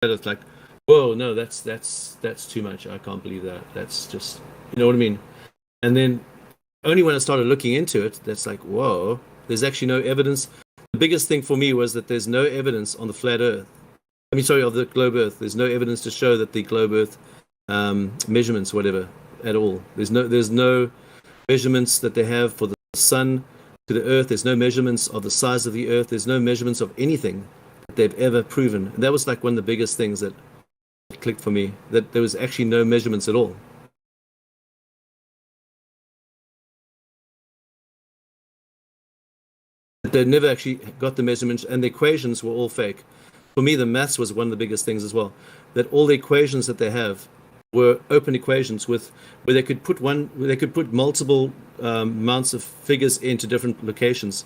it's like, whoa, no, that's too much. I can't believe that. That's just, you know what I mean? And then only when I started looking into it, that's like, whoa, there's actually no evidence. The biggest thing for me was that there's no evidence on the flat Earth. I mean, sorry, of the globe Earth. There's no evidence to show that the globe Earth measurements, whatever, at all. There's no measurements that they have for the sun to the Earth. There's no measurements of the size of the Earth. There's no measurements of anything that they've ever proven. And that was like one of the biggest things that clicked for me. That there was actually no measurements at all. They never actually got the measurements, and the equations were all fake. For me, the maths was one of the biggest things as well. That all the equations that they have were open equations with where they could put multiple amounts of figures into different locations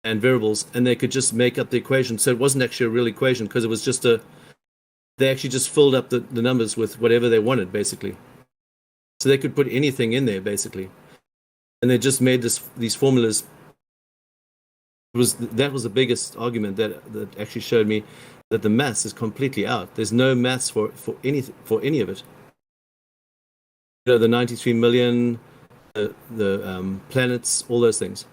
and variables, and they could just make up the equation. So it wasn't actually a real equation because it was just a they actually just filled up the numbers with whatever they wanted, basically. So they could put anything in there, basically, and they just made these formulas. That was the biggest argument that actually showed me that the maths is completely out. There's no maths for any of it. You know, the 93 million, the planets, all those things.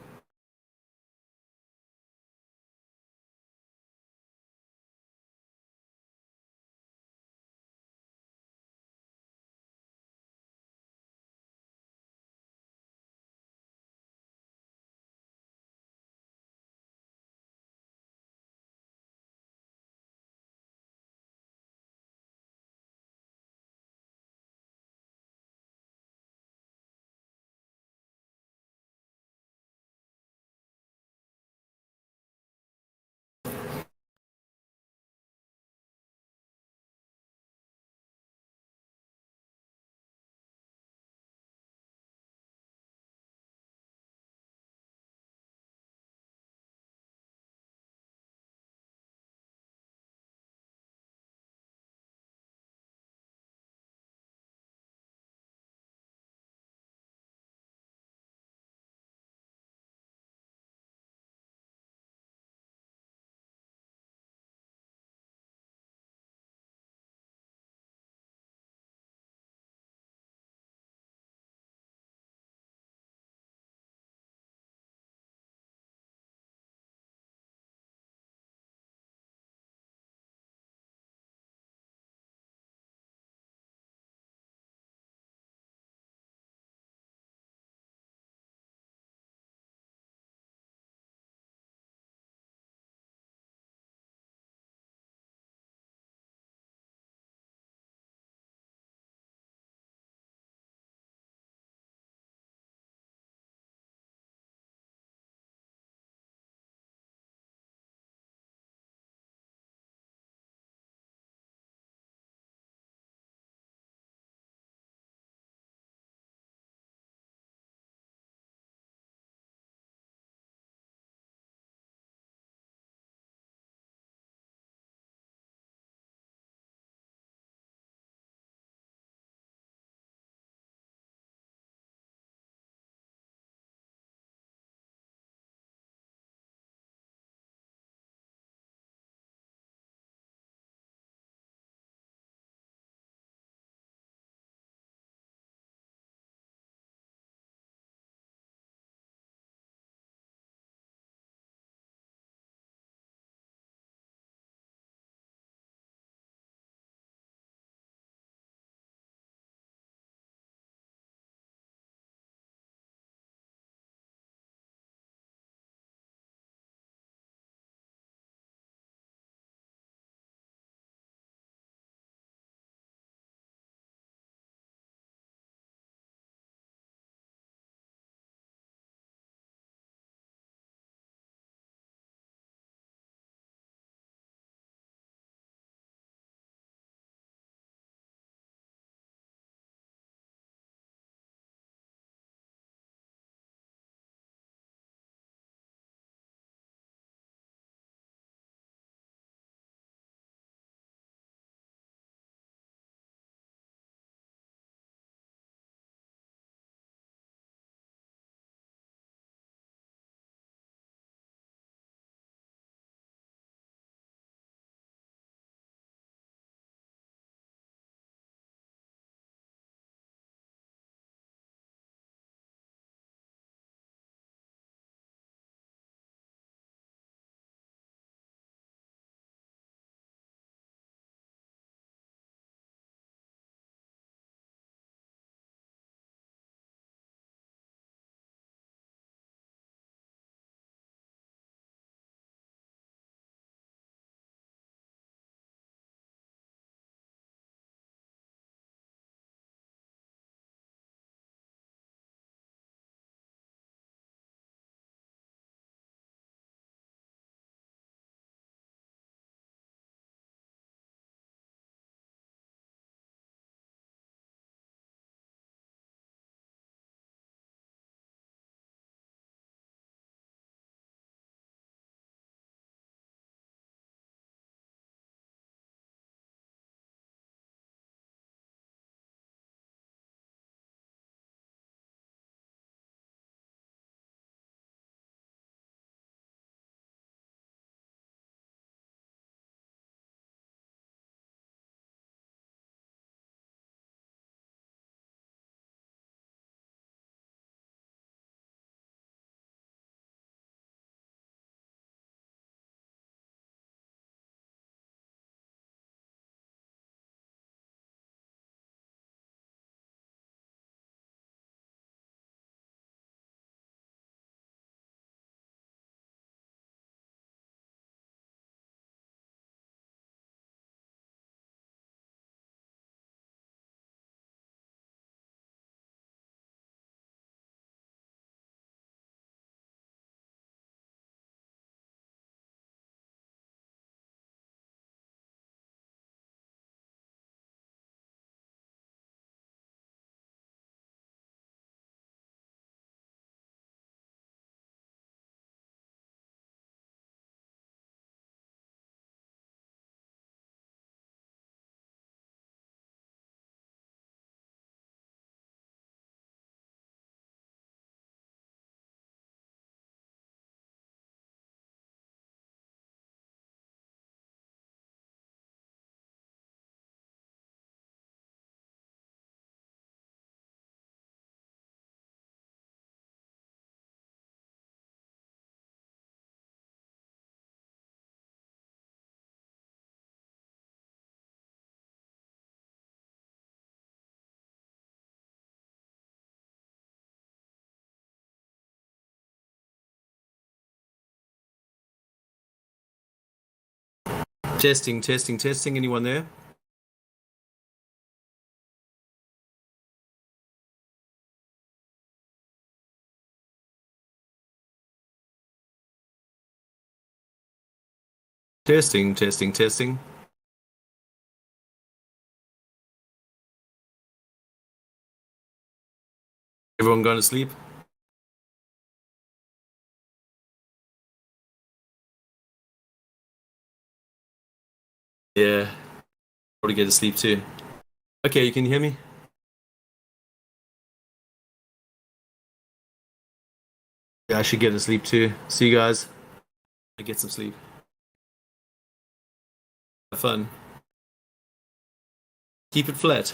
Testing, testing, testing. Anyone there? Testing, testing, testing. Everyone going to sleep? Yeah, probably get to sleep too. Okay, you can hear me? Yeah, I should get to sleep too. See you guys. I get some sleep. Have fun. Keep it flat.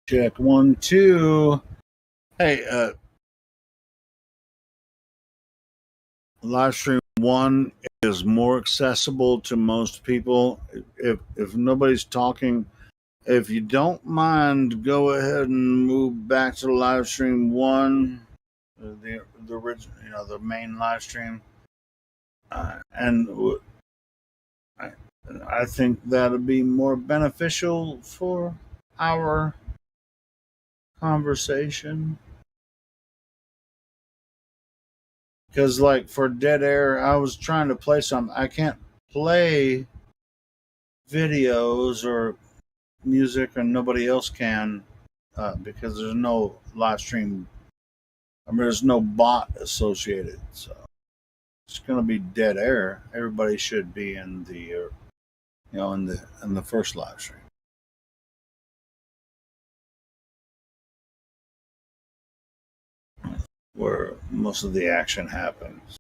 Check 1 2. Hey, Livestream 1 is more accessible to most people. If nobody's talking, if you don't mind, go ahead and move back to Livestream 1, the original, the main live stream, and I, I think that'd be more beneficial for our conversation. Because, like, for Dead Air, I was trying to play some. I can't play videos or music, and nobody else can, because there's no live stream. I mean, there's no bot associated, so it's going to be dead air. Everybody should be in the, in the first live stream where most of the action happens.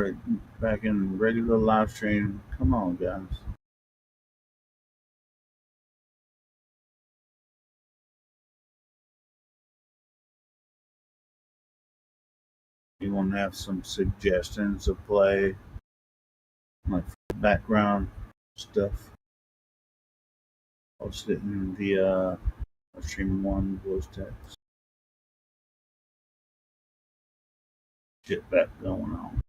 Right, back in regular live stream. Come on, guys. You want to have some suggestions of play, like background stuff. Post it in the stream one voice text. Get that going on.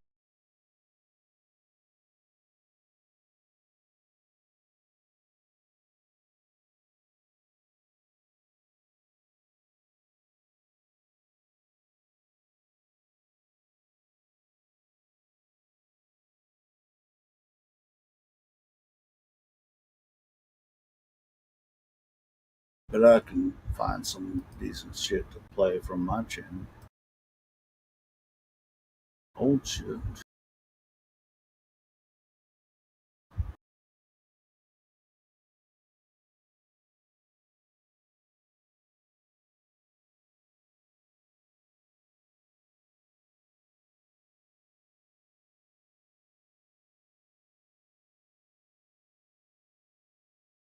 But I can find some decent shit to play from my channel. Old shit.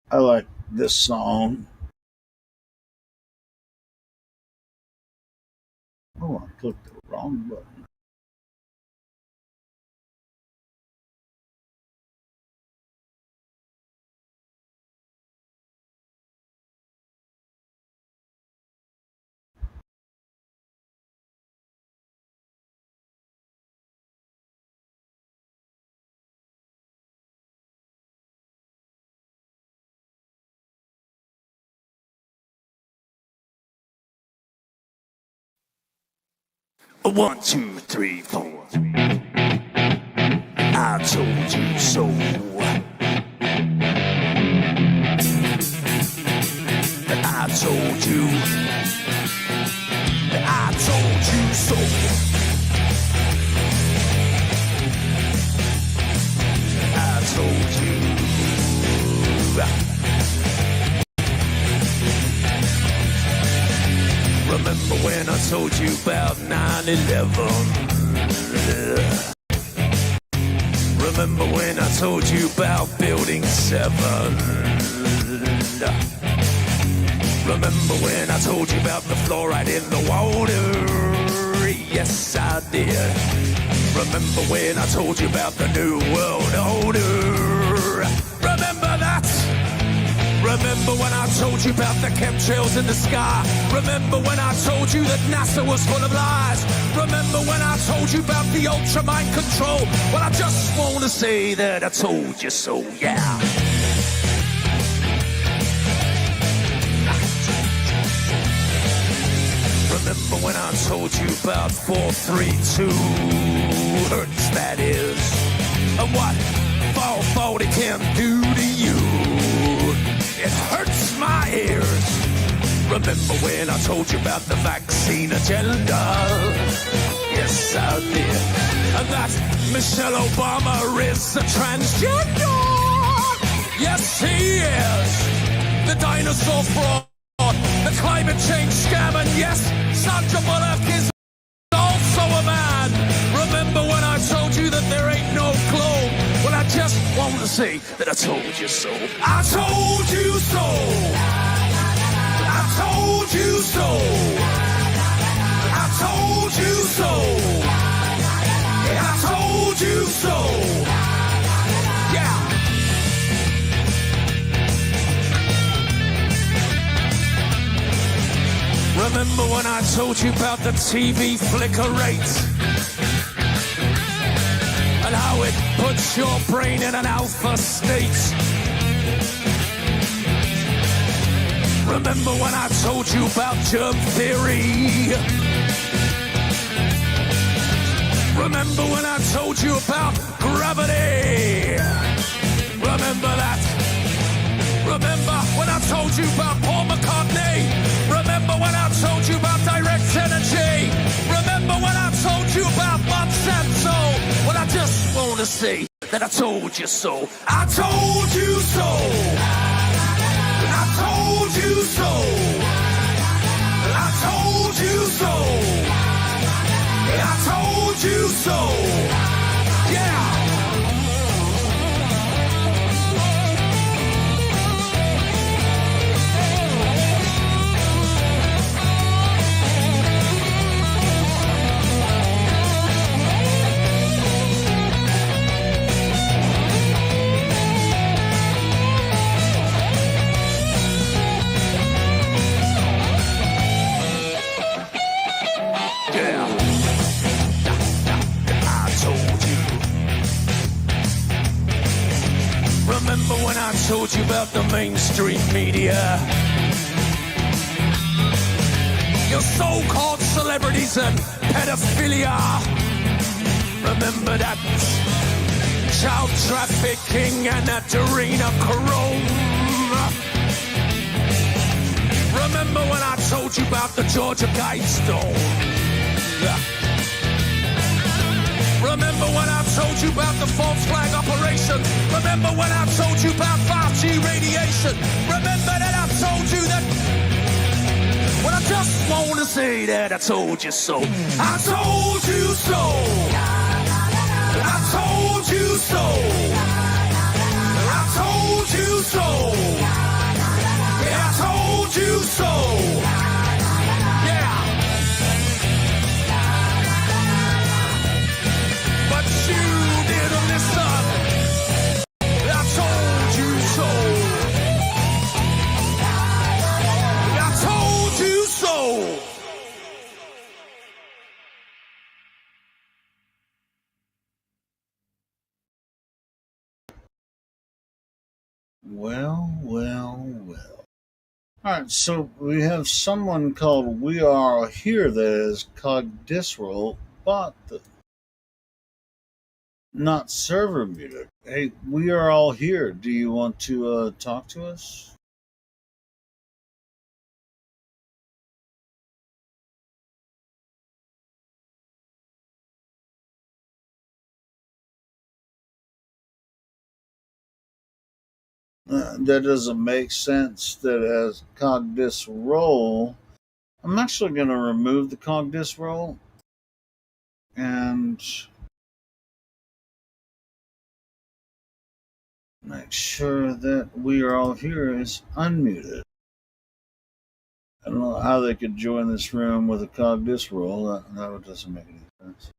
I like this song. Oh, I clicked the wrong button. One, two, three, four. I told you so. I told you. I told you so. I told you. Remember when I told you about 9/11? Remember when I told you about Building 7? Remember when I told you about the fluoride in the water? Yes, I did. Remember when I told you about the New World Order? Remember that? Remember when I told you about the chemtrails in the sky? Remember when I told you that NASA was full of lies? Remember when I told you about the ultra mind control? Well, I just want to say that I told you so, yeah. Remember when I told you about 432 hertz, that is, and what 440 can do to you? It hurts my ears. Remember when I told you about the vaccine agenda? Yes, I did. And that Michelle Obama is a transgender. Yes, he is. The dinosaur fraud, the climate change scam, and yes, Sandra Bullock is also a man. Remember when I told you that there ain't no globe? Well, I just want to say that I told you so. I told you so. I told you so. I told you so. I told you so. Yeah. Remember when I told you about the TV flicker rate? And how it puts your brain in an alpha state? Remember when I told you about germ theory? Remember when I told you about gravity? Remember that? Remember when I told you about Paul McCartney? Remember when I told you about direct energy? Remember when I told you about Monsanto? Well, I just want to say that I told you so. I told you so. I told you so. I told you so. I told you so. Remember when I told you about the mainstream media? Your so-called celebrities and pedophilia. Remember that child trafficking and that adrenochrome? Remember when I told you about the Georgia Guidestone? Remember when I told you about the false flag operation? Remember when I told you about 5G radiation? Remember that I told you that? Well, I just want to say that I told you so. I told you so. I told you so. I told you so. Yeah, I told you so. Yeah. But you didn't listen. I told you so. I told you so. Well, well, well. All right, so we have someone called We Are Here that is Cogdisral, but not server muted. Hey, we are all here. Do you want to talk to us? That doesn't make sense. That as Cogdis roll, I'm actually going to remove the Cogdis roll and make sure that We Are All Here is unmuted. I don't know how they could join this room with a Cogdis roll. That doesn't make any sense.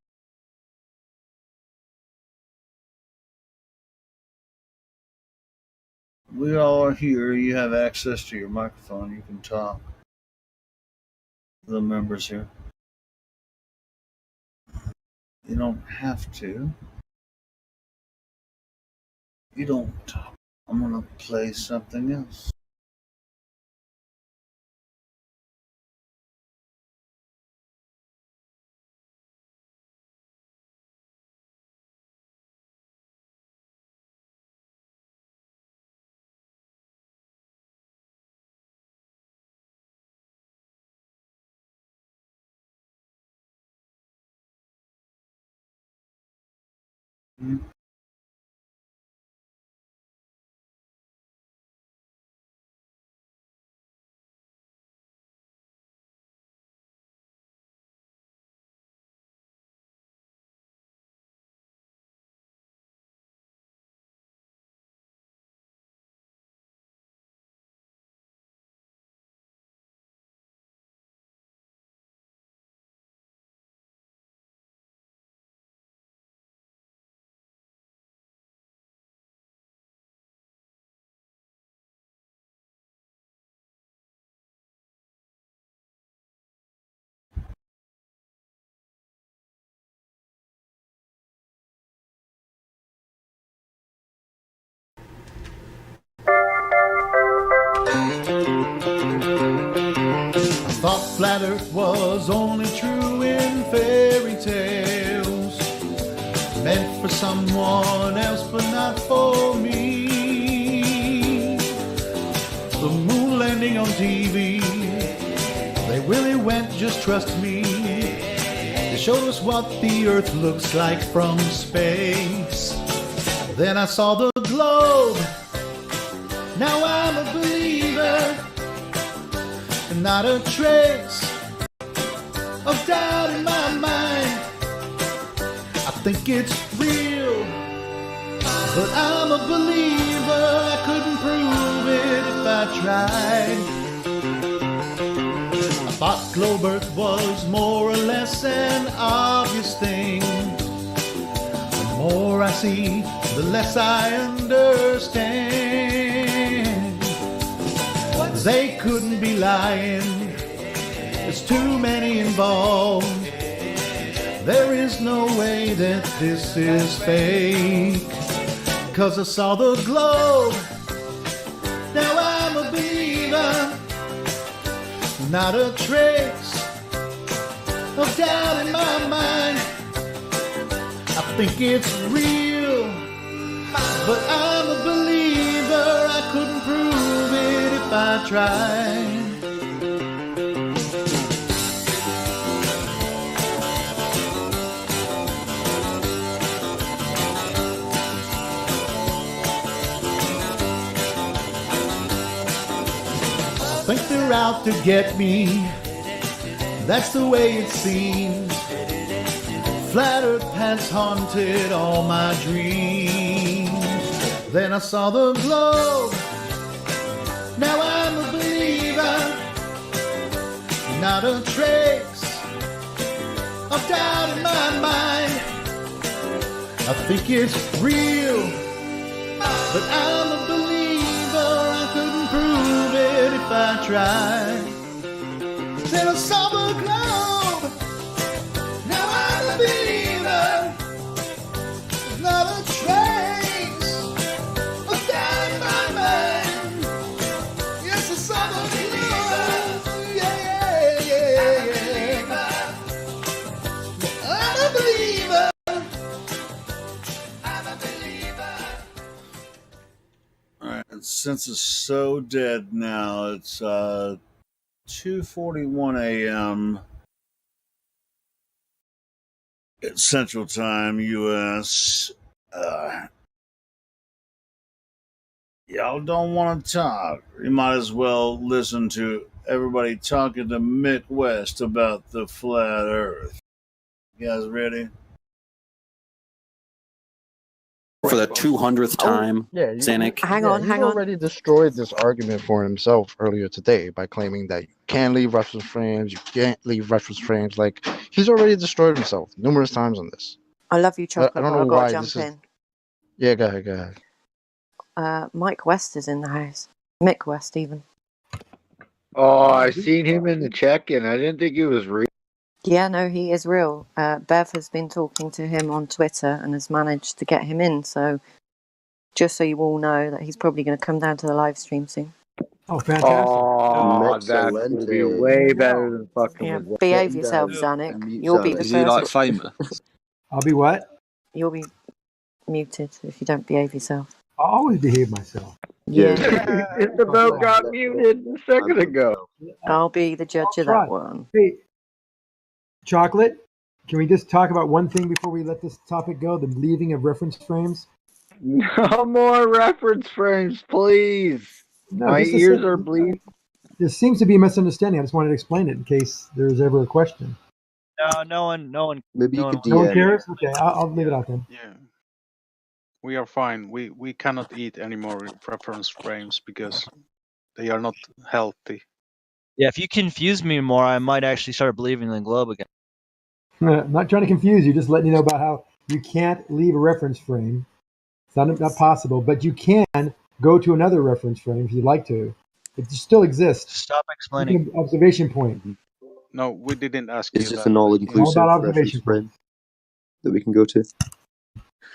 We all are here. You have access to your microphone. You can talk. The members here. You don't have to. You don't talk. I'm going to play something else. Thought flat earth was only true in fairy tales, meant for someone else but not for me. The moon landing on TV, they really went, just trust me. They showed us what the earth looks like from space. Then I saw the globe, now I'm a believer. Not a trace of doubt in my mind. I think it's real. But I'm a believer, I couldn't prove it if I tried. I thought globe Earth was more or less an obvious thing. The more I see, the less I understand. They couldn't be lying, there's too many involved. There is no way that this is fake. 'Cause I saw the globe, now I'm a believer. Not a trace of doubt in my mind. I think it's real, but I'm a believer. I couldn't prove it if I tried. Think they're out to get me, that's the way it seems. Flat Earth has haunted all my dreams. Then I saw the globe, now I'm a believer. Not a trace of doubt in my mind. I think it's real, but I'm a believer. I couldn't prove it if I tried. Then I saw the globe, now I'm a believer. Not a trace of doubt in my mind. Yes, I saw the globe, yeah. I'm a believer. All right, since it's so dead now, it's 2:41 a.m. It's Central Time, U.S. Y'all don't want to talk. You might as well listen to everybody talking to Mick West about the flat Earth. You guys ready? For the 200th time, Yeah, Zanuck. Hang yeah, on, he's hang on. already destroyed this argument for himself earlier today by claiming that you can't leave reference frames, you can't leave reference frames. Like, he's already destroyed himself numerous times on this. I love you, I Chocolate, don't but know I've got why to this jump is. in. Yeah, go ahead, go ahead. Mike West is in the house. Mick West, even. Oh, I seen him in the check-in. I didn't think he was real. Yeah, no, he is real. Bev has been talking to him on Twitter and has managed to get him in. So, just so you all know that he's probably going to come down to the live stream soon. Oh, fantastic. Oh, that would be way better than fucking Yeah, with behave Get yourself, down Zanuck. and mute You'll be Zanuck. the Is he like first. famous? I'll be what? You'll be muted if you don't behave yourself. I'll always behave myself. Yeah, It's about got muted a second ago. I'll be the judge of Try. that one. Hey, Chocolate, can we just talk about one thing before we let this topic go? The leaving of reference frames? No more reference frames, please. No, My just a ears second. are bleeding. There seems to be a misunderstanding. I just wanted to explain it in case there's ever a question. No one. Maybe no you could No one DM. cares? Okay, I'll leave it out then. Yeah, we are fine. We cannot eat any more reference frames because they are not healthy. Yeah, if you confuse me more, I might actually start believing in the globe again. I'm not trying to confuse you, just letting you know about how you can't leave a reference frame. It's not possible, but you can go to another reference frame if you'd like to. It still exists. Stop explaining. Observation point. No, we didn't ask It's you just that. an All all-inclusive about reference observation frame that we can go to.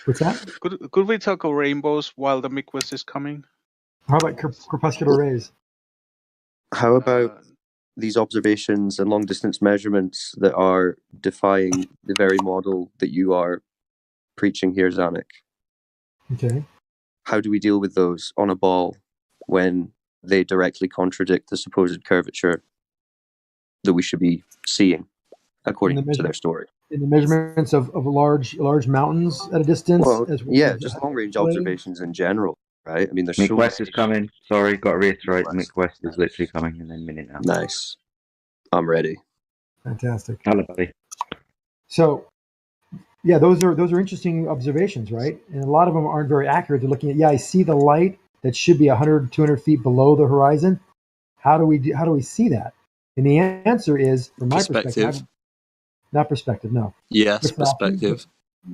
What's that? Could we talk of rainbows while the Midwest is coming? How about corpuscular rays? How about these observations and long-distance measurements that are defying the very model that you are preaching here, Zanuck? Okay. How do we deal with those on a ball when they directly contradict the supposed curvature that we should be seeing according to their story? In the measurements of large mountains at a distance? Well, as well yeah, as just the long-range blade? observations in general, right? I mean, there's Mick West is coming. Sorry, got to reiterate. Mick West is literally coming in a minute now. Nice. I'm ready. Fantastic. Hello, buddy. So, Yeah, those are interesting observations, right? And a lot of them aren't very accurate. They're looking at, yeah, I see the light that should be 100, 200 feet below the horizon. How do we see that? And the answer is, from my perspective, not perspective, no. Yes, Refraction. perspective.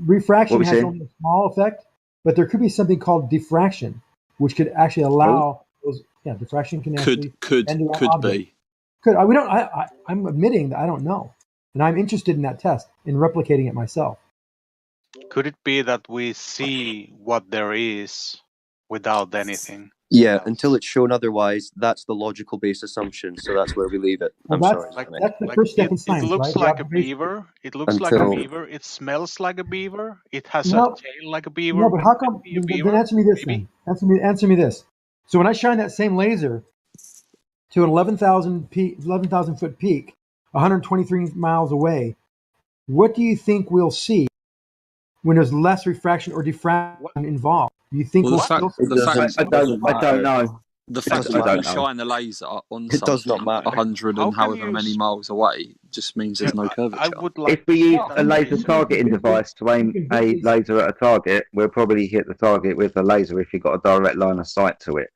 Refraction What we has saying? only a small effect, but there could be something called diffraction, which could actually allow those. Yeah, diffraction can actually Could bend around could objects. be. Could we don't? I'm admitting that I don't know, and I'm interested in that test in replicating it myself. Could it be that we see what there is without anything? Yeah, else? until it's shown otherwise, that's the logical base assumption. So that's where we leave it. Well, I'm that's sorry. Like, Nick. that's the first step in it science, looks right? The like a observation. beaver. It looks like a Until beaver. It smells like a beaver. It has a No, tail like a beaver. no, but how Could come? it be a Then beaver? answer me this. Maybe. Then answer me this. So when I shine that same laser to an 11,000 foot peak, 123 miles away, what do you think we'll see when there's less refraction or diffraction involved? Do you think Well, we'll the fact, still the fact, I don't know. the It fact doesn't that you can matter. shine a laser on it does not something matter. 100 How and can however you many miles away just means there's no I curvature. would like. If we use No, a laser targeting device to aim a laser at a target, we'll probably hit the target with the laser if you've got a direct line of sight to it.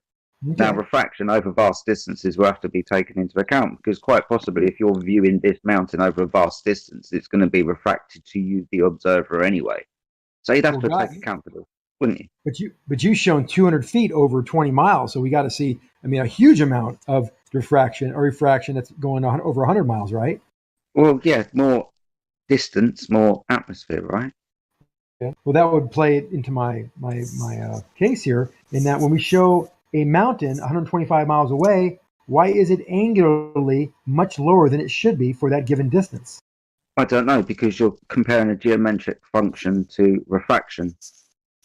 Okay. Now, refraction over vast distances will have to be taken into account because quite possibly if you're viewing this mountain over a vast distance, it's going to be refracted to you, the observer, anyway. So you'd have to take account of it, wouldn't you? But you've shown 200 feet over 20 miles, so we got to see. I mean, a huge amount of diffraction or refraction that's going on over 100 miles, right? Well, yeah, more distance, more atmosphere, right? Okay. Well, that would play it into my case here in that when we show a mountain 125 miles away, why is it angularly much lower than it should be for that given distance? I don't know, because you're comparing a geometric function to refraction.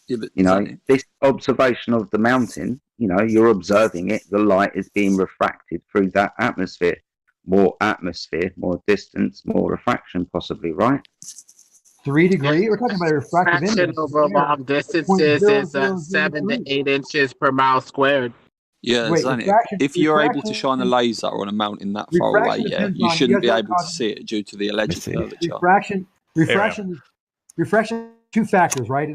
Yeah, but You know, this observation of the mountain, you know, you're observing it, the light is being refracted through that atmosphere. More distance, more refraction, possibly, right? 3 degree. We're talking about a refractive Refraction index. over long distances is 7 to 0.0003. 8 inches per mile squared. yeah, Wait, Zanik, if you're able to shine a laser on a mountain that far away, refraction yeah, depends you on- shouldn't be you guys able to gotta- see it due to the alleged curvature. Refraction. Two factors, right?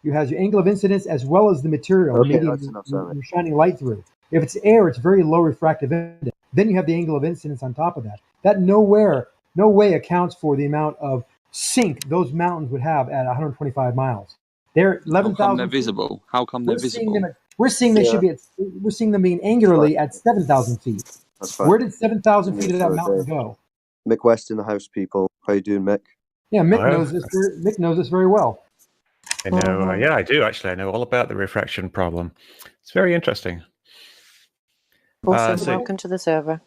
You have your angle of incidence as well as the material, the Okay, medium that's enough, sorry. you're shining light through. If it's air, it's very low refractive index. Then you have the angle of incidence on top of that. That no way accounts for the amount of sink those mountains would have at 125 miles. They're How come 11,000. they're visible? How come they're visible? We're seeing they should be. We're seeing them being angularly at 7,000 feet. That's fine. Where did 7,000 feet of that Okay. mountain go? Mick West in the house, people. How you doing, Mick? Yeah, Mick Hello. knows this. Mick knows this very well. I know. Yeah, I do actually. I know all about the refraction problem. It's very interesting. Awesome. So- Welcome to the server.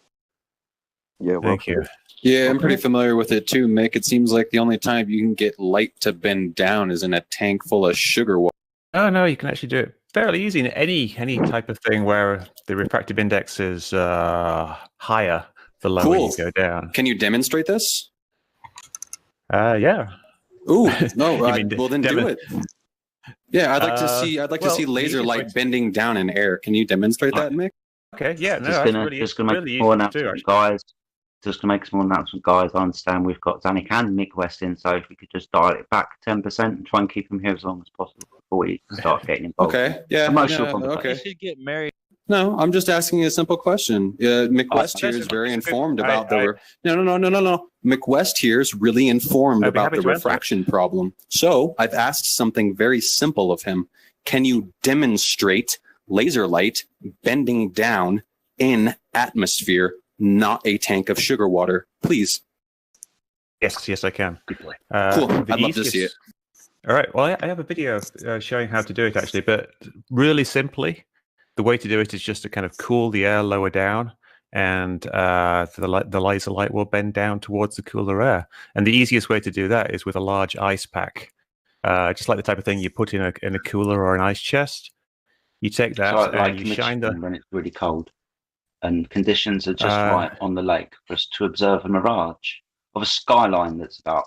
Yeah, Thank you. Yeah, I'm pretty familiar with it too, Mick. It seems like the only time you can get light to bend down is in a tank full of sugar water. Oh no, you can actually do it fairly easy in any type of thing where the refractive index is higher the lower Cool. you go down. Can you demonstrate this? Yeah. Ooh, no. You mean well, then do it. Yeah, I'd like to see. I'd like to see laser light bending down in air. Can you demonstrate that, Mick? Okay. Yeah. No, Just that's gonna really, make a really small easy to do. announcement, guys. Just to make a small announcement, guys. I understand we've got Zanik and Mick West in, so if we could just dial it back 10% and try and keep him here as long as possible before we start getting involved. Okay. Yeah. Emotional yeah, conversation. okay. You should get married. No, I'm just asking a simple question. Mick West here is very informed about the. No. Mick West here is really informed I'd be about happy the to answer it. refraction problem. So I've asked something very simple of him. Can you demonstrate laser light bending down in atmosphere, not a tank of sugar water, please? Yes, I can. Cool. I'd love to see it. All right. Well, I have a video showing how to do it actually, but really simply, the way to do it is just to kind of cool the air lower down, and the laser light will bend down towards the cooler air. And the easiest way to do that is with a large ice pack, just like the type of thing you put in a cooler or an ice chest. You take that So, and like you shine the. when it's really cold and conditions are just Uh, right on the lake for us to observe a mirage of a skyline that's about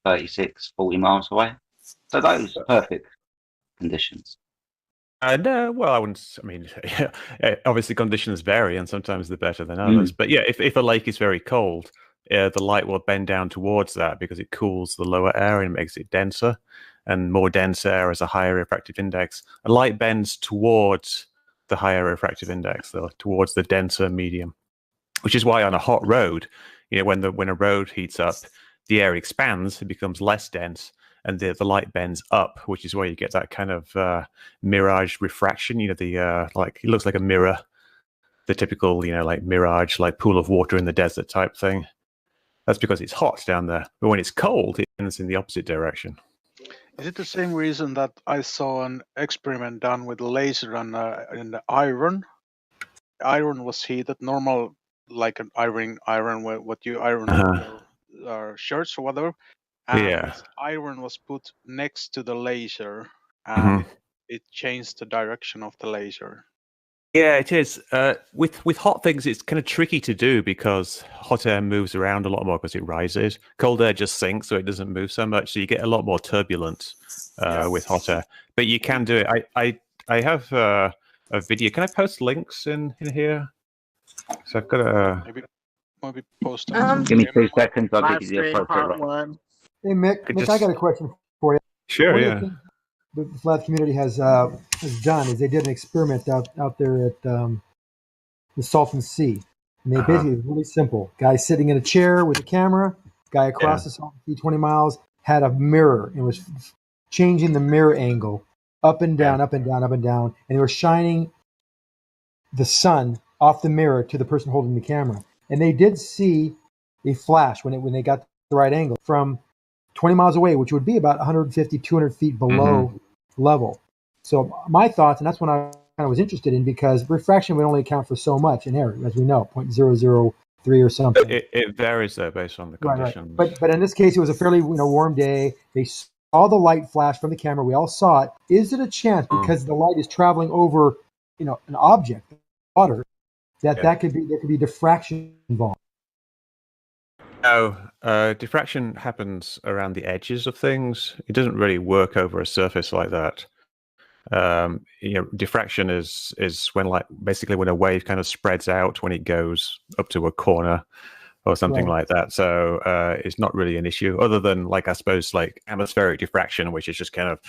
36, 40 miles away. So those are perfect conditions. No, well, I wouldn't. I mean, obviously conditions vary, and sometimes they're better than others. But yeah, if a lake is very cold, the light will bend down towards that because it cools the lower air and makes it denser. And more dense air has a higher refractive index. A light bends towards the higher refractive index, though, towards the denser medium, which is why on a hot road, when a road heats up, the air expands, it becomes less dense, and the light bends up, which is why you get that kind of mirage refraction. It looks like a mirror, the typical, like mirage, like pool of water in the desert type thing. That's because it's hot down there. But when it's cold, it bends in the opposite direction. Is it the same reason that I saw an experiment done with laser and the iron? Iron was heated, normal, like an iron, what you iron your shirts or whatever. And iron was put next to the laser, and it changed the direction of the laser. Yeah, it is. With hot things, it's kind of tricky to do because hot air moves around a lot more because it rises. Cold air just sinks, so it doesn't move so much. So you get a lot more turbulence with hot air. But you can do it. I have a video. Can I post links in here? So I've got a... Maybe post Give me 2 seconds. I'll give you the appropriate link. Hey, Mick, I got a question for you. Sure, yeah. The flat community has done is they did an experiment out there at the Salton Sea, and they basically it was really simple. Guy sitting in a chair with a camera, guy across the Salton Sea 20 miles had a mirror and was changing the mirror angle up and down, up and down, up and down, and they were shining the sun off the mirror to the person holding the camera, and they did see a flash when they got the right angle from 20 miles away, which would be about 150, 200 feet below level. So my thoughts, and that's when I kind of was interested in, because refraction would only account for so much in air, as we know, 0.003 or something. It varies though based on the conditions. Right. But in this case, it was a fairly warm day. They saw the light flash from the camera. We all saw it. Is it a chance, because the light is traveling over an object, water, that there could be diffraction involved? No, diffraction happens around the edges of things. It doesn't really work over a surface like that. Diffraction is when when a wave kind of spreads out when it goes up to a corner or something like that. So it's not really an issue, other than I suppose atmospheric diffraction, which is just kind of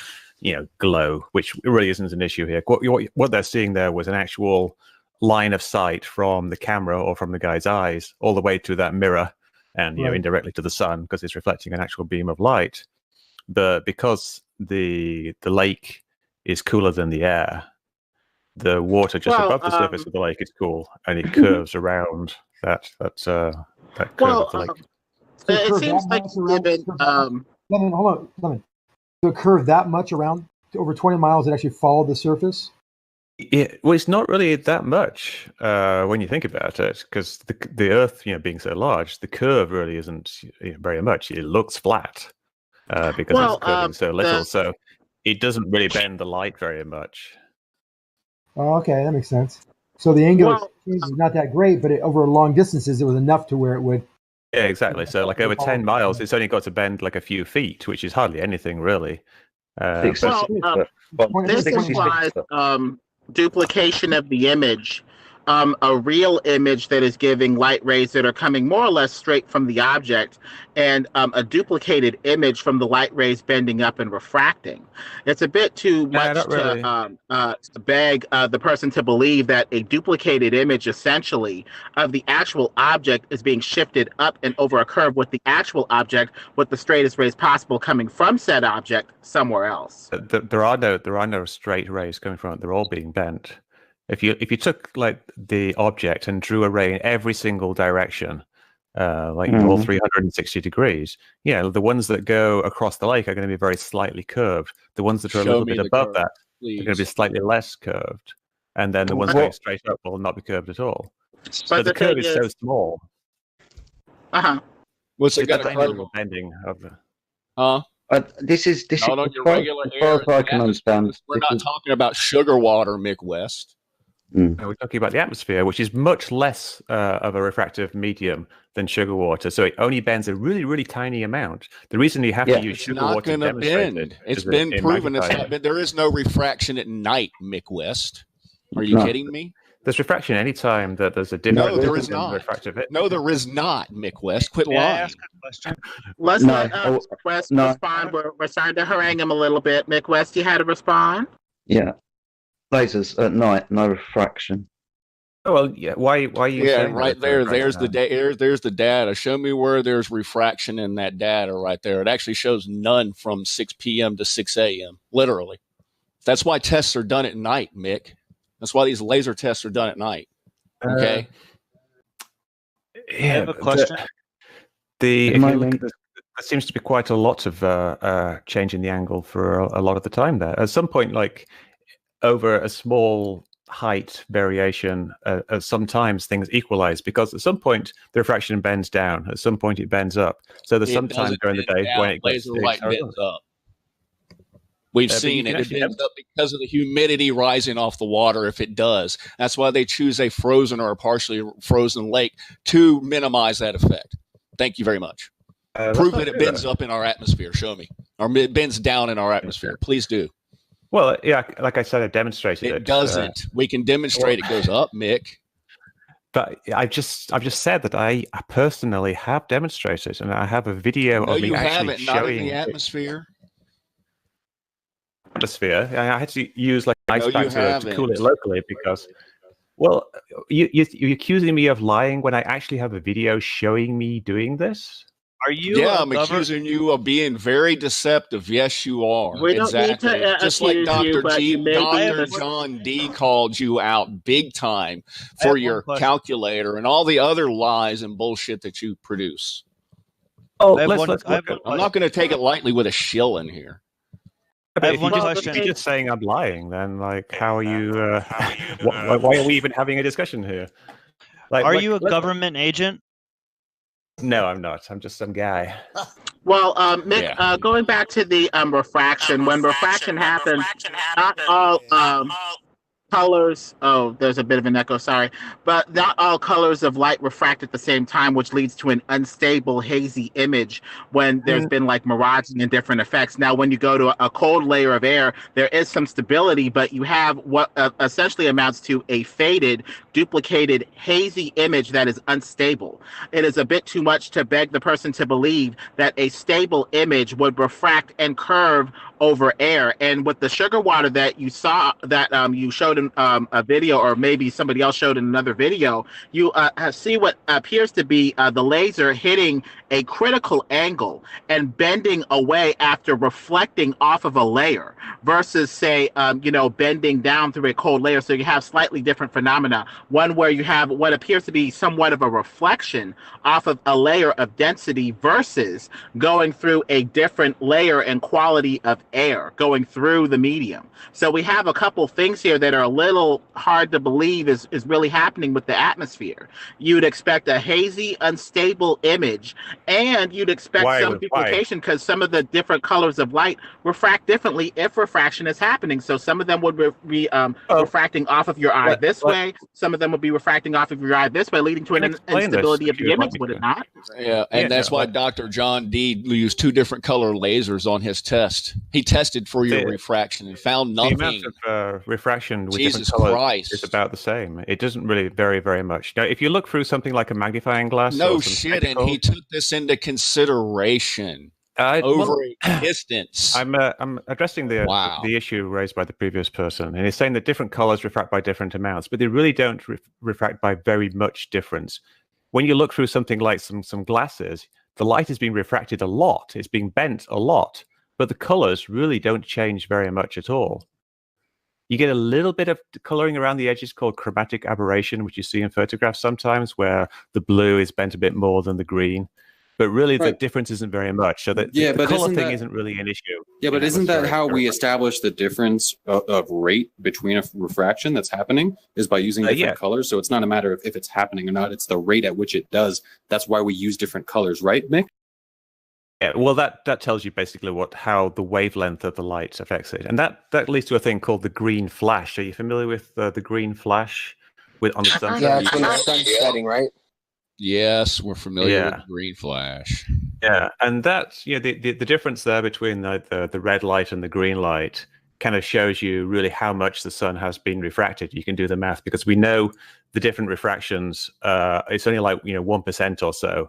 glow, which really isn't an issue here. What they're seeing there was an actual line of sight from the camera or from the guy's eyes all the way to that mirror. And indirectly to the sun, because it's reflecting an actual beam of light. But because the lake is cooler than the air, the water just above the surface of the lake is cool, and it curves around that curve of the lake. It seems like hold on. So it curved that much around over 20 miles, it actually followed the surface? Well, it's not really that much when you think about it, because the Earth, being so large, the curve really isn't very much. It looks flat because it's curving so little, so it doesn't really bend the light very much. Oh, okay, that makes sense. So the angular change is not that great, but over long distances, it was enough to where it would. Yeah, exactly. So over 10 miles, it's only got to bend a few feet, which is hardly anything really. This implies duplication of the image, a real image that is giving light rays that are coming more or less straight from the object, and a duplicated image from the light rays bending up and refracting. It's a bit too much to beg the person to believe that a duplicated image essentially of the actual object is being shifted up and over a curve with the actual object with the straightest rays possible coming from said object somewhere else. There are no straight rays coming from it. They're all being bent. If you took the object and drew a ray in every single direction, all 360 degrees, the ones that go across the lake are going to be very slightly curved. The ones that are a little bit above that are going to be slightly less curved, and then the ones going straight up will not be curved at all. So the curve is so small. What's it got a bending of the? This is not on your regular air. I can understand. We're not talking about sugar water, Mick West. We're talking about the atmosphere, which is much less of a refractive medium than sugar water. So it only bends a really, really tiny amount. The reason you have to use sugar water to demonstrate it, it's been proven. There is no refraction at night, Mick West. Are you kidding me? There's refraction anytime that there's a No, difference there is in the not. refractive index. No, there is not, Mick West. Quit May I lying. ask a question? Let's No, let West respond. We're starting to harangue him a little bit. Mick West, you had to respond? Yeah. Lasers at night, no refraction. Oh, well, yeah. Why are you Yeah, saying and right that? there's the data. Show me where there's refraction in that data right there. It actually shows none from 6 p.m. to 6 a.m. Literally. That's why tests are done at night, Mick. That's why these laser tests are done at night. Okay. I have a question. If you look, there seems to be quite a lot of change in the angle for a lot of the time there. At some point, like over a small height variation, sometimes things equalize because at some point the refraction bends down, at some point it bends up. So there's some time during the day when it laser light bends up. We've seen it. It bends up because of the humidity rising off the water. If it does, that's why they choose a frozen or a partially frozen lake to minimize that effect. Thank you very much. Prove that it bends up in our atmosphere. Show me, or it bends down in our atmosphere. Please do. Well, yeah, like I said, I demonstrated it. It doesn't. We can demonstrate it goes up, Mick. But I've just said that I personally have demonstrated, and I have a video No, of me you actually haven't. Not showing in the atmosphere. Atmosphere. I had to use like an ice No, pack to cool it locally because, well, you're accusing me of lying when I actually have a video showing me doing this. Are you? Yeah, I'm accusing you of being very deceptive. Yes, you are. We don't need exactly. to Just like accuse you, Dr. but you may be Dr. John D called you out big time for your calculator and all the other lies and bullshit that you produce. Oh, I'm one not going to take it lightly with a shill in here. But if you're just saying I'm lying, then like, how are you? Why are we even having a discussion here? Like, are you a government agent? No, I'm not. I'm just some guy. Well, Mick, going back to the refraction, when refraction happens, not all colors. Oh, there's a bit of an echo. Sorry, but not all colors of light refract at the same time, which leads to an unstable, hazy image when there's been like miraging and different effects. Now, when you go to a cold layer of air, there is some stability, but you have what essentially amounts to a faded, duplicated, hazy image that is unstable. It is a bit too much to beg the person to believe that a stable image would refract and curve over air. And with the sugar water that you saw, that you showed in a video, or maybe somebody else showed in another video, you see what appears to be the laser hitting a critical angle and bending away after reflecting off of a layer versus say bending down through a cold layer. So you have slightly different phenomena, one where you have what appears to be somewhat of a reflection off of a layer of density versus going through a different layer and quality of air going through the medium. So we have a couple things here that are a little hard to believe is really happening with the atmosphere. You'd expect a hazy, unstable image, and you'd expect some duplication because some of the different colors of light refract differently if refraction is happening. So some of them would be refracting off of your eye this way. Some of them would be refracting off of your eye this way, leading to an instability of the image, would it not? Yeah, and that's why Dr. John D used two different color lasers on his test. He tested for your refraction and found nothing. The amount of refraction with Jesus different colors Christ. is about the same. It doesn't really vary very much. Now, if you look through something like a magnifying glass, no shit, and he took this into consideration over a distance. I'm addressing the issue raised by the previous person, and he's saying that different colors refract by different amounts, but they really don't refract by very much difference. When you look through something like some glasses, the light is being refracted a lot. It's being bent a lot, but the colors really don't change very much at all. You get a little bit of coloring around the edges called chromatic aberration, which you see in photographs sometimes, where the blue is bent a bit more than the green. But really, the difference isn't very much. So the color thing isn't really an issue. Yeah, but isn't that how we establish the difference of rate between a refraction that's happening is by using different colors? So it's not a matter of if it's happening or not. It's the rate at which it does. That's why we use different colors, right, Mick? Yeah, well, that tells you basically how the wavelength of the light affects it. And that leads to a thing called the green flash. Are you familiar with the green flash on the sun? Yeah, it's when the sun's setting, right? Yes, we're familiar with the green flash. Yeah, and that's the difference there between the red light and the green light kind of shows you really how much the sun has been refracted. You can do the math because we know the different refractions. It's only like 1% or so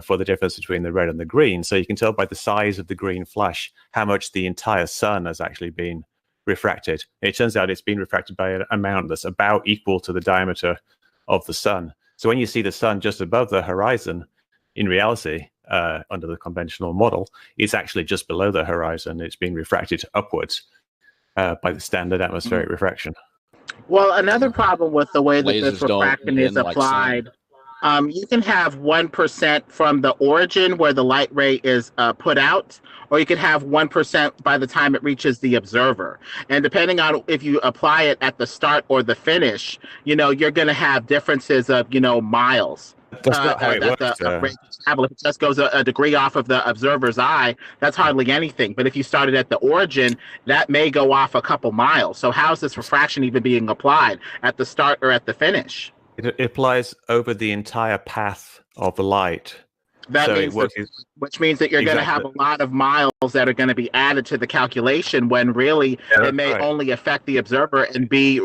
for the difference between the red and the green. So you can tell by the size of the green flash how much the entire sun has actually been refracted. It turns out it's been refracted by an amount that's about equal to the diameter of the sun. So when you see the sun just above the horizon, in reality, under the conventional model, it's actually just below the horizon. It's being refracted upwards by the standard atmospheric refraction. Well, another problem with the way that this Lasers don't refraction is bend like applied, you can have 1% from the origin where the light ray is put out, or you can have 1% by the time it reaches the observer. And depending on if you apply it at the start or the finish, you're going to have differences of, miles. That's not how it that works. the ray can travel. If it just goes a degree off of the observer's eye, that's hardly anything. But if you started at the origin, that may go off a couple miles. So how is this refraction even being applied at the start or at the finish? It applies over the entire path of the light. That So means it works. which means that you're going to have a lot of miles that are going to be added to the calculation when really it may only affect the observer and be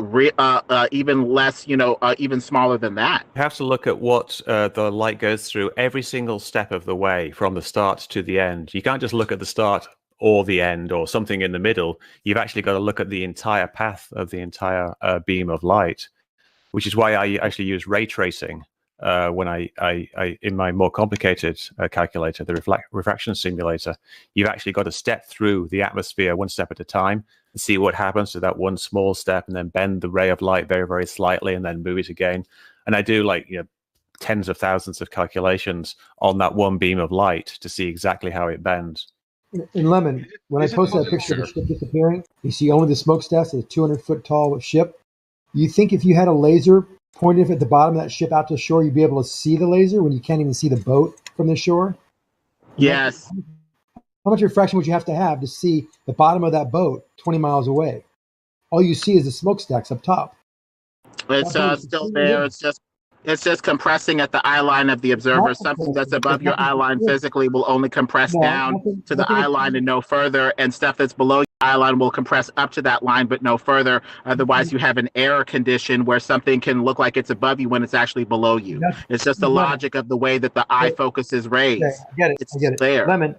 even less, even smaller than that. You have to look at what the light goes through every single step of the way from the start to the end. You can't just look at the start or the end or something in the middle. You've actually got to look at the entire path of the entire beam of light, which is why I actually use ray tracing when I in my more complicated calculator, the refraction simulator. You've actually got to step through the atmosphere one step at a time and see what happens to that one small step, and then bend the ray of light very, very slightly, and then move it again. And I do tens of thousands of calculations on that one beam of light to see exactly how it bends. In Lemon, when I posted that picture of the ship disappearing, you see only the smokestacks of a 200-foot tall ship. You think if you had a laser pointed at the bottom of that ship out to shore, you'd be able to see the laser when you can't even see the boat from the shore? Yes. How much refraction would you have to see the bottom of that boat 20 miles away? All you see is the smokestacks up top. It's still there. It's just compressing at the eye line of the observer. Something that's above your eye line physically will only compress down to the eye line and no further, and stuff that's below your eye line will compress up to that line but no further. Otherwise, you have an error condition where something can look like it's above you when it's actually below you. It's just the logic of the way that the eye focuses rays. Okay, I get it. It's I get it. there. Lemon,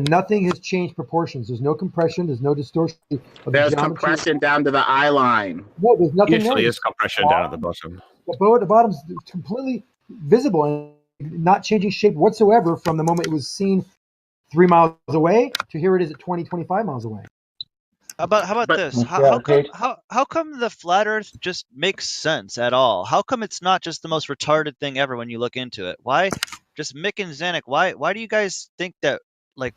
nothing has changed proportions. There's no compression. There's no distortion. There's compression down to the eye line. No, there's nothing Usually there. is compression down at the bottom. The boat at the bottom is completely visible and not changing shape whatsoever from the moment it was seen 3 miles away to here it is at 20, 25 miles away. How about this? How come the flat Earth just makes sense at all? How come it's not just the most retarded thing ever when you look into it? Why, just Mick and Zanuck, why do you guys think that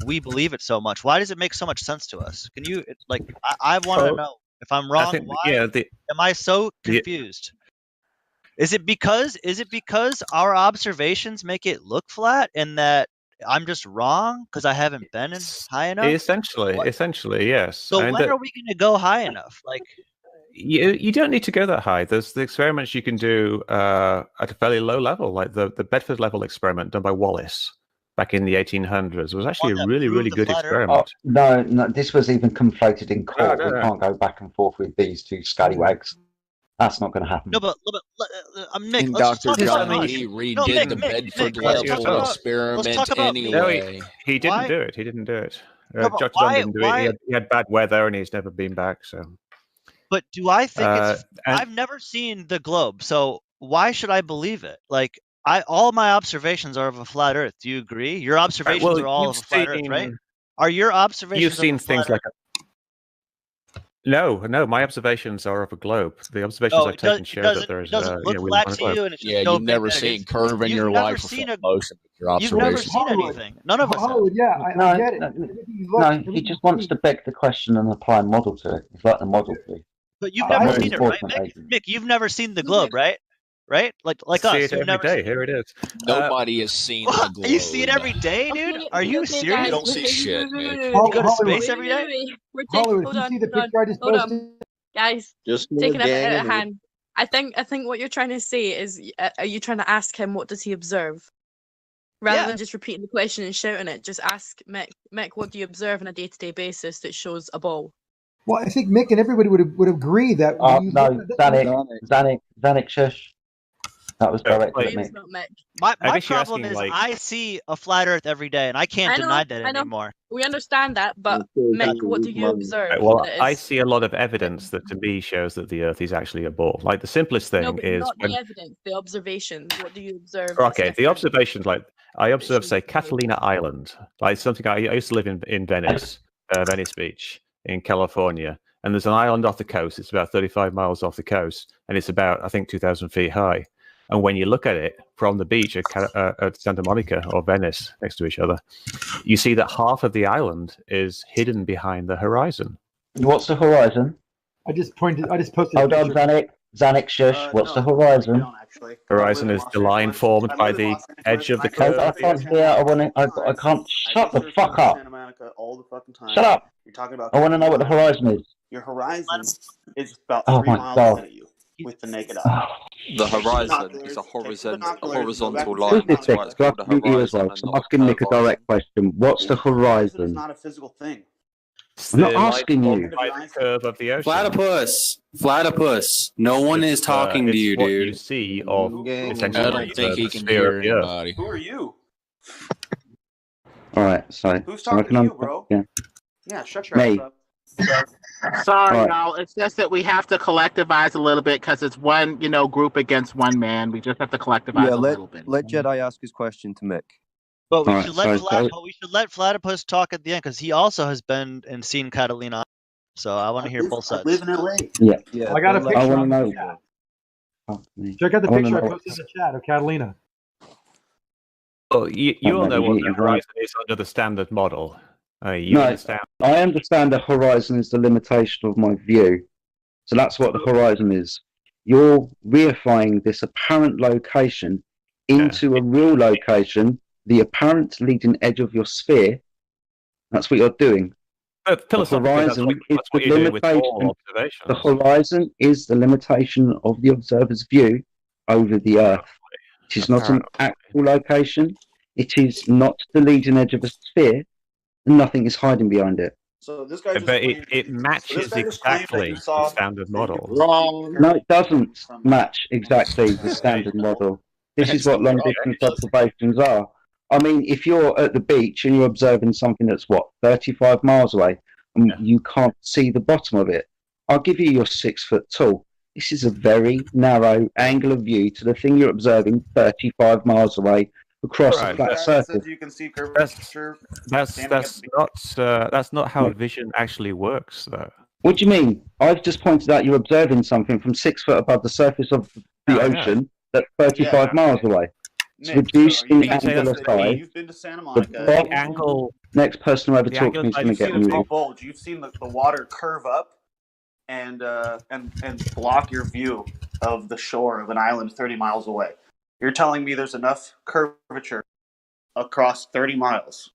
we believe it so much? Why does it make so much sense to us? Can you I want to know if I'm wrong. Am I so confused? Is it because our observations make it look flat and that I'm just wrong because I haven't been high enough? Essentially, yes. So when are we going to go high enough? You don't need to go that high. There's the experiments you can do at a fairly low level, like the Bedford level experiment done by Wallace back in the 1800s. Was actually a really, really good experiment. No, this was even conflated in court. We can't go back and forth with these two scallywags. That's not going to happen. No, but Mick, And let's Dr. talk John about Lee redid the Bedford level experiment anyway. No, he didn't do it. He didn't do it. Dr. John didn't do it. He had bad weather and he's never been back. So. But do I think I've never seen the globe, so why should I believe it? All my observations are of a flat Earth. Do you agree? Your observations are all of a flat Earth, right? Are your observations? You've seen of a flat things Earth? No, my observations are of a globe. The observations I've taken show that there is look flat to you, and it's yeah, you've never seen curve in your life before motion with your You've never observations. seen anything. None of us. Oh, yeah, I get it. No, he just wants to beg the question and apply a model to it. It's like the model to. But you've never seen it, right, Mick? You've never seen the globe, right? Right? Like us. See it every day. Here it is. Nobody has seen the globe. You see it every day, dude? Are you serious? You don't see shit, man. You go to space every day? We're taking, hold on. Guys, just taking a bit out of hand. I think what you're trying to say is, are you trying to ask him what does he observe? Rather than just repeating the question and shouting it, just ask Mick, what do you observe on a day-to-day basis that shows a ball? Well, I think Mick and everybody would agree that. Oh when you no, look at Zanik, shush. That was directed at me. It's not Mick. My guess you're problem asking, is like- I see a flat Earth every day, and I can't I know, deny that I know. anymore. We understand that, but Mick, what do you observe? Right, well, that I is- see a lot of evidence that to me shows that the Earth is actually a ball. Like the simplest thing No, but is not when. the evidence, the observations. What do you observe? that's Okay, the different? observations, like I observed, say, Catalina Island, like something I used to live in Venice, Venice Beach in California, and there's an island off the coast. It's about 35 miles off the coast, and it's about, I think, 2,000 feet high. And when you look at it from the beach at Santa Monica or Venice next to each other, you see that half of the island is hidden behind the horizon. What's the horizon? I just posted. Hold on, Zanik, shush. What's the horizon? Horizon is the line formed by the edge of the curve. I can't hear. I can't. Shut the fuck up. All the fucking time. Shut up. You're talking about. I want to know what the horizon is. Your horizon is about Oh 3 my miles God. ahead of you with the naked eye. The horizon is a horizontal line. Who's this That's why next? it's called a Mute you as horizon well. and I'm not asking Nick a curve direct question. What's the It's horizon? not a physical thing. I'm not asking you. By the curve of the ocean. Platypus. No one is talking to it's you, what dude. you see of essentially I don't think the he can sphere hear of the Earth. anybody. Who are you? All right, so Who's so I talking can to you, bro? Yeah. Yeah, shut your Me. ass up. Sorry, Alright. y'all. It's just that we have to collectivize a little bit because it's one, group against one man. We just have to collectivize Yeah, a little bit. let Jedi ask his question to Mick. But we Alright, should let so- but we should let Platypus talk at the end because he also has been and seen Catalina. So I want to hear both sides. I live in LA. Yeah. I got a picture. I want to on know. the chat. Oh, me. Check out the I wanna picture I know- posted in the chat of Catalina. Well, you all know what the Right. horizon is under the standard model. You No, understand? I understand the horizon is the limitation of my view. So that's what the horizon is. You're reifying this apparent location into a real location, the apparent leading edge of your sphere. That's what you're doing. But philosophically, that's what you do with all observations. The horizon is the limitation of the observer's view over the Earth. It is not an actual location. It is not the leading edge of a sphere, and nothing is hiding behind it. So this guy just But claimed- it matches guy just claimed that exactly you the saw standard model. Wrong. No, it doesn't match exactly the standard model. This is what long distance observations are. I mean, if you're at the beach and you're observing something that's 35 miles away, and you can't see the bottom of it, I'll give you your 6 foot tall. This is a very narrow angle of view to the thing you're observing 35 miles away across a flat surface. You can see curvature. That's not how vision actually works, though. What do you mean? I've just pointed out you're observing something from 6 foot above the surface of the ocean that's 35 miles away. It's reduced in angular size. You've been to Santa The Monica. angle. Next person who ever talks to me is going to get You've seen a muted. bulge. You've seen the water curve up and block your view of the shore of an island 30 miles away. You're telling me there's enough curvature across 30 miles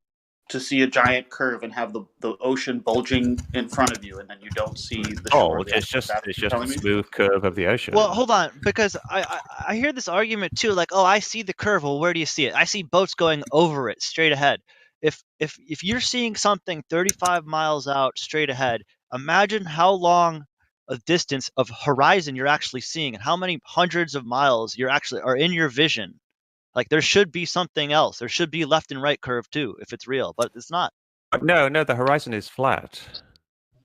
to see a giant curve and have the ocean bulging in front of you, and then you don't see the shore. Oh, it's just a smooth curve of the ocean. Well, hold on, because I hear this argument too, like, oh, I see the curve. Well, where do you see it? I see boats going over it, straight ahead. If you're seeing something 35 miles out straight ahead, imagine how long a distance of horizon you're actually seeing, and how many hundreds of miles you're actually are in your vision. Like, there should be something else. There should be left and right curve too, if it's real, but it's not. No, the horizon is flat.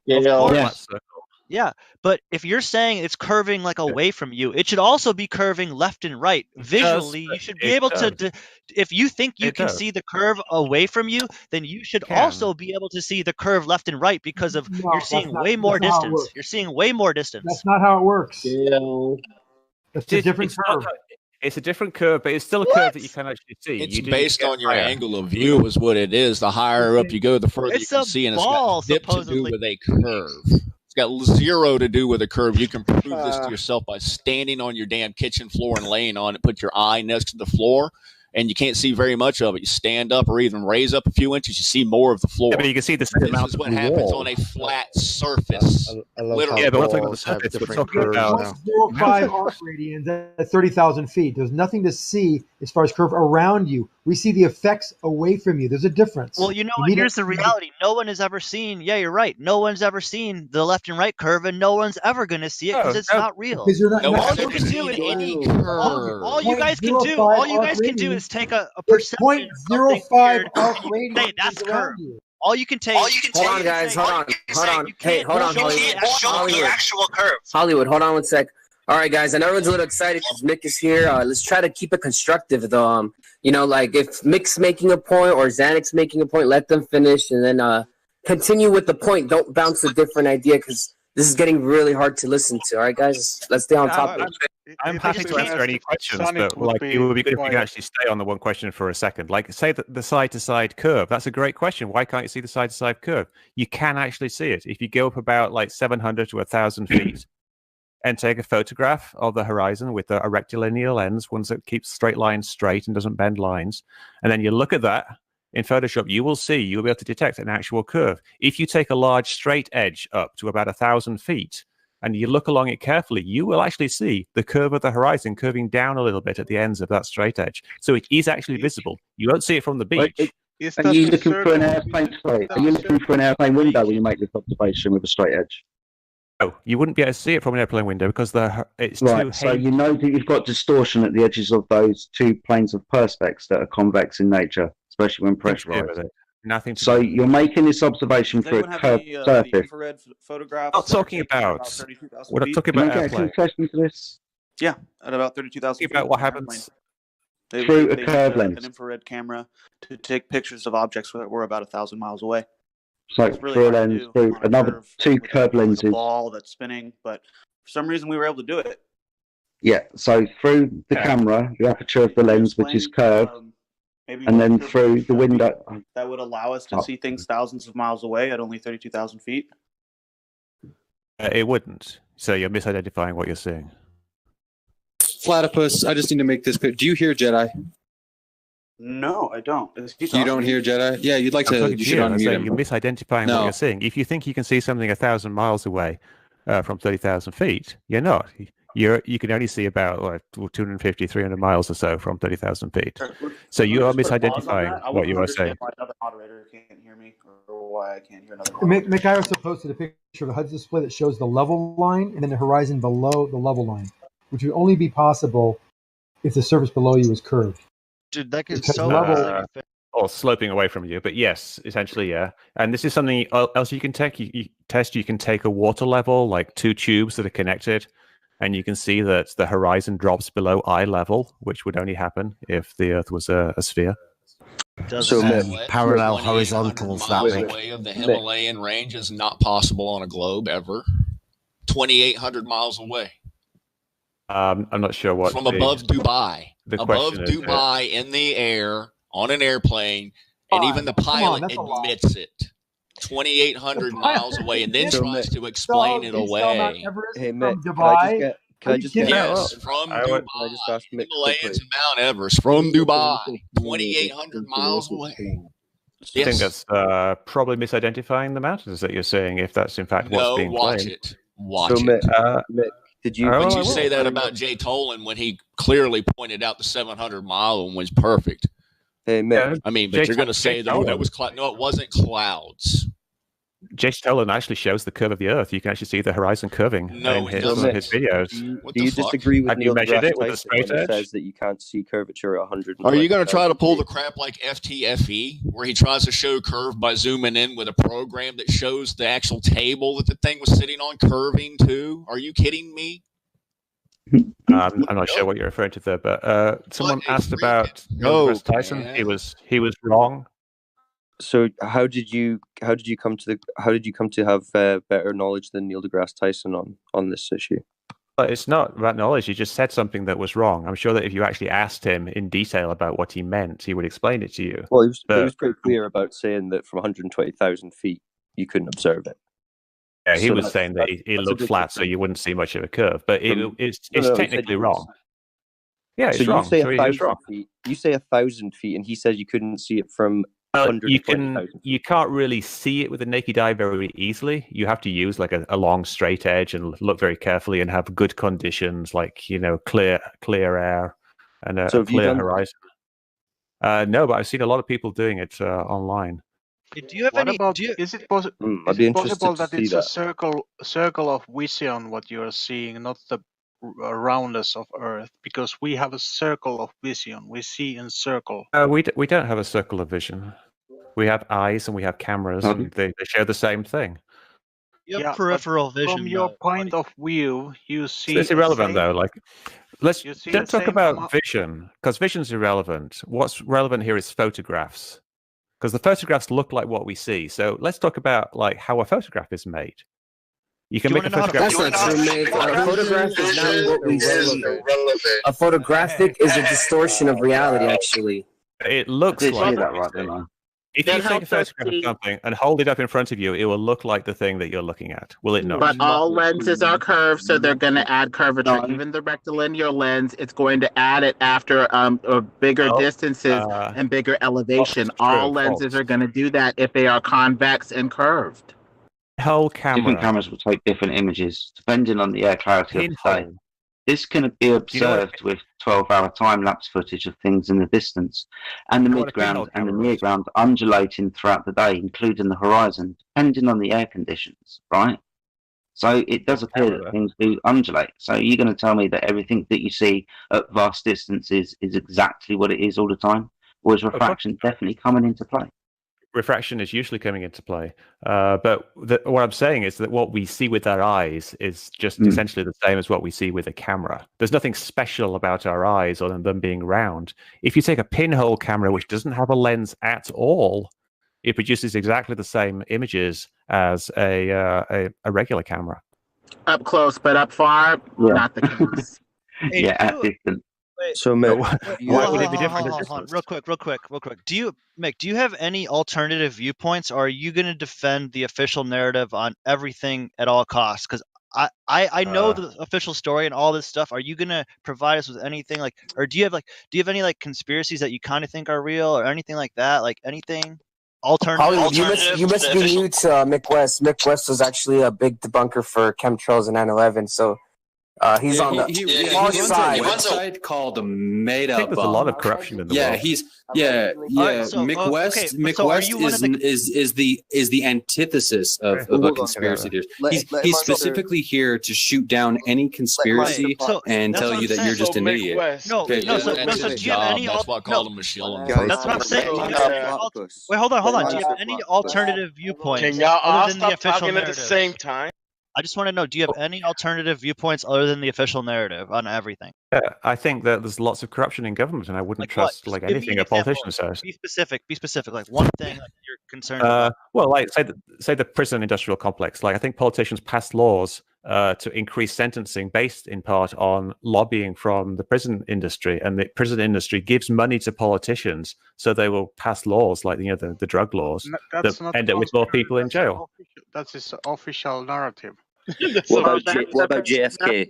Of course. Yes. Yeah, but if you're saying it's curving like away from you, it should also be curving left and right. Visually, you should be able to. If you think you can see the curve away from you, then you should also be able to see the curve left and right because of you're seeing way more distance. You're seeing way more distance. That's not how it works. That's a different curve. It's a different curve, but it's still a curve that you can actually see. It's based on your angle of view, is what it is. The higher up you go, the further you It's can a see, and ball, it's got dip to do supposedly. with a curve. It's got zero to do with a curve. You can prove this to yourself by standing on your damn kitchen floor and laying on it. Put your eye next to the floor, and you can't see very much of it. You stand up or even raise up a few inches, you see more of the floor. Yeah, but you can see the same This amount is what of happens wall. on a flat surface. Literally. Yeah, but we're talking about the surface. We're talking about 0.05 arc radians at 30,000 feet. There's nothing to see as far as curve around you. We see the effects away from you. There's a difference. Well, you know what? Here's the reality. No one has ever seen. Yeah, you're right. No one's ever seen the left and right curve, and no one's ever going to see it because it's not real. Because you're not, No not one's ever seen any curve. All you guys can do, is take a perception of something 0.05 weird arc and you can say that's curve. you. All you can take. Hold on, guys. Hold on. Hey, hold on. Hollywood, hold on one sec. All right, guys. I know everyone's a little excited because Mick is here. Let's try to keep it constructive, though. You know, like if Mick's making a point or Xanix's making a point, let them finish and then continue with the point. Don't bounce a different idea because this is getting really hard to listen to. All right, guys. Let's stay on topic. I'm happy to answer any questions, but like it would be good if you could actually stay on the one question for a second. Like, say that the side-to-side curve. That's a great question. Why can't you see the side-to-side curve? You can actually see it if you go up about like 700 to 1,000 feet and take a photograph of the horizon with a rectilinear lens, one that keeps straight lines straight and doesn't bend lines, and then you look at that in Photoshop. You'll be able to detect an actual curve. If you take a large straight edge up to about 1,000 feet. And you look along it carefully, you will actually see the curve of the horizon curving down a little bit at the ends of that straight edge. So it is actually visible. You won't see it from the beach. Are you looking for an airplane? Sorry, are you looking for an airplane window when you make this observation with a straight edge? No, you wouldn't be able to see it from an airplane window because it's right. too So you know that you've got distortion at the edges of those two planes of perspex that are convex in nature, especially when pressurized. Nothing to so you're making this observation through a curved surface. Infrared photographs. Not talking about. We're not talking about airplane. Concession to this? Yeah, at about 32,000 feet. About what happens through a curved lens. An infrared camera to take pictures of objects that were about 1,000 miles away. So really through a lens, through another two curved lenses. A ball that's spinning, but for some reason we were able to do it. Yeah, so through the camera, the aperture of the lens, which is curved. And then through the window. That would allow us to see things thousands of miles away at only 32,000 feet. It wouldn't. So you're misidentifying what you're seeing. Platypus, I just need to make this clear. Do you hear Jedi? No, I don't. You don't hear Jedi? Yeah, you'd like to. You should unmute him. You're misidentifying what you're seeing. If you think you can see something 1,000 miles away from 30,000 feet, you're not. You can only see about 250, 300 miles or so from 30,000 feet. So you are misidentifying what you are saying. Why another moderator can't hear me, or why I can't hear another moderator. Mick, I also posted a picture of a HUD display that shows the level line and then the horizon below the level line, which would only be possible if the surface below you was curved. Dude, that gets so or sloping away from you, but yes, essentially, yeah. And this is something else you can take. You can take a water level, like two tubes that are connected. And you can see that the horizon drops below eye level, which would only happen if the Earth was a sphere. So parallel horizontals that way of the Himalayan range is not possible on a globe ever. 2,800 miles away. I'm not sure what from above Dubai. Above Dubai in the air on an airplane, and even the pilot admits it. 2,800 miles away, and then tries to explain it away. Hey, Mick, can I just get yes, from Dubai. Himalayas and Mount Everest from Dubai, 2,800 miles away. I think that's probably misidentifying the mountains that you're saying, if that's in fact what's being claimed. Watch it. Mick, did you? Would you say that about Jay Tolan when he clearly pointed out the 700-mile one was perfect? Hey, Mick. I mean, but you're going to say that was cloud. No, it wasn't clouds. Jason Tolan actually shows the curve of the Earth. You can actually see the horizon curving in some of his videos. Do you disagree with Neil deGrasse Tyson when he says that you can't see curvature at 100? Are you going to try to pull the crap like FTFE, where he tries to show curve by zooming in with a program that shows the actual table that the thing was sitting on curving too? Are you kidding me? I'm not sure what you're referring to there, but someone asked about Neil deGrasse Tyson. Man. He was wrong. So how did you come to have better knowledge than Neil deGrasse Tyson on this issue? But it's not about knowledge. He just said something that was wrong. I'm sure that if you actually asked him in detail about what he meant, he would explain it to you. Well, he was pretty clear about saying that from 120,000 feet you couldn't observe it. Yeah, he was saying that it looked flat, so you wouldn't see much of a curve. But it's technically wrong. Yeah, so it's wrong. you say So he was 1,000 wrong. feet. You say 1,000 feet, and he says you couldn't see it from 120,000. You can't really see it with the naked eye very easily. You have to use like a long straight edge and look very carefully and have good conditions, like clear air and a clear horizon. No, but I've seen a lot of people doing it online. Do you have What any? about? Do you, Is it possible? I'd Is be it interested possible to that see it's that. a circle of vision what you are seeing, not the roundness of Earth? Because we have a circle of vision. We see in circle. We don't have a circle of vision. We have eyes and we have cameras, and they share the same thing. you have Yeah, but peripheral vision. from your though. point of view, you So see it's irrelevant, the same. though. Like, let's You see don't the talk same about amount. vision, because vision's irrelevant. What's relevant here is photographs, because the photographs look like what we see. So let's talk about like how a photograph is made. You can make a photograph. That's not true, mate. A photograph is not what we see. A photographic is a distortion of reality, actually. It looks I did like say that right, didn't I? if you take a photograph of something and hold it up in front of you, it will look like the thing that you're looking at. Will it not? But all lenses are curved, so they're going to add curvature. Even the rectilinear lens, it's going to add it after bigger distances and bigger elevation. All lenses are going to do that if they are convex and curved. Whole camera. Different cameras will take different images depending on the air clarity of the day. This can be observed with 12-hour time-lapse footage of things in the distance, and the midground and the near-ground undulating throughout the day, including the horizon, depending on the air conditions, right? So it does appear that things do undulate. So you're going to tell me that everything that you see at vast distances is exactly what it is all the time? Or is refraction definitely coming into play? Refraction is usually coming into play. But what I'm saying is that what we see with our eyes is just essentially the same as what we see with a camera. There's nothing special about our eyes other than them being round. If you take a pinhole camera, which doesn't have a lens at all, it produces exactly the same images as a regular camera. Up close, but up far, not the case. Yeah, at distance. So, Why would it be different? Hold on, real quick. Do you have any alternative viewpoints, or are you going to defend the official narrative on everything at all costs? Because I know the official story and all this stuff. Are you going to provide us with anything or do you have any conspiracies that you kind of think are real or anything like that? Like anything alternative? You must be new to Mick West. Mick West was actually a big debunker for chemtrails in 9/11, so. He's on the wrong side. He runs a website called Made Up. I think there's a lot of corruption in the world. Mick West. Mick West is the antithesis of a conspiracy theorist. He's specifically here to shoot down any conspiracy and tell you that you're just an idiot. So do you have any? That's why I called him a shill. That's what I'm saying. Wait, hold on. Do you have any alternative viewpoints? Can y'all all other than the stop official talking at the narrative? same time? I just want to know, do you have any alternative viewpoints other than the official narrative on everything? Yeah, I think that there's lots of corruption in government, and I wouldn't trust Give me anything an a politician example. says. Be specific. Like one thing that you're concerned about. Well, like say the prison industrial complex. Like I think politicians pass laws to increase sentencing based in part on lobbying from the prison industry, and the prison industry gives money to politicians, so they will pass laws like the drug laws that end up with more people in jail. That's his official narrative. What about JFK?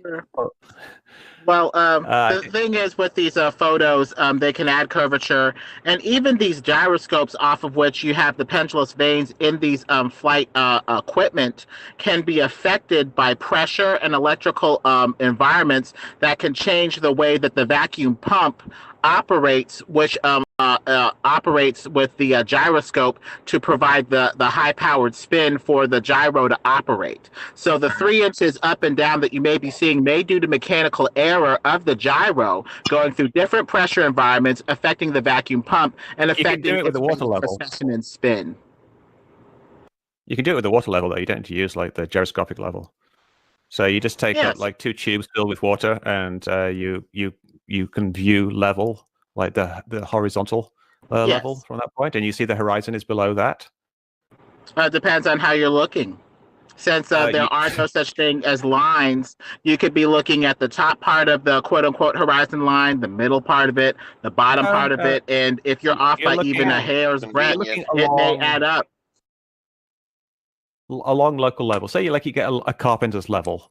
Well, the thing is with these photos, they can add curvature, and even these gyroscopes off of which you have the pendulous vanes in these flight equipment can be affected by pressure and electrical environments that can change the way that the vacuum pump operates, which operates with the gyroscope to provide the high-powered spin for the gyro to operate. So the 3 inches up and down that you may be seeing may due to mechanical error of the gyro going through different pressure environments, affecting the vacuum pump and affecting it with the water level. precession and spin. You can do it with the water level, though. You don't need to use like the gyroscopic level. So you just take up like 2 tubes filled with water, and you can view level, like the horizontal level from that point, and you see the horizon is below that. Depends on how you're looking. Since there are no such thing as lines, you could be looking at the top part of the quote-unquote horizon line, the middle part of it, the bottom part of it, and if you're off by even a hair's breadth, it may add up. Along local level. Say you get a carpenter's level.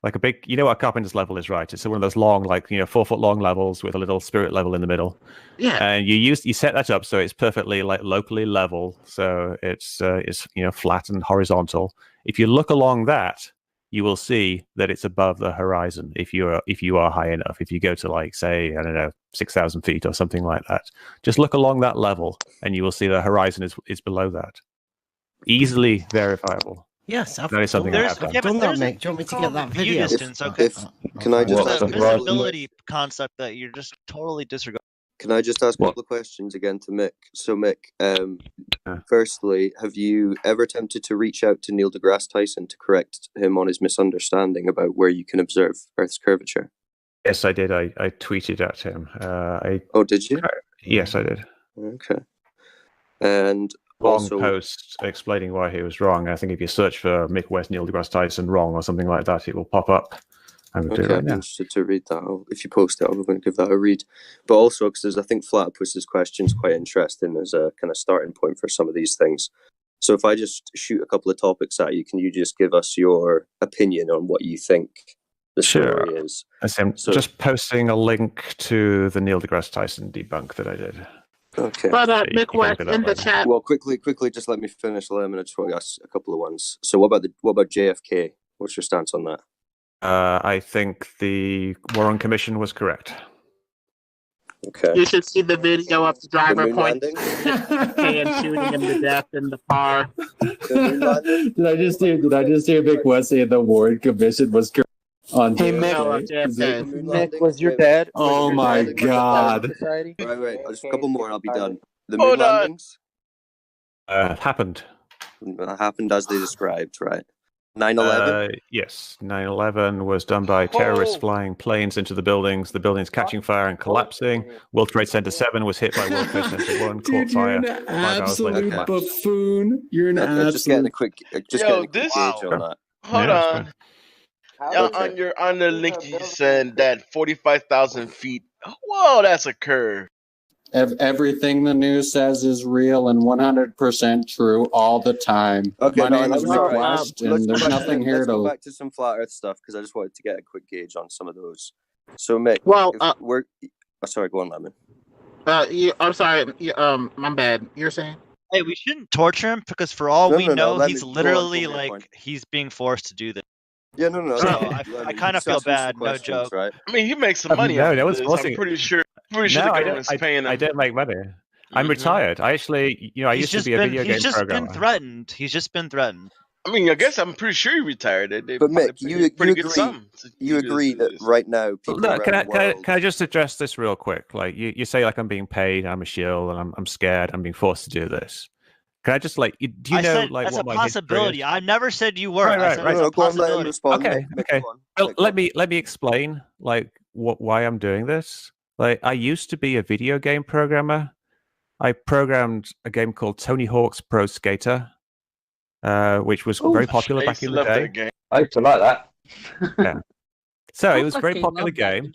Like a big, you know what a carpenter's level is, right? It's one of those long, like 4 foot long levels with a little spirit level in the middle. Yeah. And you set that up so it's perfectly like locally level, so it's flat and horizontal. If you look along that, you will see that it's above the horizon. If you are high enough, if you go to like say 6,000 feet or something like that, just look along that level, and you will see the horizon is below that. Easily verifiable. Yes, I've that is something I have done. done that, mate. Do you want me to get that video? Distance, okay. Can I just There's ask a visibility concept that you're just totally disregarding. Can I just ask a couple of questions again to Mick? So, Mick, firstly, have you ever attempted to reach out to Neil deGrasse Tyson to correct him on his misunderstanding about where you can observe Earth's curvature? Yes, I did. I tweeted at him. Oh, did you? Yes, I did. Okay. And long post explaining why he was wrong. I think if you search for Mick West, Neil deGrasse Tyson wrong or something like that, it will pop up. I'm Okay, I'd be interested to read that. If you post it, I'm going to give that a read. But also, because I think Flatopus's question is quite interesting as a kind of starting point for some of these things. So if I just shoot a couple of topics at you, can you just give us your opinion on what you think the story is? I'm just posting a link to the Neil deGrasse Tyson debunk that I did. Okay. But Mick West in the chat. Well, quickly, just let me finish. I just want to ask a couple of ones. So what about JFK? What's your stance on that? I think the Warren Commission was correct. Okay. You should see the video of the driver moon pointing and shooting him to death in the car. Did I just hear Mick West say the Warren Commission was correct? Hey, Mick, was your dad? Oh my God! Right, just a couple more and I'll be done. The moon landings happened. Happened as they described, right? 9/11. Yes, 9/11 was done by terrorists flying planes into the buildings catching fire and collapsing. World Trade Center 7 was hit by World Trade Center 1, caught fire. You're an absolute buffoon. You're an absolute. Just getting a quick gauge on that. Hold on. On the link you sent that 45,000 feet. Whoa, that's a curve. Everything the news says is real and 100% true all the time. Okay, My name is Mick West, and there's nothing here let's to. go back to some flat Earth stuff because I just wanted to get a quick gauge on some of those. So, Mick, sorry, go on, Lemon. I'm sorry. My bad. You're saying? Hey, we shouldn't torture him because for all we know, he's literally like he's being forced to do this. Yeah, no. So I kind of feel bad. No joke. Right? I mean, he makes some money. No, out that of was this. forcing. I'm pretty sure No, the government's paying him. I don't make money. I'm retired. I actually, I used to be a video game He's just programmer. been threatened. He's just been threatened. I mean, I guess I'm pretty sure he retired. But Mick, you agree that right now people Look, can around I just address this real quick? Like you say, like I'm being paid, I'm a shill, and I'm scared, I'm being forced to do this. Can I just do you know said like that's what a my possibility? I never said you were. Right. I said it's a possibility. Okay. Well, let me explain like why I'm doing this. Like I used to be a video game programmer. I programmed a game called Tony Hawk's Pro Skater, which was very popular back in the day. I used to like that. Yeah. So it was a very popular game.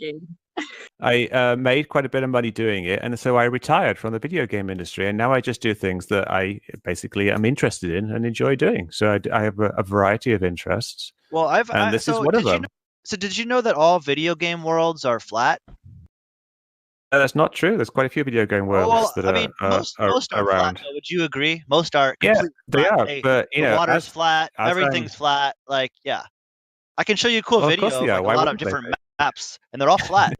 I made quite a bit of money doing it, and so I retired from the video game industry, and now I just do things that I basically am interested in and enjoy doing. So I have a variety of interests. Well, this is one of them. So did you know that all video game worlds are flat? No, that's not true. There's quite a few video game worlds that most are around. flat, though. Would you agree? Most are Yeah, completely they flat. are. But the water's flat. Everything's flat. Like, yeah, I can show you a cool video of like, a lot of different maps, and they're all flat.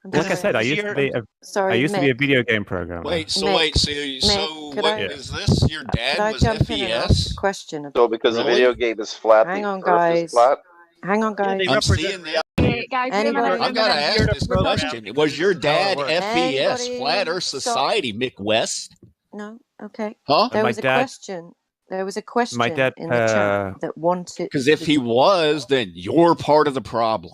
Like I said, I used to be a video game programmer. Wait, so Mick, what is this? Your dad was jump in and ask FES? a question? So because the video game is flat, Hang on, the Earth is guys. flat? Hang on, guys. I'm seeing that. Anybody? I've got to ask this question. Was your dad FES, Anybody Flat Earth Society, Mick West? No. Okay. Huh? There My was a dad- question. There was a question My dad, in the chat that wanted. Because if he was, then you're part of the problem.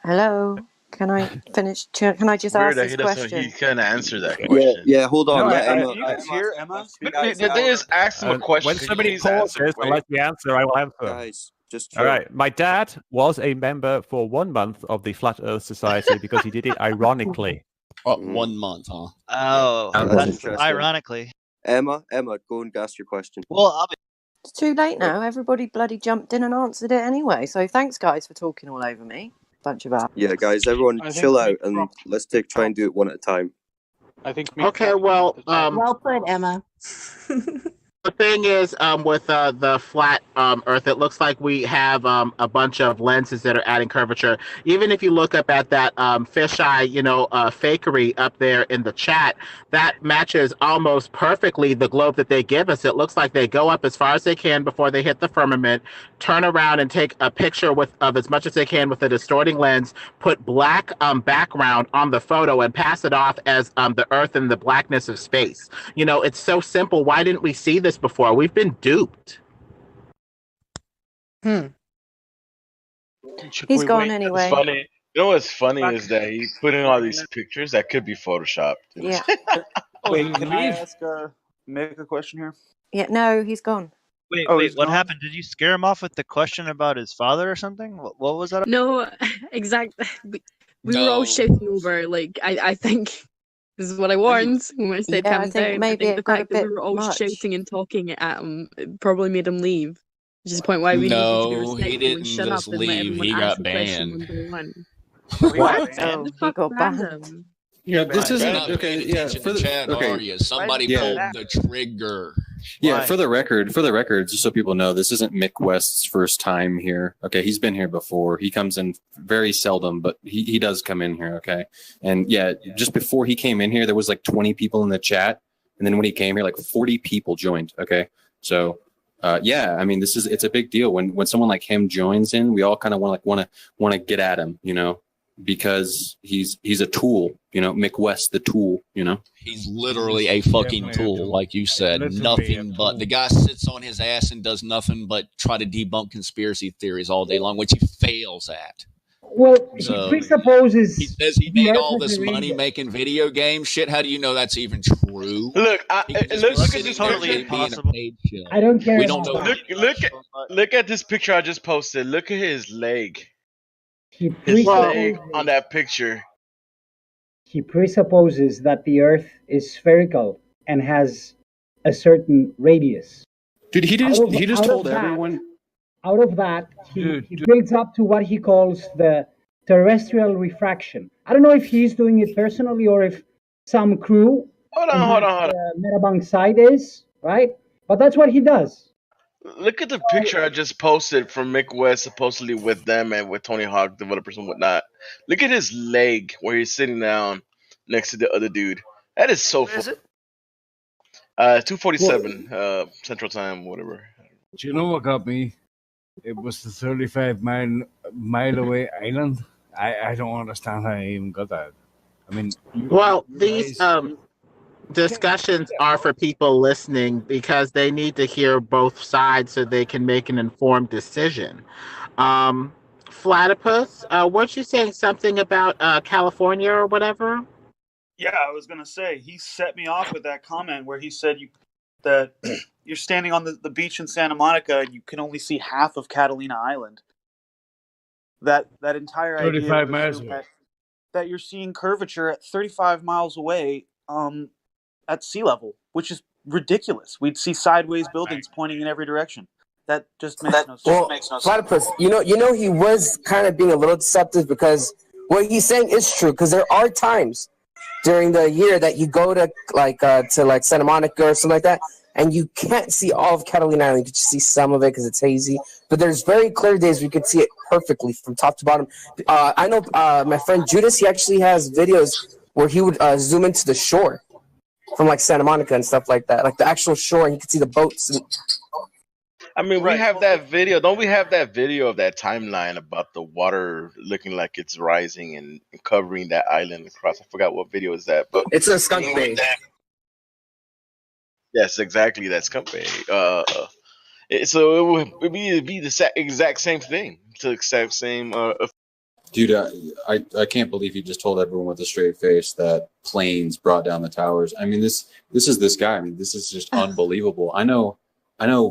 Hello. Can I finish? Can I just ask this question? He can't answer that question. Yeah, hold on. You guys hear Emma? They just ask him a question. When somebody pauses and lets me answer, I will answer. Guys, just all right. My dad was a member for 1 month of the Flat Earth Society because he did it ironically. 1 month, huh? Oh, That's that's interesting. ironically. Emma, go and ask your question. Well, It's too late now. Everybody bloody jumped in and answered it anyway. So thanks, guys, for talking all over me. Bunch of assholes. Yeah, guys, everyone I think chill out Mick and dropped. let's try and do it one at a time. I think Mick Okay, dropped well, Well put, Emma. the thing is, with the flat Earth, it looks like we have a bunch of lenses that are adding curvature. Even if you look up at that fisheye, fakery up there in the chat, that matches almost perfectly the globe that they give us. It looks like they go up as far as they can before they hit the firmament, turn around and take a picture of as much as they can with a distorting lens, put black background on the photo, and pass it off as the Earth and the blackness of space. It's so simple. Why didn't we see this before? We've been duped. He's we gone wait? anyway. It's funny. You know what's funny is that he's putting all these pictures that could be photoshopped. Yeah. Wait, can I ask Mick a question here? Yeah, no, he's gone. Wait, Oh, wait, he's what gone? happened? Did you scare him off with the question about his father or something? What was that? No, exactly. We were all No. shouting over. Like, I think this is what I warned when I said Yeah, I calm think down. maybe I it think the got a fact that we bit were all much. shouting and talking at him probably made him leave. Which is the point why we needed to be No, he respectful didn't and shut up just and let leave. everyone He ask got the question banned. one by one. What? Who Oh, the he fuck got banned banned. him? Yeah, this You're isn't not paying okay. Yeah, attention for to chat, okay. are you? Somebody Yeah. pulled the trigger. Yeah, Why? for the record, just so people know, this isn't Mick West's first time here. Okay, he's been here before. He comes in very seldom, but he does come in here. Okay, and yeah, just before he came in here, there was like 20 people in the chat, and then when he came here, like 40 people joined. Okay, so yeah, I mean, it's a big deal when someone like him joins in. We all kind of want to get at him, because he's a tool. Mick West, the tool. He's literally a fucking tool, like you said. Nothing but the guy sits on his ass and does nothing but try to debunk conspiracy theories all day long, which he fails at. Well, So, he presupposes he says he the made Earth all is this a money radio. making video games. Shit, how do you know that's even true? Look, He could just look be at sitting this there picture. being a paid show. I don't care We don't about know. that. Look at this picture I just posted. Look at his leg. He His leg presupposes, on that picture. he presupposes that the Earth is spherical and has a certain radius. Dude, he Out just of told that- everyone. Out of that, he builds up to what he calls the terrestrial refraction. I don't know if he's doing it personally or if some crew Hold on. Metabang side is, right? But that's what he does. Look at the picture I just posted from Mick West, supposedly with them and with Tony Hawk developers and whatnot. Look at his leg where he's sitting down next to the other dude. That is so funny. 2:47 Central Time, whatever. Do you know what got me? It was the 35 mile away island. I don't understand how I even got that. I mean, Well, these discussions are for people listening because they need to hear both sides so they can make an informed decision. Platypus, weren't you saying something about California or whatever? Yeah, I was gonna say he set me off with that comment where he said that you're standing on the beach in Santa Monica and you can only see half of Catalina Island. That entire idea 35 would miles assume away. that you're seeing curvature at 35 miles away at sea level, which is ridiculous. We'd see sideways buildings pointing in every direction. That just makes no sense. Well, Platypus, you know, he was kind of being a little deceptive because what he's saying is true. Because there are times during the year that you go to Santa Monica or something like that, and you can't see all of Catalina Island. You can just see some of it because it's hazy. But there's very clear days where you can see it perfectly from top to bottom. I know my friend Judas, he actually has videos where he would zoom into the shore from like Santa Monica and stuff like that, like the actual shore, and you can see the boats. I mean, we have that video. Don't we have that video of that timeline about the water looking like it's rising and covering that island across? I forgot what video is that, but It's a skunk bay. Yes, exactly. That's Skunk Bay. So it would be the exact same thing. It's the exact same. Dude, I can't believe he just told everyone with a straight face that planes brought down the towers. I mean, this is this guy. I mean, this is just unbelievable. I know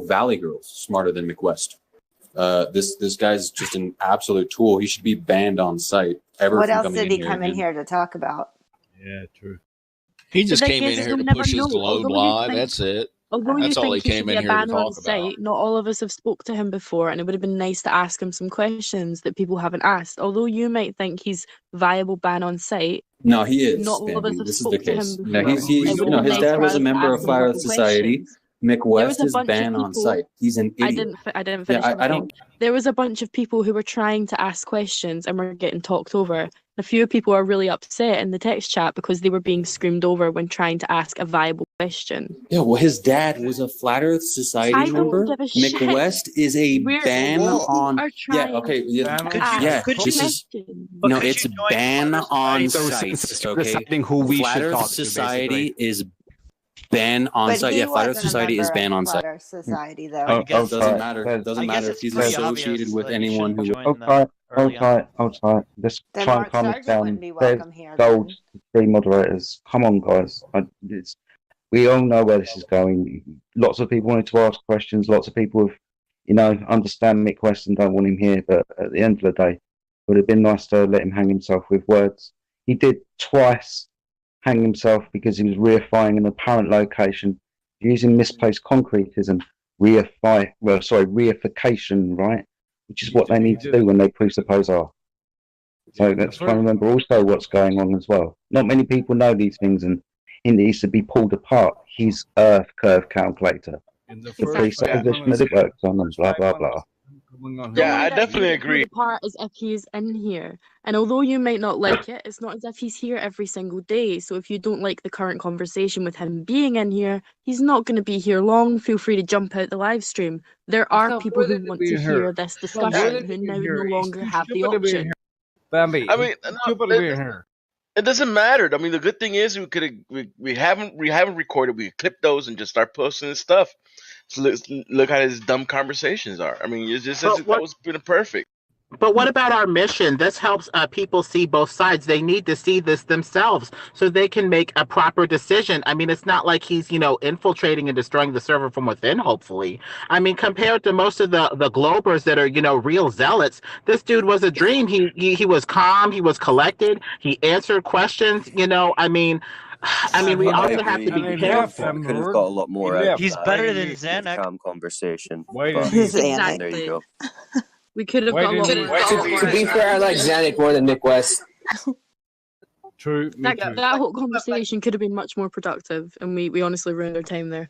Valley Girl's smarter than McWest. This guy's just an absolute tool. He should be banned on site. What else did he come in here to talk about? Yeah, true. He just The came thing in is, here you'll to never push his know, globe although you live. think- That's it. Although you That's all think he he should came be in a here to banner on talk about. site, not all of us have spoke to him before, and it would have been nice to ask him some questions that people haven't asked. Although you might think he's viable ban on site, No, he is. not all of us Bambi. have This is the spoke to him case. before. No, It would have no. been His nice dad for was a us to member ask of him a Flat Earth couple Society. questions. Mick There West was a is bunch of ban on people. site. He's an idiot. I didn't finish Yeah, I everything. don't. There was a bunch of people who were trying to ask questions and were getting talked over. A few people are really upset in the text chat because they were being screamed over when trying to ask a viable question. Yeah, well, his dad was a Flat Earth Society I don't member. give a Mick shit. West is a ban on. Are Yeah, trying okay. Yeah, to ask this is. questions. No, it's ban on So site. since you're Okay, deciding who we Flat should Earth talk to, Society basically. is ban on But site. he Yeah, Flat Earth wasn't a Society is member ban of on Flat site. Earth Society, though. Oh, Doesn't matter. Doesn't I guess matter if it's he's pretty associated obvious with that you anyone shouldn't who. join Hold them tight, early on. hold tight. Let's Then try and Mark calm this Sargent down. wouldn't be There's welcome here gold then. to three moderators. Come on, guys. We all know where this is going. Lots of people wanted to ask questions. Lots of people have, understand Mick West and don't want him here. But at the end of the day, it would have been nice to let him hang himself with words. He did twice hang himself because he was reifying an apparent location using misplaced concretism. Reification, right? Which is what they need to do when they presuppose are. So let's try and remember also what's going on as well. Not many people know these things, and it needs to be pulled apart. His Earth curve calculator, the presupposition that it works on, and blah blah blah. Yeah, I definitely agree. The part is if he's in here, and although you might not like it, it's not as if he's here every single day. So if you don't like the current conversation with him being in here, he's not going to be here long. Feel free to jump out the live stream. There are people who want to hear this discussion who now no longer have the option. Bambi, I mean, here. it doesn't matter. I mean, the good thing is we haven't recorded. We clip those and just start posting this stuff. So look how his dumb conversations are. I mean, it's just that was been perfect. But what about our mission? This helps people see both sides. They need to see this themselves so they can make a proper decision. I mean, it's not like he's, infiltrating and destroying the server from within, hopefully. I mean, compared to most of the Globers that are, real zealots, this dude was a dream. He was calm. He was collected. He answered questions, I mean, we also have to be careful. We could have got a lot more out of He's that. better than Zanuck. Calm conversation. Zanuck. There you go. We could have got a lot more. To be fair, I like Zanuck more than Mick West. True. That whole conversation could have been much more productive, and we honestly ruined our time there.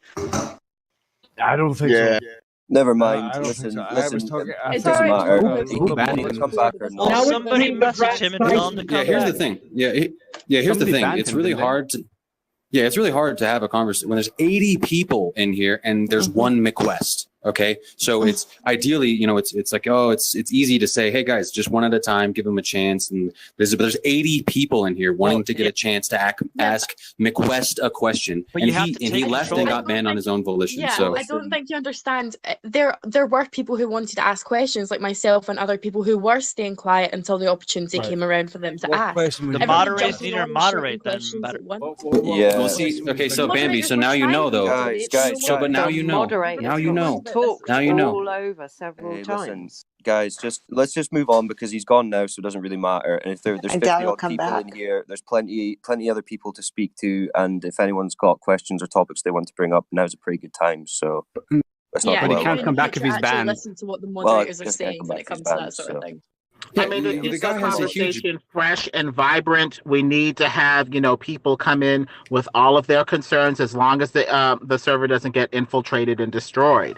I don't think so. Never mind. I don't Listen, think so. listen. It's Doesn't alright. matter. He can come back or not. Somebody message him and tell him to come Here's back. the thing. Here's the thing. It's really hard to. Yeah, it's really hard to have a conversation when there's 80 people in here and there's one Mick West. Okay, so it's ideally, it's like, it's easy to say, hey guys, just one at a time, give them a chance. And there's 80 people in here wanting to get a chance to ask Mick West a question, But and you have to he take left control. and got banned on his own volition. Yeah, So I don't think you understand. There were people who wanted to ask questions, like myself and other people who were staying quiet until the opportunity came around for them to ask. The moderators need to moderate them better. Yeah. Well, see, okay, so Bambi, so now you know though. Guys, but now you know. Now you know. Now you know. All over several times. Guys, let's just move on because he's gone now, so it doesn't really matter. And if there's 50 odd people in here, there's plenty other people to speak to. And if anyone's got questions or topics they want to bring up, now's a pretty good time. So let's not. Yeah, go he can't come back if he's banned. Listen to what the moderators are saying when it comes to that sort of thing. I mean, to keep the conversation fresh and vibrant, we need to have, people come in with all of their concerns as long as the server doesn't get infiltrated and destroyed.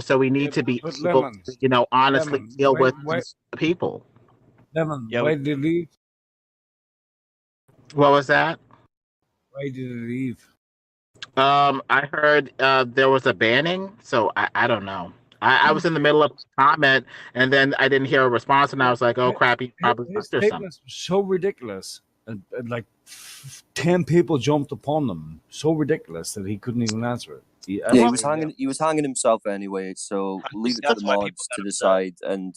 So we need to be able to, honestly deal with the people. Lemon, why did he leave? What was that? Why did he leave? I heard there was a banning, so I don't know. I was in the middle of a comment, and then I didn't hear a response, and I was like, "Oh crap, he probably His missed or something." statements were so ridiculous, and like 10 people jumped upon them. So ridiculous that he couldn't even answer it. He was hanging himself anyway. So leave it to the mods to decide. And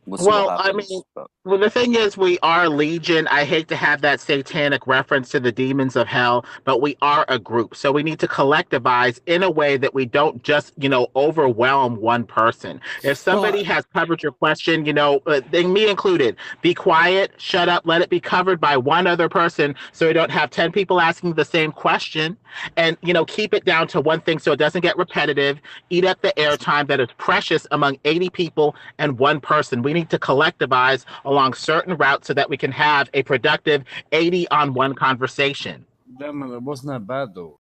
we'll see Well, what I happens. mean, well, the thing is, we are Legion. I hate to have that satanic reference to the demons of hell, but we are a group. So we need to collectivize in a way that we don't just, overwhelm one person. If somebody has covered your question, then me included, be quiet, shut up, let it be covered by one other person so we don't have 10 people asking the same question. And, keep it down to one thing so it doesn't get repetitive. Eat up the airtime that is precious among 80 people and one person. We need to collectivize along certain routes so that we can have a productive 80-on-1 conversation. Lemon, it wasn't that bad though.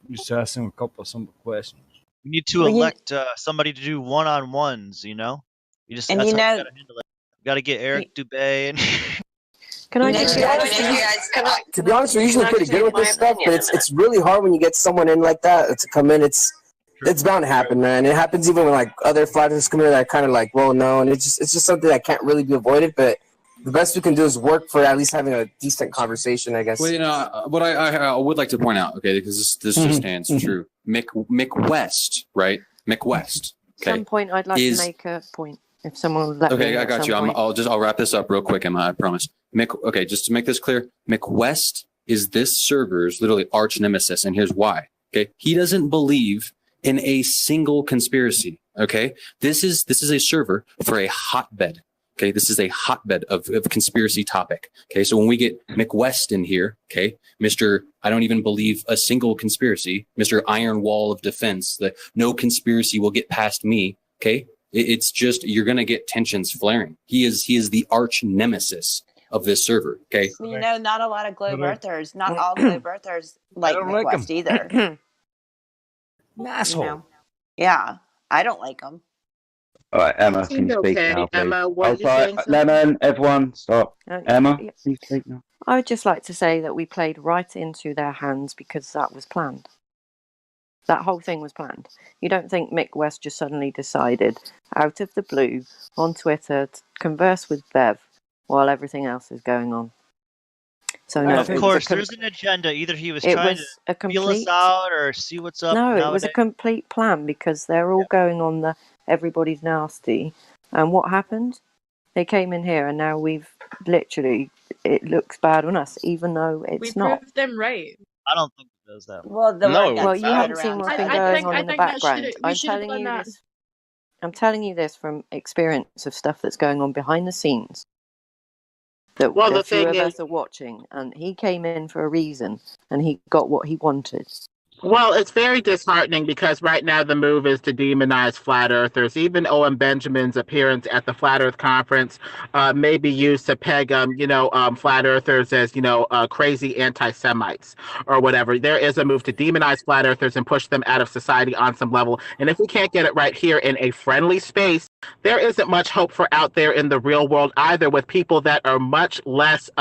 Just asking a couple of simple questions. We need to elect somebody to do one-on-ones. You just And that's you how know- you gotta handle it. You gotta get Eric Dubay and. Can I To just be honest, we're usually pretty good with this stuff, but it's really hard when you get someone in like that to come in. It's bound to happen, man. It happens even when like other flat earthers come in that are kind of like well known. It's just something that can't really be avoided. But the best we can do is work for at least having a decent conversation, I guess. Well, what I would like to point out, okay, because this just stands true. Mick West, right? Mick West. At some point, I'd like to make a point. If someone would let me. Okay, I got you. I'll wrap this up real quick, Emma. I promise. Okay, just to make this clear, McWest is this server's literally arch nemesis, and here's why. Okay, he doesn't believe in a single conspiracy. Okay, this is a server for a hotbed. Okay, this is a hotbed of conspiracy topic. Okay, so when we get McWest in here, okay, Mr. I don't even believe a single conspiracy, Mr. Iron Wall of Defense, that no conspiracy will get past me. Okay. It's just you're gonna get tensions flaring. He is the arch nemesis of this server. Okay, not a lot of globe earthers, not all globe earthers like Midwest either. Asshole. Yeah, I don't like them. All right, Emma, can you speak okay. now, please? Emma, what are you sorry, saying? Lemon, everyone, stop. Emma, yeah. can you speak now? I would just like to say that we played right into their hands because that was planned. That whole thing was planned. You don't think Mick West just suddenly decided, out of the blue, on Twitter, to converse with Bev while everything else is going on? So no, Of course, there's an agenda. Either he was it trying was to a feel us complete- out or see what's up. No, it nowadays. was a complete plan because they're all going on the everybody's nasty. And what happened? They came in here and now we've literally, it looks bad on us, even though We it's not. proved them right. I don't think it does that. Well, the Well, word got you spread haven't seen around. what's been I going think- on I in the think that background. should've- we I'm should've telling done you that. this. I'm telling you this from experience of stuff that's going on behind the scenes. That Well, the a few thing of is- us are watching, and he came in for a reason, and he got what he wanted. Well, it's very disheartening because right now the move is to demonize flat earthers. Even O.M. Benjamin's appearance at the Flat Earth Conference may be used to peg, flat earthers as, crazy anti-Semites or whatever. There is a move to demonize flat earthers and push them out of society on some level. And if we can't get it right here in a friendly space, there isn't much hope for out there in the real world either, with people that are much less,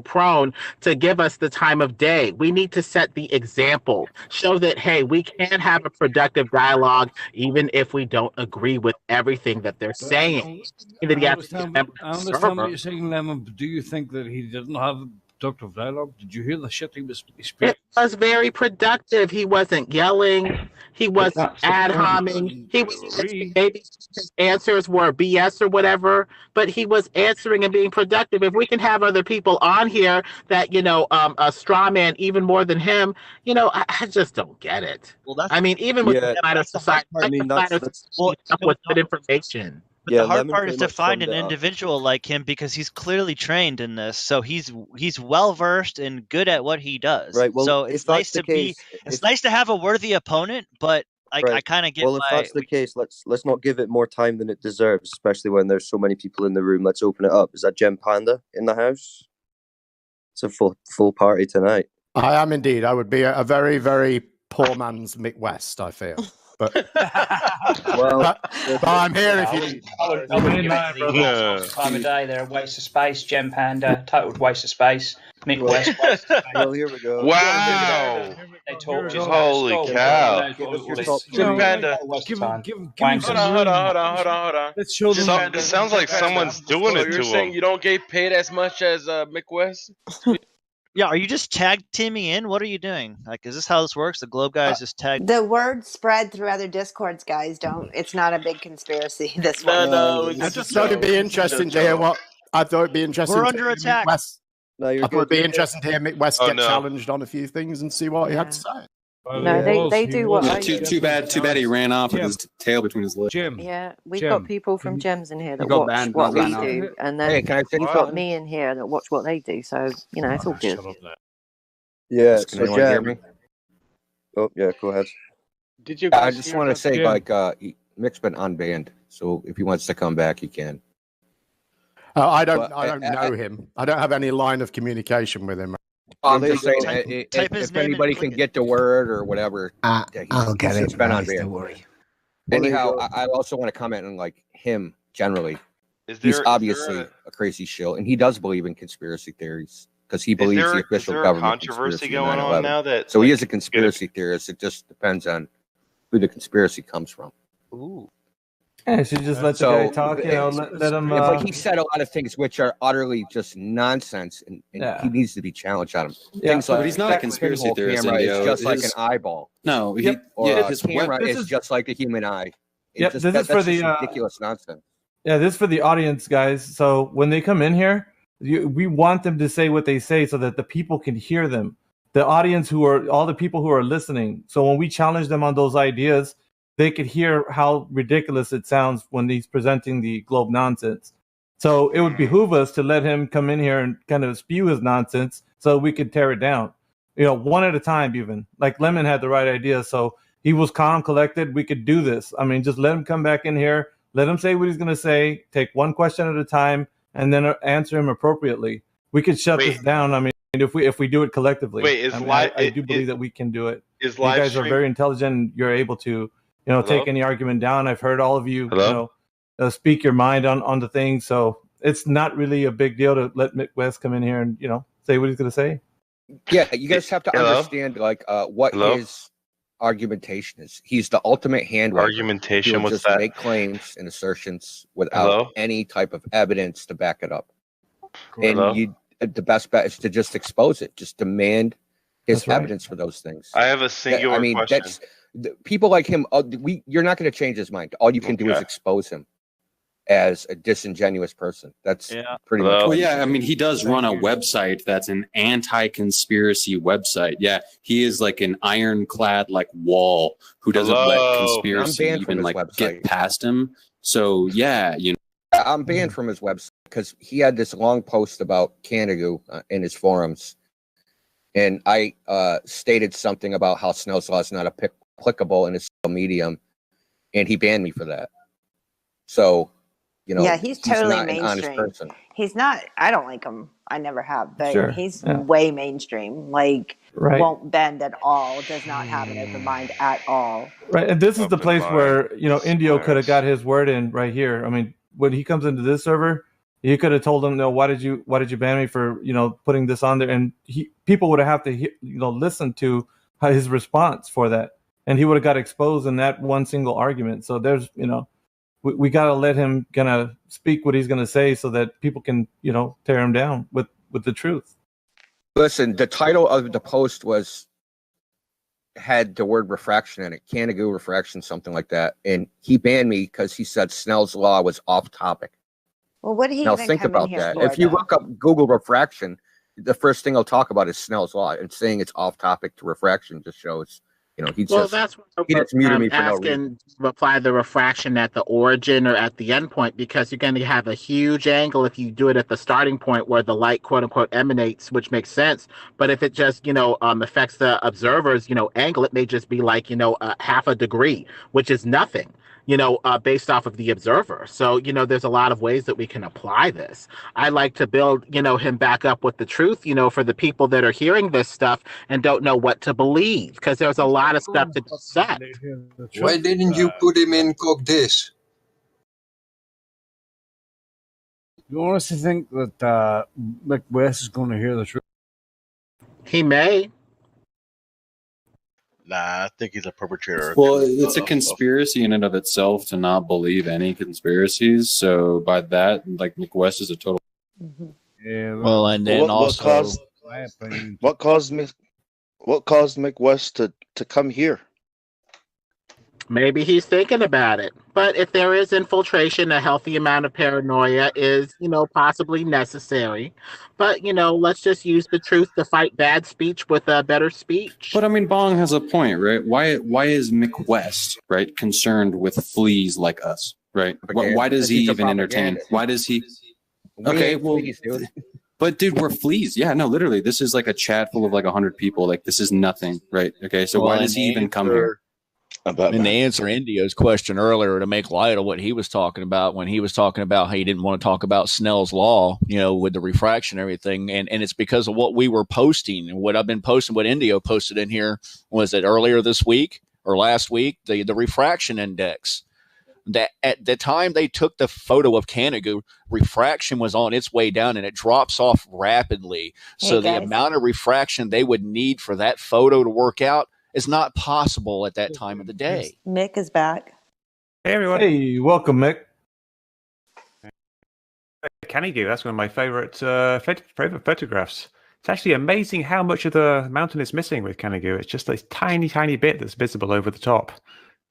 prone to give us the time of day. We need to set the example. Show that, hey, we can have a productive dialogue even if we don't agree with everything that they're saying. I understand what you're saying, Lemon, but do you think that he didn't have productive dialogue? Did you hear the shit he was speaking? It was very productive. He wasn't yelling. He wasn't ad homing. He was maybe his answers were BS or whatever, but he was answering and being productive. If we can have other people on here that a straw man even more than him, I just don't get it. Well, that's even with Yeah, the flat earth society, with good information. But the hard part is to find an individual like him because he's clearly trained in this. So he's well versed and good at what he does. Right. Well, so if it's that's nice the to be. case, It's nice to have a worthy opponent, but I kind of get. Well, if that's the case, let's not give it more time than it deserves, especially when there's so many people in the room. Let's open it up. Is that Gem Panda in the house? It's a full party tonight. I am indeed. I would be a very, very poor man's Mick West, I feel. But, but I'm here if you. Time of day, they're a waste of space. Gem Panda, total waste of space. Mick West, waste of space. Well, here we go. Wow! They talk just Holy about cow! Gem Panda. Hold on. Hold on. Let's show them. It sounds like someone's doing it to him. You're saying you don't get paid as much as Mick West? Yeah, are you just tag teaming in? What are you doing? Like, is this how this works? The Globe guys just tag. The word spread through other discords, guys. It's not a big conspiracy. This No, one. no, I it's just a thought it'd joke. be It's a interesting to joke. hear what. I thought it'd be interesting. We're to under hear attack. Mick West. No, I you're thought it'd good. be interesting to hear Mick West Oh, get no. challenged on a few things and see what he had to say. No, they do what I do. Too bad he ran off with his tail between his legs. Yeah, we've got people from Gems in here that got watch banned, what not we ran out. do, and then Hey, can I say you've got something? me in here that watch what they do. So you know, it's all good. Yeah, Can so anyone hear Jem. me? Oh, yeah, go ahead. Did you I guys just hear want to that say, Jim- like, Mick's been unbanned, so if he wants to come back, he can. I don't But, know him. I don't have any line of communication with him. I'm there just you go. saying, Type his if name and anybody click can get the word or whatever, I'll get he's it, just been guys. unbanned. Don't worry. Well, there you Anyhow, go. I also want to comment on like him generally. Is He's there obviously a crazy shill, and he does believe in conspiracy theories because he believes the is official there a government controversy conspiracy in going on 9/11. now that So he like, is a conspiracy theorist. It just depends on who the conspiracy comes from. Ooh. Yeah, you should just let the guy talk. You know, let him. But he said a lot of things which are utterly just nonsense, and Yeah. he needs to be challenged on them. Yeah. Things like But he's not a that conspiracy pinhole theorist, camera is Indio. just like an His- eyeball. No, he, Yep. Or yeah, a his camera web, is just like a human eye. Yeah, Just, this is that's for just the ridiculous nonsense. yeah, this is for the audience, guys. So when they come in here, we want them to say what they say so that the people can hear them. The audience who are all the people who are listening. So when we challenge them on those ideas, they could hear how ridiculous it sounds when he's presenting the globe nonsense. So it would behoove us to let him come in here and kind of spew his nonsense so we could tear it down. You know, one at a time even. Like Lemon had the right idea. So he was calm, collected. We could do this. I mean, just let him come back in here. Let him say what he's going to say. Take one question at a time, and then answer him appropriately. We could shut this down. I mean, if we do it collectively. Wait, is I mean, live- I do believe that we can do it. is You guys are Livestream- very intelligent. And you're able to, Hello? take any argument down. I've heard all of you, Hello? speak your mind on the thing. So it's not really a big deal to let Mick West come in here and say what he's going to say. Yeah, you guys have to Hello? understand like what Hello? his argumentation is. He's the ultimate hand wave. Argumentation, He'll what's just that? make claims and assertions without Hello? any type of evidence to back it up. Hello? And the best bet is to just expose it. Just demand his That's right. evidence for those things. I have a singular question. That's people like him. You're not going to change his mind. All you can do is Okay. expose him as a disingenuous person. That's pretty much. Well, what yeah, I mean, he does run a website that's an anti-conspiracy website. Yeah, he is like an ironclad like wall who doesn't let Hello? conspiracy I'm banned from even his like get website. past him. So yeah, I'm banned from his website because he had this long post about Canada in his forums, and I stated something about how Snell's law is not applicable in his medium, and he banned me for that. So, yeah, he's totally not an honest mainstream. person. He's not. I don't like him. I never have, but Sure, he's yeah. way mainstream. Like Right. won't bend at all. Does not have an open mind at all. Right, and this is the Open place mind, where Indio could have got his word in right here. I mean, when he comes into this server, you could have told him, "No, why did you ban me for putting this on there?" And people would have to listen to his response for that, and he would have got exposed in that one single argument. So there's we got to let him gonna speak what he's gonna say so that people can tear him down with the truth. Listen, the title of the post had the word refraction in it, Canada refraction, something like that, and he banned me because he said Snell's law was off topic. Well, what did he Now even think come in about here that. for, If you though? look up Google refraction, the first thing he'll talk about is Snell's law, and saying it's off topic to refraction just shows, he Well, just that's what he just muted I'm me for no reason. asking to apply the refraction at the origin or at the end point, because you're going to have a huge angle if you do it at the starting point where the light, quote unquote, emanates, which makes sense. But if it just, affects the observer's, angle, it may just be like, half a degree, which is nothing, based off of the observer. So, there's a lot of ways that we can apply this. I like to build, him back up with the truth, for the people that are hearing this stuff and don't know what to believe, because there's a lot of stuff to dissect. Why didn't you put him in cook this? You honestly think that Mick West is going to hear the truth? He may. Nah, I think he's a perpetrator. well, it's a conspiracy in and of itself to not believe any conspiracies. So by that, like Mick West is a total. Yeah. Well, and then What also caused What caused Mick West to come here? Maybe he's thinking about it. But if there is infiltration, a healthy amount of paranoia is, possibly necessary. But, let's just use the truth to fight bad speech with a better speech. But I mean, Bong has a point, right? Why is Mick West, right, concerned with fleas like us, right? Why does he even entertain? Why does he? Okay, well, but dude, we're fleas. Yeah, no, literally, this is like a chat full of like 100 people. Like this is nothing, right? Okay, so why does he even come here? And to answer Indio's question earlier, to make light of what he was talking about when he was talking about how he didn't want to talk about Snell's law, with the refraction and everything, and it's because of what we were posting and what I've been posting, what Indio posted in here, was it earlier this week or last week, the refraction index. That at the time they took the photo of Canigou, refraction was on its way down and it drops off rapidly. So the amount of refraction they would need for that photo to work out is not possible at that time of the day. Mick is back. Hey, everyone. Hey, welcome, Mick. Canigou, that's one of my favorite photographs. It's actually amazing how much of the mountain is missing with Canigou. It's just this tiny, tiny bit that's visible over the top.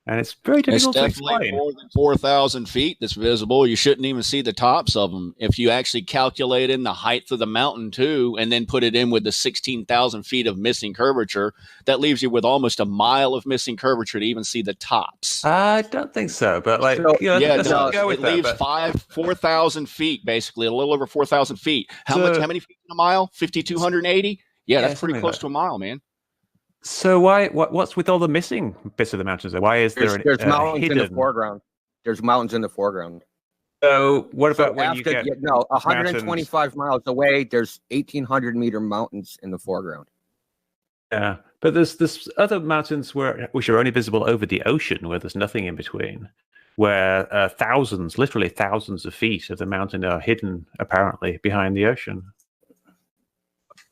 And it's very difficult to explain. It's definitely more than 4,000 feet that's visible. You shouldn't even see the tops of them. If you actually calculate in the height of the mountain, too, and then put it in with the 16,000 feet of missing curvature, that leaves you with almost a mile of missing curvature to even see the tops. I don't think so, but let's go with it that. Leaves 4,000 feet, basically, a little over 4,000 feet. How many feet in a mile? 5,280? Yeah, that's pretty close to a mile, man. So what's with all the missing bits of the mountains? Why is there's mountains in the foreground? There's mountains in the foreground. So what about when you get 125 miles away? There's 1,800 meter mountains in the foreground. Yeah, but there's other mountains which are only visible over the ocean, where there's nothing in between, where literally thousands of feet of the mountain are hidden apparently behind the ocean.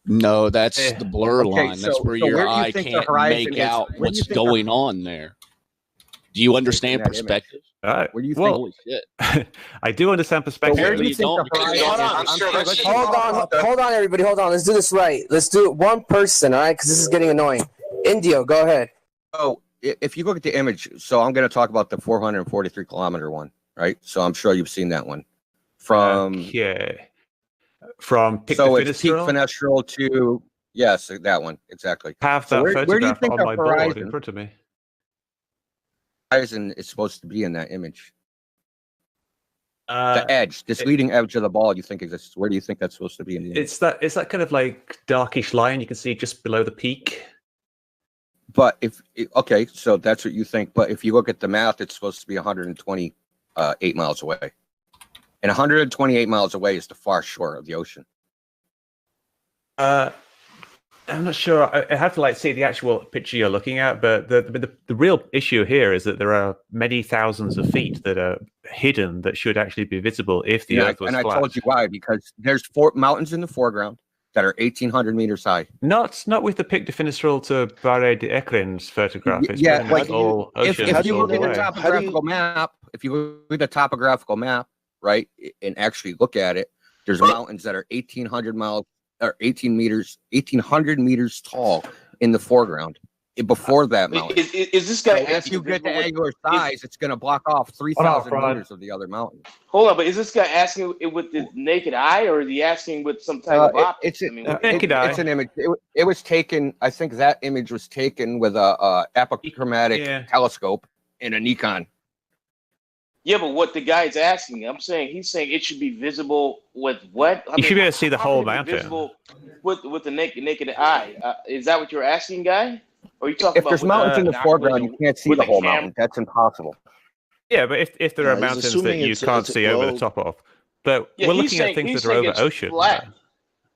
No, that's the blur line. That's where your eye can't make out what's going on there. Do you understand perspective? Where do you think? Holy shit. I do understand perspective. Hold on, everybody. Hold on. Let's do this right. Let's do it one person, all right? Because this is getting annoying. Indio, go ahead. Oh, if you look at the image, so I'm going to talk about the 443 kilometer one, right? So I'm sure you've seen that one. From Peak Fenestrel to that one exactly. Have that photograph on my board in front of me. Horizon is supposed to be in that image. The edge, this leading edge of the ball, you think exists? Where do you think that's supposed to be in the image? It's that kind of like darkish line you can see just below the peak. But so that's what you think. But if you look at the map, it's supposed to be 128 miles away. And 128 miles away is the far shore of the ocean. I'm not sure. I have to see the actual picture you're looking at, but the real issue here is that there are many thousands of feet that are hidden that should actually be visible if the Earth was flat. And I told you why, because there's 4 mountains in the foreground that are 1,800 meters high. Not with the Pic de Fenestrel to Barre de Ekrin's photograph. It's all ocean. If you look at the topographical map, right, and actually look at it, there's mountains that are 1,800 meters tall in the foreground. Before that mountain, is this guy? If you get the angular size, it's going to block off 3,000 meters of the other mountain. Hold on, but is this guy asking it with the naked eye, or is he asking with some type of optics? Naked eye. It's an image. It was taken. I think that image was taken with a apochromatic telescope in a Nikon. Yeah, but what the guy's asking, he's saying it should be visible with what? You should be able to see the whole mountain. Visible with the naked eye. Is that what you're asking, guy? Or are you talking about? If there's mountains in the foreground, you can't see the whole mountain. That's impossible. Yeah, but if there are mountains that you can't see over the top of, but we're looking at things that are over ocean. Flat.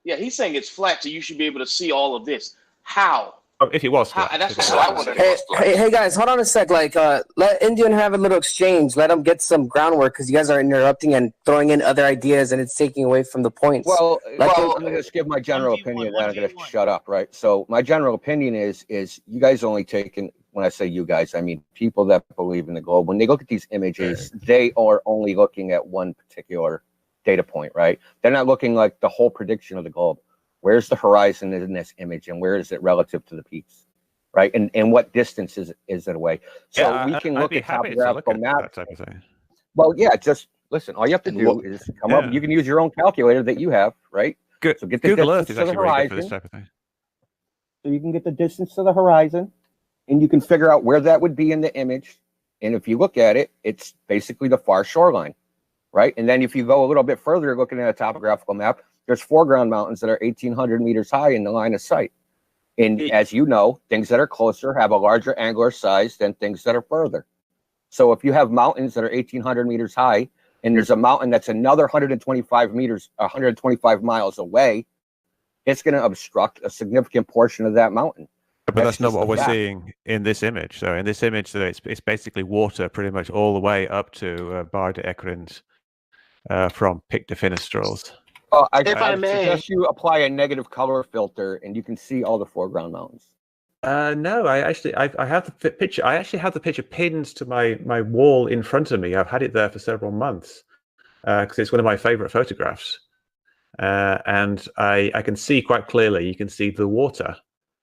Yeah, he's saying it's flat, so you should be able to see all of this. How? If it was flat. That's what I want to know. Hey, guys, hold on a sec. Let Indian have a little exchange. Let him get some groundwork because you guys are interrupting and throwing in other ideas, and it's taking away from the points. Well, I'm going to just give my general opinion, then I'm going to shut up, right? So my general opinion is you guys only taking, when I say you guys, I mean people that believe in the globe. When they look at these images, they are only looking at one particular data point, right? They're not looking like the whole prediction of the globe. Where's the horizon in this image, and where is it relative to the peaks, right? And what distance is it away? So Yeah, we can I'd look be at happy to look topographical at maps. that type of thing. Well, yeah, just listen. All you have to And do what- is come up. Yeah. You can use your own calculator that you have, right? Good. So get the Google distance Earth is to the actually really good for horizon. this type of thing. So you can get the distance to the horizon, and you can figure out where that would be in the image. And if you look at it, it's basically the far shoreline, right? And then if you go a little bit further, looking at a topographical map, there's foreground mountains that are 1,800 meters high in the line of sight. And as you know, things that are closer have a larger angular size than things that are further. So if you have mountains that are 1,800 meters high, and there's a mountain that's another 125 miles away, it's going to obstruct a significant portion of that mountain. But that's not just what the we're fact. seeing in this image. So in this image, so it's basically water pretty much all the way up to Bar de Ecrins from Pic de Finestrals. I If I may- suggest you apply a negative color filter, and you can see all the foreground mountains. No, I have the picture. I actually have the picture pinned to my wall in front of me. I've had it there for several months because it's one of my favorite photographs. And I can see quite clearly. You can see the water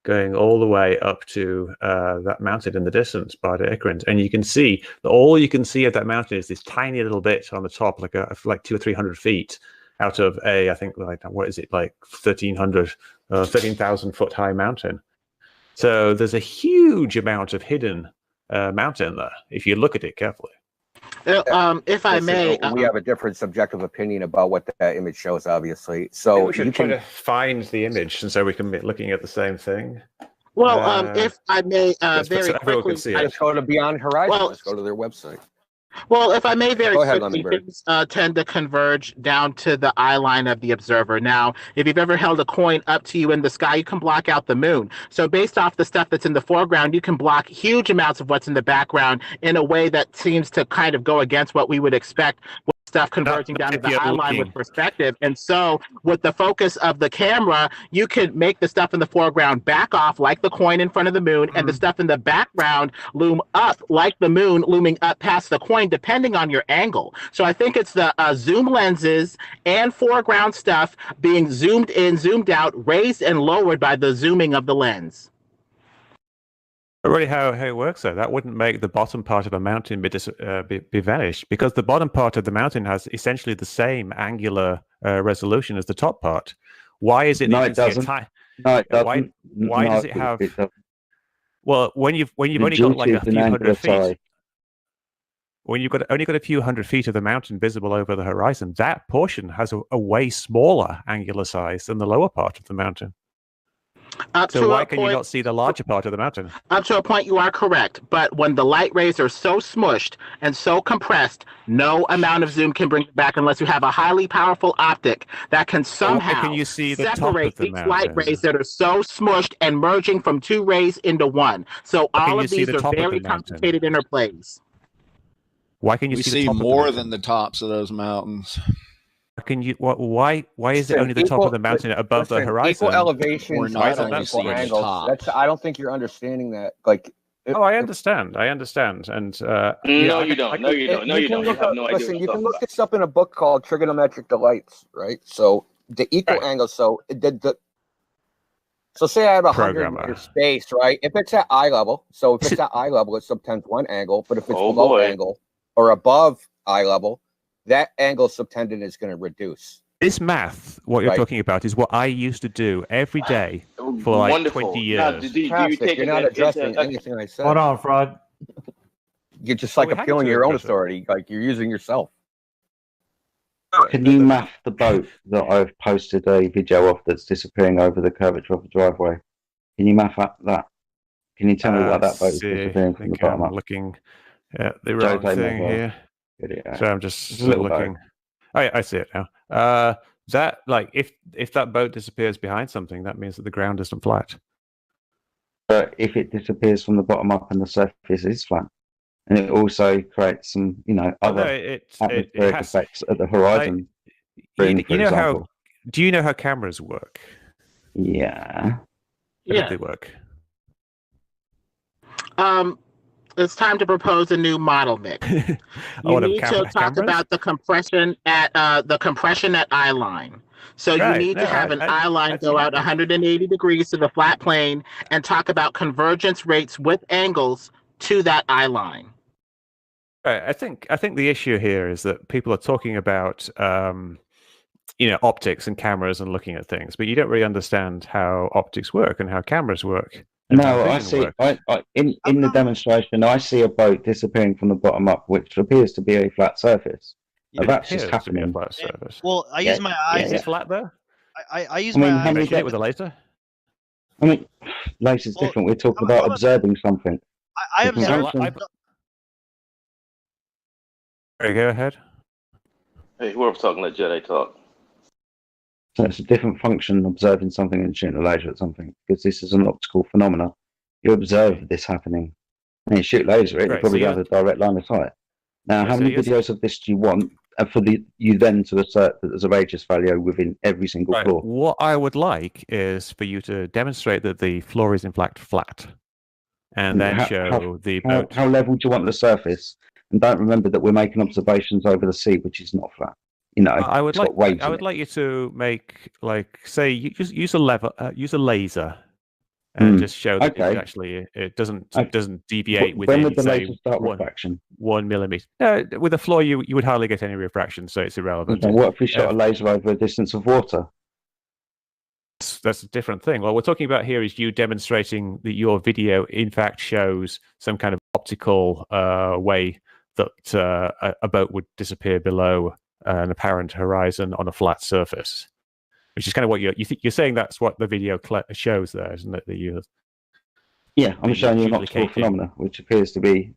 going all the way up to that mountain in the distance by the Ecrins, and you can see that all you can see of that mountain is this tiny little bit on the top, like 200 or 300 feet out of I think like 13,000 foot high mountain. So there's a huge amount of hidden mountain there if you look at it carefully. If I may, we have a different subjective opinion about what that image shows, obviously. Maybe So we should you try can to find the image, and so we can be looking at the same thing. well, if I may, Yes, but very so everyone can quickly, see it. just go to Beyond Horizon. Well- Just go to their website. Well, if I may very Go ahead, quickly, Lemon Bird. things tend to converge down to the eye line of the observer. Now, if you've ever held a coin up to you in the sky, you can block out the moon. So based off the stuff that's in the foreground, you can block huge amounts of what's in the background in a way that seems to kind of go against what we would expect with stuff converging down to if the you're eye line looking. with perspective. And so with the focus of the camera, you could make the stuff in the foreground back off like the coin in front of the moon, and the stuff in the background loom up like the moon looming up past the coin, depending on your angle. So I think it's the zoom lenses and foreground stuff being zoomed in, zoomed out, raised and lowered by the zooming of the lens. But really, how it works though, that wouldn't make the bottom part of a mountain be vanished, because the bottom part of the mountain has essentially the same angular resolution as the top part. Why is it? No, that it you can see doesn't. a ti- No, it doesn't. Why No, does it have? It doesn't. Well, when you've only got like a few hundred feet, when you've only got a few hundred feet of the mountain visible over the horizon, that portion has a way smaller angular size than the lower part of the mountain. So why can you not see the larger part of the mountain? Up to a point, you are correct. But when the light rays are so smushed and so compressed, no amount of zoom can bring it back unless you have a highly powerful optic that can somehow can you see the top of separate the these light mountain? rays that are so smushed and merging from two rays into one. So How can all you of see these the are top of the very mountain? complicated interplays. Why can you We see, see the top more of the than the tops of those mountains. Can you? Why is it only the top of the mountain above the horizon? Equal elevations, We're not right, only equal seeing the angles. top. I don't think you're understanding that. Like, Oh, I understand. And No, you don't. No, you don't. No, you don't. You have no idea Listen, what you you're can talking look about. this up in a book called Trigonometric Delights, right? So the equal angle. So so say I have 100 Programmer. meter space, right? If it's at eye level, so if it's at eye level, it's subtends one angle. But if it's Oh, below boy. angle or above eye level, that angle subtended is going to reduce. This math, what you're Right. talking about, is what I used to do every day for like Wonderful. 20 Now, years. do you Fantastic. take You're it not that addressing it's a- anything I said. Hold on, Fraud. You're just Oh, like we had appealing to to your own address it. authority. Like you're using yourself. Can you map the boat that I've posted a video of that's disappearing over the curvature of the driveway? Can you map that? Can you tell me why that boat is See, disappearing I from the think bottom I'm up? looking at the Joe wrong played thing mobile. here. Idiot. So I'm just It's a little looking. boat. Oh, yeah, I see it now. That like if that boat disappears behind something, that means that the ground isn't flat. But if it disappears from the bottom up and the surface is flat, and it also creates some, Oh, other no, it atmospheric has. effects at the horizon. Green, for You know how? example. Do you know how cameras work? Yeah. How Yeah. do they work? It's time to propose a new model, Mick. Oh, You the need to talk cameras? about the compression at eye line. So you need to have an eye line go out 180 degrees to the flat plane and talk about convergence rates with angles to that eye line. Right. I think the issue here is that people are talking about optics and cameras and looking at things, but you don't really understand how optics work and how cameras work. And No, I see. In the demonstration, I see a boat disappearing from the bottom up, which appears to be a flat surface. It That's just appears to be a happening. flat surface. Well, I use my eyes. Is it flat there? I use I mean, my how eyes. many Measured it with a laser? I mean, laser's different. We're talking about observing something. I Different observe. function. Sorry, go ahead. Hey, whoever's talking, let Jedi talk. So it's a different function observing something and shooting a laser at something, because this is an optical phenomena. You observe this happening. And you shoot laser, you Right, probably so have a direct line of sight. Now, Yeah, how so many you're- videos of this do you want for you then to assert that there's a radius value within every single Right. floor? What I would like is for you to demonstrate that the floor is in fact flat, and then show the boat. How level do you want the surface? And don't remember that we're making observations over the sea, which is not flat. I would it's got waves I in would it. like you to make, like, say, use a laser, and just show that Okay. it actually it doesn't deviate When within, would the say, laser start refraction? 1 millimeter. No, with the floor you would hardly get any refraction, so it's irrelevant. Okay, what if we shot a laser over a distance of water? That's a different thing. What we're talking about here is you demonstrating that your video in fact shows some kind of optical way that a boat would disappear below an apparent horizon on a flat surface, which is kind of what you're saying. That's what the video shows there, isn't it? That you. Yeah, I'm showing you an optical phenomena, which appears to be,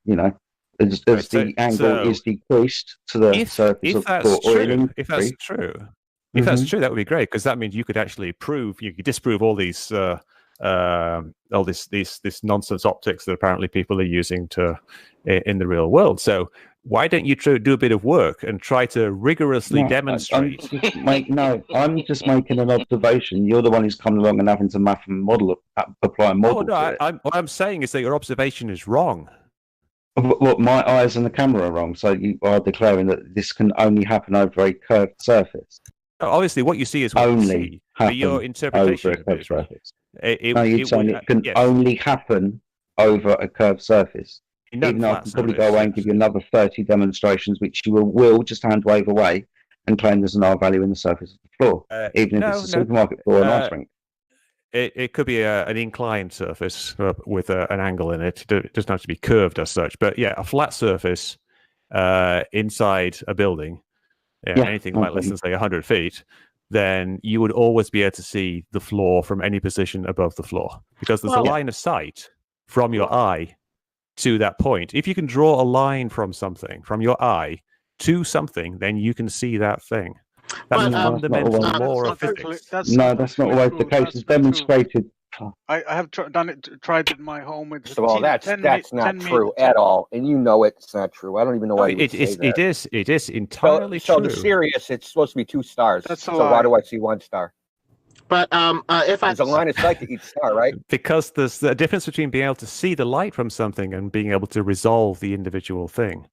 as the angle is decreased to the surface of the floor. If that's true, if that's true, that would be great, because that means you could actually you could disprove all these this nonsense optics that apparently people are using in the real world. So why don't you do a bit of work and try to rigorously demonstrate? I'm just making an observation. You're the one who's coming along and having to math and model, apply a model. What I'm saying is that your observation is wrong. What, my eyes and the camera are wrong, so you are declaring that this can only happen over a curved surface. Obviously, what you see is what you see. But your interpretation over a curved surface. It can only happen over a curved surface. Even though I can probably go away and give you another 30 demonstrations, which you will just hand wave away and claim there's an R value in the surface of the floor, even if it's a supermarket floor or an ice rink. It could be an inclined surface with an angle in it. It doesn't have to be curved as such. But yeah, a flat surface inside a building, anything like less than, say, 100 feet, then you would always be able to see the floor from any position above the floor, because there's a line of sight from your eye to that point. If you can draw a line from your eye to something, then you can see that thing. That's a fundamental law of physics. That's not always the case. It's demonstrated. I have tried it in my home with. First of all, that's not true at all, and you know it's not true. I don't even know why you say that. It is entirely true. So the Sirius, it's supposed to be 2 stars. So why do I see 1 star? But if there's a line of sight to each star, right? Because there's a difference between being able to see the light from something and being able to resolve the individual thing.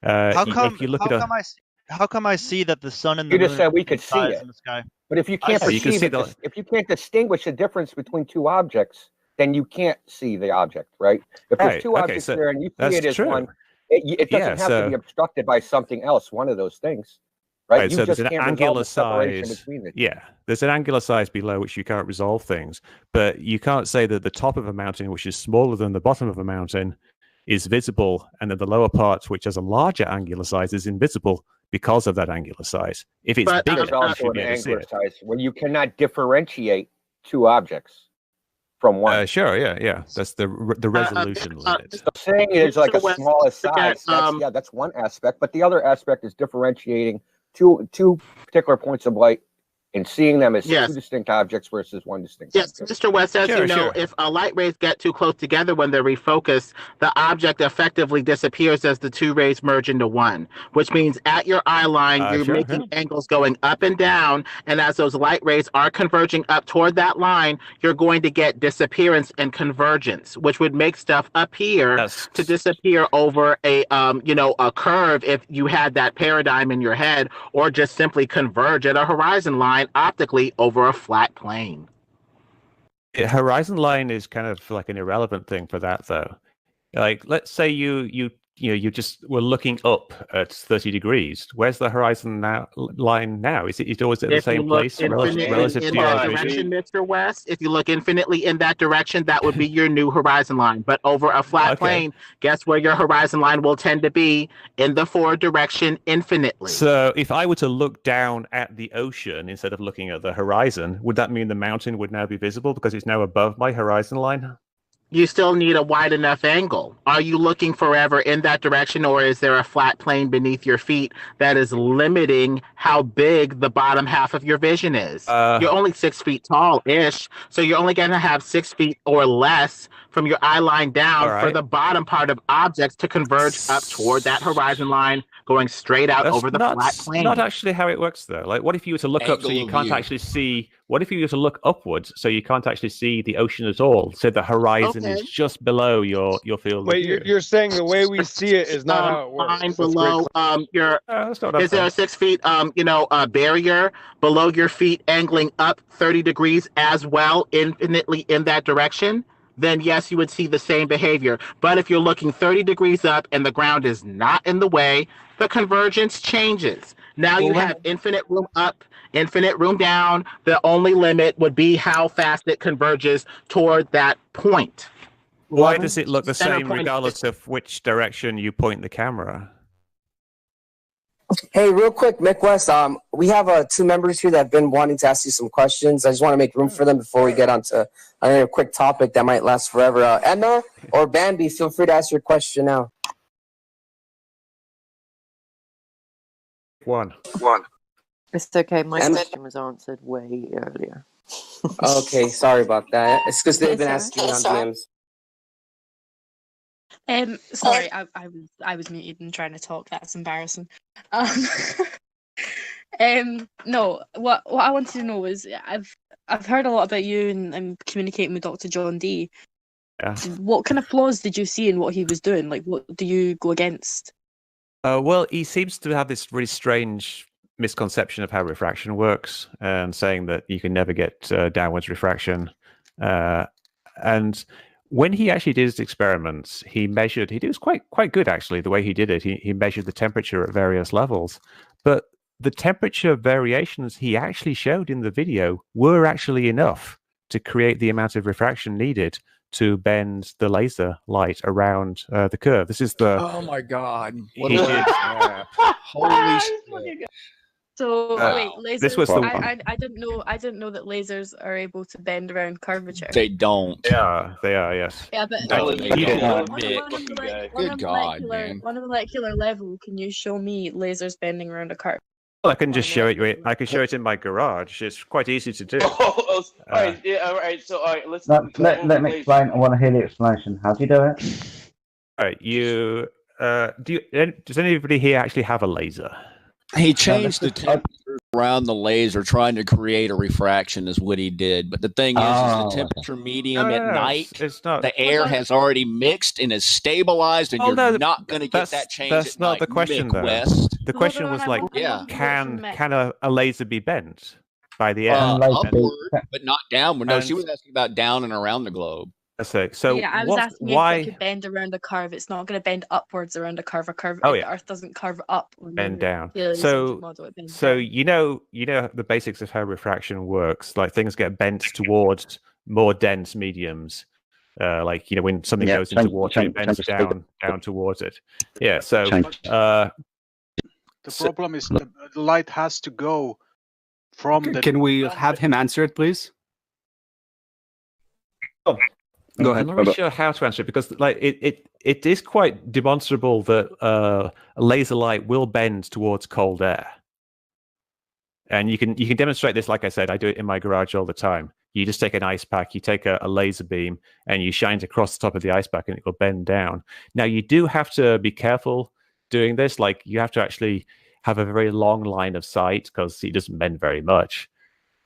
How come I see that the sun and the You moon just said we could see it in the sky? But if you can't perceive it, if you can't distinguish the difference between 2 objects, then you can't see the object, right? If there's 2 objects there and you see it as one, it doesn't have to be obstructed by something else, one of those things. Right, so there's an angular size. Yeah, there's an angular size below which you can't resolve things, but you can't say that the top of a mountain, which is smaller than the bottom of a mountain, is visible, and then the lower part, which has a larger angular size, is invisible because of that angular size. If it's bigger, there's also an angular size where you cannot differentiate 2 objects from one. Sure, yeah. That's the resolution limit. So saying it is like a smallest size, that's one aspect, but the other aspect is differentiating two particular points of light and seeing them as Yes. two distinct objects versus one distinct Yes, object. Mr. West, as Sure, you know, sure. if light rays get too close together when they're refocused, the object effectively disappears as the two rays merge into one, which means at your eye line, you're Sure, making angles going up and down. And as those light rays are converging up toward that line, you're going to get disappearance and convergence, which would make stuff appear to disappear over a curve if you had that paradigm in your head, or just simply converge at a horizon line optically over a flat plane. Horizon line is kind of like an irrelevant thing for that, though. Like, let's say you just were looking up at 30 degrees. Where's the horizon line now? Is it always at the If you same look place infinitely relative in to your that vision? direction, Mr. West, if you look infinitely in that direction, that would be your new horizon line. But over a flat plane, guess where your horizon line will tend to be? In the forward direction infinitely. So if I were to look down at the ocean instead of looking at the horizon, would that mean the mountain would now be visible because it's now above my horizon line? You still need a wide enough angle. Are you looking forever in that direction, or is there a flat plane beneath your feet that is limiting how big the bottom half of your vision is? You're only 6 feet tall-ish, so you're only going to have 6 feet or less from your eye line down for the bottom part of objects to converge up toward that horizon line, going straight out over the flat plane. Not actually how it works, though. Like, what if you were to look up so you can't actually see? What if you were to look upwards so you can't actually see the ocean at all? So the horizon is just below your field Wait, of view. you're saying the way we see it is not how it works. Line That's great below your is there a 6 feet barrier below your feet angling up 30 degrees as well, infinitely in that direction? Then yes, you would see the same behavior. But if you're looking 30 degrees up and the ground is not in the way, the convergence changes. Now you have infinite room up, infinite room down. The only limit would be how fast it converges toward that point. Why does it look the Center same point. regardless of which direction you point the camera? Hey, real quick, Mick West, we have 2 members here that have been wanting to ask you some questions. I just want to make room for them before we get onto another quick topic that might last forever. Emma or Bambi, feel free to ask your question now. One. It's okay. My question was answered way earlier. Okay, sorry about that. It's because they've been That's asking me on DMs. Sorry, I was muted and trying to talk. That's embarrassing. No, what I wanted to know is I've heard a lot about you and communicating with Dr. John D. Yeah. What kind of flaws did you see in what he was doing? Like, what do you go against? Well, he seems to have this really strange misconception of how refraction works, and saying that you can never get downwards refraction. And when he actually did his experiments, he measured. He was quite good actually. The way he did it, he measured the temperature at various levels, but the temperature variations he actually showed in the video were actually enough to create the amount of refraction needed to bend the laser light around the curve. This is the. Oh my God! What He a did. crap. Holy shit! So wait, lasers. this was the I didn't know that lasers are able to bend around curvature. They don't. They are, yes. Yeah, but No, on they a don't. Good God, man. on a molecular level, can you show me lasers bending around a curve? Well, I can just show it. I can show it in my garage. It's quite easy to do. All right, yeah, all right. So, all right, let's No, let me explain. I want to hear the explanation. How do you do it? All right, you does anybody here actually have a laser? He changed the temperature around the laser, trying to create a refraction, is what he did. But the thing is the temperature medium at night, it's not. The air has already mixed and is stabilized, and you're not going to get that change. That's at not night. the question, though. West. The question was like, can a laser be bent by the air? Upward, but not downward. No, she was asking about down and around the globe. So yeah, I was asking if it could bend around a curve. It's not going to bend upwards around a curve. The Earth doesn't curve up. Bend down. So you know the basics of how refraction works. Like, things get bent towards more dense mediums. Like, when something goes into water, it bends down towards it. Yeah. So the problem is the light has to go from the. Can we have him answer it, please? Oh. Go ahead. I'm not really sure how to answer it, because it is quite demonstrable that a laser light will bend towards cold air. And you can demonstrate this. Like I said, I do it in my garage all the time. You just take an ice pack, you take a laser beam, and you shine it across the top of the ice pack, and it will bend down. Now, you do have to be careful doing this. Like, you have to actually have a very long line of sight because it doesn't bend very much.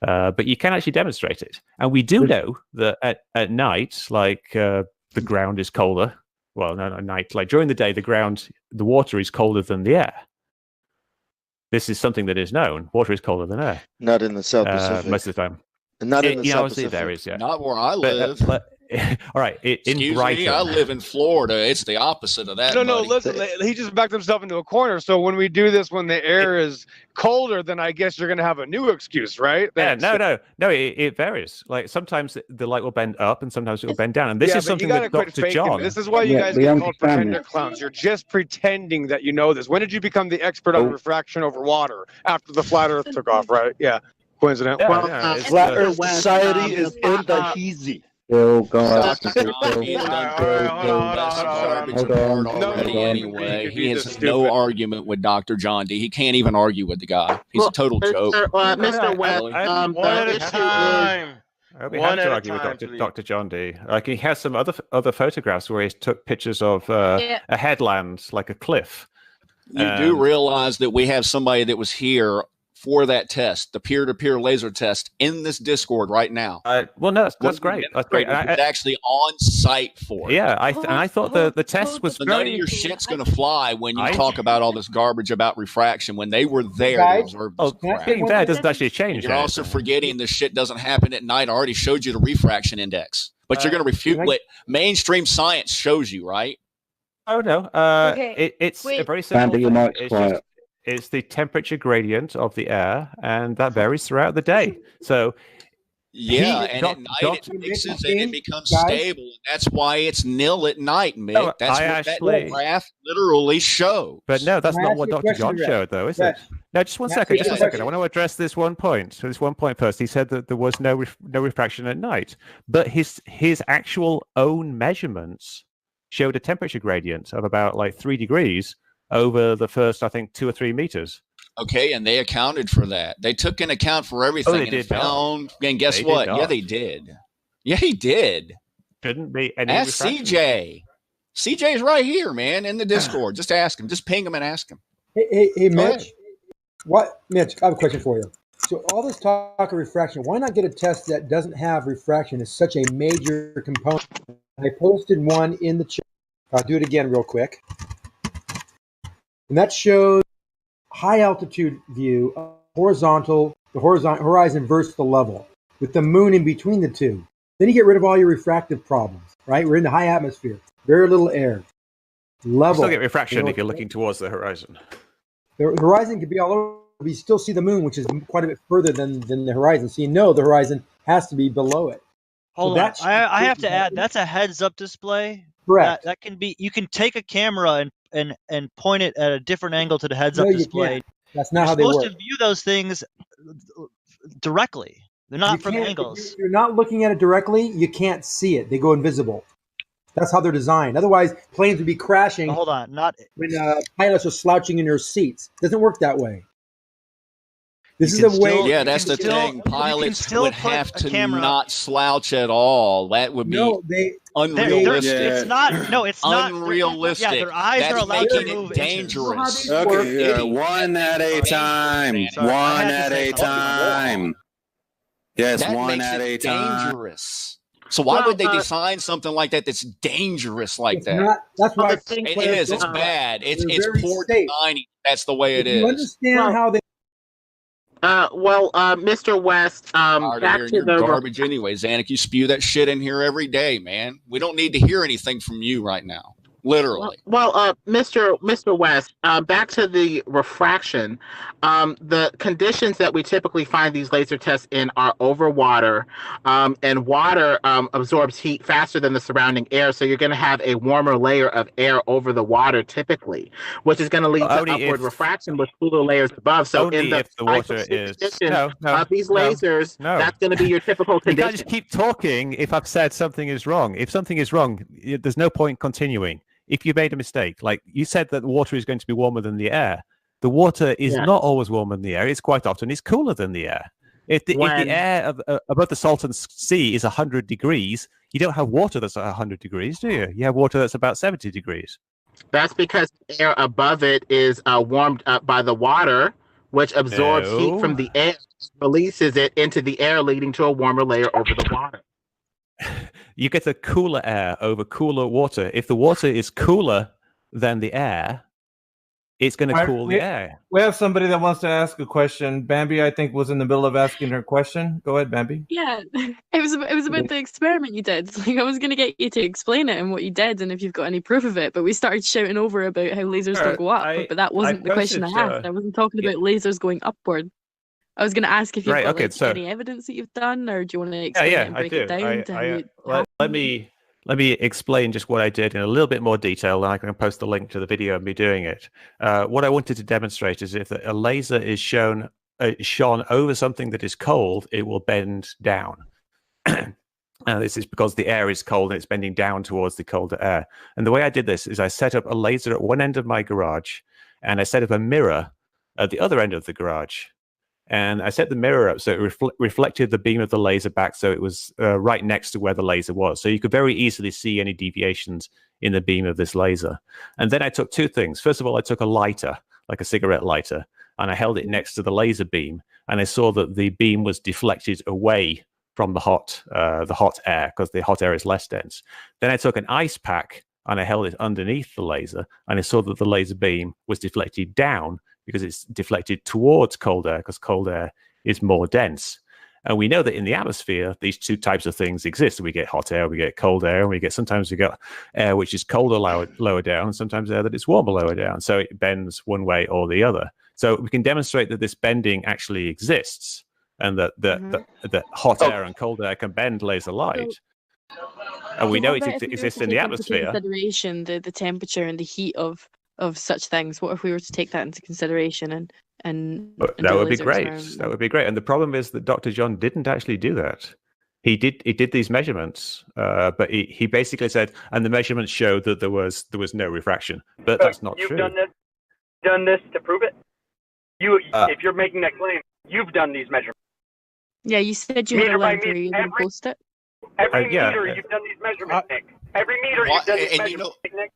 But you can actually demonstrate it. And we do know that at night, like the ground is colder. Well, no, at night. Like during the day, the water is colder than the air. This is something that is known. Water is colder than air. Not in the South Pacific. Most of the time. Not in the South obviously Pacific. there is, yeah. Not where I live. All right, Excuse Brighton. me, I live in Florida. It's the opposite of that. No, buddy. listen, he just backed himself into a corner. So when we do this, when the air is colder, then I guess you're going to have a new excuse, right? Yeah, no, it varies. Like sometimes the light will bend up and sometimes it will bend down. And this is something that Dr. John. This is why you guys get called pretender clowns. You're just pretending that you know this. When did you become the expert on refraction over water? After the flat Earth took off, right? Yeah, coincident. Flat Earth Society is in the heezy. Bill, guys. Anyway, he has no argument with Dr. John D. He can't even argue with the guy. He's a total joke. Mr. West, the issue is. I hope he has to argue with Dr. John D. Like he has some other photographs where he took pictures of a headland, like a cliff. You do realize that we have somebody that was here for that test, the peer-to-peer laser test, in this Discord right now. Well, no, that's great. That's great. It's actually on site for it. Yeah, I thought the test was None of your shit's going to fly when you talk about all this garbage about refraction. When they were there, they observed this crap. Being there doesn't actually change. You're also forgetting this shit doesn't happen at night. I already showed you the refraction index. But you're going to refute what mainstream science shows you, right? Oh, no. It's a very simple thing. It's the temperature gradient of the air, and that varies throughout the day. So, at night it mixes and it becomes stable. And that's why it's nil at night, Mick. No, that's what that graph literally shows. But no, that's not what Dr. John showed, though, is it? No, just one second. I want to address this one point. So this one point first. He said that there was no refraction at night, but his actual own measurements showed a temperature gradient of about like 3 degrees over the first, I think, 2 or 3 meters. Okay, and they accounted for that. They took in account for everything. They did found, and guess what? Yeah, they did. Yeah, he did. Couldn't be any Ask CJ. CJ's right here, man, in the Discord. Just ask him. Just ping him and ask him. Hey, Mitch. Mitch, I have a question for you. So all this talk of refraction, why not get a test that doesn't have refraction? It's such a major component. I posted one in the chat. I'll do it again real quick. And that shows high altitude view of the horizon versus the level, with the moon in between the two. Then you get rid of all your refractive problems, right? We're in the high atmosphere, very little air. Level. You still get refraction if you're looking towards the horizon. The horizon could be all over, but you still see the moon, which is quite a bit further than the horizon. So you know the horizon has to be below it. Hold on. I have to add, that's a heads-up display. Correct. That can be. You can take a camera and point it at a different angle to the heads-up display. Can't. That's not how they work. You're supposed to view those things directly. They're not from angles. If you're not looking at it directly, you can't see it. They go invisible. That's how they're designed. Otherwise, planes would be crashing. Hold on, when pilots are slouching in their seats. It doesn't work that way. This is a way. Yeah, that's the thing. Pilots would have to not slouch at all. That would be unrealistic. It's not. No, it's not unrealistic. Yeah, their eyes are allowed to move. Dangerous. Okay, one at a time. One at a time. Yes, that one makes at it a time. Dangerous. So why would they design something like that that's dangerous like that? That's why it is. It's bad. It's poor designing. That's the way it is. You understand how they. Mr. West, back to your the garbage anyway. Zanuck, you spew that shit in here every day, man. We don't need to hear anything from you right now. Literally. Mr. West, back to the refraction. The conditions that we typically find these laser tests in are over water, and water absorbs heat faster than the surrounding air, so you're going to have a warmer layer of air over the water typically, which is going to lead to upward refraction with cooler layers above. So in the water is of these lasers, that's going to be your typical condition. You can't just keep talking if I've said something is wrong. If something is wrong, there's no point continuing. If you made a mistake, like you said that the water is going to be warmer than the air, The water is not always warmer than the air. It's quite often it's cooler than the air. If the air above the Salton Sea is 100 degrees, you don't have water that's 100 degrees, do you? You have water that's about 70 degrees. That's because the air above it is warmed up by the water, which absorbs heat from the air, releases it into the air, leading to a warmer layer over the water. You get a cooler air over cooler water. If the water is cooler than the air, it's going to cool the air. We have somebody that wants to ask a question. Bambi, I think, was in the middle of asking her question. Go ahead, Bambi. Yeah, it was about the experiment you did. Like, I was going to get you to explain it and what you did and if you've got any proof of it, but we started shouting over about how lasers don't go up, but that wasn't the question I asked. I wasn't talking about lasers going upward. I was going to ask if you've got any evidence that you've done, or do you want to explain it and break it down? Let me explain just what I did in a little bit more detail, and I can post the link to the video of me doing it. What I wanted to demonstrate is if a laser is shone over something that is cold, it will bend down. And this is because the air is cold and it's bending down towards the colder air. And the way I did this is I set up a laser at one end of my garage, and I set up a mirror at the other end of the garage. And I set the mirror up so it reflected the beam of the laser back, so it was right next to where the laser was. So you could very easily see any deviations in the beam of this laser. And then I took two things. First of all, I took a lighter, like a cigarette lighter, and I held it next to the laser beam. And I saw that the beam was deflected away from the hot air, because the hot air is less dense. Then I took an ice pack and I held it underneath the laser, and I saw that the laser beam was deflected down, because it's deflected towards cold air, because cold air is more dense. And we know that in the atmosphere, these two types of things exist. We get hot air, we get cold air, and sometimes we get air which is colder lower down, and sometimes air that is warmer lower down. So it bends one way or the other. So we can demonstrate that this bending actually exists, and that hot air and cold air can bend laser light. And we know it exists in the atmosphere. Consideration the temperature and the heat of such things. What if we were to take that into consideration and that would be great. That would be great. And the problem is that Dr. John didn't actually do that. He did these measurements, but he basically said, and the measurements showed that there was no refraction. But that's not true. You've done this to prove it. If you're making that claim, you've done these measurements. Yeah, you said you had a link where you didn't post it. Every meter you've done these measurements, Nick. Every meter you've done these measurements, Nick.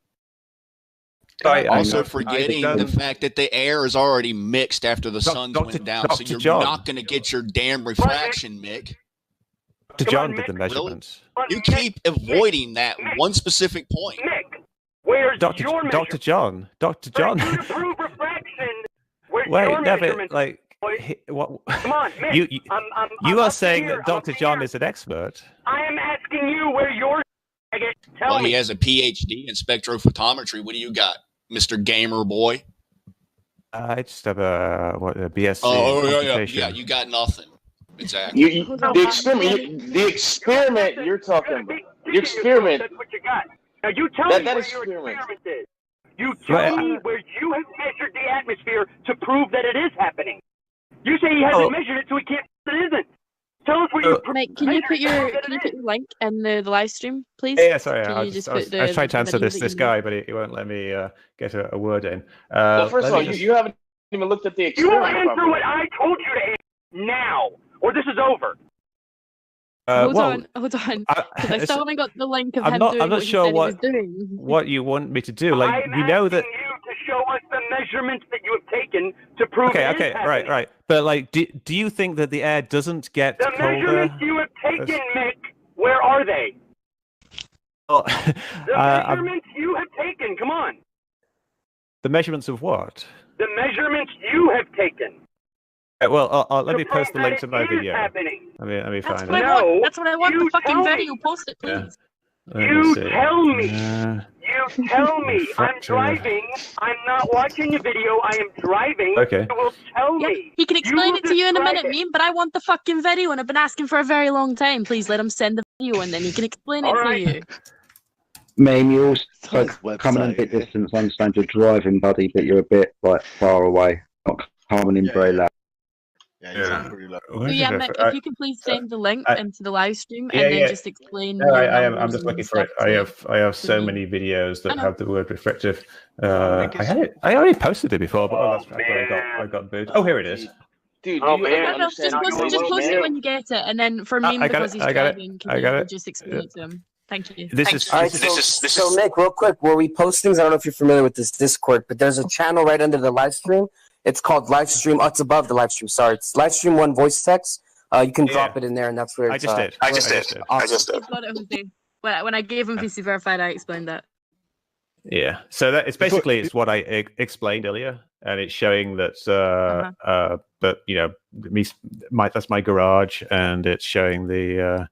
Also forgetting the fact that the air is already mixed after the sun went down, so you're not going to get your damn refraction, Mick. Dr. John did the measurements. You keep avoiding that one specific point. Mick, where's Dr. your Dr. John. Dr. John. To prove refraction, where's Wait, your measurements? What? Come on, Mick. You are saying that Dr. John is an expert. I am asking you where your. Well, he has a PhD in spectrophotometry. What do you got, Mr. Gamer Boy? I just have a BSc. Oh, yeah. You got nothing. Exactly. The experiment you're talking about. The experiment. That's what you got. Now you tell me where your experiment is. You tell me where you have measured the atmosphere to prove that it is happening. You say he hasn't measured it, so he can't. It isn't. Tell us where you. Mike, can you put your link in the live stream, please? Yeah, sorry. I was I trying to answer this guy, but he won't let me get a word in. Well, first of all, you haven't even looked at the experiment. You will answer what I told you to answer now, or this is over. Hold on. I still haven't got the link of him doing I'm not sure what you want me to do. Like, we know that. To show us the measurements that you have taken to prove. Okay, right. But like, do you think that the air doesn't get colder? The measurements you have taken, Mick, where are they? Oh, the measurements you have taken. Come on. The measurements of what? The measurements you have taken. Well, let me post the link to my video. Let me find it. That's what I want. The fucking video. Post it, please. You tell me. You tell me. I'm driving. I'm not watching a video. I am driving. Okay. You will tell me. He can explain it to you in a minute, but I want the fucking video, and I've been asking for a very long time. Please let him send the video, and then he can explain it to you. Meme, you're also coming in a bit distance. I understand you're driving, buddy, but you're a bit far away. Not coming in very loud. Yeah, you sound pretty low. So yeah, Mick, if you could please send the link into the live stream Yeah, and then yeah. just explain No, your I am. I'm numbers just and looking for it. stuff I have so me. many videos that I know. have the word reflective. I had it. I already posted it before, but I got booed. Oh, here it is. Dude, No, just post it when you get it, and then for me, I got because it, he's I got it, driving, I got can you it. just explain it to him? Thank you. This is All right, so Nick, real quick, where we post things, I don't know if you're familiar with this Discord, but there's a channel right under the live stream. It's called Livestream. Oh, it's above the live stream. Sorry, it's Livestream 1 voice text. You can drop it in there, and that's where it's. I just did. Awesome. He's got it, Jose. When I gave him PC Verified, I explained that. Yeah. So that it's basically it's what I explained earlier, and it's showing that that you know that's my garage, and it's showing the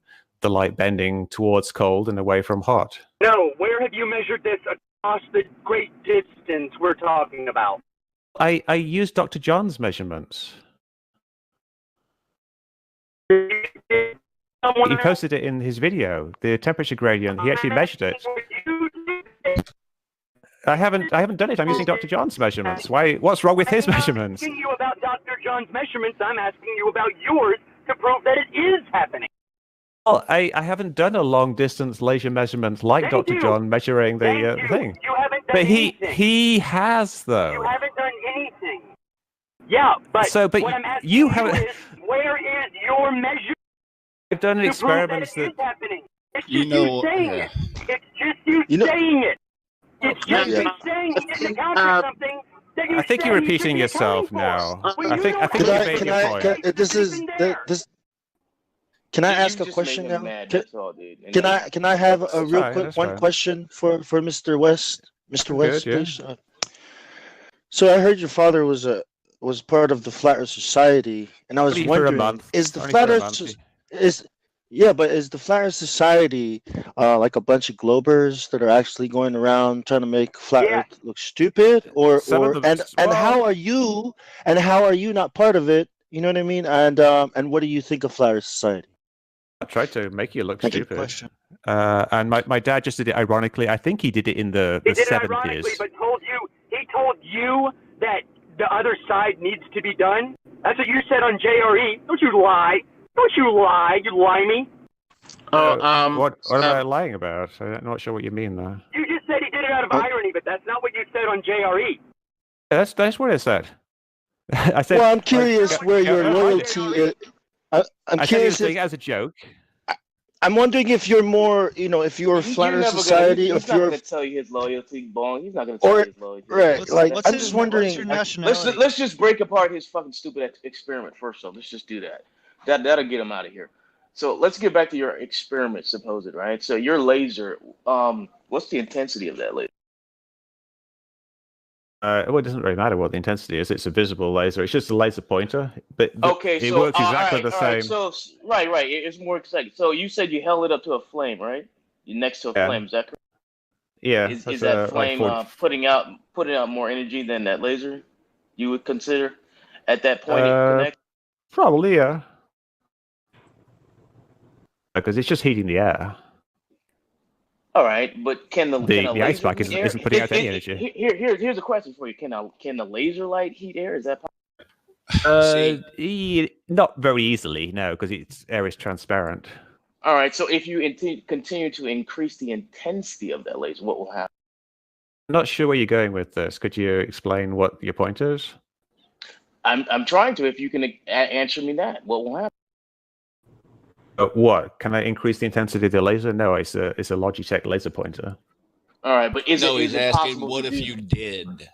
light bending towards cold and away from hot. No, where have you measured this across the great distance we're talking about? I used Dr. John's measurements. He posted it in his video, the temperature gradient. He actually measured it. I haven't done it. I'm using Dr. John's measurements. Why? What's wrong with his measurements? I'm asking you about Dr. John's measurements. I'm asking you about yours to prove that it is happening. Well, I haven't done a long distance laser measurement like Dr. John measuring the thing. You haven't done But anything. he has though. You haven't done anything. Yeah, but what I'm asking you haven't. is, where is your measure? I've done to experiments prove that it is happening? It's just You know, saying it. It's just you saying it. It's just you saying it to counter something. That you I think say you're you should repeating be yourself accounting now. for. I think you made your point. Can I ask a just question make him now? mad, that's all, dude. And Can I have a real fine, quick that's one fine. question for Mr. West? Mr. West, yeah. please. So I heard your father was part of the Flat Earth Society, and I was Only for a wondering, month. is the Only Flat for a Earth month. is the Flat Earth Society like a bunch of globers that are actually going around trying to make Flat Earth look stupid, Some of them- and how are you not part of it? You know what I mean? And what do you think of Flat Earth Society? I tried to make you look Thank you. stupid. And my dad just did it ironically. I think he did it in the He did it ironically, 70s. but he told you that the other side needs to be done. That's what you said on JRE. Don't you lie? Don't you lie? You limey. What am I lying about? I'm not sure what you mean there. You just said he did it out of irony, but that's not what you said on JRE. That's what I said. I said. Well, I'm curious where your loyalty is. I'm I said he was curious doing it as a joke. I'm wondering if you're more, if you're a Flat Earth Society, He's if not you're, going to tell you his loyalty, Bong. He's not going to tell you his loyalty. right, like what's I'm his- just wondering. what's your nationality? Let's just break apart his fucking stupid experiment first. Let's just do that. That'll get him out of here. So let's get back to your experiment, supposed, right? So your laser, what's the intensity of that laser? Well, it doesn't really matter what the intensity is. It's a visible laser. It's just a laser pointer, but Okay, it so works exactly all right, the all same. right, so right, it's more exciting. So you said you held it up to a flame, right? You're next to a Yeah. flame. Is that correct? Yeah, Is that's, that like flame 40 putting out more energy than that laser? You would consider at that point it connects. Probably, yeah. Because it's just heating the air. All right, but can the ice laser pack heat air? isn't putting out any energy. Here's a question for you. Can the laser light heat air? Is that possible? Not very easily, no, because its air is transparent. All right, so if you continue to increase the intensity of that laser, what will happen? I'm not sure where you're going with this. Could you explain what your point is? I'm trying to. If you can answer me that, what will happen? What? Can I increase the intensity of the laser? No, it's a Logitech laser pointer. All right, but he's is it asking, possible what to if do? you did?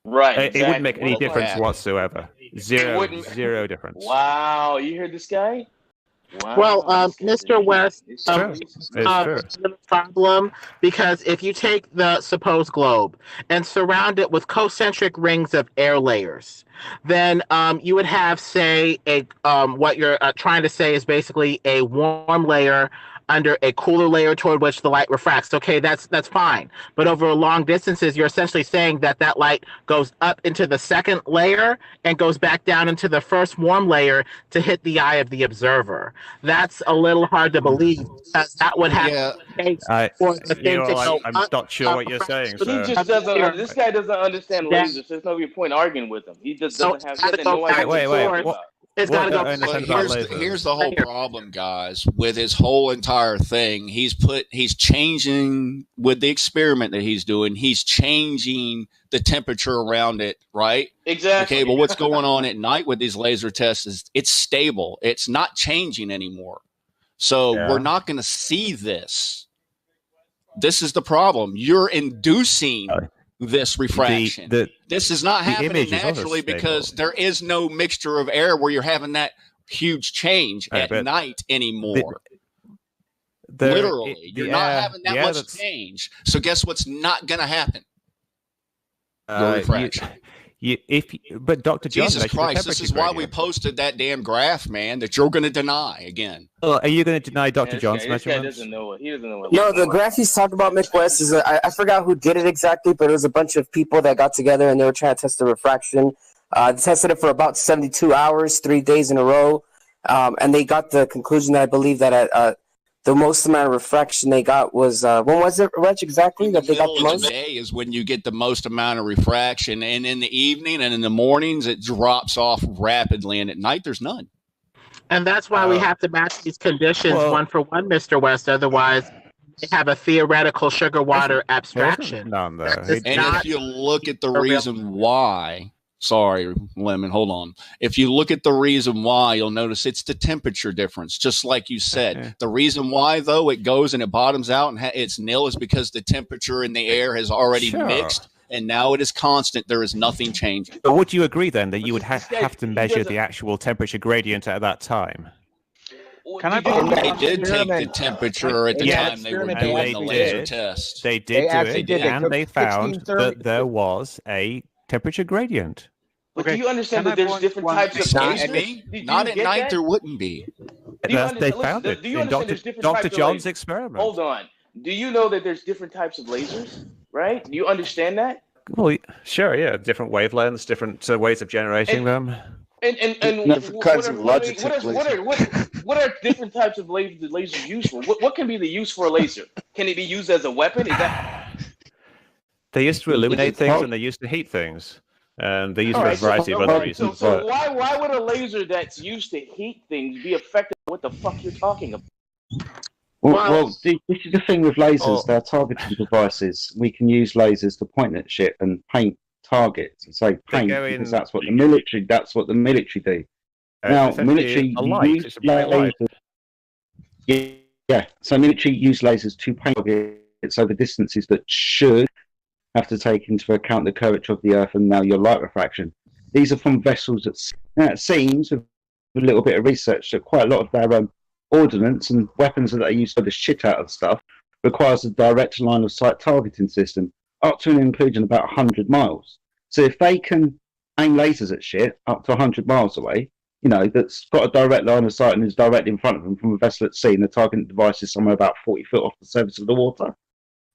Right, It wouldn't make any What will difference happen? whatsoever. Zero difference. Wow, you heard this guy? Wow. Well, Mr. West, It's true. it's a problem because if you take the supposed globe and surround it with concentric rings of air layers, then you would have, say, what you're trying to say is basically a warm layer under a cooler layer toward which the light refracts. Okay, that's fine. But over long distances, you're essentially saying that light goes up into the second layer and goes back down into the first warm layer to hit the eye of the observer. That's a little hard to believe because that would have to take for the thing to go I'm up. not sure what you're saying. But he So. just doesn't. This guy doesn't understand lasers. There's no point arguing with him. He just doesn't have. He has no idea what he's talking about. It's got to go. But here's the whole problem, guys. With his whole entire thing, he's changing with the experiment that he's doing. He's changing the temperature around it, right? Exactly. Okay, but what's going on at night with these laser tests is it's stable. It's not changing anymore. So we're not going to see this. This is the problem. You're inducing this refraction. This is not happening naturally because there is no mixture of air where you're having that huge change at night anymore. Literally, you're not having that much change. So guess what's not going to happen? The refraction. But Dr. John, Jesus Christ, this is why we posted that damn graph, man, that you're going to deny again. Well, are you going to deny Dr. John's This guy measurements? doesn't know what he doesn't know. What No, the graph he's talking about, Mick West, is I forgot who did it exactly, but it was a bunch of people that got together and they were trying to test the refraction. They tested it for about 72 hours, 3 days in a row, and they got the conclusion that I believe that the most amount of refraction they got was when was it, Reg, exactly? That they got the most? The day is when you get the most amount of refraction, and in the evening and in the mornings it drops off rapidly, and at night there's none. And that's why we have to match these conditions one for one, Mr. West. Otherwise, they have a theoretical sugar water abstraction. And if you look at the reason why, sorry, Lemon, hold on. If you look at the reason why, you'll notice it's the temperature difference, just like you said. The reason why, though, it goes and it bottoms out and it's nil is because the temperature in the air has already mixed, and now it is constant. There is nothing changing. But would you agree, then, that you would have to measure the actual temperature gradient at that time? They did take the temperature at the time they were doing the laser test. They did do it, and they found that there was a temperature gradient. But do you understand that there's different types of Excuse me? Not at night there wouldn't be. They found it in Dr. John's experiment. Hold on. Do you know that there's different types of lasers, right? Do you understand that? Well, sure, yeah. Different wavelengths, different ways of generating them. And different kinds of Logitech what are different types of lasers used for? What can be the use for a laser? Can it be used as a weapon? Is that... They used to illuminate things and they used to heat things. They use it for a variety of other reasons. So why would a laser that's used to heat things be effective? What the fuck you're talking about? Well, this is the thing with lasers. They're targeting devices. We can use lasers to point at shit and paint targets. And say paint because that's what the military do. Now, military use lasers. Yeah, so military use lasers to paint targets over distances that should have to take into account the curvature of the Earth and now your light refraction. These are from vessels that it seems, with a little bit of research, that quite a lot of their ordnance and weapons that they use for the shit out of stuff requires a direct line of sight targeting system up to and including about 100 miles. So if they can aim lasers at shit up to 100 miles away, that's got a direct line of sight and is directly in front of them from a vessel at sea, and the targeting device is somewhere about 40 foot off the surface of the water.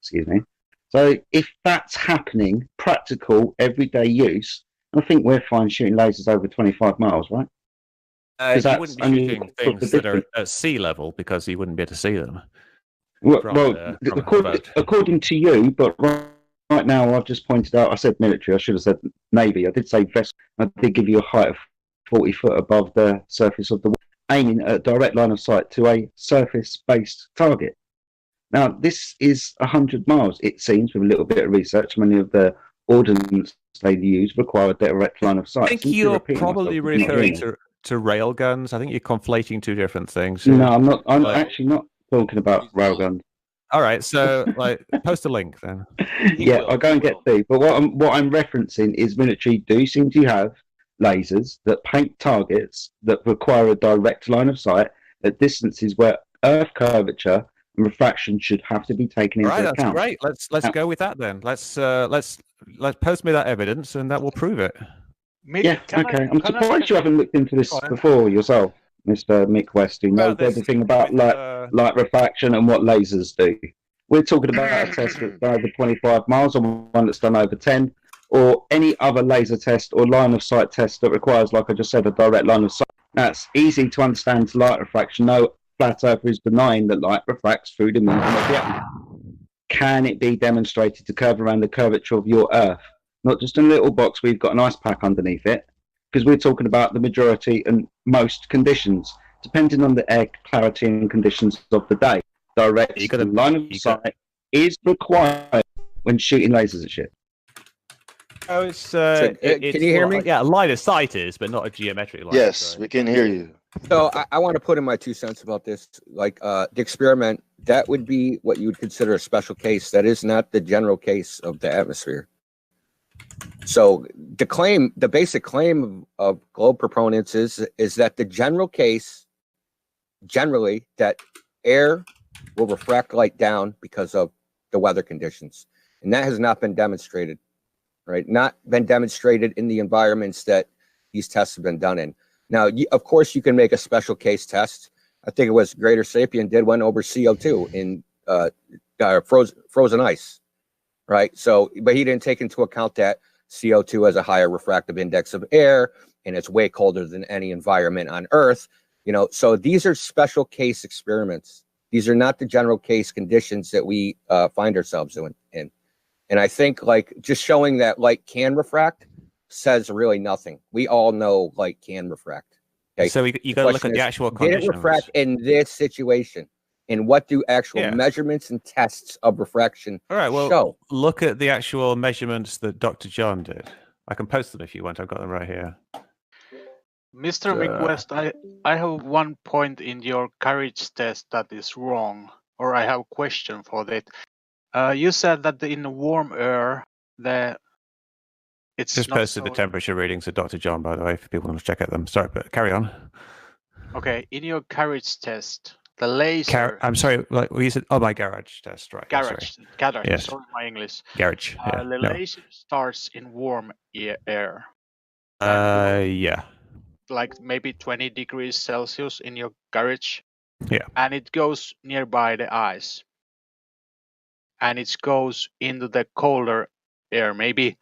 Excuse me. So if that's happening, practical, everyday use, I think we're fine shooting lasers over 25 miles, right? You wouldn't be shooting things that are at sea level because you wouldn't be able to see them. According to you, but right now I've just pointed out, I said military, I should have said Navy. I did say vessel. I did give you a height of 40 foot above the surface of the water, aiming at a direct line of sight to a surface-based target. Now, this is 100 miles, it seems, with a little bit of research. Many of the ordnance they use require a direct line of sight. I think you're probably referring to rail guns. I think you're conflating two different things. No, I'm not. I'm actually not talking about rail guns. All right, so post a link then. Yeah, I'll go and get through. But what I'm referencing is military do seem to have lasers that paint targets that require a direct line of sight at distances where Earth curvature and refraction should have to be taken into account. That's great. Let's go with that then. Let's post me that evidence, and that will prove it. Okay. I'm surprised you haven't looked into this before yourself, Mr. Mick West, who knows everything about light refraction and what lasers do. We're talking about a test that's done over 25 miles, or one that's done over 10, or any other laser test or line of sight test that requires, like I just said, a direct line of sight. That's easy to understand light refraction. No flat earther is denying that light refracts through the medium of the atmosphere. Can it be demonstrated to curve around the curvature of your Earth? Not just in a little box where you've got an ice pack underneath it. because we're talking about the majority and most conditions, depending on the air clarity and conditions of the day. Direct line of sight is required when shooting lasers at shit. Oh, it's can you hear me? Yeah, line of sight is, but not a geometric line. Yes, we can hear you. So I want to put in my 2 cents about this. Like the experiment, that would be what you would consider a special case. That is not the general case of the atmosphere. So the basic claim of globe proponents is that the general case, generally, that air will refract light down because of the weather conditions. And that has not been demonstrated, right? Not been demonstrated in the environments that these tests have been done in. Now, of course, you can make a special case test. I think it was Greater Sapien did one over CO2 in frozen ice, right? So, but he didn't take into account that CO2 has a higher refractive index of air, and it's way colder than any environment on Earth. You know, so these are special case experiments. These are not the general case conditions that we find ourselves in. And I think like just showing that light can refract says really nothing. We all know light can refract. Okay. So you got to look at the actual conditions. Did it refract in this situation? And what do actual measurements and tests of refraction show? Look at the actual measurements that Dr. John did. I can post them if you want. I've got them right here. Mr. McWest, I have one point in your courage test that is wrong, or I have a question for that. You said that in the warm air, it's just not posted the temperature readings of Dr. John, by the way, if people want to check out them. Sorry, but carry on. Okay, in your courage test, the laser. I'm sorry, like we said. Oh, my garage test, right? Garage. Yes. Sorry, my English. Garage. The laser starts in warm air. Yeah. Like maybe 20 degrees Celsius in your garage. Yeah. And it goes nearby the ice. And it goes into the colder air, maybe,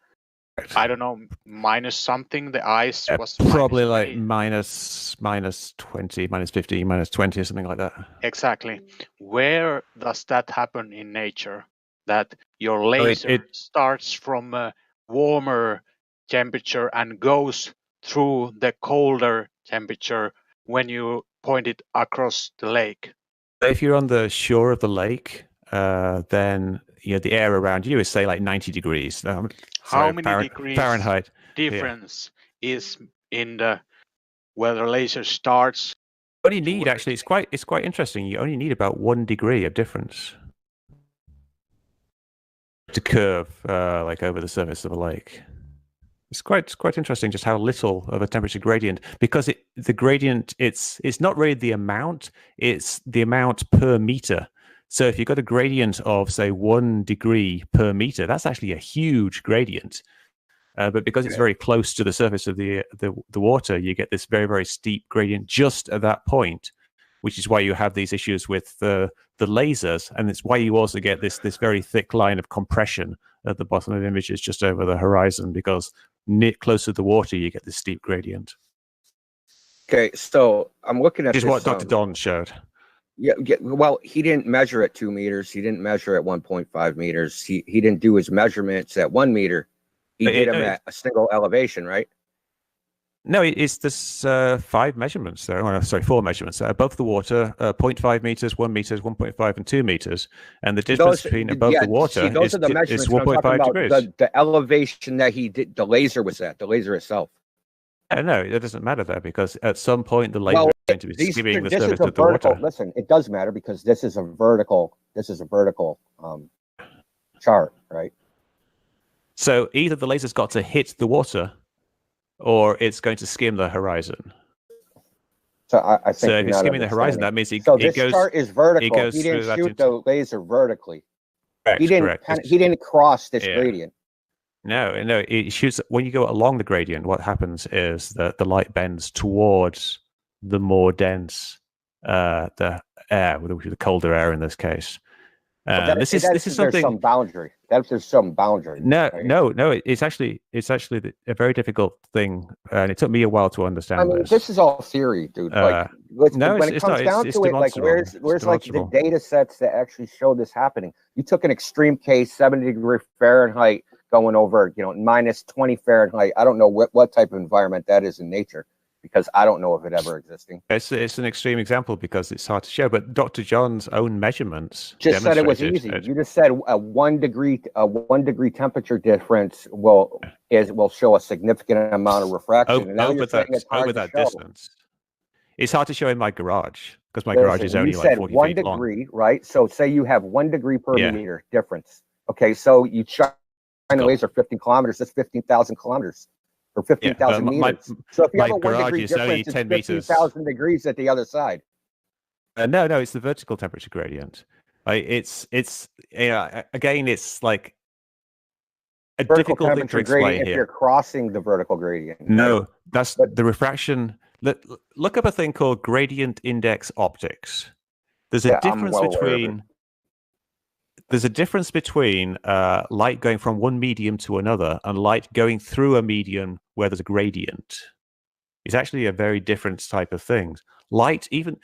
I don't know, minus something. The ice was probably like minus 20, minus 15, minus 20 or something like that. Exactly. Where does that happen in nature? That your laser starts from a warmer temperature and goes through the colder temperature when you point it across the lake. If you're on the shore of the lake, then the air around you is say like 90 degrees. How many degrees Fahrenheit difference is in the where the laser starts? What you need actually, it's quite interesting. You only need about 1 degree of difference to curve like over the surface of a lake. It's quite interesting just how little of a temperature gradient, because the gradient it's not really the amount, it's the amount per meter. So if you've got a gradient of say 1 degree per meter, that's actually a huge gradient. But because it's very close to the surface of the water, you get this very, very steep gradient just at that point, which is why you have these issues with the lasers, and it's why you also get this very thick line of compression at the bottom of images just over the horizon, because close to the water you get this steep gradient. Okay, so I'm looking at which is what Dr. Don showed. Yeah, well, he didn't measure at 2 meters. He didn't measure at 1.5 meters. He didn't do his measurements at 1 meter. He did them at a single elevation, right? No, it's this 5 measurements there. Oh, sorry, 4 measurements above the water: 0.5 meters, 1 meter, 1.5, and 2 meters. And the difference between above the water is 1.5 degrees. The elevation that he did, the laser was at, the laser itself. No, it doesn't matter there, because at some point the laser is going to be skimming the surface of the water. Listen, it does matter because this is a vertical. Chart, right? So either the laser's got to hit the water, or it's going to skim the horizon. So I think. So if it's skimming the horizon, that means this chart is vertical. He didn't shoot the laser vertically. Correct, he didn't cross this gradient. No, it shoots when you go along the gradient. What happens is that the light bends towards the more dense the air, the colder air in this case. This is something. There's some boundary. There's some boundary. No. It's actually a very difficult thing, and it took me a while to understand. This is all theory, dude. When it comes down to it, like where's like the data sets that actually show this happening? You took an extreme case, 70 degree Fahrenheit going over, minus 20 Fahrenheit. I don't know what type of environment that is in nature, because I don't know of it ever existing. It's an extreme example because it's hard to show. But Dr. John's own measurements just said it was easy. You just said a 1 degree temperature difference will show a significant amount of refraction. Over that distance. It's hard to show in my garage because my garage is only like 40 1 feet long. degree, right? So say you have 1 degree per meter difference. Okay, so you shine a laser 15 kilometers. That's 15,000 kilometers. Or 15,000 meters. So if you have a 1 degree difference, it's 15,000 degrees at the other side. No, it's the vertical temperature gradient. It's again, it's like a vertical difficult thing to explain here. If you're crossing the vertical gradient. No, that's the refraction. Look up a thing called gradient index optics. There's a difference between light going from one medium to another and light going through a medium where there's a gradient. It's actually a very different type of thing. Light, even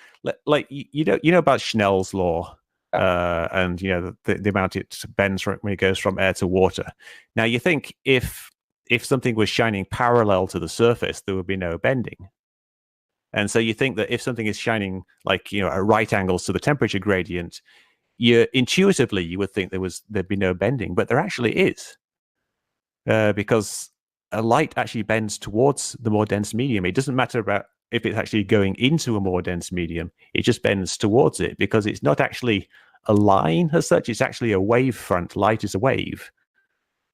like you know about Snell's law, and the amount it bends when it goes from air to water. Now you think if something was shining parallel to the surface, there would be no bending. And so you think that if something is shining like at right angles to the temperature gradient, intuitively you would think there'd be no bending, but there actually is, because a light actually bends towards the more dense medium. It doesn't matter about if it's actually going into a more dense medium; it just bends towards it because it's not actually a line as such. It's actually a wave front. Light is a wave,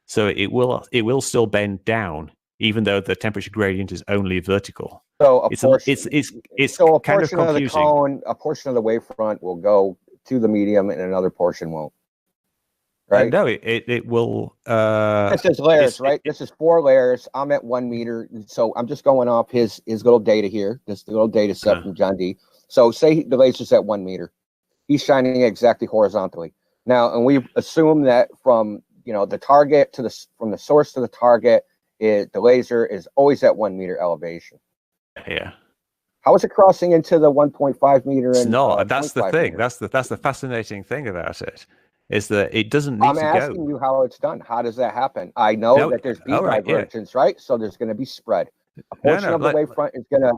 so it will still bend down, even though the temperature gradient is only vertical. So it's kind of confusing. Of the cone, a portion of the wavefront will go to the medium, and another portion won't. Right? No, it will. This is layers, right? This is 4 layers. I'm at 1 meter, so I'm just going off his little data here. This little data set from John D. So say the laser's at 1 meter. He's shining exactly horizontally. Now, and we assume that from the target from the source to the target, the laser is always at 1 meter elevation. Yeah. How is it crossing into the 1.5 meter? It's not. That's the thing. That's the fascinating thing about it, is that it doesn't need to go. I'm asking you how it's done. How does that happen? I know that there's beam divergence, right? So there's going to be spread. A portion of the wavefront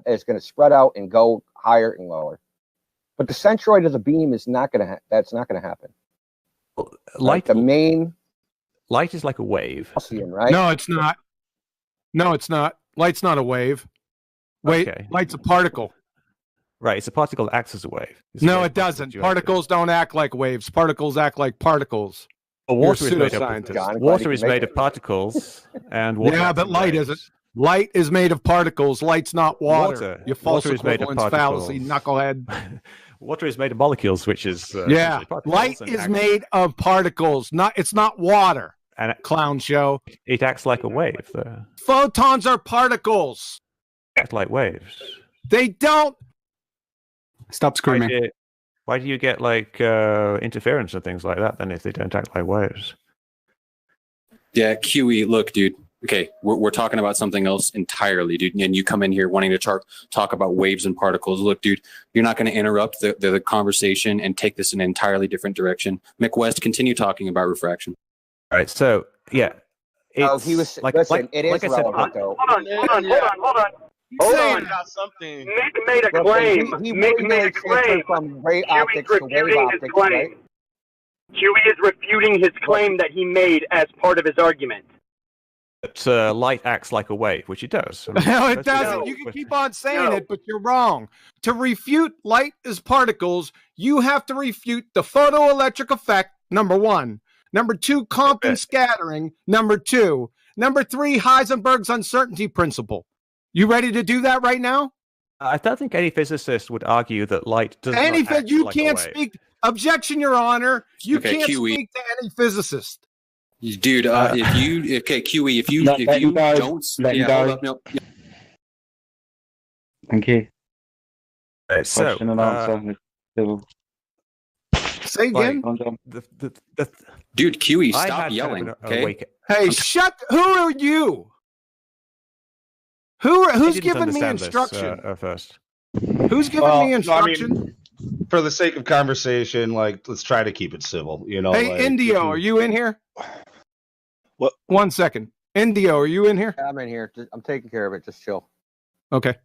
is going to spread out and go higher and lower. But the centroid of the beam is not going to. That's not going to happen. Light, the main light is like a wave, right? No, it's not. No, it's not. Light's not a wave. Wait, light's a particle. Right, it's a particle that acts as a wave. No, it doesn't. Particles don't act like waves. Particles act like particles. Well, water is made of particles, and water but light isn't. Light is made of particles. Light's not water. You false equivalence fallacy, knucklehead. Water is made of molecules, which is light is made of particles. It's not water. And clown show. It acts like a wave. Photons are particles. Act like waves. They don't. Stop screaming. Why do you get like interference and things like that then if they don't act like waves? Yeah, QE, look, dude. Okay, we're talking about something else entirely, dude. And you come in here wanting to talk about waves and particles. Look, dude, you're not going to interrupt the conversation and take this in an entirely different direction. McWest, continue talking about refraction. All right, so yeah. He was it is relevant, though. Hold on. Hold on. Something. Mick made a claim. Mick made a claim. From ray optics to wave optics, right? Huey is refuting his claim that he made as part of his argument. That light acts like a wave, which it does. No, it doesn't. You can keep on saying it, but you're wrong. To refute light as particles, you have to refute the photoelectric effect, number 1. Number 2, Compton scattering, number 2. Number 3, Heisenberg's uncertainty principle. You ready to do that right now? I don't think any physicist would argue that light does not act you like can't a wave. speak. Objection, Your Honor. You can't speak to any physicist. Dude, QE, if you don't, Thank you. Question and answer. Say again. Dude, QE, stop yelling. Okay. Hey, who are you? Who's giving me instruction? First. Who's giving me instruction? I mean, for the sake of conversation, let's try to keep it civil. Hey, Indio, are you in here? What? 1 second. Indio, are you in here? I'm in here. I'm taking care of it. Just chill. Okay.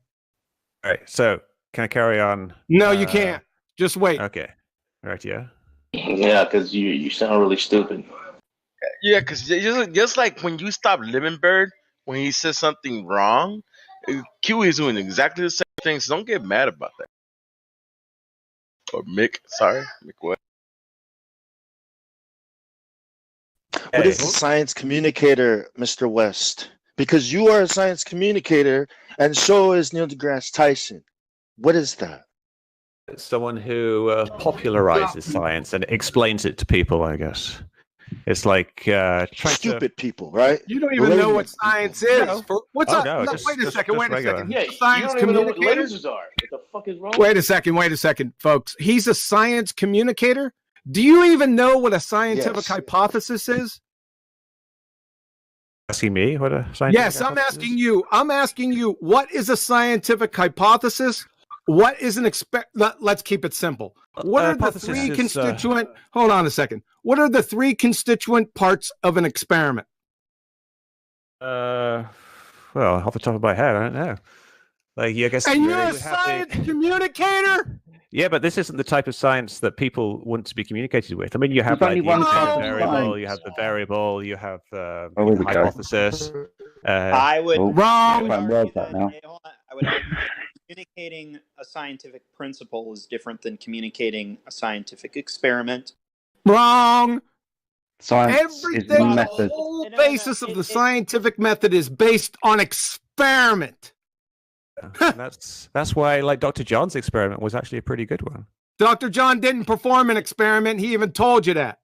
All right. So can I carry on? No, you can't. Just wait. Okay. All right. Yeah. Yeah, because you sound really stupid. Yeah, because just like when you stop Living Bird, when he says something wrong, Kiwi is doing exactly the same thing, so don't get mad about that. Or Mick, sorry. Mick what? What is the science communicator, Mr. West? Because you are a science communicator, and so is Neil deGrasse Tyson. What is that? Someone who popularizes science and explains it to people, I guess. It's like stupid people, right? You don't even know what science is. What's up? No, No, just- wait a just- second. just Wait a regular. second. Yeah, He's a you science don't even know what communicator. lasers are. What the fuck is wrong? Wait a second, folks. He's a science communicator. Do you even know what a scientific hypothesis is? Asking me what a scientific Yes, I'm hypothesis is? asking you. I'm asking you. What is a scientific hypothesis? What is an Let's keep it simple. What are the hypothesis three is, constituent? Hold on a second. What are the three constituent parts of an experiment? Well, off the top of my head, I don't know. Like, I guess. And you you're a would have the- science communicator? Yeah, but this isn't the type of science that people want to be communicated with. I mean, you have There's only like, the one type of variable, science. you have the variable, you have here we go. hypothesis. I would Wrong. I'm words that now. I would argue communicating a scientific principle is different than communicating a scientific experiment. Wrong. Science is Everything, the method. whole basis of the scientific method is based on experiment. That's why, like, Dr. John's experiment was actually a pretty good one. Dr. John didn't perform an experiment. He even told you that.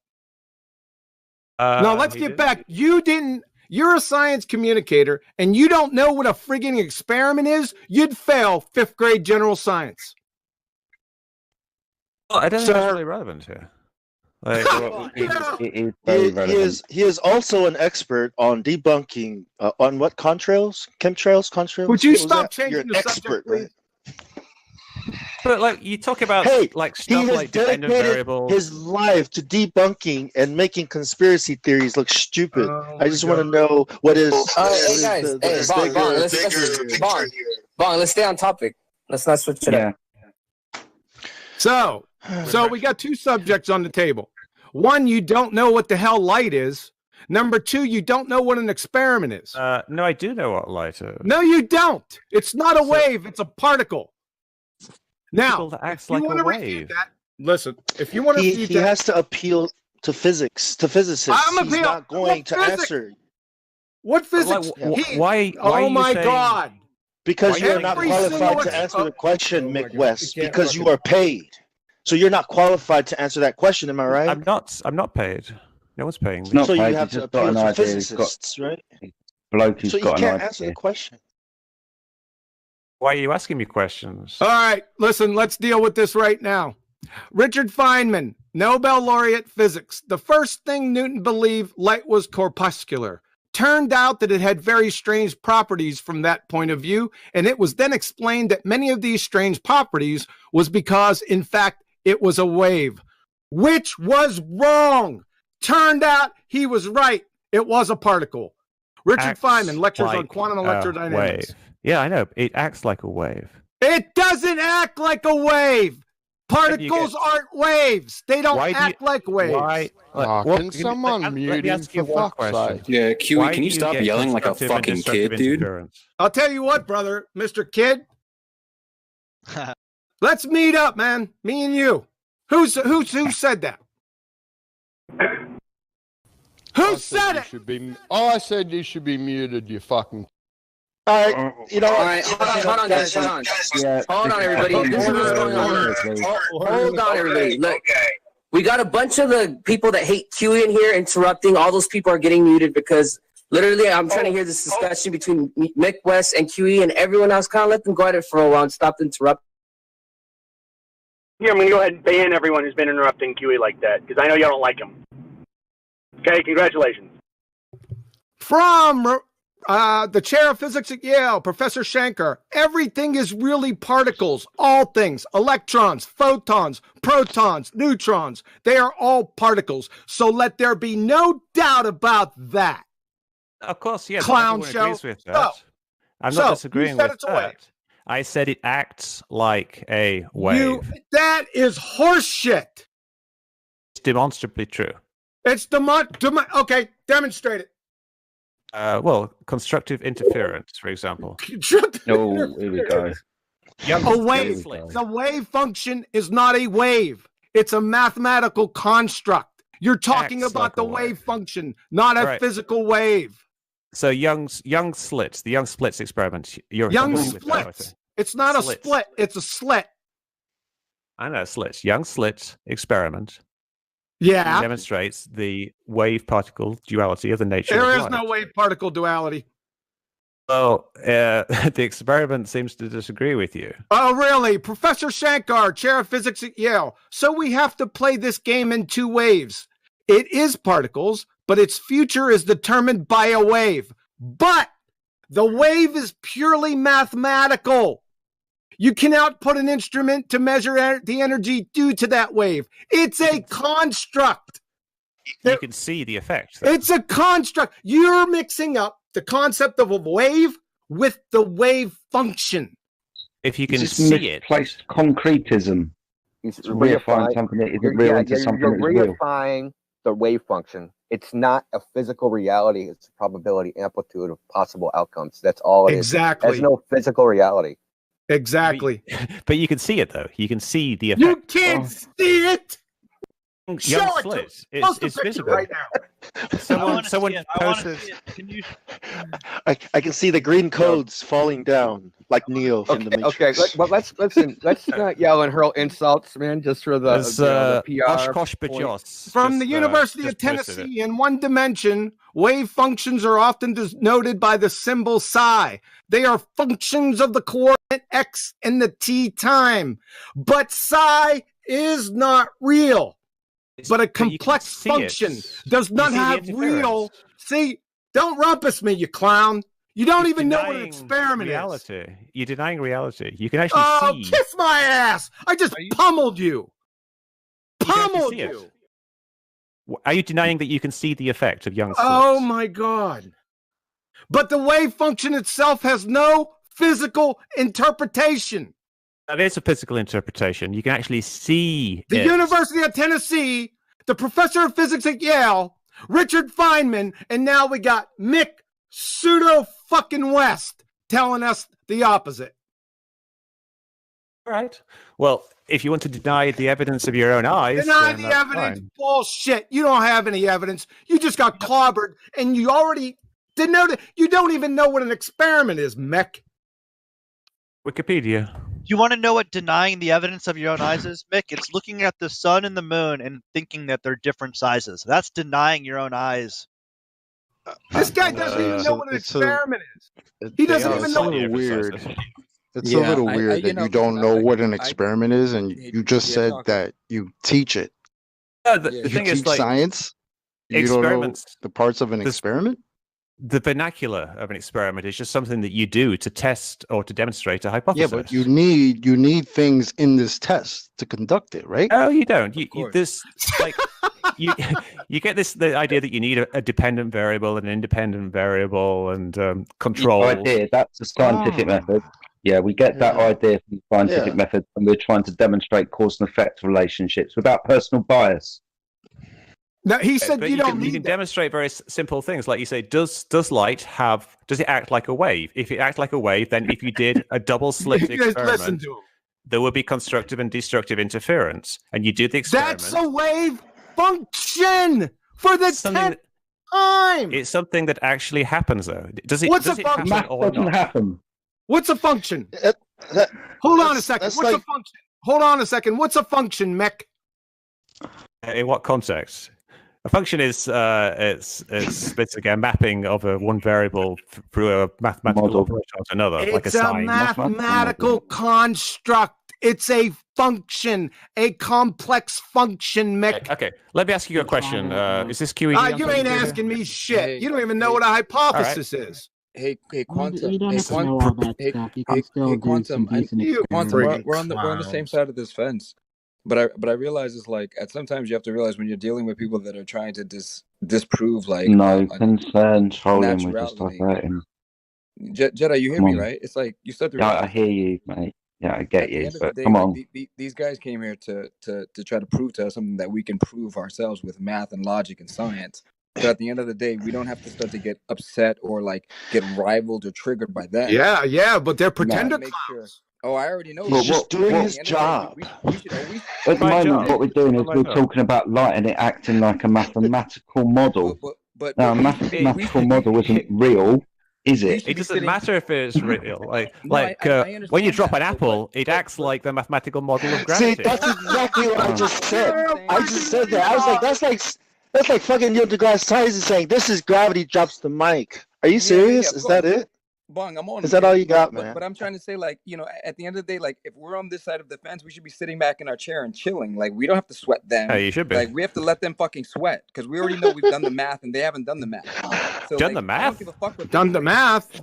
Now let's get back. You didn't. You're a science communicator, and you don't know what a frigging experiment is. You'd fail 5th grade general science. Well, I don't think that's really relevant here. Like, It is very relevant. He is also an expert on debunking on what contrails, chemtrails. Would you What was stop that? changing You're an the subject, expert, please? right? But like, you talk about like He stuff has like dependent dedicated variables. his life to debunking and making conspiracy theories look stupid. I just want to know what is. Hey guys, Bong, let's stay on topic. Let's not switch it up. So we got two subjects on the table. One, you don't know what the hell light is. Number two, you don't know what an experiment is. No, I do know what light is. No, you don't. It's not a wave. It's a particle. Now, That acts if you like want a to refute wave. that, listen. If you want to refute He that, has to appeal to physics, to physicists. I'm He's appeal- not going to what physics? answer. What physics? Why Oh are you my saying- God! Because Why you're every not single qualified to ex- answer the question, Mick West. You can't Because you fucking- are paid, so you're not qualified to answer that question. Am I right? I'm not paid. No one's paying me. Not So you paid, have he's to just got appeal an to idea. He's got physicists, right? bloke who's So you got an can't idea. answer the question. Why are you asking me questions? All right, listen, let's deal with this right now. Richard Feynman, Nobel laureate physics. The first thing Newton believed light was corpuscular. Turned out that it had very strange properties from that point of view, and it was then explained that many of these strange properties was because, in fact, it was a wave, which was wrong. Turned out he was right. It was a particle. Richard Acts Feynman, lectures on like quantum a electrodynamics. wave. Yeah, I know. It acts like a wave. It doesn't act like a wave. Particles aren't waves. They don't Why do act like waves. Why? Can someone mute him for fuck's sake? Yeah, Kiwi, Why can do you stop get yelling like a constructive and fucking destructive kid, dude? interference? I'll tell you what, brother, Mr. Kid. Let's meet up, man. Me and you. Who said that? Who said it? I said you should be muted, you fucking. All right, you know. All right, hold on, guys. Hold on. Hold on, everybody. This is what's going on. Hold on, everybody. Look, we got a bunch of the people that hate Q in here interrupting. All those people are getting muted because literally I'm trying to hear this discussion between Mick West and QE and everyone else. Kind of let them go at it for a while and stop interrupting. Here, I'm going to go ahead and ban everyone who's been interrupting QE like that, because I know y'all don't like him. Okay, congratulations. From the chair of physics at Yale, Professor Shanker, everything is really particles, all things, electrons, photons, protons, neutrons, they are all particles. So let there be no doubt about that. Of course, yes. Clown Everyone show. agrees with that. I'm not you disagreeing said with it's a wave. that. I said it acts like a wave. That is horseshit. It's demonstrably true. It's okay, demonstrate it. Well, constructive interference, for example. Oh, here we go. A wave. The wave function is not a wave. It's a mathematical construct. You're talking Acts about like the a wave function, not a Right. physical wave. So Young slits, the Young splits experiment. You're Young familiar with that, splits. It's not Slits. a split. It's a slit. I know slits. Young slits experiment. Yeah. Demonstrates the wave particle duality of the nature There of is light. no wave particle duality. Well, the experiment seems to disagree with you. Oh, really? Professor Shankar, chair of physics at Yale. So we have to play this game in two waves. It is particles, but its future is determined by a wave. But the wave is purely mathematical. You can output an instrument to measure the energy due to that wave. It's a construct. You can see the effect. though. It's a construct. You're mixing up the concept of a wave with the wave function. If you It's can just see it, misplaced concretism. It's To reifying something that isn't real into something you're that's real. reifying the wave function. It's not a physical reality. It's a probability amplitude of possible outcomes. That's all it is. Exactly. There's no physical reality. Exactly. but you can see it though. You can see the effect. You can't see it. Young Show it to slits. me. Post a It's picture visible. right now. Someone posted. Can you? I can see the green codes falling down like Neo from the Matrix. Okay, but let's not yell and hurl insults, man. Just for the, There's, the PR. Oshkosh point. Bajos. From the University of Tennessee, in one dimension, wave functions are often denoted by the symbol psi. They are functions of the coordinate x and the t time. But psi is not real. But a complex function does not have real. See, don't rumpus me, you clown. You don't even know what an experiment reality. is. You're denying reality. You can actually see. Kiss my ass! I just pummeled you. You can actually Pummeled see it. you. Are you denying that you can see the effect of Young slits? Oh my God. But the wave function itself has no physical interpretation. That is a physical interpretation. You can actually see The it. University of Tennessee, the professor of physics at Yale, Richard Feynman, and now we got Mick pseudo fucking West telling us the opposite. All right. Well, if you want to deny the evidence of your own eyes, Deny then the that's evidence. fine. Bullshit. You don't have any evidence. You just got clobbered and you already denoted. You don't even know what an experiment is, Mick. Wikipedia. Do you want to know what denying the evidence of your own eyes is, Mick? It's looking at the sun and the moon and thinking that they're different sizes. That's denying your own eyes. This guy doesn't even know what an experiment is. He doesn't even it's know. a little weird. It's Yeah, a little I- weird I- you that know, you don't know what an I- experiment is, and you just yeah, said talk- that you teach it. The You thing is, teach like, science. You don't know experiments. the parts of an experiment. The vernacular of an experiment is just something that you do to test or to demonstrate a Yeah, hypothesis. but you need things in this test to conduct it, right? Oh, you don't. You this like you you get the idea that you need a dependent variable, an independent variable, and control. Idea, that's a scientific method. Yeah, we get that idea from the scientific method, and we're trying to demonstrate cause and effect relationships without personal bias. No, he said But you don't you need can that. demonstrate very simple things, like you say. Does light does it act like a wave? If it acts like a wave, then if you did a double slit You guys listen experiment, to him. there would be constructive and destructive interference, and you do the experiment. That's a wave function for the 10th time. It's something that actually happens, though. Does it? What's does a it happen function? or not? happen. What's a function? Hold on a second. What's a function? Hold on a second. What's a function, Mick? In what context? A function is it's basically a mapping of one variable through a mathematical operation to another, like a It's a sine. mathematical construct. It's a function, a complex function, Mick. Okay, let me ask you a question. Is this QED? You ain't asking me shit. You don't even know what a hypothesis is. Hey, Quantum. You don't Hey, have to know all that stuff. You can still do Quantum. some decent Quantum. experiments. We're on the same side of this fence. But I realize it's like sometimes you have to realize when you're dealing with people that are trying to disprove like no concern trolling. We're just naturality. diverting. Jedi, you hear Come me, on. right? It's like you start to Yeah, I realize hear you, mate. Yeah, I get at the you. end of the But day, come like on. these guys came here to try to prove to us something that we can prove ourselves with math and logic and science. So at the end of the day, we don't have to start to get upset or like get rivaled or triggered by them. Yeah, but they're pretender Make clowns. sure. Oh, I already know. He's just doing his At the end of the day, job. we should always. At the moment, what we're doing is my we're job. talking about light and it acting like a mathematical model. But Now, a mathematical model isn't real, is it? It doesn't matter if it's real. Like, No, I when you understand drop an that, apple, it acts like the mathematical model of gravity. See, that's exactly what I just said. I just said that. I was like, that's like fucking Neil deGrasse Tyson saying, "This is gravity drops the mic." Are you serious? Is that it? Bong, I'm on. Is that all you got, man? But I'm trying to say, like, you know, at the end of the day, like, if we're on this side of the fence, we should be sitting back in our chair and chilling. Like, we don't have to sweat them. Hey, you should be. Like, we have to let them fucking sweat because we already know we've done the math and they haven't done the math. So, Done like, the I don't math? give a fuck what Done the math.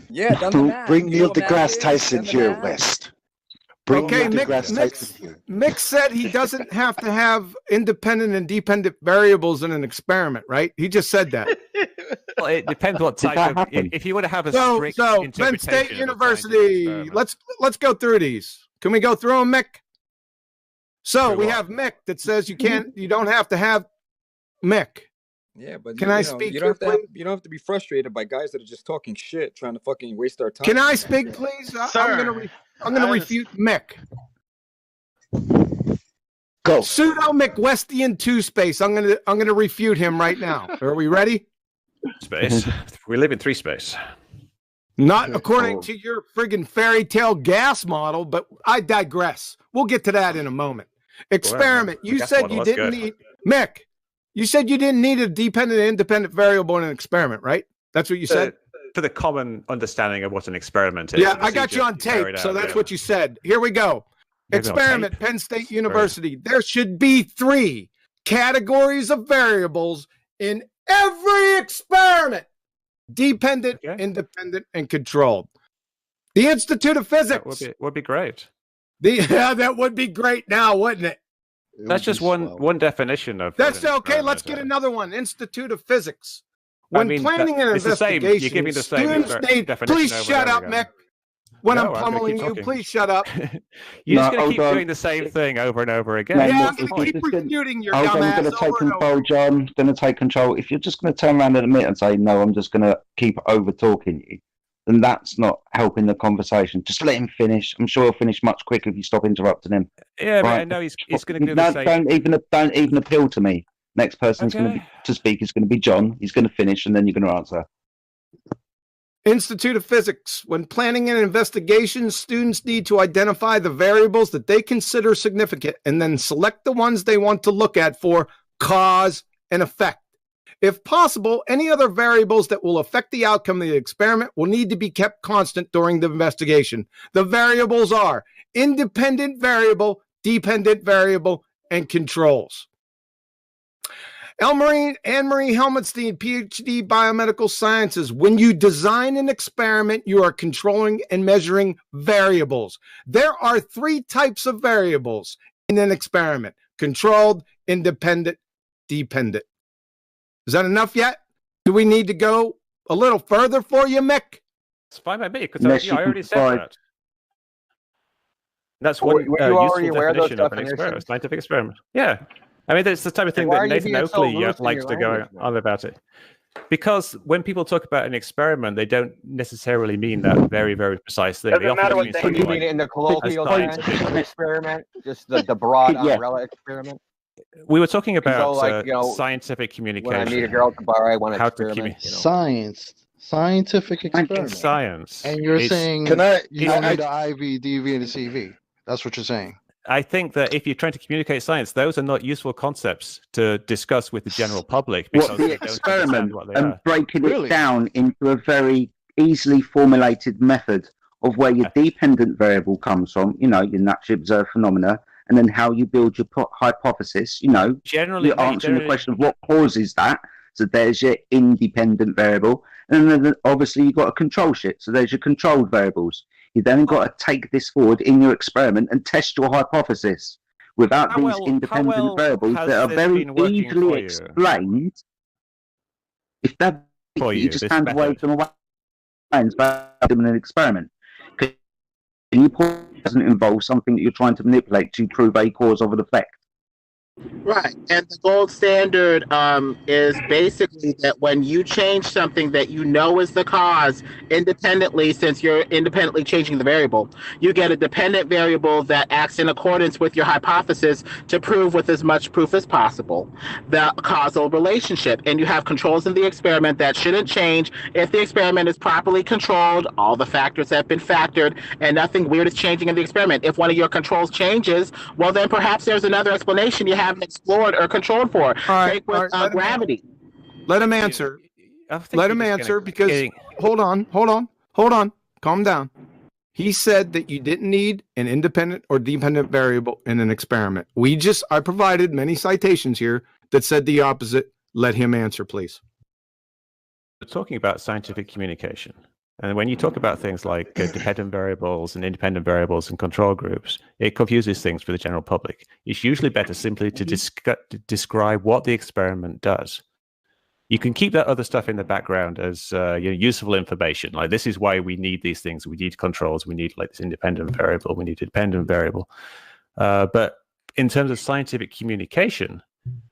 Yeah, done the math. Bring You Neil know what math deGrasse is? Tyson Done the here, math? West. Bring Okay, Neil Mick, deGrasse Tyson here. Mick said he doesn't have to have independent and dependent variables in an experiment, right? He just said that. Well, it depends what type of. If you want to have a strict So Penn interpretation State of a scientific University. experiment. Let's go through these. Can we go through them, Mick? So Through we what? have Mick that says you don't have to have Mick. Yeah, but Can you I know, speak you don't have to here, have, you don't have to be frustrated by guys that are just talking shit, trying to fucking waste our time. Can I speak, please? I'm gonna refute Mick. Go. Pseudo McWestian 2 space. I'm gonna refute him right now. Are we ready? Space. We live in 3 space. Not according to your friggin' fairy tale gas model, but I digress. We'll get to that in a moment. Experiment. the You gas said model, you that's didn't good. need Mick. You said you didn't need a dependent and independent variable in an experiment, right? That's what you said. For the common understanding of what an experiment is. Yeah, and I got you procedure on tape, carried so out, that's yeah. what you said. Here we go. Maybe on Experiment, Penn State University. There should be 3 categories of variables in every experiment: dependent, independent, and controlled. The Institute of Physics. Would be great. Yeah, that would be great now, wouldn't it? That's just one definition of. That's an okay. experiment, Let's get another one. Institute of Physics. When planning an it's the same. investigation, You're giving the same students need. definition Please over shut and up, over Mick. again. When No, I'm I'm gonna pummeling keep you, talking. please shut up. You're No, just going to hold keep on. doing the same thing over and over again. Yeah, I'm if going to keep just refuting your Hold on, dumbass I'm going to take over and control, John. Going to take control. If you're just going to turn around in a minute and say, no, I'm just going to keep over talking you, then that's not helping the conversation. Just let him finish. I'm sure he'll finish much quicker if you stop interrupting him. Yeah, but I Right. know he's going to do No, the same. don't even appeal to me. Next person is going to speak is going to be John. He's going to finish, and then you're going to answer. Institute of Physics. When planning an investigation, students need to identify the variables that they consider significant and then select the ones they want to look at for cause and effect. If possible, any other variables that will affect the outcome of the experiment will need to be kept constant during the investigation. The variables are independent variable, dependent variable, and controls. Anne-Marie Helmetstein, PhD, Biomedical Sciences. When you design an experiment, you are controlling and measuring variables. There are 3 types of variables in an experiment: controlled, independent, dependent. Is that enough yet? Do we need to go a little further for you, Mick? It's fine by me, because Unless I you already can said provide- that. That's one Were you useful already aware of those definition of an definitions? experiment, scientific experiment. Yeah. I mean, it's the type of thing why that are you Nathan being so Oakley loose in likes your to go language, man? on about it. Because when people talk about an experiment, they don't necessarily mean that very, very precise thing. They Doesn't often matter mean what they something mean like in the colloquial science. sense of experiment, just the broad Yeah. umbrella experiment. We were talking about like, you know, scientific communication. When I meet a girl at the bar, I want to How to experiment. You know. Scientific experiment. Science. And you're It's- saying Can I- you don't I- need the IV, DV, and the CV. That's what you're saying. I think that if you're trying to communicate science, those are not useful concepts to discuss with the general public because What they the don't understand experiment what they and are. breaking Really? it down into a very easily formulated method of where your dependent variable comes from, you know, your naturally observed phenomena, and then how you build your hypothesis, you know, Generally, you're answering the question of what causes that. So there's your independent variable. And then obviously you've got a control shit. So there's your controlled variables. You then got to take this forward in your experiment and test your hypothesis. Without How these well- independent how well variables has that are this very been working for easily you? explained, if that for you you, just this hand away method. them away and them in an experiment. Can you point doesn't involve something that you're trying to manipulate to prove a cause of an effect? Right, and the gold standard is basically that when you change something that you know is the cause independently, since you're independently changing the variable, you get a dependent variable that acts in accordance with your hypothesis to prove with as much proof as possible the causal relationship. And you have controls in the experiment that shouldn't change if the experiment is properly controlled, all the factors have been factored, and nothing weird is changing in the experiment. If one of your controls changes, well, then perhaps there's another explanation you haven't explored or controlled for. Take with gravity. Let him answer. Let him answer because hold on. Calm down. He said that you didn't need an independent or dependent variable in an experiment. I provided many citations here that said the opposite. Let him answer, please. We're talking about scientific communication. And when you talk about things like dependent variables and independent variables and control groups, it confuses things for the general public. It's usually better simply to describe what the experiment does. You can keep that other stuff in the background as useful information. Like, this is why we need these things. We need controls. We need like this independent variable. We need a dependent variable. But in terms of scientific communication,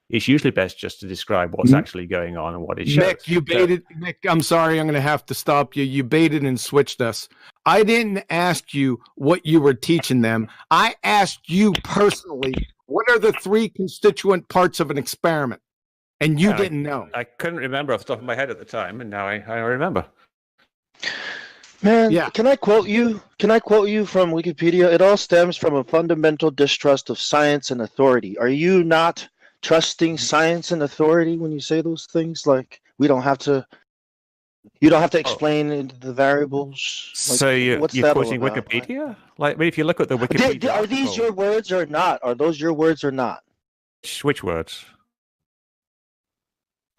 it's usually best just to describe what's actually going on and what it shows. Nick, you baited. Nick, I'm sorry, I'm going to have to stop you. You baited and switched us. I didn't ask you what you were teaching them. I asked you personally, what are the three constituent parts of an experiment? And you didn't know. I couldn't remember off the top of my head at the time, and now I remember. Man, can I quote you? Can I quote you from Wikipedia? It all stems from a fundamental distrust of science and authority. Are you not trusting science and authority when you say those things? Like, you don't have to explain the variables. Like, So you're quoting about? Wikipedia? Like, if you look at the Wikipedia, Are these your words or not? Are those your words or not? Which words?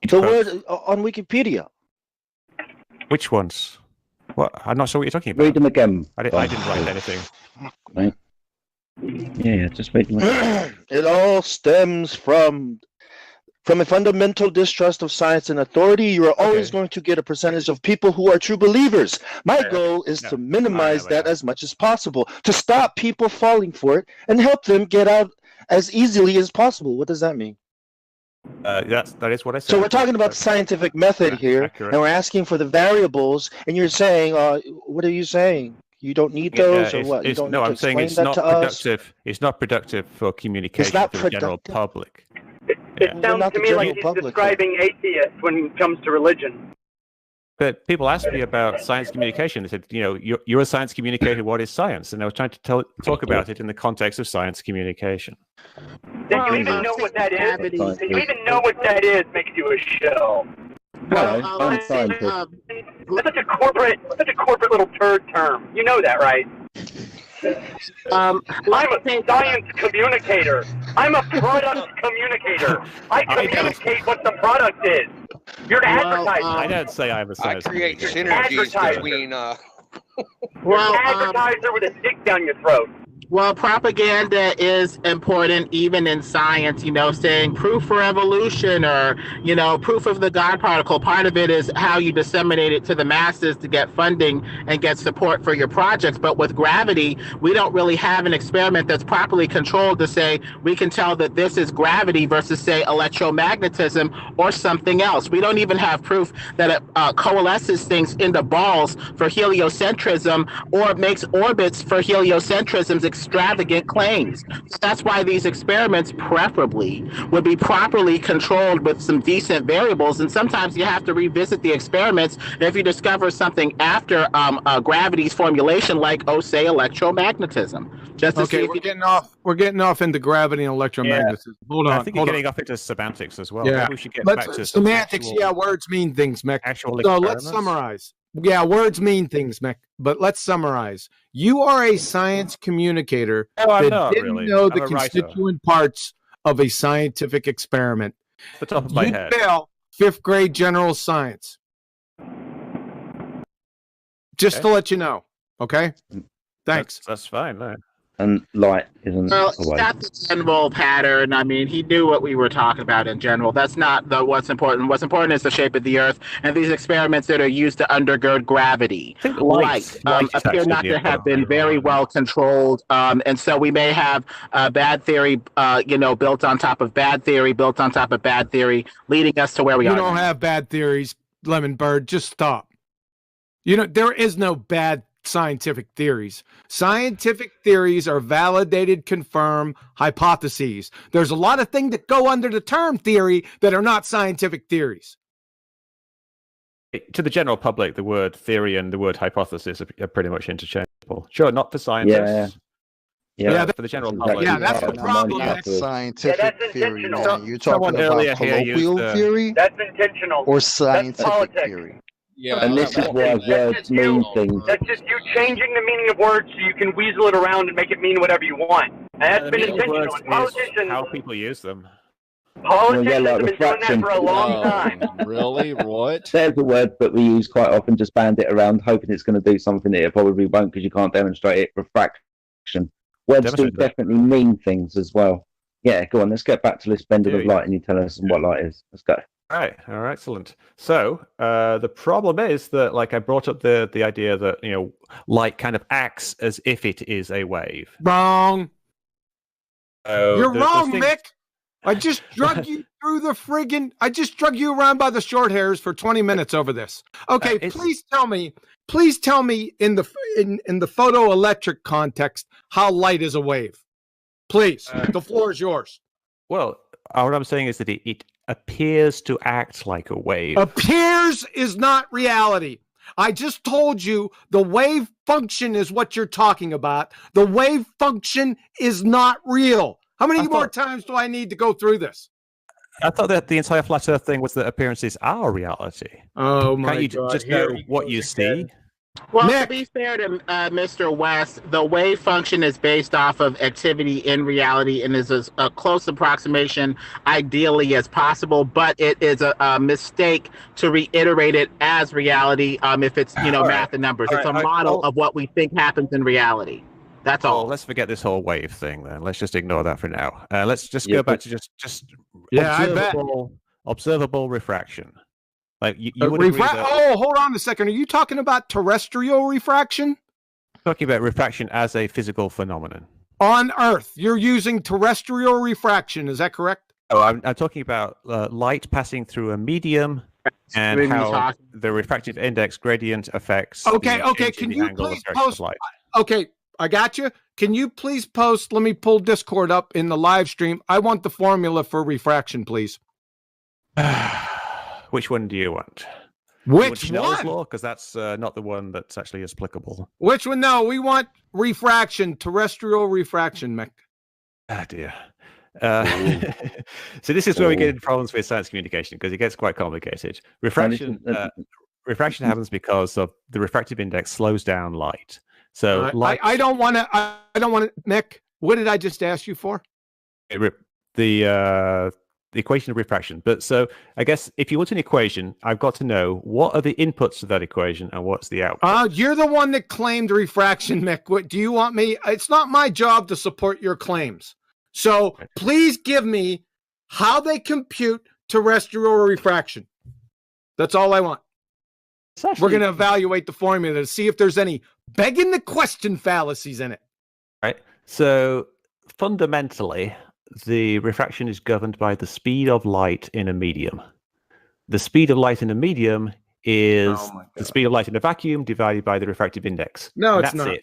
The word on Wikipedia. Which ones? What? I'm not sure what you're talking about. Read them again. I didn't write anything. Right. Yeah, just read them again. It all stems from a fundamental distrust of science and authority. You are always going to get a percentage of people who are true believers. My goal is to minimize that as much as possible, to stop people falling for it and help them get out as easily as possible. What does that mean? That is what I said. So we're talking about the scientific method here, accurate. and we're asking for the variables, and you're saying, what are you saying? You don't need those, or what? You don't No, need to I'm saying explain it's that not to us? productive. It's not productive for communication not to the general public. It sounds not to the me like general he's public, describing atheists when it comes to religion. But people ask me about science communication. They said, you're a science communicator. What is science? And I was trying to talk about it in the context of science communication. That you even know what that is? That you even know what that is makes you a shell. I'm a scientist. That's such a corporate little turd term. You know that, right? I'm a science communicator. I'm a product communicator. I communicate what the product is. You're an advertiser. I don't say I'm a science create communicator. synergies between. You're an advertiser with a stick down your throat. Well, propaganda is important even in science, saying proof for evolution or, proof of the God particle. Part of it is how you disseminate it to the masses to get funding and get support for your projects. But with gravity, we don't really have an experiment that's properly controlled to say we can tell that this is gravity versus, say, electromagnetism or something else. We don't even have proof that it coalesces things into balls for heliocentrism or makes orbits for heliocentrism's extravagant claims. So that's why these experiments preferably would be properly controlled with some decent variables. And sometimes you have to revisit the experiments if you discover something after gravity's formulation, like, say, electromagnetism. Just to see if we're getting off into gravity and electromagnetism. Hold on. I think you're getting off into semantics as well. Yeah. Maybe we should get back to semantics. Actual, words mean things, Mick. Actual So experiments. let's summarize. Yeah, words mean things, Mick. But let's summarize. You are a science communicator I'm that not didn't really. know I'm the a writer. constituent parts of a scientific experiment. Off the top of my You head. fail 5th grade general science. Just to let you know. Okay? Thanks. That's fine. No. and light isn't Well, a wave. that's the general pattern. I mean, he knew what we were talking about in general. That's not what's important. What's important is the shape of the Earth and these experiments that are used to undergird gravity. Light appear not to have been very well controlled, and so we may have bad theory, built on top of bad theory, built on top of bad theory, leading us to where we are. You don't have bad theories, Lemon Bird. Just stop. There is no bad scientific theories. Scientific theories are validated, confirmed hypotheses. There's a lot of things that go under the term theory that are not scientific theories. To the general public, the word theory and the word hypothesis are pretty much interchangeable. Sure, not for scientists. Yeah, for the general public. Yeah, that's the problem. Not scientific theory, man. So, You're talking about colloquial theory That's intentional. or scientific politics. theory? Yeah, And this is why words mean things. That's just you changing the meaning of words so you can weasel it around and make it mean whatever you want. And that's The been meaning of intentional. words And politicians, is how people use them. politicians like have been doing that for a long time. Really? What? There's a word that we use quite often, just band it around, hoping it's going to do something that it probably won't because you can't demonstrate it. Refraction. Words do definitely mean things as well. Yeah, go on. Let's get back to this bending of light, and you tell us what light is. Let's go. All right, excellent. So the problem is that, like, I brought up the idea that light kind of acts as if it is a wave. Wrong. You're wrong, things... Mick. I just drug you through the friggin'. I just drug you around by the short hairs for 20 minutes over this. Okay, please tell me in the photoelectric context how light is a wave. Please, the floor is yours. Well, what I'm saying is that it appears to act like a wave. Appears is not reality. I just told you the wave function is what you're talking about. The wave function is not real. How many more times do I need to go through this? I thought that the entire flat Earth thing was that appearances are reality. Oh my Can't you God! just know what you see? Well, to be fair to Mr. West, the wave function is based off of activity in reality and is a close approximation, ideally, as possible. But it is a mistake to reiterate it as reality if it's math and numbers. It's a model of what we think happens in reality. That's all. Let's forget this whole wave thing then. Let's just ignore that for now. Let's just go back to just observable refraction. Like you would agree that... Oh, hold on a second. Are you talking about terrestrial refraction? Talking about refraction as a physical phenomenon. On Earth, you're using terrestrial refraction. Is that correct? Oh, I'm talking about light passing through a medium and how the refractive index gradient affects. Okay. Can you please post? Okay, I got you. Can you please post? Let me pull Discord up in the live stream. I want the formula for refraction, please. Which one do you want? Which one? one? Because that's not the one that's actually applicable. Which one? No, we want refraction, terrestrial refraction, Mick. Ah, dear. So this is where we get into problems with science communication because it gets quite complicated. Refraction happens because of the refractive index slows down light. So light. I don't want to. Mick, what did I just ask you for? The equation of refraction. But so I guess if you want an equation, I've got to know what are the inputs to that equation and what's the output. You're the one that claimed refraction, Mick. What do you want me? It's not my job to support your claims. So please give me how they compute terrestrial refraction. That's all I want. We're going to evaluate the formula to see if there's any begging the question fallacies in it. Right. So fundamentally, the refraction is governed by the speed of light in a medium. The speed of light in a medium is the speed of light in a vacuum divided by the refractive index. No, it's not.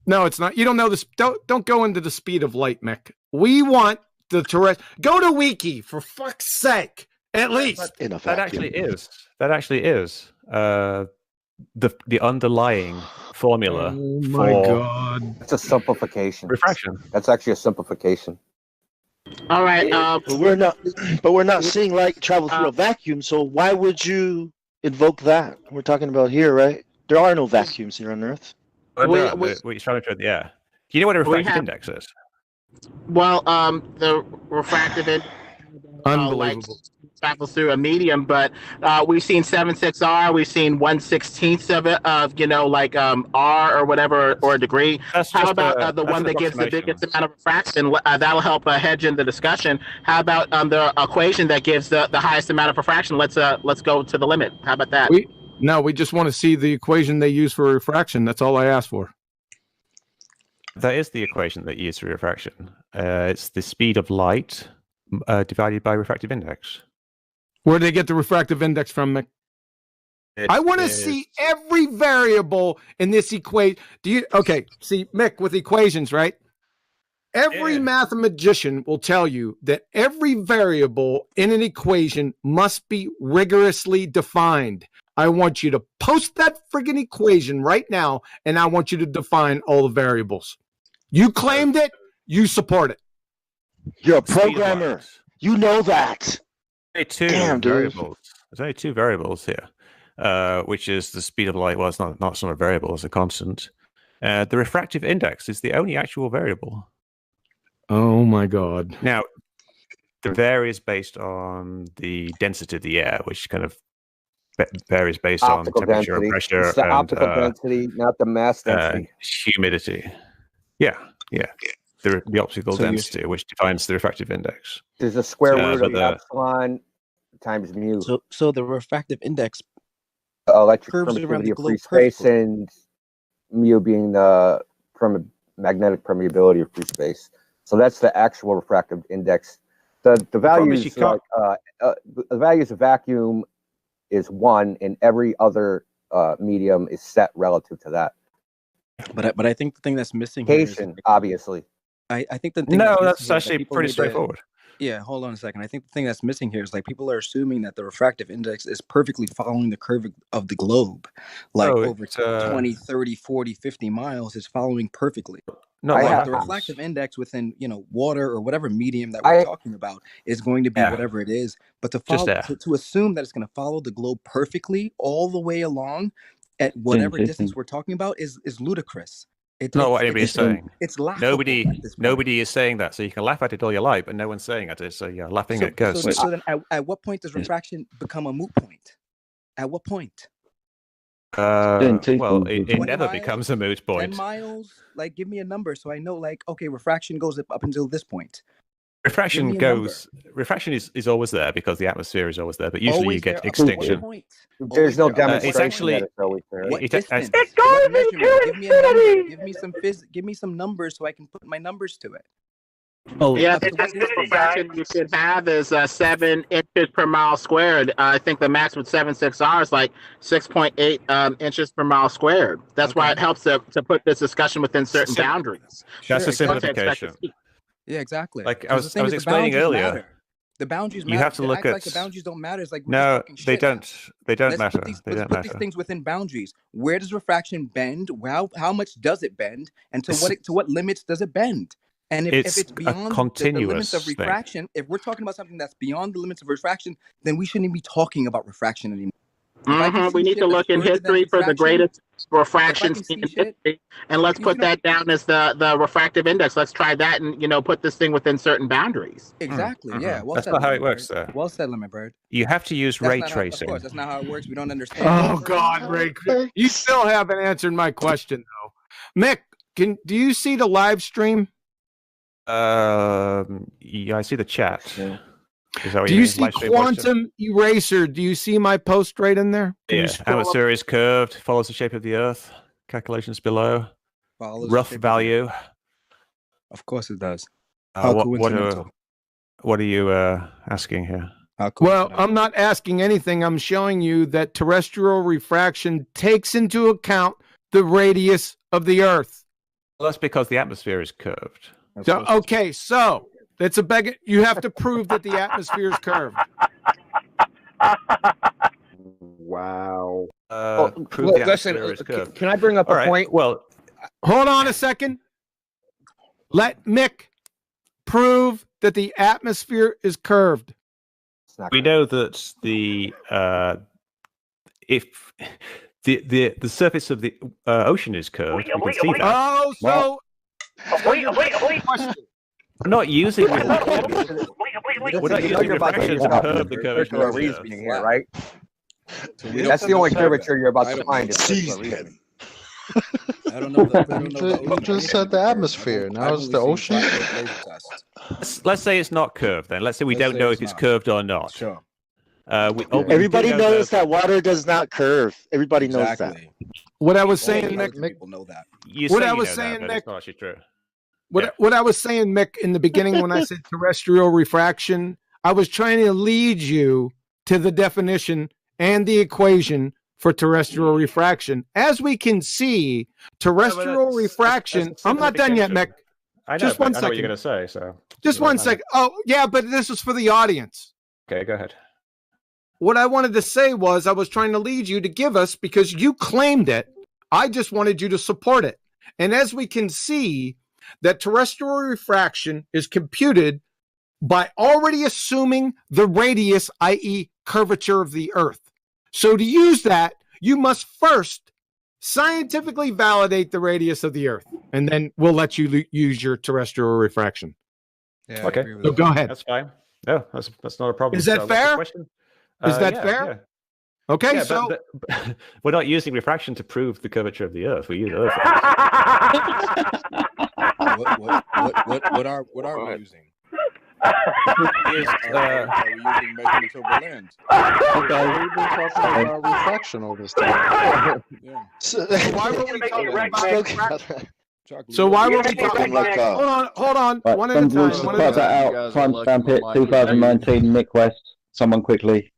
No, it's not. You don't know this. Don't go into the speed of light, Mick. We want the terrestrial. Go to Wiki for fuck's sake. At least that actually is the underlying formula. Oh my God! It's a simplification. Refraction. That's actually a simplification. All right. But we're not seeing light travel through a vacuum. So why would you invoke that? We're talking about here, right? There are no vacuums here on Earth. We're trying to do you know what a refractive index is? Well, the refractive index. Unbelievable. travels through a medium, but we've seen 7.6R, we've seen 1/16 of it, of R or whatever or a degree. How about the one that gives the biggest amount of refraction? That'll help hedge in the discussion. How about the equation that gives the highest amount of refraction? Let's go to the limit. How about that? We just want to see the equation they use for refraction. That's all I asked for. That is the equation that you use for refraction. It's the speed of light divided by refractive index. Where do they get the refractive index from, Mick? I want to see every variable in this equation. See, Mick, with equations, right? Every mathematician will tell you that every variable in an equation must be rigorously defined. I want you to post that friggin' equation right now, and I want you to define all the variables. You claimed it. You support it. You're a programmer. You know that. There's only two variables here, which is the speed of light. Well, it's not a variable; it's a constant. The refractive index is the only actual variable. Oh my God! Now, it varies based on the density of the air, which kind of varies based optical on temperature density. and pressure. It's the and, optical density, not the mass density. Humidity. Yeah. The optical density, which defines the refractive index. There's a square root of epsilon times mu. So the refractive index electric curves around permittivity the of free globe space, perfectly. and mu being the magnetic permeability of free space. So that's the actual refractive index. The values the values of vacuum is 1, and every other medium is set relative to that. But I think the thing that's missing here is, obviously. I think the thing that's actually pretty straightforward. Yeah, hold on a second. I think the thing that's missing here is people are assuming that the refractive index is perfectly following the curve of the globe. Over 20, 30, 40, 50 miles is following perfectly. The refractive index within water or whatever medium that we're talking about is going to be whatever it is. But to assume that it's going to follow the globe perfectly all the way along at whatever distance we're talking about is ludicrous. It's not what anybody's saying. It's laughable. Nobody is saying that. So you can laugh at it all you like, but no one's saying it. So you're laughing at ghosts. So then at what point does refraction become a moot point? At what point? It never becomes a moot point. 10 miles? Give me a number so I know, okay, refraction goes up until this point. Refraction is always there because the atmosphere is always there, but usually Always you get there, extinction. There's no demonstration. It's actually that it's always there. What distance? What measurement? Give me a number. Give me some numbers so I can put my numbers to it. The density refraction you should have is 7 inches per mile squared. I think the max with 7.6R is 6.8 inches per mile squared. That's why it helps to put this discussion within certain boundaries. That's a simplification. Yeah, exactly. I was explaining earlier. Matter. The boundaries matter. You have to look at. The boundaries don't matter. It's no, they don't. They don't Let's matter. Put these things within boundaries. Where does refraction bend? How much does it bend? And to what limits does it bend? And if it's beyond the limits of refraction, if we're talking about something that's beyond the limits of refraction, then we shouldn't be talking about refraction anymore. We need to look in history for the greatest refractions in history, and let's put that down as the refractive index. Let's try that and put this thing within certain boundaries. Exactly. Yeah. That's not how it works, though. Well said, Lemon Bird. You have to use ray tracing. Of course, that's not how it works. We don't understand. Oh God, Ray! You still haven't answered my question though, Mick. Do you see the live stream? Yeah, I see the chat. Yeah. Do you see quantum eraser? Do you see my post right in there? Atmosphere is curved, follows the shape of the Earth. Calculations below. Rough value. Of course it does. What are you asking here? Well, I'm not asking anything. I'm showing you that terrestrial refraction takes into account the radius of the Earth. Well, that's because the atmosphere is curved. So it's a beg. You have to prove that the atmosphere is curved. Wow. Can I bring up a point? Well, hold on a second. Let Mick prove that the atmosphere is curved. We know that if the surface of the ocean is curved, we can see that. Oh, so wait. We're not using We're not using refraction to curve the curvature of the Earth. being here, right? So That's the only curvature you're about to find. I don't know. You just said the atmosphere. Now it's the ocean. Let's say it's not curved. Then let's say we don't know if it's curved or not. Sure. Everybody knows that water does not curve. Everybody knows that. What I was saying, Mick. People know that. What I was saying, Mick. It's not actually true. What I was saying, Mick, in the beginning when I said terrestrial refraction, I was trying to lead you to the definition and the equation for terrestrial refraction. As we can see, terrestrial refraction. I'm not done yet, Mick. I know, just one I know second. what you're going to say. So just one second. Oh, yeah, but this is for the audience. Okay, go ahead. What I wanted to say was I was trying to lead you to give us, because you claimed it, I just wanted you to support it. And as we can see, that terrestrial refraction is computed by already assuming the radius, i.e. curvature of the Earth. So to use that, you must first scientifically validate the radius of the Earth, and then we'll let you use your terrestrial refraction. Yeah, okay, so go ahead. That's fine. No, that's not a problem. Is that fair? Is that yeah, fair? Yeah. Okay, yeah, so but we're not using refraction to prove the curvature of the Earth. We use Earth. What are we using? Are we using measurements over land? Okay, we've been talking about refraction all this time. So why were we talking about So why were we talking about hold on, one at a time. One Cut that out. Timestamp it. 2019. Mick West. Someone quickly.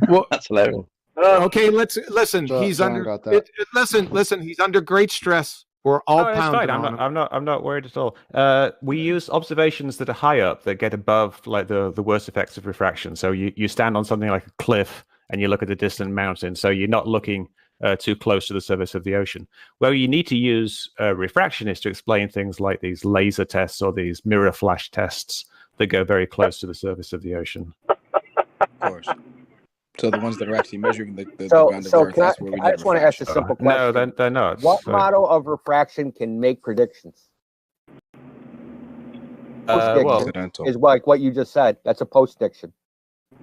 Well, that's hilarious. Okay, let's listen. He's under. Listen. He's under great stress. We're all pounding on him. I'm not worried at all. We use observations that are high up, that get above like the worst effects of refraction. So you stand on something like a cliff and you look at the distant mountain. So you're not looking too close to the surface of the ocean. Where you need to use refraction is to explain things like these laser tests or these mirror flash tests that go very close to the surface of the ocean. Of course. So the ones that are actually measuring the ground of Earth, that's where we I just want to ask a simple question. No, they're not. What model of refraction can make predictions? Is like what you just said. That's a post-diction.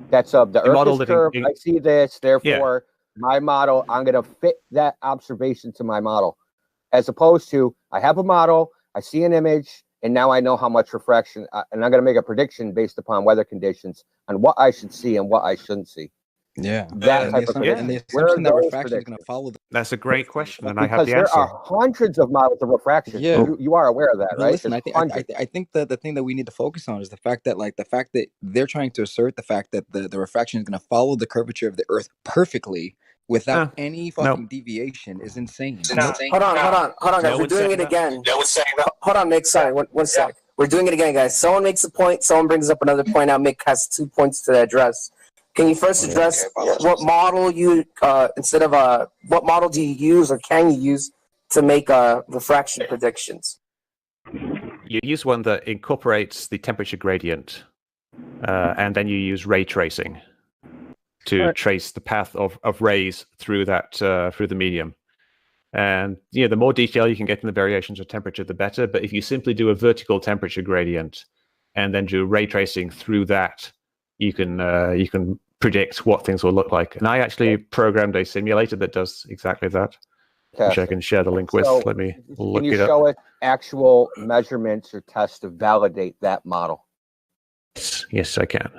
That's the Earth is curved. I see this, therefore my model, I'm going to fit that observation to my model. As opposed to, I have a model, I see an image, and now I know how much refraction, and I'm going to make a prediction based upon weather conditions on what I should see and what I shouldn't see. Yeah, that type of and the assumption that refraction is going to follow. That's a great question, and because I have the answer. There are hundreds of models of refraction. Yeah, you are aware of that, right? Listen, I think that the thing that we need to focus on is the fact that they're trying to assert the fact that the refraction is going to follow the curvature of the Earth perfectly without any fucking deviation is insane. Hold on, guys. We're doing it again. Hold on, Mick. Sorry, one sec. We're doing it again, guys. Someone makes a point. Someone brings up another point. Now Mick has 2 points to address. Can you first address what model you what model do you use or can you use to make refraction predictions? You use one that incorporates the temperature gradient, and then you use ray tracing to trace the path of rays through that through the medium. And the more detail you can get in the variations of temperature, the better. But if you simply do a vertical temperature gradient and then do ray tracing through that, you can predict what things will look like. And I actually programmed a simulator that does exactly that, which I can share the link with. So, let me look can you it up. show it actual measurements or tests to validate that model? Yes, I can.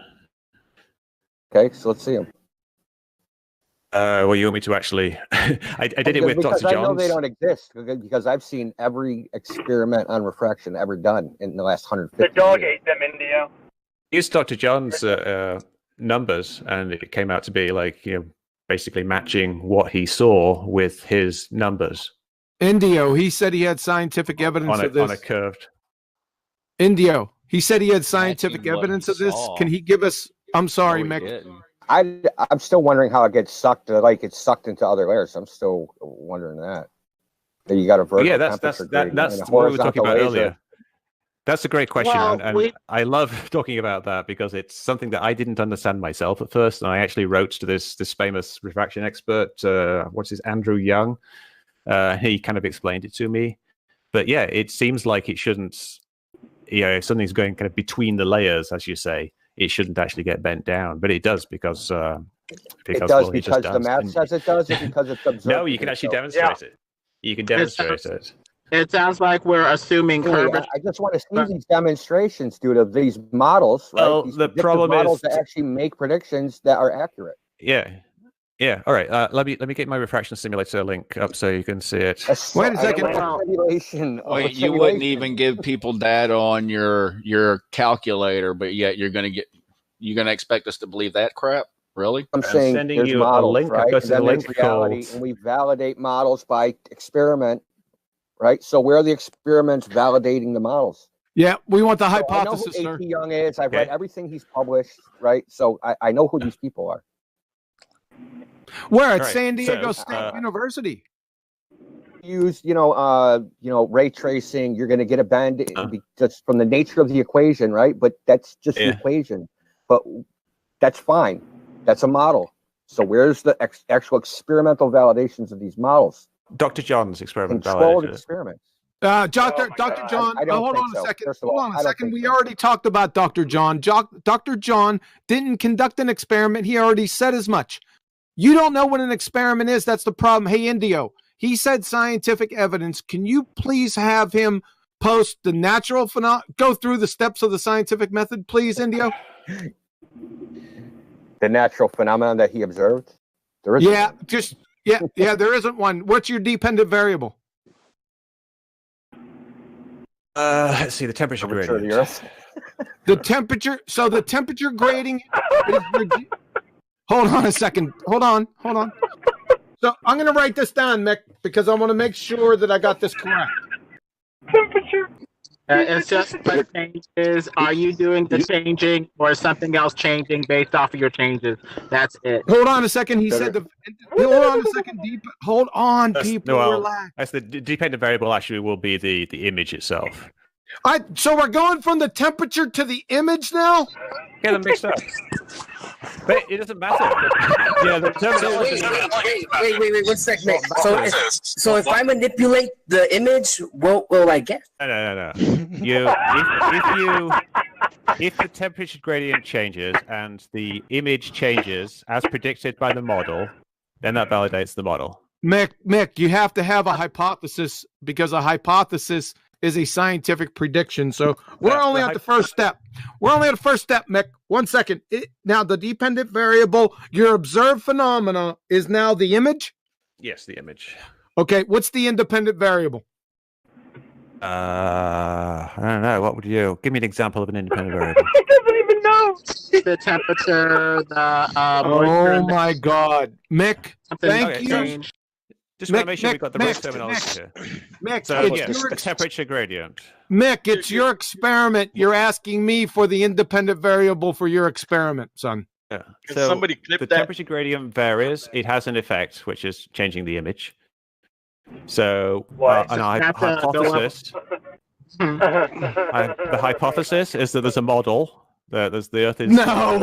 Okay, so let's see them. Well, you want me to actually? I did it with Dr. Johns. I know they don't exist because I've seen every experiment on refraction ever done in the last 150 The dog years. ate them, Indio. Used Dr. Johns' numbers, and it came out to be like basically matching what he saw with his numbers. Indio, he said he had scientific evidence of this. On a curved. Indio, he said he had scientific evidence of this. Can he give us? I'm sorry, Mick. I'm still wondering how it gets sucked. Like it's sucked into other layers. I'm still wondering that. You got a vertical that's what we were talking about earlier. That's a great question, and I love talking about that because it's something that I didn't understand myself at first, and I actually wrote to this famous refraction expert, Andrew Young. He kind of explained it to me, but yeah, it seems like it shouldn't if something's going kind of between the layers, as you say, it shouldn't actually get bent down, but it does because it does well, because the map says it does, or because it's observed. No, you can actually demonstrate it. You can demonstrate it. It sounds like we're assuming curvature. I just want to see these demonstrations, dude, of these models. Right? Well, these the problem models is that actually make predictions that are accurate. Yeah. All right. Let me get my refraction simulator link up so you can see it. Wait a second. Wait, you wouldn't even give people data on your calculator, but yet you're going to expect us to believe that crap? Really? I'm saying sending there's you models, a link. right? I've got And then a link there's reality, called... and we validate models by experiment, right? So where are the experiments validating the models? Yeah, we want the hypothesis, I know who sir. A.T. Young is. I've read everything he's published, right? So I know who these people are. Where at San Diego State University? Use ray tracing. You're going to get a bend just from the nature of the equation, right? But that's just the equation. But that's fine. That's a model. So where's the actual experimental validations of these models? Dr. John's experiment Controlled validated. experiments. Dr. John, hold on a second. Hold on a second. We already talked about Dr. John. Dr. John didn't conduct an experiment. He already said as much. You don't know what an experiment is. That's the problem. Hey, Indio, he said scientific evidence. Can you please have him post the natural phenomenon? Go through the steps of the scientific method, please, Indio. The natural phenomenon that he observed? There is there isn't one. What's your dependent variable? Let's see, the temperature gradient. Of the Earth. The temperature. So the temperature grading. Hold on a second. Hold on. So I'm going to write this down, Mick, because I want to make sure that I got this correct. Temperature. It's just what changes. Are you doing the changing, or is something else changing based off of your changes? That's it. Hold on a second. He said hold on a second. Hold on, people. Relax. That's the dependent variable. Actually, will be the image itself. So we're going from the temperature to the image now. Get them mixed up. But it doesn't matter. Wait, 1 second. So if I manipulate the image, what will I get? No. If the temperature gradient changes and the image changes as predicted by the model, then that validates the model. Mick, you have to have a hypothesis because a hypothesis is a scientific prediction. So we're only at the first step. Mick. 1 second. Now, the dependent variable, your observed phenomena, is now the image? Yes, the image. Okay, what's the independent variable? I don't know. What would you give me an example of an independent variable? He doesn't even know. The temperature, the moisture. Oh my God, Mick! Thank you. So just want to make sure we got the right terminology here. Mick, so yes, the temperature gradient. Mick, it's your experiment. You're asking me for the independent variable for your experiment, son. Yeah. So somebody clip the temperature gradient varies. It has an effect, which is changing the image. So, the hypothesis is that there's a model. There's the Earth is no.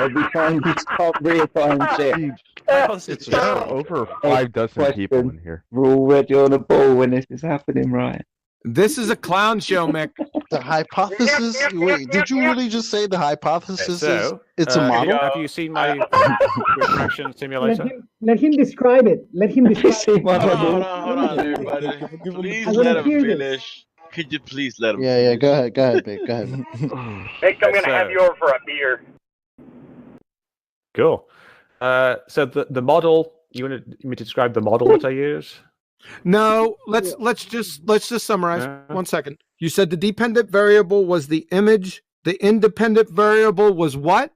Every time you stop real-time shit. It's over 5 dozen people in here. We're already on a ball when this is happening, right? This is a clown show, Mick. The hypothesis? Wait, did you really just say the hypothesis is it's a model? Have you seen my refraction simulator? Let him describe it. Let him describe it. Hold on, everybody. Please let him finish. Could you please let him Yeah, go ahead, Big. Go ahead. Mick, I'm going to have you over for a beer. Cool. So the model, you want me to describe the model that I use? No, let's just summarize. 1 second. You said the dependent variable was the image. The independent variable was what?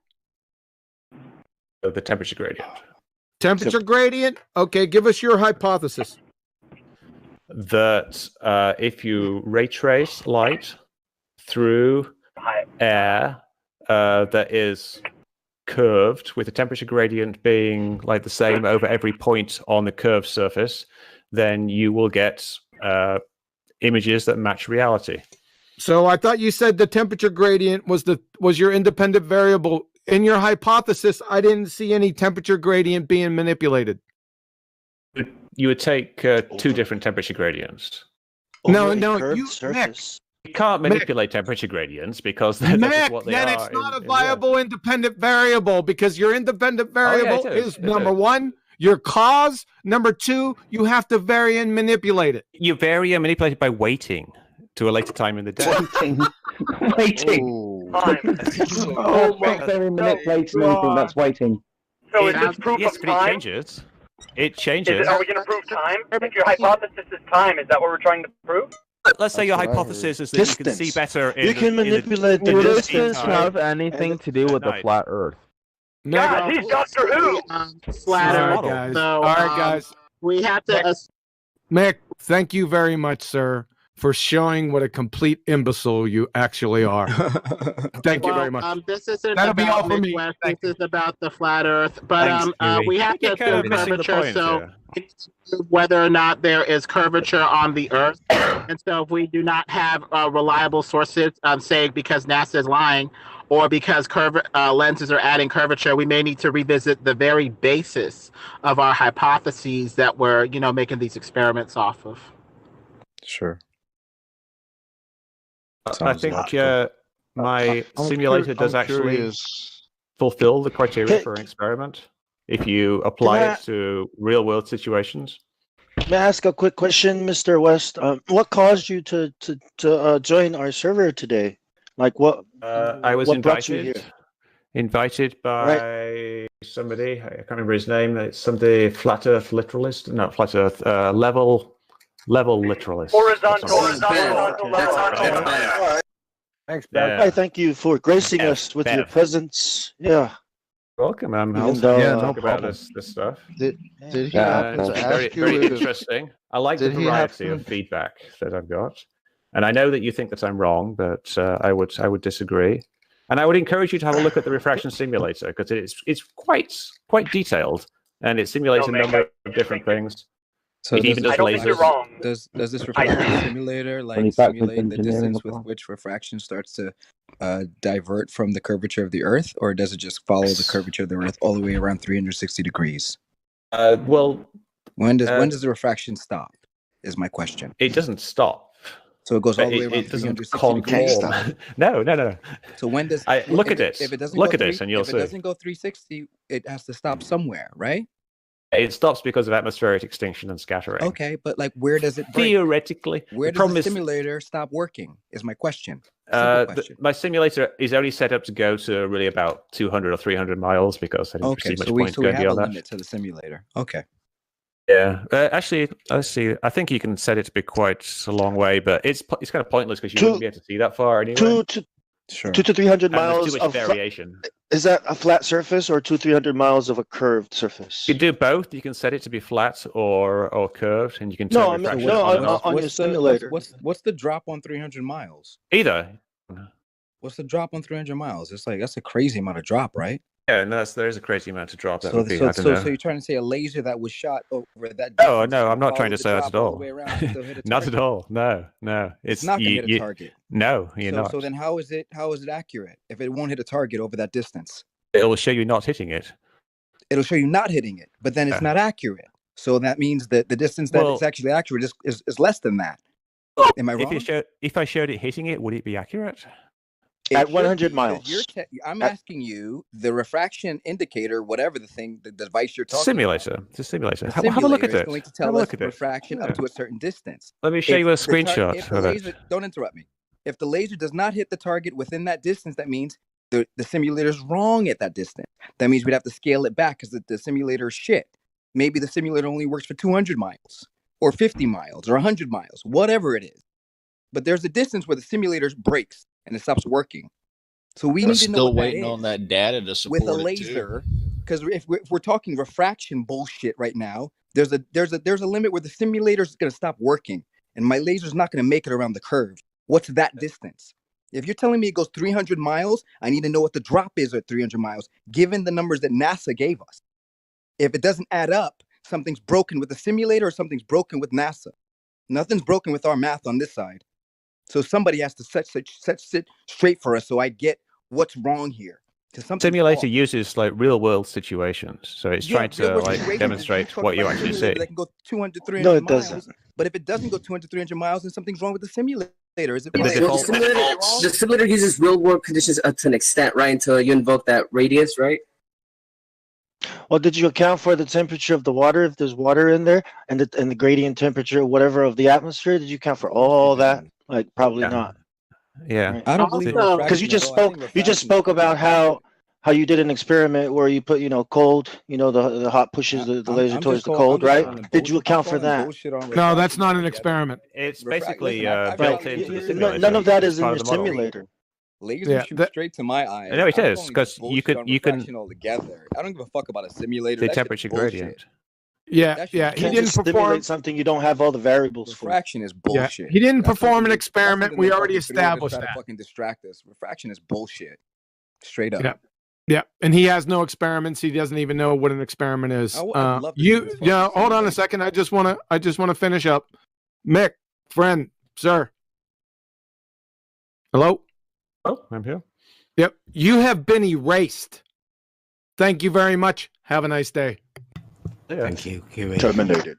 The temperature gradient. Temperature gradient? Okay, give us your hypothesis. That if you ray trace light through air that is curved, with the temperature gradient being like the same over every point on the curved surface, then you will get images that match reality. So I thought you said the temperature gradient was your independent variable. In your hypothesis, I didn't see any temperature gradient being manipulated. You would take 2 different temperature gradients. No, you, Nick, You can't manipulate temperature gradients because that's just what they then are. it's not a viable independent variable because your independent variable is number one, your cause. Number two, you have to vary and manipulate it. You vary and manipulate it by waiting to a later time in the day. Waiting. Very manipulating anything that's waiting. So is this proof yes, of but time? it changes. It changes. Are we going to prove time? If your hypothesis is time, is that what we're trying to prove? Let's say your hypothesis is that you can see better. You can manipulate the Would distance. this have anything to do with the flat Earth? God, he's Doctor Who. Flat Earth, guys. All right, guys. We have to. Mick, thank you very much, sir, for showing what a complete imbecile you actually are. Thank you very much. This isn't That'll be all about for me. Midwest. This is about the flat Earth. But we have to assume curvature. So it's whether or not there is curvature on the Earth. And so if we do not have reliable sources, say because NASA is lying, or because lenses are adding curvature, we may need to revisit the very basis of our hypotheses that we're, making these experiments off of. Sure. I think my simulator does actually fulfill the criteria for an experiment if you apply it to real-world situations. May I ask a quick question, Mr. West? What caused you to join our server today? Like what? I was what brought you here? invited by somebody. I can't remember his name. It's somebody flat Earth literalist. No, flat Earth level literalist. Horizontal level. Thanks, Bev. I thank you for gracing us with your presence. Yeah. Welcome. I'm Even happy though, to talk about this stuff. Did he happen it's to very, ask you very if- interesting. I like the Did he variety happen- of feedback that I've got, and I know that you think that I'm wrong, but I would disagree. And I would encourage you to have a look at the refraction simulator because it's quite detailed, and it simulates a number of different things. So it even does lasers. Does this refraction simulator When simulate in the engineering distance with which refraction starts to divert from the curvature of the Earth, or does it just follow the curvature of the Earth all the way around 360 degrees? Well, when does the refraction stop? Is my question. It doesn't stop. So it goes all the way It around doesn't 360 degrees. conform. No. So when does Look at it? If it doesn't Look go at this, and you'll if see. it doesn't go 360, it has to stop somewhere, right? It stops because of atmospheric extinction and scattering. Okay, but where does it break? Theoretically, Where the does the problem simulator stop working? Is my question. Simple question. My simulator is only set up to go to really about 200 or 300 miles because I didn't Okay, see much so we point have going a beyond that. limit to the simulator. Okay. Yeah, actually, let's see. I think you can set it to be quite a long way, but it's kind of pointless because you wouldn't be able to see that far anyway. 200 to 300 And there's miles too much of variation. Is that a flat surface or 200-300 miles of a curved surface? You can do both. You can set it to be flat or curved, and you can No, turn I mean, refraction no, on and off. on your simulator. What's the drop on 300 miles? Either. What's the drop on 300 miles? It's like that's a crazy amount of drop, right? Yeah, no, there is a crazy amount to drop. That So, would be, so, I don't so, know. so you're trying to say a laser that was shot over that? Oh distance no, I'm not followed trying to the say that drop at all all. the way around and still hit a Not target? at all. No. It's not going to hit a target. No, you're so, not. So then, how is it accurate if it won't hit a target over that distance? It will show you not hitting it. It'll show you not hitting it, but then it's not accurate. So that means that the distance that Well- it's actually accurate is less than that. Am I wrong? If I showed it hitting it, would it be accurate? At 100 miles. I'm asking you the refraction indicator, whatever the device you're talking Simulator. about. It's a simulator. The Have a look simulator at is it. going to Have tell a us look at it. refraction up to a certain distance. Let me show you a If the screenshot if the of laser, it. don't interrupt me. If the laser does not hit the target within that distance, that means the simulator's wrong at that distance. That means we'd have to scale it back because the simulator is shit. Maybe the simulator only works for 200 miles or 50 miles or 100 miles, whatever it is. But there's a distance where the simulator breaks and it stops working. So we need to know Still what that waiting is on that data to support with a it, laser, because if we're talking refraction bullshit right now, there's a limit where the simulator is going to stop working, and my laser's not going to make it around the curve. What's that distance? If you're telling me it goes 300 miles, I need to know what the drop is at 300 miles, given the numbers that NASA gave us. If it doesn't add up, something's broken with the simulator or something's broken with NASA. Nothing's broken with our math on this side. So somebody has to set straight for us so I get what's wrong here. Simulator uses like real world situations, so it's trying to real-world like situations, demonstrate you talk what you about a actually see. simulator that can go 200, 300 No, it miles. doesn't. But if it doesn't go 200, 300 miles, then something's wrong with the simulator. Is it The simulator uses real world conditions to an extent, right? Until you invoke that radius, right? Well, did you account for the temperature of the water if there's water in there, and the gradient temperature, whatever, of the atmosphere? Did you account for all that? Like, probably not. Yeah, Right. I don't believe Because you just spoke about how you did an experiment where you put cold, the hot pushes the laser towards the cold, right? Did you account for that? No, that's not an experiment. It's basically I've built got into the lasers. simulator. None of that It's is in part your of the model. simulator. Lasers shoot straight to my eyes. No, it I'm is, calling 'cause bullshit you can- on you can- refraction altogether. I don't give a fuck about a simulator. The That shit is temperature bullshit. gradient. Yeah, You can't just simulate something you don't have all the variables for. Refraction is bullshit. He didn't That's perform something an that- experiment. that's We something already that fucking creators established try to that. fucking distract us. Refraction is bullshit. Straight up. Yeah. Yeah, and he has no experiments. He doesn't even know what an experiment is. I'd love to see this fucking hold on a simulator. second. I just want to finish up. Mick, friend, sir. Hello? Oh, I'm here. Yep. You have been erased. Thank you very much. Have a nice day. Thank you. Terminated.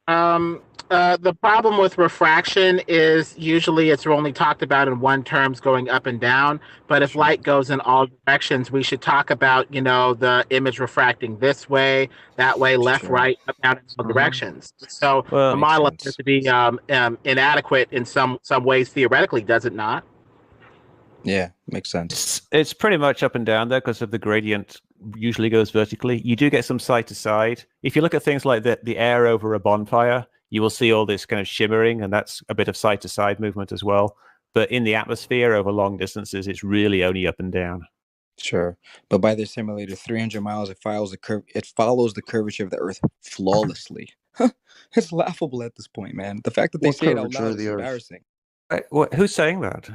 The problem with refraction is usually it's only talked about in one terms going up and down. But if light goes in all directions, we should talk about, the image refracting this way, that way, left, right, up, down, in all directions. So Well, the model appears to be inadequate in some ways theoretically, does it not? Yeah, makes sense. It's pretty much up and down there because of the gradient usually goes vertically. You do get some side to side. If you look at things like the air over a bonfire, you will see all this kind of shimmering, and that's a bit of side to side movement as well. But in the atmosphere over long distances, it's really only up and down. Sure, but by the simulator, 300 miles, it follows the curvature of the Earth flawlessly. It's laughable at this point, man. The fact that they What say it out curvature loud of is the Earth? embarrassing. Who's saying that?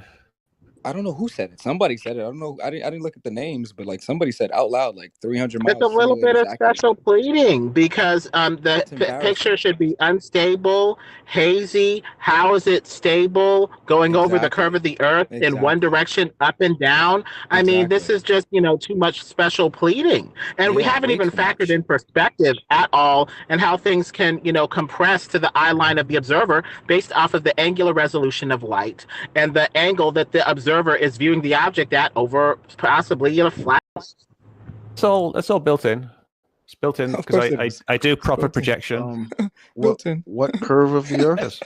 I don't know who said it. Somebody said it. I don't know. I didn't look at the names, but like somebody said out loud, like 300 miles. It's a little bit of simulator's accurate. special pleading because the embarrassing. picture should be unstable, hazy. How is it stable going over the curve of the Earth in one direction, up and down? I mean, this is just too much special pleading, and we Yeah, haven't way even too factored in perspective at all, and how things can compress to the eye line of the observer based off of the angular resolution of light and the angle that the observer is viewing the object at over possibly flat. It's all built in. It's built in Of course it because is. I do proper projection. What curve of the Earth?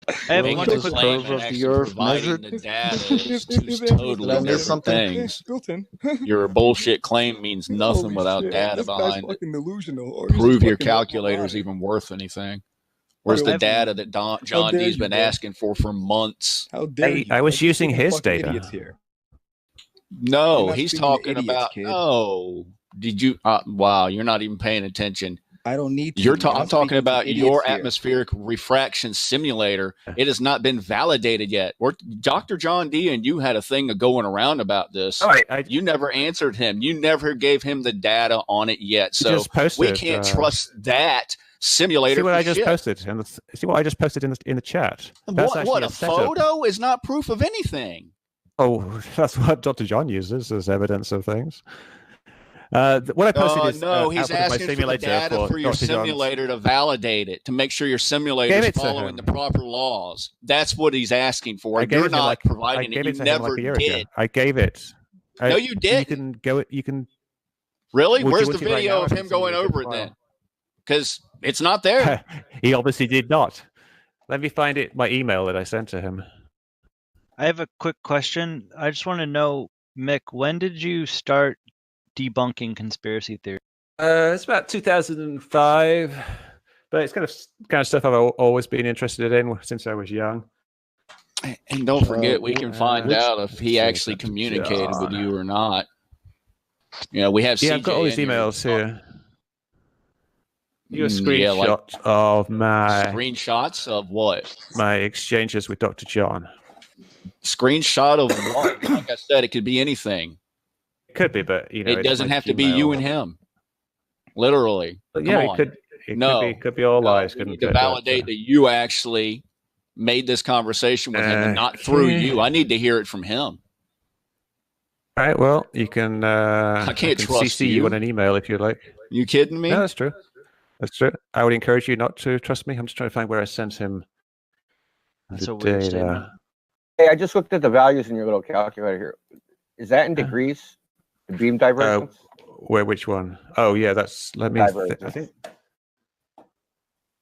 I have Well, one does quick the curve of the Earth providing measured? the data is two totally Did I miss different something? things. Built in. Your bullshit claim means nothing Holy without shit, data this guy's behind it. fucking delusional. Or he's Prove your fucking calculator's lying. even worth anything. Where's the I've- data that John dare D's you, been bro. asking for months? How dare you? I was Like, you're using speaking his fucking data. idiots here. You're No, not he's speaking to talking idiots, about. kid. No, did you? Wow, you're not even paying attention. I don't need to. You're I'm I'm speaking talking to about idiots your here. atmospheric refraction simulator. It has not been validated yet. Dr. John D and you had a thing going around about this. All right, You never answered him. You never gave him the data on it yet. So just posted, we can't trust that simulator. See what for I just shit. posted, see what I just posted in the chat. That's What actually a setup. photo is not proof of anything. Oh, that's what Dr. John uses as evidence of things. What I posted is no, he's output of my asking for the simulator data for your Dr. John's. simulator to validate it, to make sure your simulator Gave is it to following him. the proper laws. That's what he's asking for. I gave You're it to him not I providing gave it. it You to him never like a year did. ago. I gave it. No, you You didn't. can go. You can. Really? Would you Where's want the it right video now? of I him can send going you a over it file. then? Because it's not there. He obviously did not. Let me find it. My email that I sent to him. I have a quick question. I just want to know, Mick, when did you start debunking conspiracy theory? It's about 2005, but it's kind of stuff I've always been interested in since I was young. And don't forget, we can find out if he let's see, actually Dr. communicated with John. you or not. We have. Yeah, I've got all CJ his in emails here. You a Yeah, like screenshot of my screenshots of what? my exchanges with Dr. John. Screenshot of what? Like I said, it could be anything. It could be, but it It doesn't my have to be you Gmail. and him. Literally. But Come yeah, on. it could be all lies. We Couldn't need to it? validate that you actually made this conversation with him and not through you. I need to hear it from him. All right. Well, you can. I can't can trust CC you. on an email if you like. You kidding me? No, that's true. That's true. I would encourage you not to trust me. I'm just trying to find where I sent him That's a weird statement. Hey, I just looked at the values in your little calculator here. Is that in degrees? The beam divergence? Which one? Oh yeah, that's. Let me. I think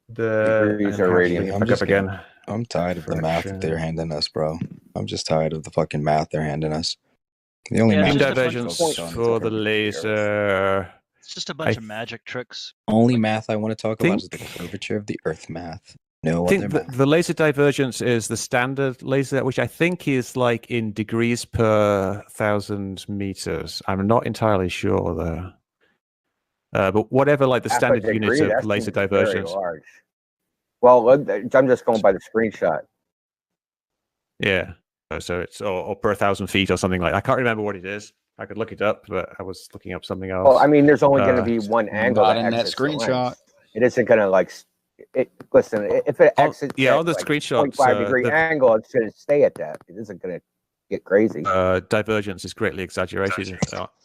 the degrees are radians. again. I'm tired of the math that they're handing us, bro. I'm just tired of the fucking math they're handing us. The only beam math divergence for the laser. It's just a bunch of magic tricks. Only math I want to talk about is the curvature of the Earth math. No I other think math. the laser divergence is the standard laser, which I think is like in degrees per 1,000 meters. I'm not entirely sure though. But whatever, like the standard unit of laser divergence. Large. Well, I'm just going by the screenshot. Yeah. So it's or per 1,000 feet or something like that. I can't remember what it is. I could look it up, but I was looking up something else. Well, I mean, there's only going to be one angle not in that screenshot. It isn't going to like. Listen, if it exits, on the like screenshot, 45-degree angle, it's going to stay at that. It isn't going to get crazy. Divergence is greatly exaggerated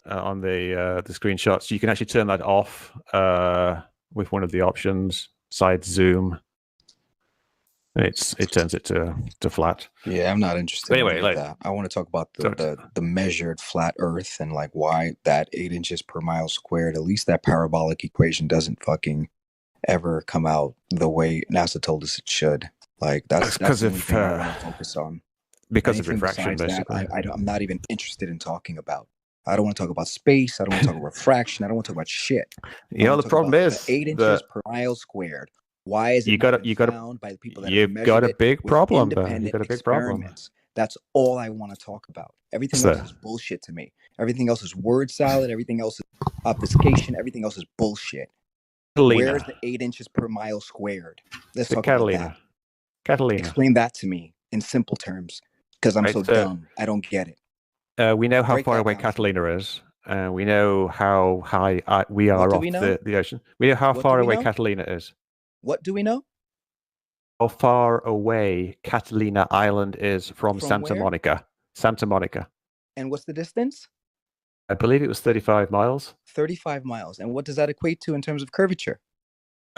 on the screenshots. You can actually turn that off with one of the options, side zoom. It turns it to flat. Yeah, I'm not interested. Anyway, in that. I want to talk about the measured flat Earth and like why that 8 inches per mile squared. At least that parabolic equation doesn't fucking ever come out the way NASA told us it should. Like that's because the of only thing I want to focus on. Because of Anything refraction, besides basically. that, I'm not even interested in talking about. I don't want to talk about space. I don't want to talk about refraction. I don't want to talk about shit. You know, the problem is the 8 inches per mile squared. Why is it found by the people that you've got a big problem, though. You've got a big problem. That's all I want to talk about. Everything else is bullshit to me. Everything else is word salad. Everything else is obfuscation. Everything else is bullshit. Catalina. Where's the 8 inches per mile squared? Let's The talk Catalina. about that. Catalina. Explain that to me in simple terms, because I'm so dumb. I don't get it. We know how Break far that away down. Catalina is. We know how high we are do off we know? the ocean. We know how What far do we away know? Catalina is. What do we know? How far away Catalina Island is from Santa where? Monica. Santa Monica. And what's the distance? I believe it was 35 miles. 35 miles. And what does that equate to in terms of curvature?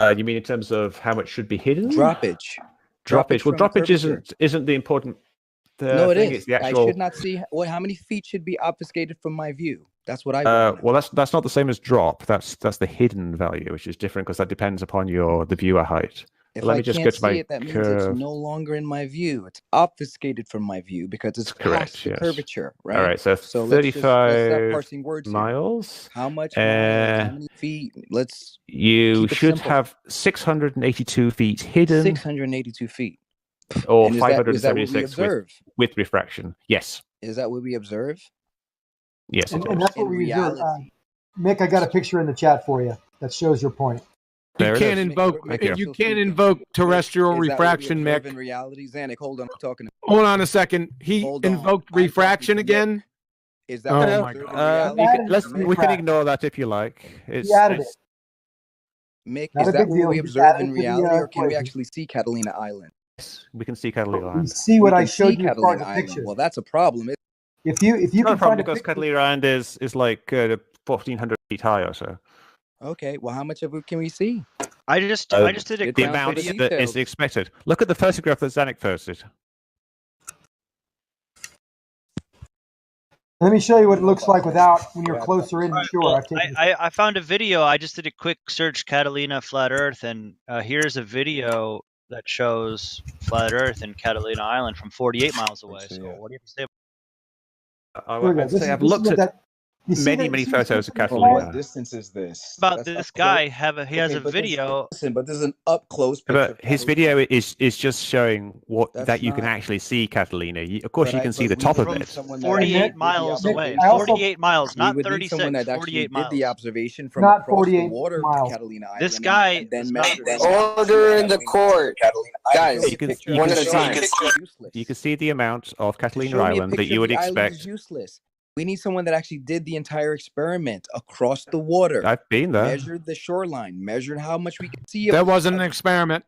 You mean in terms of how much should be hidden? Droppage. Droppage. Well, from droppage curvature. isn't the important No, it thing. is. It's the actual. I should not see how many feet should be obfuscated from my view. That's what I want. Well, that's not the same as drop. That's the hidden value, which is different because that depends upon the viewer height. If Let I me just can't go to my see it, that means curve. it's no longer in my view. It's obfuscated from my view because it's Correct, past the yes. curvature, right? All right, so let's stop 35 parsing words here. miles. How much miles? How many feet? Let's You keep it should simple. have 682 feet hidden. 682 feet. Or And is that what we 576 observe? with refraction. Yes. Is that what we observe? Yes. And, it and is. that's what we observe. Mick, I got a picture in the chat for you that shows your point. There You it can't is. invoke. Thank you. You can't invoke terrestrial Is that what we refraction, observe Mick. in reality? Zanuck, hold on. I'm talking. Hold on a second. He Hold on. invoked I'm refraction talking to Mick. again. Is that Oh what we my observe in God. reality? We can ignore that if you like. He added it. Mick, Not is a that big what deal. we He just observe added in it to the, reality, or can we equation. actually see Catalina Island? We can see Catalina You Island. see what We I can showed see you as part of Catalina the Island. picture. Well, that's a problem. If you It's not can a problem find a because picture, Catalina Island is like 1,400 feet high or so. Okay, well, how much of it can we see? I just did a The quick amount video. that is expected. Look at the photograph that Zanuck posted. let me show you what it looks like without when you're closer in the shore. Well, I've taken I found a video. I just did a quick search, Catalina flat Earth, and here's a video that shows flat Earth and Catalina Island from 48 miles away. So what do you have to say? Here we go. I'd say I've looked at many photos of Catalina. What distance is this? About That's this up guy close. he has Okay, a but video. Listen, but this is an up close picture. But his video is just showing That's that you can not- actually see Catalina. Of course, you can see the we top of need it. someone that 48 actually did the miles away. observation. 48 miles, We not would need someone 36. that actually 48 did miles. the observation from Not across the 48 water miles. to Catalina Island. This guy and then is not measured Order in the court. Guys, You can one at a see- time. You can see the amount of Catalina Show me a Island that picture you of would the island expect. is useless. We need someone that actually did the entire experiment across the water. I've been there. Measured the shoreline, measured how much we could see. of That the- wasn't an experiment.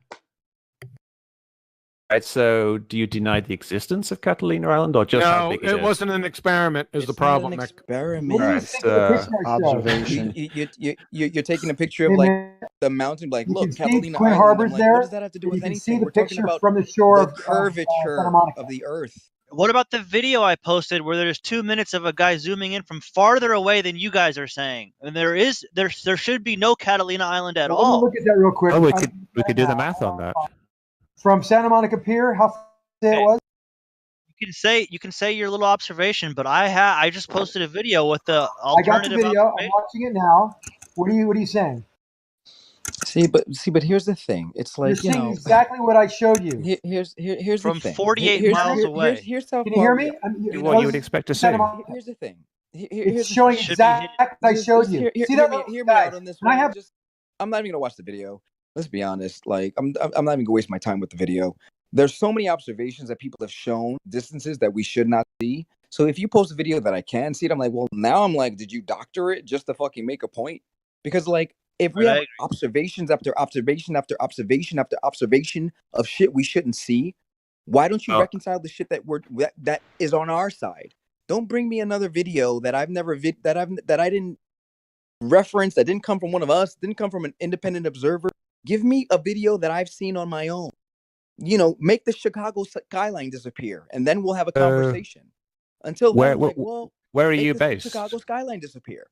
Right, so do you deny the existence of Catalina Island, or just how No, big it wasn't an experiment. Is the Not problem? an Mick. experiment. Observation. You're taking a picture of Hey, like man, the mountain, like you look, can see Catalina Twin Island. I'm Harbors like, there. what does that have to do and with you can anything? see the We're talking picture about from the shore the of curvature Santa Monica. of the Earth. What about the video I posted where there's 2 minutes of a guy zooming in from farther away than you guys are saying? And there should be no Catalina Island at Well, let me all. look at that real quick. Oh, we could do the math on that. From Santa Monica Pier, how far it was? You can say your little observation, but I just posted a video with the I got the alternative video. I'm observation. watching it now. What are you saying? See, but here's the thing. It's like, You're saying exactly what I showed you. Here's From the thing. 48 miles away. Here's how Can you far hear we me? are. What you would expect to see. Santa Monica. Here's the thing. It's showing exactly what I showed you. See that? Hear me out on this one. I'm not even gonna watch the video. Let's be honest. Like I'm not even gonna waste my time with the video. There's so many observations that people have shown distances that we should not see. So if you post a video that I can see it, I'm like, well, now I'm like, did you doctor it just to fucking make a point? Because like, if we have observations after observation after observation after observation of shit we shouldn't see, why don't you reconcile the shit that is on our side? Don't bring me another video that I've never that I didn't reference, that didn't come from one of us, didn't come from an independent observer. Give me a video that I've seen on my own. You know, make the Chicago skyline disappear, and then we'll have a conversation. Until then, I'm like, well, where are make you the based? Chicago skyline disappear.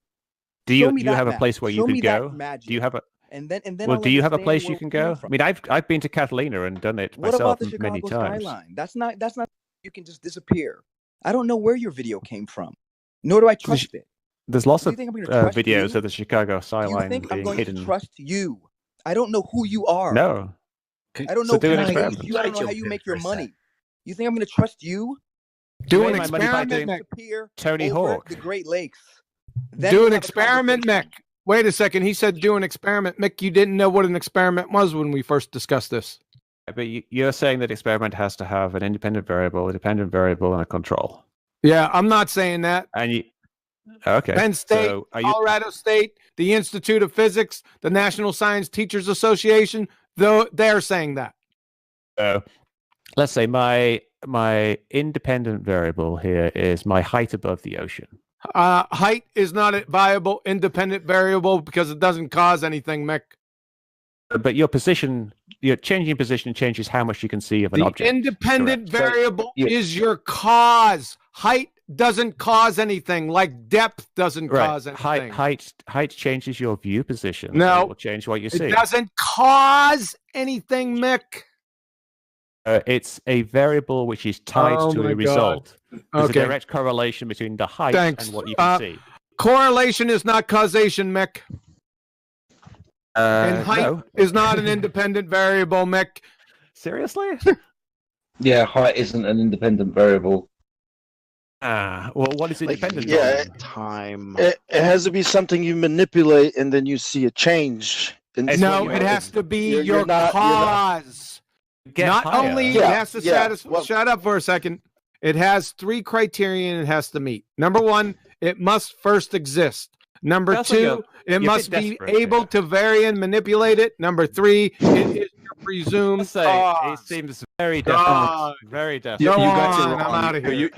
Do you have a place where you could go? Magic. Do you have a and then well? Do you have a understand place where you can we're coming go? from. I mean, I've been to Catalina and done it What myself about the many Chicago times. skyline? That's not you can just disappear. I don't know where your video came from, nor do I trust it. There's lots Do you of think I'm gonna trust videos you? of the Chicago Do you skyline think I'm being going hidden. to trust you? I don't know who you are. No. I don't So know do an who pays experiment. you. I don't know how you make your money. You think I'm going to trust you? Do You an made my money by experiment, doing Mick. disappear Tony over Hawk. the Great Lakes. Then Do we'll an have a experiment, Mick. conversation. Wait a second. He said do an experiment. Mick, you didn't know what an experiment was when we first discussed this. But you're saying that experiment has to have an independent variable, a dependent variable, and a control. Yeah, I'm not saying that. And you, okay. Penn State, So are you, Colorado State, the Institute of Physics, the National Science Teachers Association, though they're saying that. let's say my independent variable here is my height above the ocean. Height is not a viable independent variable because it doesn't cause anything, Mick. But your position, your changing position changes how much you can see of an object. Independent variable is your cause. Height doesn't cause anything, like depth doesn't cause anything. Height changes your view position. No, it will change what you see. It doesn't cause anything, Mick. It's a variable which is tied to a result. There's a Okay. direct correlation between the height and what you can see. Correlation is not causation, Mick. And height is not an independent variable, Mick. Seriously? Yeah, height isn't an independent variable. Well, what is independent? Time. It has to be something you manipulate and then you see a change. No, it has to be your cause. Not only it has to satisfy. Shut up for a second. It has 3 criteria and it has to meet. Number 1, it must first exist. Number 2, it must be able to vary and manipulate it. Number 3, it is your presumed it seems very definite. Very definite. You got it I'm wrong. outta here.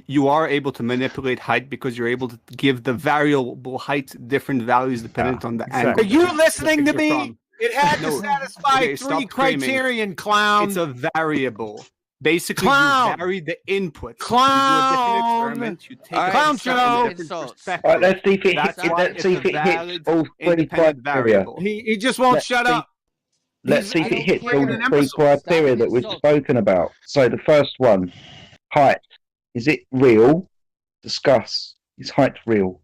You are able to manipulate height because you're able to give the variable height different values dependent on the angle. Are you listening to me? From. It had to satisfy okay, 3 stop claiming. criterion, clown. It's a variable. Basically, Clown. you vary the input. Clown. You do a different experiment. You take Clown it from a show. different perspective. All right, let's see if it That's hits. why Let's it's see a if it hits valid all 3 independent criteria. variable. He just won't shut up. Let's see if it hits all an 3 criteria that we've spoken about. So the first one, height. Is it real? Discuss. Is height real?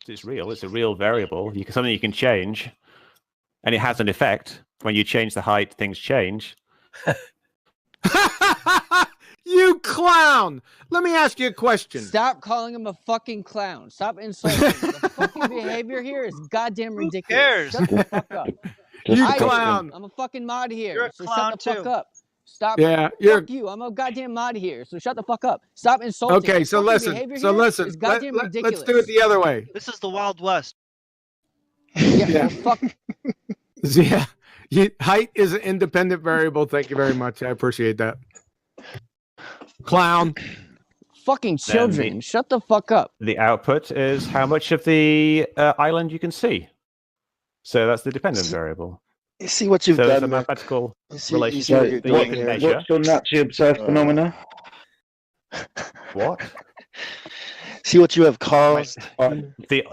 It's real. It's a real variable. Something you can change, and it has an effect. When you change the height, things change. You clown! Let me ask you a question. Stop calling him a fucking clown. Stop insulting him. The fucking behavior here is goddamn ridiculous. Shut the fuck up. You clown. I'm a fucking mod here, You're a so clown shut the fuck too. up. Stop. Yeah, Fuck you. I'm a goddamn mod here, so shut the fuck up. Stop insulting. Okay, The so fucking listen. behavior So here listen. is goddamn ridiculous. Let's do it the other way. This is the Wild West. Yeah. Fuck. Yeah. Height is an independent variable. Thank you very much. I appreciate that. Clown. Fucking children, shut the fuck up. The output is how much of the island you can see. So that's the dependent variable. You see what you've so done, there's a Mick. relationship You see what you're that you doing can here. measure. What's your naturally observed phenomena? What? See what you have caused. The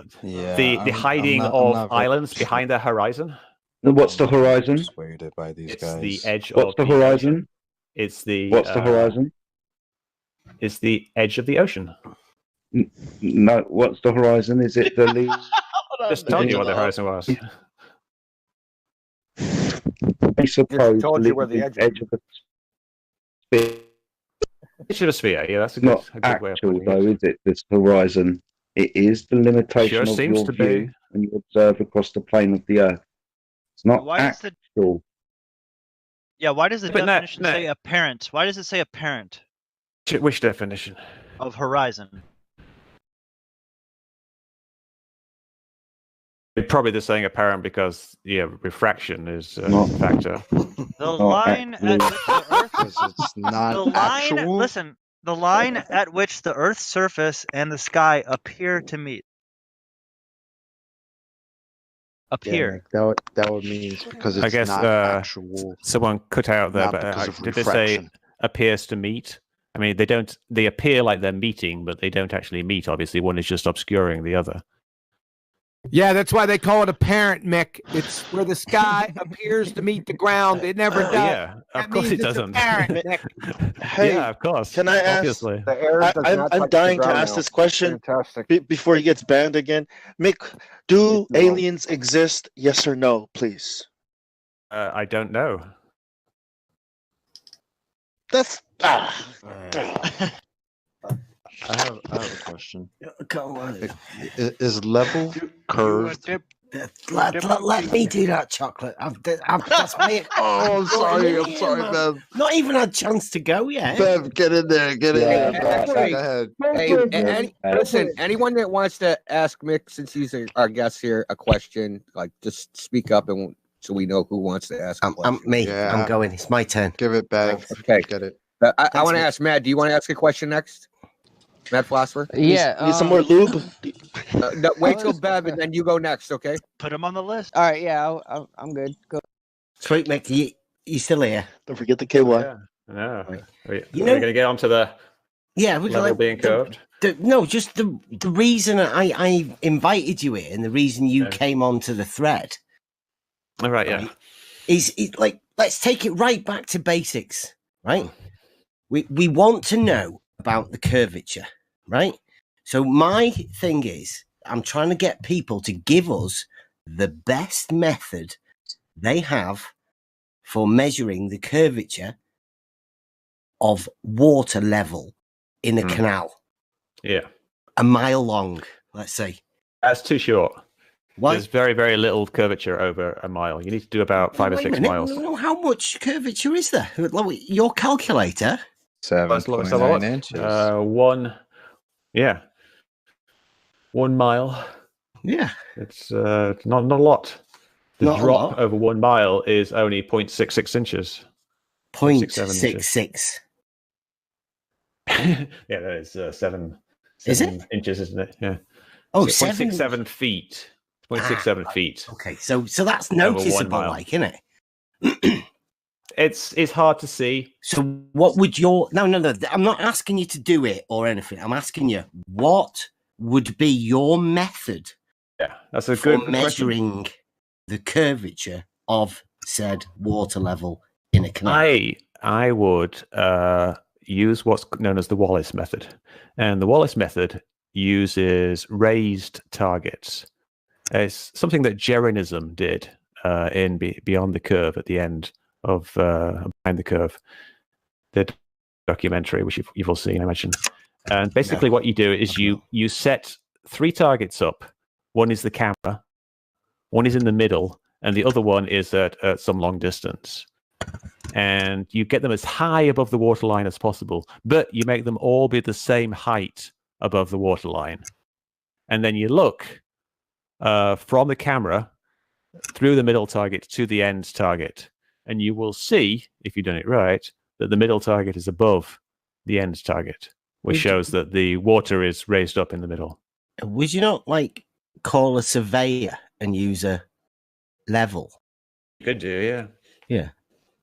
hiding of islands behind the horizon. What's the horizon? Persuaded by these It's guys. the edge What's of the the horizon? ocean. It's the What's the horizon? It's the edge of the oceon. No, what's the horizon? Is it the Just told you what the horizon was. I suppose told you where the edge of the sphere. Edge of a sphere, yeah, that's a Not good way of actual putting though, it. is it? This horizon. It is the limitation Sure of seems your to view be. when you observe across the plane of the Earth. It's not Why does the actual. why does the But no, definition say apparent? Why does it say apparent Which definition? of horizon? Probably they're saying apparent because refraction is a factor. The line at which the Earth It's not the line actual. listen, the line at which the Earth's surface and the sky appear to meet. Appear. Yeah, that would mean it's because it's I guess not actual. someone cut out there, not but because of did they say refraction. appears to meet? I mean, they don't. They appear like they're meeting, but they don't actually meet. Obviously, one is just obscuring the other. Yeah, that's why they call it apparent, Mick. It's where the sky appears to meet the ground. It never does. Yeah, That of course means it it's doesn't. apparent, Mick. Hey, yeah, of course. Can I ask? Obviously. The air does I'm not touch the dying to ground ask now. this question Fantastic. before he gets banned again. Mick, do aliens exist? Yes or no, please. I don't know. That's I have a question. Go on. Is level curved? Let me do that, chocolate. That's my. Oh, I'm sorry, Bev. Not even had a chance to go yet. Bev, get in there, get in there. Go Hey, ahead. listen, anyone that wants to ask Mick, since he's our guest here, a question, like just speak up and so we know who wants to ask. I'm going. It's my turn. Give it back. Okay, get it. I want to ask Matt. Do you want to ask a question next? Matt Philosopher? Yeah. Need some more lube? No, wait till Bev and then you go next, okay? Put him on the list. All right, yeah, I'm good. Go. Sweet Mick, you still here? Don't forget the KY. Yeah. No. Are we going to get onto the level being curved? No, just the reason I invited you here and the reason you came onto the thread. All right, yeah. Is like, let's take it right back to basics, right? We want to know about the curvature, right? So my thing is, I'm trying to get people to give us the best method they have for measuring the curvature of water level in a canal. Yeah. A mile long, let's say. That's too short. Why? There's very, very little curvature over a mile. You need to do about 5 or 6 miles. No, how much curvature is there? Your calculator? 7.9 inches. 1 mile. Yeah. It's not a lot. The Not a drop lot. over 1 mile is only 0.66 inches. 0.66. Yeah, that is 7 Is it? inches, isn't it? Yeah. Oh, 0.67 feet. 0.67 feet. Okay, so that's Over 1 noticeable, mile. like, isn't it? It's hard to see. So what would your... No, I'm not asking you to do it or anything. I'm asking you, what would be your method Yeah, that's a for good measuring the curvature of said water level in a canal? I would use what's known as the Wallace method. And the Wallace method uses raised targets. It's something that Jeranism did in Beyond the Curve at the end of Behind the Curve, the documentary, which you've all seen, I imagine. And basically what you do is you set 3 targets up. One is the camera, one is in the middle, and the other one is at some long distance. And you get them as high above the waterline as possible, but you make them all be the same height above the waterline. And then you look from the camera through the middle target to the end target. And you will see, if you've done it right, that the middle target is above the end target, which shows that the water is raised up in the middle. Would you not like call a surveyor and use a level? You could do, yeah. Yeah.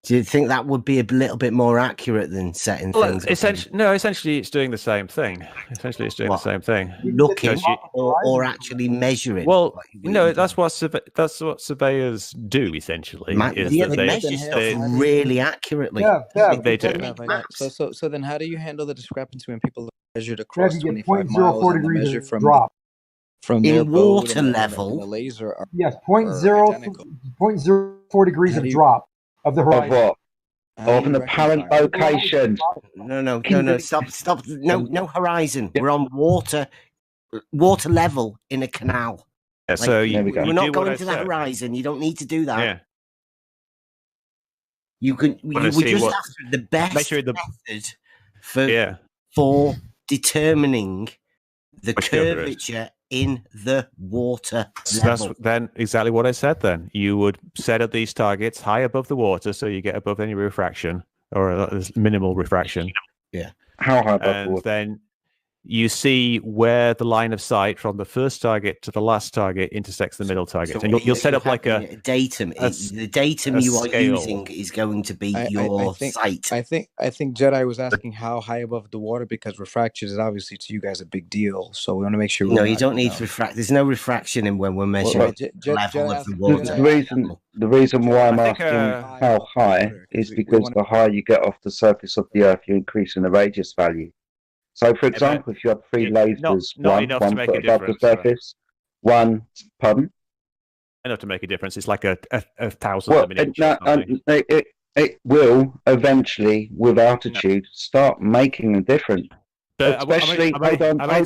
Do you think that would be a little bit more accurate than setting things? Essentially, it's doing the same thing. Essentially, it's doing the same thing. Looking or actually measuring. Well, no, that's what surveyors do essentially. They measure stuff really accurately. They do. So then, how do you handle the discrepancy when people measured across 25 miles 0.04 and the degrees measure of from drop from in their boat water and level? the laser are, Yes, 0.04 degrees of drop of the horizon. Of what? Of an apparent location. No. Stop. No horizon. We're on water level in a canal. Yeah, so we're not going to the horizon. You don't need to do that. Yeah. You can. We just have the best method for determining the curvature in the water level. That's then exactly what I said. Then you would set up these targets high above the water, so you get above any refraction or minimal refraction. Yeah. How high above and water? Then you see where the line of sight from the first target to the last target intersects the middle target, and you'll set up like a datum. The datum you are using is going to be your sight. I think Jedi was asking how high above the water, because refraction is obviously to you guys a big deal. So we want to make sure. No, you don't need refract. There's no refraction in when we're measuring the level of the water. The reason why I'm asking how high is because the higher you get off the surface of the Earth, you're increasing the radius value. So, for example, if you have three lasers, one foot above the surface, pardon? Enough to make a difference. It's like a thousandth of an inch. It will eventually, with altitude, start making a difference. But especially, hold on, I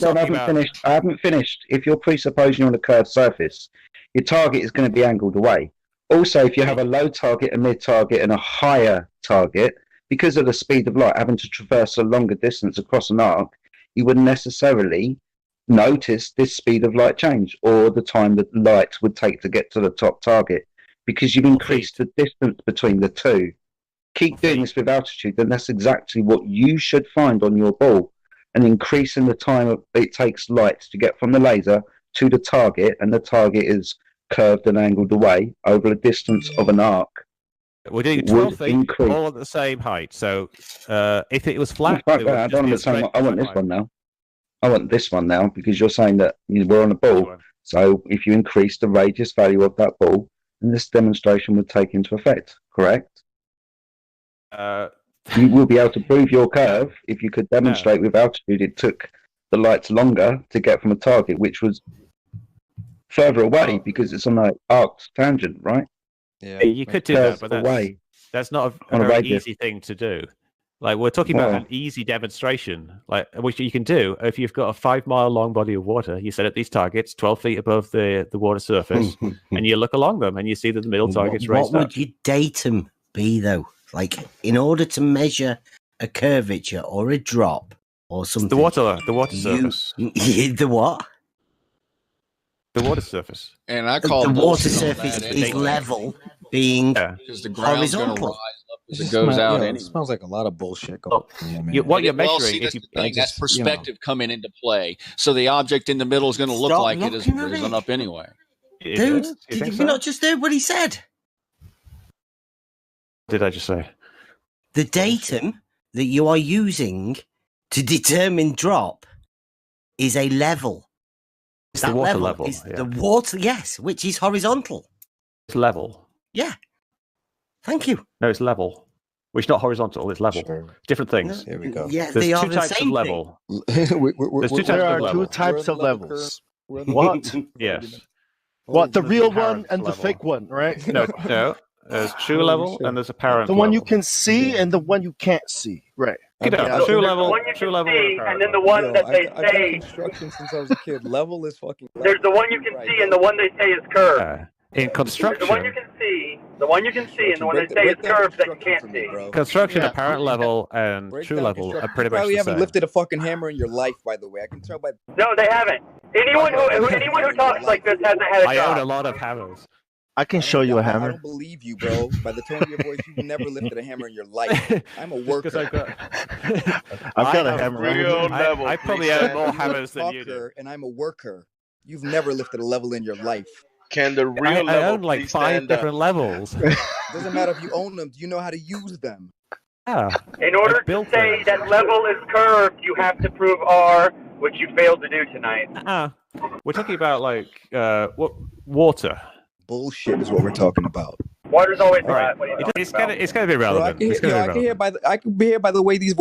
haven't finished. If you're presupposing on a curved surface, your target is going to be angled away. Also, if you have a low target, a mid target, and a higher target, because of the speed of light, having to traverse a longer distance across an arc, you wouldn't necessarily notice this speed of light change or the time that light would take to get to the top target, because you've increased the distance between the two. Keep doing this with altitude, then that's exactly what you should find on your ball, and increasing the time it takes light to get from the laser to the target, and the target is curved and angled away over a distance of an arc. We're doing 12 feet, all at the same height. So if it was flat, I want this one now. I want this one now, because you're saying that we're on a ball. So if you increase the radius value of that ball, then this demonstration would take into effect, correct? You will be able to prove your curve if you could demonstrate with altitude it took the lights longer to get from a target, which was further away because it's on an arced tangent, right? Yeah, you could do that, but that's not a very easy thing to do. Like, we're talking about an easy demonstration, like which you can do if you've got a 5 mile long body of water. You set up these targets 12 feet above the water surface, and you look along them, and you see that the middle target's raised up. What would your datum be, though? Like, in order to measure a curvature or a drop or something, the water surface. The what? The water surface. And I call the water surface is level, being because the ground's going to rise up as it goes out. It smells like a lot of bullshit going on. What you're measuring, that's perspective coming into play. So the object in the middle is going to look like it is risen up anyway. Dude, did you not just hear what he said? What did I just say? The datum that you are using to determine drop is a level. It's the water level. Is the water, yes, which is horizontal. It's level. Yeah. Thank you. No, it's level. Which is not horizontal, it's level. Sure. Different things. There we go. Yeah, There's they are two the types same of level. There's two types of levels. What? Yes. What, the real one and the fake one, right? No. There's true level and there's apparent. The one you can see and the one you can't see, right? True level, and then the one that they I've done say. construction since I was a kid. Level is fucking. There's the one you can see and the one they say is curved. In construction, The one you can see, and the one they say is curved that you can't see. Construction, apparent level and true level are pretty much Probably the haven't same. lifted a fucking hammer in your life, by the way. I can tell by. No, they haven't. Anyone who talks like this hasn't had a I job. own a lot of hammers. I can show you a I hammer. don't believe you, bro. By the tone of your voice, you've never lifted a hammer in your life. I'm a worker. I've got a hammer. I probably own more hammers than you do. And I'm a worker. You've never lifted a level in your life. Can the real I level own like please 5 stand up? different levels. Doesn't matter if you own them. Do you know how to use them? Yeah. In order to say that level is curved, you have to prove R, which you failed to do tonight. We're talking about like what water. Bullshit is what we're talking about. Water's always Right. hot. It's gonna be Bro, relevant. I can hear by the way these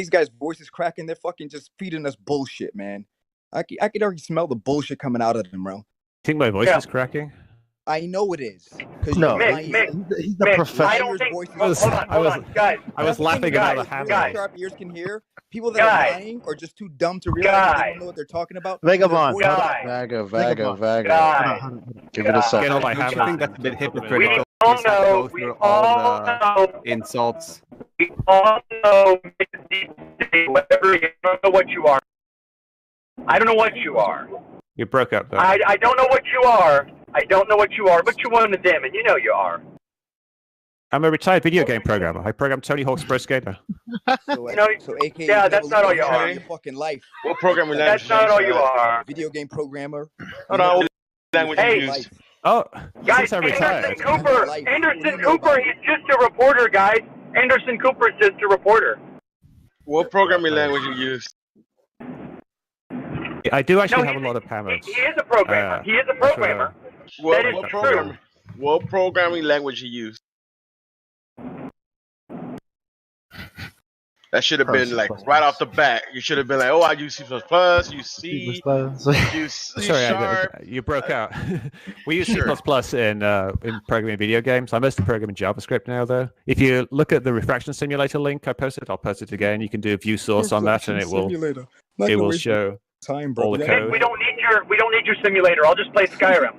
guys' voices cracking. They're fucking just feeding us bullshit, man. I can already smell the bullshit coming out of them, bro. Think my voice is cracking? I know it is. No, Mick, the professor. I don't think. Hold on, guys. I was laughing about the hammer. Really sharp ears can hear. People that are lying or just too dumb to realize that they don't know what they're talking about. Vagabond. Vaga. Give it a second. Again, I think that's a bit hypocritical. We all know insults. We all know whatever. I don't know what you are. I don't know what you are. You broke up though. I don't know what you are. I don't know what you are, but you're one of them, and you know you are. I'm a retired video game programmer. I program Tony Hawk's Pro Skater. So AKA yeah, that's not all you are. Your fucking life. What programming language? That's not all you are. Video game programmer. Hold on. What language you use? Oh, guys, since I retired. Anderson Cooper, he's just a reporter, guys. Anderson Cooper is just a reporter. What programming language you use? I do actually have a lot of hammers. He is a programmer. He is a programmer. What programming language you use? That should have been like right off the bat. You should have been like, "Oh, I use C++, use C, use C Sharp." You broke out. We use C++ in programming video games. I mostly program in JavaScript now, though. If you look at the refraction simulator link I posted, I'll post it again. You can do a view source on that, and it will show time, bro. all the code. We don't need your simulator. I'll just play Skyrim.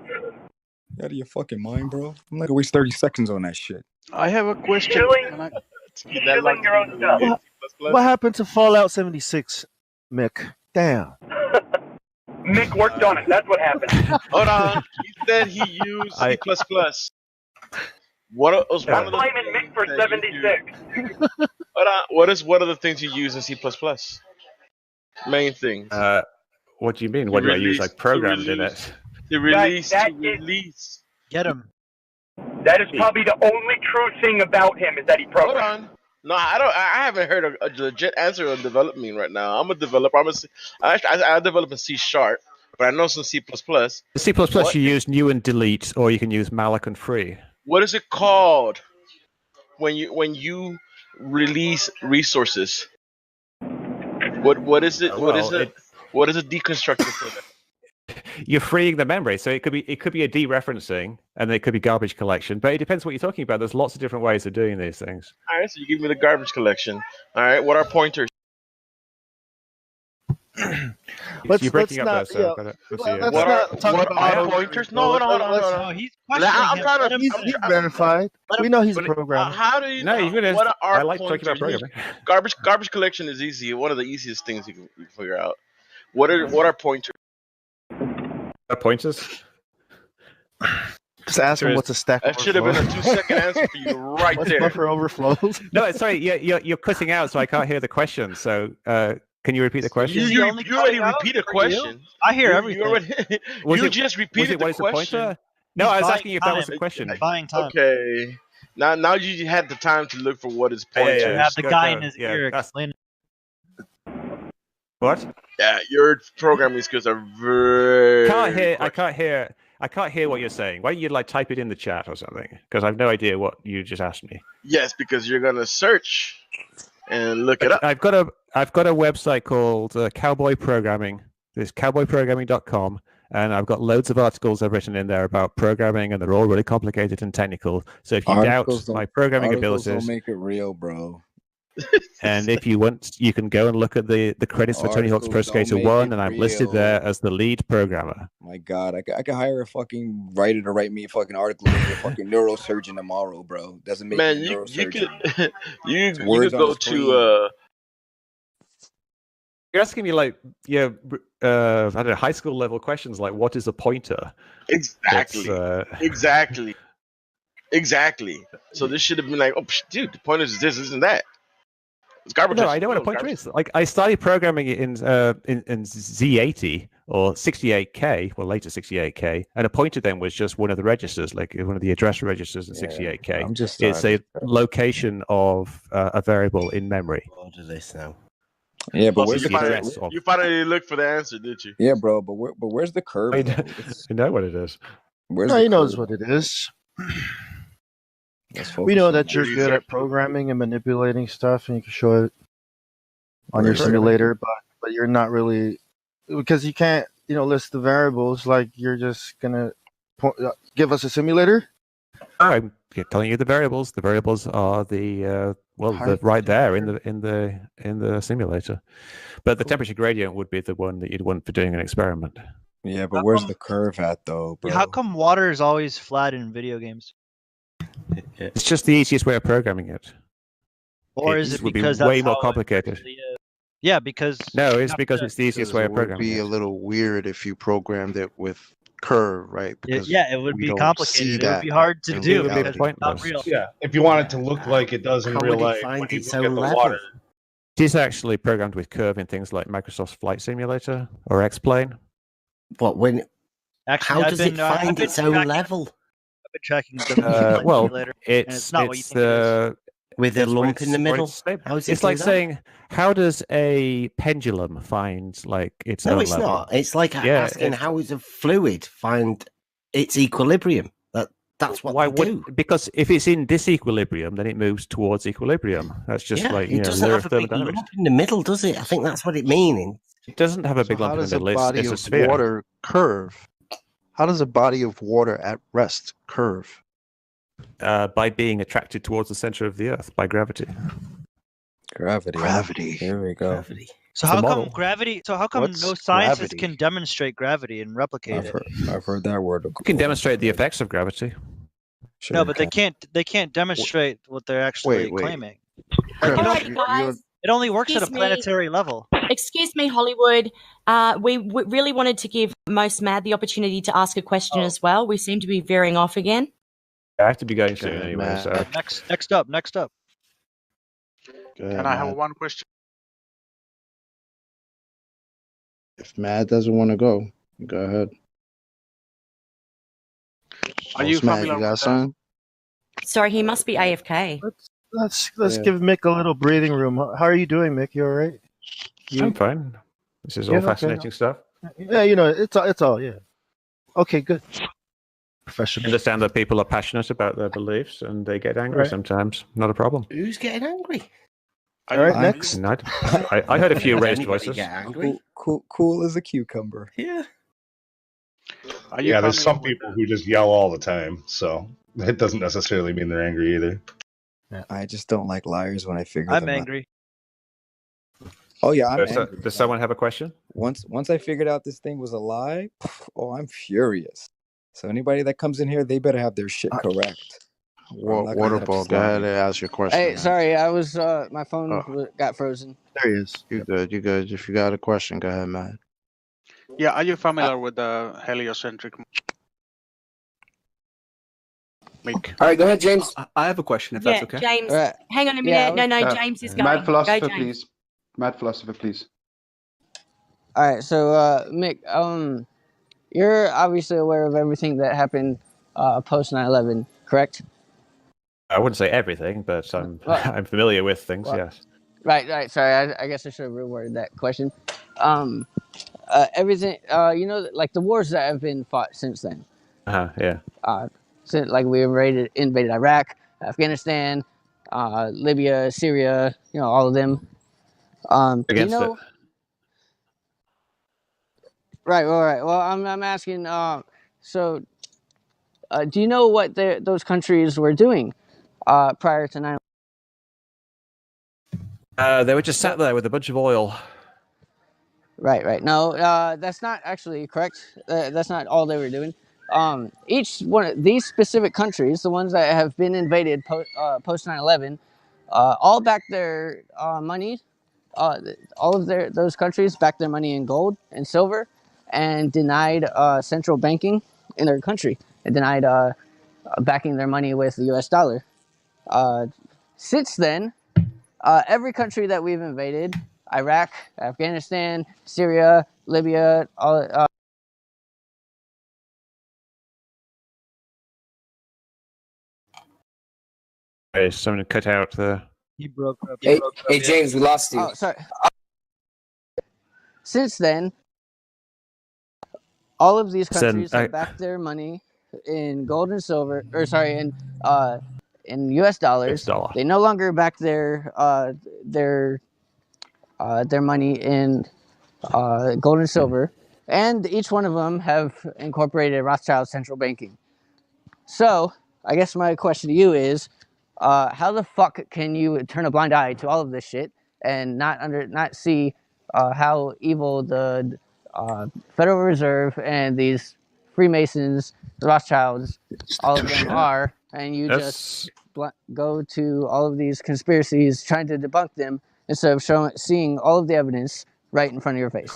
Out of your fucking mind, bro. I'm not gonna waste 30 seconds on that shit. I have a question. Killing your own stuff. What happened to Fallout 76, Mick? Damn. Mick worked on it. That's what happened. Hold on. He said he used C++. What was one of the blaming Mick for 76. Hold on. What is one of the things you use in C++? Main things. What do you mean? What do I use? Like programmed in it? To release. Get him. That is probably the only true thing about him is that he programmed. Hold on. No, I haven't heard a legit answer on development right now. I'm a developer. I develop in C Sharp, but I know some C++. C++ you use new and delete, or you can use malloc and free. What is it called when you release resources? What is it? What is a deconstructor for that? You're freeing the memory, so it could be a dereferencing, and it could be garbage collection. But it depends what you're talking about. There's lots of different ways of doing these things. All right, so you give me the garbage collection. All right, what are pointers? You're breaking up there, so What are pointers? No. He's He's verified. We know he's a programmer. How do you? No, what are I like talking about programming. Garbage collection is easy. One of the easiest things you can figure out. What are pointers? Pointers? Just ask him what's a stack. That should have been a 2-second answer for you right there. Buffer overflows? No, sorry, you're cutting out, so I can't hear the question. So, can you repeat the question? You already repeated a question. I hear everything. You just repeated the question. No, I was asking if that was a question. Buying time. Okay. Now you had the time to look for what is pointers. You have the guy in his ear explaining. What? Yeah, your programming skills are very. I can't hear what you're saying. Why don't you type it in the chat or something? Because I have no idea what you just asked me. Yes, because you're gonna search and look it up. I've got a website called Cowboy Programming. It's cowboyprogramming.com, and I've got loads of articles I've written in there about programming, and they're all really complicated and technical. So if you doubt my programming abilities, don't make it real, bro. And if you want, you can go and look at the credits for Tony Hawk's Pro Skater 1, and I'm listed there as the lead programmer. My God, I could hire a fucking writer to write me a fucking article with a fucking neurosurgeon tomorrow, bro. Doesn't make me a neurosurgeon. You could go to You're asking me like, I don't know, high school level questions like, what is a pointer? Exactly. Exactly. So this should have been like, oh, dude, the pointer is this and that. It's garbage. No, I know what a pointer is. Like, I started programming it in Z80 or 68K, well, later 68K, and a pointer then was just one of the registers, like one of the address registers in 68K. It's a location of a variable in memory. What is this now? Yeah, but Oh, where's so the you finally looked for the answer, did you? Yeah, bro, but where's the curve? I know what it is. Where's No, the he knows curve? what it is. Let's We know focus on that you're it. good at programming and manipulating stuff, and you can show it on your Right. simulator, but you're not really, because you can't, list the variables like you're just gonna give us a simulator. I'm telling you the variables. The variables are they're right there in the simulator. But the temperature gradient would be the one that you'd want for doing an experiment. Yeah, but where's the curve at though, bro? How come water is always flat in video games? It's just the easiest way of programming it. Or is it would because be way that's more how it complicated? actually is? Yeah, because No, it's because it's the easiest way It of would programming be it. a little weird if you programmed it with curve, right? Because it would we be don't complicated. see It would that be hard to in do reality. because it's not real. Yeah, if you want it to look like it does in How real would it life, find when you its look at own the level? water. It is actually programmed with curve in things like Microsoft's Flight Simulator or X-Plane. What when? Actually, How I've does been, it I've find been its own tracking- level? I've been tracking the Well, simulator, and it's it's not what you think it is. With a it's when lump it's- in the when middle. it's stable. How does it It's do like that? saying, how does a pendulum find like its No, own it's level? not. It's like Yeah, asking it's- how does a fluid find its equilibrium. That's what Why they do. because if it's in disequilibrium, then it moves towards equilibrium. That's just like it doesn't law have of a big thermodynamics. lump in the middle, does it? I think that's what it means. It doesn't have a big How lump in does the a middle. body It's a of sphere. water curve? How does a body of water at rest curve? By being attracted towards the center of the Earth by gravity. Gravity. Here we go. Gravity. So It's a how come model. gravity? So how come What's no scientists gravity? can demonstrate gravity and replicate it? I've heard that word. You can demonstrate the effects of gravity. Sure No, you but can. they can't demonstrate what they're actually wait. claiming. Chris, Alright, guys. It only works at a Excuse me. planetary level. Excuse me, Hollywood. We really wanted to give Most Mad the opportunity to ask a question as well. We seem to be veering off again. I have to be going soon anyway. man. So Next up. Go ahead, Can I have Matt. one question? If Matt doesn't want to go ahead. Are you Boss Matt, familiar you got with something? Sorry, he must be AFK. Let's Yeah. give Mick a little breathing room. How are you doing, Mick? You all right? I'm fine. This is Yeah, all okay. fascinating stuff. Yeah, it's all yeah. Okay, good. I Professional. understand that people are passionate about their beliefs and they get angry Right. sometimes. Not a problem. Who's getting angry? All right, next. And I heard a few Does raised anybody voices. get angry? Cool as a cucumber. Yeah. Are you Yeah, there's some familiar with people who just yell all the time, so it doesn't necessarily mean they're angry either. I just don't like liars when I figure I'm them out. angry. Oh yeah, I'm Does, angry. does someone have a question? Once I figured out this thing was a lie, I'm furious. So anybody that comes in here, they better have their shit correct. I'm not gonna let 'em Waterball, go ahead slide. and ask your question. Hey, man. sorry, I was my phone got frozen. There he is. You good? You good? If you got a question, go ahead, Matt. Yeah, are you familiar with the heliocentric? Mick. All right, go ahead, James. I have a question, if Yeah, that's okay. James. Right. Hang on a Yeah, minute. No, James is going. Mad philosopher, Go, James. please. Mad philosopher, please. All right, so Mick, you're obviously aware of everything that happened post 9/11, correct? I wouldn't say everything, but I'm Well- I'm familiar with things. well- Yes. Right. Sorry, I guess I should have reworded that question. Everything, like the wars that have been fought since then. Yeah. Since like we invaded Iraq, Afghanistan, Libya, Syria, all of them. Do you Against know? it. Right. Well, I'm asking. So, do you know what those countries were doing prior to 9/11? They were just sat there with a bunch of oil. Right. No, that's not actually correct. That's not all they were doing. Each one of these specific countries, the ones that have been invaded post 9/11, all back their money all of those countries backed their money in gold and silver, and denied central banking in their country, and denied backing their money with the U.S. dollar. Since then, every country that we've invaded, Iraq, Afghanistan, Syria, Libya, all. Okay, someone cut out the. He broke up. Hey, James, we lost you. Oh, sorry. Since then, all of these countries have backed their money in gold and silver, in U.S. dollars. They no longer back their money in gold and silver, and each one of them have incorporated Rothschild central banking. So, I guess my question to you is, how the fuck can you turn a blind eye to all of this shit and not see how evil the Federal Reserve and these Freemasons, the Rothschilds, all of them are, and you just go to all of these conspiracies trying to debunk them instead of seeing all of the evidence right in front of your face?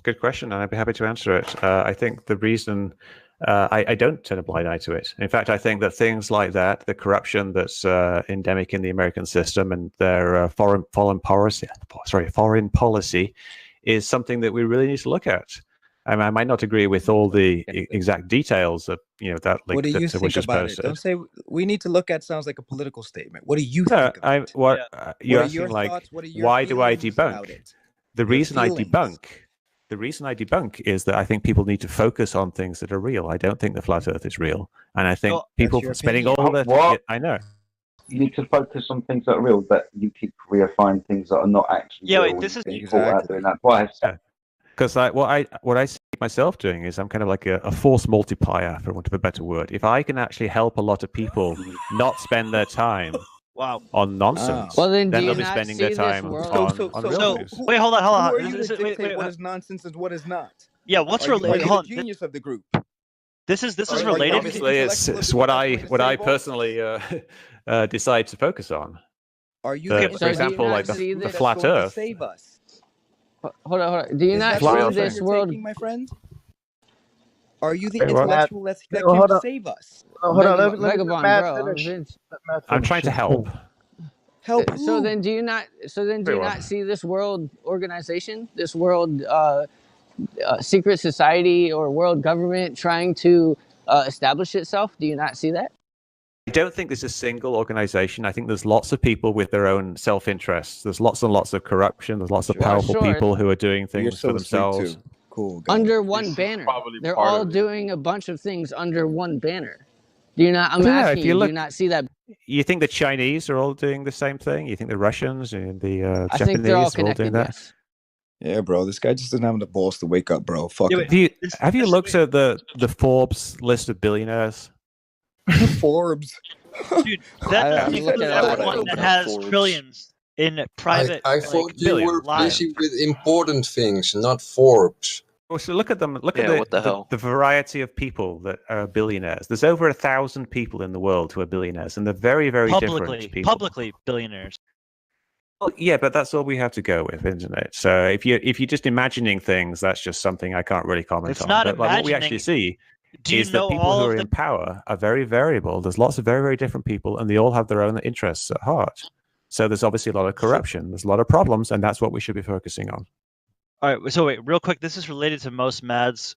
Good question, and I'd be happy to answer it. I think the reason I don't turn a blind eye to it. In fact, I think that things like that, the corruption that's endemic in the American system and their foreign policy, is something that we really need to look at. I mean, I might not agree with all the exact details of that link. What do you think about it? Don't say we need to look at. Sounds like a political statement. What do you think? You're asking, like, why do I debunk? The reason I debunk is that I think people need to focus on things that are real. I don't think the flat Earth is real, and I think people spending all their time. I know. You need to focus on things that are real, but you keep reifying things that are not actually real. Wait, this is exactly. That's why because what I see myself doing is I'm kind of like a force multiplier, for want of a better word. If I can actually help a lot of people not spend their time on nonsense, well, then they'll be spending their time on real news. Wait, hold on. Who are you to dictate what is nonsense and what is not? Yeah, what's related? The genius of the group. This is related. Obviously, it's what I personally decide to focus on. Are you, for example, like the flat Earth? Save us. Hold on. Do you not see this world, my friend? Are you the intellectual that can save us? Hold on, I'm trying to help. Help. So then, do you not see this world organization, this world secret society or world government trying to establish itself? Do you not see that? I don't think there's a single organization. I think there's lots of people with their own self-interests. There's lots and lots of corruption. There's lots of powerful people who are doing things for themselves. Cool. Under one banner. They're all doing a bunch of things under one banner. Do you not? I'm asking you, do you not see that? You think the Chinese are all doing the same thing? You think the Russians and the I Japanese think they're all are all doing that? Yes. Yeah, bro. This guy just doesn't have the balls to wake up, bro. Fuck it. Have you looked at the Forbes list of billionaires? Forbes. Dude, that includes everyone that has trillions in private. I thought you were busy with important things, not Forbes. Well, so look at them. Look at the variety of people that are billionaires. There's over 1,000 people in the world who are billionaires, and they're very, very different people. Publicly billionaires. Well, yeah, but that's all we have to go with, isn't it? So if you're just imagining things, that's just something I can't really comment on. Not but what we actually see is that people who are in power are very variable. There's lots of very, very different people, and they all have their own interests at heart. So there's obviously a lot of corruption. There's a lot of problems, and that's what we should be focusing on. All right. So wait, real quick. This is related to Most Mad's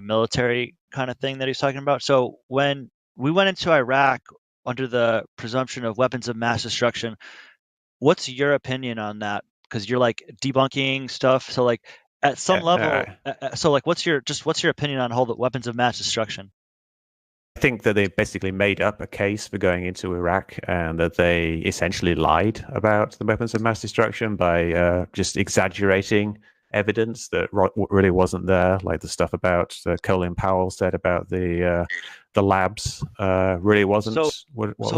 military kind of thing that he's talking about. So when we went into Iraq under the presumption of weapons of mass destruction, what's your opinion on that? Because you're like debunking stuff. So like at some level, so like what's your opinion on all the weapons of mass destruction? I think that they basically made up a case for going into Iraq, and that they essentially lied about the weapons of mass destruction by just exaggerating evidence that really wasn't there, like the stuff about Colin Powell said about the labs really wasn't. So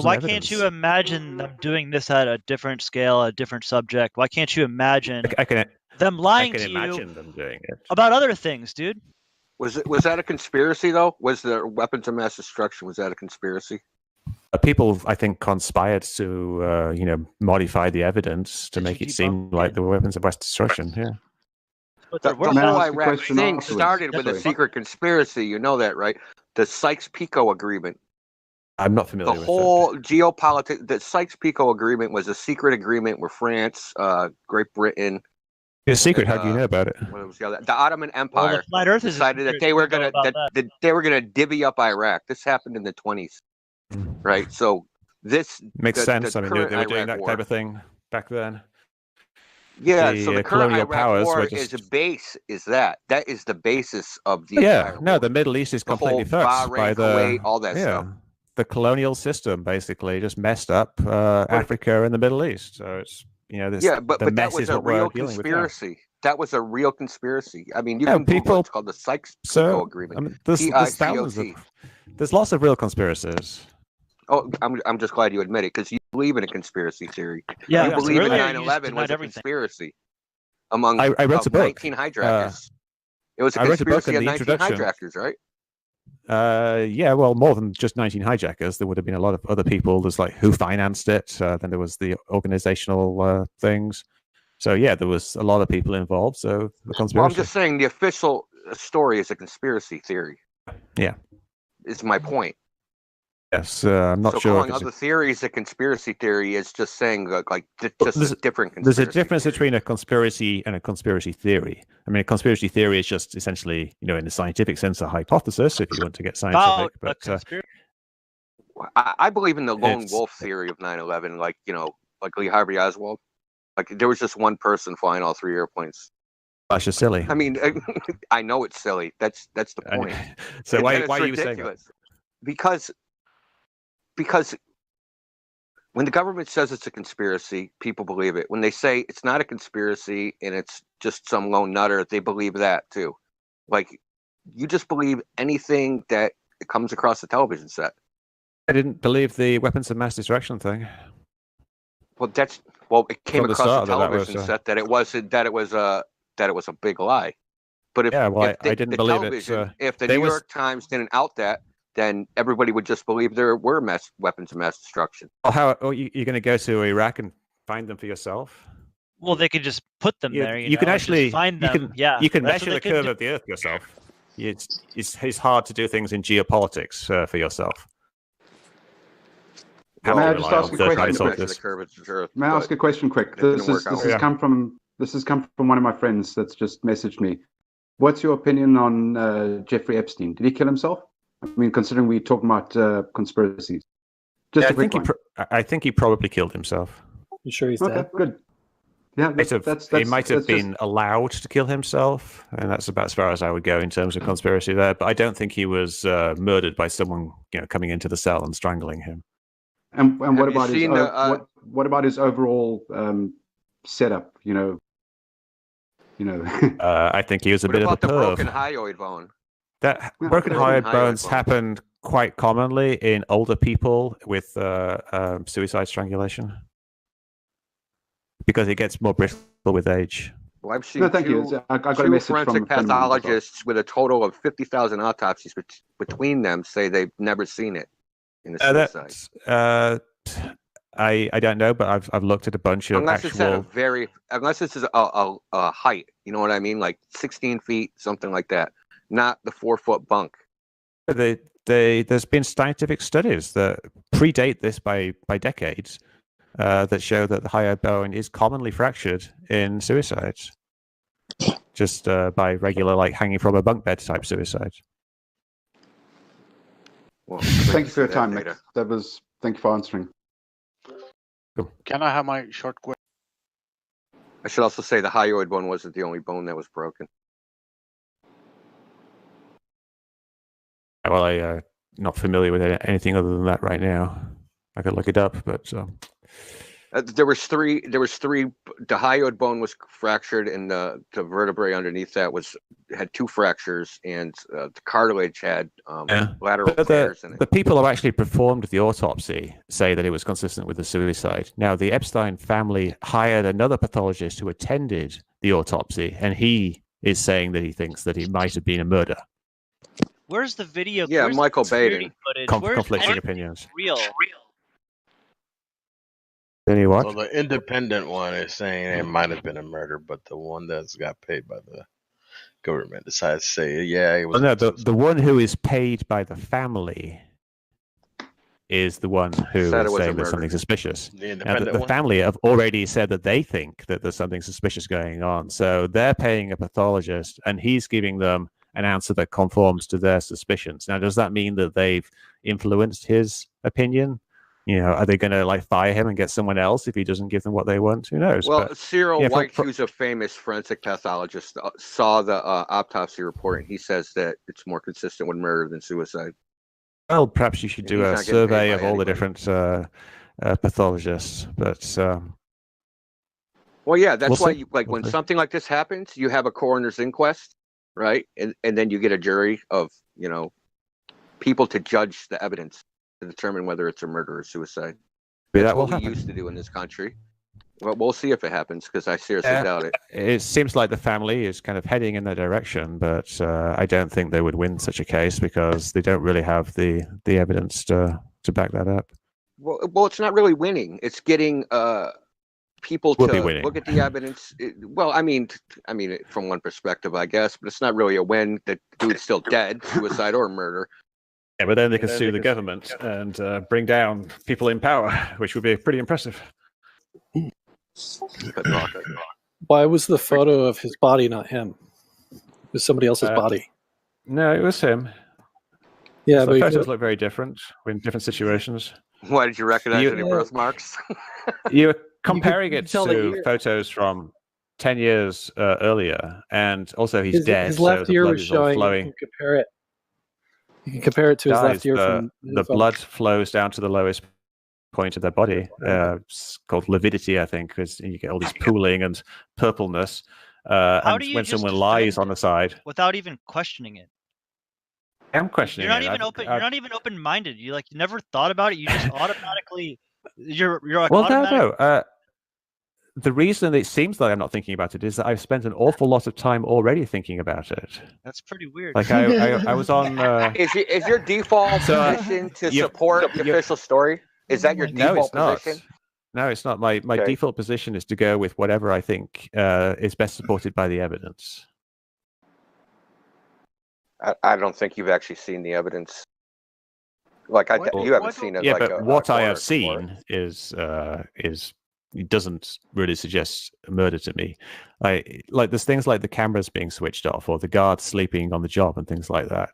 why can't you imagine them doing this at a different scale, a different subject? Why can't you imagine them lying to you them doing it about other things, dude? Was that a conspiracy though? Was there weapons of mass destruction? Was that a conspiracy? People, I think, conspired to, modify the evidence to make it seem like there were weapons of mass destruction. Yeah. But the whole Iraq thing started with a secret conspiracy. You know that, right? The Sykes-Picot Agreement. I'm not familiar with the whole geopolitics. The Sykes-Picot Agreement was a secret agreement where France, Great Britain. It's secret. How do you know about it? What was the other? The Ottoman Empire decided that they were gonna divvy up Iraq. This happened in the 20s, right? So this makes sense. I mean, they were doing that type of thing back then. Yeah, so the current Iraq war is a base. That is the basis of the. Yeah, no, the Middle East is completely fucked by Kuwait, all that stuff. The colonial system basically just messed up Africa and the Middle East. So it's but that was a real conspiracy. That was a real conspiracy. I mean, you can Google it's called the Sykes-Picot Agreement. I mean, there's lots of real conspiracies. Oh, I'm just glad you admit it because you believe in a conspiracy theory. Yeah, you believe in 9/11 was a conspiracy among I wrote a book. 19 hijackers. It was a conspiracy of 19 hijackers, right? Yeah, well, more than just 19 hijackers. There would have been a lot of other people. There's like who financed it. Then there was the organizational things. So yeah, there was a lot of people involved. So the conspiracy. Well, I'm just saying the official story is a conspiracy theory. Yeah, is my point. Yes, I'm not sure. Calling other theories a conspiracy theory is just saying just a different conspiracy. There's a difference between a conspiracy and a conspiracy theory. I mean, a conspiracy theory is just essentially, in the scientific sense, a hypothesis. If you want to get scientific, I believe in the lone wolf theory of 9/11, like Lee Harvey Oswald. Like there was just one person flying all 3 airplanes. That's just silly. I mean, I know it's silly. That's the point. So why are you saying that? Because when the government says it's a conspiracy, people believe it. When they say it's not a conspiracy and it's just some lone nutter, they believe that too. Like, you just believe anything that comes across the television set. I didn't believe the weapons of mass destruction thing. Well, it came across the television set that it was a big lie. But I didn't believe it. If the New York Times didn't out that, then everybody would just believe there were weapons of mass destruction. Well, how you're going to go to Iraq and find them for yourself? Well, they could just put them there. You can actually find them. You can measure the curve of the Earth yourself. It's hard to do things in geopolitics for yourself. May I just ask a question? May I ask a question quick? This has come from one of my friends that's just messaged me. What's your opinion on Jeffrey Epstein? Did he kill himself? I mean, considering we're talking about conspiracies. Just a quick one. I think he probably killed himself. You sure he's dead? Good. Yeah, he might have been allowed to kill himself, and that's about as far as I would go in terms of conspiracy there. But I don't think he was murdered by someone coming into the cell and strangling him. And what about what about his overall setup? I think he was a bit of a perv. The broken hyoid bone? Broken hyoid bones happened quite commonly in older people with suicide strangulation because it gets more brittle with age. Well, I've seen two forensic pathologists with a total of 50,000 autopsies between them say they've never seen it in a suicide. I don't know, but I've looked at a bunch of unless it's a height, you know what I mean, like 16 feet, something like that, not the 4-foot bunk. There's been scientific studies that predate this by decades that show that the hyoid bone is commonly fractured in suicides, just by regular, like hanging from a bunk bed type suicides. Well, thank you for your time, Nick. Thank you for answering. Cool. Can I have my short question? I should also say the hyoid bone wasn't the only bone that was broken. Well, I'm not familiar with anything other than that right now. I could look it up, but there was three. The hyoid bone was fractured, and the vertebrae underneath that had 2 fractures, and the cartilage had lateral tears in it. The people who actually performed the autopsy say that it was consistent with the suicide. Now, the Epstein family hired another pathologist who attended the autopsy, and he is saying that he thinks that it might have been a murder. Where's the video? Yeah, Michael Baden. Footage? Conflicting opinions. Real. Any what? So the independent one is saying it might have been a murder, but the one that's got paid by the government decides to say, yeah, it was. No, the one who is paid by the family is the one who is saying there's something suspicious. Now, the family have already said that they think that there's something suspicious going on. So they're paying a pathologist, and he's giving them an answer that conforms to their suspicions. Now, does that mean that they've influenced his opinion? Are they going to fire him and get someone else if he doesn't give them what they want? Who knows? Well, Cyril White, who's a famous forensic pathologist, saw the autopsy report, and he says that it's more consistent with murder than suicide. Well, perhaps you should do a survey of all the different pathologists. But well, yeah, that's why when something like this happens, you have a coroner's inquest, right? And then you get a jury of people to judge the evidence to determine whether it's a murder or suicide. That's what we used to do in this country. Well, we'll see if it happens, because I seriously doubt it. It seems like the family is kind of heading in that direction, but I don't think they would win such a case because they don't really have the evidence to back that up. Well, it's not really winning. It's getting people to look at the evidence. I mean, from one perspective, I guess, but it's not really a win. That dude's still dead, suicide or murder. Yeah, but then they can sue the government and bring down people in power, which would be pretty impressive. Why was the photo of his body not him? It was somebody else's body. No, it was him. Yeah, so but the photos look very different in different situations. Why did you recognize any birthmarks? You're comparing it to photos from 10 years earlier, and also he's dead. His left ear was showing. You can compare it. You can compare it to his left ear. The blood flows down to the lowest point of their body. It's called lividity, I think, because you get all this pooling and purpleness. How do you when someone lies on the side, without even questioning it? I'm questioning. You're not even open. You're not even open-minded. You never thought about it. You just automatically. You're like. Well, no. The reason it seems like I'm not thinking about it is that I've spent an awful lot of time already thinking about it. That's pretty weird. Like I was on. Is your default position to support the official story? Is that your default position? No, it's not. My default position is to go with whatever I think is best supported by the evidence. I don't think you've actually seen the evidence. You haven't seen it. Yeah, but what I have seen is it doesn't really suggest murder to me. Like there's things like the cameras being switched off or the guards sleeping on the job and things like that.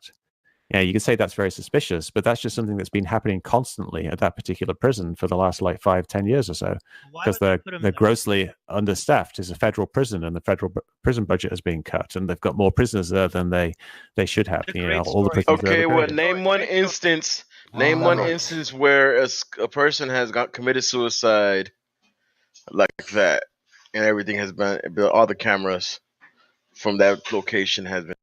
Yeah, you could say that's very suspicious, but that's just something that's been happening constantly at that particular prison for the last 5-10 years or so, because they're grossly understaffed. It's a federal prison, and the federal prison budget is being cut, and they've got more prisoners there than they should have. All the prisoners. Okay, well, name one instance. Name one instance where a person has committed suicide like that, and everything has been, all the cameras from that location has been.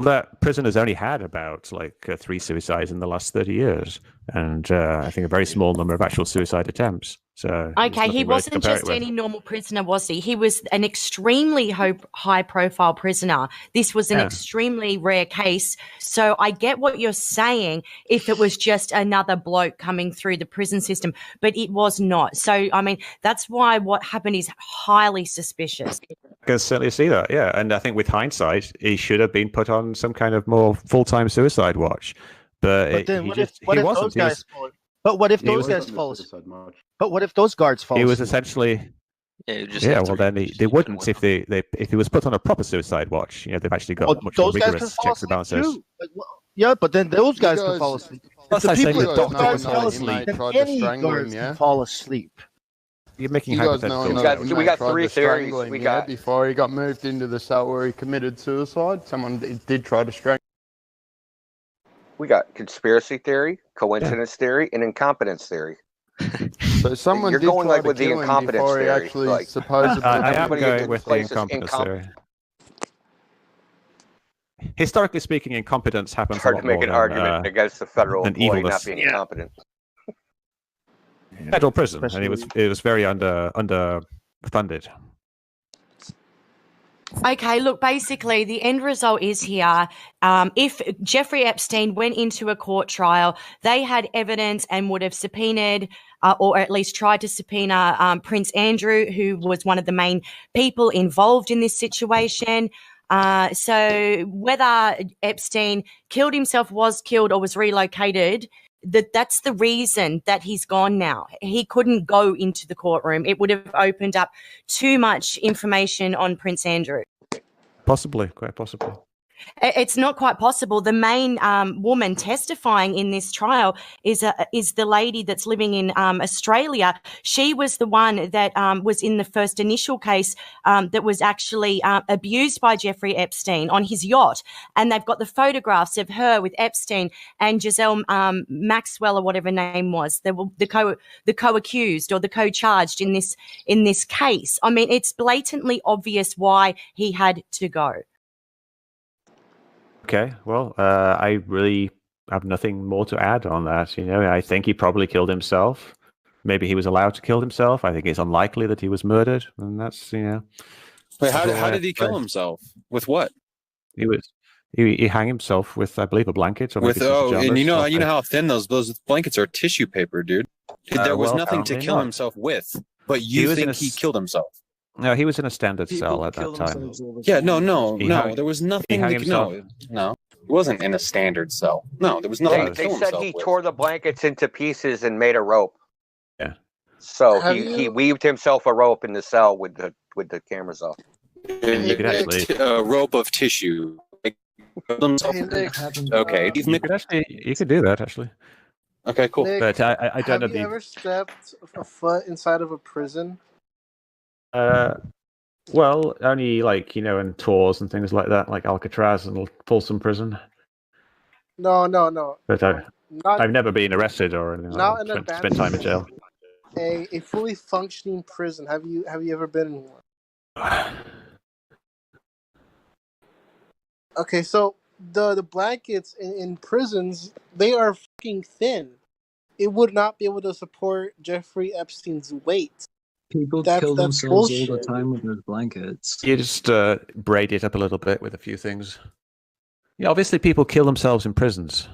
That prison has only had about 3 suicides in the last 30 years, and I think a very small number of actual suicide attempts. So okay, he wasn't just any normal prisoner, was he? He was an extremely high-profile prisoner. This was an extremely rare case. So I get what you're saying if it was just another bloke coming through the prison system, but it was not. So, I mean, that's why what happened is highly suspicious. I can certainly see that, yeah. And I think with hindsight, he should have been put on some kind of more full-time suicide watch. But then what if those guys fall? But what if those guys fall? But what if those guards fall? He was essentially. Yeah, well, then they wouldn't if he was put on a proper suicide watch. They've actually got much more rigorous checks and balances. Yeah, but then those guys can fall asleep. That's like saying the doctor fall asleep. Any guards can fall asleep. You're making hypotheticals. We got 3 theories. Before he got moved into the cell where he committed suicide, someone did try to strangle. We got conspiracy theory, coincidence theory, and incompetence theory. So someone You're did going try with to the kill him incompetence before he theory. actually supposedly. I am going with the incompetence theory. Historically speaking, incompetence happens. It's hard to make an argument against the federal employee not being incompetent. Federal prison, and it was very underfunded. Okay, look, basically, the end result is here. If Jeffrey Epstein went into a court trial, they had evidence and would have subpoenaed or at least tried to subpoena Prince Andrew, who was one of the main people involved in this situation. So whether Epstein killed himself, was killed, or was relocated, that's the reason that he's gone now. He couldn't go into the courtroom. It would have opened up too much information on Prince Andrew. Possibly, quite possibly. It's not quite possible. The main woman testifying in this trial is the lady that's living in Australia. She was the one that was in the first initial case that was actually abused by Jeffrey Epstein on his yacht. And they've got the photographs of her with Epstein and Giselle Maxwell, or whatever her name was, the co-accused or the co-charged in this case. I mean, it's blatantly obvious why he had to go. Okay, well, I really have nothing more to add on that. You know, I think he probably killed himself. Maybe he was allowed to kill himself. I think it's unlikely that he was murdered, and that's, you know. Wait, how did he kill himself? With what? He hung himself with, I believe, a blanket. Or With and you know how thin those blankets are, tissue paper, dude. There was nothing to kill himself with, but you think he killed himself. No, he was in a standard cell at that time. Yeah, no. There was nothing. No, it wasn't in a standard cell. No, there was nothing. They said he tore the blankets into pieces and made a rope. Yeah. So he weaved himself a rope in the cell with the cameras off. You could actually a rope of tissue. Okay, you could do that actually. Okay, cool. Nick, but I don't know. Have you ever stepped a foot inside of a prison? Well, only like, you know, in tours and things like that, like Alcatraz and Folsom Prison. No. But I've never been arrested or anything like that. Spent time in jail. A fully functioning prison. Have you ever been in one? Okay, so the blankets in prisons, they are fucking thin. It would not be able to support Jeffrey Epstein's weight. People kill themselves all the time with those blankets. You just braid it up a little bit with a few things. Yeah, obviously people kill themselves in prisons.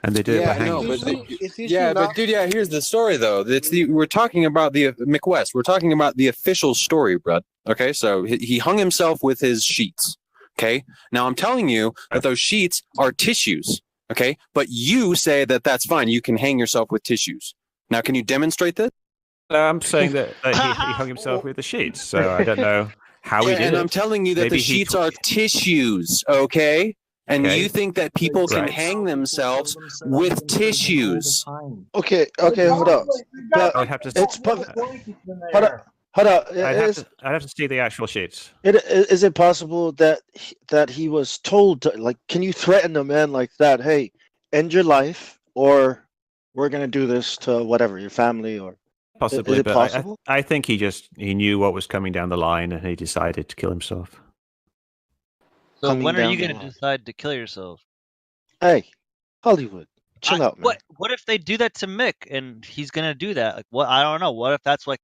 And they do it by hanging. But dude, here's the story though. We're talking about the McWest. We're talking about the official story, bro. Okay, so he hung himself with his sheets. Okay, now I'm telling you that those sheets are tissues. Okay, but you say that that's fine. You can hang yourself with tissues. Now, can you demonstrate this? I'm saying that he hung himself with the sheets, so I don't know how he did it. And I'm telling you that the sheets are tissues, okay? And you think that people can hang themselves with tissues. Okay, hold up. I'd have to. Hold up. I'd have to see the actual sheets. Is it possible that he was told, like, can you threaten a man like that? Hey, end your life, or we're gonna do this to whatever, your family, or possibly. Is it but possible? I think he knew what was coming down the line, and he decided to kill himself. So when are you going to decide to kill yourself? Hey, Hollywood, chill out, man. What if they do that to Mick and he's going to do that? Like, what? I don't know. What if that's like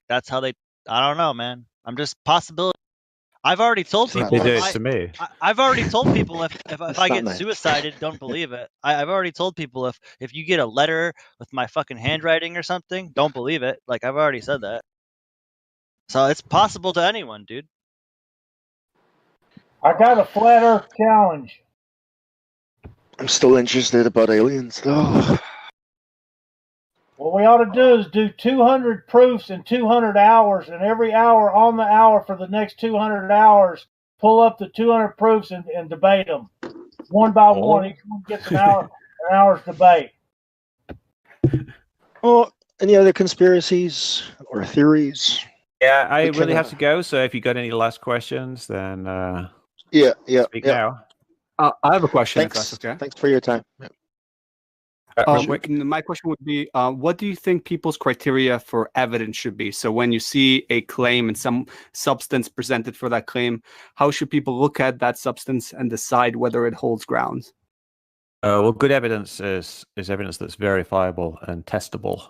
that's how they? I don't know, man. I'm just possibility. I've already told people. They do it to me. I've already told people if I get suicided, don't believe it. I've already told people if you get a letter with my fucking handwriting or something, don't believe it. Like, I've already said that. So it's possible to anyone, dude. I got a flat Earth challenge. I'm still interested about aliens, though. What we ought to do is do 200 proofs in 200 hours, and every hour on the hour for the next 200 hours, pull up the 200 proofs and debate them. One by one, each one gets an hour's debate. Oh, any other conspiracies or theories? Yeah, I really have to go, so if you got any last questions, then speak now. I have a question. Thanks. If that's okay. Thanks for your time. My question would be, what do you think people's criteria for evidence should be? So when you see a claim and some substance presented for that claim, how should people look at that substance and decide whether it holds ground? Well, good evidence is evidence that's verifiable and testable.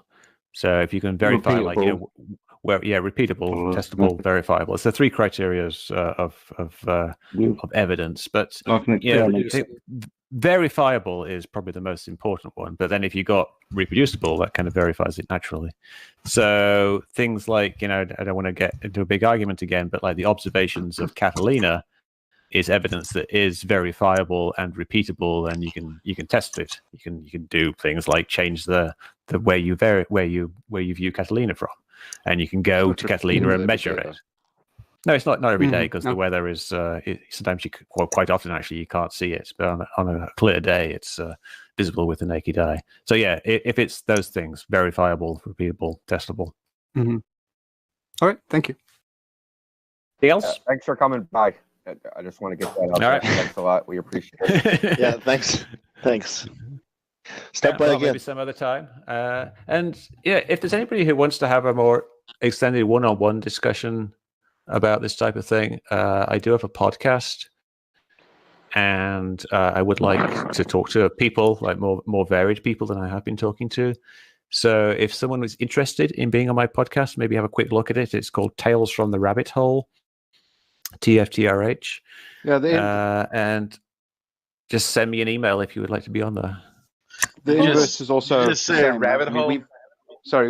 So if you can verify, like, repeatable, testable, verifiable. It's the three criteria of evidence. But verifiable is probably the most important one. But then if you got reproducible, that kind of verifies it naturally. So things like, I don't want to get into a big argument again, but like the observations of Catalina is evidence that is verifiable and repeatable, and you can test it. You can do things like change the where you view Catalina from, and you can go to Catalina and measure it. No, it's not every day, because the weather is sometimes quite often actually you can't see it, but on a clear day it's visible with the naked eye. So yeah, if it's those things, verifiable, repeatable, testable. Mm-hmm. All right, thank you. Anything else? Thanks for coming by. I just want to get that out there. Right. Thanks a lot. We appreciate it. Yeah, thanks. Stop by again. Maybe some other time. And if there's anybody who wants to have a more extended one-on-one discussion about this type of thing, I do have a podcast, and I would like to talk to people, like more varied people than I have been talking to. So if someone was interested in being on my podcast, maybe have a quick look at it. It's called Tales from the Rabbit Hole, TFTRH. Yeah, and just send me an email if you would like to be on there. The inverse is also just say rabbit hole.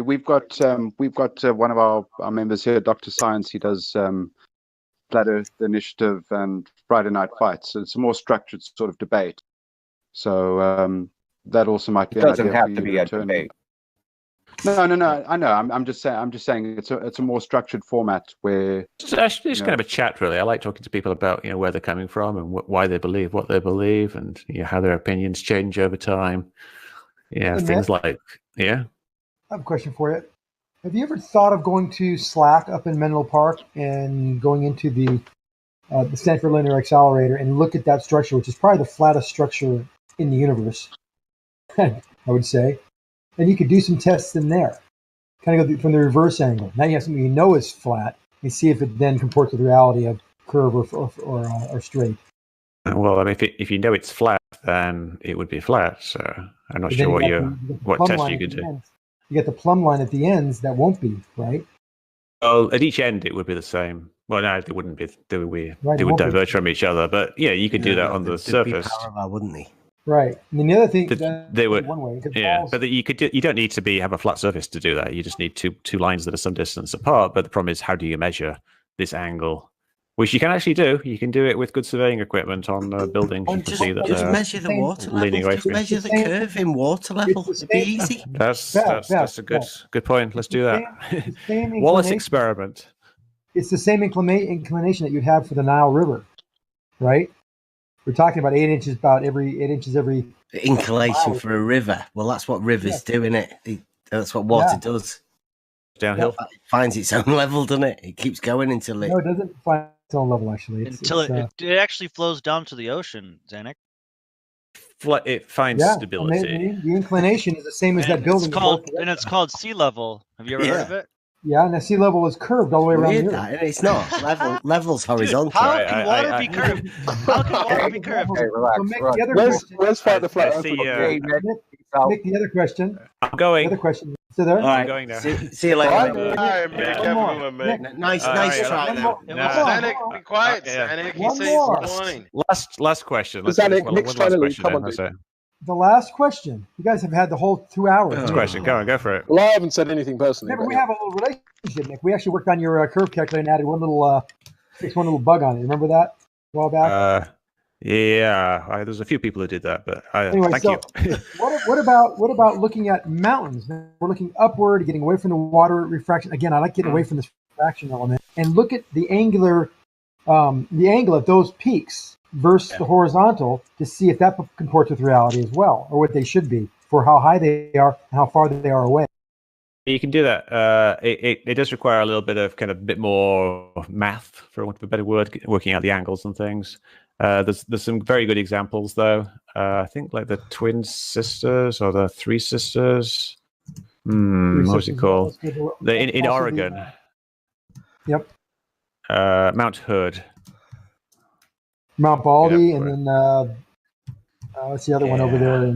We've got one of our members here, Dr. Science. He does Bladder the Initiative and Friday Night Fights. So it's a more structured sort of debate. So that also might be. It doesn't have to be a debate. No. I know. I'm just saying it's a more structured format where it's actually just kind of a chat. Really, I like talking to people about where they're coming from and why they believe what they believe, and how their opinions change over time. Yeah, hey, things Matt, like I have a question for you. Have you ever thought of going to SLAC up in Menlo Park and going into the Stanford Linear Accelerator and look at that structure, which is probably the flattest structure in the universe, I would say. And you could do some tests in there, kind of go from the reverse angle. Now you have something you know is flat, and see if it then comports with reality of curve or straight. Well, I mean, if you know it's flat, then it would be flat. So I'm not sure what test you could do. You get the plumb line at the ends that won't be, right? Well, at each end it would be the same. Well, no, they wouldn't be. They would diverge from each other. But yeah, you could do that on the surface. Be parallel, wouldn't they? Right. And then the other thing, they would. One way, But you don't need to have a flat surface to do that. You just need two lines that are some distance apart. But the problem is, how do you measure this angle? Which you can actually do. You can do it with good surveying equipment on buildings. You can see that just measure the water leaning level. away Just from measure the curve in water level. It'd be easy. That's a good point. Let's do that. Wallace experiment. It's the same inclination that you'd have for the Nile River, right? We're talking about 8 inches, every 8 inches every inclination for a river. Well, that's what rivers do, isn't it? That's what water does. Downhill. It finds its own level, doesn't it? It keeps going until it. No, it doesn't find its own level. Actually, it actually flows down to the ocean, Zanuck. It finds stability. The inclination is the same as that building. It's called sea level. Have you ever heard of it? Yeah, and the sea level is curved all the way around here. It's not. Level's horizontal. How can water be curved? How can water be curved? Okay, relax. Let's fight the flat earth. Nick, the other question. I'm going. The other question. So there. I'm going now. See you later. All right, Mick. Nice try. Zanuck, be quiet. Zanuck, he says one. Last question. Zanuck, Nick's trying to leave. Come on, the last question. You guys have had the whole 2 hours. Last question. Go for it. Well, I haven't said anything personally. We have a little relationship, Nick. We actually worked on your curve calculator and added one little bug on it. Remember that a while back? There's a few people who did that, but anyway, thank you. what about looking at mountains? We're looking upward, getting away from the water refraction. Again, I like getting away from this refraction element, and look at the angle of those peaks versus the horizontal to see if that comports with reality as well, or what they should be for how high they are and how far they are away. You can do that. It does require a little bit of bit more math, for want of a better word, working out the angles and things. There's some very good examples though. I think like the twin sisters or the three sisters. What was it called? In Oregon. Yep. Mount Hood. Mount Baldy, and then what's the other one over there?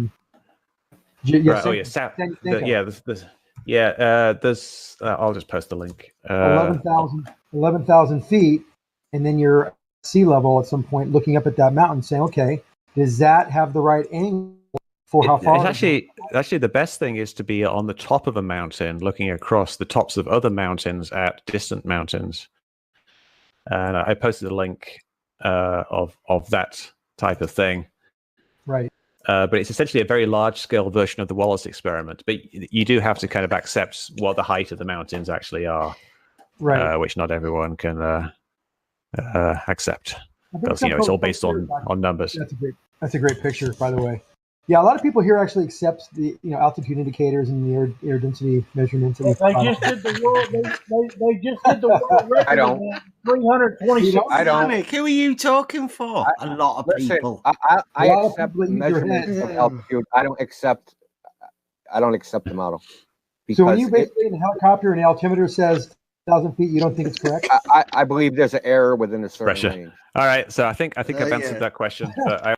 Yeah, there's. I'll just post the link. 11,000 feet, and then you're at sea level at some point, looking up at that mountain, saying, "Okay, does that have the right angle for how far?" It's actually the best thing is to be on the top of a mountain, looking across the tops of other mountains at distant mountains. And I posted a link of that type of thing. Right. But it's essentially a very large-scale version of the Wallace experiment. But you do have to kind of accept what the height of the mountains actually are, right? Which not everyone can accept, because it's all based on numbers. That's a great picture, by the way. Yeah, a lot of people here actually accept the altitude indicators and the air density measurements. They just did the world. They just did the world record. I don't. 326. I don't. Nick, who are you talking for? A lot of people. I accept measurements of altitude. I don't accept the model. So when you basically in a helicopter and the altimeter says 1,000 feet, you don't think it's correct? I believe there's an error within a certain Pressure. range. All right, so I think I've answered that question, but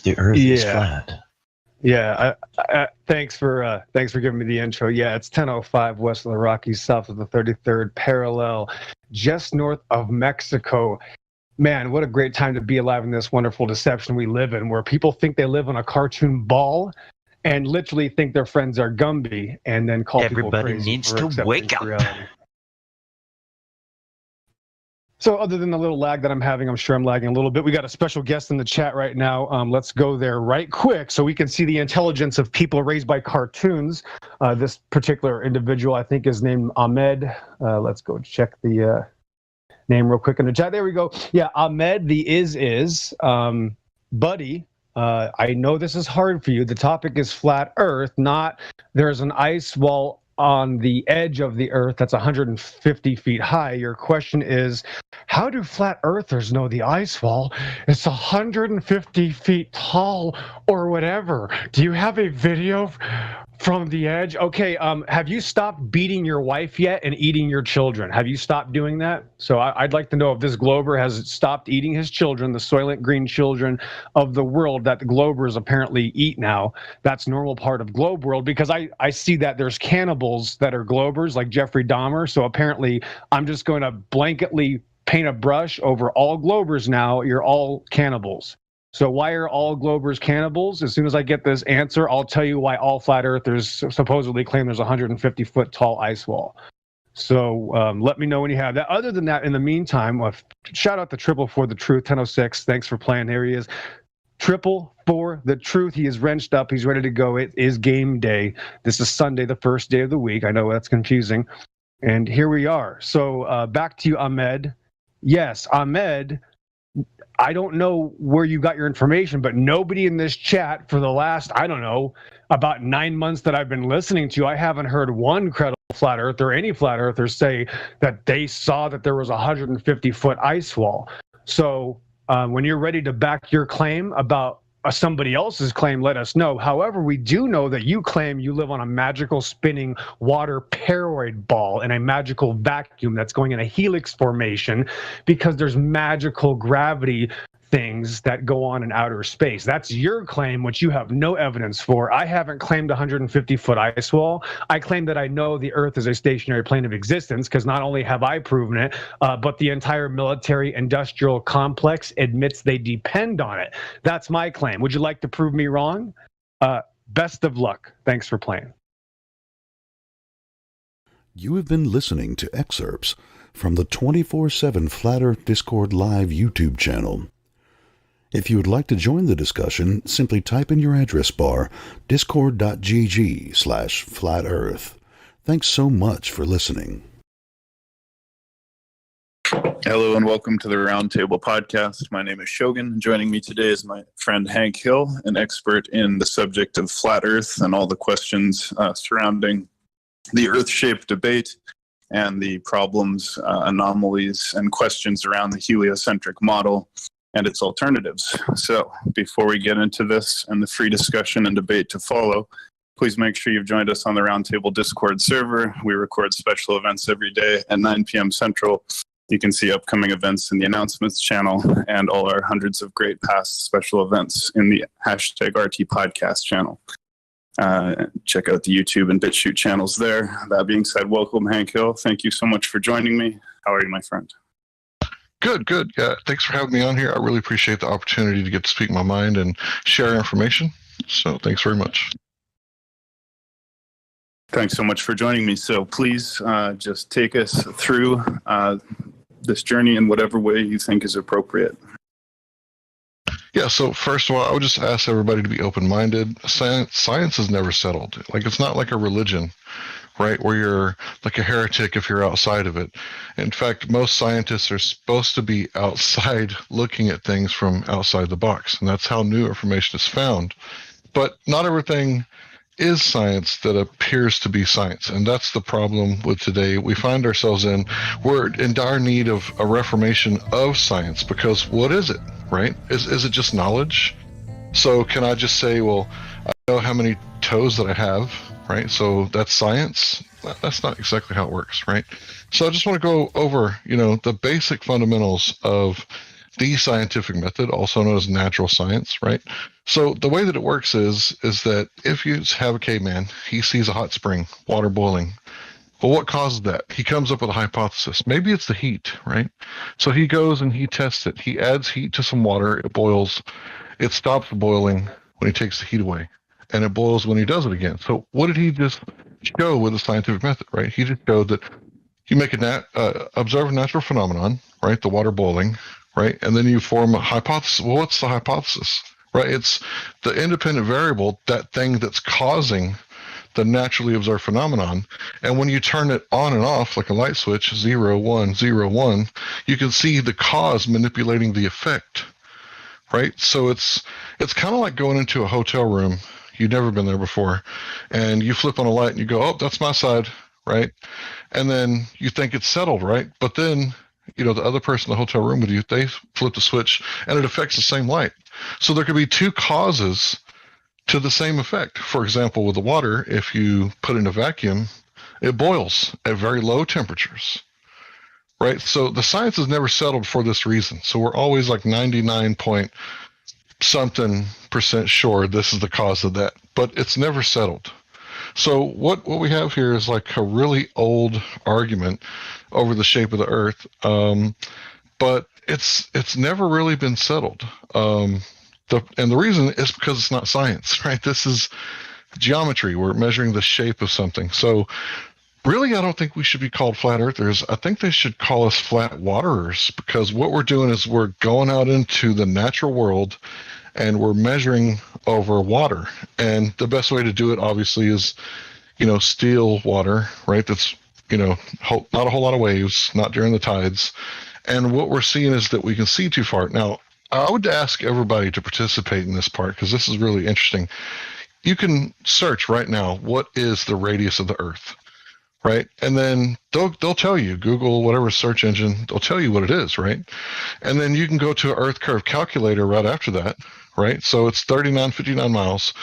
The Earth is flat. Yeah, thanks for giving me the intro. Yeah, it's 10:05 west of the Rockies, south of the 33rd parallel, just north of Mexico. Man, what a great time to be alive in this wonderful deception we live in, where people think they live on a cartoon ball and literally think their friends are Gumby and then call people crazy. Everybody needs for to accepting wake up. reality. So other than the little lag that I'm having, I'm sure I'm lagging a little bit. We got a special guest in the chat right now. Let's go there right quick so we can see the intelligence of people raised by cartoons. This particular individual, I think, is named Ahmed. Let's go check the name real quick in the chat. There we go. Yeah, Ahmed, the is. Buddy, I know this is hard for you. The topic is flat Earth, not there's an ice wall on the edge of the Earth that's 150 feet high. Your question is, how do flat earthers know the ice wall is 150 feet tall or whatever? Do you have a video from the edge? Okay, have you stopped beating your wife yet and eating your children? Have you stopped doing that? So I'd like to know if this Glober has stopped eating his children, the Soylent Green children of the world that the Globers apparently eat now. That's normal part of Globe World, because I see that there's cannibals that are Globers, like Jeffrey Dahmer. So apparently I'm just going to blanketly paint a brush over all Globers now. You're all cannibals. So why are all Globers cannibals? As soon as I get this answer, I'll tell you why all flat earthers supposedly claim there's a 150-foot tall ice wall. So let me know when you have that. Other than that, in the meantime, shout out to Triple for the Truth, 1006. Thanks for playing. There he is. Triple for the Truth. He is wrenched up. He's ready to go. It is game day. This is Sunday, the first day of the week. I know that's confusing. And here we are. So back to you, Ahmed. Yes, Ahmed, I don't know where you got your information, but nobody in this chat for the last, I don't know, about 9 months that I've been listening to, I haven't heard one credible flat earther or any flat earthers say that they saw that there was a 150-foot ice wall. So when you're ready to back your claim about somebody else's claim, let us know. However, we do know that you claim you live on a magical spinning water paroid ball in a magical vacuum that's going in a helix formation because there's magical gravity things that go on in outer space. That's your claim, which you have no evidence for. I haven't claimed a 150-foot ice wall. I claim that I know the Earth is a stationary plane of existence because not only have I proven it, but the entire military-industrial complex admits they depend on it. That's my claim. Would you like to prove me wrong? Best of luck. Thanks for playing. You have been listening to excerpts from the 24/7 Flat Earth Discord Live YouTube channel. If you would like to join the discussion, simply type in your address bar discord.gg/flatearth. Thanks so much for listening. Hello and welcome to the Roundtable Podcast. My name is Shogun. Joining me today is my friend Hank Hill, an expert in the subject of flat Earth and all the questions surrounding the Earth-shaped debate and the problems, anomalies, and questions around the heliocentric model and its alternatives. So before we get into this and the free discussion and debate to follow, please make sure you've joined us on the Roundtable Discord server. We record special events every day at 9 p.m. Central. You can see upcoming events in the announcements channel and all our hundreds of great past special events in the #RT podcast channel. Check out the YouTube and BitChute channels there. That being said, welcome Hank Hill. Thank you so much for joining me. How are you, my friend? Good. Yeah, thanks for having me on here. I really appreciate the opportunity to get to speak my mind and share information. So thanks very much. Thanks so much for joining me. So please just take us through this journey in whatever way you think is appropriate. Yeah, so first of all, I would just ask everybody to be open-minded. Science is never settled. Like, it's not like a religion, right, where you're like a heretic if you're outside of it. In fact, most scientists are supposed to be outside looking at things from outside the box, and that's how new information is found. But not everything is science that appears to be science, and that's the problem with today. We find ourselves in, we're in dire need of a reformation of science, because what is it, right? Is it just knowledge? So can I just say, well, I know how many toes that I have, right? So that's science? That's not exactly how it works, right? So I just want to go over, the basic fundamentals of the scientific method, also known as natural science, right? So the way that it works is that if you have a caveman, he sees a hot spring, water boiling. Well, what causes that? He comes up with a hypothesis. Maybe it's the heat, right? So he goes and he tests it. He adds heat to some water. It boils. It stops boiling when he takes the heat away. And it boils when he does it again. So what did he just show with the scientific method, right? He just showed that you make observe a natural phenomenon, right? The water boiling, right? And then you form a hypothesis. Well, what's the hypothesis, right? It's the independent variable, that thing that's causing the naturally observed phenomenon. And when you turn it on and off like a light switch, 0, 1, 0, 1, you can see the cause manipulating the effect, right? So it's kind of like going into a hotel room. You've never been there before, and you flip on a light and you go, oh, that's my side, right? And then you think it's settled, right? But then, the other person in the hotel room with you, they flip the switch and it affects the same light. So there could be two causes to the same effect. For example, with the water, if you put in a vacuum, it boils at very low temperatures, right? So the science is never settled for this reason. So we're always like 99% sure this is the cause of that, but it's never settled. So what we have here is like a really old argument over the shape of the Earth, but it's never really been settled. And the reason is because it's not science, right? This is geometry. We're measuring the shape of something. So really, I don't think we should be called flat earthers. I think they should call us flat waterers, because what we're doing is we're going out into the natural world and we're measuring over water. And the best way to do it, obviously, is, still water, right? That's, not a whole lot of waves, not during the tides. And what we're seeing is that we can see too far. Now, I would ask everybody to participate in this part, because this is really interesting. You can search right now, what is the radius of the Earth, right? And then they'll tell you, Google, whatever search engine, they'll tell you what it is, right? And then you can go to an Earth curve calculator right after that, right? So it's 3959 miles.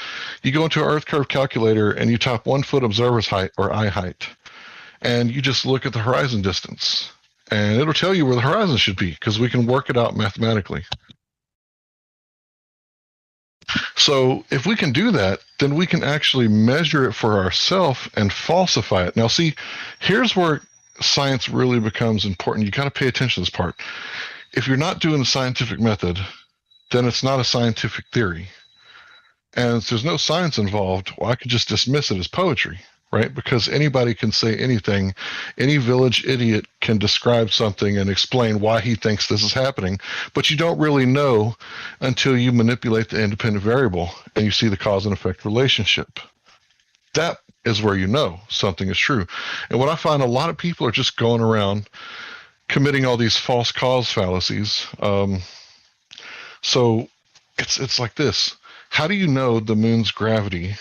You go into an Earth curve calculator and you type 1 foot observer's height, or eye height, and you just look at the horizon distance, and it'll tell you where the horizon should be, because we can work it out mathematically. So if we can do that, then we can actually measure it for ourselves and falsify it. Now, see, here's where science really becomes important. You got to pay attention to this part. If you're not doing the scientific method, then it's not a scientific theory. And if there's no science involved, well, I could just dismiss it as poetry, right? Because anybody can say anything. Any village idiot can describe something and explain why he thinks this is happening, but you don't really know until you manipulate the independent variable and you see the cause and effect relationship. That is where you know something is true. And what I find, a lot of people are just going around committing all these false cause fallacies. So it's like this. How do you know the moon's gravity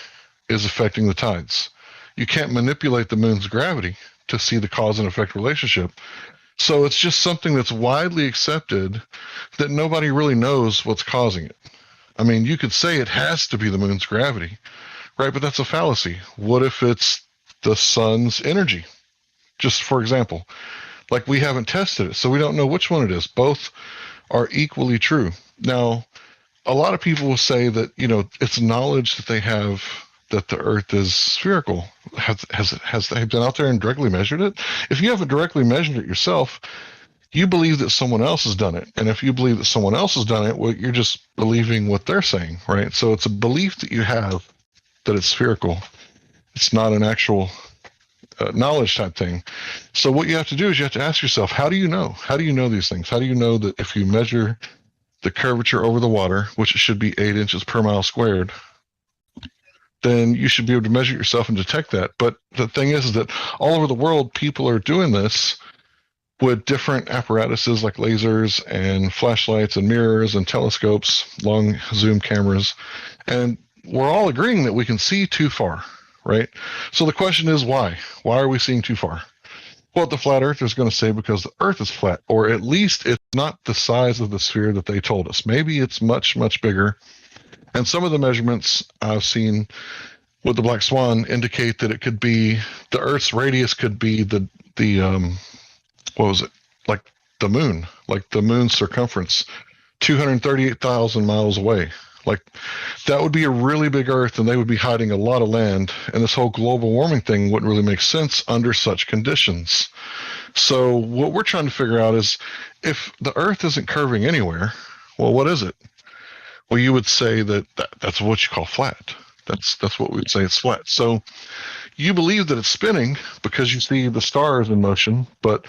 is affecting the tides? You can't manipulate the moon's gravity to see the cause and effect relationship. So it's just something that's widely accepted that nobody really knows what's causing it. I mean, you could say it has to be the moon's gravity, right? But that's a fallacy. What if it's the sun's energy? Just for example, like, we haven't tested it, so we don't know which one it is. Both are equally true. Now, a lot of people will say that, it's knowledge that they have that the Earth is spherical. Has they been out there and directly measured it? If you haven't directly measured it yourself, you believe that someone else has done it. And if you believe that someone else has done it, well, you're just believing what they're saying, right? So it's a belief that you have that it's spherical. It's not an actual knowledge type thing. So what you have to do is you have to ask yourself, how do you know? How do you know these things? How do you know that if you measure the curvature over the water, which it should be 8 inches per mile squared, then you should be able to measure yourself and detect that. But the thing is that all over the world, people are doing this with different apparatuses like lasers and flashlights and mirrors and telescopes, long zoom cameras. And we're all agreeing that we can see too far, right? So the question is, why? Why are we seeing too far? Well, the flat earth is going to say because the Earth is flat, or at least it's not the size of the sphere that they told us. Maybe it's much, much bigger. And some of the measurements I've seen with the black swan indicate that it could be, the Earth's radius could be the what was it? Like the moon's circumference, 238,000 miles away. Like, that would be a really big Earth, and they would be hiding a lot of land, and this whole global warming thing wouldn't really make sense under such conditions. So what we're trying to figure out is, if the Earth isn't curving anywhere, well, what is it? Well, you would say that's what you call flat. That's what we'd say it's flat. So you believe that it's spinning because you see the stars in motion, but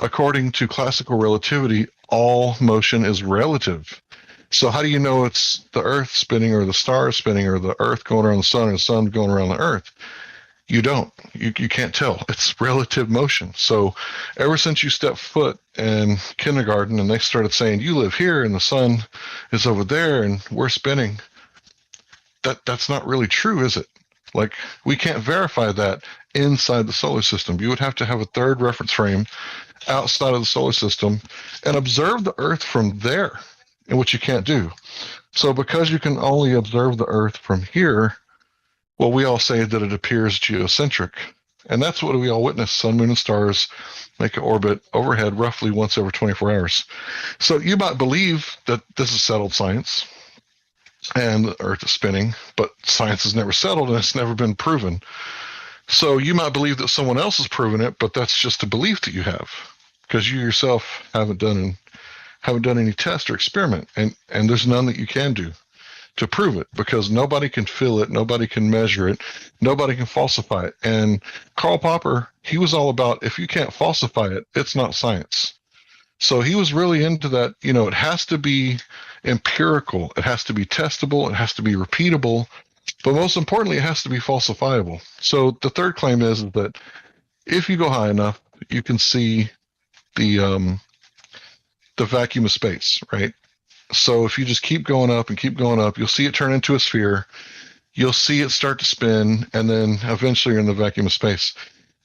according to classical relativity, all motion is relative. So how do you know it's the Earth spinning or the stars spinning or the Earth going around the sun or the sun going around the Earth? You don't. You can't tell. It's relative motion. So ever since you stepped foot in kindergarten and they started saying, you live here and the sun is over there and we're spinning, that's not really true, is it? Like, we can't verify that inside the solar system. You would have to have a third reference frame outside of the solar system and observe the Earth from there, and which you can't do. So because you can only observe the Earth from here, well, we all say that it appears geocentric. And that's what we all witness. Sun, moon, and stars make an orbit overhead roughly once every 24 hours. So you might believe that this is settled science and the Earth is spinning, but science has never settled and it's never been proven. So you might believe that someone else has proven it, but that's just a belief that you have, because you yourself haven't done any test or experiment, and there's none that you can do to prove it, because nobody can feel it, nobody can measure it, nobody can falsify it. And Karl Popper, he was all about, if you can't falsify it, it's not science. So he was really into that, it has to be empirical, it has to be testable, it has to be repeatable, but most importantly, it has to be falsifiable. So the third claim is that if you go high enough, you can see the vacuum of space, right? So if you just keep going up and keep going up, you'll see it turn into a sphere. You'll see it start to spin, and then eventually you're in the vacuum of space.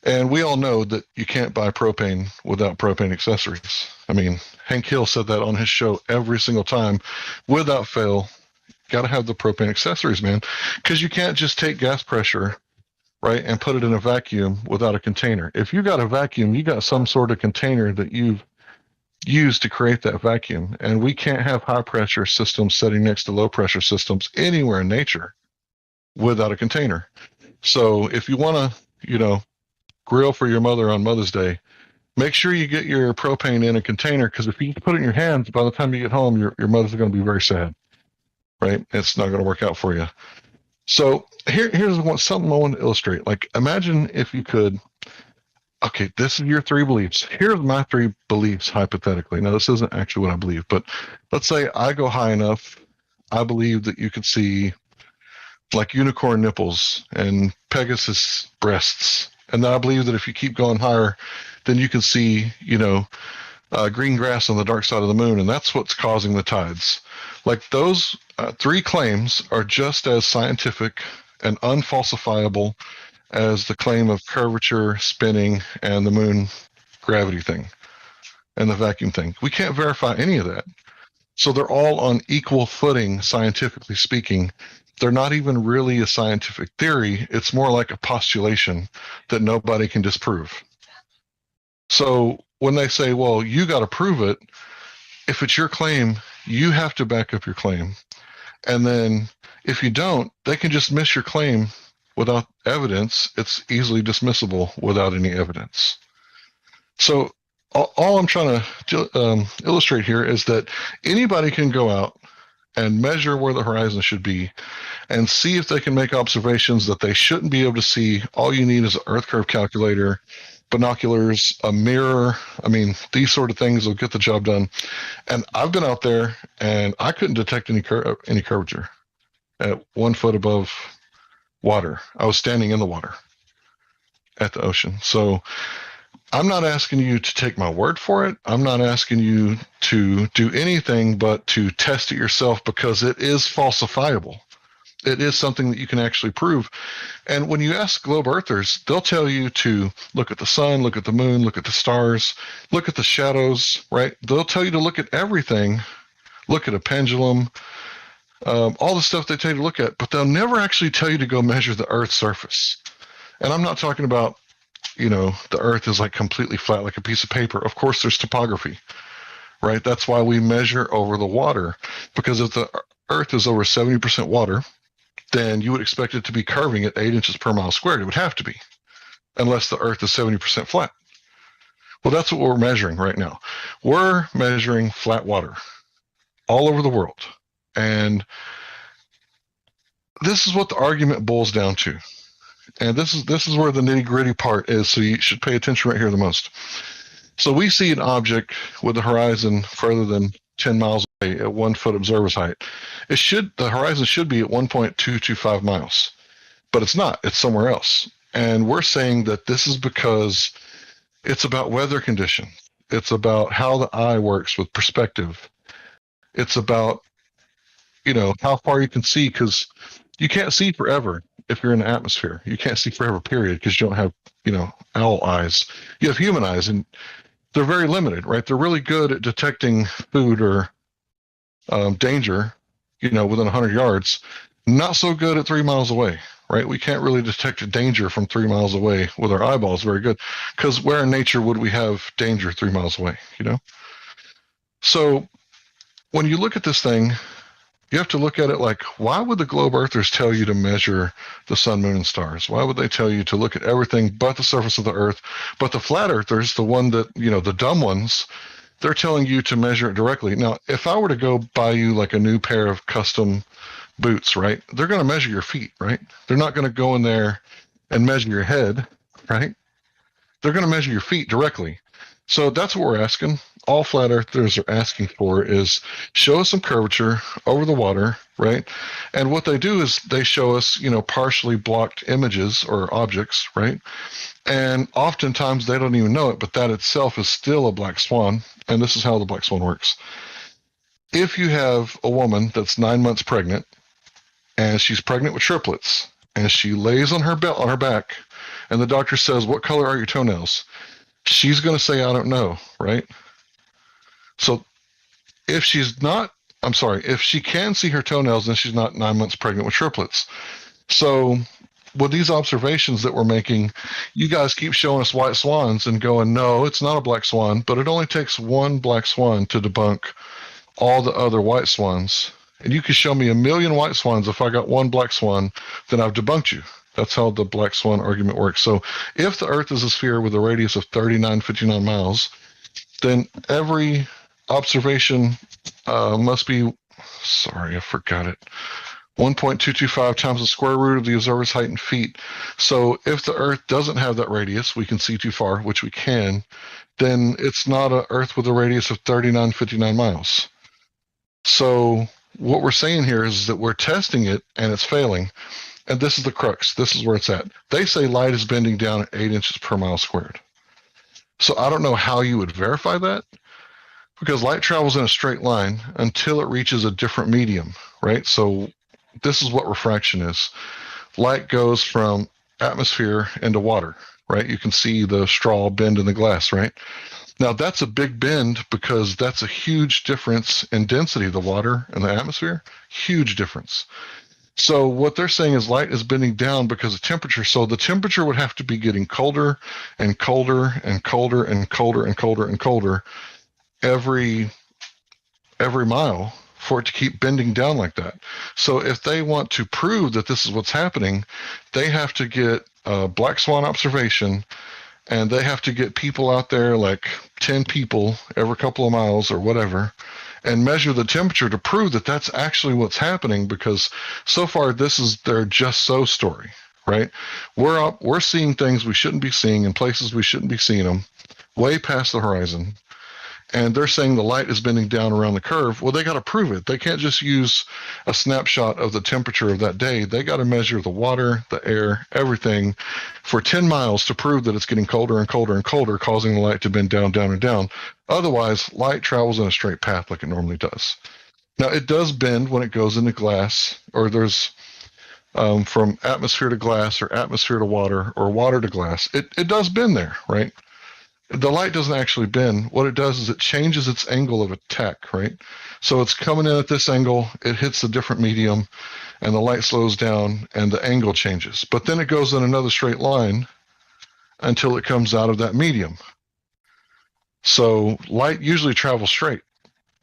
And we all know that you can't buy propane without propane accessories. I mean, Hank Hill said that on his show every single time, without fail. Got to have the propane accessories, man, because you can't just take gas pressure, right, and put it in a vacuum without a container. If you got a vacuum, you got some sort of container that you've used to create that vacuum. And we can't have high pressure systems sitting next to low pressure systems anywhere in nature without a container. So if you want to, grill for your mother on Mother's Day, make sure you get your propane in a container, because if you put it in your hands, by the time you get home, your mother's going to be very sad, right? It's not going to work out for you. So here's something I want to illustrate. Like, imagine if you could, okay, this is your three beliefs. Here's my three beliefs, hypothetically. Now, this isn't actually what I believe, but let's say I go high enough. I believe that you could see like unicorn nipples and Pegasus breasts. And then I believe that if you keep going higher, then you can see, green grass on the dark side of the moon. And that's what's causing the tides. Like, those three claims are just as scientific and unfalsifiable as the claim of curvature, spinning, and the moon gravity thing and the vacuum thing. We can't verify any of that. So they're all on equal footing, scientifically speaking. They're not even really a scientific theory. It's more like a postulation that nobody can disprove. So when they say, well, you got to prove it, if it's your claim, you have to back up your claim. And then if you don't, they can just miss your claim without evidence. It's easily dismissible without any evidence. So all I'm trying to illustrate here is that anybody can go out and measure where the horizon should be and see if they can make observations that they shouldn't be able to see. All you need is an Earth curve calculator, binoculars, a mirror. I mean, these sort of things will get the job done. And I've been out there and I couldn't detect any curvature at 1 foot above water. I was standing in the water at the ocean. So I'm not asking you to take my word for it. I'm not asking you to do anything but to test it yourself, because it is falsifiable. It is something that you can actually prove. And when you ask globe earthers, they'll tell you to look at the sun, look at the moon, look at the stars, look at the shadows, right? They'll tell you to look at everything, look at a pendulum, all the stuff they tell you to look at, but they'll never actually tell you to go measure the Earth's surface. And I'm not talking about, the Earth is like completely flat, like a piece of paper. Of course, there's topography, right? That's why we measure over the water, because if the Earth is over 70% water, then you would expect it to be curving at 8 inches per mile squared. It would have to be, unless the Earth is 70% flat. Well, that's what we're measuring right now. We're measuring flat water all over the world. And this is what the argument boils down to. And this is where the nitty-gritty part is, so you should pay attention right here the most. So we see an object with the horizon further than 10 miles away at 1 foot observer's height. The horizon should be at 1.225 miles, but it's not. It's somewhere else. And we're saying that this is because it's about weather condition. It's about how the eye works with perspective. It's about, how far you can see, because you can't see forever if you're in the atmosphere. You can't see forever, period, because you don't have, owl eyes. You have human eyes, and they're very limited, right? They're really good at detecting food or danger, within 100 yards. Not so good at 3 miles away, right? We can't really detect danger from 3 miles away with our eyeballs very good, because where in nature would we have danger 3 miles away, So when you look at this thing, you have to look at it like, why would the globe earthers tell you to measure the sun, moon, and stars? Why would they tell you to look at everything but the surface of the earth? But the flat earthers, the one that, the dumb ones, they're telling you to measure it directly. Now, if I were to go buy you like a new pair of custom boots, right? They're going to measure your feet, right? They're not going to go in there and measure your head, right? They're going to measure your feet directly. So that's what we're asking. All flat earthers are asking for is show us some curvature over the water, right? And what they do is they show us, partially blocked images or objects, right? And oftentimes they don't even know it, but that itself is still a black swan. And this is how the black swan works. If you have a woman that's 9 months pregnant, and she's pregnant with triplets, and she lays on her back, and the doctor says, "What color are your toenails?" She's going to say, "I don't know," right? So if she can see her toenails, then she's not 9 months pregnant with triplets. So with these observations that we're making, you guys keep showing us white swans and going, "No, it's not a black swan," but it only takes one black swan to debunk all the other white swans. And you can show me 1,000,000 white swans. If I got one black swan, then I've debunked you. That's how the black swan argument works. So if the Earth is a sphere with a radius of 3959 miles, then every observation must be, sorry, I forgot it, 1.225 times the square root of the observer's height in feet. So if the Earth doesn't have that radius, we can see too far, which we can, then it's not an Earth with a radius of 3959 miles. So what we're saying here is that we're testing it and it's failing. And this is the crux. This is where it's at. They say light is bending down at 8 inches per mile squared. So I don't know how you would verify that, because light travels in a straight line until it reaches a different medium, right? So this is what refraction is. Light goes from atmosphere into water, right? You can see the straw bend in the glass, right? Now that's a big bend because that's a huge difference in density of the water and the atmosphere. Huge difference. So what they're saying is light is bending down because of temperature. So the temperature would have to be getting colder and colder and colder and colder and colder and colder every mile for it to keep bending down like that. So if they want to prove that this is what's happening, they have to get a black swan observation, and they have to get people out there, like 10 people every couple of miles or whatever, and measure the temperature to prove that that's actually what's happening, because so far this is their just so story, right? We're seeing things we shouldn't be seeing in places we shouldn't be seeing them, way past the horizon. And they're saying the light is bending down around the curve. Well, they got to prove it. They can't just use a snapshot of the temperature of that day. They got to measure the water, the air, everything for 10 miles to prove that it's getting colder and colder and colder, causing the light to bend down, down, and down. Otherwise, light travels in a straight path like it normally does. Now, it does bend when it goes into glass, or there's from atmosphere to glass, or atmosphere to water, or water to glass. It does bend there, right? The light doesn't actually bend. What it does is it changes its angle of attack, right? So it's coming in at this angle, it hits a different medium, and the light slows down, and the angle changes. But then it goes in another straight line until it comes out of that medium. So light usually travels straight.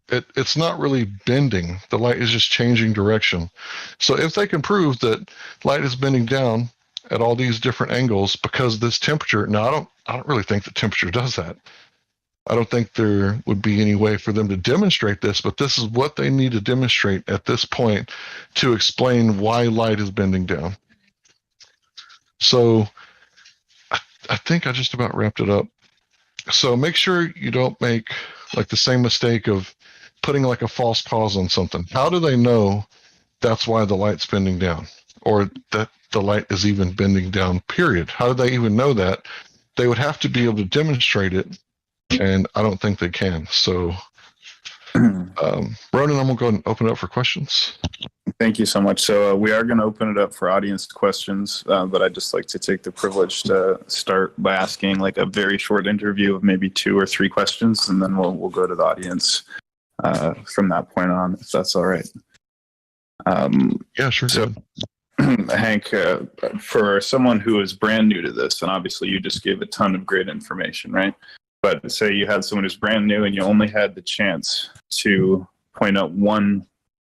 it's not really bending. The light is just changing direction. So if they can prove that light is bending down at all these different angles because this temperature, now I don't really think the temperature does that. I don't think there would be any way for them to demonstrate this, but this is what they need to demonstrate at this point to explain why light is bending down. So I think I just about wrapped it up. So make sure you don't make like the same mistake of putting like a false cause on something. How do they know that's why the light's bending down, or that the light is even bending down, period? How do they even know that? They would have to be able to demonstrate it, and I don't think they can. So Ronan, I'm gonna go ahead and open it up for questions. Thank you so much. So we are going to open it up for audience questions, but I'd just like to take the privilege to start by asking like a very short interview of maybe 2 or 3 questions, and then we'll go to the audience from that point on, if that's all right. Yeah, sure. So, Hank, for someone who is brand new to this, and obviously you just gave a ton of great information, right? But say you had someone who's brand new and you only had the chance to point out one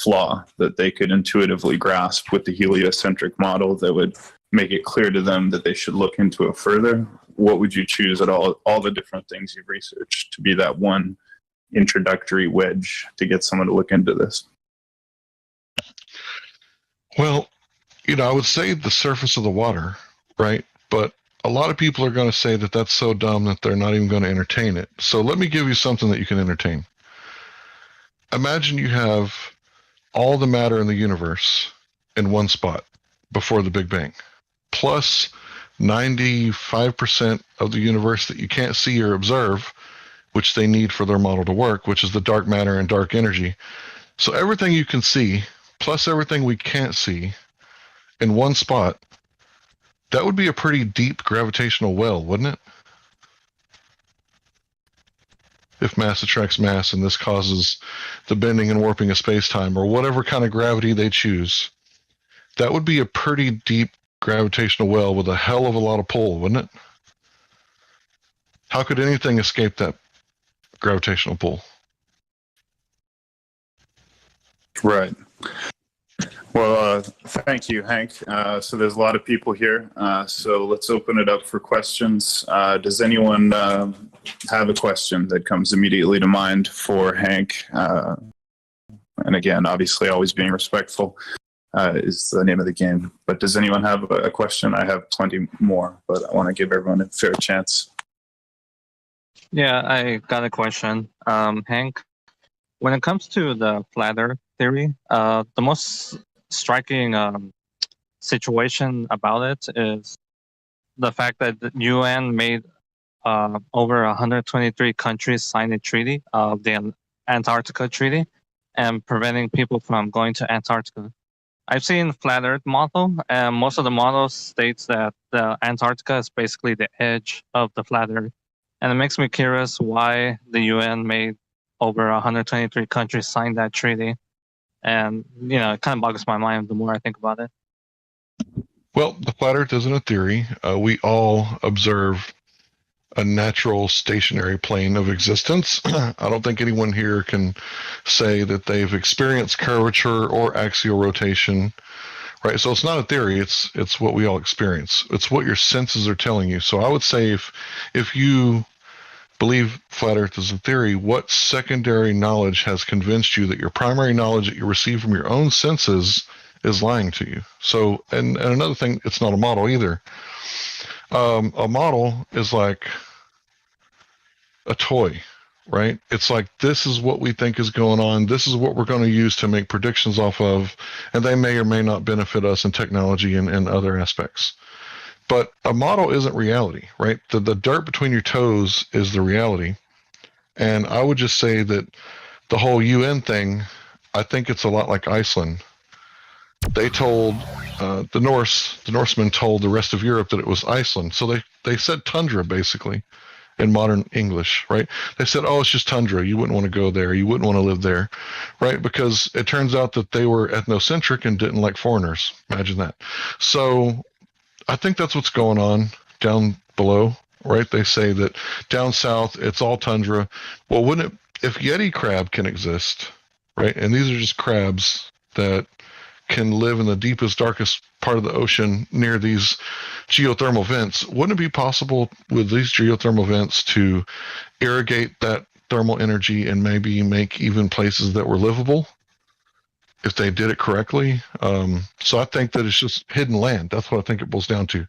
flaw that they could intuitively grasp with the heliocentric model that would make it clear to them that they should look into it further, what would you choose at all the different things you've researched to be that one introductory wedge to get someone to look into this? Well, I would say the surface of the water, right? But a lot of people are going to say that that's so dumb that they're not even going to entertain it. So let me give you something that you can entertain. Imagine you have all the matter in the universe in one spot before the Big Bang, plus 95% of the universe that you can't see or observe, which they need for their model to work, which is the dark matter and dark energy. So everything you can see, plus everything we can't see in one spot, that would be a pretty deep gravitational well, wouldn't it? If mass attracts mass and this causes the bending and warping of space-time, or whatever kind of gravity they choose, that would be a pretty deep gravitational well with a hell of a lot of pull, wouldn't it? How could anything escape that gravitational pull? Right. Well, thank you, Hank. So there's a lot of people here. So let's open it up for questions. Does anyone have a question that comes immediately to mind for Hank? And again, obviously, always being respectful is the name of the game. But does anyone have a question? I have plenty more, but I want to give everyone a fair chance. Yeah, I got a question. Hank, when it comes to the flat Earth theory, the most striking situation about it is the fact that the UN made over 123 countries sign a treaty, the Antarctica Treaty, and preventing people from going to Antarctica. I've seen flat Earth model, and most of the models states that the Antarctica is basically the edge of the flat Earth. And it makes me curious why the UN made over 123 countries sign that treaty. And, it kind of boggles my mind the more I think about it. Well, the flat Earth isn't a theory. We all observe a natural stationary plane of existence. I don't think anyone here can say that they've experienced curvature or axial rotation, right? So it's not a theory. It's what we all experience. It's what your senses are telling you. So I would say if you believe flat Earth is a theory, what secondary knowledge has convinced you that your primary knowledge that you receive from your own senses is lying to you? So, and another thing, it's not a model either. A model is like a toy, right? It's like, this is what we think is going on. This is what we're going to use to make predictions off of, and they may or may not benefit us in technology and other aspects. But a model isn't reality, right? The dirt between your toes is the reality. And I would just say that the whole UN thing, I think it's a lot like Iceland. They told the Norsemen told the rest of Europe that it was Iceland. So they said tundra, basically, in modern English, right? They said, oh, it's just tundra. You wouldn't want to go there. You wouldn't want to live there, right? Because it turns out that they were ethnocentric and didn't like foreigners. Imagine that. So I think that's what's going on down below, right? They say that down south, it's all tundra. Well, wouldn't it if Yeti crab can exist, right, and these are just crabs that can live in the deepest, darkest part of the ocean near these geothermal vents, wouldn't it be possible with these geothermal vents to irrigate that thermal energy and maybe make even places that were livable if they did it correctly? So I think that it's just hidden land. That's what I think it boils down to.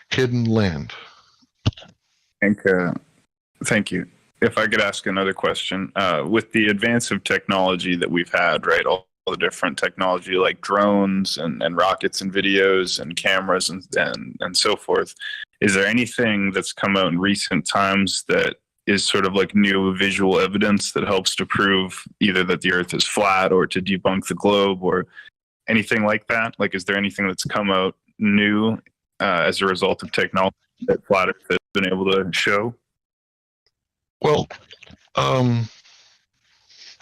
Hidden land. Thank you. If I could ask another question, with the advance of technology that we've had, right, all the different technology like drones and rockets and videos and cameras and so forth, is there anything that's come out in recent times that is sort of like new visual evidence that helps to prove either that the Earth is flat or to debunk the globe or anything like that? Like, is there anything that's come out new as a result of technology that Flat Earth has been able to show? Well,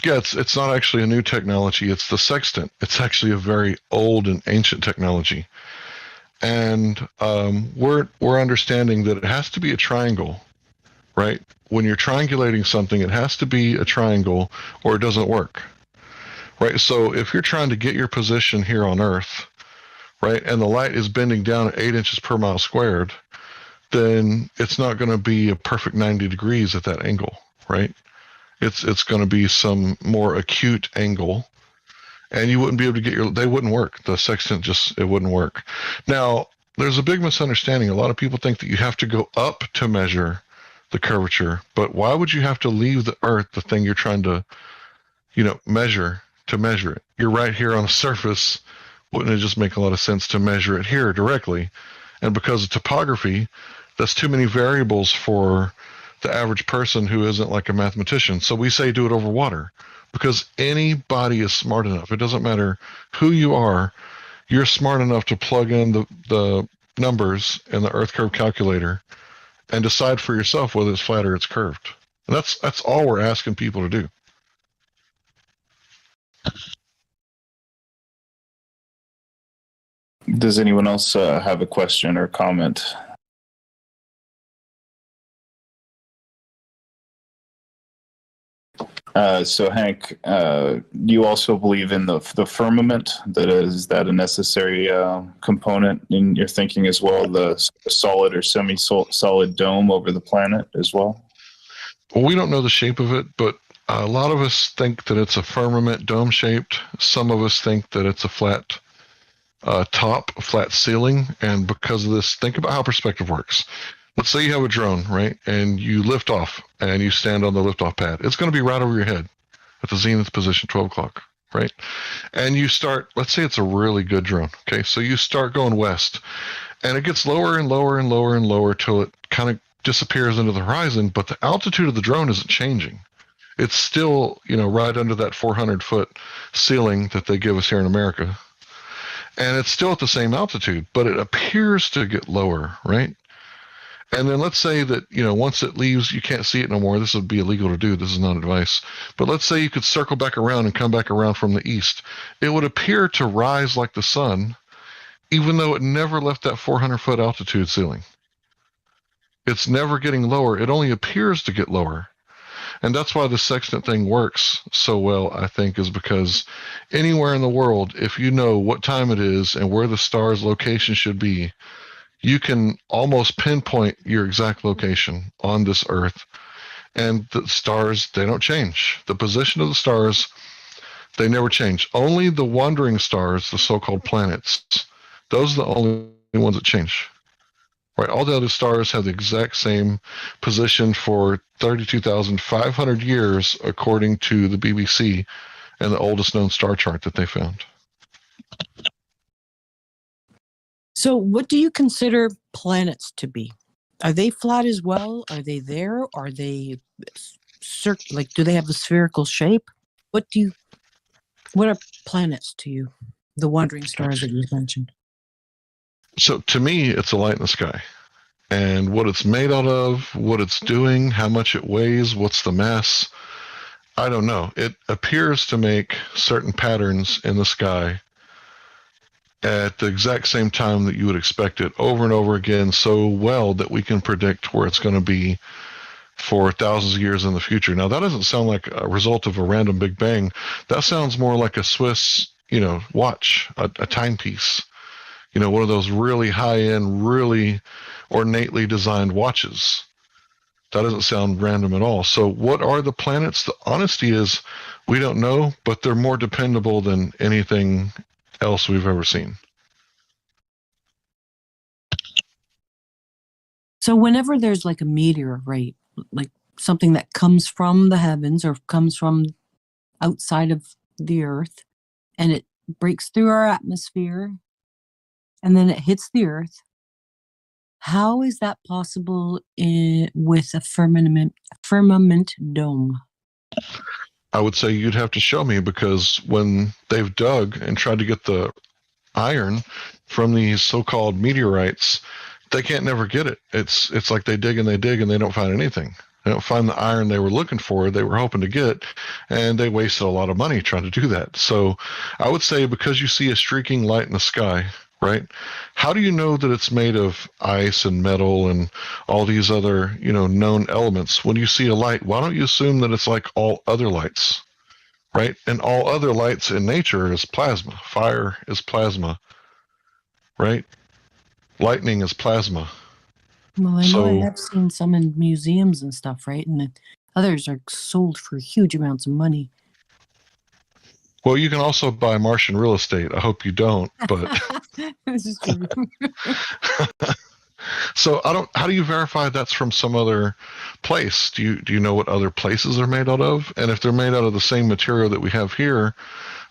yeah, it's not actually a new technology. It's the sextant. It's actually a very old and ancient technology, and we're understanding that it has to be a triangle, right? When you're triangulating something, it has to be a triangle, or it doesn't work, right? So if you're trying to get your position here on Earth, right, and the light is bending down at 8 inches per mile squared, then it's not going to be a perfect 90 degrees at that angle, right? It's going to be some more acute angle, and you wouldn't be able to get they wouldn't work. The sextant it wouldn't work. Now, there's a big misunderstanding. A lot of people think that you have to go up to measure the curvature, but why would you have to leave the Earth, the thing you're trying to, measure, to measure it? You're right here on a surface. Wouldn't it just make a lot of sense to measure it here directly? And because of topography, that's too many variables for the average person who isn't like a mathematician. So we say do it over water, because anybody is smart enough. It doesn't matter who you are. You're smart enough to plug in the numbers in the Earth curve calculator and decide for yourself whether it's flat or it's curved. And that's all we're asking people to do. Does anyone else have a question or comment? So Hank, you also believe in the firmament? Is that a necessary component in your thinking as well? The solid or semi-solid dome over the planet as well? Well, we don't know the shape of it, but a lot of us think that it's a firmament dome-shaped. Some of us think that it's a flat top, a flat ceiling. And because of this, think about how perspective works. Let's say you have a drone, right? And you lift off and you stand on the liftoff pad. It's going to be right over your head at the zenith position, 12 o'clock, right? And you start, let's say it's a really good drone. Okay. So you start going west and it gets lower and lower and lower and lower till it kind of disappears into the horizon, but the altitude of the drone isn't changing. It's still, right under that 400-foot ceiling that they give us here in America. And it's still at the same altitude, but it appears to get lower, right? And then let's say that, once it leaves, you can't see it no more. This would be illegal to do. This is not advice. But let's say you could circle back around and come back around from the east. It would appear to rise like the sun, even though it never left that 400-foot altitude ceiling. It's never getting lower. It only appears to get lower. And that's why the sextant thing works so well, I think, is because anywhere in the world, if you know what time it is and where the star's location should be, you can almost pinpoint your exact location on this Earth. And the stars, they don't change. The position of the stars, they never change. Only the wandering stars, the so-called planets, those are the only ones that change. Right? All the other stars have the exact same position for 32,500 years, according to the BBC and the oldest known star chart that they found. So what do you consider planets to be? Are they flat as well? Are they there? Are they do they have a spherical shape? What are planets to you? The wandering stars that you mentioned. So to me, it's a light in the sky. And what it's made out of, what it's doing, how much it weighs, what's the mass, I don't know. It appears to make certain patterns in the sky at the exact same time that you would expect it, over and over again, so well that we can predict where it's going to be for thousands of years in the future. Now, that doesn't sound like a result of a random Big Bang. That sounds more like a Swiss, watch, a timepiece. One of those really high-end, really ornately designed watches. That doesn't sound random at all. So what are the planets? The honesty is we don't know, but they're more dependable than anything else we've ever seen. So whenever there's like a meteor, right, like something that comes from the heavens or comes from outside of the Earth, and it breaks through our atmosphere, and then it hits the Earth, how is that possible with a firmament dome? I would say you'd have to show me, because when they've dug and tried to get the iron from these so-called meteorites, they can't never get it. It's like they dig and they don't find anything. They don't find the iron they were looking for, they were hoping to get, and they wasted a lot of money trying to do that. So I would say, because you see a streaking light in the sky, right? How do you know that it's made of ice and metal and all these other, known elements? When you see a light, why don't you assume that it's like all other lights, right? And all other lights in nature is plasma. Fire is plasma, right? Lightning is plasma. Well, I know I have seen some in museums and stuff, right? And others are sold for huge amounts of money. Well, you can also buy Martian real estate. I hope you don't, but This is true. so how do you verify that's from some other place? Do you know what other places are made out of? And if they're made out of the same material that we have here,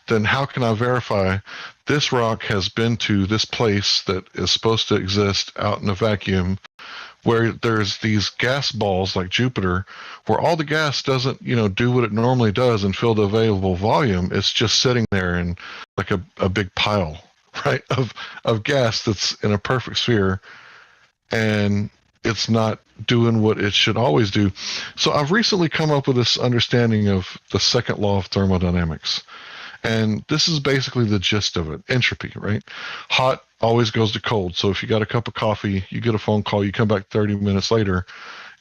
then how can I verify this rock has been to this place that is supposed to exist out in a vacuum, where there's these gas balls like Jupiter, where all the gas doesn't, do what it normally does and fill the available volume. It's just sitting there in like a big pile, right, of gas that's in a perfect sphere, and it's not doing what it should always do. So I've recently come up with this understanding of the second law of thermodynamics. And this is basically the gist of it. Entropy, right? Hot always goes to cold. So if you got a cup of coffee, you get a phone call, you come back 30 minutes later,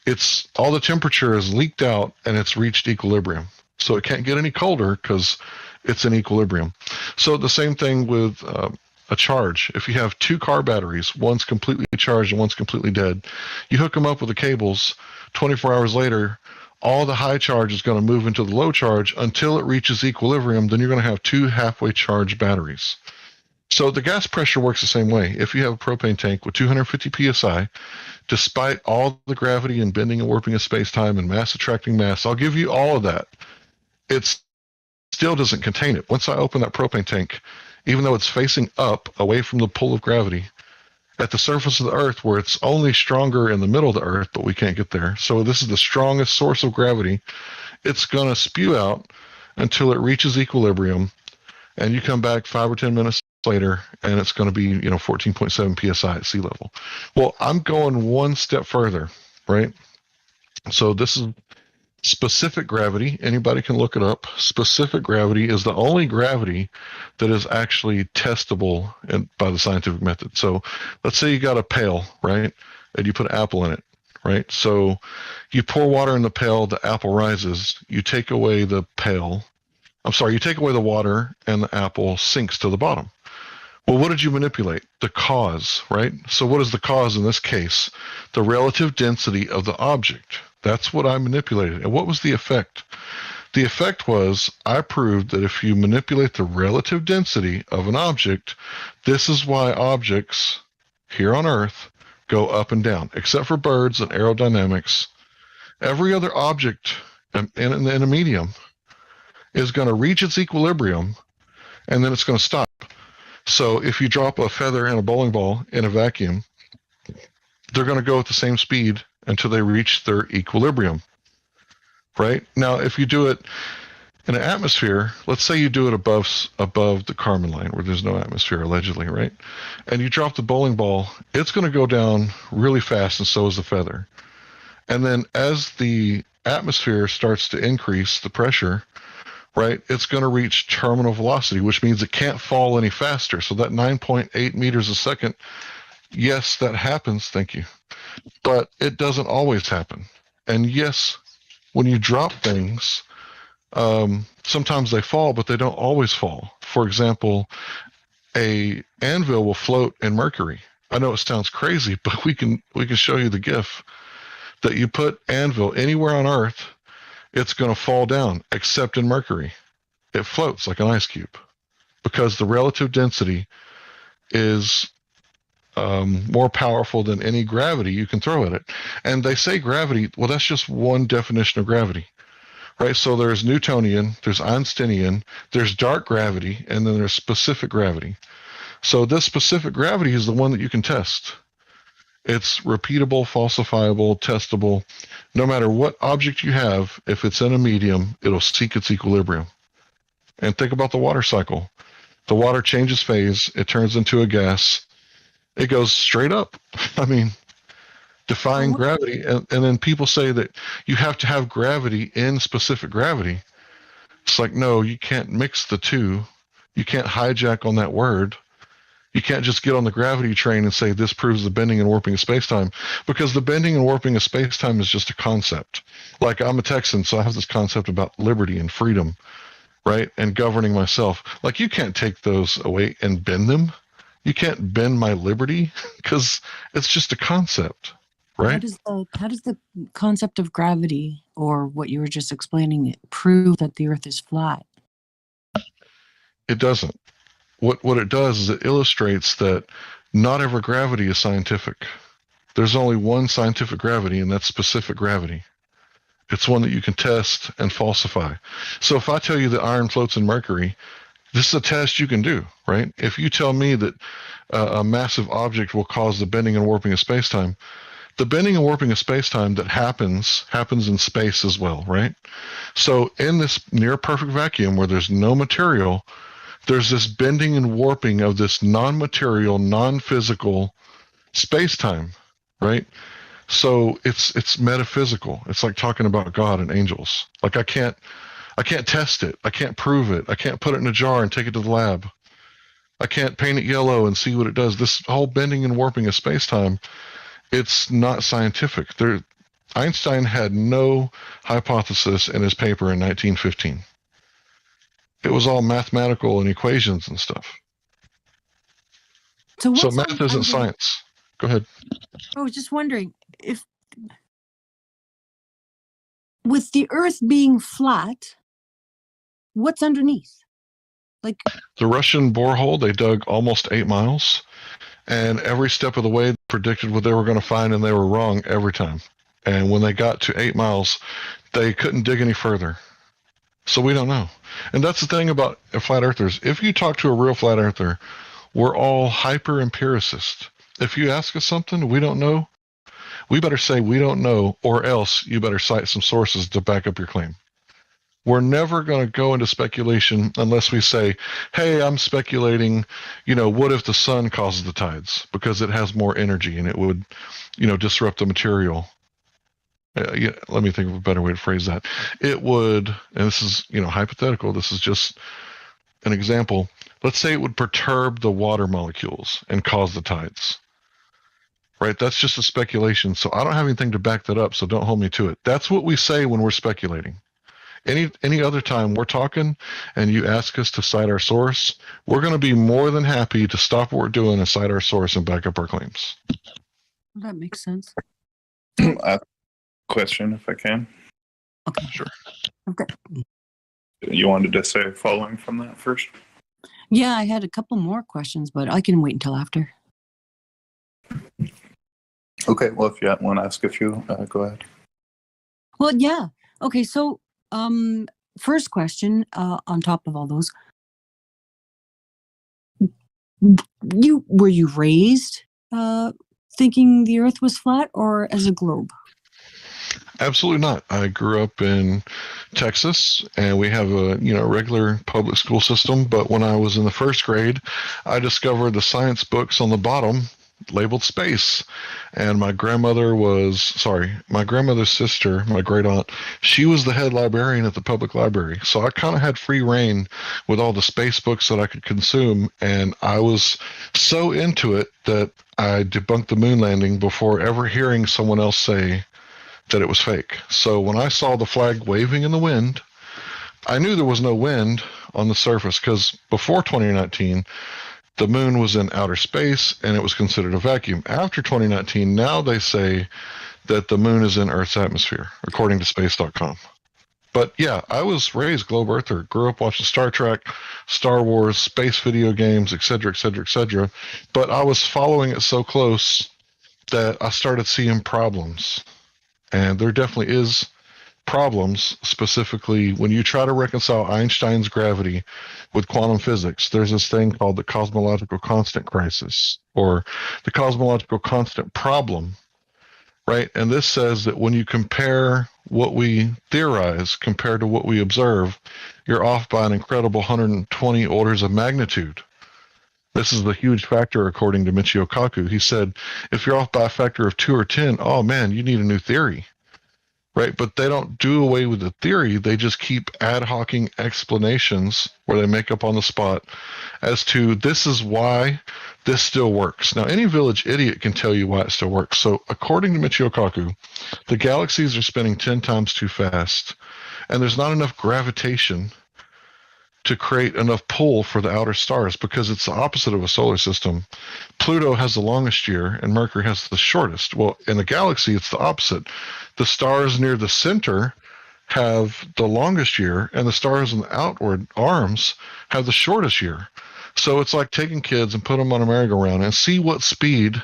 it's all the temperature is leaked out and it's reached equilibrium. So it can't get any colder because it's in equilibrium. So the same thing with a charge. If you have two car batteries, one's completely charged and one's completely dead, you hook them up with the cables, 24 hours later, all the high charge is going to move into the low charge until it reaches equilibrium. Then you're going to have two halfway charged batteries. So the gas pressure works the same way. If you have a propane tank with 250 psi, despite all the gravity and bending and warping of space-time and mass attracting mass, I'll give you all of that. It still doesn't contain it. Once I open that propane tank, even though it's facing up away from the pull of gravity, at the surface of the Earth, where it's only stronger in the middle of the Earth, but we can't get there. So this is the strongest source of gravity. It's going to spew out until it reaches equilibrium, and you come back 5 or 10 minutes later, and it's going to be 14.7 psi at sea level. Well, I'm going one step further, right? So this is specific gravity. Anybody can look it up. Specific gravity is the only gravity that is actually testable by the scientific method. So let's say you got a pail, right? And you put an apple in it, right? So you pour water in the pail, the apple rises. You take away the pail. You take away the water and the apple sinks to the bottom. Well, what did you manipulate? The cause, right? So what is the cause in this case? The relative density of the object. That's what I manipulated. And what was the effect? The effect was I proved that if you manipulate the relative density of an object, this is why objects here on Earth go up and down, except for birds and aerodynamics. Every other object in a medium is going to reach its equilibrium, and then it's going to stop. So if you drop a feather and a bowling ball in a vacuum, they're going to go at the same speed until they reach their equilibrium, right? Now, if you do it in an atmosphere, let's say you do it above the Kármán line where there's no atmosphere, allegedly, right? And you drop the bowling ball, it's going to go down really fast, and so is the feather. And then as the atmosphere starts to increase the pressure, right, it's going to reach terminal velocity, which means it can't fall any faster. So that 9.8 meters a second, yes, that happens. Thank you. But it doesn't always happen. And yes, when you drop things, sometimes they fall, but they don't always fall. For example, a anvil will float in mercury. I know it sounds crazy, but we can show you the GIF that you put anvil anywhere on Earth, it's going to fall down, except in mercury. It floats like an ice cube because the relative density is more powerful than any gravity you can throw at it. And they say gravity, well, that's just one definition of gravity, right? So there's Newtonian, there's Einsteinian, there's dark gravity, and then there's specific gravity. So this specific gravity is the one that you can test. It's repeatable, falsifiable, testable. No matter what object you have, if it's in a medium, it'll seek its equilibrium. And think about the water cycle. The water changes phase, it turns into a gas, it goes straight up. I mean, defying gravity. And then people say that you have to have gravity in specific gravity. It's like, no, you can't mix the two. You can't hijack on that word. You can't just get on the gravity train and say this proves the bending and warping of space-time, because the bending and warping of space-time is just a concept. Like, I'm a Texan, so I have this concept about liberty and freedom, right? And governing myself. Like, you can't take those away and bend them. You can't bend my liberty because it's just a concept, right? How does the concept of gravity, or what you were just explaining, prove that the Earth is flat? It doesn't. What it does is it illustrates that not every gravity is scientific. There's only one scientific gravity, and that's specific gravity. It's one that you can test and falsify. So if I tell you that iron floats in mercury, this is a test you can do, right? If you tell me that a massive object will cause the bending and warping of space-time, the bending and warping of space-time that happens in space as well, right? So in this near-perfect vacuum where there's no material, there's this bending and warping of this non-material, non-physical space-time, right? So it's metaphysical. It's like talking about God and angels. Like I can't test it. I can't prove it. I can't put it in a jar and take it to the lab. I can't paint it yellow and see what it does. This whole bending and warping of space-time, it's not scientific. Einstein had no hypothesis in his paper in 1915. It was all mathematical and equations and stuff. So math isn't science. Go ahead. I was just wondering if, with the Earth being flat, what's underneath? Like the Russian borehole, they dug almost 8 miles, and every step of the way predicted what they were going to find, and they were wrong every time. And when they got to 8 miles, they couldn't dig any further. So we don't know. And that's the thing about flat earthers. If you talk to a real flat earther, we're all hyper empiricists. If you ask us something we don't know, we better say we don't know, or else you better cite some sources to back up your claim. We're never going to go into speculation unless we say, hey, I'm speculating, what if the sun causes the tides? Because it has more energy and it would, disrupt the material. Let me think of a better way to phrase that. It would, and this is, hypothetical, this is just an example. Let's say it would perturb the water molecules and cause the tides. Right? That's just a speculation. So I don't have anything to back that up, so don't hold me to it. That's what we say when we're speculating. Any other time we're talking and you ask us to cite our source, we're going to be more than happy to stop what we're doing and cite our source and back up our claims. That makes sense. Question, if I can. Okay. Sure. Okay. You wanted to say following from that first? Yeah, I had a couple more questions, but I can wait until after. Okay, well, if you want to ask a few, go ahead. Well, yeah. Okay, so first question, on top of all those, were you raised thinking the Earth was flat, or as a globe? Absolutely not. I grew up in Texas, and we have a regular public school system. But when I was in the first grade, I discovered the science books on the bottom labeled space. And my grandmother's sister, my great aunt, she was the head librarian at the public library. So I kind of had free reign with all the space books that I could consume. And I was so into it that I debunked the moon landing before ever hearing someone else say that it was fake. So when I saw the flag waving in the wind, I knew there was no wind on the surface because before 2019, the moon was in outer space and it was considered a vacuum. After 2019, now they say that the moon is in Earth's atmosphere, according to space.com. But yeah, I was raised globe earther, grew up watching Star Trek, Star Wars, space video games, etc., etc., etc. But I was following it so close that I started seeing problems. And there definitely is problems, specifically when you try to reconcile Einstein's gravity with quantum physics. There's this thing called the cosmological constant crisis, or the cosmological constant problem, right? And this says that when you compare what we theorize compared to what we observe, you're off by an incredible 120 orders of magnitude. This is the huge factor, according to Michio Kaku. He said, if you're off by a factor of 2 or 10, oh man, you need a new theory. Right, but they don't do away with the theory. They just keep ad hocing explanations where they make up on the spot as to this is why this still works. Now, any village idiot can tell you why it still works. So, according to Michio Kaku, the galaxies are spinning 10 times too fast, and there's not enough gravitation to create enough pull for the outer stars because it's the opposite of a solar system. Pluto has the longest year and Mercury has the shortest. Well, in the galaxy, it's the opposite. The stars near the center have the longest year and the stars in the outward arms have the shortest year. So it's like taking kids and put them on a merry-go-round and see what speed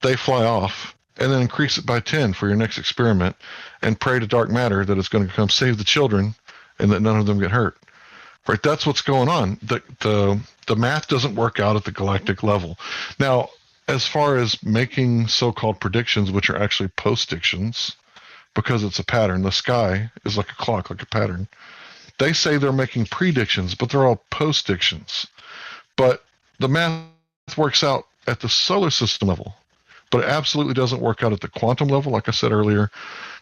they fly off and then increase it by 10 for your next experiment and pray to dark matter that it's going to come save the children and that none of them get hurt. Right, that's what's going on. The math doesn't work out at the galactic level. Now, as far as making so-called predictions, which are actually postdictions, because it's a pattern, the sky is like a clock, like a pattern. They say they're making predictions, but they're all postdictions. But the math works out at the solar system level, but it absolutely doesn't work out at the quantum level, like I said earlier,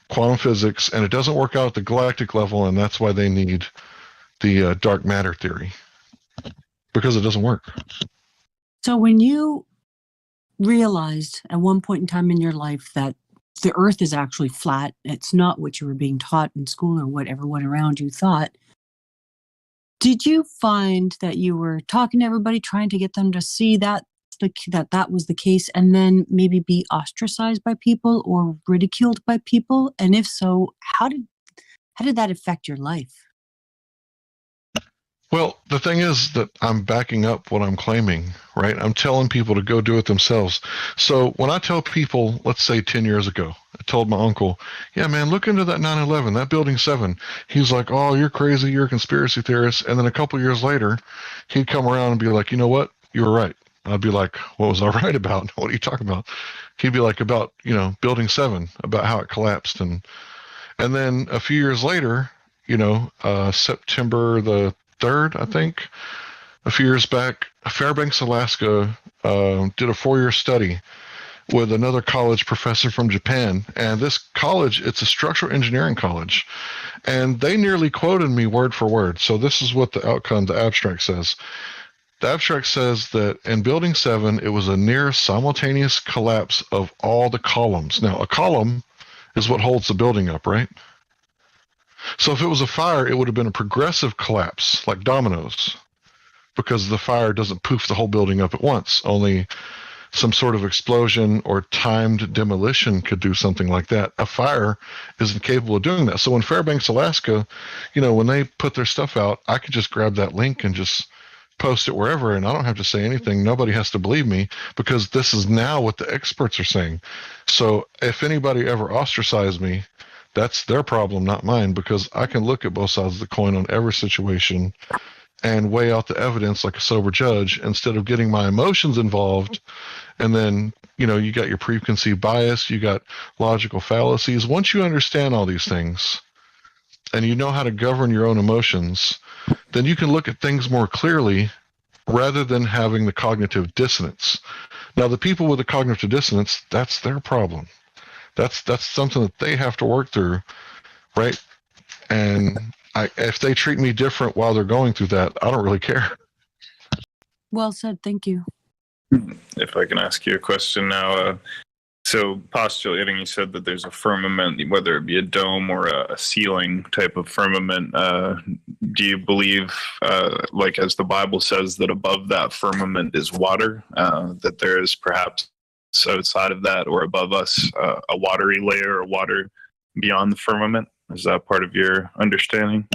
quantum physics, and it doesn't work out at the galactic level, and that's why they need the dark matter theory, because it doesn't work. So when you realized at one point in time in your life that the earth is actually flat, it's not what you were being taught in school or what everyone around you thought, did you find that you were talking to everybody, trying to get them to see that that was the case, and then maybe be ostracized by people or ridiculed by people? And if so, how did that affect your life? Well, the thing is that I'm backing up what I'm claiming, right? I'm telling people to go do it themselves. So when I tell people, let's say 10 years ago, I told my uncle, yeah, man, look into that 9/11, that building 7. He's like, oh, you're crazy, you're a conspiracy theorist. And then a couple years later, he'd come around and be like, you know what? You were right. I'd be like, what was I right about? What are you talking about? He'd be like, about, building 7, about how it collapsed. And then a few years later, September the 3rd, I think, a few years back, Fairbanks, Alaska, did a 4-year study with another college professor from Japan. And this college, it's a structural engineering college. And they nearly quoted me word for word. So this is what the abstract says. The abstract says that in Building 7, it was a near simultaneous collapse of all the columns. Now, a column is what holds the building up, right? So if it was a fire, it would have been a progressive collapse, like dominoes, because the fire doesn't poof the whole building up at once. Only some sort of explosion or timed demolition could do something like that. A fire isn't capable of doing that. So in Fairbanks, Alaska, when they put their stuff out, I could just grab that link and just post it wherever, and I don't have to say anything. Nobody has to believe me, because this is now what the experts are saying. So if anybody ever ostracized me, that's their problem, not mine, because I can look at both sides of the coin on every situation and weigh out the evidence like a sober judge instead of getting my emotions involved. And then, you got your preconceived bias, you got logical fallacies. Once you understand all these things and you know how to govern your own emotions, then you can look at things more clearly rather than having the cognitive dissonance. Now, the people with the cognitive dissonance, that's their problem. That's something that they have to work through, right? And if they treat me different while they're going through that, I don't really care. Well said. Thank you. If I can ask you a question now, So postulating, you said that there's a firmament, whether it be a dome or a ceiling type of firmament. Do you believe, like as the Bible says, that above that firmament is water, that there is perhaps outside of that or above us a watery layer or water beyond the firmament? Is that part of your understanding?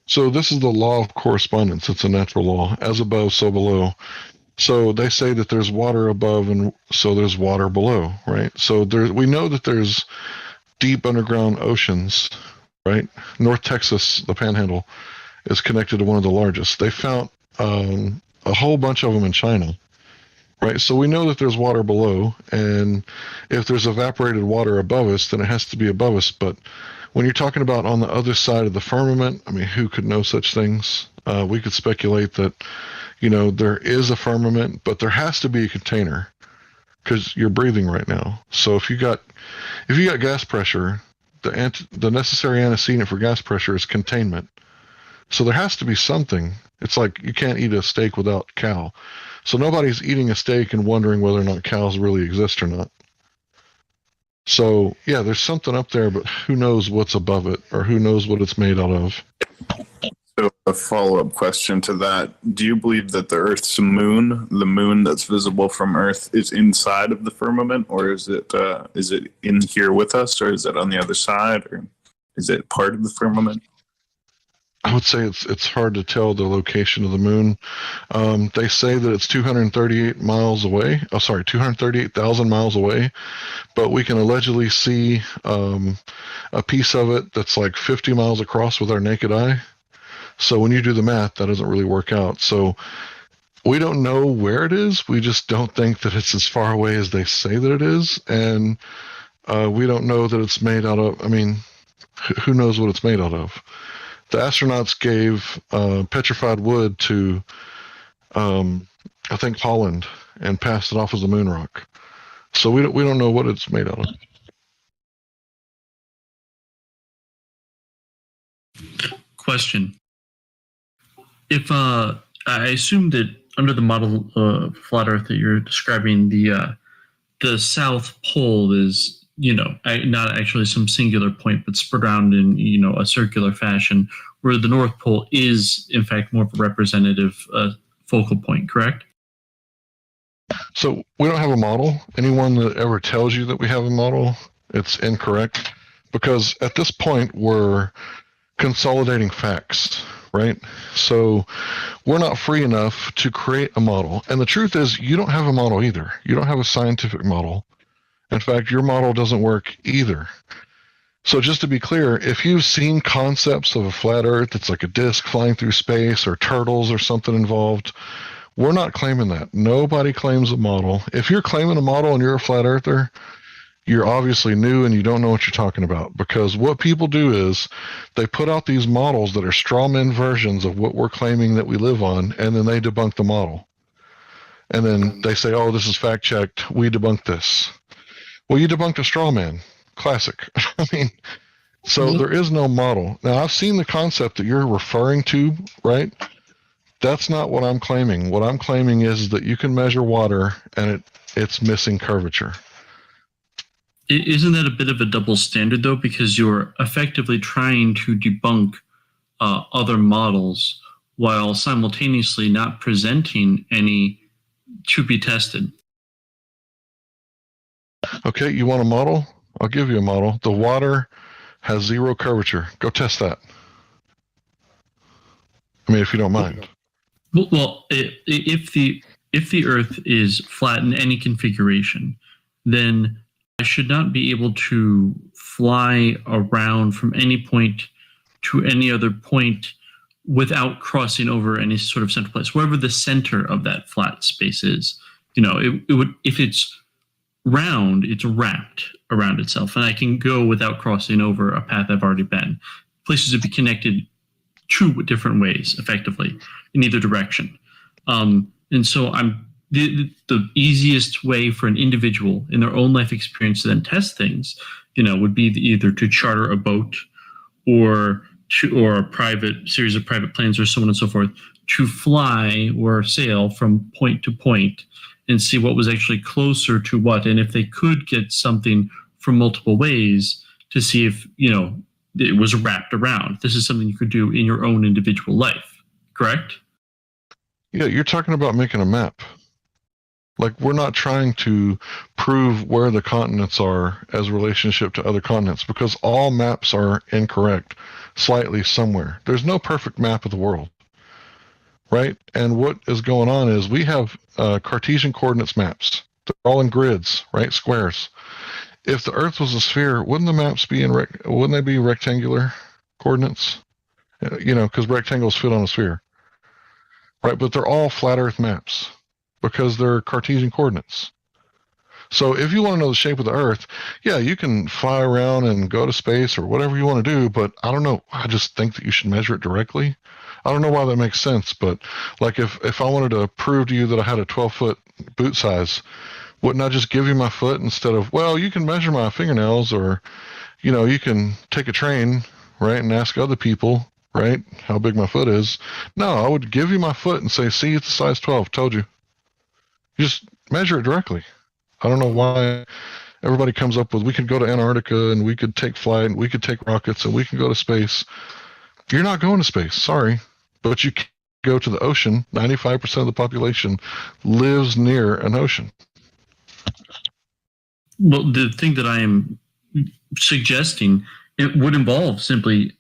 So this is the law of correspondence. It's a natural law. As above, so below. So they say that there's water above and so there's water below, right? So we know that there's deep underground oceans, right? North Texas, the Panhandle, is connected to one of the largest. They found a whole bunch of them in China, right? So we know that there's water below, and if there's evaporated water above us, then it has to be above us. But when you're talking about on the other side of the firmament, I mean, who could know such things? We could speculate that, there is a firmament, but there has to be a container because you're breathing right now. So if you got gas pressure, the necessary antecedent for gas pressure is containment. So there has to be something. It's like you can't eat a steak without cow. So nobody's eating a steak and wondering whether or not cows really exist or not. So yeah, there's something up there, but who knows what's above it or who knows what it's made out of. So a follow-up question to that. Do you believe that the Earth's moon, the moon that's visible from Earth, is inside of the firmament, or is it in here with us, or is it on the other side, or is it part of the firmament? I would say it's hard to tell the location of the moon. They say that it's 238 miles away. 238,000 miles away, but we can allegedly see a piece of it that's like 50 miles across with our naked eye. So when you do the math, that doesn't really work out. So we don't know where it is. We just don't think that it's as far away as they say that it is. And we don't know that it's made out of, I mean, who knows what it's made out of? The astronauts gave petrified wood to, I think, Holland and passed it off as a moon rock. So we don't know what it's made out of. Question. If I assume that under the model of flat Earth that you're describing, the South Pole is, not actually some singular point, but spread around in, a circular fashion, where the North Pole is, in fact, more of a representative focal point, correct? So we don't have a model. Anyone that ever tells you that we have a model, it's incorrect, because at this point we're consolidating facts, right? So we're not free enough to create a model. And the truth is, you don't have a model either. You don't have a scientific model. In fact, your model doesn't work either. So just to be clear, if you've seen concepts of a flat Earth, it's like a disk flying through space or turtles or something involved, we're not claiming that. Nobody claims a model. If you're claiming a model and you're a flat earther, you're obviously new and you don't know what you're talking about, because what people do is they put out these models that are straw man versions of what we're claiming that we live on, and then they debunk the model. And then they say, oh, this is fact checked. We debunked this. Well, you debunked a straw man. Classic. I mean, so there is no model. Now, I've seen the concept that you're referring to, right? That's not what I'm claiming. What I'm claiming is that you can measure water and it's missing curvature. Isn't that a bit of a double standard, though? Because you're effectively trying to debunk other models while simultaneously not presenting any to be tested. Okay, you want a model? I'll give you a model. The water has zero curvature. Go test that. I mean, if you don't mind. Well, if the Earth is flat in any configuration, then I should not be able to fly around from any point to any other point without crossing over any sort of central place. Wherever the center of that flat space is, it would, if it's round, it's wrapped around itself, and I can go without crossing over a path I've already been. Places would be connected two different ways, effectively, in either direction. And so the easiest way for an individual in their own life experience to then test things, would be either to charter a boat or a private series of private planes or so on and so forth to fly or sail from point to point and see what was actually closer to what, and if they could get something from multiple ways to see if, it was wrapped around. This is something you could do in your own individual life, correct? Yeah, you're talking about making a map. Like, we're not trying to prove where the continents are as a relationship to other continents, because all maps are incorrect slightly somewhere. There's no perfect map of the world, right? And what is going on is we have Cartesian coordinates maps. They're all in grids, right? Squares. If the Earth was a sphere, wouldn't the maps be wouldn't they be rectangular coordinates? Because rectangles fit on a sphere, right? But they're all flat Earth maps because they're Cartesian coordinates. So if you want to know the shape of the Earth, yeah, you can fly around and go to space or whatever you want to do, but I don't know. I just think that you should measure it directly. I don't know why that makes sense, but like if I wanted to prove to you that I had a 12-foot boot size, wouldn't I just give you my foot instead of, well, you can measure my fingernails, or, you can take a train, right, and ask other people, right, how big my foot is. No, I would give you my foot and say, see, it's a size 12, told you. Just measure it directly. I don't know why everybody comes up with, we could go to Antarctica and we could take flight and we could take rockets and we can go to space. You're not going to space, sorry, but you can go to the ocean. 95% of the population lives near an ocean. Well, the thing that I am suggesting, it would involve simply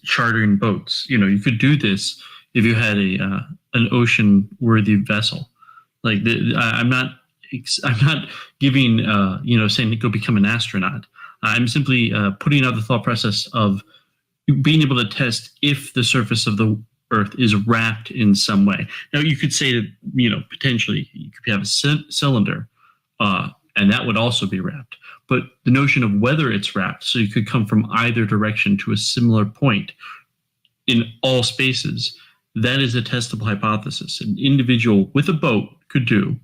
chartering boats. You could do this if you had an ocean-worthy vessel. Like I'm not giving saying go become an astronaut. I'm simply putting out the thought process of being able to test if the surface of the Earth is wrapped in some way. Now you could say that potentially you could have a cylinder, and that would also be wrapped. But the notion of whether it's wrapped, so you could come from either direction to a similar point in all spaces, that is a testable hypothesis. An individual with a boat could do.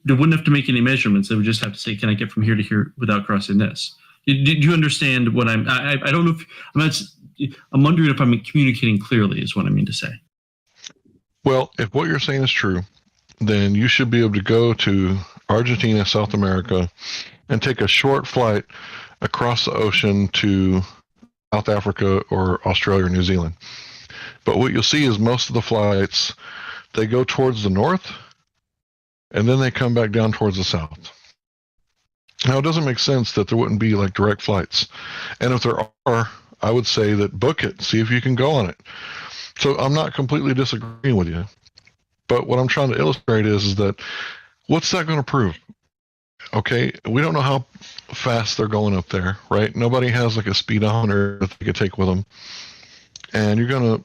They wouldn't have to make any measurements. They would just have to say, can I get from here to here without crossing this? Did you understand what I don't know if I'm wondering if I'm communicating clearly is what I mean to say. Well, if what you're saying is true, then you should be able to go to Argentina, South America, and take a short flight across the ocean to South Africa or Australia or New Zealand. But what you'll see is most of the flights, they go towards the north, and then they come back down towards the south. Now, it doesn't make sense that there wouldn't be like direct flights. And if there are, I would say that book it, see if you can go on it. So I'm not completely disagreeing with you. But what I'm trying to illustrate is that what's that going to prove? Okay, we don't know how fast they're going up there, right? Nobody has like a speedometer that they could take with them. And you're going to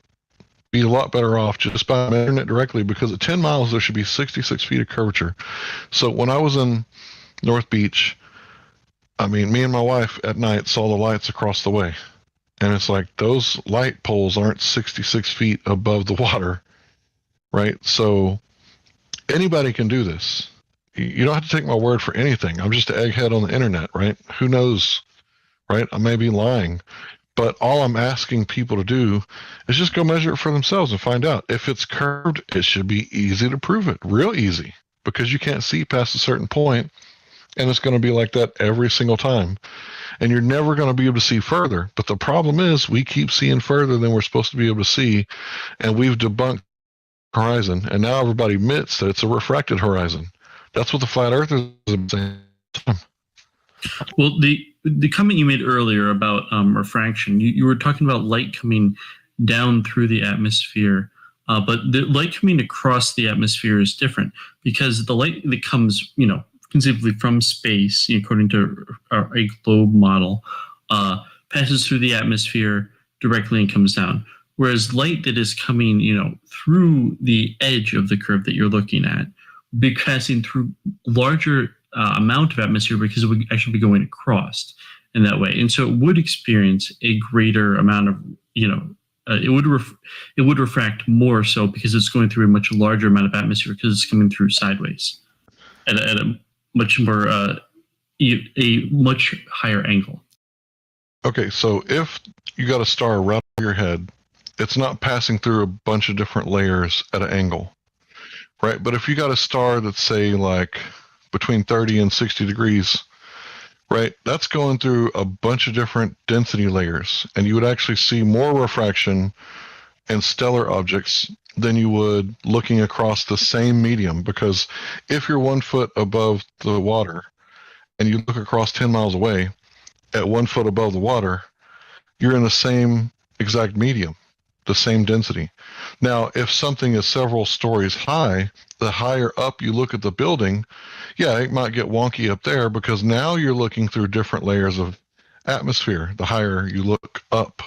be a lot better off just by measuring it directly, because at 10 miles, there should be 66 feet of curvature. So when I was in North Beach, I mean, me and my wife at night saw the lights across the way. And it's like, those light poles aren't 66 feet above the water, right? So anybody can do this. You don't have to take my word for anything. I'm just an egghead on the internet, right? Who knows, right? I may be lying. But all I'm asking people to do is just go measure it for themselves and find out. If it's curved, it should be easy to prove it, real easy, because you can't see past a certain point, and it's going to be like that every single time. And you're never going to be able to see further. But the problem is we keep seeing further than we're supposed to be able to see, and we've debunked the horizon, and now everybody admits that it's a refracted horizon. That's what the flat earthers are saying. Well, the comment you made earlier about refraction, you were talking about light coming down through the atmosphere, but the light coming across the atmosphere is different, because the light that comes, conceivably from space, according to a globe model, passes through the atmosphere directly and comes down. Whereas light that is coming, through the edge of the curve that you're looking at, be passing through larger amount of atmosphere, because it would actually be going across in that way, and so it would experience a greater amount of, it would refract more so because it's going through a much larger amount of atmosphere, because it's coming through sideways at a much more a much higher angle. Okay, so if you got a star right over your head, it's not passing through a bunch of different layers at an angle. right? But if you got a star that's, say, like between 30 and 60 degrees, right, that's going through a bunch of different density layers, and you would actually see more refraction in stellar objects than you would looking across the same medium, because if you're 1 foot above the water and you look across 10 miles away at 1 foot above the water, you're in the same exact medium, the same density. Now, if something is several stories high, the higher up you look at the building, yeah, it might get wonky up there because now you're looking through different layers of atmosphere. The higher you look up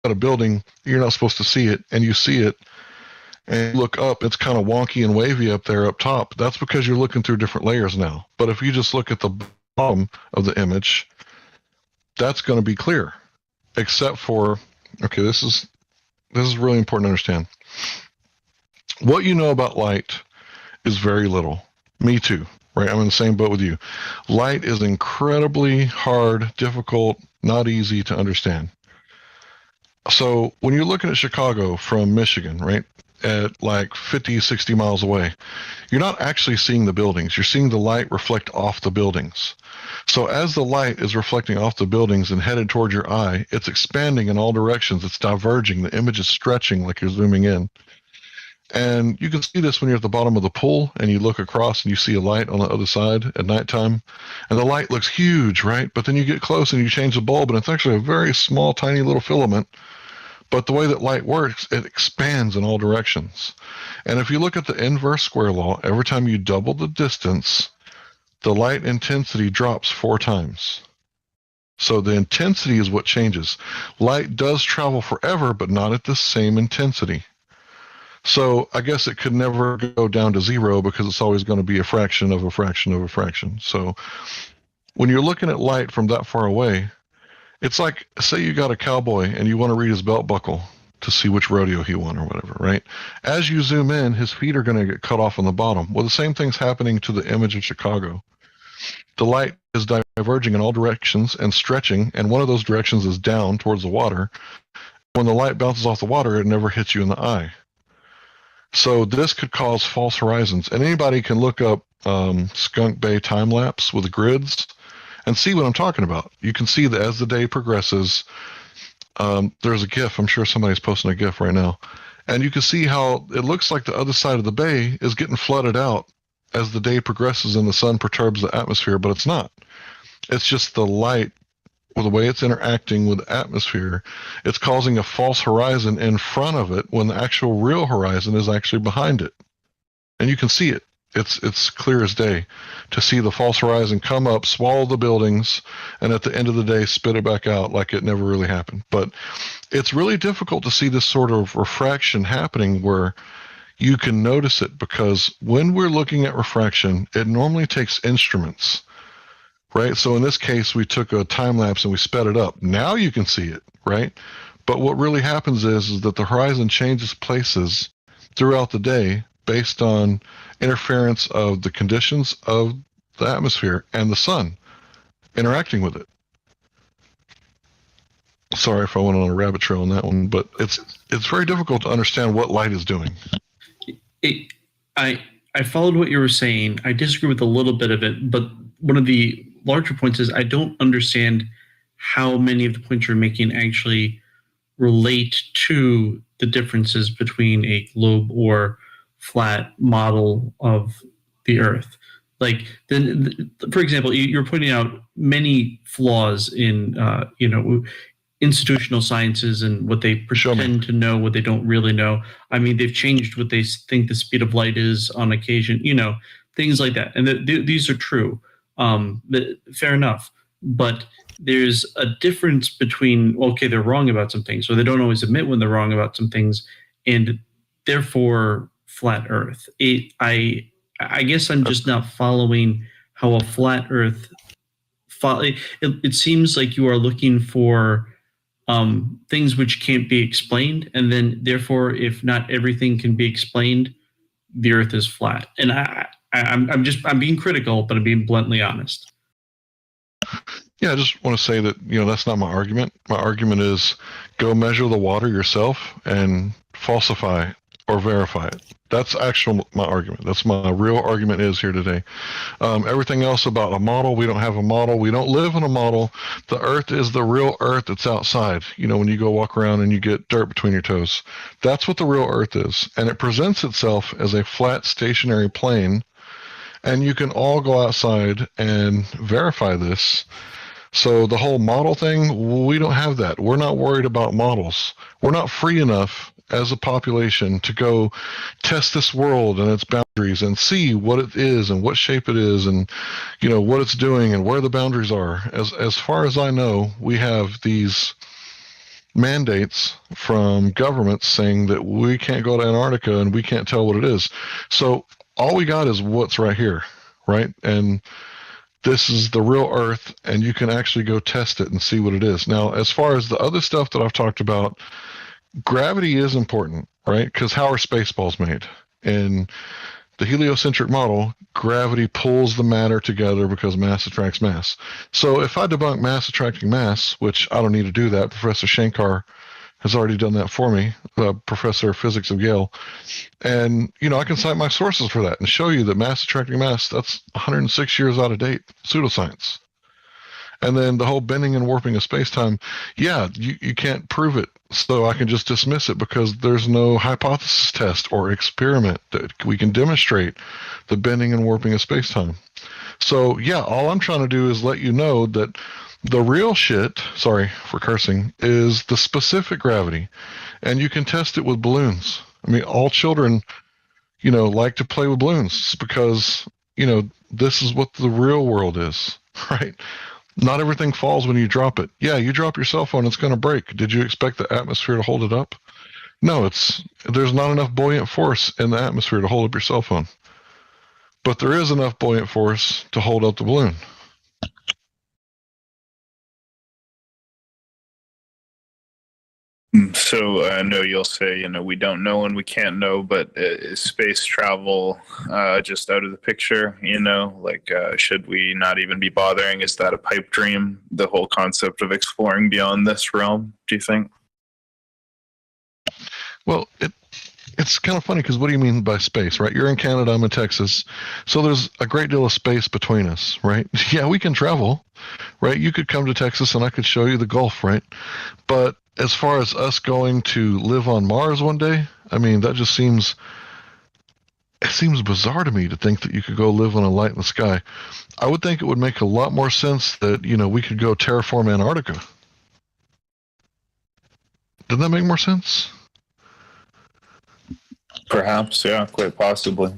at a building, you're not supposed to see it, and you see it, and you look up, it's kind of wonky and wavy up there up top. That's because you're looking through different layers now. But if you just look at the bottom of the image, that's going to be clear, except for, okay, this is really important to understand. What you know about light is very little. Me too, right? I'm in the same boat with you. Light is incredibly hard, difficult, not easy to understand. So when you're looking at Chicago from Michigan, right, at like 50, 60 miles away, you're not actually seeing the buildings. You're seeing the light reflect off the buildings. So as the light is reflecting off the buildings and headed toward your eye, it's expanding in all directions. It's diverging. The image is stretching like you're zooming in. And you can see this when you're at the bottom of the pool and you look across and you see a light on the other side at nighttime. And the light looks huge, right? But then you get close and you change the bulb and it's actually a very small, tiny little filament. But the way that light works, it expands in all directions. And if you look at the inverse square law, every time you double the distance, the light intensity drops 4 times. So the intensity is what changes. Light does travel forever, but not at the same intensity. So I guess it could never go down to 0 because it's always going to be a fraction of a fraction of a fraction. So when you're looking at light from that far away, it's like, say you got a cowboy and you want to read his belt buckle to see which rodeo he won or whatever, right? As you zoom in, his feet are going to get cut off on the bottom. Well, the same thing's happening to the image of Chicago. The light is diverging in all directions and stretching, and one of those directions is down towards the water. When the light bounces off the water, it never hits you in the eye. So this could cause false horizons. And anybody can look up Skunk Bay time lapse with grids and see what I'm talking about. You can see that as the day progresses, there's a GIF. I'm sure somebody's posting a GIF right now. And you can see how it looks like the other side of the bay is getting flooded out as the day progresses and the sun perturbs the atmosphere, but it's not. It's just the light, or the way it's interacting with the atmosphere, it's causing a false horizon in front of it when the actual real horizon is actually behind it. And you can see it. It's clear as day to see the false horizon come up, swallow the buildings, and at the end of the day spit it back out like it never really happened. But it's really difficult to see this sort of refraction happening where you can notice it, because when we're looking at refraction, it normally takes instruments, right? So in this case, we took a time lapse and we sped it up. Now you can see it, right? But what really happens is that the horizon changes places throughout the day based on interference of the conditions of the atmosphere and the sun interacting with it. Sorry if I went on a rabbit trail on that one, but it's very difficult to understand what light is doing. I followed what you were saying. I disagree with a little bit of it, but one of the larger points is I don't understand how many of the points you're making actually relate to the differences between a globe or flat model of the Earth. Like, for example, you're pointing out many flaws in, institutional sciences and what they pretend to know, what they don't really know. I mean, they've changed what they think the speed of light is on occasion, things like that. And these are true. Fair enough. But there's a difference between, okay, they're wrong about some things, or they don't always admit when they're wrong about some things, and therefore flat Earth. I guess I'm just not following how a flat Earth. It seems like you are looking for things which can't be explained, and then therefore, if not everything can be explained, the Earth is flat. And I'm being critical, but I'm being bluntly honest. Yeah, I just want to say that, that's not my argument. My argument is go measure the water yourself and falsify or verify it. That's actual my argument. That's my real argument is here today. Everything else about a model, we don't have a model. We don't live in a model. The Earth is the real Earth that's outside. You know, when you go walk around and you get dirt between your toes, that's what the real Earth is. And it presents itself as a flat stationary plane. And you can all go outside and verify this. So the whole model thing, we don't have that. We're not worried about models. We're not free enough as a population to go test this world and its boundaries and see what it is and what shape it is and, you know, what it's doing and where the boundaries are. As far as I know, we have these mandates from governments saying that we can't go to Antarctica and we can't tell what it is. So all we got is what's right here, right? And this is the real Earth, and you can actually go test it and see what it is. Now, as far as the other stuff that I've talked about, gravity is important, right? Because how are spaceballs made? In the heliocentric model, gravity pulls the matter together because mass attracts mass. So if I debunk mass attracting mass, which I don't need to do that, Professor Shankar has already done that for me, Professor of Physics of Yale. And, you know, I can cite my sources for that and show you that mass attracting mass, that's 106 years out of date, pseudoscience. And then the whole bending and warping of space-time, yeah, you can't prove it. So I can just dismiss it because there's no hypothesis test or experiment that we can demonstrate the bending and warping of space-time. So, yeah, all I'm trying to do is let you know that the real shit, sorry for cursing, is the specific gravity. And you can test it with balloons. I mean, all children, you know, like to play with balloons because, you know, this is what the real world is, right? Not everything falls when you drop it. Yeah, you drop your cell phone, it's going to break. Did you expect the atmosphere to hold it up? No, there's not enough buoyant force in the atmosphere to hold up your cell phone. But there is enough buoyant force to hold up the balloon. So I know you'll say, you know, we don't know and we can't know, but is space travel just out of the picture? You know, like, should we not even be bothering? Is that a pipe dream? The whole concept of exploring beyond this realm, do you think? Well, it's kind of funny because what do you mean by space, right? You're in Canada, I'm in Texas. So there's a great deal of space between us, right? Yeah, we can travel, right? You could come to Texas and I could show you the Gulf, right? But as far as us going to live on Mars one day, I mean, that just seems bizarre to me to think that you could go live on a light in the sky. I would think it would make a lot more sense that, you know, we could go terraform Antarctica. Doesn't that make more sense? Perhaps, yeah, quite possibly.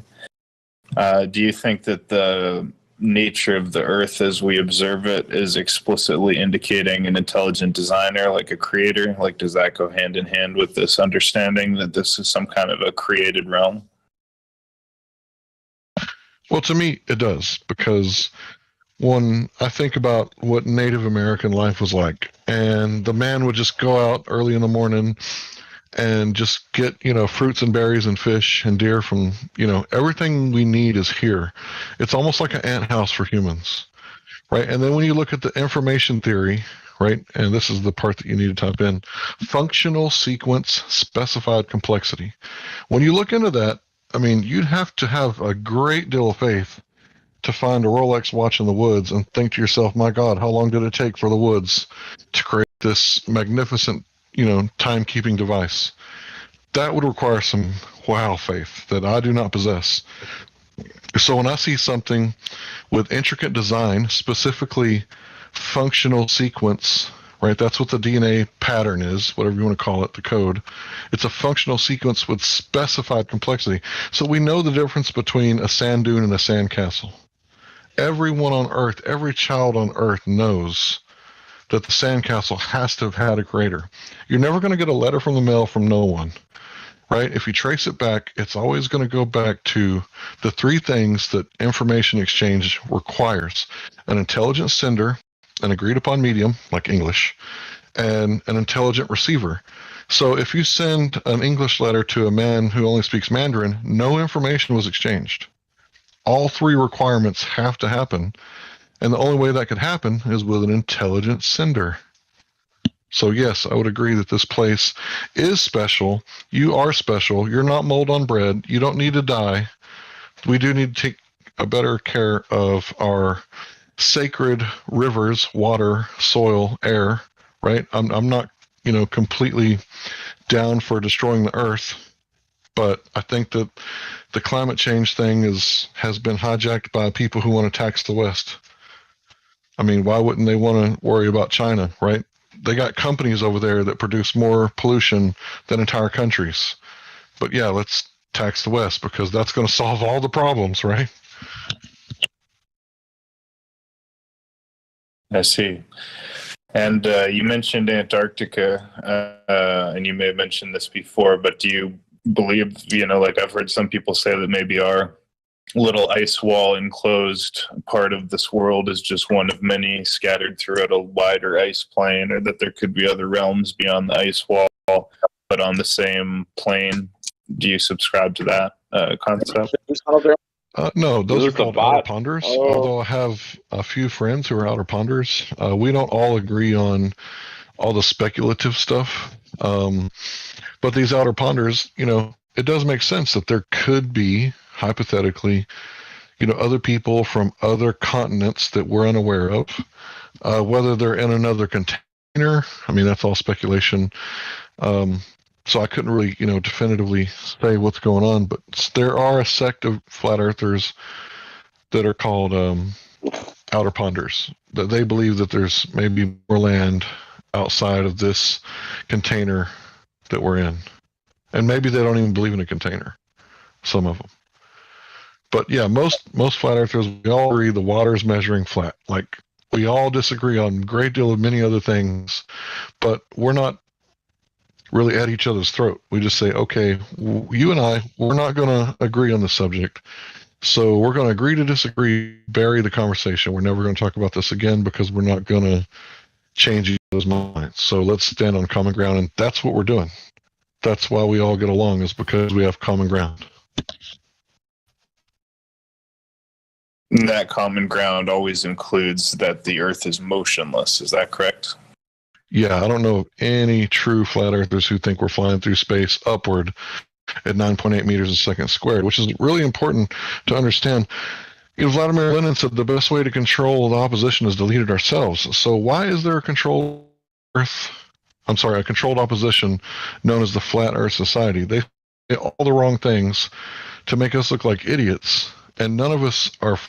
Do you think that the nature of the Earth as we observe it is explicitly indicating an intelligent designer, like a creator? Like, does that go hand in hand with this understanding that this is some kind of a created realm? Well, to me, it does, because when I think about what Native American life was like, and the man would just go out early in the morning and just get, you know, fruits and berries and fish and deer from, you know, everything we need is here. It's almost like an anthouse for humans, right? And then when you look at the information theory, right, and this is the part that you need to type in, functional sequence specified complexity. When you look into that, I mean, you'd have to have a great deal of faith to find a Rolex watch in the woods and think to yourself, my God, how long did it take for the woods to create this magnificent, you know, timekeeping device? That would require some wow faith that I do not possess. So when I see something with intricate design, specifically functional sequence, right? That's what the DNA pattern is, whatever you want to call it, the code. It's a functional sequence with specified complexity. So we know the difference between a sand dune and a sand castle. Everyone on Earth, every child on Earth knows that the sandcastle has to have had a creator. You're never going to get a letter from the mail from no one, right? If you trace it back, it's always going to go back to the three things that information exchange requires: an intelligent sender, an agreed upon medium, like English, and an intelligent receiver. So if you send an English letter to a man who only speaks Mandarin, no information was exchanged. All three requirements have to happen. And the only way that could happen is with an intelligent sender. So yes, I would agree that this place is special. You are special. You're not mold on bread. You don't need to die. We do need to take a better care of our sacred rivers, water, soil, air, right? I'm not, completely down for destroying the earth, but I think that the climate change thing has been hijacked by people who want to tax the West. I mean, why wouldn't they want to worry about China, right? They got companies over there that produce more pollution than entire countries. But yeah, let's tax the West because that's going to solve all the problems, right? I see. And you mentioned Antarctica, and you may have mentioned this before, but do you believe, like I've heard some people say that maybe our little ice wall enclosed part of this world is just one of many scattered throughout a wider ice plain, or that there could be other realms beyond the ice wall, but on the same plane? Do you subscribe to that concept? No, those are called outer ponders. Although I have a few friends who are outer ponders, we don't all agree on all the speculative stuff. But these outer ponders, it does make sense that there could be, hypothetically, other people from other continents that we're unaware of. Whether they're in another container, I mean, that's all speculation. So I couldn't really, definitively say what's going on, but there are a sect of flat earthers that are called outer ponders, that they believe that there's maybe more land outside of this container that we're in. And maybe they don't even believe in a container, some of them. But yeah, most flat earthers, we all agree the water's measuring flat. Like, we all disagree on a great deal of many other things, but we're not really at each other's throat. We just say, okay, you and I, we're not going to agree on the subject. So we're going to agree to disagree, bury the conversation. We're never going to talk about this again because we're not going to change each other's minds. So let's stand on common ground. And that's what we're doing. That's why we all get along, is because we have common ground. That common ground always includes that the Earth is motionless. Is that correct? Yeah, I don't know of any true flat earthers who think we're flying through space upward at 9.8 meters a second squared, which is really important to understand. Vladimir Lenin said the best way to control the opposition is to lead it ourselves. So why is there a controlled opposition known as the Flat Earth Society? They say all the wrong things to make us look like idiots, and none of us are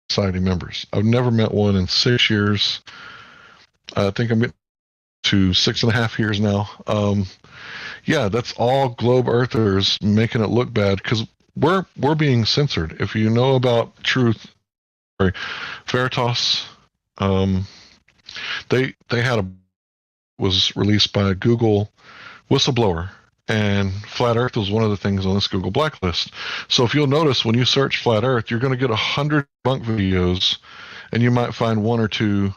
society members. I've never met one in 6 years. I think I'm getting to 6.5 years now. Yeah, that's all globe earthers making it look bad because we're being censored. If you know about Veritas, they had was released by a Google whistleblower, and Flat Earth was one of the things on this Google blacklist. So if you'll notice, when you search Flat Earth, you're going to get 100 debunk videos, and you might find one or two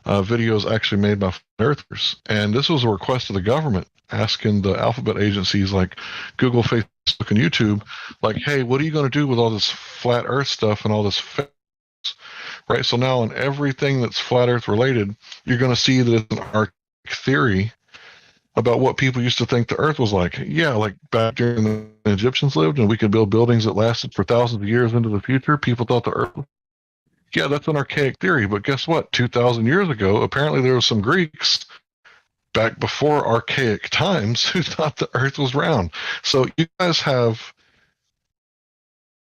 videos actually made by flat earthers. And this was a request of the government asking the alphabet agencies like Google, Facebook, and YouTube, like, hey, what are you going to do with all this flat earth stuff and all this fake? Right? So now on everything that's flat earth related, you're going to see that it's an archaic theory about what people used to think the earth was like. Yeah, like back during the Egyptians lived and we could build buildings that lasted for thousands of years into the future, people thought the earth was... Yeah, that's an archaic theory, but guess what? 2,000 years ago, apparently there were some Greeks back before archaic times who thought the earth was round. So you guys have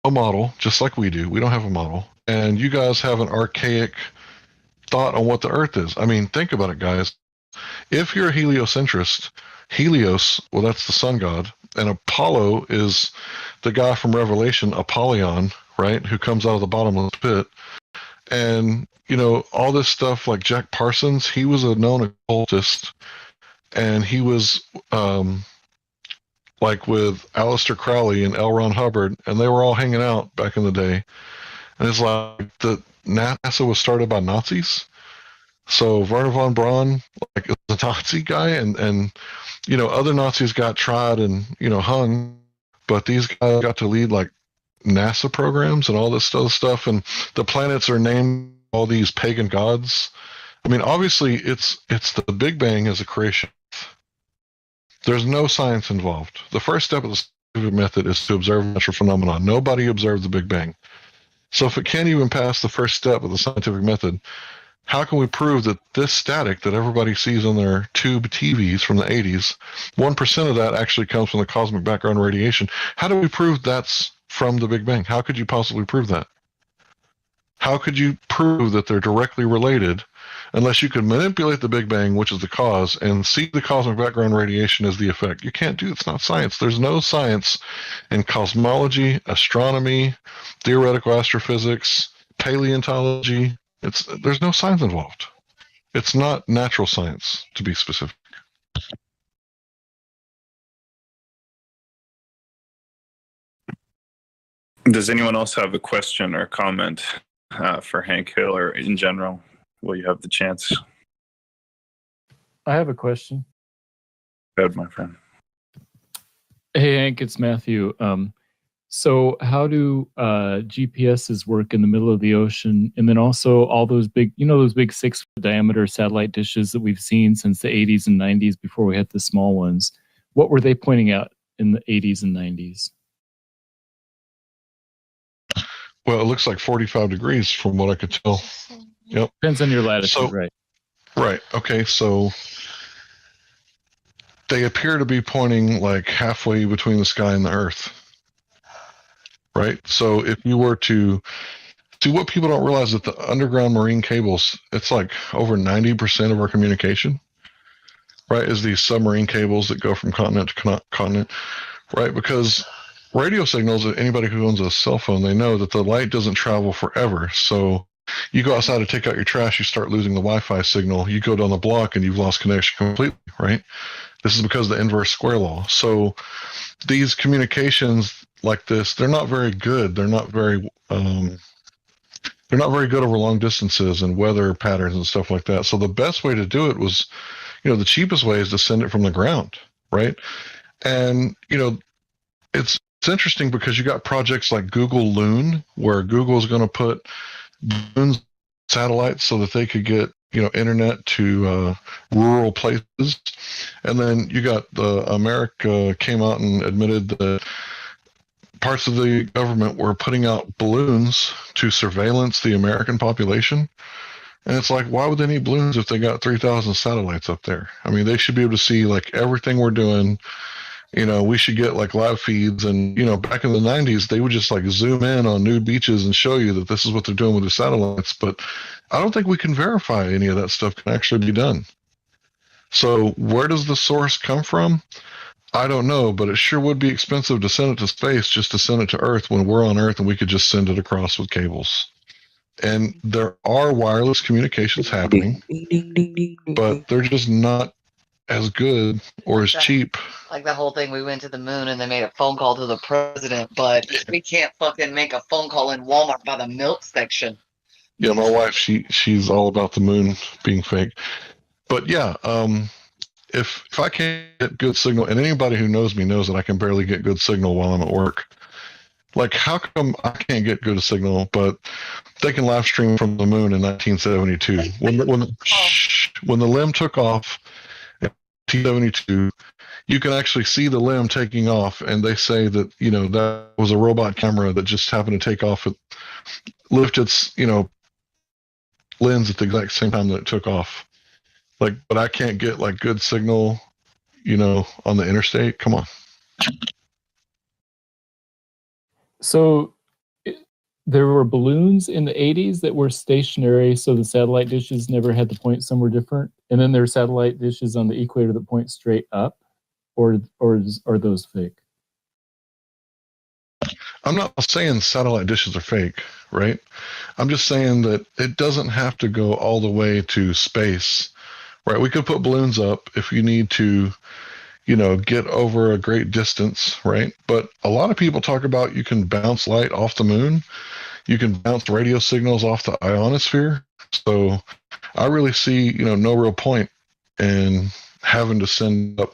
a model, just like we do. We don't have a model. And you guys have an archaic thought on what the earth is. I mean, think about it, guys. If you're a heliocentrist, Helios, well, that's the sun god, and Apollo is the guy from Revelation, Apollyon, right, who comes out of the bottomless pit. And, all this stuff like Jack Parsons, he was a known occultist, and he was like with Aleister Crowley and L. Ron Hubbard, and they were all hanging out back in the day. And it's like the NASA was started by Nazis. So Werner von Braun, like, is a Nazi guy, and other Nazis got tried and, hung, but these guys got to lead like NASA programs and all this other stuff, and the planets are named all these pagan gods. I mean, obviously, it's the Big Bang as a creation. There's no science involved. The first step of the scientific method is to observe natural phenomena. Nobody observed the Big Bang. So if it can't even pass the first step of the scientific method, how can we prove that this static that everybody sees on their tube TVs from the 80s, 1% of that actually comes from the cosmic background radiation? How do we prove that's from the Big Bang? How could you possibly prove that? How could you prove that they're directly related unless you could manipulate the Big Bang, which is the cause, and see the cosmic background radiation as the effect? You can't do it. It's not science. There's no science in cosmology, astronomy, theoretical astrophysics, paleontology. There's no science involved. It's not natural science, to be specific. Does anyone else have a question or comment for Hank Hill or in general? Will you have the chance? I have a question. Go ahead, my friend. Hey, Hank, it's Matthew. So how do GPSs work in the middle of the ocean? And then also all those big, those big 6-foot diameter satellite dishes that we've seen since the 80s and 90s before we had the small ones. What were they pointing out in the 80s and 90s? Well, it looks like 45 degrees from what I could tell. Yep. Depends on your latitude, right? Right. Okay. So they appear to be pointing like halfway between the sky and the earth. Right. So if you were to see, what people don't realize that the underground marine cables, it's like over 90% of our communication, right, is these submarine cables that go from continent to continent, right? Because radio signals, anybody who owns a cell phone, they know that the light doesn't travel forever. So you go outside to take out your trash, you start losing the Wi-Fi signal. You go down the block and you've lost connection completely, right? This is because of the inverse square law. So these communications like this, they're not very good. They're not very good over long distances and weather patterns and stuff like that. So the best way to do it was, the cheapest way is to send it from the ground, right? And it's interesting because you got projects like Google Loon, where Google is going to put Loon satellites so that they could get internet to rural places. And then you got America came out and admitted that parts of the government were putting out balloons to surveillance the American population. And it's like, why would they need balloons if they got 3,000 satellites up there? I mean, they should be able to see like everything we're doing. We should get like live feeds. And, back in the 90s, they would just like zoom in on nude beaches and show you that this is what they're doing with their satellites. But I don't think we can verify any of that stuff can actually be done. So where does the source come from? I don't know, but it sure would be expensive to send it to space just to send it to Earth when we're on Earth and we could just send it across with cables. And there are wireless communications happening, but they're just not as good or as cheap. Like the whole thing, we went to the moon and they made a phone call to the president, but we can't fucking make a phone call in Walmart by the milk section. Yeah, my wife, she's all about the moon being fake. But yeah, if I can't get good signal, and anybody who knows me knows that I can barely get good signal while I'm at work. Like, how come I can't get good signal, but they can live stream from the moon in 1972? When the LIM took off in 1972, you can actually see the LIM taking off, and they say that that was a robot camera that just happened to take off. It lifted its lens at the exact same time that it took off. Like, but I can't get like good signal, on the interstate. Come on. So there were balloons in the 80s that were stationary, so the satellite dishes never had to point somewhere different. And then there are satellite dishes on the equator that point straight up, or are those fake? I'm not saying satellite dishes are fake, right? I'm just saying that it doesn't have to go all the way to space. Right, we could put balloons up if you need to, get over a great distance, right? But a lot of people talk about you can bounce light off the moon. You can bounce radio signals off the ionosphere. So I really see, no real point in having to send up,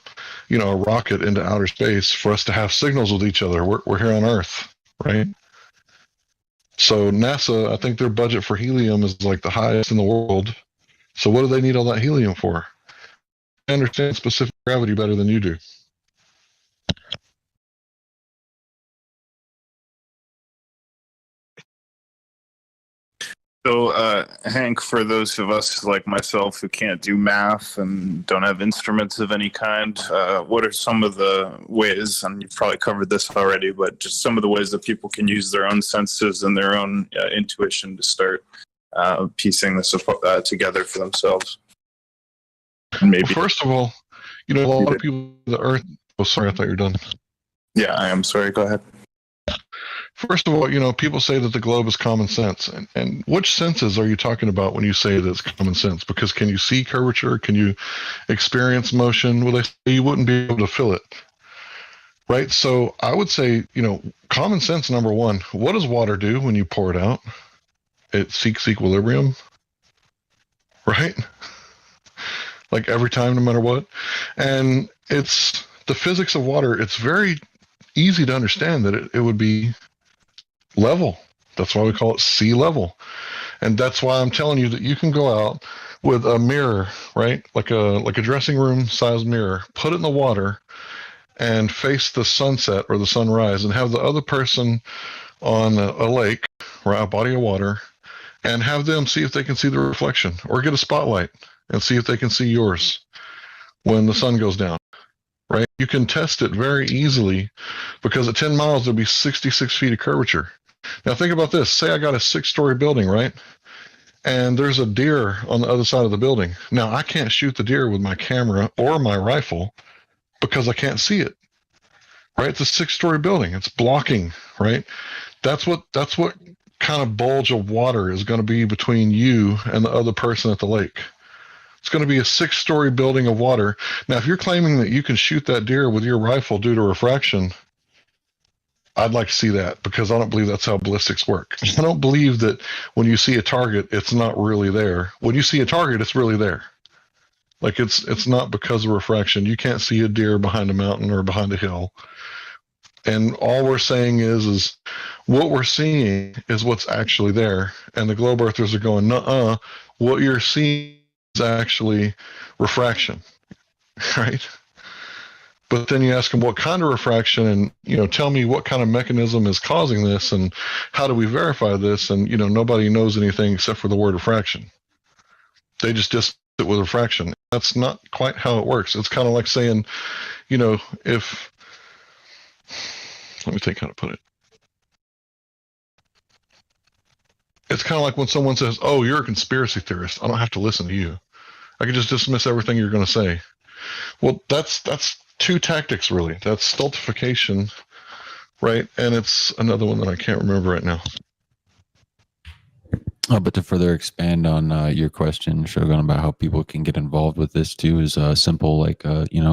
a rocket into outer space for us to have signals with each other. We're here on Earth, right? So NASA, I think their budget for helium is like the highest in the world. So what do they need all that helium for? I understand specific gravity better than you do. So, Hank, for those of us like myself who can't do math and don't have instruments of any kind, what are some of the ways, and you've probably covered this already, but just some of the ways that people can use their own senses and their own intuition to start piecing this together for themselves? And maybe, well, first of all, a lot of people, the Earth. Oh, sorry, I thought you were done. Yeah, I am sorry. Go ahead. First of all, people say that the globe is common sense. And which senses are you talking about when you say that it's common sense? Because can you see curvature? Can you experience motion? Well, they say you wouldn't be able to feel it. Right? So I would say, common sense, number one. What does water do when you pour it out? It seeks equilibrium. Right? Like every time, no matter what. And it's the physics of water. It's very easy to understand that it would be level. That's why we call it sea level. And that's why I'm telling you that you can go out with a mirror, right? Like a dressing room size mirror, put it in the water and face the sunset or the sunrise and have the other person on a lake or a body of water and have them see if they can see the reflection, or get a spotlight and see if they can see yours when the sun goes down. Right? You can test it very easily because at 10 miles, there'll be 66 feet of curvature. Now think about this. Say I got a 6-story building, right? And there's a deer on the other side of the building. Now I can't shoot the deer with my camera or my rifle because I can't see it. Right? It's a 6-story building. It's blocking, right? That's what kind of bulge of water is going to be between you and the other person at the lake. It's going to be a 6-story building of water. Now, if you're claiming that you can shoot that deer with your rifle due to refraction, I'd like to see that, because I don't believe that's how ballistics work. I don't believe that when you see a target, it's not really there. When you see a target, it's really there. Like it's not because of refraction. You can't see a deer behind a mountain or behind a hill. And all we're saying is what we're seeing is what's actually there. And the globe earthers are going, nuh-uh, what you're seeing is actually refraction, right? But then you ask them what kind of refraction, and tell me what kind of mechanism is causing this, and how do we verify this? And nobody knows anything except for the word refraction. They just it with refraction. That's not quite how it works. It's kind of like saying, if, let me think how to put it. It's kind of like when someone says, "Oh, you're a conspiracy theorist. I don't have to listen to you. I can just dismiss everything you're going to say." Well, that's two tactics, really. That's stultification, right? And it's another one that I can't remember right now. But to further expand on your question, Shogun, about how people can get involved with this too, is simple, like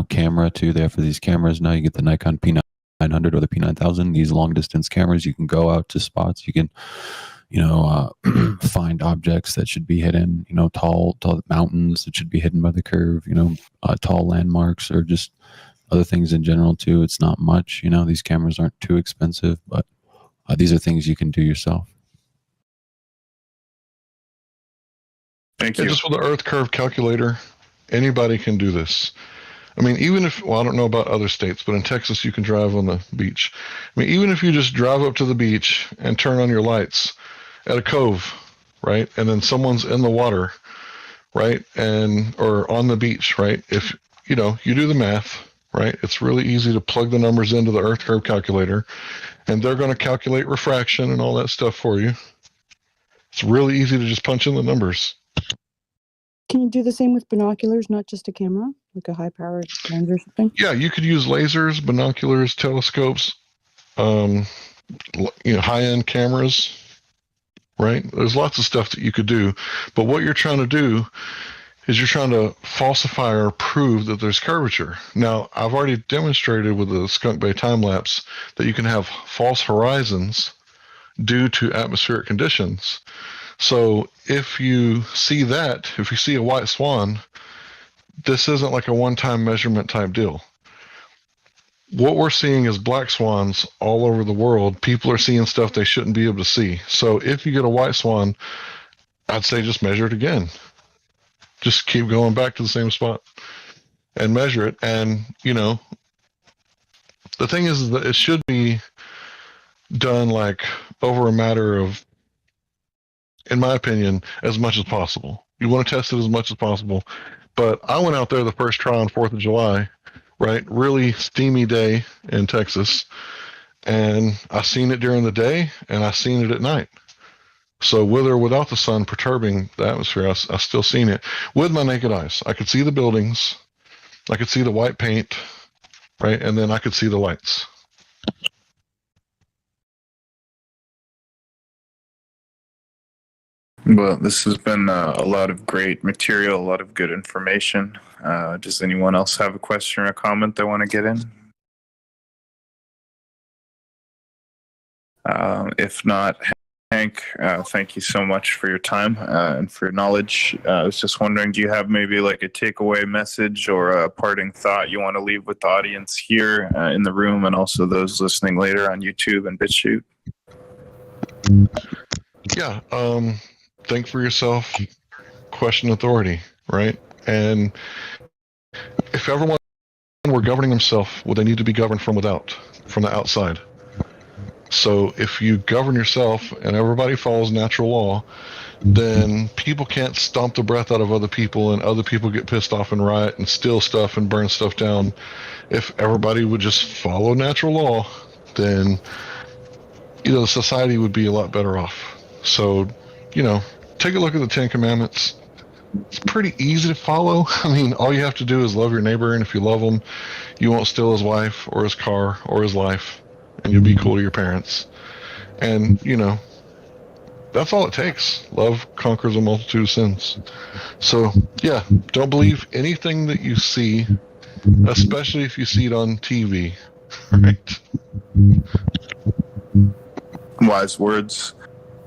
camera too. They have for these cameras now. You get the Nikon P900 or the P9000. These long distance cameras. You can go out to spots. You can find objects that should be hidden. Tall mountains that should be hidden by the curve. Tall landmarks, or just other things in general too. It's not much. These cameras aren't too expensive, but these are things you can do yourself. Thank you. Just with the Earth curve calculator, anybody can do this. I mean, even if, I don't know about other states, but in Texas you can drive on the beach. I mean, even if you just drive up to the beach and turn on your lights at a cove, right? And then someone's in the water, right? Or on the beach, right? If, you do the math, right? It's really easy to plug the numbers into the Earth curve calculator, and they're going to calculate refraction and all that stuff for you. It's really easy to just punch in the numbers. Can you do the same with binoculars, not just a camera, like a high-powered lens or something? Yeah, you could use lasers, binoculars, telescopes, high-end cameras, right? There's lots of stuff that you could do. But what you're trying to do is you're trying to falsify or prove that there's curvature. Now, I've already demonstrated with the Skunk Bay time-lapse that you can have false horizons due to atmospheric conditions. So if you see a white swan, this isn't like a one-time measurement type deal. What we're seeing is black swans all over the world. People are seeing stuff they shouldn't be able to see. So if you get a white swan, I'd say just measure it again. Just keep going back to the same spot and measure it. And, the thing is that it should be done like over a matter of, in my opinion, as much as possible. You want to test it as much as possible. But I went out there the first try on 4th of July, right? Really steamy day in Texas. And I seen it during the day and I seen it at night. So with or without the sun perturbing the atmosphere, I still seen it with my naked eyes. I could see the buildings. I could see the white paint, right? And then I could see the lights. Well, this has been a lot of great material, a lot of good information. Does anyone else have a question or a comment they want to get in? If not, Hank, thank you so much for your time and for your knowledge. I was just wondering, do you have maybe like a takeaway message or a parting thought you want to leave with the audience here in the room and also those listening later on YouTube and BitChute? Yeah. Think for yourself, question authority, right? And if everyone were governing themselves, would they need to be governed from without, from the outside? So if you govern yourself and everybody follows natural law, then people can't stomp the breath out of other people and other people get pissed off and riot and steal stuff and burn stuff down. If everybody would just follow natural law, then, the society would be a lot better off. So, take a look at the 10 Commandments. It's pretty easy to follow. I mean, all you have to do is love your neighbor, and if you love him, you won't steal his wife or his car or his life, and you'll be cool to your parents. And, that's all it takes. Love conquers a multitude of sins. So, yeah, don't believe anything that you see, especially if you see it on TV, right? Wise words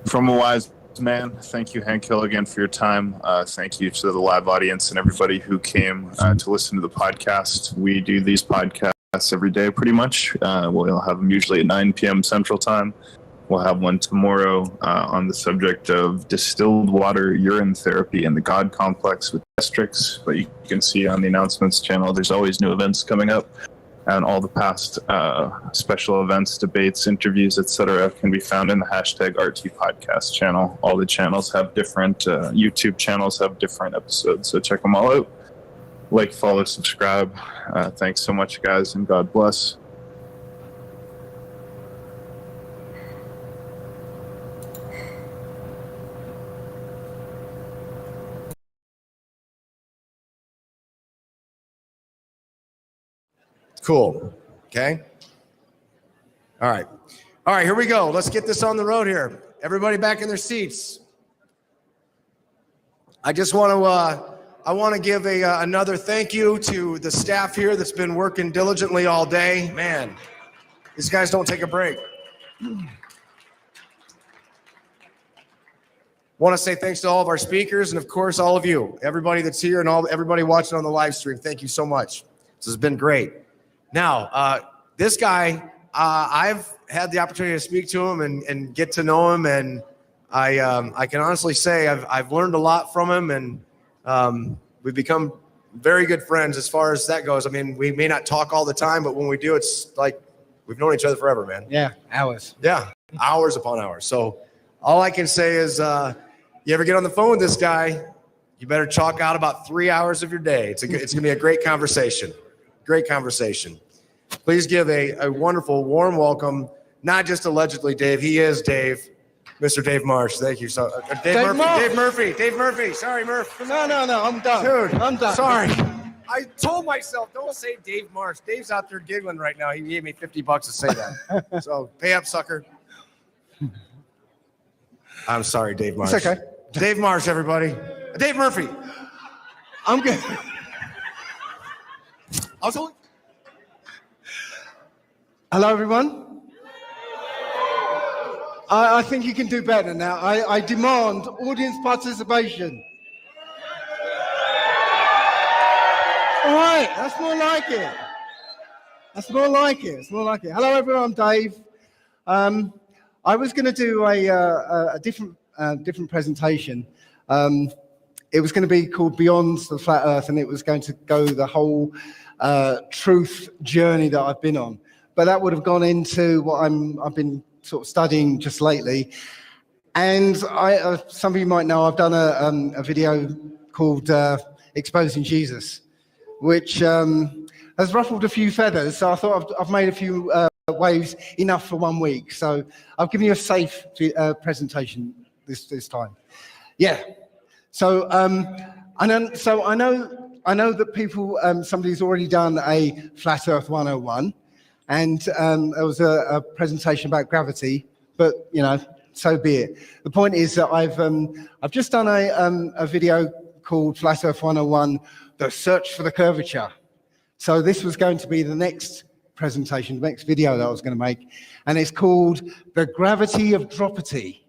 from a wise man. Thank you, Hank Hill, again for your time. Thank you to the live audience and everybody who came to listen to the podcast. We do these podcasts every day pretty much. We'll have them usually at 9 p.m. Central Time. We'll have one tomorrow on the subject of distilled water urine therapy and the God complex with Strix. But you can see on the announcements channel, there's always new events coming up. And all the past special events, debates, interviews, etc., can be found in the hashtag RT Podcast channel. All the channels have different, YouTube channels have different episodes, so check them all out. Like, follow, subscribe. Thanks so much, guys, and God bless. Cool. Okay. All right. All right, here we go. Let's get this on the road here. Everybody back in their seats. I just want to give another thank you to the staff here that's been working diligently all day. Man, these guys don't take a break. Want to say thanks to all of our speakers and, of course, all of you, everybody that's here and everybody watching on the live stream. Thank you so much. This has been great. Now, this guy, I've had the opportunity to speak to him and get to know him, and I can honestly say I've learned a lot from him, and we've become very good friends as far as that goes. I mean, we may not talk all the time, but when we do, it's like we've known each other forever, man. Yeah, hours. Yeah, hours upon hours. So all I can say is you ever get on the phone with this guy, you better chalk out about 3 hours of your day. It's going to be a great conversation. Great conversation. Please give a wonderful, warm welcome, not just allegedly Dave. He is Dave, Mr. Dave Marsh. Thank you. So, Dave Murphy. Sorry, Murph. No, I'm done. Dude, I'm done. Sorry. I told myself, don't say Dave Marsh. Dave's out there giggling right now. He gave me $50 to say that. So pay up, sucker. I'm sorry, Dave Marsh. It's okay. Dave Marsh, everybody. Dave Murphy. I'm good. Hello, everyone. I think you can do better now. I demand audience participation. All right, that's more like it. Hello, everyone. I'm Dave. I was going to do a different presentation. it was going to be called Beyond the Flat Earth, and it was going to go the whole truth journey that I've been on. But that would have gone into what I've been sort of studying just lately. And some of you might know I've done a video called Exposing Jesus, which has ruffled a few feathers. So I thought I've made a few waves enough for 1 week. So I've given you a safe presentation this time. Yeah. So I know that people. Somebody's already done a Flat Earth 101, and there was a presentation about gravity. But you know, so be it. The point is that I've just done a video called Flat Earth 101: The Search for the Curvature. So this was going to be the next presentation, the next video that I was going to make, and it's called The Gravity of Dropity.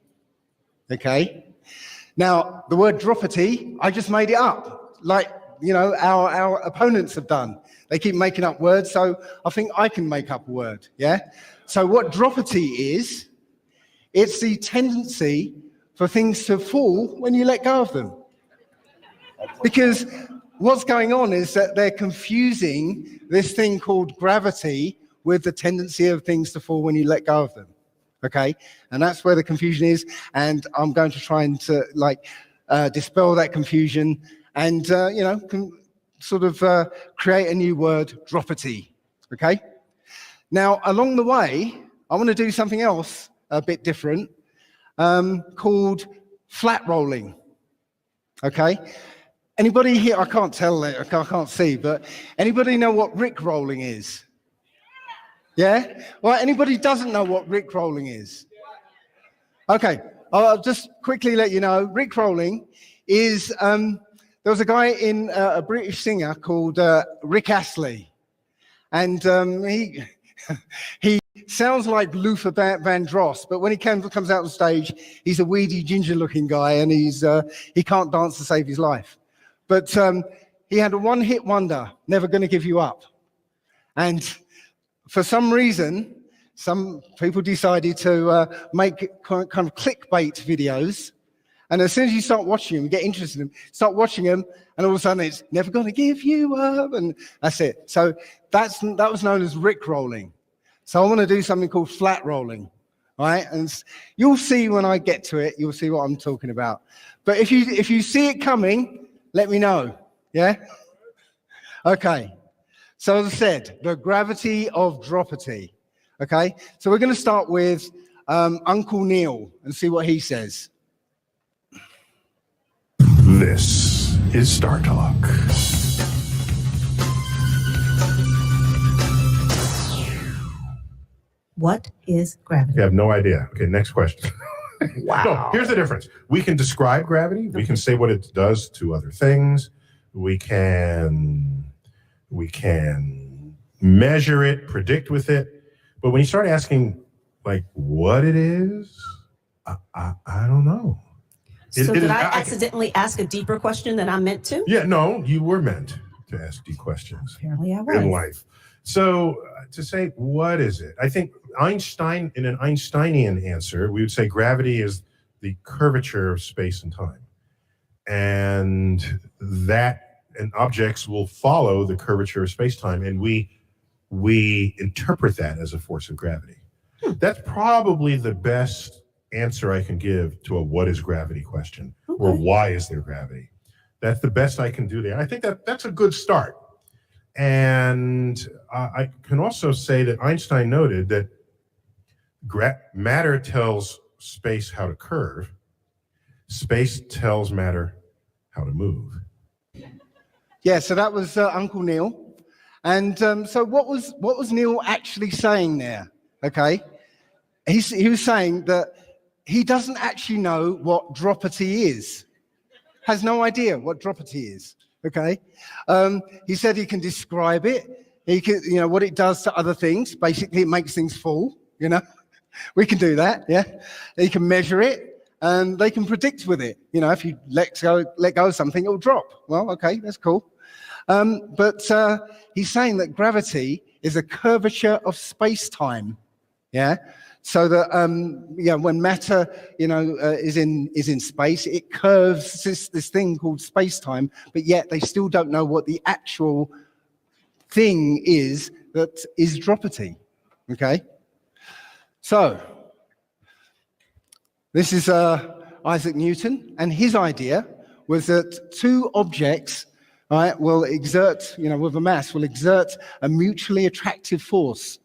Okay. Now, the word dropity, I just made it up, like, you know, our opponents have done. They keep making up words, so I think I can make up a word, yeah? So what dropity is, it's the tendency for things to fall when you let go of them. Because what's going on is that they're confusing this thing called gravity with the tendency of things to fall when you let go of them. Okay, and that's where the confusion is, and I'm going to try and dispel that confusion and sort of create a new word, dropity. Okay, now along the way I want to do something else a bit different called flat rolling. Okay, anybody here? I can't tell, I can't see, but anybody know what Rick rolling is? Yeah? Well, anybody doesn't know what Rick rolling is? Okay, I'll just quickly let you know. Rick rolling is, there was a guy in a British singer called Rick Astley. And he sounds like Luther Vandross, but when he comes out on stage, he's a weedy, ginger-looking guy, and he can't dance to save his life. But he had a one-hit wonder, Never Gonna Give You Up. And for some reason, some people decided to make kind of clickbait videos. And as soon as you start watching them, get interested in them, start watching them, and all of a sudden it's never going to give you up, and that's it. So that was known as Rick rolling. So I want to do something called flat rolling, right? And you'll see when I get to it, you'll see what I'm talking about. But if you see it coming, let me know, yeah? Okay. So as I said, the gravity of dropity. Okay, so we're going to start with Uncle Neil and see what he says. This is Star Talk. What is gravity? You have no idea. Okay, next question. Wow. No, here's the difference. We can describe gravity. We can say what it does to other things. We can measure it, predict with it. But when you start asking, like, what it is, I don't know. So did I accidentally ask a deeper question than I meant to? Yeah, no, you were meant to ask deep questions. Apparently I was. In life. So to say, what is it? I think Einstein, in an Einsteinian answer, we would say gravity is the curvature of space and time. And objects will follow the curvature of space-time, and we interpret that as a force of gravity. That's probably the best answer I can give to a what is gravity question, or why is there gravity. That's the best I can do there. I think that's a good start. And I can also say that Einstein noted that matter tells space how to curve, space tells matter how to move. Yeah, so that was Uncle Neil. And so what was Neil actually saying there? Okay, he was saying that he doesn't actually know what dropity is. Has no idea what dropity is. Okay, he said he can describe it. He can, what it does to other things. Basically, it makes things fall. We can do that. Yeah, he can measure it, and they can predict with it. If you let go of something, it will drop. Well, okay, that's cool. But he's saying that gravity is a curvature of space-time. Yeah. So that when matter is in space, it curves this thing called space-time, but yet they still don't know what the actual thing is that is dropity. Okay. So this is Isaac Newton, and his idea was that two objects, right, will exert, with a mass, will exert a mutually attractive force,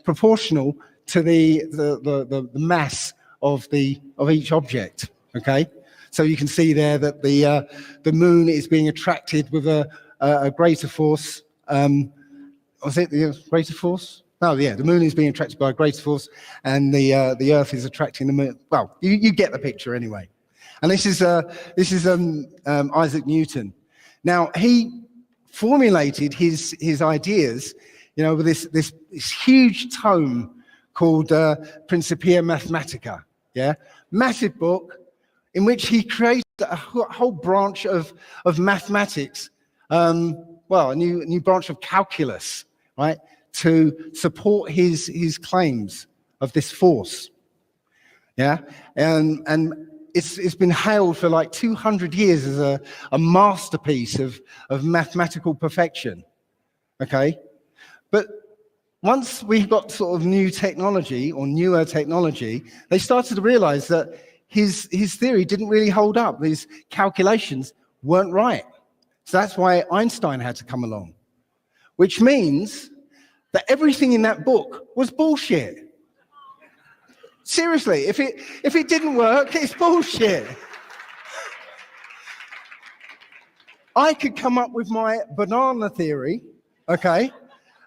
proportional to the mass of each object. Okay, so you can see there that the moon is being attracted with a greater force. Was it the greater force? Oh yeah, the moon is being attracted by a greater force, and the Earth is attracting the moon. Well, you get the picture anyway. And this is Isaac Newton. Now he formulated his ideas, with this huge tome called Principia Mathematica. Yeah, massive book in which he created a whole branch of mathematics. A new branch of calculus, right, to support his claims of this force. Yeah, and it's been hailed for like 200 years as a masterpiece of mathematical perfection. Okay, but once we got sort of new technology or newer technology, they started to realize that his theory didn't really hold up. These calculations weren't right. So that's why Einstein had to come along, which means that everything in that book was bullshit. Seriously, if it didn't work, it's bullshit. I could come up with my banana theory, okay,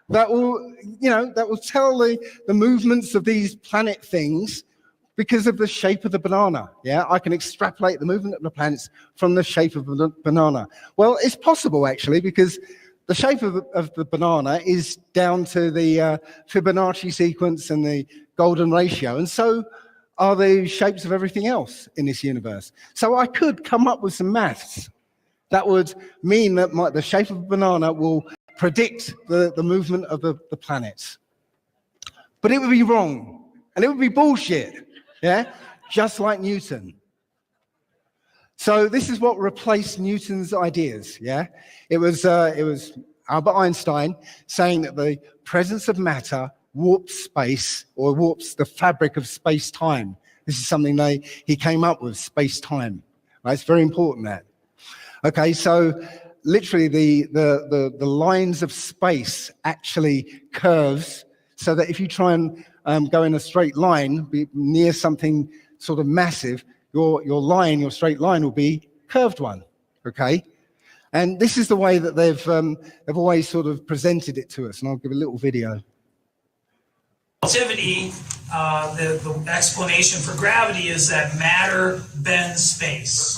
that will tell the movements of these planet things because of the shape of the banana. Yeah, I can extrapolate the movement of the planets from the shape of the banana. Well, it's possible actually, because the shape of the banana is down to the Fibonacci sequence and the golden ratio, and so are the shapes of everything else in this universe. So I could come up with some maths that would mean that the shape of a banana will predict the movement of the planets. But it would be wrong, and it would be bullshit, yeah? Just like Newton. So this is what replaced Newton's ideas, yeah? It was Albert Einstein saying that the presence of matter warps space, or warps the fabric of space-time. This is something he came up with, space-time. Right? It's very important, that. Okay, so literally the lines of space actually curves, so that if you try and go in a straight line near something sort of massive, your straight line will be curved one. Okay, and this is the way that they've always sort of presented it to us. And I'll give a little video. Relativity, the explanation for gravity is that matter bends space.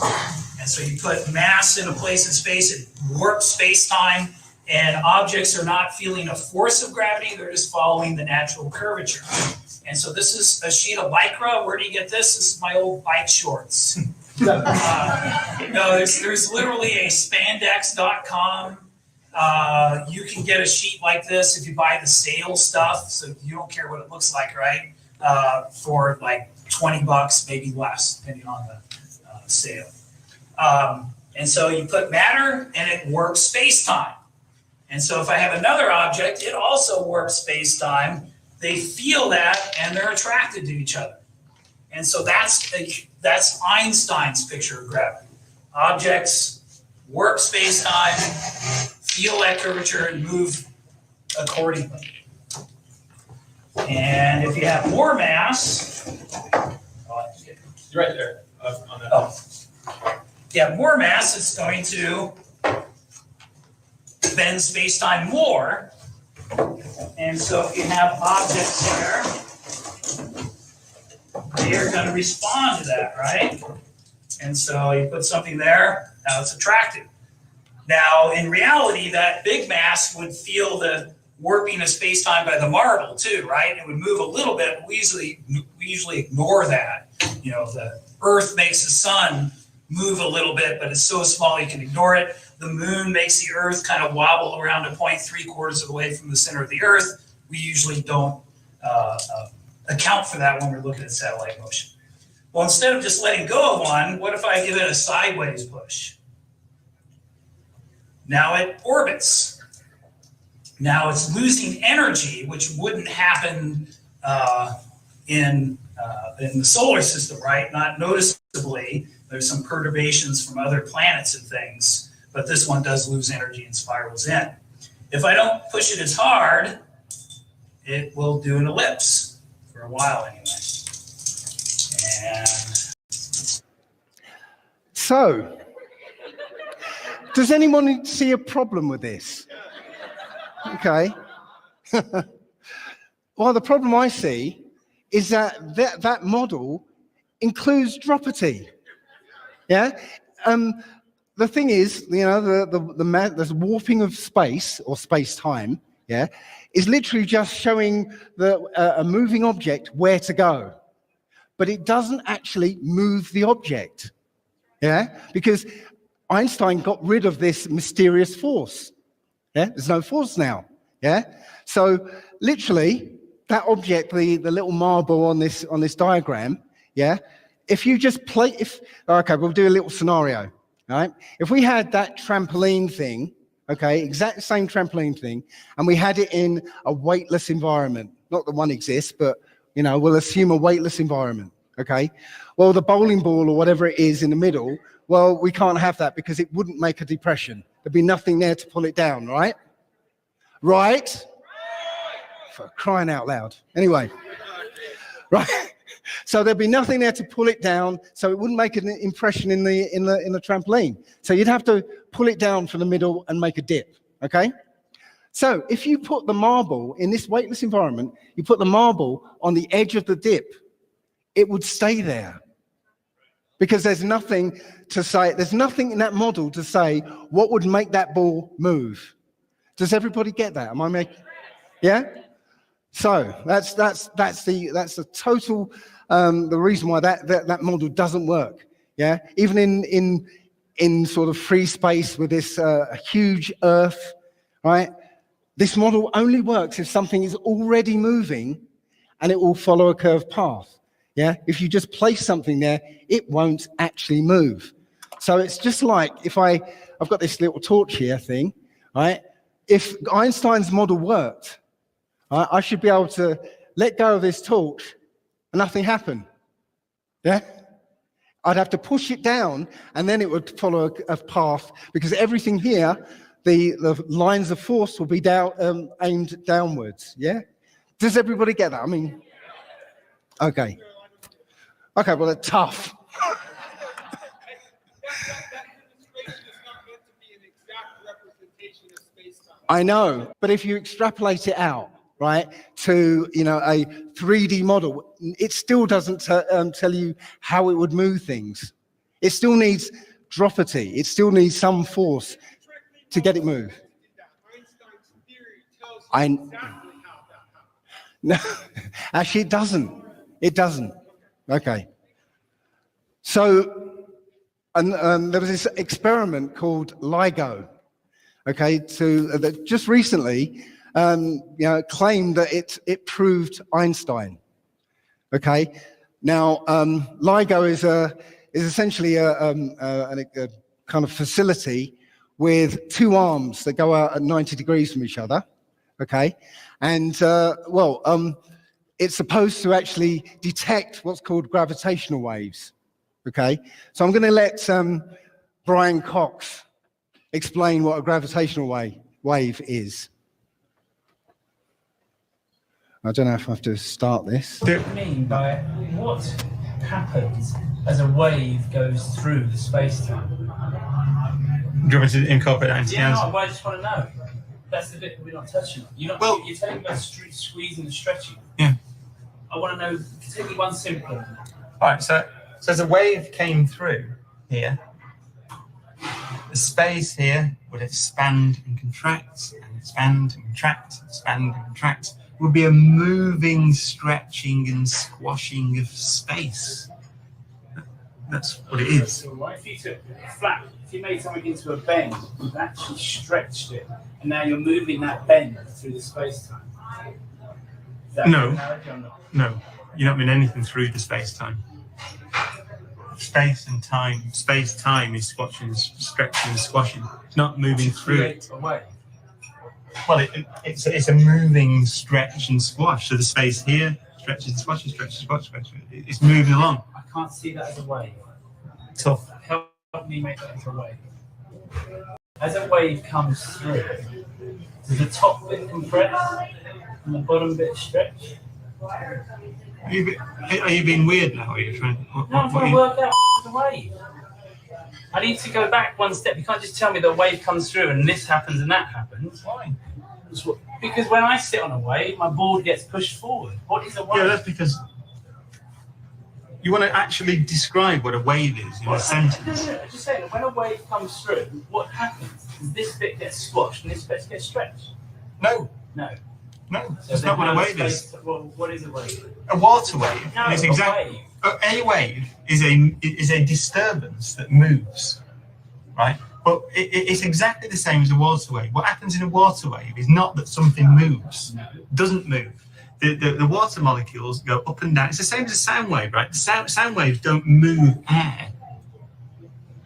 And so you put mass in a place in space, it warps space-time, and objects are not feeling a force of gravity, they're just following the natural curvature. And so this is a sheet of Lycra. Where do you get this? This is my old bike shorts. There's literally a spandex.com. You can get a sheet like this if you buy the sale stuff, so you don't care what it looks like, right? For like $20, maybe less, depending on the sale. And so you put matter, and it warps space-time. And so if I have another object, it also warps space-time. They feel that, and they're attracted to each other. And so that's Einstein's picture of gravity. Objects warp space-time, feel that curvature, and move accordingly. And if you have more mass, you're right there. On that. Oh. If you have more mass, it's going to bend space-time more. And so if you have objects there, they are going to respond to that, right? And so you put something there, now it's attracted. Now, in reality, that big mass would feel the warping of space-time by the marble too, right? It would move a little bit. We usually ignore that. The Earth makes the sun move a little bit, but it's so small you can ignore it. The moon makes the Earth kind of wobble around a point 3/4 of the way from the center of the Earth. We usually don't account for that when we're looking at satellite motion. Well, instead of just letting go of one, what if I give it a sideways push? Now it orbits. Now it's losing energy, which wouldn't happen in the solar system, right? Not noticeably. There's some perturbations from other planets and things, but this one does lose energy and spirals in. If I don't push it as hard, it will do an ellipse for a while anyway. And So, does anyone see a problem with this? Okay. Well, the problem I see is that model includes dropity. Yeah. The thing is, you know, the warping of space or space-time, yeah, is literally just showing a moving object where to go, but it doesn't actually move the object. Yeah, because Einstein got rid of this mysterious force. Yeah, there's no force now. Yeah, so literally that object, the little marble on this diagram. Yeah, if you just okay, we'll do a little scenario. All right, if we had that trampoline thing, okay, exact same trampoline thing, and we had it in a weightless environment. Not that one exists, but you know, we'll assume a weightless environment. Okay, well, the bowling ball or whatever it is in the middle, well, we can't have that because it wouldn't make a depression. There'd be nothing there to pull it down, right? Right? For crying out loud. Anyway, right? So there'd be nothing there to pull it down, so it wouldn't make an impression in the trampoline. So you'd have to pull it down from the middle and make a dip. Okay? So if you put the marble in this weightless environment, you put the marble on the edge of the dip, it would stay there because there's nothing to say. There's nothing in that model to say what would make that ball move. Does everybody get that? Am I making? Yeah. So that's the total the reason why that model doesn't work. Yeah. Even in sort of free space with this huge Earth, right? This model only works if something is already moving, and it will follow a curved path. Yeah, if you just place something there, it won't actually move. So it's just like if I've got this little torch here thing, right? If Einstein's model worked, right, I should be able to let go of this torch and nothing happened. Yeah? I'd have to push it down and then it would follow a path because everything here, the lines of force will be aimed downwards. Yeah? Does everybody get that? I mean, okay. Okay, well, they're tough. I know, but if you extrapolate it out, right, to, you know, a 3D model, it still doesn't tell you how it would move things. It still needs dropity. It still needs some force to get it move. No, actually, it doesn't. It doesn't. Okay. So, and there was this experiment called LIGO. Okay, that just recently, you know, claimed that it proved Einstein. Okay, now LIGO is essentially a kind of facility with two arms that go out at 90 degrees from each other. Okay, and it's supposed to actually detect what's called gravitational waves. Okay, so I'm going to let Brian Cox explain what a gravitational wave is. I don't know if I have to start this. What do you mean by what happens as a wave goes through the space-time? Do you want me to incorporate that into the Yeah, answer? no, but I just want to know. That's the bit we're not touching on. You're telling me about squeezing and stretching. Yeah. I want to know, take me one simple. All right, so as a wave came through here, the space here would expand and contract, and expand and contract, expand and contract. It would be a moving, stretching and squashing of space. That's what it is. So if you took flat, if you made something into a bend, you've actually stretched it, and now you're moving that bend through the space-time. that No. your analogy or not? No, you don't mean anything through the space-time. Space and time. Space-time is squashing, stretching, and squashing. It's not moving through it. Away. Well, it's a moving stretch and squash. So the space here stretches and squashes, stretches, squashes, stretches. It's moving along. I can't see that as a wave. Tough. Help me make that as a wave. As a wave comes through, does the top bit compress and the bottom bit stretch? Are you being weird now? Are you trying? No, I'm trying to work out the wave. I need to go back one step. You can't just tell me the wave comes through and this happens and that happens. Why? Because when I sit on a wave, my board gets pushed forward. What is a wave? Yeah, that's because you want to actually describe what a wave is in a sentence. No, just saying that when a wave comes through, what happens? Does this bit get squashed and this bit gets stretched? No. No. No, So that's not what a wave is. Well, what is a wave? A water wave No, is a exactly. wave. A wave is a disturbance that moves, right? But it's exactly the same as a water wave. What happens in a water wave is not that something moves. No. It doesn't move. The water molecules go up and down. It's the same as a sound wave, right? The sound waves don't move air,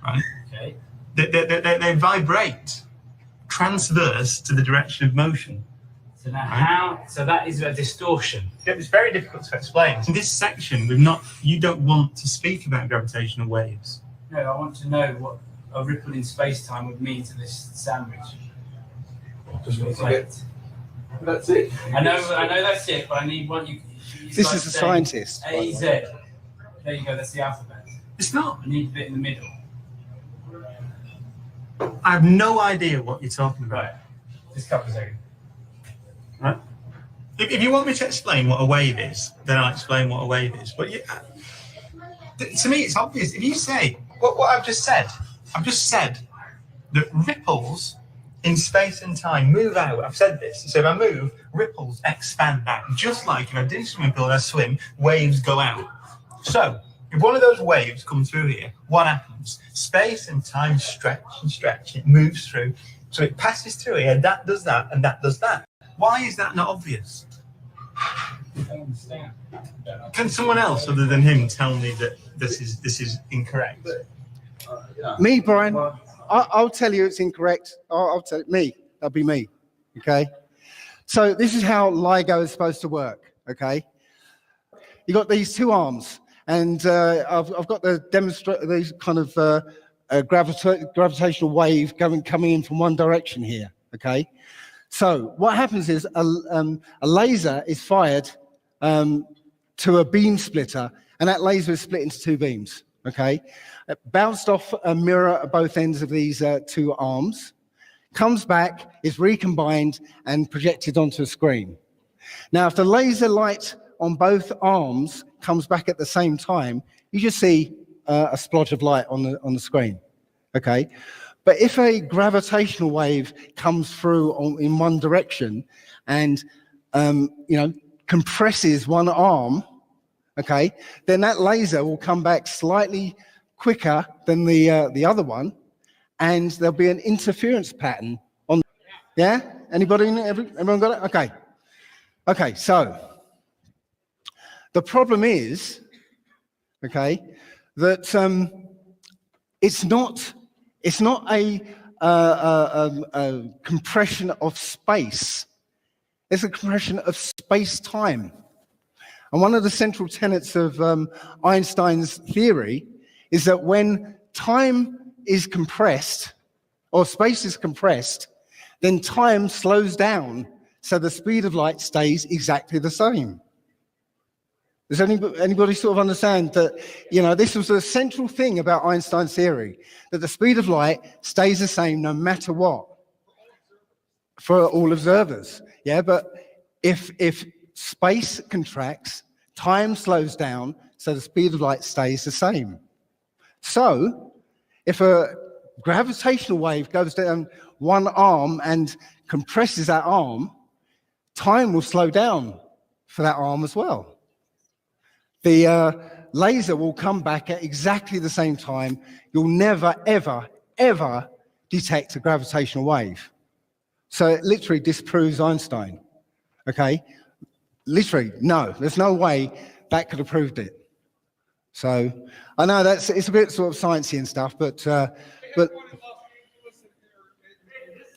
right? Okay. They vibrate transverse to the direction of motion. So now how? So that is a distortion. Yeah, it's very difficult to explain. In this section, you don't want to speak about gravitational waves. No, I want to know what a ripple in space-time would mean to this sandwich. That's it. I know that's it, but I need one. This is a scientist. A, Z. There you go, that's the alphabet. It's not. I need a bit in the middle. I have no idea what you're talking about. Right. Just a couple of seconds. Right? If you want me to explain what a wave is, then I'll explain what a wave is. But to me, it's obvious. If you say what I've just said that ripples in space and time move out. I've said this. So if I move, ripples expand out. Just like if I do swimming pool and I swim, waves go out. So if one of those waves comes through here, what happens? Space and time stretch and stretch. It moves through. So it passes through here. That does that, and that does that. Why is that not obvious? I don't understand. Can someone else other than him tell me that this is incorrect? Me, Brian. I'll tell you it's incorrect. I'll tell it. Me. That'll be me. Okay. So this is how LIGO is supposed to work. Okay. You got these two arms, and I've got the these kind of gravitational wave coming in from one direction here. Okay. So what happens is a laser is fired to a beam splitter, and that laser is split into two beams. Okay, it bounced off a mirror at both ends of these two arms, comes back, is recombined, and projected onto a screen. Now, if the laser light on both arms comes back at the same time, you just see a splodge of light on the screen. Okay. But if a gravitational wave comes through in one direction and, compresses one arm, okay, then that laser will come back slightly quicker than the other one, and there'll be an interference pattern on. Yeah? Everyone got it? Okay. Okay, so the problem is, okay, that it's not a compression of space. It's a compression of space-time. And one of the central tenets of Einstein's theory is that when time is compressed, or space is compressed, then time slows down, so the speed of light stays exactly the same. Does anybody sort of understand that, this was a central thing about Einstein's theory, that the speed of light stays the same no matter what for all observers? Yeah, but if space contracts, time slows down, so the speed of light stays the same. So if a gravitational wave goes down one arm and compresses that arm, time will slow down for that arm as well. The laser will come back at exactly the same time. You'll never, ever, ever detect a gravitational wave. So it literally disproves Einstein. Okay? Literally, no. There's no way that could have proved it. So I know it's a bit sort of sciencey and stuff, but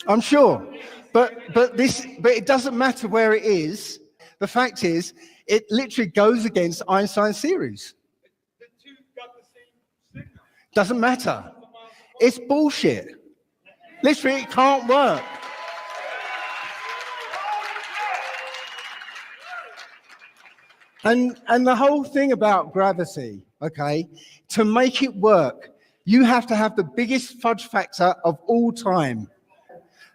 I'm sure. But it doesn't matter where it is. The fact is, it literally goes against Einstein's theories. Doesn't matter. It's bullshit. Literally, it can't work. And the whole thing about gravity, okay, to make it work, you have to have the biggest fudge factor of all time.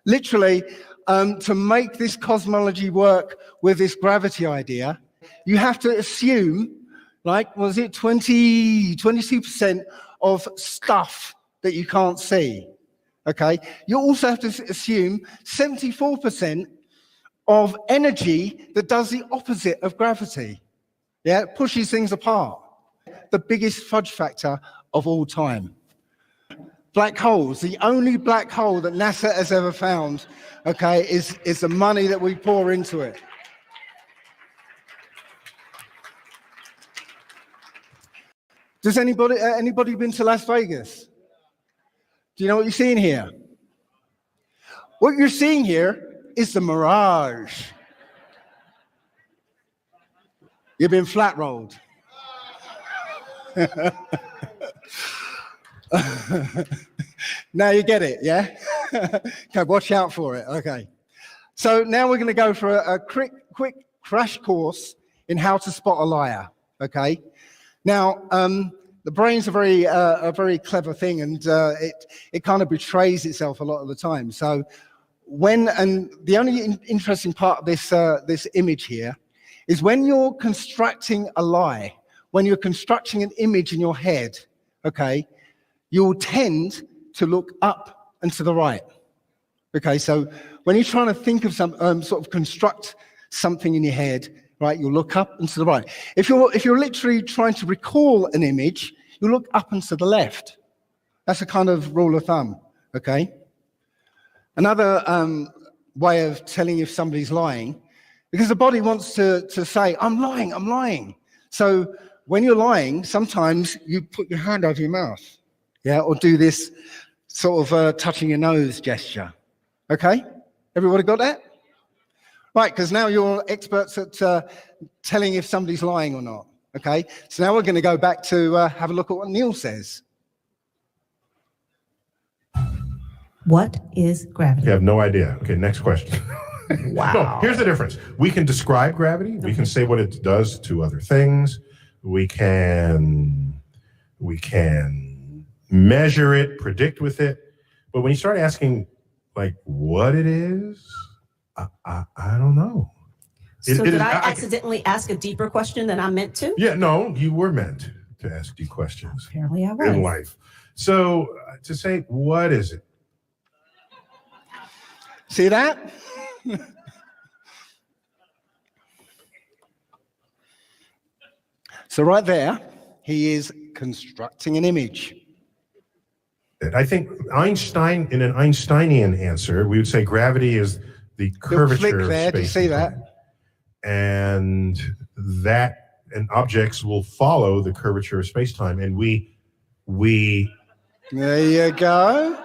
Literally, to make this cosmology work with this gravity idea, you have to assume, like, was it 22% of stuff that you can't see, okay? You also have to assume 74% of energy that does the opposite of gravity. Yeah, it pushes things apart. The biggest fudge factor of all time. Black holes, the only black hole that NASA has ever found, okay, is the money that we pour into it. Does anybody been to Las Vegas? Do you know what you're seeing here? What you're seeing here is the mirage. You've been flat rolled. Now you get it, yeah? Okay, watch out for it. Okay. So now we're going to go for a quick crash course in how to spot a liar. Okay. Now, the brain's a very clever thing, and it kind of betrays itself a lot of the time. So the only interesting part of this image here is when you're constructing a lie, when you're constructing an image in your head, okay, you'll tend to look up and to the right. Okay, so when you're trying to think of some sort of construct something in your head, right, you'll look up and to the right. If you're literally trying to recall an image, you look up and to the left. That's a kind of rule of thumb. Okay. Another way of telling if somebody's lying, because the body wants to say, I'm lying. So when you're lying, sometimes you put your hand over your mouth, yeah, or do this sort of touching your nose gesture. Okay? Everybody got that? Right, because now you're experts at telling if somebody's lying or not. Okay? So now we're going to go back to have a look at what Neil says. What is gravity? You have no idea. Okay, next question. Wow. No, here's the difference. We can describe gravity. We can say what it does to other things. We can measure it, predict with it. But when you start asking, like, what it is, I don't know. So did I accidentally ask a deeper question than I meant to? Yeah, no, you were meant to ask deep questions. Apparently I was. In life. So to say, what is it? See that? So right there, he is constructing an image. I think Einstein, in an Einsteinian answer, we would say gravity is the curvature of space. Do you see that? And objects will follow the curvature of space-time, and we there you go.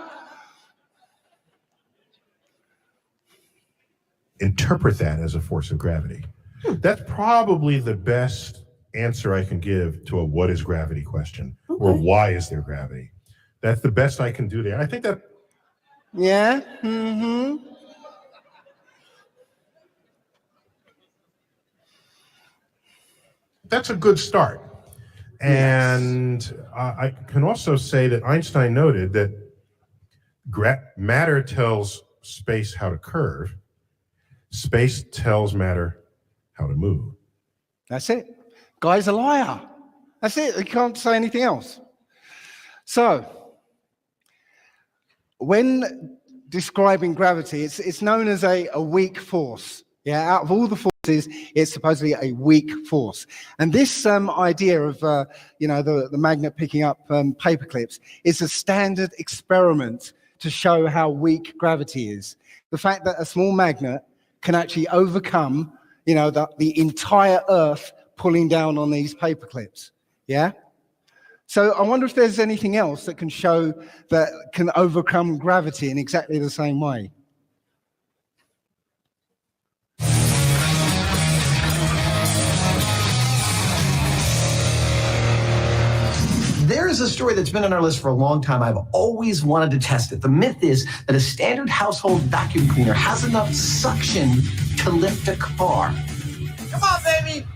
Interpret that as a force of gravity. That's probably the best answer I can give to a what is gravity question, or why is there gravity. That's the best I can do there. I think that. Yeah. Mm-hmm. That's a good start. And I can also say that Einstein noted that matter tells space how to curve. Space tells matter how to move. That's it. Guy's a liar. That's it. He can't say anything else. So, when describing gravity, it's known as a weak force. Yeah, out of all the forces, it's supposedly a weak force. And this idea of, the magnet picking up paper clips is a standard experiment to show how weak gravity is. The fact that a small magnet can actually overcome, you know, the entire Earth pulling down on these paper clips. Yeah. So I wonder if there's anything else that can show that can overcome gravity in exactly the same way. There is a story that's been on our list for a long time. I've always wanted to test it. The myth is that a standard household vacuum cleaner has enough suction to lift a car. Come on, baby!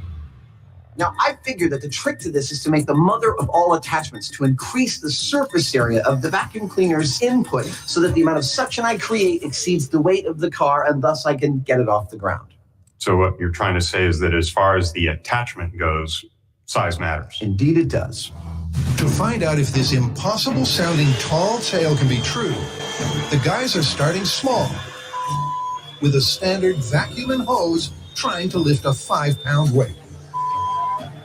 Now, I figure that the trick to this is to make the mother of all attachments, to increase the surface area of the vacuum cleaner's input so that the amount of suction I create exceeds the weight of the car, and thus I can get it off the ground. So what you're trying to say is that as far as the attachment goes, size matters. Indeed it does. To find out if this impossible-sounding tall tale can be true, the guys are starting small, with a standard vacuum and hose trying to lift a 5-pound weight,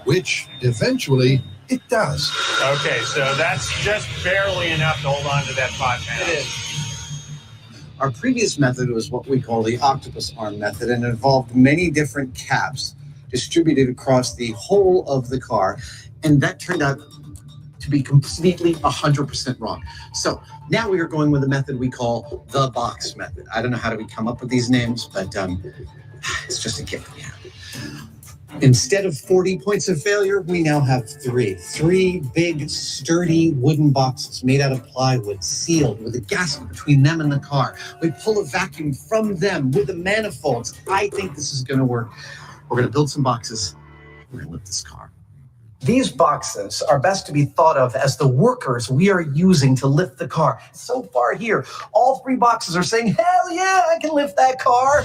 which eventually it does. Okay, so that's just barely enough to hold on to that 5 pounds. It is. Our previous method was what we call the octopus arm method, and it involved many different caps distributed across the whole of the car, and that turned out to be completely 100% wrong. So now we are going with a method we call the box method. I don't know how do we come up with these names, but it's just a gift we have. Instead of 40 points of failure, we now have three big, sturdy wooden boxes made out of plywood, sealed with a gasket between them and the car. We pull a vacuum from them with the manifolds. I think this is going to work. We're going to build some boxes. We're going to lift this car. These boxes are best to be thought of as the workers we are using to lift the car. So far here, all 3 boxes are saying, hell yeah, I can lift that car.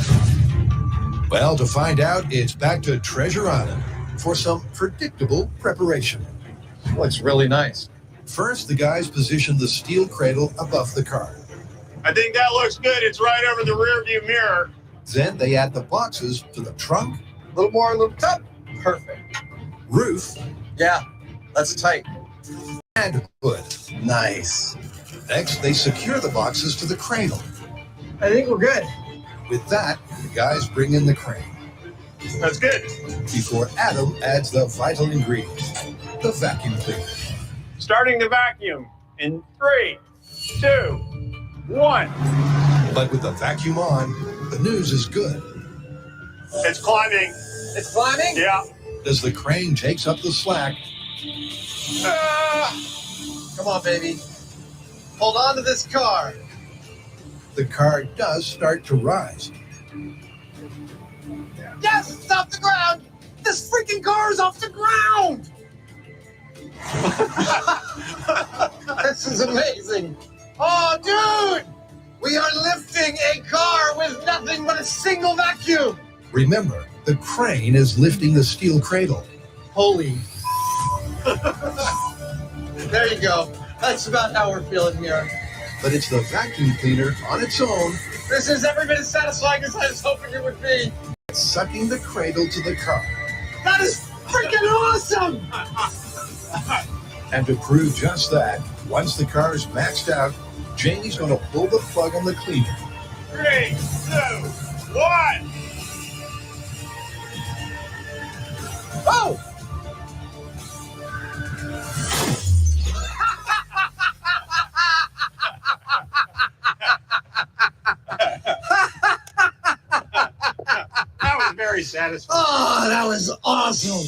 Well, to find out, it's back to Treasure Island for some predictable preparation. Looks really nice. First, the guys position the steel cradle above the car. I think that looks good. It's right over the rear view mirror. Then they add the boxes to the trunk. A little more, a little top. Perfect. Roof. Yeah, that's tight. And hood. Nice. Next, they secure the boxes to the cradle. I think we're good. With that, the guys bring in the crane. That's good. Before Adam adds the vital ingredient, the vacuum cleaner. Starting the vacuum in 3, 2, 1. But with the vacuum on, the news is good. It's climbing. It's climbing? Yeah. As the crane takes up the slack, Come on, baby. Hold on to this car. the car does start to rise. Yes, it's off the ground. This freaking car is off the ground. This is amazing. Oh, dude. We are lifting a car with nothing but a single vacuum. Remember, the crane is lifting the steel cradle. Holy. There you go. That's about how we're feeling here. But it's the vacuum cleaner on its own. This is every bit as satisfying as I was hoping it would be. Sucking the cradle to the car. That is freaking awesome! And to prove just that, once the car is maxed out, Jamie's going to pull the plug on the cleaner. 3, 2, 1. Oh! That was very satisfying. Oh, that was awesome.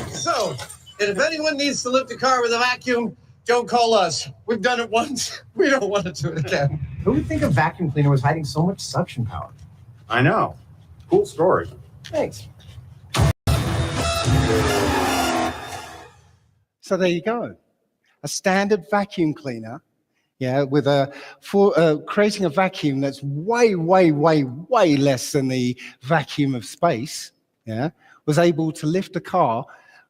So, and if anyone needs to lift a car with a vacuum, don't call us. We've done it once. We don't want to do it again. Who would think a vacuum cleaner was hiding so much suction power? I know. Cool story. Thanks. So there you go. A standard vacuum cleaner, yeah, with creating a vacuum that's way, way, way, way less than the vacuum of space, yeah, was able to lift a car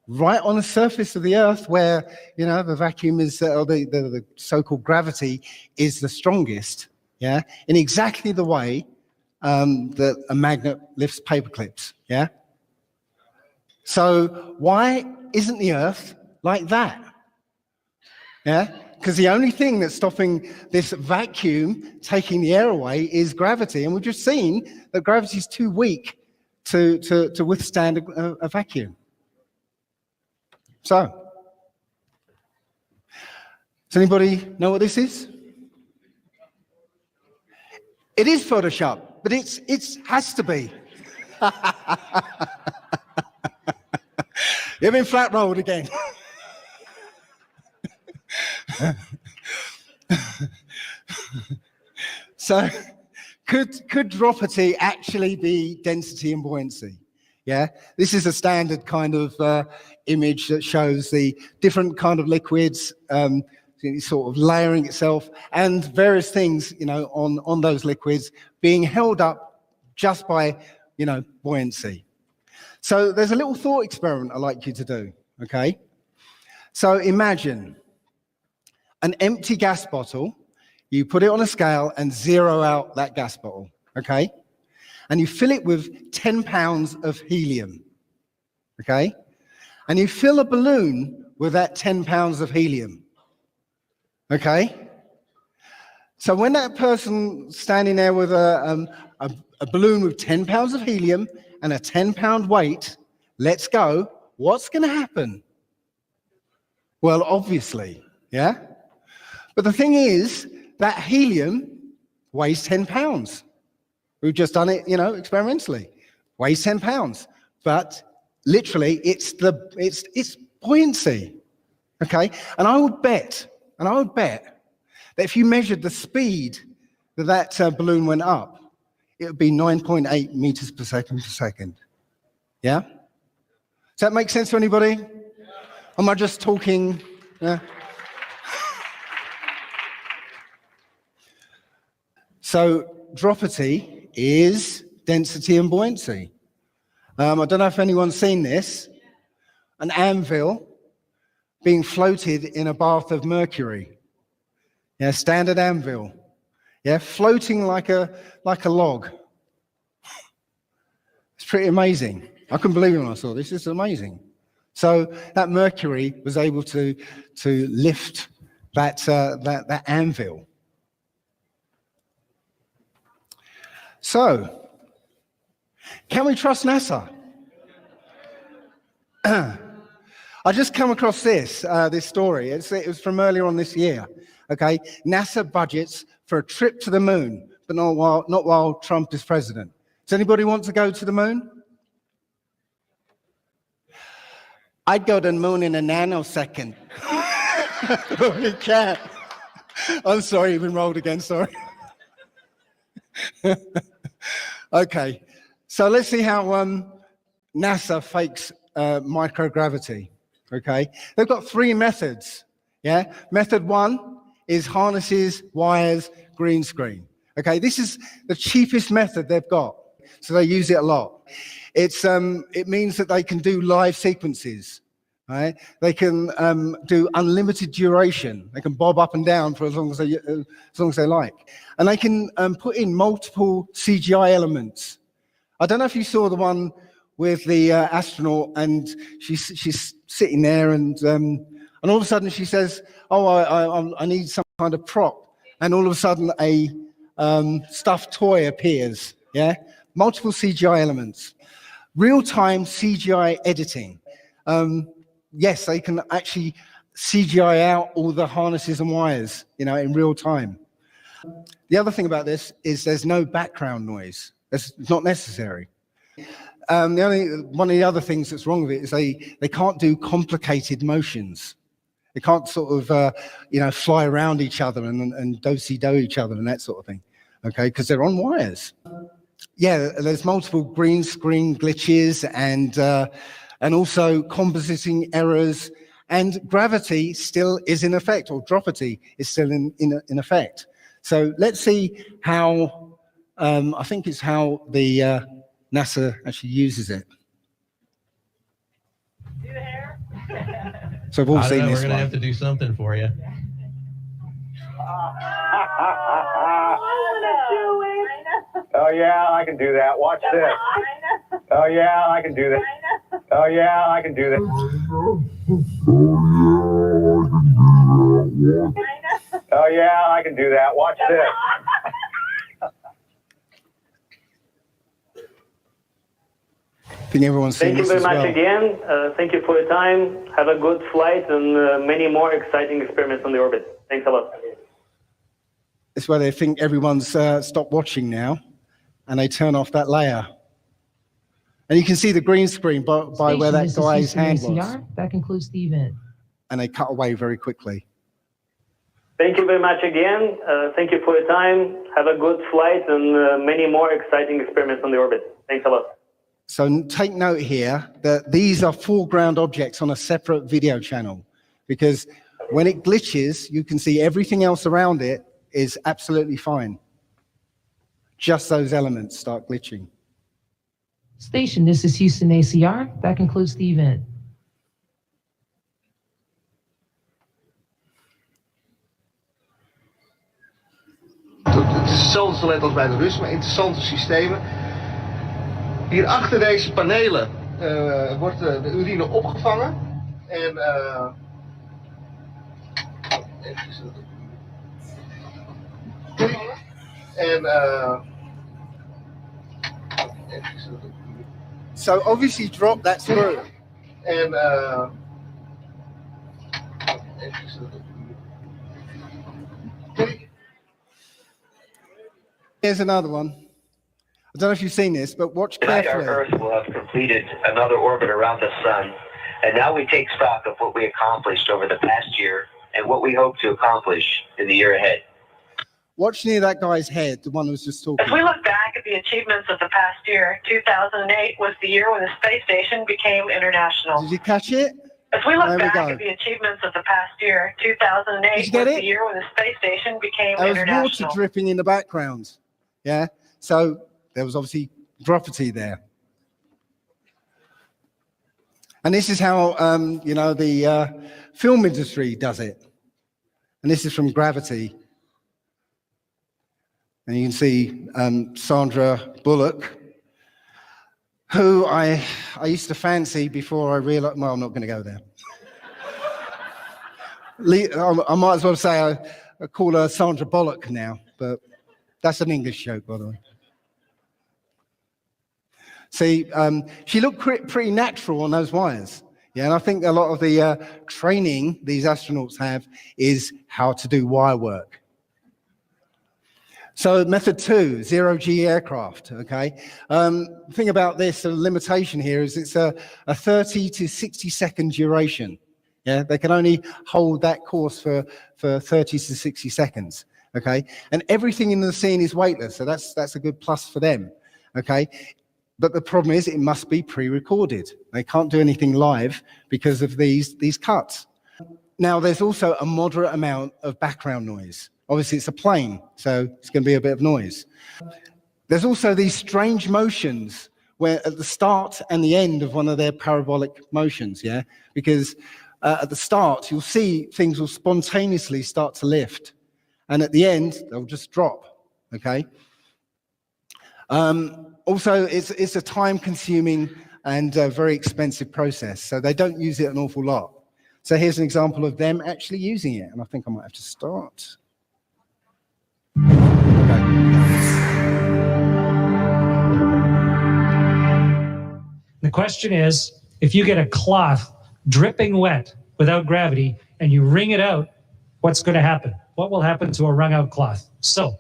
right on the surface of the Earth where, you know, the vacuum is, or the so-called gravity is the strongest, yeah, in exactly the way that a magnet lifts paper clips, yeah? So why isn't the Earth like that? Yeah, because the only thing that's stopping this vacuum taking the air away is gravity. And we've just seen that gravity is too weak to withstand a vacuum. So, does anybody know what this is? It is Photoshop, but it has to be. You've been flat rolled again. So, could dropity actually be density and buoyancy? Yeah, this is a standard kind of image that shows the different kind of liquids sort of layering itself and various things, on those liquids being held up just by, buoyancy. So there's a little thought experiment I'd like you to do, okay? So imagine an empty gas bottle, you put it on a scale and zero out that gas bottle, okay? And you fill it with 10 pounds of helium, okay? And you fill a balloon with that 10 pounds of helium, okay? So when that person standing there with a balloon with 10 pounds of helium and a 10-pound weight, let's go, what's going to happen? Well, obviously, yeah? But the thing is, that helium weighs 10 pounds. We've just done it, experimentally. Weighs 10 pounds. But literally, it's buoyancy, okay? And I would bet that if you measured the speed that balloon went up, it would be 9.8 meters per second. Yeah? Does that make sense to anybody? Am I just talking? Yeah. So dropity is density and buoyancy. I don't know if anyone's seen this. An anvil being floated in a bath of mercury. Yeah, standard anvil. Yeah, floating like a log. It's pretty amazing. I couldn't believe it when I saw this. It's amazing. So that mercury was able to lift that anvil. So, can we trust NASA? I just come across this story. It was from earlier on this year. Okay, NASA budgets for a trip to the moon, but not while Trump is president. Does anybody want to go to the moon? I'd go to the moon in a nanosecond. You can't. I'm sorry, you've been rolled again. Sorry. Okay, so let's see how NASA fakes microgravity. Okay, they've got 3 methods. Yeah, method 1 is harnesses, wires, green screen. Okay, this is the cheapest method they've got, so they use it a lot. It means that they can do live sequences. Right? They can do unlimited duration. They can bob up and down for as long as they like, and they can put in multiple CGI elements. I don't know if you saw the one with the astronaut, and she's sitting there, and all of a sudden she says, "Oh, I need some kind of prop," and all of a sudden a stuffed toy appears. Yeah, multiple CGI elements, real-time CGI editing. Yes, they can actually CGI out all the harnesses and wires, in real time. The other thing about this is there's no background noise. It's not necessary. One of the other things that's wrong with it is they can't do complicated motions. They can't sort of, fly around each other and do-si-do each other and that sort of thing, okay, because they're on wires. Yeah, there's multiple green screen glitches and also compositing errors, and gravity still is in effect, or dropity is still in effect. So let's see how, I think it's how the NASA actually uses it. So we've all seen this. We're going to have to do something for you. Oh yeah, I can do that. Watch this. Oh yeah, I can do that. Oh yeah, I can do that. Oh yeah, I can do that. Watch this. think everyone's seen Thank you this very as much well. again. Thank you for your time. Have a good flight and many more exciting experiments on the orbit. Thanks a lot. It's where they think everyone's stopped watching now, and they turn off that layer. And you can see the green screen by where that guy's hand was. That concludes the event. And they cut away very quickly. Thank you very much again. Thank you for your time. Have a good flight and many more exciting experiments on the orbit. Thanks a lot. So take note here that these are foreground objects on a separate video channel, because when it glitches, you can see everything else around it is absolutely fine. Just those elements start glitching. Station, this is Houston ACR. That concludes the event. Het is hetzelfde toilet als bij de rust, maar interessante systemen. Hier achter deze panelen wordt de urine opgevangen en So obviously drop that screw. En here's another one. I don't know if you've seen this, but watch Tonight carefully. our Earth will have completed another orbit around the sun, and now we take stock of what we accomplished over the past year and what we hope to accomplish in the year ahead. Watch near that guy's head, the one who was just talking. As we look back at the achievements of the past year, 2008 was the year when the space station became international. Did you catch it? As we look There we back go. at the achievements of the past year, 2008 Did you get was it? the year when the space station became There was international. water dripping in the background. Yeah, so there was obviously dropity there. And this is how, the film industry does it. And this is from Gravity. And you can see Sandra Bullock, who I used to fancy before I realized, well, I'm not going to go there. I might as well say I call her Sandra Bullock now, but that's an English joke, by the way. See, she looked pretty natural on those wires. Yeah, and I think a lot of the training these astronauts have is how to do wire work. So method 2, zero-G aircraft, okay? The thing about this, the limitation here is it's a 30 to 60 second duration. Yeah, they can only hold that course for 30 to 60 seconds, okay? And everything in the scene is weightless, so that's a good plus for them, okay? But the problem is it must be pre-recorded. They can't do anything live because of these cuts. Now, there's also a moderate amount of background noise. Obviously, it's a plane, so it's going to be a bit of noise. There's also these strange motions where at the start and the end of one of their parabolic motions, yeah? Because at the start, you'll see things will spontaneously start to lift. And at the end, they'll just drop, okay? Also, it's a time-consuming and very expensive process, so they don't use it an awful lot. So here's an example of them actually using it, and I think I might have to start. The question is, if you get a cloth dripping wet without gravity and you wring it out, what's going to happen? What will happen to a wrung out cloth? So,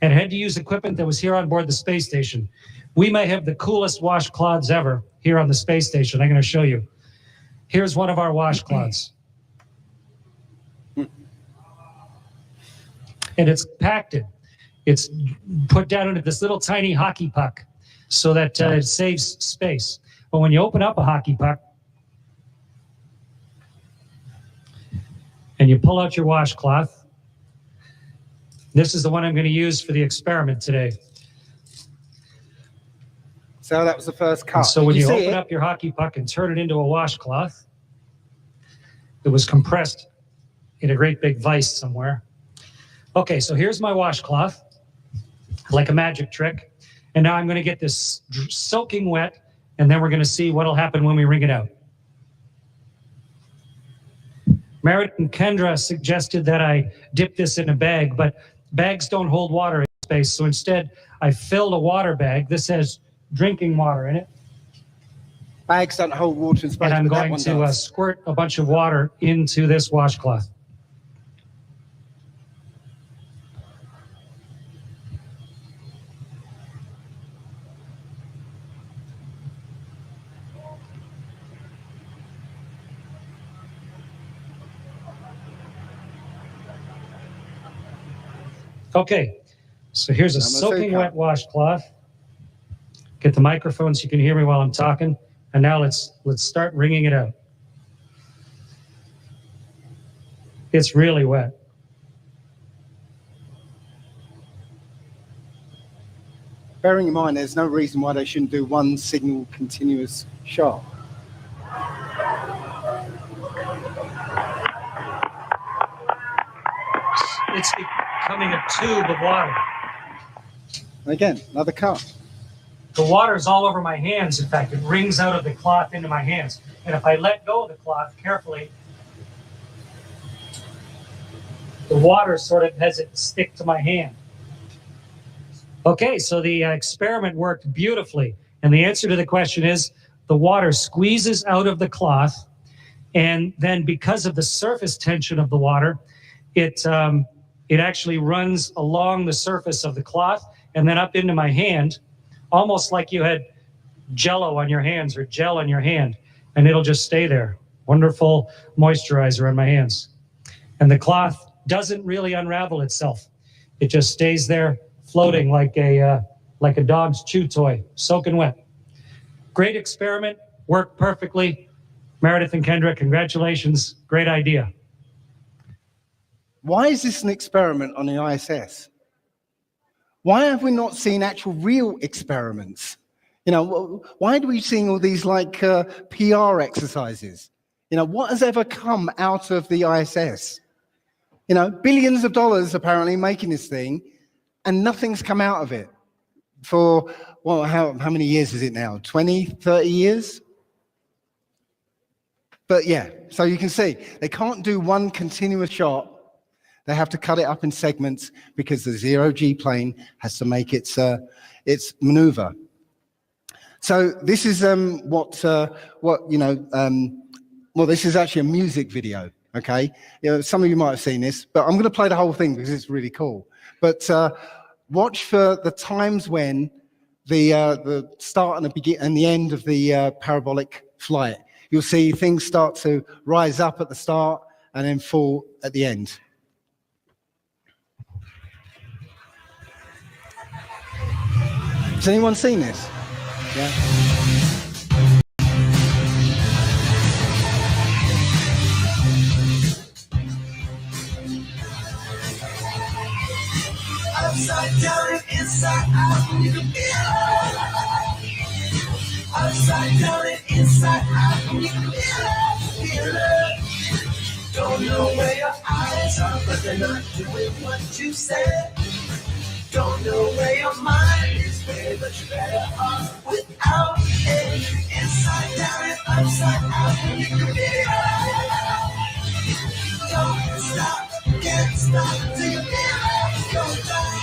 and I had to use equipment that was here on board the space station. We may have the coolest washcloths ever here on the space station. I'm going to show you. Here's one of our washcloths. And it's packed in. It's put down into this little tiny hockey puck so that it saves space. But when you open up a hockey puck and you pull out your washcloth, this is the one I'm going to use for the experiment today. So that was the first cut. And so when you open up your hockey puck and turn it into a washcloth, it was compressed in a great big vise somewhere. Okay, so here's my washcloth, like a magic trick. And now I'm going to get this soaking wet, and then we're going to see what will happen when we wring it out. Meredith and Kendra suggested that I dip this in a bag, but bags don't hold water in space. So instead, I filled a water bag. This has drinking water in it. Bags don't hold water in space. And I'm but that going one to does. squirt a bunch of water into this washcloth. Okay, so here's a soaking wet washcloth. Get the microphone so you can hear me while I'm talking. And now let's start wringing it out. It's really wet. Bearing in mind, there's no reason why they shouldn't do one signal continuous shot. It's becoming a tube of water. Again, another cup. The water is all over my hands. In fact, it rings out of the cloth into my hands. And if I let go of the cloth carefully, the water sort of has it stick to my hand. Okay, so the experiment worked beautifully. And the answer to the question is the water squeezes out of the cloth. And then because of the surface tension of the water, it actually runs along the surface of the cloth and then up into my hand, almost like you had Jello on your hands or gel on your hand, and it'll just stay there. Wonderful moisturizer on my hands. And the cloth doesn't really unravel itself. It just stays there floating like a dog's chew toy, soaking wet. Great experiment, worked perfectly. Meredith and Kendra, congratulations, great idea. Why is this an experiment on the ISS? Why have we not seen actual real experiments? You know, why do we seeing all these like PR exercises? You know, what has ever come out of the ISS? You know, billions of dollars apparently making this thing, and nothing's come out of it for, well, how many years is it now? 20, 30 years? But yeah, so you can see, they can't do one continuous shot. They have to cut it up in segments because the zero-G plane has to make its maneuver. So this is well, this is actually a music video. Okay, you know, some of you might have seen this, but I'm going to play the whole thing because it's really cool. But watch for the times when the start and the end of the parabolic flight. You'll see things start to rise up at the start and then fall at the end. Has anyone seen this? Yeah. Upside down and inside out, you can feel it. Upside down and inside out, you can feel it. Don't know where your eyes are, but they're not doing what you said. Don't know where your mind is, babe, but you're better off without it. Inside down and upside out, you can feel it. Don't stop, can't stop till you feel it go down.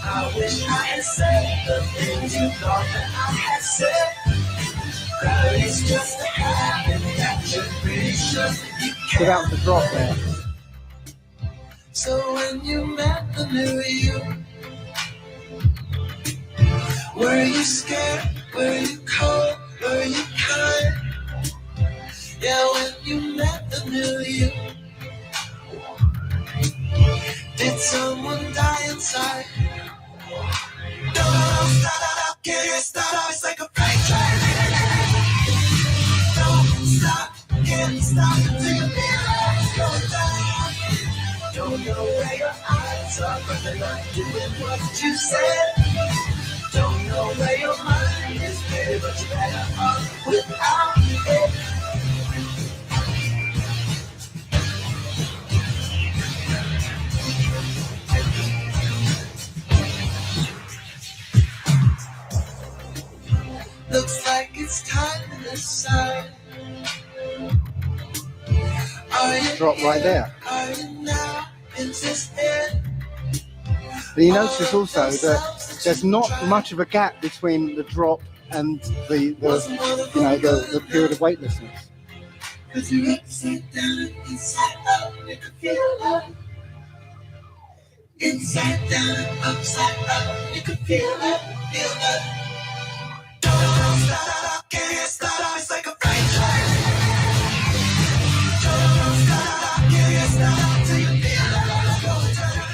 I wish I had said the things you thought that I had said. Gravity's just a habit that you're pretty sure you can't. Without the drop there. So when you met the new you, were you scared? Were you cold? Were you kind? Yeah, when you met the new you, did someone die inside? Don't stop, can't stop, it's like a freight train. Don't stop, can't stop until you feel it go down. Don't know where your eyes are, but they're not doing what you said. Don't know where your mind is, baby, but you're better off without it. Looks like it's time to decide. Drop right there. Are you now interested? And you notice also that there's not much of a gap between the drop and the period of weightlessness. Cause you're upside down, inside out, you can feel it. Inside down, upside up, you can feel it, feel it. Don't stop, can't stop, it's like a freight train. Don't stop, can't stop till you feel it. Go down.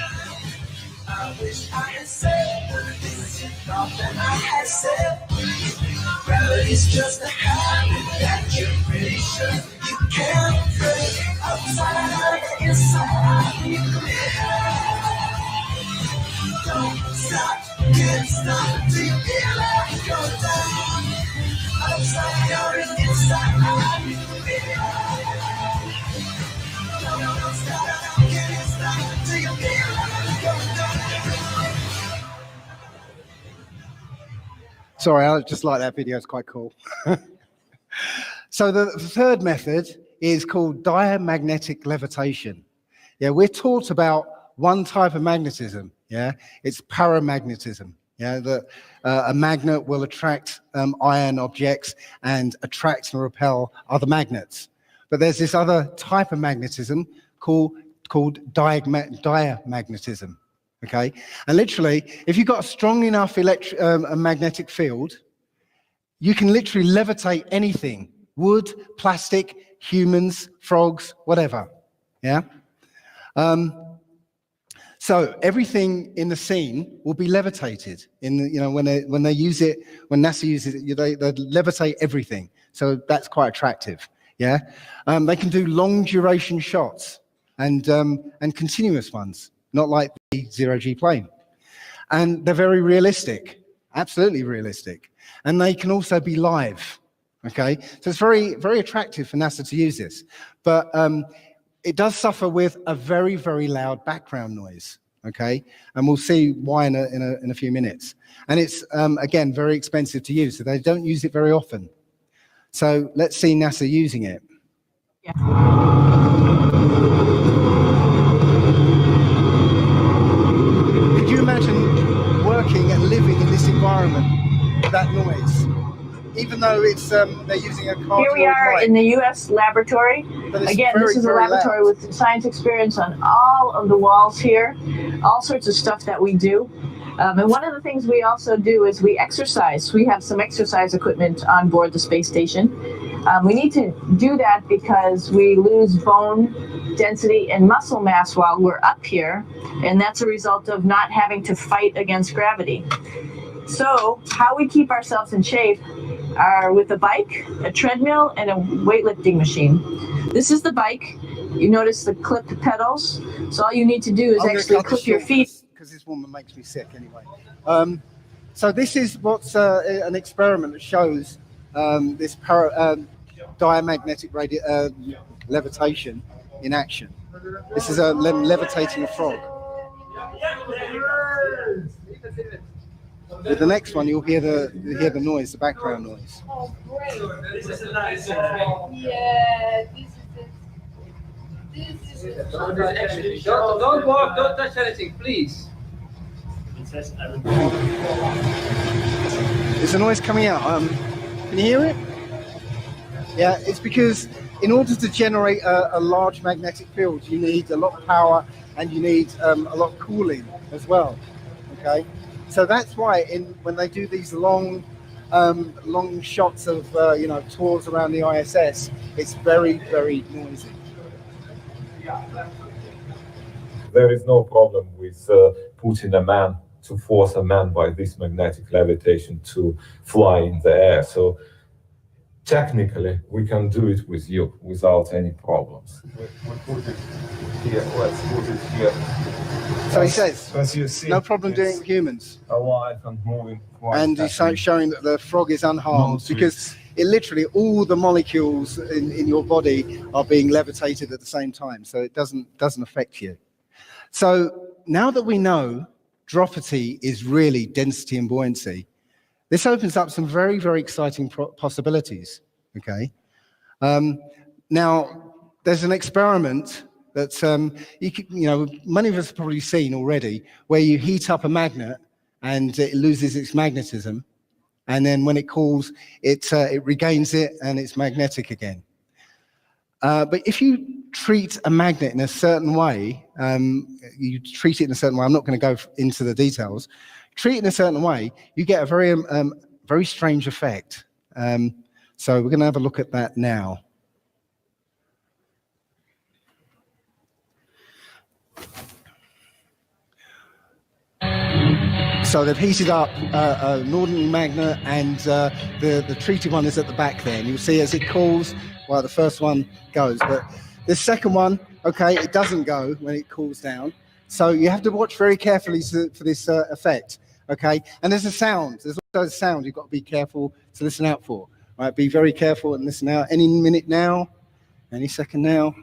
I wish I had said the things you thought that I had said. Gravity's just a habit that you're pretty sure you can't break. Upside out, inside out, you don't stop, can't stop till you feel it. Go down. Upside down and inside out, you don't stop, can't stop till you feel it. Go down. Sorry, I just like that video. It's quite cool. So the third method is called diamagnetic levitation. Yeah, we're taught about one type of magnetism. Yeah, it's paramagnetism. Yeah, that a magnet will attract iron objects and attract and repel other magnets. But there's this other type of magnetism called diamagnetism. Okay, and literally, if you've got a strong enough a magnetic field, you can literally levitate anything: wood, plastic, humans, frogs, whatever. Yeah. So everything in the scene will be levitated. When they use it, when NASA uses it, they levitate everything. So that's quite attractive. Yeah. They can do long duration shots and continuous ones, not like the zero-G plane. And they're very realistic, absolutely realistic. And they can also be live, okay? So it's very, very attractive for NASA to use this. But it does suffer with a very, very loud background noise, okay? And we'll see why in a few minutes. And it's, again, very expensive to use, so they don't use it very often. So let's see NASA using it. Yeah. Could you imagine working and living in this environment, that noise? Even though it's they're using a cardioid Here we are mic. in the U.S. laboratory. Again, this is a laboratory with science experience on all of the walls here, all sorts of stuff that we do. And one of the things we also do is we exercise. We have some exercise equipment on board the space station. We need to do that because we lose bone density and muscle mass while we're up here, and that's a result of not having to fight against gravity. So how we keep ourselves in shape are with a bike, a treadmill, and a weightlifting machine. This is the bike. You notice the clipped pedals. So all you need to do is actually clip your feet. Because this woman makes me sick anyway. So this is what's an experiment that shows this diamagnetic levitation in action. This is levitating a frog. With the next one, you'll hear the noise, the background noise. Oh, great. This is a nice yeah, this is it. Don't walk, don't touch anything, please. There's a noise coming out. Can you hear it? Yeah, it's because in order to generate a large magnetic field, you need a lot of power and you need a lot of cooling as well. Okay, so that's why when they do these long shots of tours around the ISS, it's very, very noisy. There is no problem with putting a man, to force a man by this magnetic levitation to fly in the air. So technically, we can do it with you without any problems. We put it here, let's put it here. So he says, as you see, no problem doing it with humans. Alive and moving. And he's showing that the frog is unharmed because it literally, all the molecules in your body are being levitated at the same time. So it doesn't affect you. So now that we know dropity is really density and buoyancy, this opens up some very, very exciting possibilities, okay? Now, there's an experiment that many of us have probably seen already, where you heat up a magnet and it loses its magnetism, And then when it cools, it regains it and it's magnetic again. But if you treat a magnet in a certain way, you treat it in a certain way, I'm not going to go into the details, treat it in a certain way, you get a very strange effect. So we're going to have a look at that now. So they've heated up an ordinary magnet, and the treated one is at the back there. And you'll see as it cools, well, the first one goes. But the second one, okay, it doesn't go when it cools down. So you have to watch very carefully for this effect, okay? And there's a sound. There's also a sound you've got to be careful to listen out for. Right? Be very careful and listen out. Any minute now, any second now.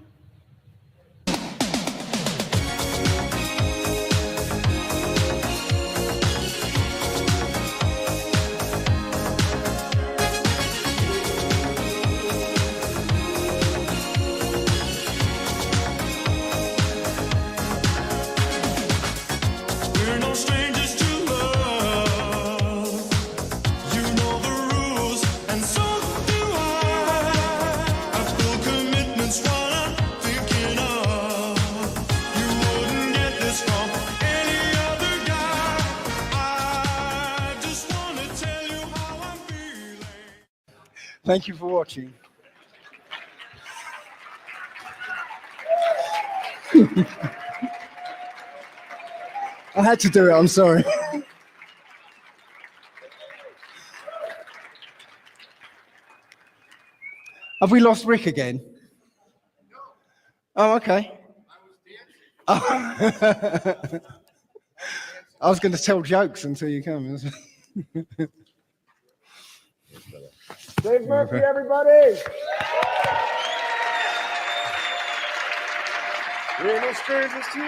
Thank you for watching. I had to do it, I'm sorry. Have we lost Rick again? Oh, okay. Oh. I was going to tell jokes until you come. Dave Murphy, everybody! Real experiences too,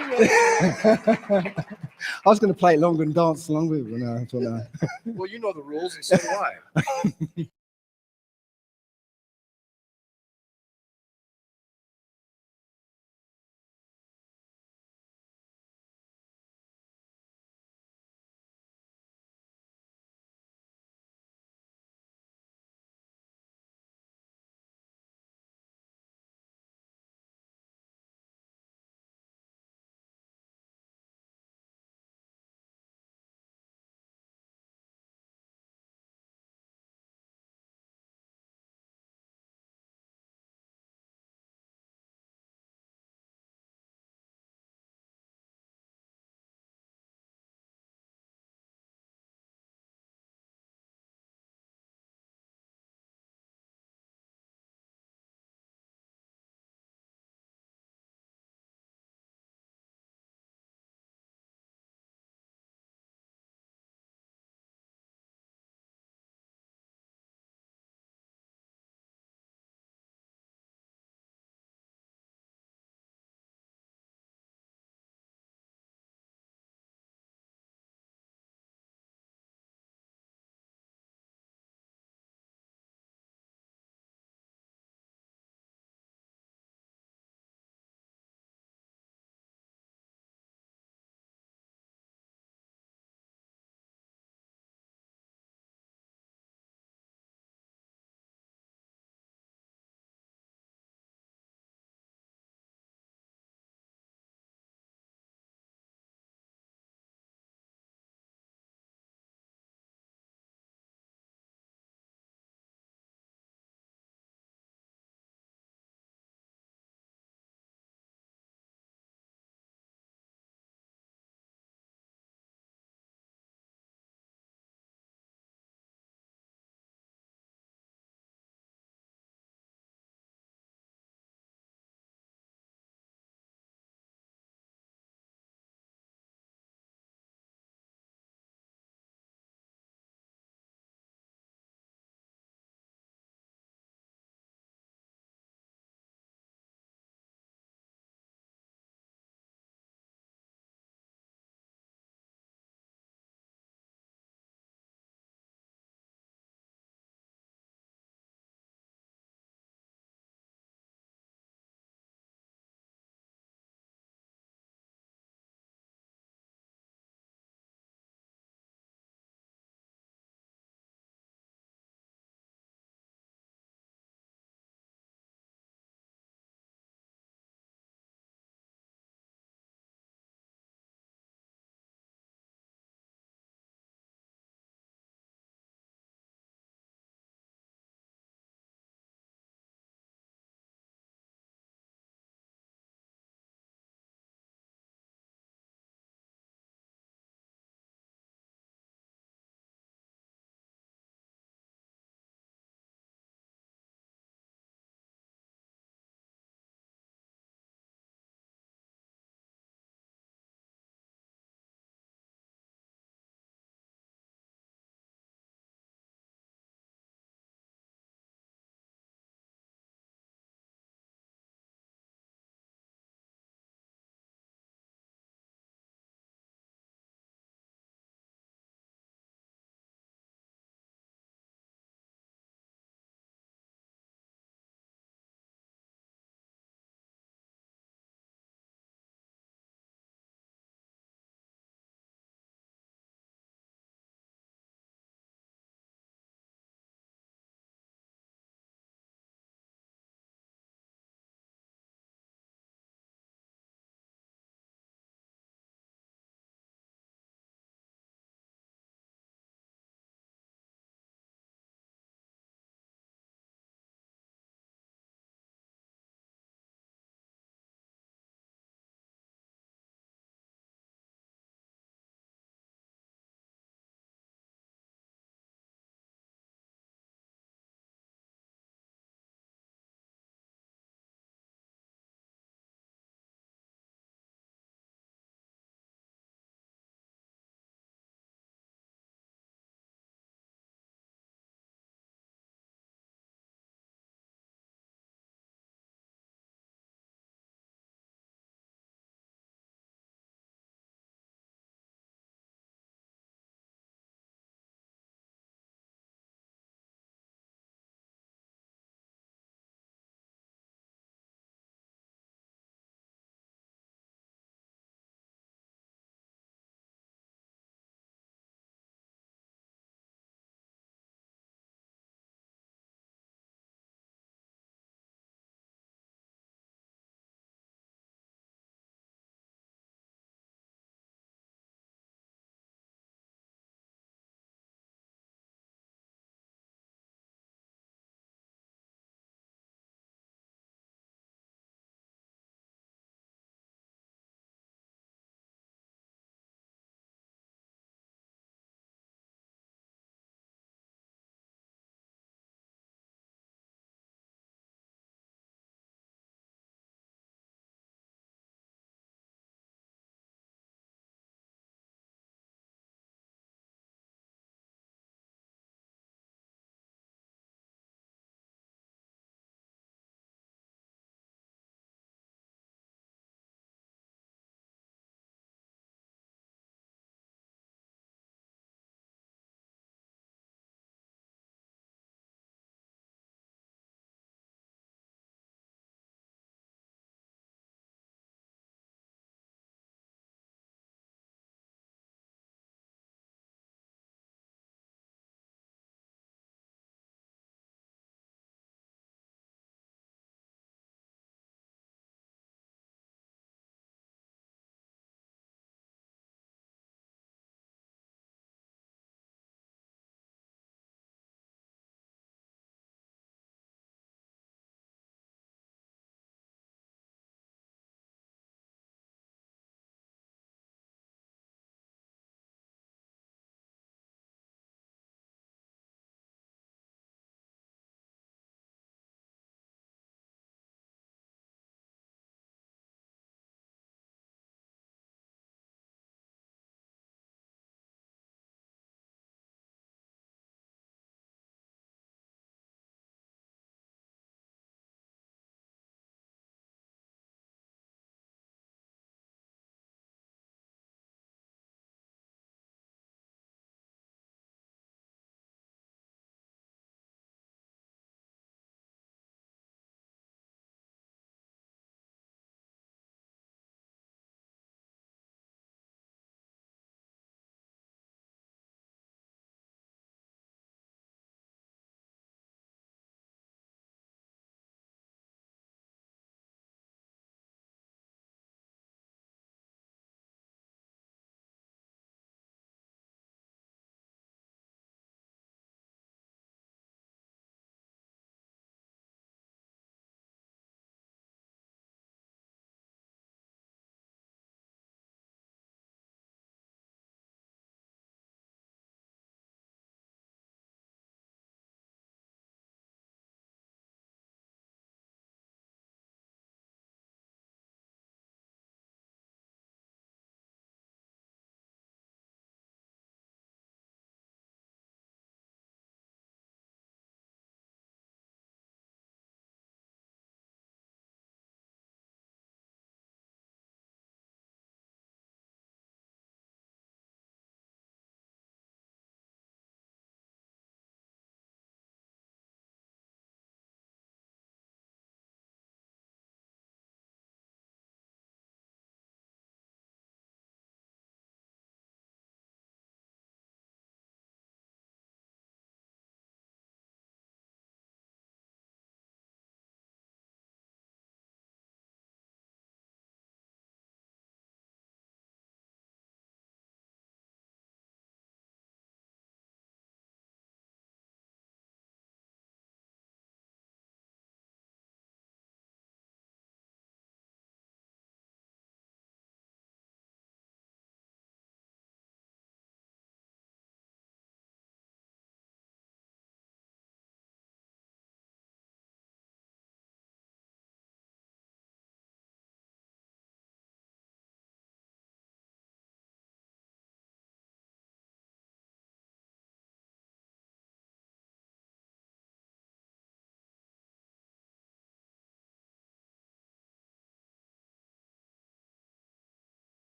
I was going to play it longer and dance along with it, but no, I thought no. Well, you know the rules, and so do I.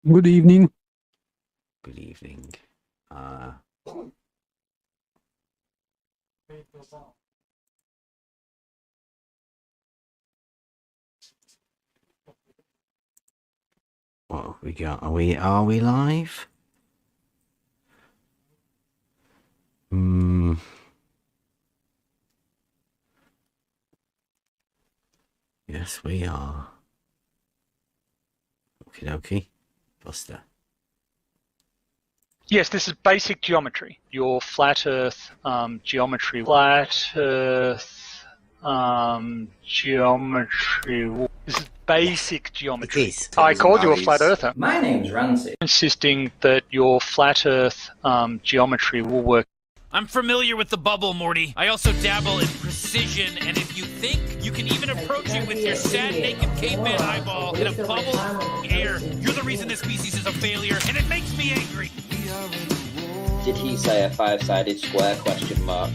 Good evening. Good evening. What have we got? Are we live? Yes, we are. Okie dokie. Buster. Yes, this is basic geometry. Your flat Earth geometry. Flat Earth geometry. This is basic geometry. It is. I called you a flat earther. My name's Ramsey. Insisting that your flat Earth geometry will work. I'm familiar with the bubble, Morty. I also dabble in precision, and if you think you can even approach it with your sad, naked caveman eyeball in a bubble of air, you're the reason this species is a failure, and it makes me angry. Did he say a five-sided square question mark?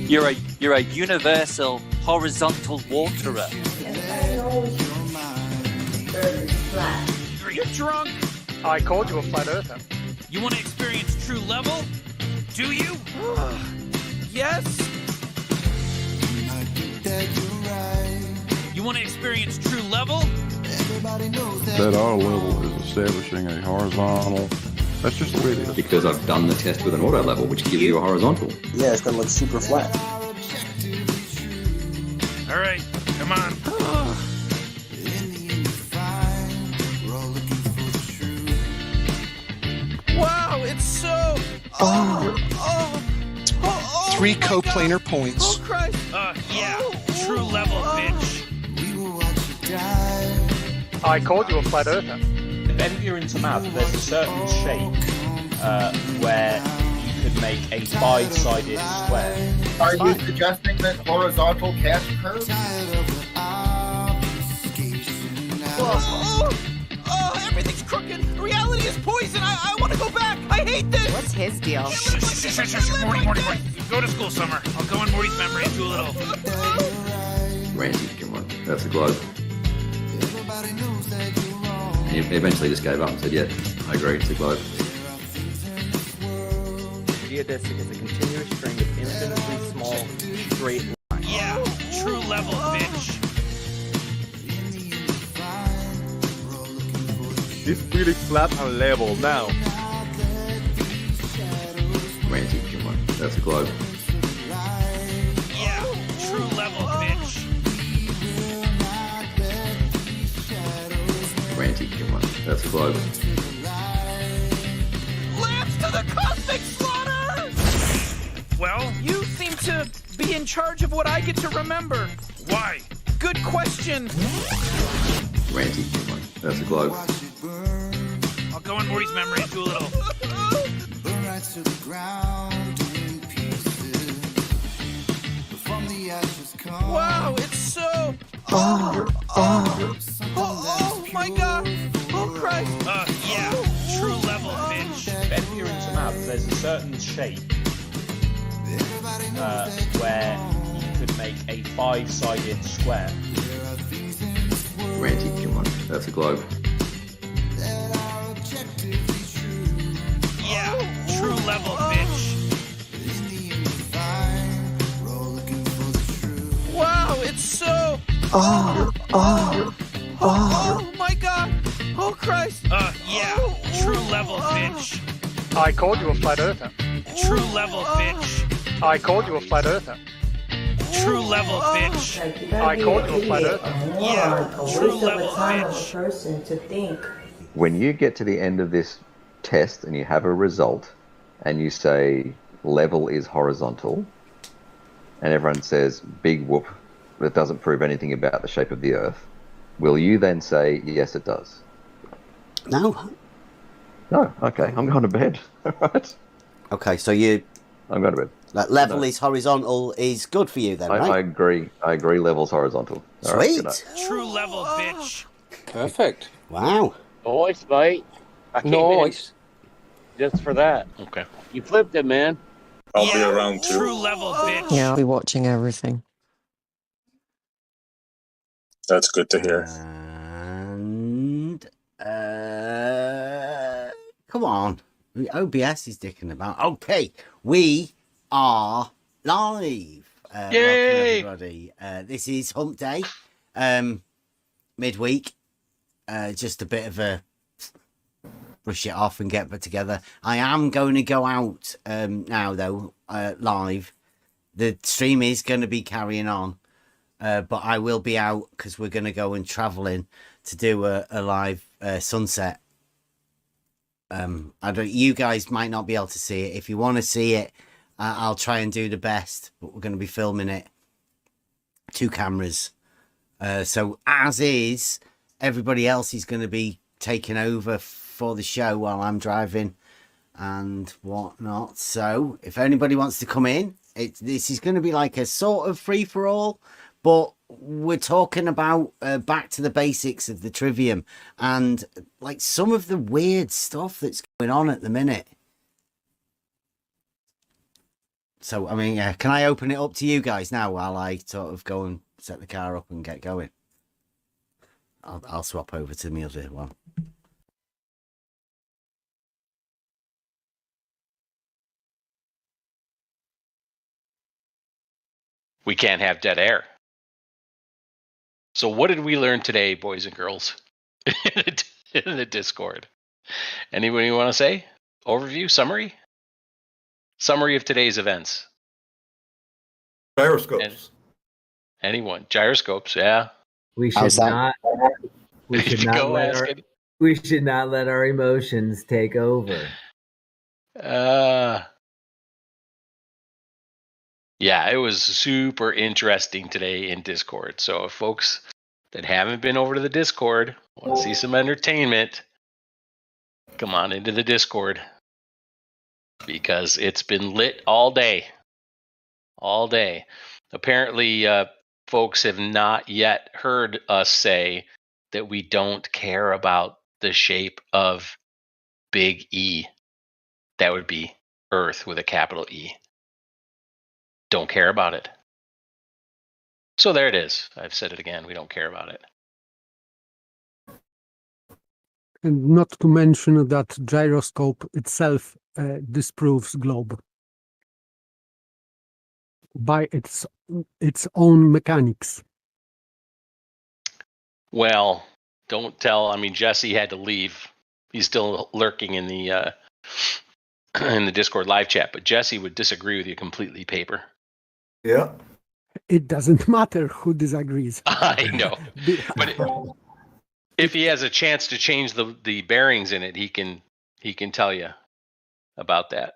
You're a universal horizontal waterer. You're drunk. I called you a flat earther. You want to experience true level? Do you? Yes. You want to experience true level? That auto level is establishing a horizontal. That's just the way it is. Because I've done the test with an auto level, which gives you a horizontal. Yeah, it's gonna look super flat. All right, come on. Wow, it's so... Three coplanar points. Oh, Christ. Yeah, true level, bitch. I called you a flat earther. If you're into math, there's a certain shape where you could make a five-sided square. Are you suggesting that horizontal can't curve? Oh, everything's crooked. Reality is poison. I want to go back. I hate this. What's his deal? Morty. Go to school, Summer. I'll go in Morty's memory and do a little. Randy, come on. That's a globe. And he eventually just gave up and said, yeah, I agree, it's a globe. Geodesic is a continuous string of infinitely small, straight lines. Yeah, true level, bitch. It's really flat and level now. Randy, come on. That's a globe. Yeah, true level, bitch. Randy, come on. That's a globe. Lance to the cosmic slaughter! Well? You seem to be in charge of what I get to remember. Why? Good question. Randy, come on. That's a globe. I'll go in Morty's memory and do a little. Wow, it's so... Oh my god! Oh Christ! Yeah, true level, bitch. If you're into math, there's a certain shape where you could make a five-sided square. Randy, come on. That's a globe. Yeah, true level, bitch. Wow, it's so... Oh my god! Oh Christ! Yeah, true level, bitch. I called you a flat earther. True level, bitch. I called you a flat earther. True level, bitch. I called you a flat earther. Yeah, true level, bitch. Person to think. When you get to the end of this test and you have a result and you say level is horizontal and everyone says big whoop, that doesn't prove anything about the shape of the earth, will you then say yes it does? No. No, okay, I'm going to bed. Right. Okay, so I'm going to bed. That level is horizontal is good for you then, right? I agree. I agree level's horizontal. All right, Sweet. good night. True level, bitch. Perfect. Wow. Nice, mate. I came in just for that. Okay. You flipped it, man. I'll be around too. True level, bitch. Yeah, I'll be watching everything. That's good to hear. And come on, OBS is dicking about. Okay, we are live. Yay! Welcome everybody. This is Hump Day, midweek. Just a bit of a brush it off and get back together. I am going to go out now though, live. The stream is going to be carrying on. But I will be out because we're going to go and traveling to do a live sunset. You guys might not be able to see it. If you want to see it, I'll try and do the best. But we're going to be filming it. 2 cameras. So as is, everybody else is going to be taking over for the show while I'm driving and whatnot. So if anybody wants to come in, this is going to be like a sort of free for all. But we're talking about back to the basics of the Trivium and like some of the weird stuff that's going on at the minute. So, I mean, can I open it up to you guys now while I sort of go and set the car up and get going? I'll swap over to the other one. We can't have dead air. So what did we learn today, boys and girls, in the Discord? Anybody want to say? Overview, summary? Summary of today's events. Gyroscopes. Anyone? Gyroscopes, yeah. We should not. We should not let our. We should not let our emotions take over. Yeah, it was super interesting today in Discord. So if folks that haven't been over to the Discord want to see some entertainment, come on into the Discord because it's been lit all day. All day. Apparently, folks have not yet heard us say that we don't care about the shape of Big E. That would be Earth with a capital E. Don't care about it. So there it is. I've said it again. We don't care about it. And not to mention that gyroscope itself disproves globe by its own mechanics. Well, don't tell. I mean, Jesse had to leave. He's still lurking in the Discord live chat, but Jesse would disagree with you completely, Paper. Yeah. It doesn't matter who disagrees. I know. But if he has a chance to change the bearings in it, he can tell you about that.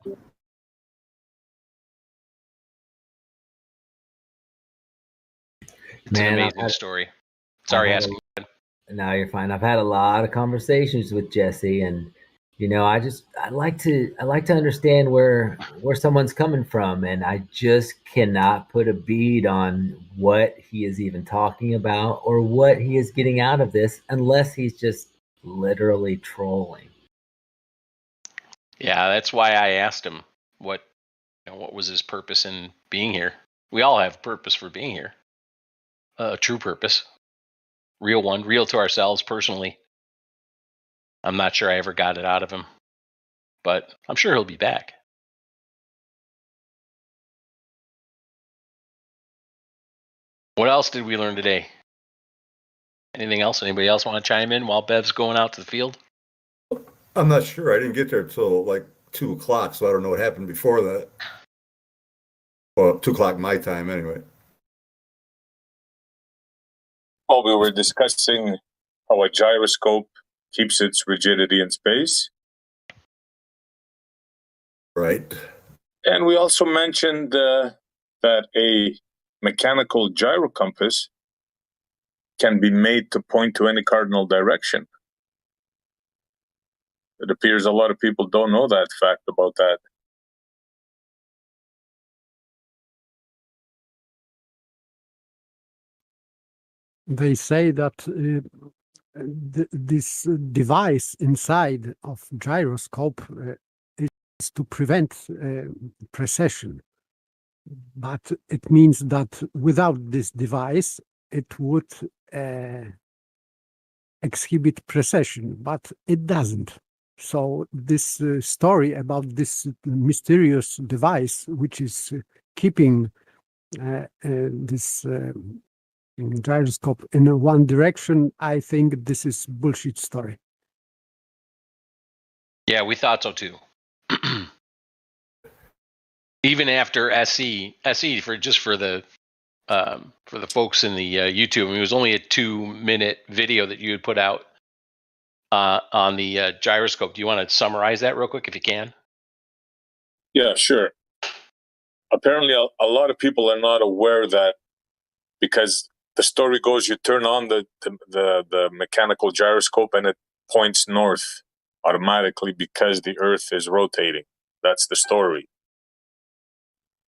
It's an amazing story. Sorry, asking. No, you're fine. I've had a lot of conversations with Jesse, and I like to understand where someone's coming from, and I just cannot put a bead on what he is even talking about or what he is getting out of this, unless he's just literally trolling. Yeah, that's why I asked him what was his purpose in being here. We all have purpose for being here. A true purpose. Real one, real to ourselves personally. I'm not sure I ever got it out of him, but I'm sure he'll be back. What else did we learn today? Anything else? Anybody else want to chime in while Bev's going out to the field? I'm not sure. I didn't get there till like 2 o'clock, so I don't know what happened before that. Well, 2 o'clock my time anyway. Well, we were discussing how a gyroscope keeps its rigidity in space. Right. And we also mentioned that a mechanical gyrocompass can be made to point to any cardinal direction. It appears a lot of people don't know that fact about that. They say that this device inside of gyroscope is to prevent precession, but it means that without this device, it would exhibit precision, but it doesn't. So this story about this mysterious device, which is keeping this gyroscope in one direction, I think this is bullshit story. Yeah, we thought so too. Even after SE for the folks in the YouTube, I mean, it was only a 2-minute video that you had put out on the gyroscope. Do you want to summarize that real quick if you can? Yeah, sure. Apparently, a lot of people are not aware that, because the story goes, you turn on the mechanical gyroscope and it points north automatically because the Earth is rotating. That's the story.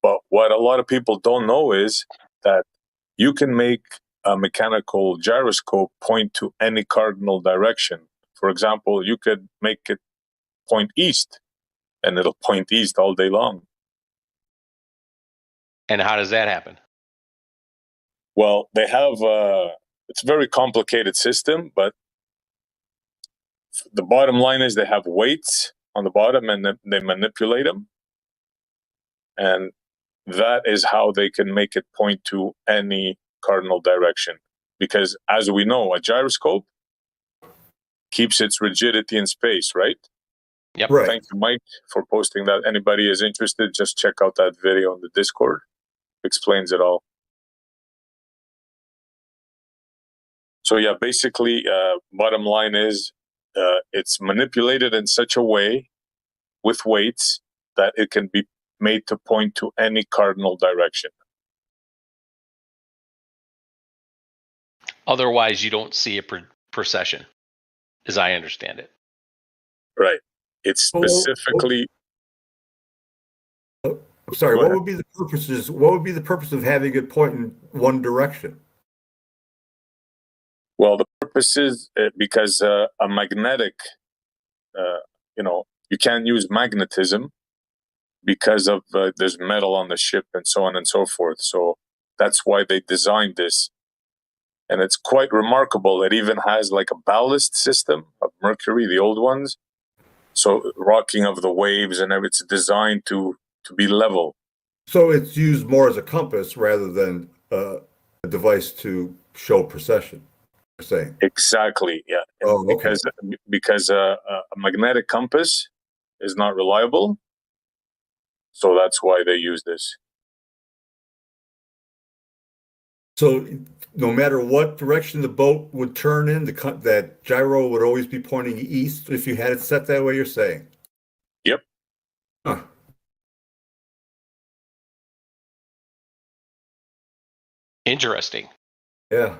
But what a lot of people don't know is that you can make a mechanical gyroscope point to any cardinal direction. For example, you could make it point east, and it'll point east all day long. And how does that happen? Well, they have it's a very complicated system, but the bottom line is they have weights on the bottom and they manipulate them. And that is how they can make it point to any cardinal direction. Because as we know, a gyroscope keeps its rigidity in space, right? Yep. Right. Thank you, Mike, for posting that. Anybody is interested, just check out that video on the Discord. Explains it all. So yeah, basically, bottom line is it's manipulated in such a way with weights that it can be made to point to any cardinal direction. Otherwise, you don't see a procession, as I understand it. Right. It's specifically. I'm sorry. What would be the purposes? What would be the purpose of having it point in one direction? Well, the purpose is because a magnetic, you can't use magnetism because of there's metal on the ship and so on and so forth. So that's why they designed this. And it's quite remarkable. It even has like a ballast system of mercury, the old ones. So rocking of the waves and everything, it's designed to be level. So it's used more as a compass rather than a device to show precession. You're saying exactly, yeah. Oh, okay. Because a magnetic compass is not reliable, so that's why they use this. So no matter what direction the boat would turn in, that gyro would always be pointing east if you had it set that way, you're saying? Yep. Huh. Interesting. Yeah.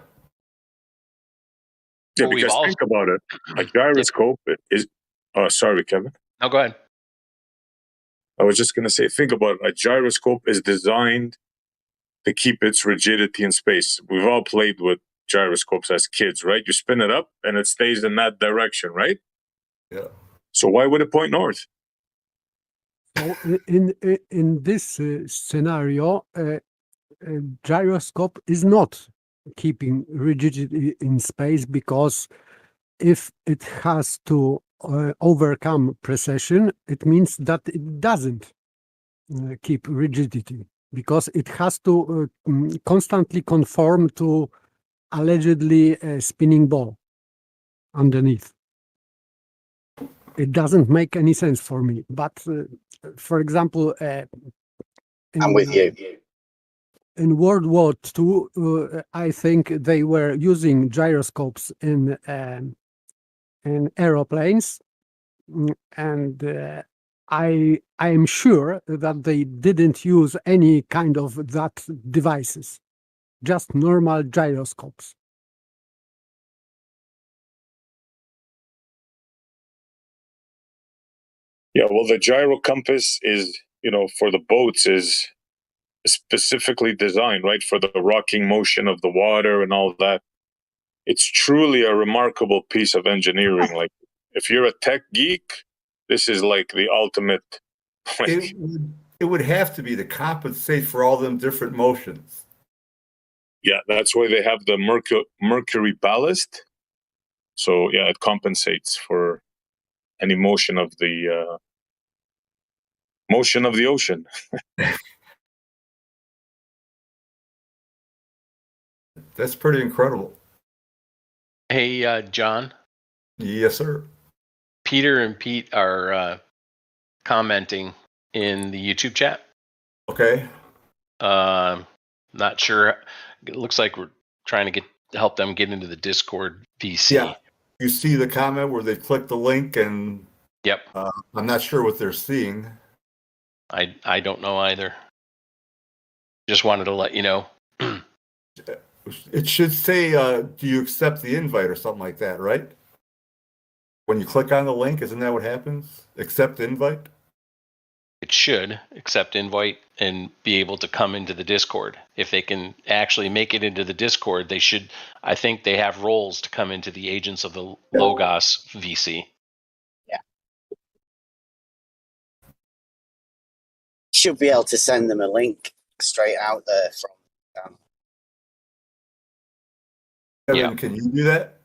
Yeah, because think about it. A gyroscope is... Oh, sorry, Kevin. No, go ahead. I was just going to say, think about it. A gyroscope is designed to keep its rigidity in space. We've all played with gyroscopes as kids, right? You spin it up and it stays in that direction, right? Yeah. So why would it point north? So in this scenario, a gyroscope is not keeping rigidity in space, because if it has to overcome precession, it means that it doesn't keep rigidity, because it has to constantly conform to allegedly a spinning ball underneath. It doesn't make any sense for me. But for example, I'm with you. In World War II, I think they were using gyroscopes in aeroplanes, and I am sure that they didn't use any kind of that devices, just normal gyroscopes. Yeah, well, the gyro compass is, for the boats is specifically designed, right, for the rocking motion of the water and all that. It's truly a remarkable piece of engineering. Like, if you're a tech geek, this is like the ultimate. It would have to be to compensate for all them different motions. Yeah, that's why they have the mercury ballast. So yeah, it compensates for any motion of the ocean. That's pretty incredible. Hey, John. Yes, sir. Peter and Pete are commenting in the YouTube chat. Okay. Not sure. It looks like we're trying to help them get into the Discord VC. Yeah. You see the comment where they click the link and yep. I'm not sure what they're seeing. I don't know either. Just wanted to let you know. It should say, do you accept the invite or something like that, right? When you click on the link, isn't that what happens? Accept invite? It should accept invite and be able to come into the Discord. If they can actually make it into the Discord, they should. I think they have roles to come into the Agents of the Logos VC. Yeah. Should be able to send them a link straight out there from. Evan, yeah. Can you do that?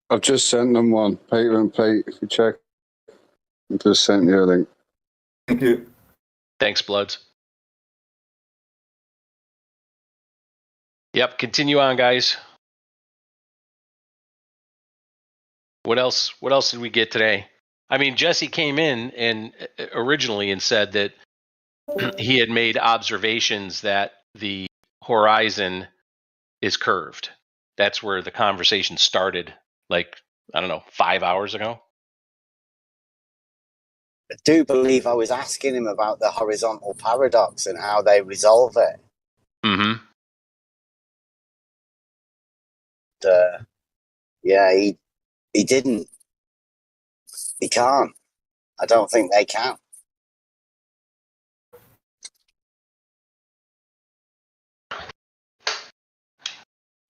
I've just sent them one. Peter and Pete, if you check, I just sent you a link. Thank you. Thanks, Bloods. Yep, continue on, guys. What else did we get today? I mean, Jesse came in and originally and said that he had made observations that the horizon is curved. That's where the conversation started, like, I don't know, 5 hours ago. I do believe I was asking him about the horizontal paradox and how they resolve it. Mm-hmm. Yeah, he didn't. He can't. I don't think they can.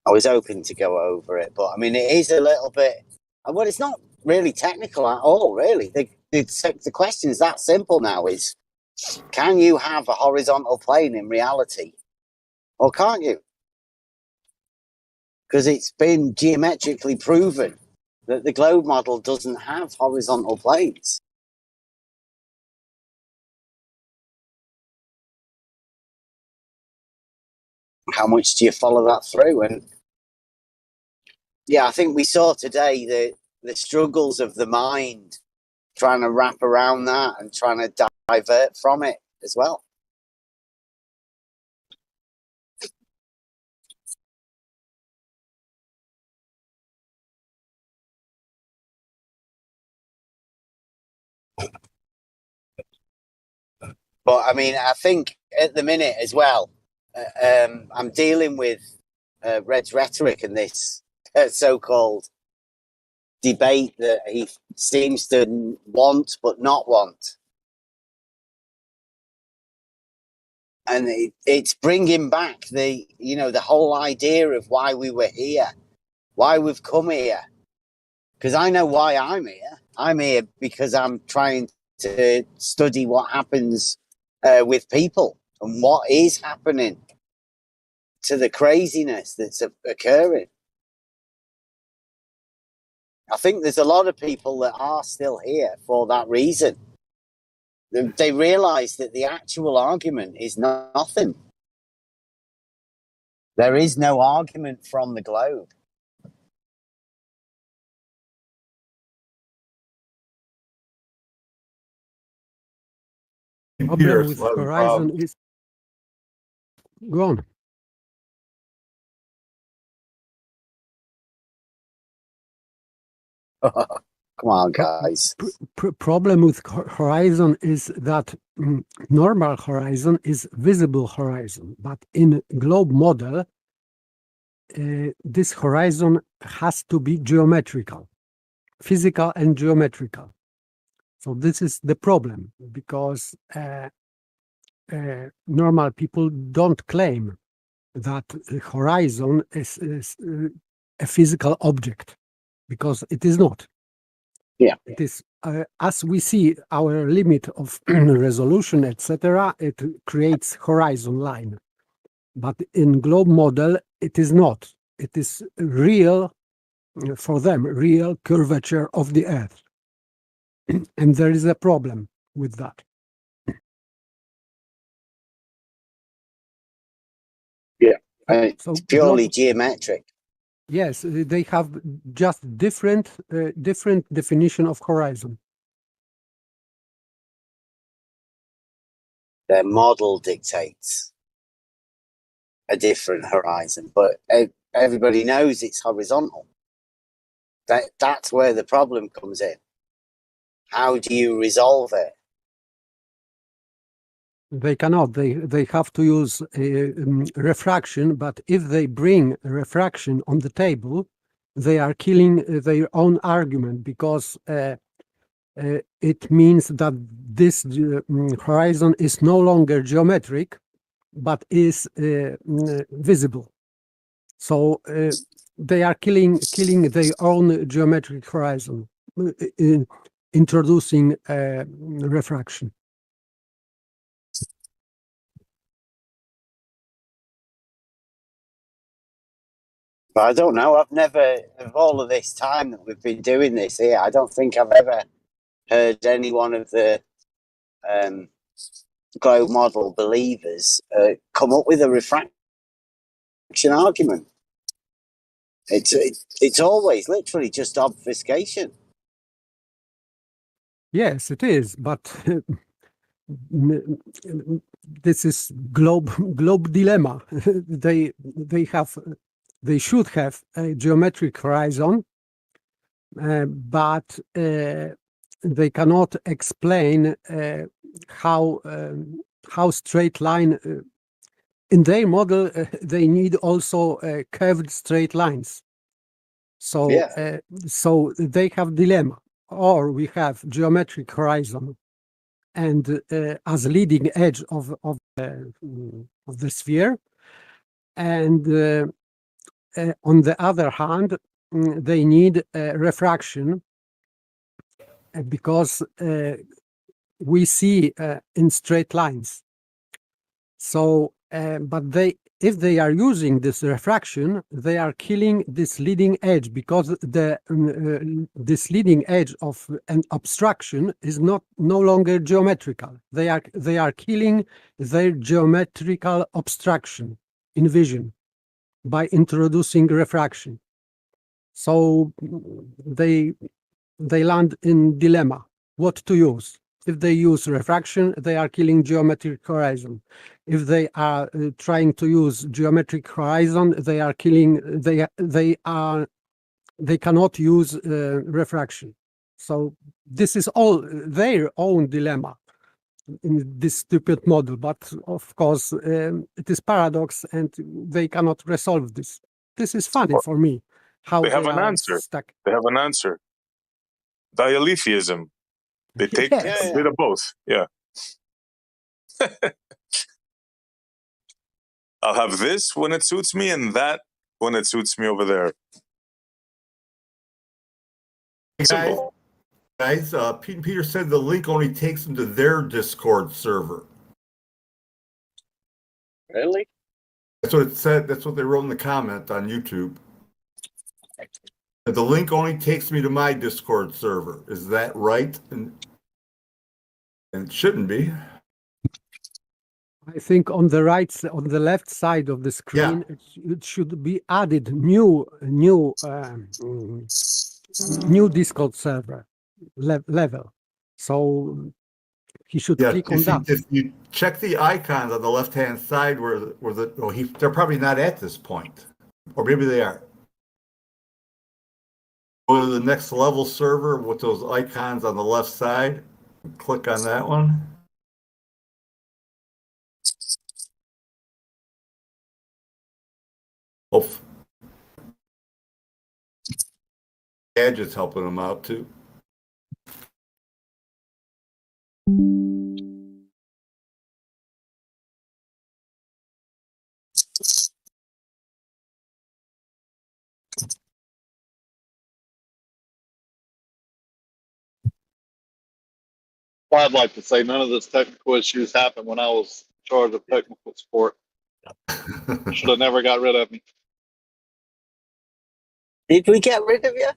I was hoping to go over it, but I mean, it is a little bit. Well, it's not really technical at all, really. The question is that simple now: is can you have a horizontal plane in reality, or can't you? Because it's been geometrically proven that the globe model doesn't have horizontal planes. How much do you follow that through? And yeah, I think we saw today the struggles of the mind trying to wrap around that and trying to divert from it as well. But I mean, I think at the minute as well, I'm dealing with Red's rhetoric and this so-called debate that he seems to want but not want. And it's bringing back the whole idea of why we were here, why we've come here. Because I know why I'm here. I'm here because I'm trying to study what happens with people and what is happening to the craziness that's occurring. I think there's a lot of people that are still here for that reason. They realise that the actual argument is nothing. There is no argument from the globe. Problem with horizon is go on. Come on, guys. Problem with horizon is that normal horizon is visible horizon, but in globe model, this horizon has to be geometrical, physical and geometrical. So this is the problem, because normal people don't claim that the horizon is a physical object, because it is not. Yeah, it is as we see our limit of resolution, etc. It creates horizon line, but in globe model it is not. It is real, for them, real curvature of the Earth. And there is a problem with that. Yeah, So it's purely geometric. Yes, they have just different definition of horizon. Their model dictates a different horizon, but everybody knows it's horizontal. That's where the problem comes in. How do you resolve it? They cannot. They have to use refraction, but if they bring refraction on the table, they are killing their own argument, because it means that this horizon is no longer geometric, but is visible. So they are killing their own geometric horizon, introducing refraction. But I don't know. I've never, of all of this time that we've been doing this here, I don't think I've ever heard any one of the globe model believers come up with a refraction argument. It's always literally just obfuscation. Yes, it is, but this is globe dilemma. They should have a geometric horizon, but they cannot explain how straight line. In their model, they need also curved straight lines. So, Yeah. So they have dilemma. Or we have geometric horizon, and as leading edge of the sphere, and on the other hand, they need refraction, because we see in straight lines. So, but if they are using this refraction, they are killing this leading edge, because this leading edge of an obstruction is no longer geometrical. They are killing their geometrical obstruction in vision by introducing refraction. So they land in dilemma what to use. If they use refraction, they are killing geometric horizon. If they are trying to use geometric horizon, they are killing. They cannot use refraction. So this is all their own dilemma in this stupid model. But of course, it is paradox, and they cannot resolve this. This is funny for me. How They have an are answer. stuck. They have an answer. Dialetheism. They take Yes. a bit of both. Yeah. I'll have this when it suits me, and that when it suits me over there. Simple. Guys, Peter said the link only takes them to their Discord server. Really? That's what it said. That's what they wrote in the comment on YouTube. The link only takes me to my Discord server. Is that right? And it shouldn't be. I think on the left side of the screen, it should be added new Discord server level. So he should click on that. If you check the icons on the left-hand side they're probably not at this point, or maybe they are. Go to the next level server with those icons on the left side. Click on that one. Oh, Gadget's helping them out too. Well, I'd like to say none of this technical issues happened when I was in charge of technical support. Should have never got rid of me. Did we get rid of you?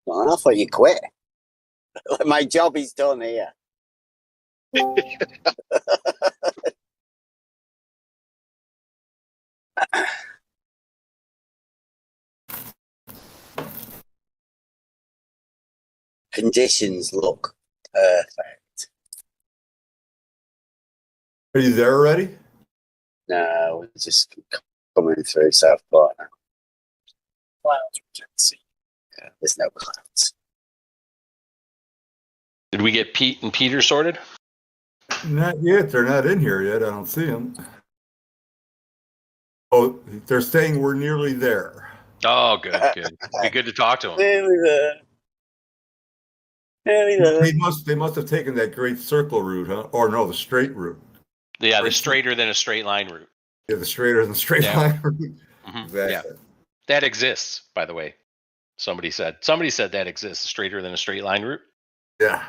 Well, I thought you quit. My job is done here. Conditions look perfect. Are you there already? No, we're just coming through Southport now. Clouds, we can see. Yeah, there's no clouds. Did we get Pete and Peter sorted? Not yet. They're not in here yet. I don't see them. Oh, they're saying we're nearly there. Oh, good. Be good to talk to them. Nearly there. Nearly there. They must have taken that great circle route, huh? Or no, the straight route. Yeah, the straighter than a straight line route. Yeah, the straighter than the straight line route. Mm-hmm. Exactly. Yeah. That exists, by the way. Somebody said that exists, straighter than a straight line route. Yeah.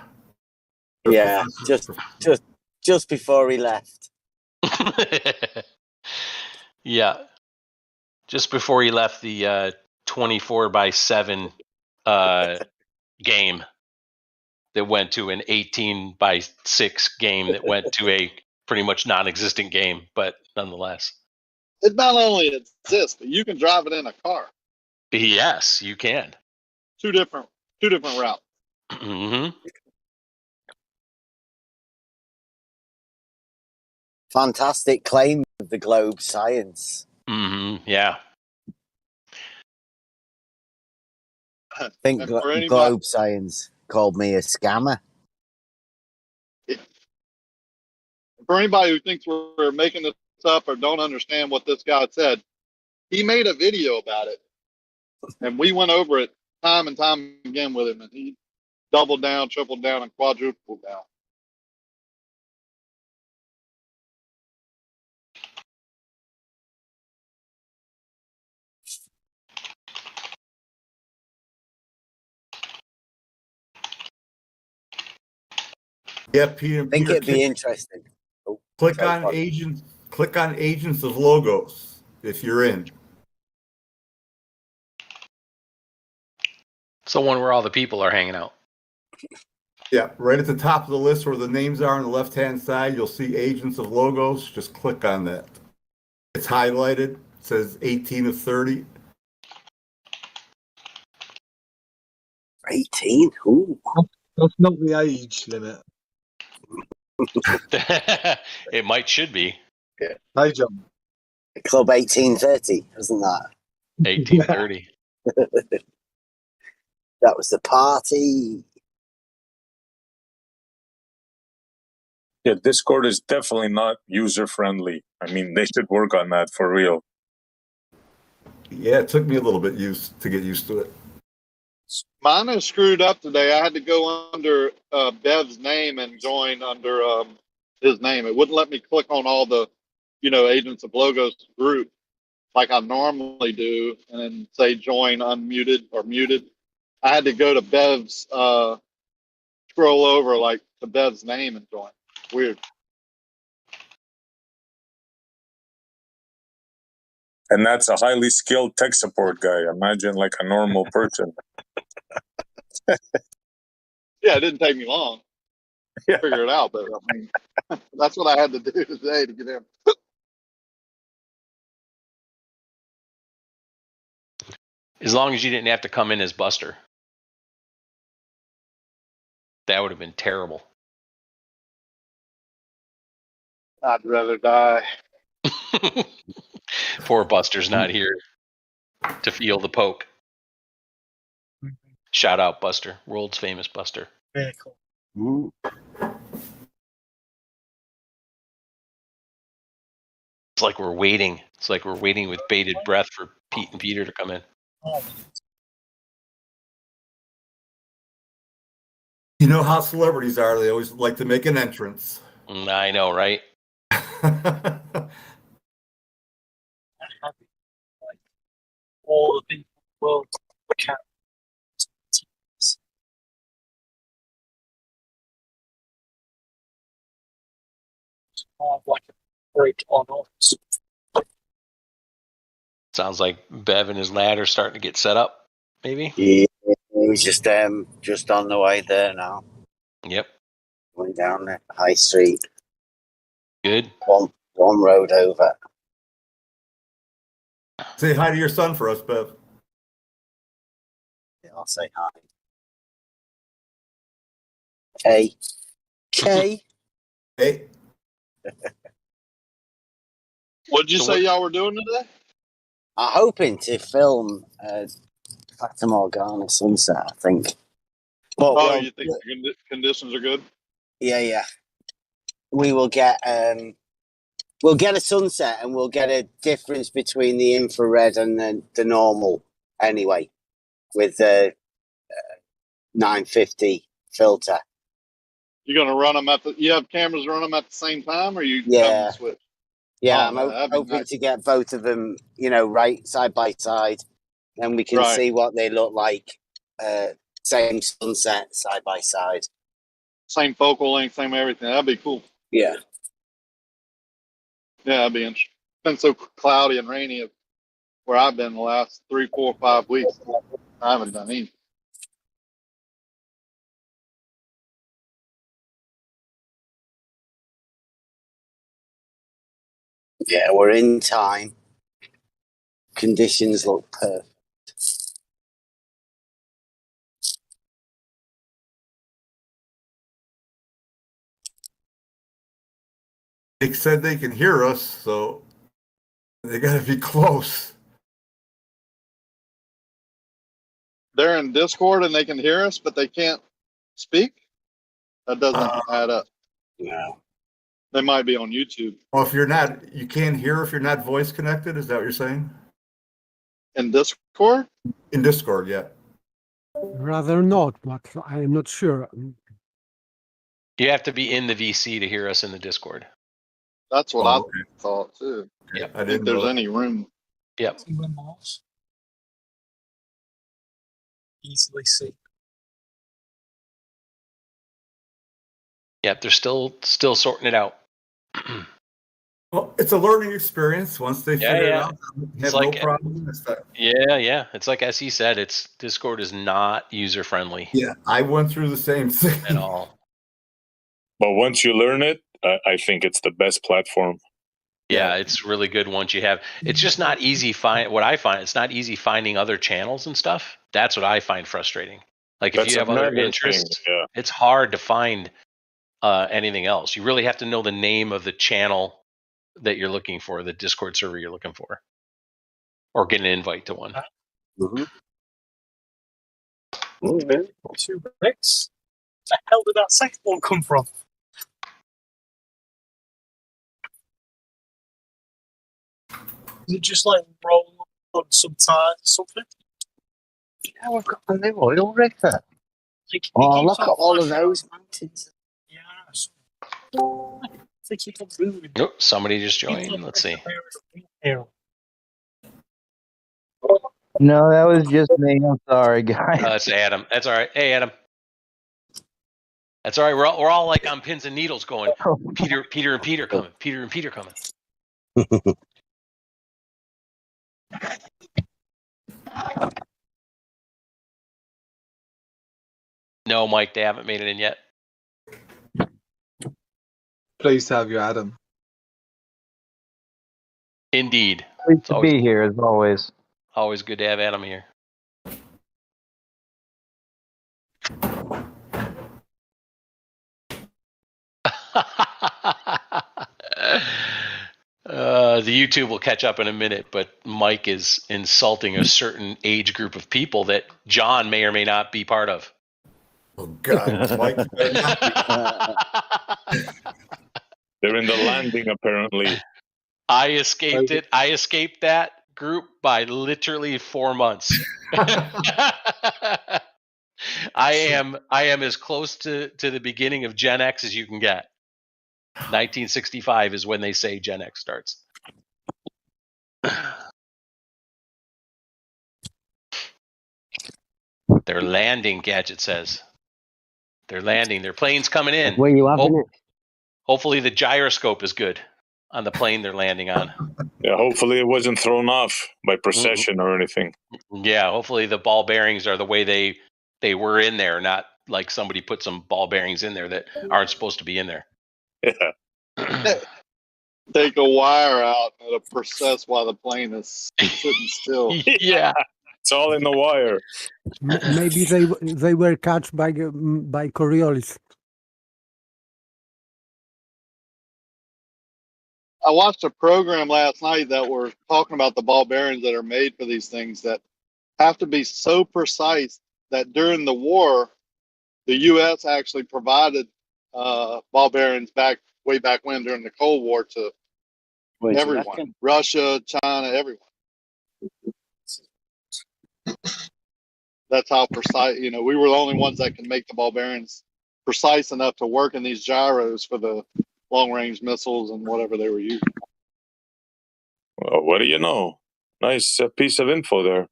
Yeah, just before he left. Yeah. Just before he left the 24/7 game that went to an 18/6 game that went to a pretty much non-existent game, but nonetheless. It not only exists, but you can drive it in a car. Yes, you can. Two different routes. Mm-hmm. Fantastic claim of the Globe Science. Mm-hmm. Yeah. I think Globe Science called me a scammer. For anybody who thinks we're making this up or don't understand what this guy said, he made a video about it. And we went over it time and time again with him, and he doubled down, tripled down, and quadrupled down. Yeah, Peter. I think it'd be interesting. Oh, click on agents. Click on Agents of Logos if you're in. It's the one where all the people are hanging out. Yeah, right at the top of the list where the names are on the left-hand side, you'll see Agents of Logos. Just click on that. It's highlighted. It says 18 of 30. 18? Ooh. That's not the age limit. It should be. Yeah. Hey, John. Club 1830, wasn't that? 1830. That was the party. Yeah, Discord is definitely not user friendly. I mean, they should work on that for real. Yeah, it took me a little bit to get used to it. Mine is screwed up today. I had to go under Bev's name and join under his name. It wouldn't let me click on all the, Agents of Logos group like I normally do, and then say join unmuted or muted. I had to go to Bev's, scroll over like to Bev's name and join. Weird. And that's a highly skilled tech support guy. Imagine like a normal person. Yeah, it didn't take me long to figure it out, but I mean, that's what I had to do today to get in. As long as you didn't have to come in as Buster. That would have been terrible. I'd rather die. Poor Buster's not here to feel the poke. Shout out Buster, world's famous Buster. Very cool. Ooh. It's like we're waiting. It's like we're waiting with bated breath for Pete and Peter to come in. You know how celebrities are. They always like to make an entrance. I know, right? All the people in the world can. Like a break on off. Sounds like Bev and his lad are starting to get set up, maybe? Yeah, he's just on the way there now. Yep. Going down the high street. Good. One road over. Say hi to your son for us, Bev. Yeah, I'll say hi. K. What did you say y'all were doing today? I'm hoping to film Fata Morgana sunset, I think. But, you think the conditions are good? Yeah. We will get we'll get a sunset, and we'll get a difference between the infrared and the normal anyway, with the 950 filter. You're gonna run them you have cameras run them at the same time, or you have them switch? Yeah, Oh, I'm hoping to get both of them, right side by side, and we can see what they look like. Same sunset side by side. Same focal length, same everything. That'd be cool. Yeah. Yeah, that'd be interesting. It's been so cloudy and rainy where I've been the last 3, 4, 5 weeks. I haven't done anything. Yeah, we're in time. Conditions look perfect. They said they can hear us, so they got to be close. They're in Discord and they can hear us, but they can't speak? That doesn't add up. No. They might be on YouTube. Well, you can't hear if you're not voice connected. Is that what you're saying? In Discord? In Discord, yeah. Rather not, but I am not sure. You have to be in the VC to hear us in the Discord. That's what I thought too. Yep. I think there's any room. Yep. Easily see. Yep, they're still sorting it out. Well, it's a learning experience. Once they figure it out, have no problem. Yeah. It's like as he said, Discord is not user friendly. Yeah, I went through the same thing at all. But once you learn it, I think it's the best platform. Yeah, it's really good once you have. It's just not easy what I find, it's not easy finding other channels and stuff. That's what I find frustrating. Like if you have other interests, it's hard to find anything else. You really have to know the name of the channel that you're looking for, the Discord server you're looking for, or get an invite to one. Mm-hmm. Two bricks. Where the hell did that second one come from? Is it just like roll on some tires or something? Yeah, we've got a new oil rig there. Like, look at all of those mountains. Yes. They keep on moving. Nope, somebody just joined. Let's see. No, that was just me. I'm sorry, guys. It's Adam. That's all right. Hey, Adam. That's all right. We're all like on pins and needles going. Peter and Peter coming. Peter and Peter coming. No, Mike, they haven't made it in yet. Pleased to have you, Adam. Indeed. Pleased to be here, as always. Always good to have Adam here. The YouTube will catch up in a minute, but Mike is insulting a certain age group of people that John may or may not be part of. Oh God, Mike! They're in the landing, apparently. I escaped it. I escaped that group by literally 4 months. I am as close to the beginning of Gen X as you can get. 1965 is when they say Gen X starts. They're landing, Gadget says. They're landing. Their plane's coming in. Were you up in it? Hopefully the gyroscope is good. on the plane they're landing on. Yeah, hopefully it wasn't thrown off by precession or anything. Yeah, hopefully the ball bearings are the way they were in there, not like somebody put some ball bearings in there that aren't supposed to be in there. Yeah. Take a wire out and it'll process while the plane is sitting still. Yeah. It's all in the wire. Maybe they were catched by Coriolis. I watched a program last night that were talking about the ball bearings that are made for these things that have to be so precise that during the war, the U.S. actually provided ball bearings way back when during the Cold War to everyone, Russia, China, everyone. That's how precise, we were the only ones that can make the ball bearings precise enough to work in these gyros for the long range missiles and whatever they were using. Well, what do you know? Nice piece of info there.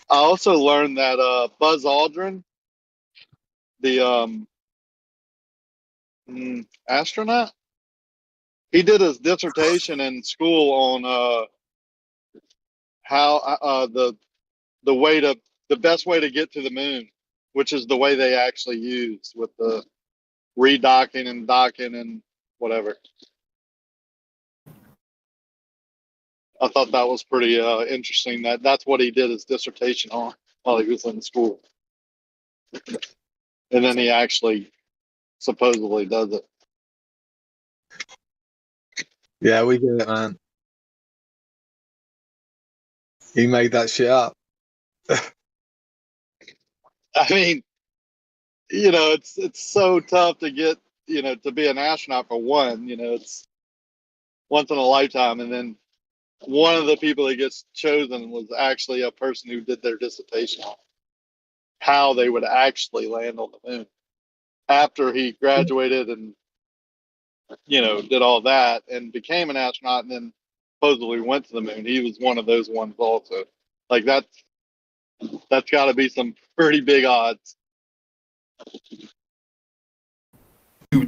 I also learned that Buzz Aldrin, the astronaut, he did his dissertation in school on how the best way to get to the moon, which is the way they actually use with the redocking and docking and whatever. I thought that was pretty interesting. That's what he did his dissertation on while he was in school, and then he actually supposedly does it. Yeah, we get it, man. He made that shit up. I mean, it's so tough to get, to be an astronaut for one. It's once in a lifetime, and then one of the people that gets chosen was actually a person who did their dissertation on how they would actually land on the moon after he graduated and did all that and became an astronaut and then supposedly went to the moon. He was one of those ones also. Like that's got to be some pretty big odds.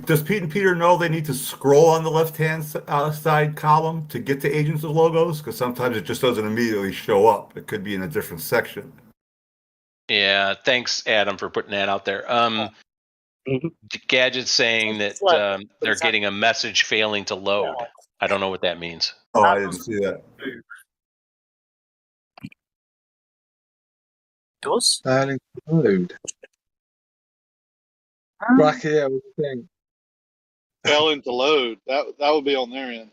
Does Pete and Peter know they need to scroll on the left-hand side column to get to Agents of Logos? Because sometimes it just doesn't immediately show up. It could be in a different section. Yeah, thanks, Adam, for putting that out there. Gadget's saying that they're getting a message failing to load. I don't know what that means. Oh, I didn't see that. Does? Failing to load. Back here, what do you think? Failing to load. That would be on their end.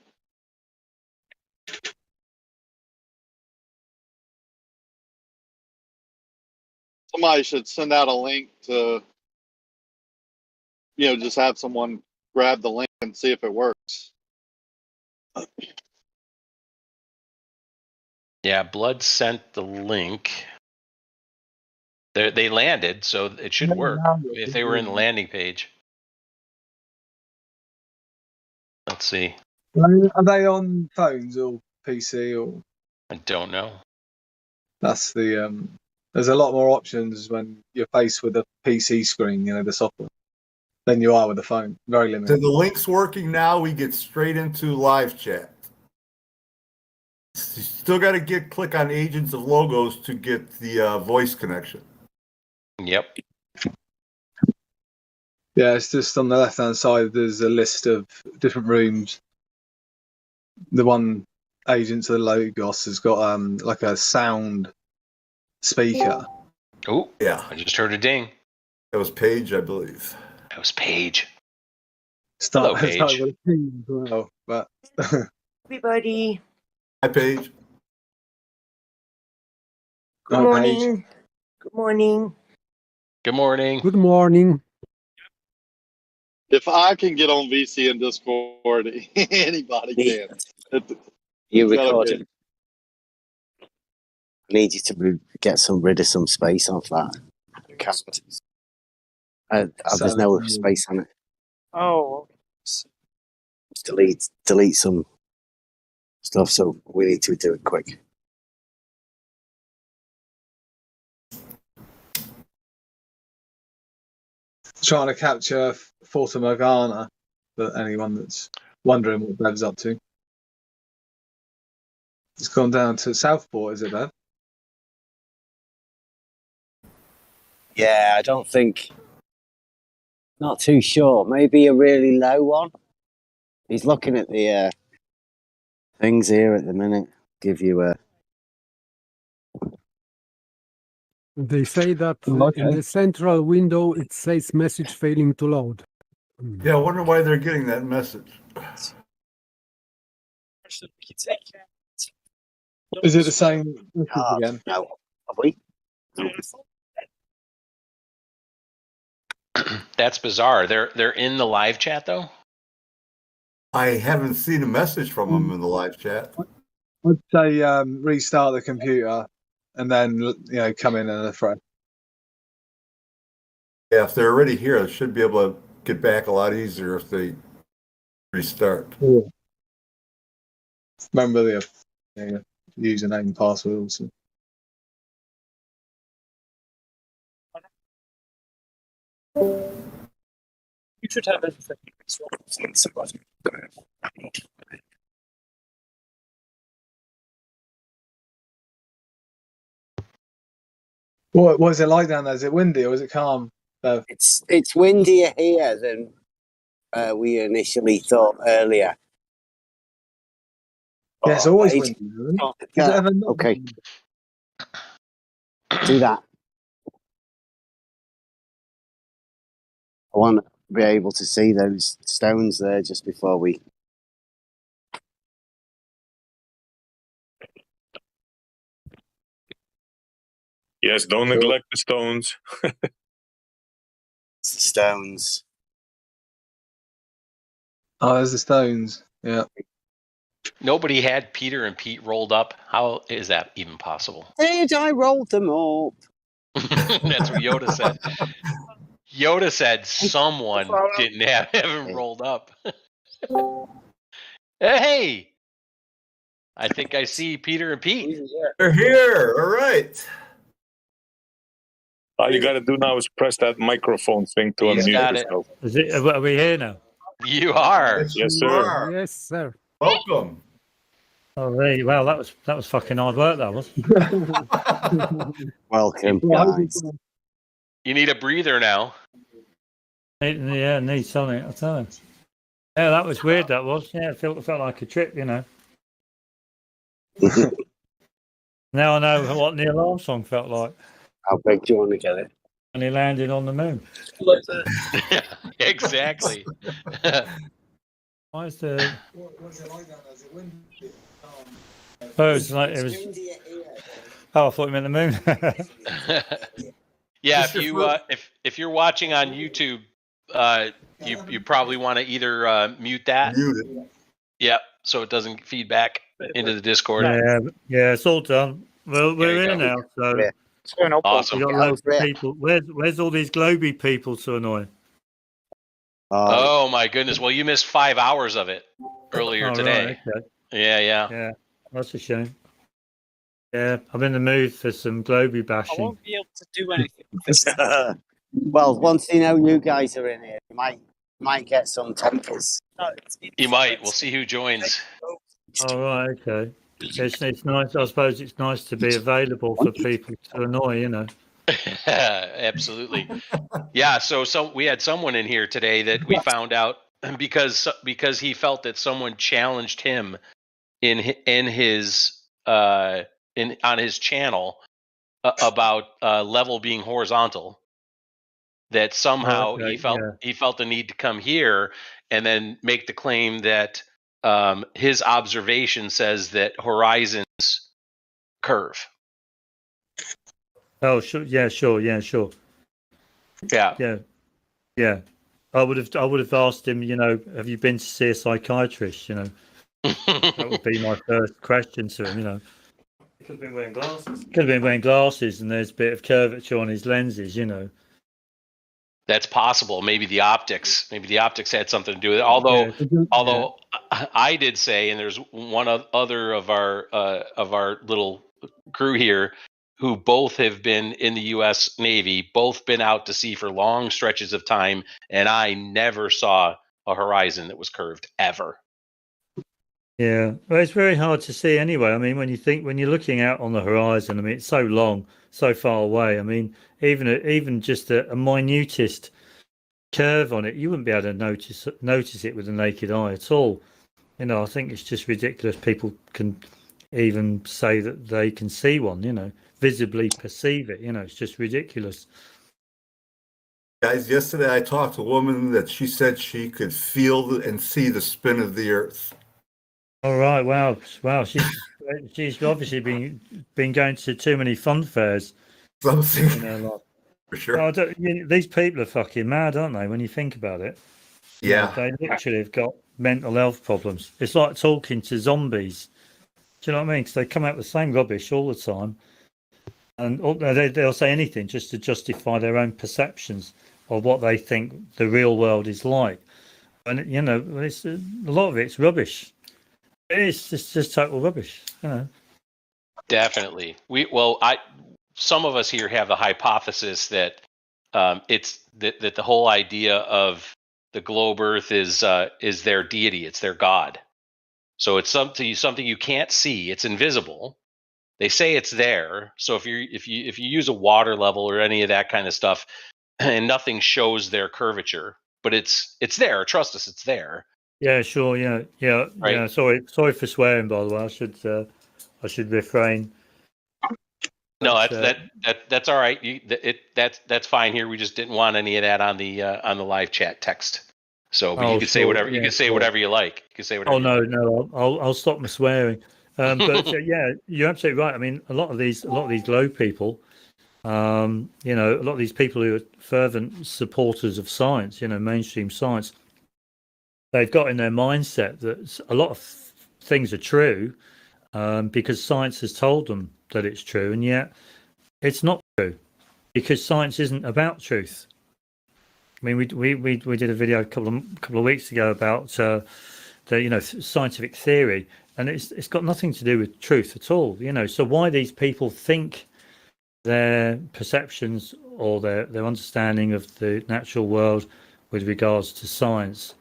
Somebody should send out a link to, just have someone grab the link and see if it works. Yeah, Blood sent the link. They landed, so it should work if they were in the landing page. Let's see. Are they on phones or PC or? I don't know. That's the there's a lot more options when you're faced with a PC screen, the software, than you are with the phone. Very limited. So the link's working now. We get straight into live chat. You still got to click on Agents of Logos to get the voice connection. Yep. Yeah, it's just on the left-hand side. There's a list of different rooms. The one Agents of Logos has got like a sound speaker. Oh, yeah. I just heard a ding. That was Paige, I believe. That was Paige. Hello, Paige. With a P as well, but Everybody. Hi, Paige. Good Hi, morning. Paige. Good morning. Good morning. Good morning. If I can get on VC and Discord, anybody can. You recording? I need you to get rid of some space off that account. There's no space on it. Oh. Delete some stuff, so we need to do it quick. Trying to capture Fata Morgana, for anyone that's wondering what Bev's up to. It's gone down to Southport, is it, Bev? Yeah, I don't think. Not too sure. Maybe a really low one. He's looking at the things here at the minute. Give you a. They say that Okay. in the central window it says message failing to load. Yeah, I wonder why they're getting that message. Is it the same again? No. Have we? That's bizarre. They're in the live chat though. I haven't seen a message from them in the live chat. I'd say restart the computer and then come in and refresh. Yeah, if they're already here, they should be able to get back a lot easier if they restart. Yeah. Remember the username and password also. You should have everything. What is it like down there? Is it windy or is it calm? It's windier here than we initially thought earlier. Yeah, it's always windy. Isn't it? Is it ever not? Okay. Do that. I want to be able to see those stones there just before we. Yes, don't neglect the stones. Stones. Oh, there's the stones. Yeah. Nobody had Peter and Pete rolled up. How is that even possible? Did I roll them up? That's what Yoda said. Yoda said someone didn't have him rolled up. Hey! I think I see Peter and Pete. They're here. All right. All you got to do now is press that microphone thing to He's unmute got it. yourself. Are we here now? You are. Yes, sir. Yes, sir. Welcome. Oh, really? Well, that was fucking hard work. That was. Welcome, guys. You need a breather now. Yeah, need something. I'll tell him. Yeah, that was weird. That was. Yeah, it felt like a trip, Now I know what Neil Armstrong felt like. How big do you want to get it? And he landed on the moon. Exactly. Why is the? Oh, it was. Oh, I thought you meant the moon. Yeah, if you're watching on YouTube, you probably want to either mute that. Mute it. Yep, so it doesn't feed back into the Discord. Yeah, it's all done. Well, we're here now, so awesome. We got loads of people. Where's all these Globy people so annoying? Oh my goodness! Well, you missed 5 hours of it earlier today. Right, okay. Yeah. That's a shame. Yeah, I'm in the mood for some Globy bashing. I won't be able to do anything. Well, once you know you guys are in here, you might get some takers. You might. We'll see who joins. Oh, right, okay. It's nice. I suppose it's nice to be available for people to annoy, Absolutely. Yeah. So we had someone in here today that we found out because he felt that someone challenged him on his channel about level being horizontal. That somehow he felt the need to come here and then make the claim that his observation says that horizons curve. Oh, sure. Yeah, sure. Yeah. I would have asked him. Have you been to see a psychiatrist? That would be my first question to him. He could have been wearing glasses. Could have been wearing glasses, and there's a bit of curvature on his lenses. That's possible. Maybe the optics had something to do with it. Although I did say, and there's one other of our little crew here who both have been in the U.S. Navy, both been out to sea for long stretches of time, and I never saw a horizon that was curved ever. Yeah, well, it's very hard to see anyway. I mean, when you're looking out on the horizon, I mean, it's so long, so far away. I mean, even just a minutest curve on it, you wouldn't be able to notice it with the naked eye at all. You know, I think it's just ridiculous. People can even say that they can see one. You know, visibly perceive it. You know, it's just ridiculous. Guys, yesterday I talked to a woman that she said she could feel and see the spin of the Earth. All right, wow. She's obviously been going to too many fun fairs. Something in her life. For sure. Well, these people are fucking mad, aren't they? When you think about it, yeah, they literally have got mental health problems. It's like talking to zombies. Do you know what I mean? Because they come out with the same rubbish all the time, and they'll say anything just to justify their own perceptions of what they think the real world is like. And you know, it's a lot of it's rubbish. It's just total rubbish, you know. Definitely. Some of us here have the hypothesis that it's that the whole idea of the globe Earth is their deity, it's their god. So it's something you can't see, it's invisible. They say it's there. So if you use a water level or any of that kind of stuff, and nothing shows their curvature, but it's there. Trust us, it's there. Yeah, sure. Yeah. Right. Yeah. Sorry for swearing. By the way, I should refrain. No, that's all right. That's fine here. We just didn't want any of that on the live chat text. So, but you can say whatever you can say whatever you like. You can say whatever. No. I'll stop my swearing. But yeah, you're absolutely right. I mean, a lot of these globe people, you know, a lot of these people who are fervent supporters of science, you know, mainstream science, they've got in their mindset that a lot of things are true because science has told them that it's true, and yet it's not true because science isn't about truth. I mean, we did a video a couple of weeks ago about the scientific theory, and it's got nothing to do with truth at all. You know, so why these people think their perceptions or their understanding of the natural world with regards to science,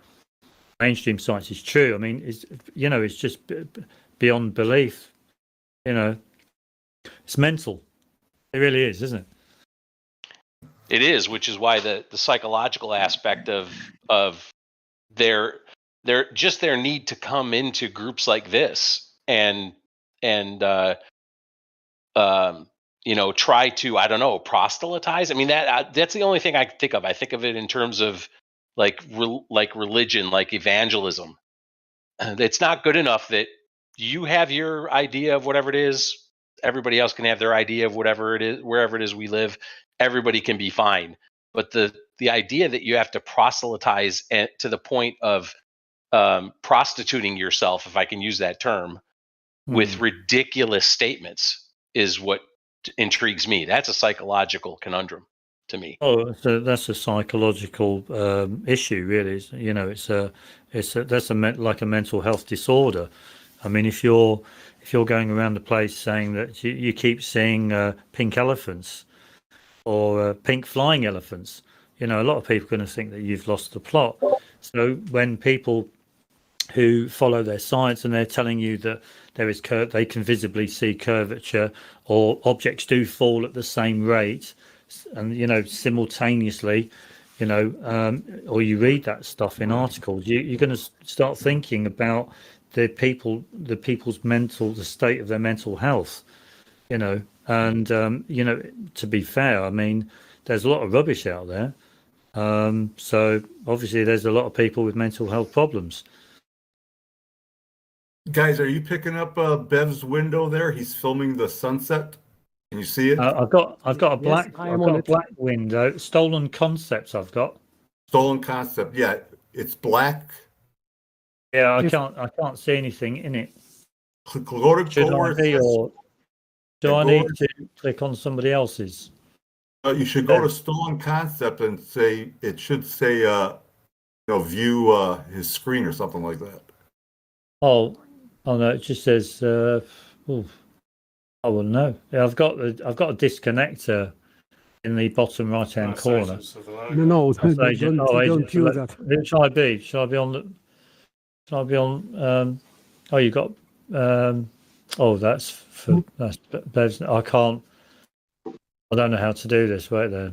mainstream science, is true. I mean, it's just beyond belief. You know, it's mental. It really is, isn't it? It is, which is why the psychological aspect of their need to come into groups like this and try to, I don't know, proselytize. I mean, that's the only thing I can think of. I think of it in terms of like religion, like evangelism. It's not good enough that you have your idea of whatever it is. Everybody else can have their idea of whatever it is, wherever it is we live. Everybody can be fine. But the idea that you have to proselytize to the point of prostituting yourself, if I can use that term, with ridiculous statements is what intrigues me. That's a psychological conundrum to me. Oh, so that's a psychological issue, really. You know, that's like a mental health disorder. I mean, if you're going around the place saying that you keep seeing pink elephants or pink flying elephants, you know, a lot of people are going to think that you've lost the plot. So when people who follow their science and they're telling you that they can visibly see curvature, or objects do fall at the same rate, and you know, simultaneously, you know, or you read that stuff in articles, you're going to start thinking about the state of their mental health, you know. And you know, to be fair, I mean, there's a lot of rubbish out there. So obviously there's a lot of people with mental health problems. Guys, are you picking up Bev's window there? He's filming the sunset. Can you see it? I've got a black window. Stolen concepts. I've got stolen concept. Yeah, it's black. Yeah, I can't see anything in it. Go to do I need to click on somebody else's? You should go to stolen concept and say it should say view his screen or something like that. Oh no, it just says I wouldn't know. Yeah, I've got a disconnector in the bottom right-hand corner. No, That's agent. don't use that. Who shall I be? Shall I be on the? Shall I be on? Oh, you got. That's Bev's. I can't. I don't know how to do this. Wait there.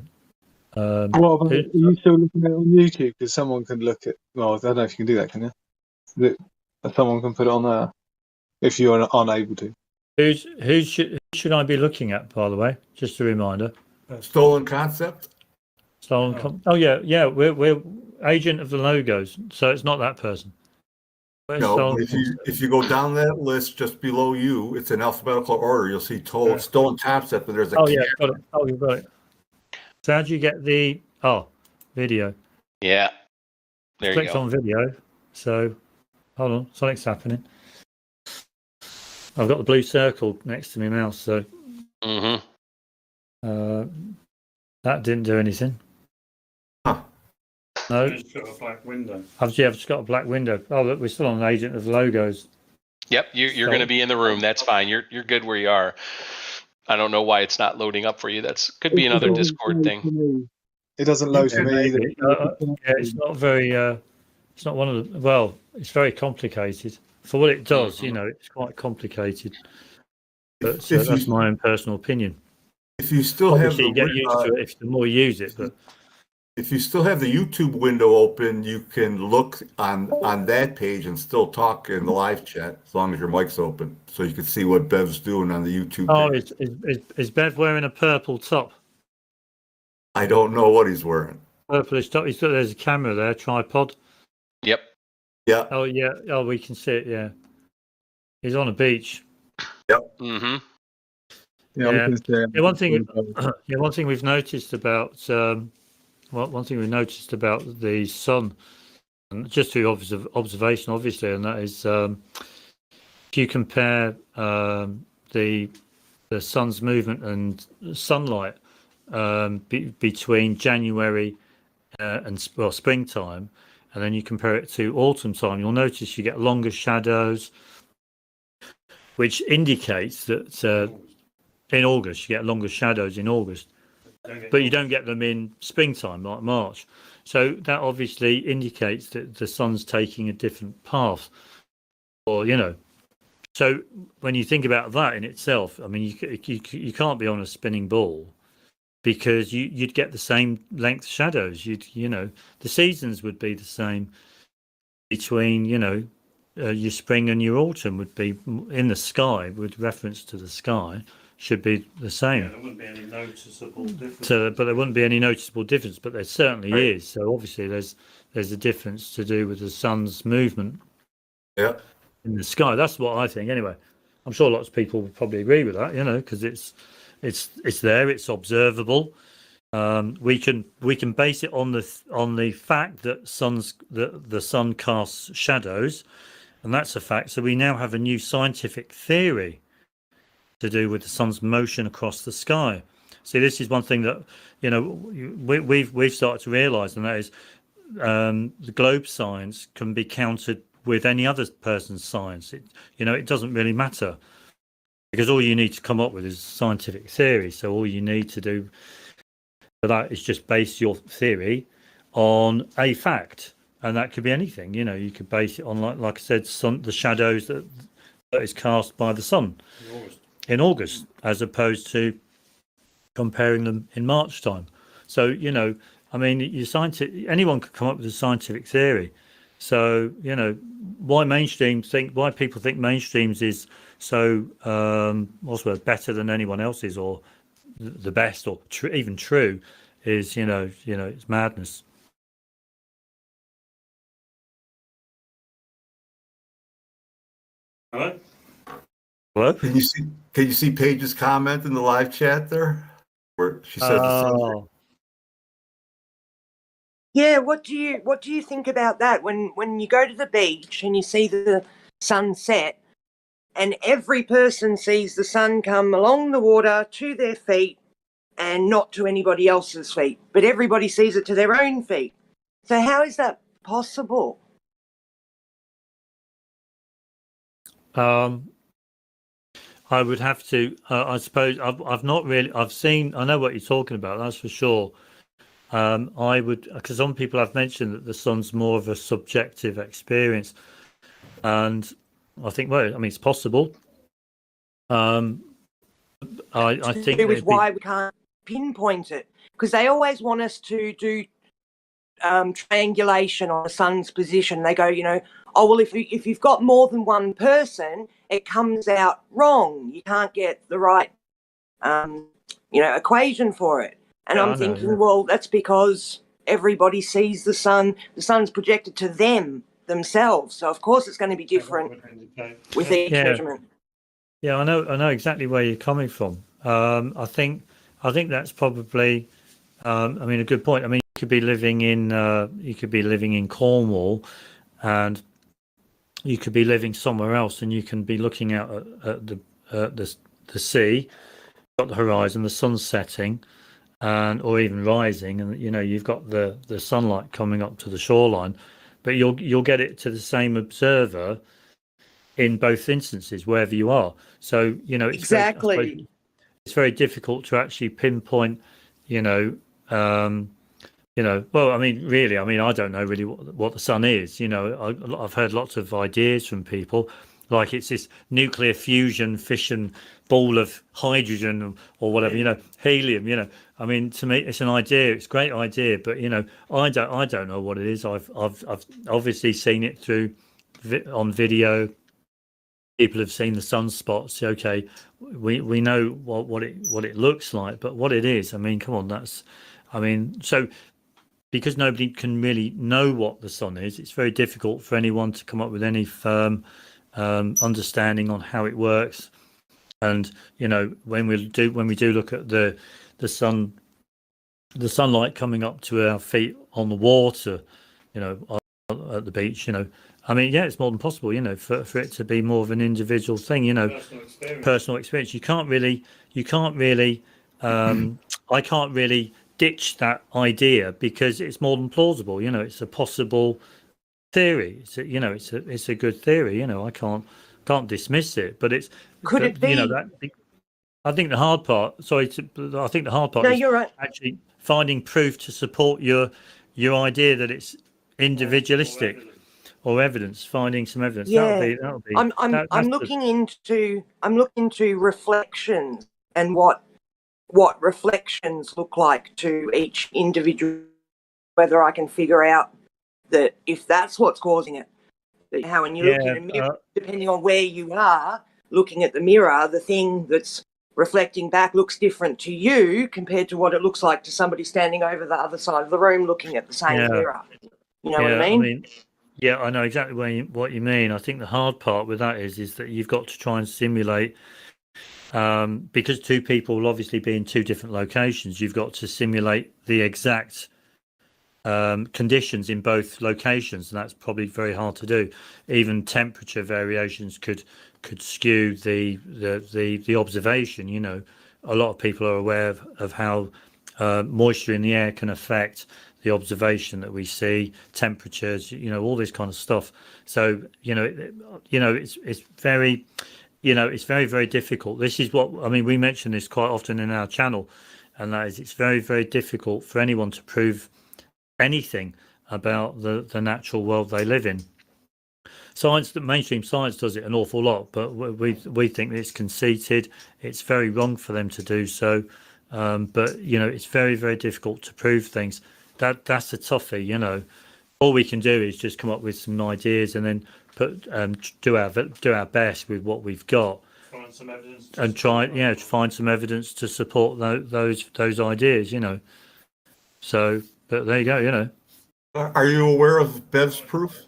What about, are you still looking at it on YouTube? Because someone can look at. Well, I don't know if you can do that, can you? Someone can put it on there if you're unable to. Who should I be looking at? By the way, just a reminder. Stolen Concept. We're agent of the logos, so it's not that person. No, but if you go down that list just below you, it's in alphabetical order. You'll see Stolen Concept, and there's a got it. Oh, you've got it. So how do you get the video? Yeah, there you Clicked go. on video. So hold on, something's happening. I've got the blue circle next to my mouse, so that didn't do anything. No. I've just got a black window. I've just got a black window. Oh, look, we're still on an agent of logos. Yep, you're going to be in the room. That's fine. You're good where you are. I don't know why it's not loading up for you. Could be another Discord thing. It doesn't load for me either. It's not very. It's not one of the. Well, it's very complicated for what it does. It's quite complicated. But that's my own personal opinion. If you still have, you get used to it the more you use it. But if you still have the YouTube window open, you can look on that page and still talk in the live chat as long as your mic's open, so you can see what Bev's doing on the YouTube page. Is Bev wearing a purple top? I don't know what he's wearing. Purplish top. There's a camera there, tripod. Yep. Yeah. Oh yeah. Oh, we can see it. Yeah. He's on a beach. Yep. Mm-hmm. Yeah. One thing we've noticed about the sun, and just through observation, obviously, and that is if you compare the sun's movement and sunlight between January and springtime, and then you compare it to autumn time, you'll notice you get longer shadows, which indicates that in August you get longer shadows in August. But you don't get them in springtime like March. So that obviously indicates that the sun's taking a different path. So when you think about that in itself, I mean, you can't be on a spinning ball because you'd get the same length shadows. The seasons would be the same between, your spring and your autumn would be in the sky with reference to the sky. Should be the same. Yeah, there wouldn't be any noticeable difference. But there wouldn't be any noticeable difference. But there certainly is. So obviously, there's a difference to do with the sun's movement. Yeah. In the sky. That's what I think. Anyway, I'm sure lots of people would probably agree with that. Because it's there. It's observable. We can base it on the fact that the sun casts shadows, and that's a fact. So we now have a new scientific theory to do with the sun's motion across the sky. See, this is one thing that we've started to realise, and that is the globe signs can be countered with any other person's science. It doesn't really matter because all you need to come up with is scientific theory. So all you need to do for that is just base your theory on a fact, and that could be anything. You could base it on like I said, the shadows that is cast by the sun in August, as opposed to comparing them in March time. So, I mean, anyone could come up with a scientific theory. So, why people think mainstreams is so, better than anyone else's or the best or even true is, it's madness. Hello? Hello? Can you see Paige's comment in the live chat there? Where she said Yeah, what do you think about that when you go to the beach and you see the sun set and every person sees the sun come along the water to their feet and not to anybody else's feet, but everybody sees it to their own feet. So how is that possible? I would have to. I suppose I've not really. I've seen. I know what you're talking about. That's for sure. I would, because some people have mentioned that the sun's more of a subjective experience, and I think, well, I mean, it's possible. I think is why we can't pinpoint it, because they always want us to do triangulation on the sun's position. They go, oh well, if you've got more than one person, it comes out wrong. You can't get the right equation for it. And I'm thinking, well, that's because everybody sees the sun. The sun's projected to themselves, so of course it's going to be different with each measurement. Yeah, I know exactly where you're coming from. I think that's probably, I mean, a good point. I mean, you could be living in Cornwall, and you could be living somewhere else, and you can be looking out at the sea, got the horizon, the sun's setting, or even rising, and you've got the sunlight coming up to the shoreline, but you'll get it to the same observer in both instances wherever you are. So it's exactly it's very difficult to actually pinpoint. Well, I mean, really, I don't know really what the sun is. I've heard lots of ideas from people, like it's this nuclear fusion fission ball of hydrogen or whatever, helium. I mean, to me, it's an idea. It's a great idea, but I don't know what it is. I've obviously seen it on video. People have seen the sunspots. Okay, we know what it looks like, but what it is, I mean, come on, so because nobody can really know what the sun is, it's very difficult for anyone to come up with any firm understanding on how it works. And when we do look at the sunlight coming up to our feet on the water, at the beach, I mean, yeah, it's more than possible, for it to be more of an individual thing, personal experience. You can't really I can't really ditch that idea because it's more than plausible. It's a possible theory. It's a good theory. I can't dismiss it, but it's could it be? I think the hard part. I think the hard part is you're right. Actually finding proof to support your idea that it's individualistic, or evidence. Finding some evidence. Yeah, that'll be. I'm looking into reflections and what reflections look like to each individual, whether I can figure out that if that's what's causing it. How when you look in a mirror, depending on where you are looking at the mirror, the thing that's reflecting back looks different to you compared to what it looks like to somebody standing over the other side of the room looking at the same mirror. You know what I mean? Yeah, I know exactly what you mean. I think the hard part with that is that you've got to try and simulate, because two people will obviously be in two different locations. You've got to simulate the exact conditions in both locations, and that's probably very hard to do. Even temperature variations could skew the observation. A lot of people are aware of how moisture in the air can affect the observation that we see, temperatures, all this kind of stuff. So it's very it's very, very difficult. This is what we mention this quite often in our channel, and that is it's very, very difficult for anyone to prove anything about the natural world they live in. Mainstream science does it an awful lot, but we think it's conceited. It's very wrong for them to do so, but it's very, very difficult to prove things. That's a toughie. All we can do is just come up with some ideas and then do our best with what we've got, and try to find some evidence to support those ideas. So, but there you go. Are you aware of Bev's proof?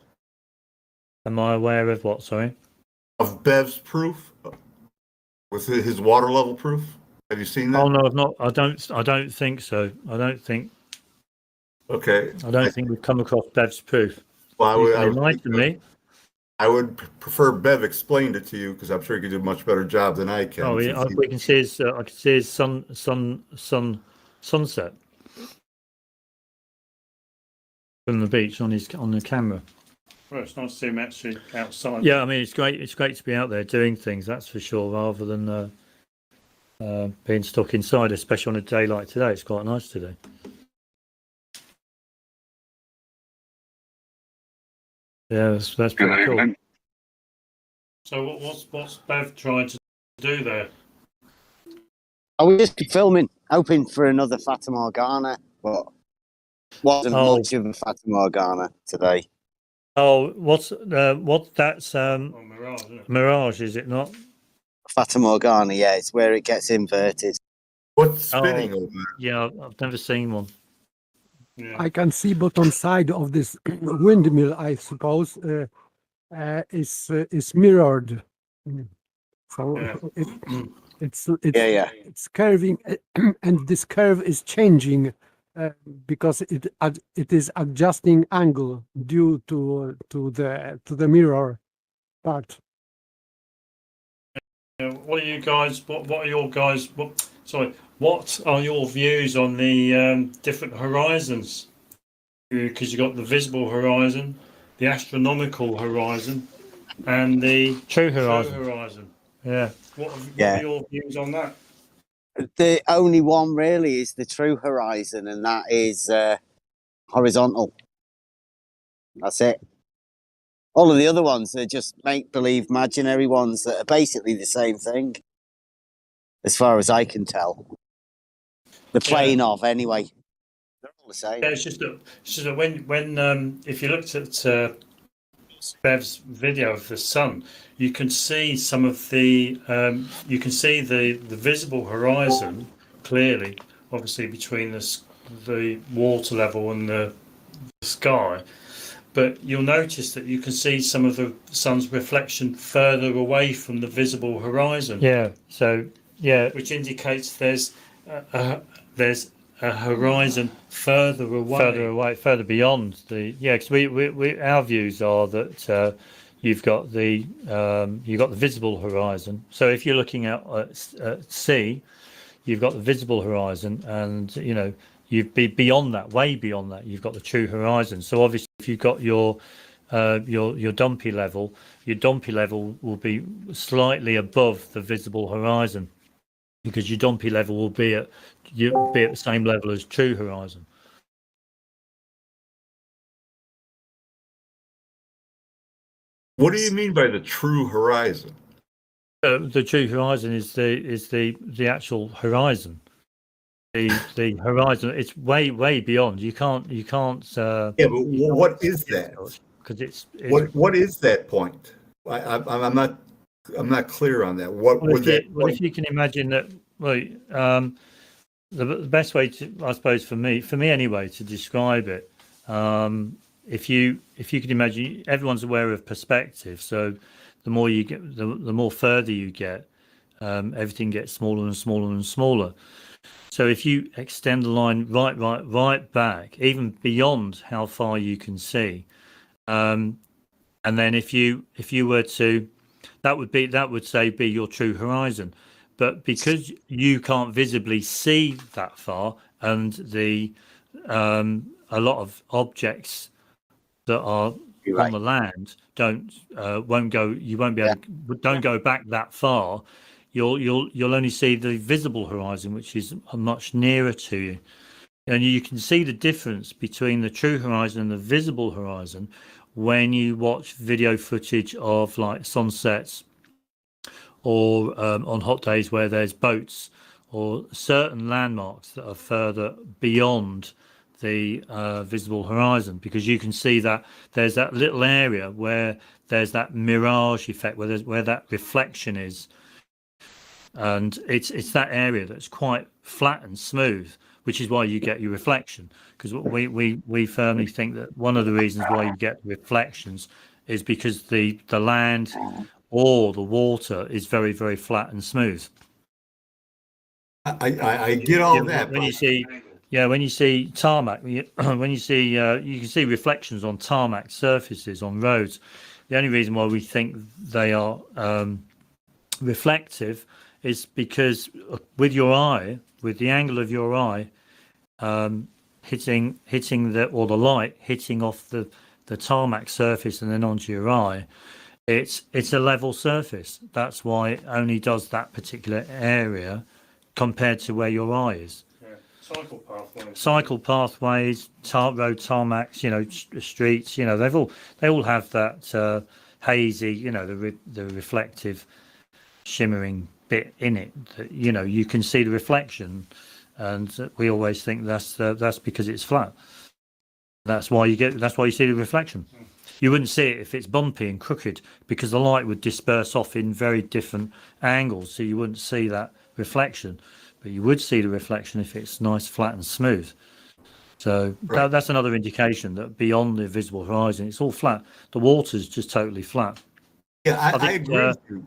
Am I aware of what? Sorry. Of Bev's proof? Was it his water level proof? Have you seen that? Oh no, I've not. I don't think so. I don't think. Okay. I don't think we've come across Bev's proof. Well, I would prefer Bev explained it to you because I'm sure he could do a much better job than I can. Oh yeah, we can see his. I can see his sunset from the beach on the camera. Well, it's nice to see him actually outside. Yeah, I mean, it's great. It's great to be out there doing things. That's for sure, rather than being stuck inside, especially on a day like today. It's quite nice today. Yeah, that's pretty cool. So what's Bev trying to do there? I was just filming, hoping for another Fata Morgana, but wasn't much of a Fata Morgana today. Oh, that's Mirage, isn't it? Mirage, is it not? Fata Morgana, yeah, it's where it gets inverted. What's spinning over there? Yeah, I've never seen one. I can see bottom side of this windmill, I suppose, is mirrored. So it's curving, and this curve is changing because it is adjusting angle due to the mirror part. What are you guys? What are your guys? What are your views on the different horizons? Because you've got the visible horizon, the astronomical horizon, and the true horizon. Yeah. What are your views on that? The only one really is the true horizon, and that is horizontal. That's it. All of the other ones are just make-believe imaginary ones that are basically the same thing, as far as I can tell. The plane of, anyway. They're all the same. Yeah, it's just that when if you looked at Bev's video of the sun, you can see some of the you can see the visible horizon clearly, obviously between the water level and the sky. But you'll notice that you can see some of the sun's reflection further away from the visible horizon. Yeah. So which indicates there's a horizon further beyond the because we our views are that you've got the visible horizon. So if you're looking at sea, you've got the visible horizon, and you'd be beyond that, way beyond that. You've got the true horizon. So obviously, if you've got your dumpy level, your dumpy level will be slightly above the visible horizon, because your dumpy level will be at the same level as true horizon. What do you mean by the true horizon? The true horizon is the actual horizon. The horizon, it's way beyond. You can't. Yeah, but what is that? Because it's what is that point? I'm not clear on that. What would that? If you can imagine that, the best way to, I suppose, for me anyway, to describe it, if you can imagine, everyone's aware of perspective. So the more you get, the more further you get, everything gets smaller and smaller and smaller. So if you extend the line right back, even beyond how far you can see, and then if you were to, that would say be your true horizon. But because you can't visibly see that far, and a lot of objects that are on the land won't go back that far, you'll only see the visible horizon, which is much nearer to you. And you can see the difference between the true horizon and the visible horizon when you watch video footage of like sunsets, or on hot days where there's boats or certain landmarks that are further beyond the visible horizon, because you can see that there's that little area where there's that mirage effect, where that reflection is, and it's that area that's quite flat and smooth, which is why you get your reflection. Because we firmly think that one of the reasons why you get reflections is because the land or the water is very, very flat and smooth. I get all that. When you see tarmac, when you see you can see reflections on tarmac surfaces on roads. The only reason why we think they are reflective is because with your eye, with the angle of your eye, hitting the light hitting off the tarmac surface and then onto your eye, it's a level surface. That's why it only does that particular area compared to where your eye is. Cycle pathways, road tarmacs, streets, they all have that hazy, the reflective, shimmering bit in it. That, you can see the reflection, and we always think that's because it's flat. That's why you see the reflection. You wouldn't see it if it's bumpy and crooked, because the light would disperse off in very different angles, so you wouldn't see that reflection. But you would see the reflection if it's nice, flat and smooth. So that's another indication that beyond the visible horizon, it's all flat. The water's just totally flat. Yeah, I agree with you.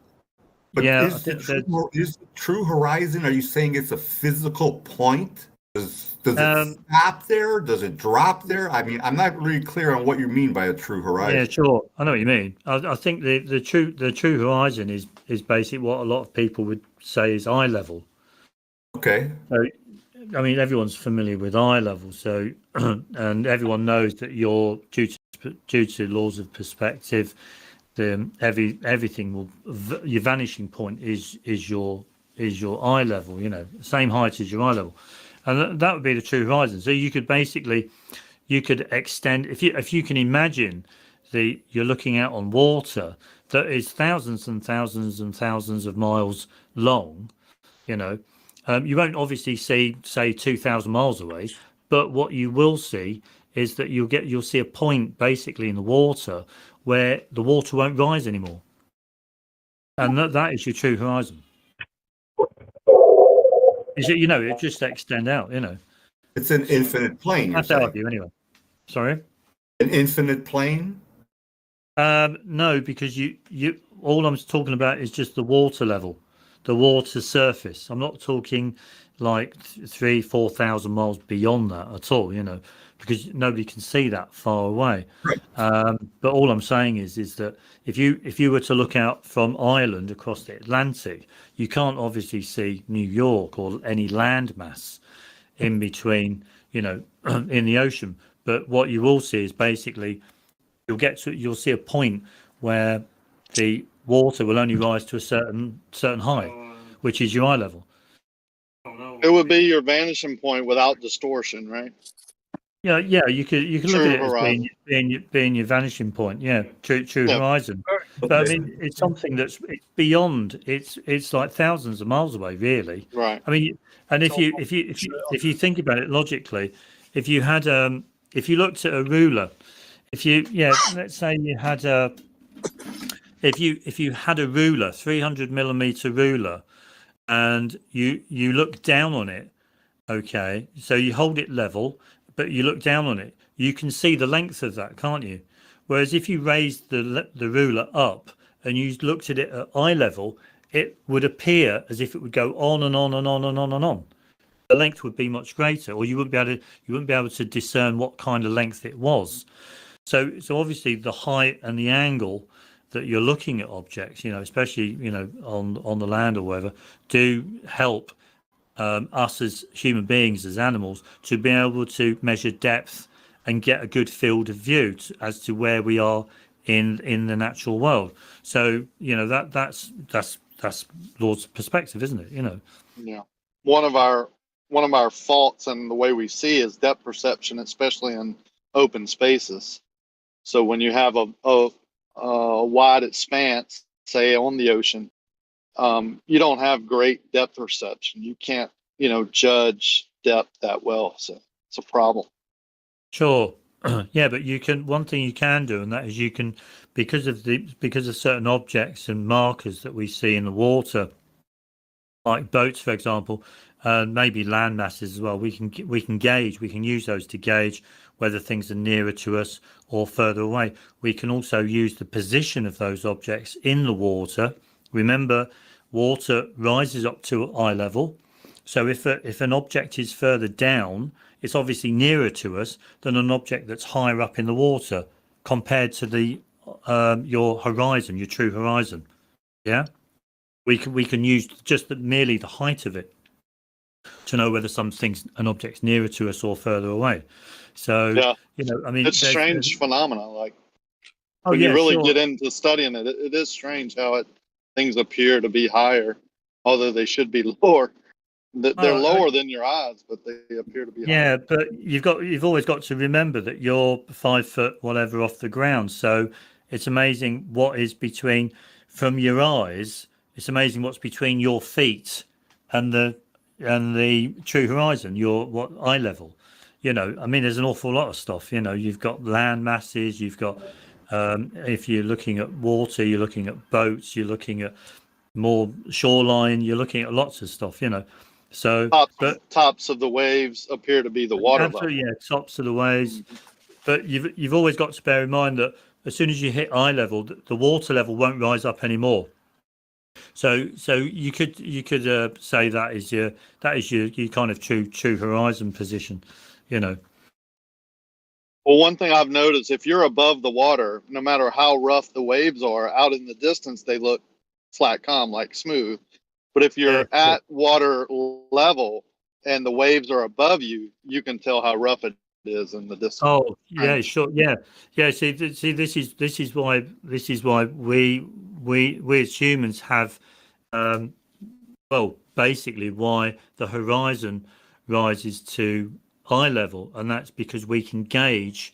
But is the true horizon, are you saying it's a physical point? Does it stop there? Does it drop there? I mean, I'm not really clear on what you mean by a true horizon. Yeah, sure. I know what you mean. I think the true horizon is basically what a lot of people would say is eye level. Okay. So, I mean, everyone's familiar with eye level, so and everyone knows that due to laws of perspective, everything will your vanishing point is your eye level. Same height as your eye level, and that would be the true horizon. So you could extend if you can imagine you're looking out on water that is thousands and thousands and thousands of miles long. You won't obviously see, say, 2,000 miles away, but what you will see is that you'll see a point basically in the water where the water won't rise anymore, and that is your true horizon. It just extend out. It's an infinite plane. That's our view, anyway. Sorry. An infinite plane? No, because you all I'm talking about is just the water level. The water surface. I'm not talking like 3,000-4,000 miles beyond that at all, because nobody can see that far away. Right. But all I'm saying is that if you were to look out from Ireland across the Atlantic, you can't obviously see New York or any landmass in between, in the ocean. But what you will see is basically you'll see a point where the water will only rise to a certain height, which is your eye level. It would be your vanishing point without distortion, right? Yeah. You could look at it as being your vanishing point. Yeah, true horizon. But I mean, it's something it's beyond. It's like thousands of miles away, really. Right. I mean, and if you think about it logically, if you looked at a ruler, let's say you had a. If you had a ruler, 300 millimeter ruler, and you look down on it, okay, so you hold it level, but you look down on it, you can see the length of that, can't you? Whereas if you raised the ruler up and you looked at it at eye level, it would appear as if it would go on and on and on and on and on. The length would be much greater, or you wouldn't be able to discern what kind of length it was. So obviously the height and the angle that you're looking at objects, especially on the land or whatever, do help us as human beings, as animals, to be able to measure depth and get a good field of view as to where we are in the natural world. So that's laws of perspective, isn't it? Yeah. One of our faults in the way we see is depth perception, especially in open spaces. So when you have a wide expanse, say on the ocean, you don't have great depth perception. You can't, judge depth that well. So it's a problem. Sure. Yeah, but one thing you can do, and that is you can, because of certain objects and markers that we see in the water, like boats, for example, and maybe land masses as well, we can use those to gauge whether things are nearer to us or further away. We can also use the position of those objects in the water. Remember, water rises up to eye level. So if an object is further down, it's obviously nearer to us than an object that's higher up in the water compared to your horizon, your true horizon. Yeah, we can use just merely the height of it to know whether an object's nearer to us or further away. So Yeah, you know, I mean, it's strange phenomena. Like oh when yeah, you really sure. get into studying it, it is strange how things appear to be higher, although they should be lower. They're lower than your eyes, but they appear to be higher. Yeah, but you've always got to remember that you're 5 foot whatever off the ground. So it's amazing what is between from your eyes. It's amazing what's between your feet and the true horizon, your what eye level. You know, I mean, there's an awful lot of stuff. You know, you've got land masses, you've got if you're looking at water, you're looking at boats, you're looking at more shoreline, you're looking at lots of stuff. You know. So, Tops of the waves appear to be the water absolutely, level. yeah, tops of the waves. But you've always got to bear in mind that as soon as you hit eye level, the water level won't rise up anymore. So you could say that is your kind of true horizon position, you know. Well, one thing I've noticed, if you're above the water, no matter how rough the waves are, out in the distance they look flat, calm, like smooth. But if you're at water level and the waves are above you, you can tell how rough it is in the distance. Oh yeah, sure, yeah. See, this is why we as humans have, well, basically why the horizon rises to eye level, and that's because we can gauge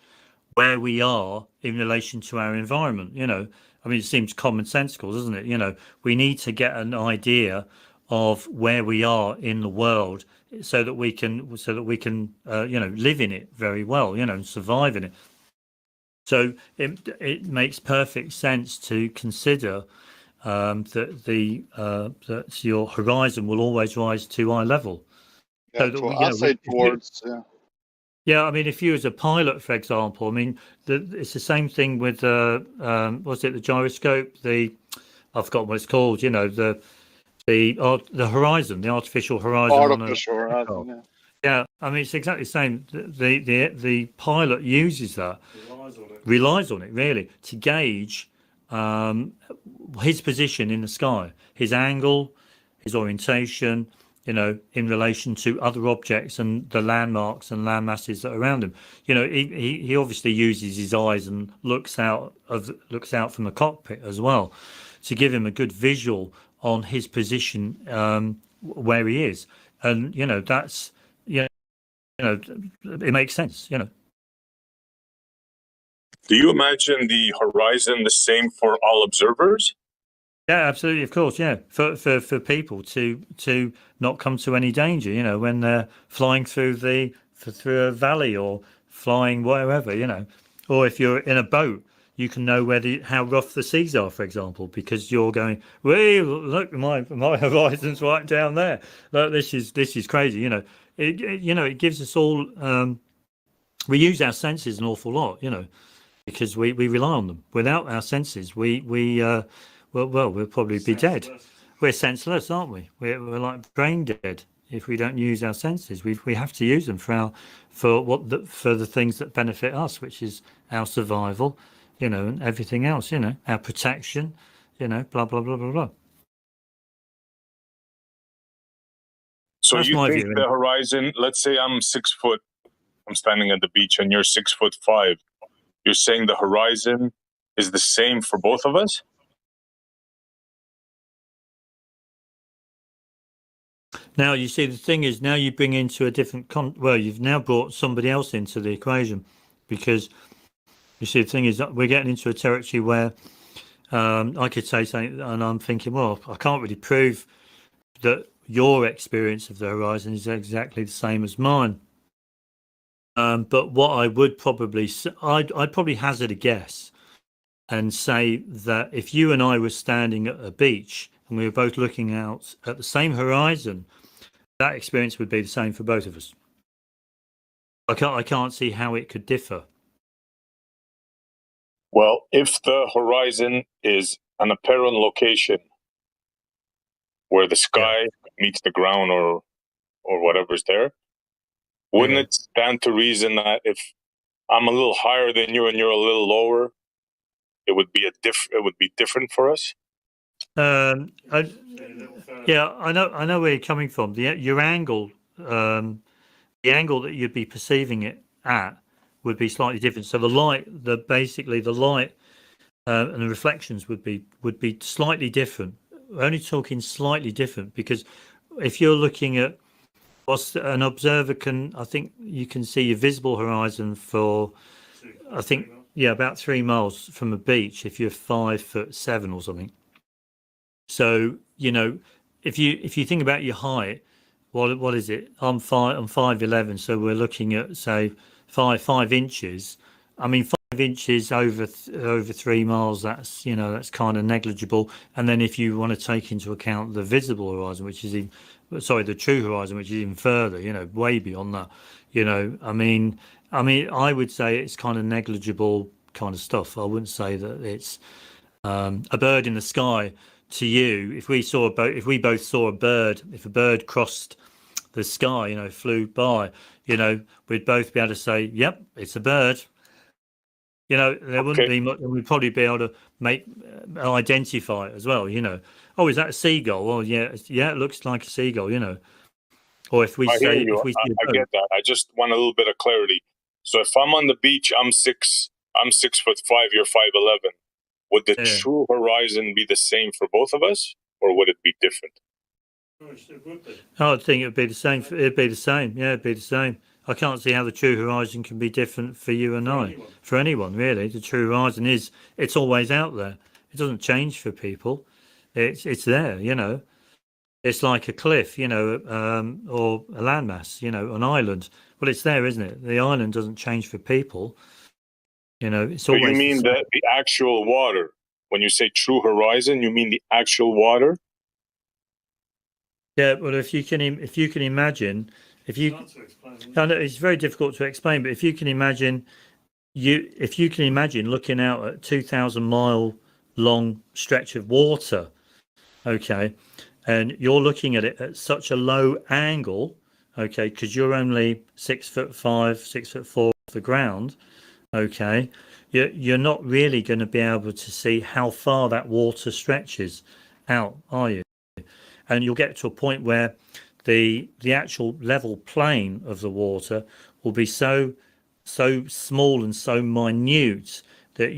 where we are in relation to our environment. You know, I mean, it seems commonsensical, doesn't it? You know, we need to get an idea of where we are in the world so that we can you know, live in it very well, you know, and survive in it. So it makes perfect sense to consider that your horizon will always rise to eye level. Yeah, So that I say towards, yeah. Yeah, I mean, if you as a pilot, for example, I mean, it's the same thing with what's it, the gyroscope? I've forgotten what it's called. You know, the horizon, the artificial horizon. Artificial horizon, yeah. Yeah, I mean, it's exactly the same. The pilot uses that, relies on it really to gauge his position in the sky, his angle, his orientation, you know, in relation to other objects and the landmarks and land masses that are around him. You know, he obviously uses his eyes and looks out from the cockpit as well to give him a good visual on his position where he is. And you know, that's you know, it makes sense. You know. Do you imagine the horizon the same for all observers? Yeah, absolutely, of course, yeah. For people to not come to any danger, you know, when they're flying through through a valley or flying wherever, you know, or if you're in a boat, you can know how rough the seas are, for example, because you're going, "Wait, look, my horizon's right down there. Look, this is crazy," you know. It gives us all. We use our senses an awful lot, you know, because we rely on them. Without our senses, we'll probably be dead. We're senseless, aren't we? We're like brain dead if we don't use our senses. We have to use them for the things that benefit us, which is our survival, you know, and everything else, you know, our protection, you know, blah blah blah blah blah. So That's you my think view. the horizon? Let's say I'm 6 foot. I'm standing at the beach, and you're 6'5". You're saying the horizon is the same for both of us? Now, you see, the thing is, now you bring into a different you've now brought somebody else into the equation, because you see, the thing is that we're getting into a territory where I could say something, and I'm thinking, well, I can't really prove that your experience of the horizon is exactly the same as mine. But what I would probably, I'd probably hazard a guess and say that if you and I were standing at a beach and we were both looking out at the same horizon, that experience would be the same for both of us. I can't see how it could differ. Well, if the horizon is an apparent location where the sky meets the ground or whatever's there, wouldn't it stand to reason that if I'm a little higher than you and you're a little lower, it would be different for us? I know where you're coming from. Your angle, the angle that you'd be perceiving it at would be slightly different. So the light, basically the light and the reflections would be slightly different. We're only talking slightly different because if you're looking at an observer I think you can see your visible horizon for, I think, about 3 miles from a beach if you're 5'7" or something. So if you think about your height, what is it? I'm 5'11", so we're looking at say 5 inches. I mean, 5 inches over 3 miles. That's that's kind of negligible. And then if you want to take into account the visible horizon, which is the true horizon, which is even further, way beyond that. I mean, I would say it's kind of negligible kind of stuff. I wouldn't say that it's a bird in the sky. To you, if we both saw a bird, if a bird crossed the sky, flew by, we'd both be able to say, "Yep, it's a bird." There wouldn't be much, and we'd probably be able to identify it as well. Oh, is that a seagull? Well, yeah, it looks like a seagull. Or if we I say, hear you. I get that. I just want a little bit of clarity. So if I'm on the beach, I'm 6'5", you're 5'11". Would the true horizon be the same for both of us, or would it be different? I would think it'd be the same. It'd be the same. Yeah, it'd be the same. I can't see how the true horizon can be different for you and I. For anyone, really. The true horizon it's always out there. It doesn't change for people. It's there, It's like a cliff, or a landmass, an island. Well, it's there, isn't it? The island doesn't change for people. It's always. So you mean the actual water? When you say true horizon, you mean the actual water? Yeah, well, if you can imagine, I know it's very difficult to explain, but if you can imagine looking out at 2,000-mile long stretch of water, okay, and you're looking at it at such a low angle, okay, because you're only 6'5", 6'4" off the ground. Okay, you're not really going to be able to see how far that water stretches out, are you? And you'll get to a point where the actual level plane of the water will be so small and so minute that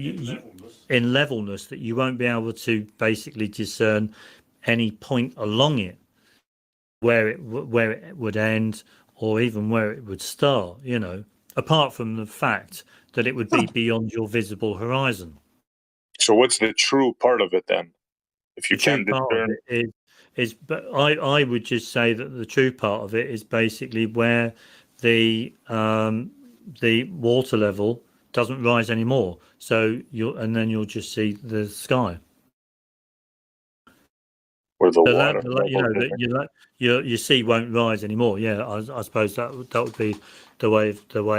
in levelness that you won't be able to basically discern any point along it where it would end or even where it would start. Apart from the fact that it would be beyond your visible horizon. So what's the true part of it then? If you can discern, but I would just say that the true part of it is basically where the water level doesn't rise anymore. So you'll just see the sky. Where the water, your sea won't rise anymore. Yeah, I suppose that would be the way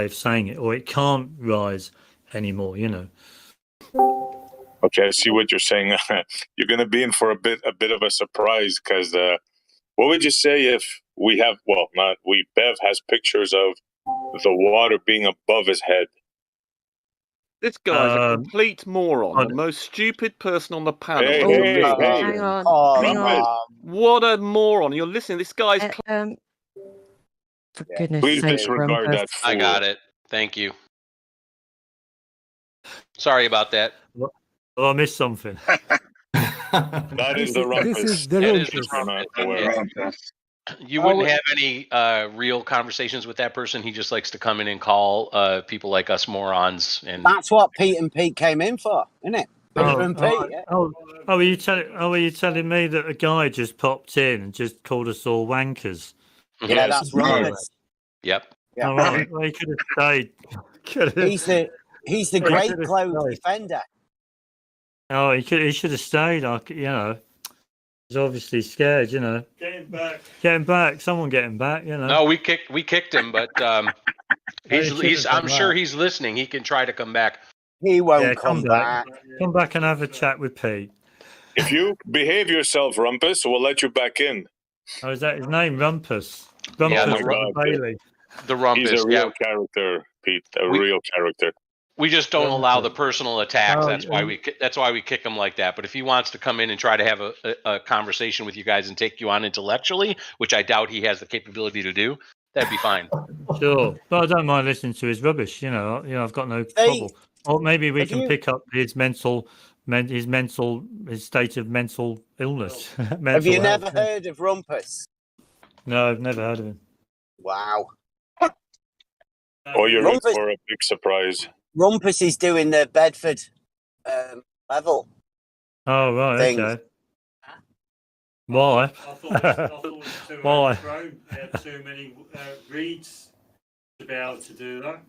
of saying it, or it can't rise anymore. Okay, I see what you're saying. You're going to be in for a bit of a surprise because what would you say if we have? Well, not we. Bev has pictures of the water being above his head. This guy's a complete moron. The most stupid person on the panel. Hey, hang on. What a moron. You're listening. This guy's... For goodness Please sake, disregard Rumpus. that fool. I got it. Thank you. Sorry about that. Well, I missed something. That is the rumpus. This is the rumpus. You wouldn't have any real conversations with that person. He just likes to come in and call people like us morons. And that's what Pete and Pete came in for, isn't it? Peter and Pete. Yeah. Are you telling me that a guy just popped in and just called us all wankers? Yeah, that's right. Yep. Yeah. All right. Well, he could have stayed. He's the great close defender. Oh, he should have stayed. He's obviously scared. Get him back. Someone get him back. No, we kicked him, but he's. I'm sure he's listening. He can try to come back. He won't come back. Come back and have a chat with Pete. If you behave yourself, Rumpus, we'll let you back in. Oh, is that his name, Rumpus? Bailey. The Rumpus. He's a real character, Pete. Real character. We just don't allow the personal attacks. That's why we kick him like that. But if he wants to come in and try to have a conversation with you guys and take you on intellectually, which I doubt he has the capability to do, that'd be fine. Sure, but I don't mind listening to his rubbish. I've got no They- problem. Or maybe we have can you- pick up his state of mental illness. Have mental you health. never heard of Rumpus? No, I've never heard of him. Wow. Or you're in Rumpus- for a big surprise. Rumpus is doing the Bedford level. Oh right, things. okay. Why? Why? Too many reads to be able to do that.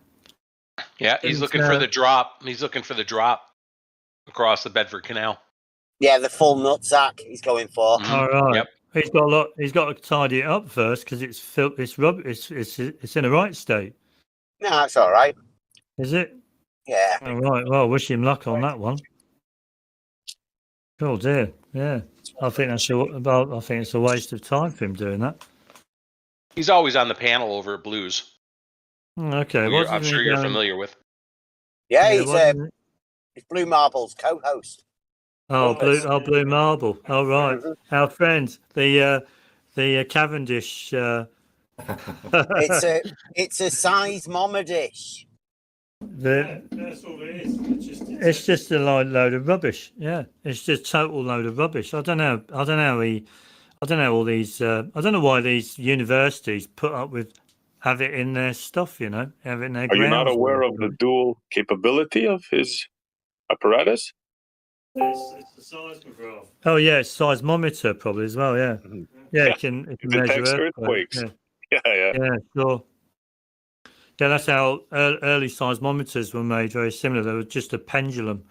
Yeah, he's looking for the drop. He's looking for the drop across the Bedford Canal. Yeah, the full nutsack he's going for. All right. Yep. He's got a lot. He's got to tidy it up first because it's It's in the right state. No, that's all right. Is it? Yeah. All right. Well, wish him luck on that one. Oh dear. Yeah. I think it's a waste of time for him doing that. He's always on the panel over at Blues. Okay. who I'm sure you're familiar with. Yeah, Yeah, he's Blue Marble's co-host. Oh, Blue Marble. All right. Our friend, the Cavendish. It's a seismometer-dish. That's all it is. It's just a load of rubbish. Yeah, it's just total load of rubbish. I don't know all these. I don't know why these universities put up with have it in their stuff. Have it in their. Are you not grounds. aware of the dual capability of his apparatus? It's the seismograph. Oh yeah, it's seismometer probably as well. Yeah, yeah, it can measure Detects earthquakes. Yeah. Yeah. Yeah, sure. Yeah, that's how early seismometers were made. Very similar. They were just a pendulum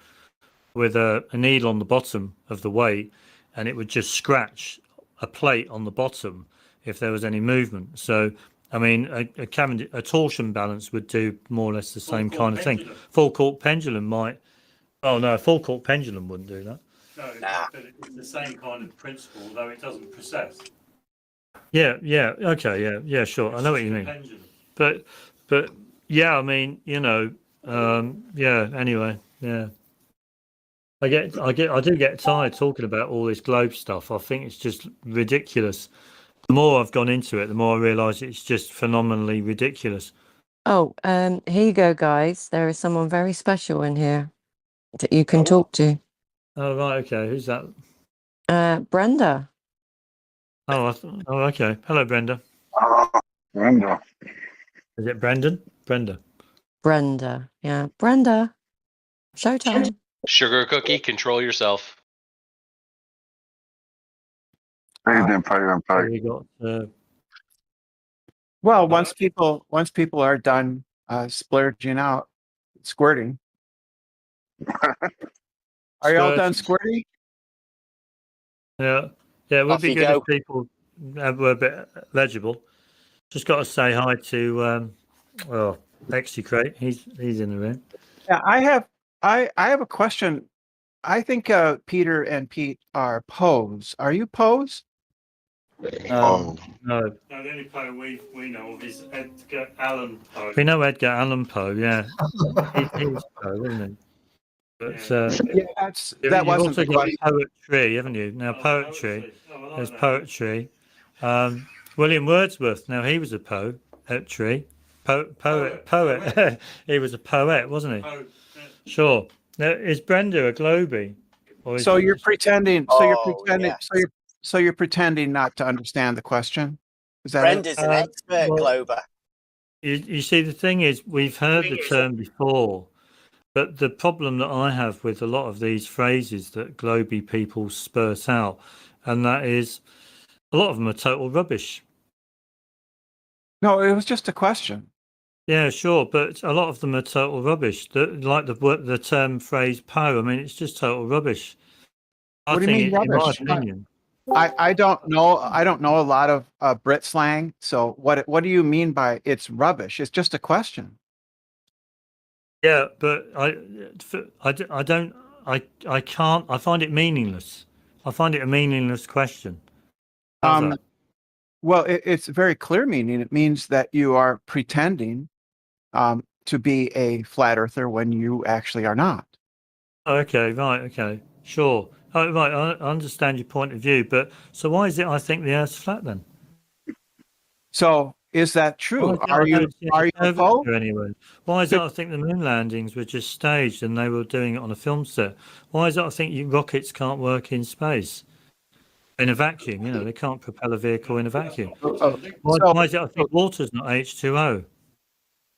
with a needle on the bottom of the weight, and it would just scratch a plate on the bottom if there was any movement. So, I mean, a torsion balance would do more or less the same kind of thing. Full court pendulum might. Oh no, a full court pendulum wouldn't do that. No, but it's the same kind of principle, though it doesn't process. Yeah, okay, yeah, sure. I know what you mean. But yeah, I mean, yeah. Anyway, yeah. I do get tired talking about all this globe stuff. I think it's just ridiculous. The more I've gone into it, the more I realise it's just phenomenally ridiculous. Oh, here you go, guys. There is someone very special in here that you can talk to. Oh right, okay. Who's that? Brenda. Oh, okay. Hello, Brenda. Brenda. Is it Brendan? Brenda. Brenda. Yeah, Brenda. Showtime. Sugar cookie, control yourself. Pay. We got. Well, once people are done splurging out, squirting. Are you all done squirting? Yeah, it would Off be you good go. if people were a bit legible. Just got to say hi to Execrate. He's in the room. Yeah, I have a question. I think Peter and Pete are Poes. Are you Poes? No. The only Poe we know of is Edgar Allan Poe. We know Edgar Allan Poe. Yeah, he's Poe, isn't he? But that wasn't also the got question. poetry, haven't you? Now poetry. There's poetry. William Wordsworth. Now he was a poetry. Poet. He was a poet, wasn't he? Sure. Now, is Brenda a Globie? So you're pretending. So you're Oh, pretending. yes. So you're pretending not to understand the question. Is that Brenda's it? an expert Glober. You see, the thing is, we've heard the term before, but the problem that I have with a lot of these phrases that Globie people spurt out, and that is, a lot of them are total rubbish. No, it was just a question. Yeah, sure, but a lot of them are total rubbish. Like the term phrase "Poe." I mean, it's just total rubbish. What do you mean rubbish? In my opinion. I don't know. I don't know a lot of Brit slang. So what do you mean by it's rubbish? It's just a question. Yeah, but I can't. I find it meaningless. I find it a meaningless question. How's that? Well, it's a very clear meaning. It means that you are pretending to be a flat earther when you actually are not. Okay, right, okay, sure. Oh, right, I understand your point of view, but so why is it I think the Earth's flat then? So Is that true? Why Are is that? I you don't see are any you opposed? curvature anywhere. Why is it I think the moon landings were just staged and they were doing it on a film set? Why is it I think rockets can't work in space? In a vacuum, you know, they can't propel a vehicle in a vacuum. Why is it I think water's not H2O?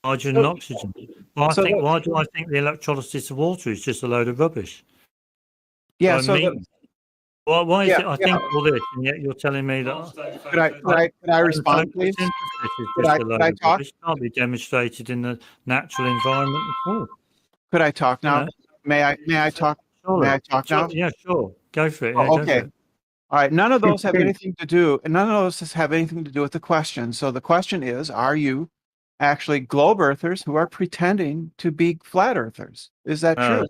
Hydrogen and oxygen. Why do I think the electrolysis of water is just a load of rubbish? Yeah, Why is it I think all this and yet you're telling me that Could I respond, please? photosynthesis is Could just I- a could load I of talk? rubbish. It can't be demonstrated in the natural environment at all. Could I talk now? know. May I talk? Surely. May I talk now? Yeah, sure. Go for it. Oh, Yeah, go okay. for it. All right. None of those have anything to do, and none of those have anything to do with the question. So the question is, are you actually globe earthers who are pretending to be flat earthers? Is that true?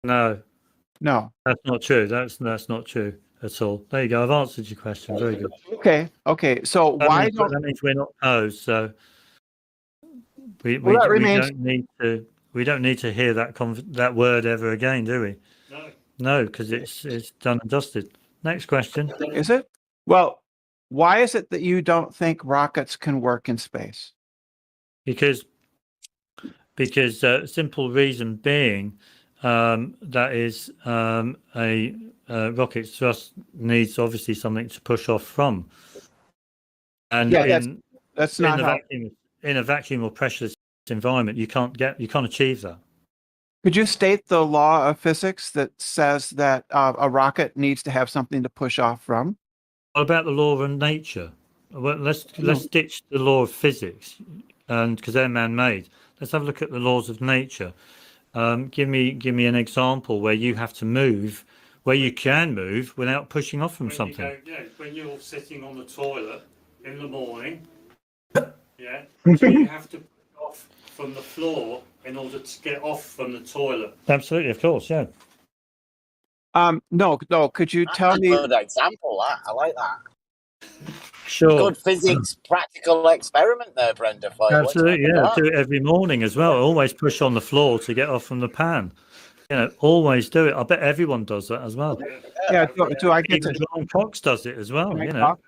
No. No. That's not true. That's not true at all. There you go. I've answered your question. Very good. Okay. Okay. So why don't that means we're not opposed, so we don't need to hear that word ever again, do we? No, because it's done and dusted. Next question. Is it? Well, why is it that you don't think rockets can work in space? Because simple reason being that is a rocket thrust needs obviously something to push off from, and that's not how. In a vacuum or pressureless environment, you can't achieve that. Could you state the law of physics that says that a rocket needs to have something to push off from? What about the law of nature? Well, let's ditch the law of physics, and because they're man-made. Let's have a look at the laws of nature. Give me an example where you have to move, where you can move without pushing off from something. When you're sitting on the toilet in the morning, so you have to push off from the floor in order to get off from the toilet. Absolutely, of course, yeah. No. Could you tell me? Good example. That I like that. Sure. Good physics practical experiment there, Brenda. For you. Absolutely, yeah. Do it every morning as well. Always push on the floor to get off from the pan. You know, always do it. I bet everyone does that as well. Yeah. Do I get Even to? John Cox does it as well. Can I You know. talk?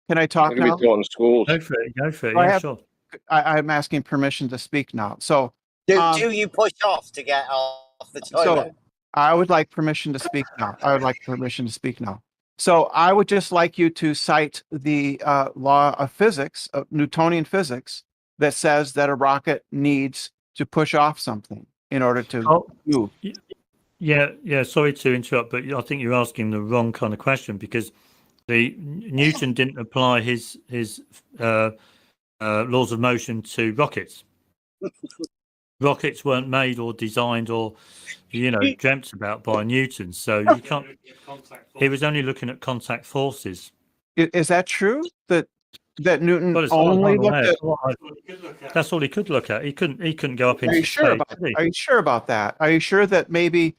Can I talk now? in schools. Go for it. Go for it. I Yeah, have- sure. I'm asking permission to speak now. So, Do you push off to get off the toilet? so I would like permission to speak now. So I would just like you to cite the law of physics, of Newtonian physics, that says that a rocket needs to push off something in order to move. Yeah. Sorry to interrupt, but I think you're asking the wrong kind of question because Newton didn't apply his laws of motion to rockets. Rockets weren't made or designed or dreamt about by Newton, so you can't. He was only looking at contact forces. Is that true? That Newton Well, as far as only I'm looked aware, at? that's all he could look at. He couldn't go up into Are you sure space. about? Could he? Are you sure about that? Are you sure that maybe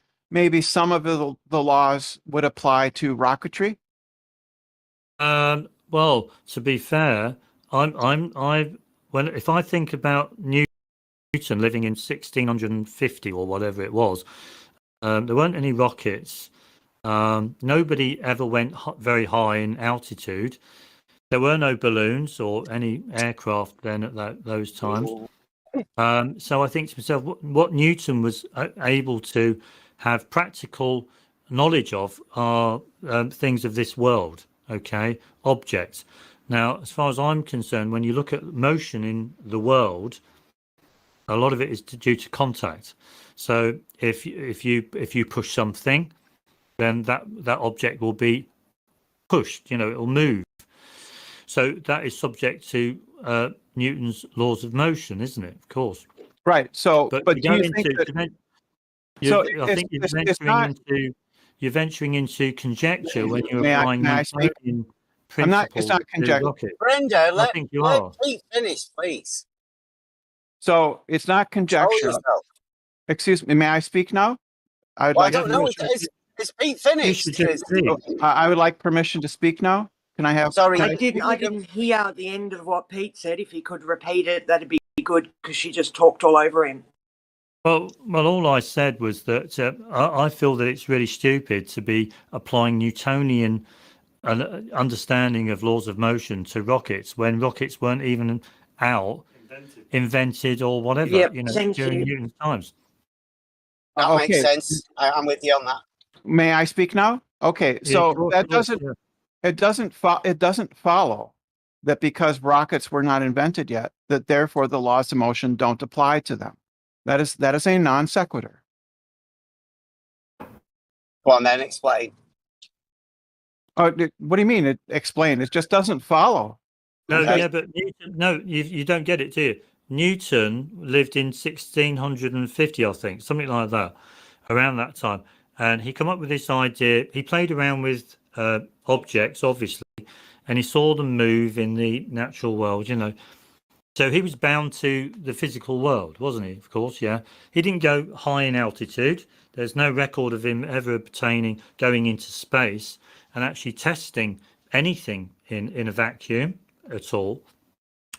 some of the laws would apply to rocketry? Well, to be fair, if I think about Newton living in 1650 or whatever it was, there weren't any rockets. Nobody ever went very high in altitude. There were no balloons or any aircraft then at those times. So I think to myself, what Newton was able to have practical knowledge of are things of this world. Okay, objects. Now, as far as I'm concerned, when you look at motion in the world, a lot of it is due to contact. So if you push something, then that object will be pushed. It will move. So that is subject to Newton's laws of motion, isn't it? Of course. Right. So, but do you think that? I think you're venturing into conjecture when you're applying Newtonian principles. It's not conjecture. Brenda, let Pete finish, please. So it's not conjecture. Excuse me. May I speak now? I don't know. Is Pete finished? I would like permission to speak now. Can I have? Sorry, I didn't hear at the end of what Pete said. If he could repeat it, that'd be good because she just talked all over him. Well, all I said was that I feel that it's really stupid to be applying Newtonian an understanding of laws of motion to rockets when rockets weren't even out, invented or whatever, Yep, you know, thank during you. Newton's times. That makes Okay. sense. I'm with you on that. May I speak now? Okay, Yeah, so of course, that of course, doesn't yeah. it doesn't follow that because rockets were not invented yet, that therefore the laws of motion don't apply to them. That is a non sequitur. Go on then, explain. Oh, what do you mean? Explain. It just doesn't follow. No, Okay. yeah, but Newton, no, you don't get it, do you? Newton lived in 1650, I think, something like that, around that time. And he came up with this idea. He played around with objects, obviously, and he saw them move in the natural world, you know. So he was bound to the physical world, wasn't he? Of course, yeah. He didn't go high in altitude. There's no record of him ever obtaining going into space and actually testing anything in a vacuum at all,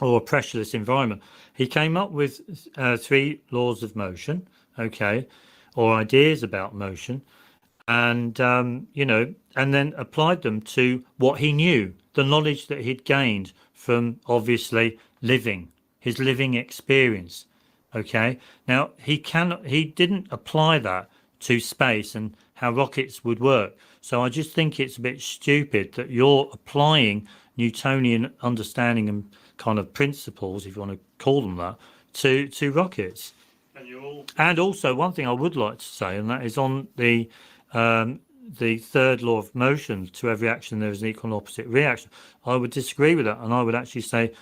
or a pressureless environment. He came up with 3 laws of motion, okay, or ideas about motion, and you know, and then applied them to what he knew, the knowledge that he'd gained from obviously living, his living experience. Okay, now he didn't apply that to space and how rockets would work. So I just think it's a bit stupid that you're applying Newtonian understanding and kind of principles, if you want to call them that, to rockets. And also one thing I would like to say, and that is on the third law of motion: to every action there is an equal and opposite reaction. I would disagree with that, and I would actually say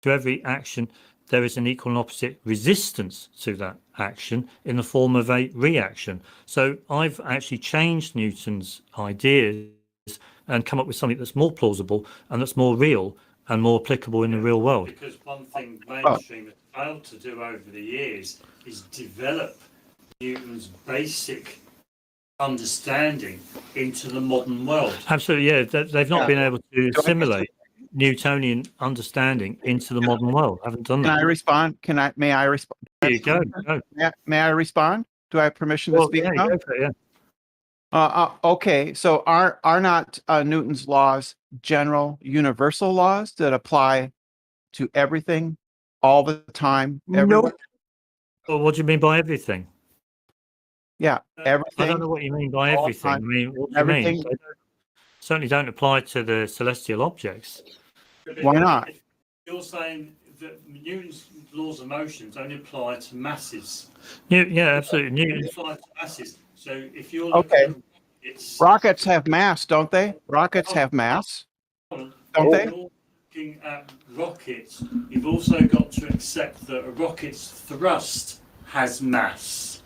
to every action there is an equal and opposite resistance to that action in the form of a reaction. So I've actually changed Newton's ideas and come up with something that's more plausible and that's more real and more applicable in the real world. Because one thing mainstream has failed to do over the years is develop Newton's basic understanding into the modern world. Absolutely, yeah. They've not been able to assimilate Newtonian understanding into the modern world. Haven't done that. Can I respond? May I respond? Here you go. May I respond? Do I have permission to speak now? Go for it, yeah. Okay, so are not Newton's laws general universal laws that apply to everything all the time? Everywhere? Well, what do you mean by everything? Yeah, everything. I don't know what you mean by everything. I mean, what do you Everything. mean? They certainly don't apply to the celestial objects. Why not? You're saying that Newton's laws of motion don't apply to masses. Yeah, absolutely. They Newton. apply to masses. So if you're Okay. Rockets have mass, don't they? Rockets have mass, don't they? You're looking at rockets. You've also got to accept that a rocket's thrust has mass.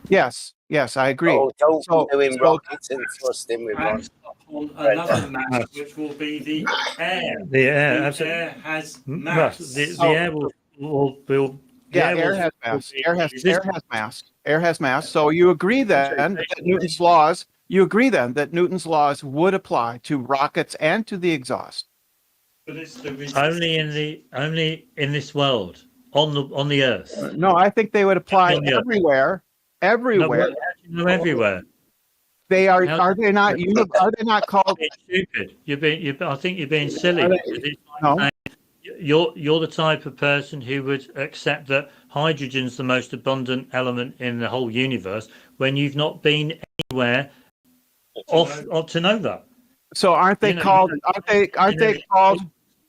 Yes, I agree. Oh, don't be doing rockets and thrusting with And rockets. on another mass, which will be the air. The air, The absolutely. air has mass. The air will. Yeah, air has mass. Air has mass. Air has mass. So you agree then that Newton's laws. You agree then that Newton's laws would apply to rockets and to the exhaust. But it's the Only in this world, on the Earth. No, I think they would apply On the Earth. everywhere. Everywhere. No, everywhere. They are. Are they not? Are they not called? Stupid. I think you're being silly. Are they- It's like No. saying you're the type of person who would accept that hydrogen's the most abundant element in the whole universe when you've not been anywhere off to know that. So aren't they called? Aren't they called?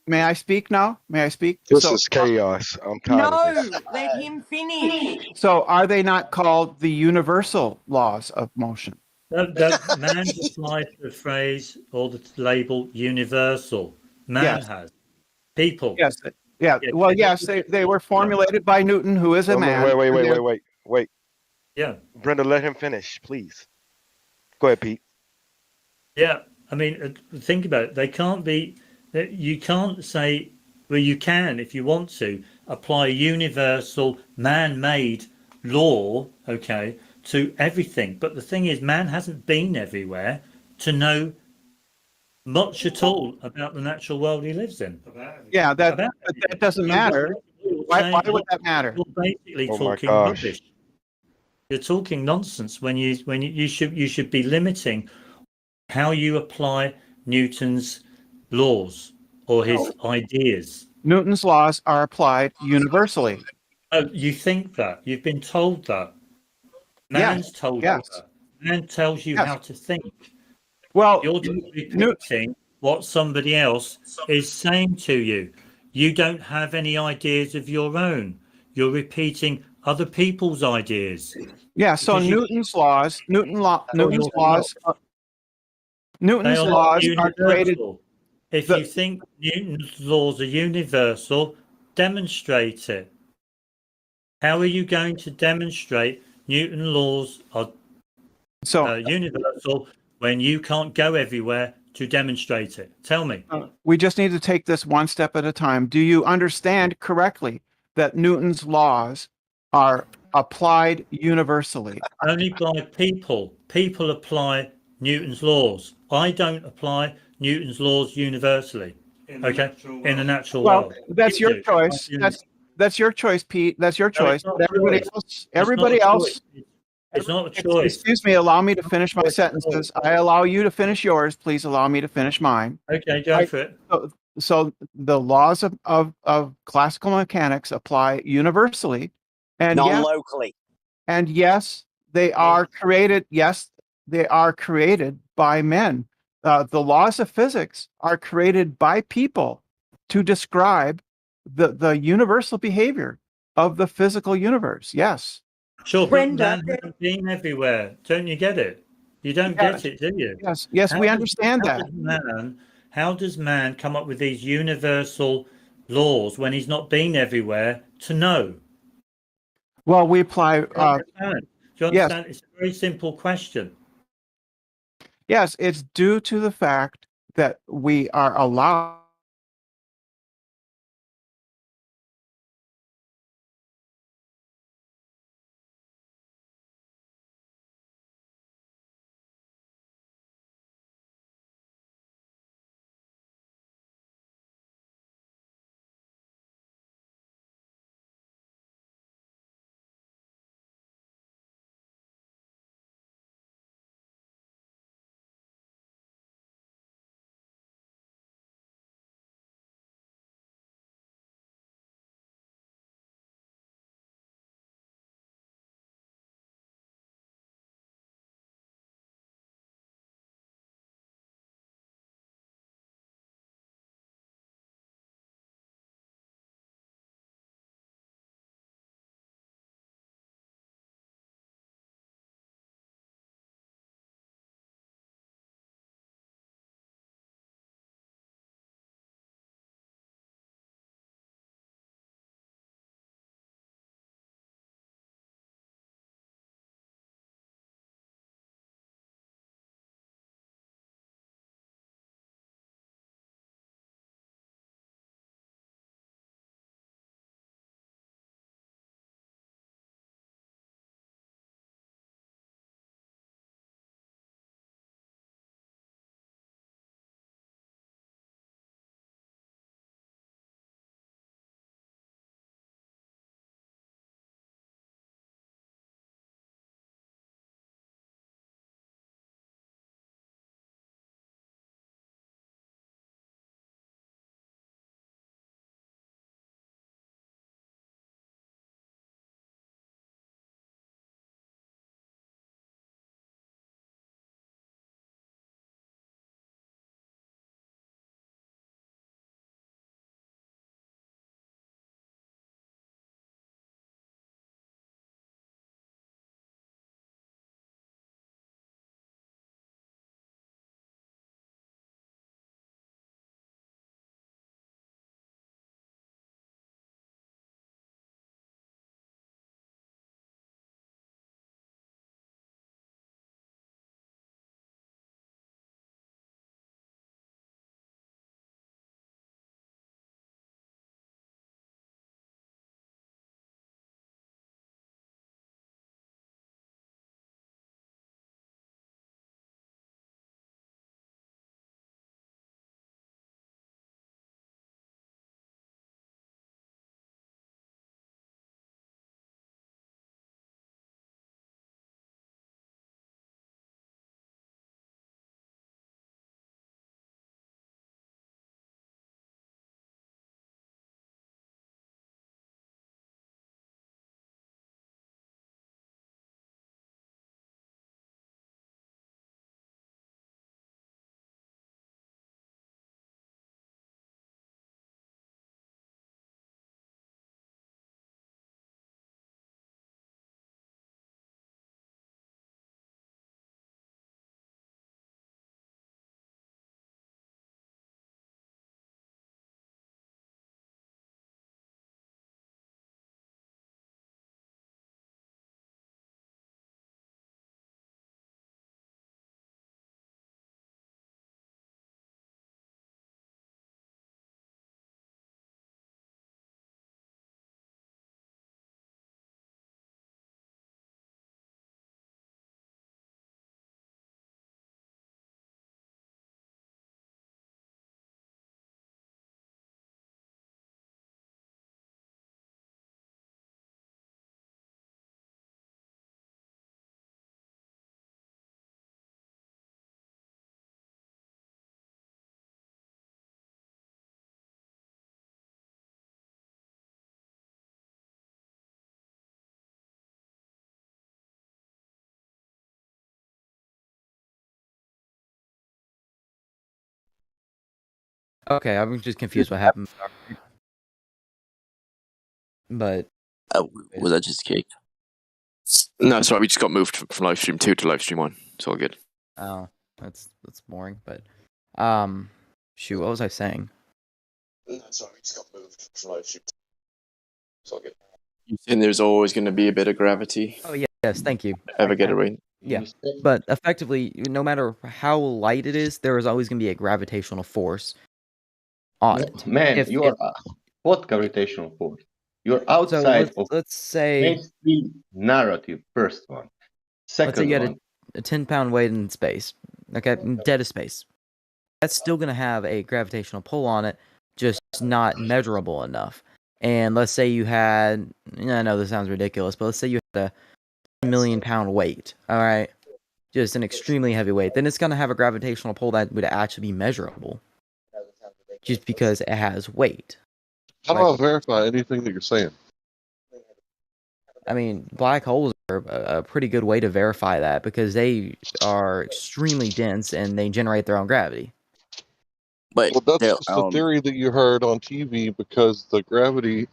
May I speak now? May I speak? This is chaos. I'm tired of this. No, let him finish. So are they not called the universal laws of motion? That man applies the phrase or the label universal. Man Yes. has. People. Yes. Yeah. Well, yes, they were formulated by Newton, who is a man. Wait. Yeah. Brenda, let him finish, please. Go ahead, Pete. Yeah. I mean, think about it. They can't be. You can't say. Well, you can if you want to apply a universal man-made law, okay, to everything. But the thing is, man hasn't been everywhere to know much at all about the natural world he lives in. Yeah, that doesn't matter. Why would that matter? You're basically Oh my talking gosh. rubbish. You're talking nonsense when you should be limiting how you apply Newton's laws or his ideas? Newton's laws are applied universally. Oh, you think that? You've been told that. Yes, Man's told you yes, that. Man tells you yes. how to think. Well, You're just repeating what somebody else is saying to you. You don't have any ideas of your own. You're repeating other people's ideas. yeah. So Because you Newton's laws, tell yourself. They Newton's are not laws are created. universal. If you think Newton's laws are universal, demonstrate it. How are you going to demonstrate Newton's laws are universal when you can't go everywhere to demonstrate it? Tell me. We just need to take this one step at a time. Do you understand correctly that Newton's laws are applied universally? Only by people. People apply Newton's laws. I don't apply Newton's laws universally. In the natural Well, world. that's You your do. choice. That's your choice, Pete. That's your No, it's choice. not But everybody choice. else, It's not everybody a else. choice. It's not a choice. Excuse me. Allow me to finish my sentences. I allow you to finish yours. Please allow me to finish mine. Okay, go for it. So the laws of classical mechanics apply universally, and yes, Non-locally. and yes, they are created. Yes, they are created by men. The laws of physics are created by people to describe the universal behavior of the physical universe. Yes. Sure, but man hasn't been everywhere. Don't you get it? You don't get it, do you? Yes, yes, How we does- understand how that. does how does man come up with these universal laws when he's not been everywhere to know? Well, we apply. Do you understand? Do you Yes. understand? It's a very simple question. Yes, it's due to the fact that we are allowed Okay, I'm just confused what happened. But was that just kicked? No, sorry, we just got moved from Livestream 2 to Livestream 1. It's all good. Oh, that's boring. But shoot, what was I saying? No, sorry, we just got moved from Livestream 2. It's all good. And there's always going to be a bit of gravity. Oh yeah, yes, thank you. Ever get it right? Yeah, but effectively, no matter how light it is, there is always going to be a gravitational force on it. Man, you are what gravitational force? You're outside of let's say mainstream narrative. First one, let's say second you had one. a 10-pound weight in space. Okay, dead of space. That's still going to have a gravitational pull on it, just not measurable enough. And let's say you had, I know this sounds ridiculous, but let's say you had a 1 million pound weight, all right? Just an extremely heavy weight. Then it's going to have a gravitational pull that would actually be measurable, just because it has weight. How do I verify anything that you're saying? I mean, black holes are a pretty good way to verify that because they are extremely dense and they generate their own gravity. But well, that's just the theory that you heard on TV because the gravity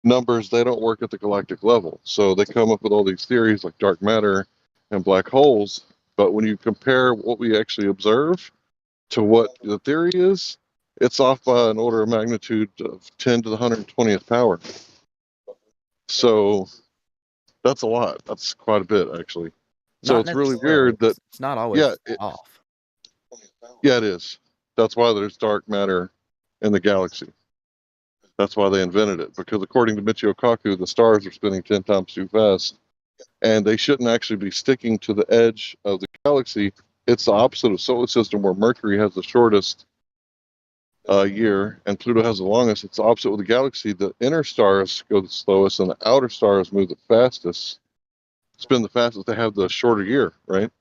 numbers, they don't work at the galactic level. So they come up with all these theories like dark matter and black holes. But when you compare what we actually observe to what the theory is, it's off by an order of magnitude of 10 to the 120th power. So that's a lot. That's quite a bit, actually. So it's really weird that it's not always off. Yeah, it is. That's why there's dark matter in the galaxy. That's why they invented it. Because according to Michio Kaku, the stars are spinning 10 times too fast. And they shouldn't actually be sticking to the edge of the galaxy. It's the opposite of solar system where Mercury has the shortest year and Pluto has the longest. It's the opposite with the galaxy. The inner stars go the slowest and the outer stars move the fastest, spin the fastest. They have the shorter year, right?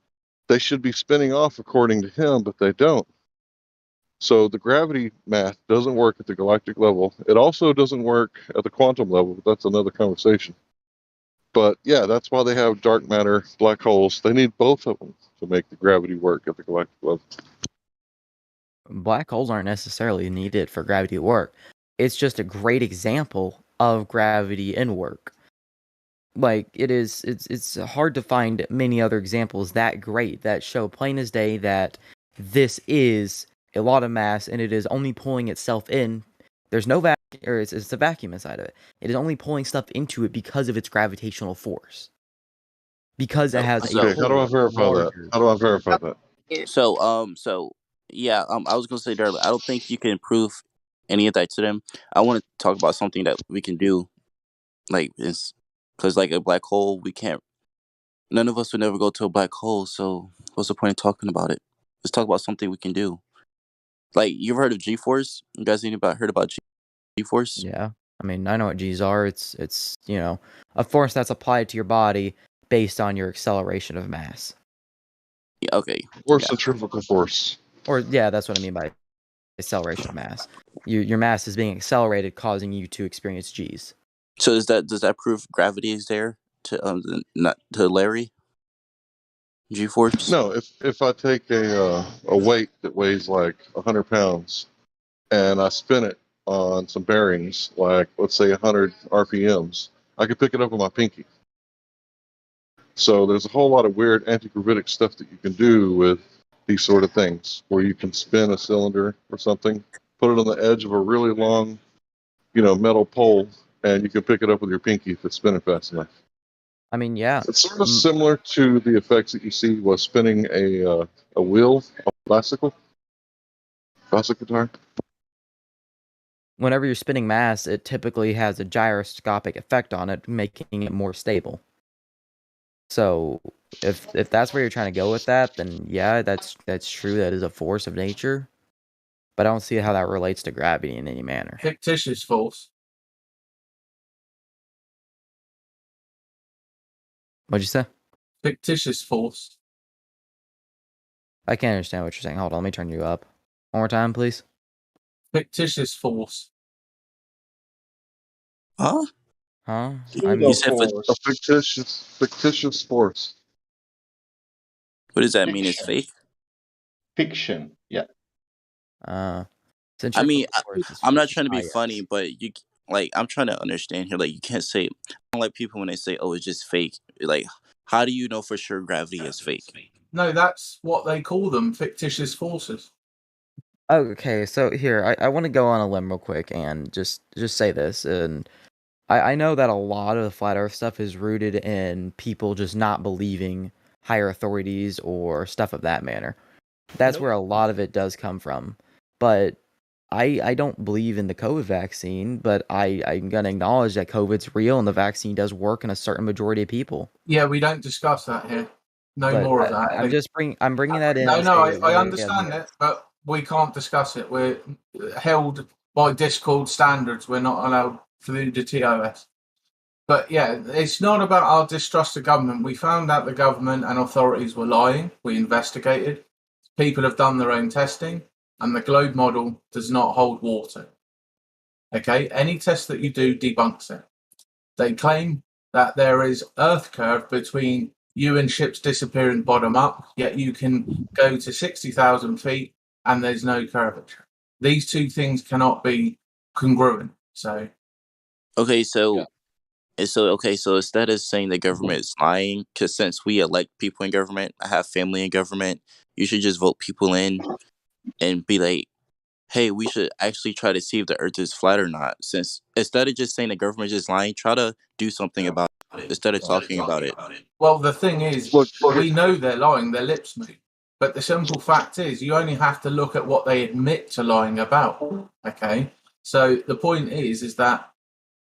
They should be spinning off according to him, but they don't. So the gravity math doesn't work at the galactic level. It also doesn't work at the quantum level, but that's another conversation. But yeah, that's why they have dark matter, black holes. They need both of them to make the gravity work at the galactic level. Black holes aren't necessarily needed for gravity to work. It's just a great example of gravity in work. Like it's hard to find many other examples that great that show plain as day that this is a lot of mass and it is only pulling itself in. There's no vacuum, or it's a vacuum inside of it. It is only pulling stuff into it because of its gravitational force. Because it has. Okay, how do I verify that? How do I verify that? So yeah, I was gonna say there, I don't think you can prove any of that to them. I want to talk about something that we can do, like it's because like a black hole, we can't. None of us would never go to a black hole, so what's the point of talking about it? Let's talk about something we can do. Like, you ever heard of G-force? You guys heard about G-force? Yeah, I mean, I know what G's are. It's a force that's applied to your body based on your acceleration of mass. Yeah, okay. Or centrifugal force. Or yeah, that's what I mean by acceleration of mass. Your mass is being accelerated, causing you to experience G's. So does that prove gravity is there to not to Larry? G-force? No, if I take a weight that weighs like 100 pounds and I spin it on some bearings, like let's say 100 RPMs, I can pick it up with my pinky. So there's a whole lot of weird anti-gravitic stuff that you can do with these sort of things, where you can spin a cylinder or something, put it on the edge of a really long, metal pole, and you can pick it up with your pinky if it's spinning fast enough. I mean, yeah. It's sort of similar to the effects that you see while spinning a wheel, a bicycle guitar. Whenever you're spinning mass, it typically has a gyroscopic effect on it, making it more stable. So if that's where you're trying to go with that, then yeah, that's true. That is a force of nature. But I don't see how that relates to gravity in any manner. Fictitious force. What'd you say? Fictitious force. I can't understand what you're saying. Hold on, let me turn you up. One more time, please. Fictitious force. Huh? Huh? You said a fictitious force. What does that mean? It's fake? Fiction, yeah. Uh, since I your mean, code source is I'm not fake, trying to be yes. funny, but I'm trying to understand here. Like, you can't say. I don't like people when they say, "Oh, it's just fake." Like, how do you know for sure gravity is fake? No, that's what they call them, fictitious forces. Okay, so here I want to go on a limb real quick and just say this, and I know that a lot of the flat Earth stuff is rooted in people just not believing higher authorities or stuff of that manner. That's where a lot of it does come from. But I don't believe in the COVID vaccine, but I'm gonna acknowledge that COVID's real and the vaccine does work in a certain majority of people. Yeah, we don't discuss that here. No But more of that. I'm bringing that in. No, to no, say I that yeah, understand it, but we can't discuss it. We're held by Discord standards. We're not allowed through the TOS. But yeah, it's not about our distrust of government. We found out the government and authorities were lying. We investigated. People have done their own testing, and the globe model does not hold water. Okay, any test that you do debunks it. They claim that there is Earth curve between you and ships disappearing bottom up, yet you can go to 60,000 feet and there's no curvature. These two things cannot be congruent. So, Okay, so instead of saying the government is lying, because since we elect people in government, I have family in government, you should just vote people in and be like, hey, we should actually try to see if the Earth is flat or not. Since instead of just saying the government is just lying, try to do something about it instead of talking about it. well, the thing is, we know they're lying, their lips move. But the simple fact is, you only have to look at what they admit to lying about. Okay? So the point is that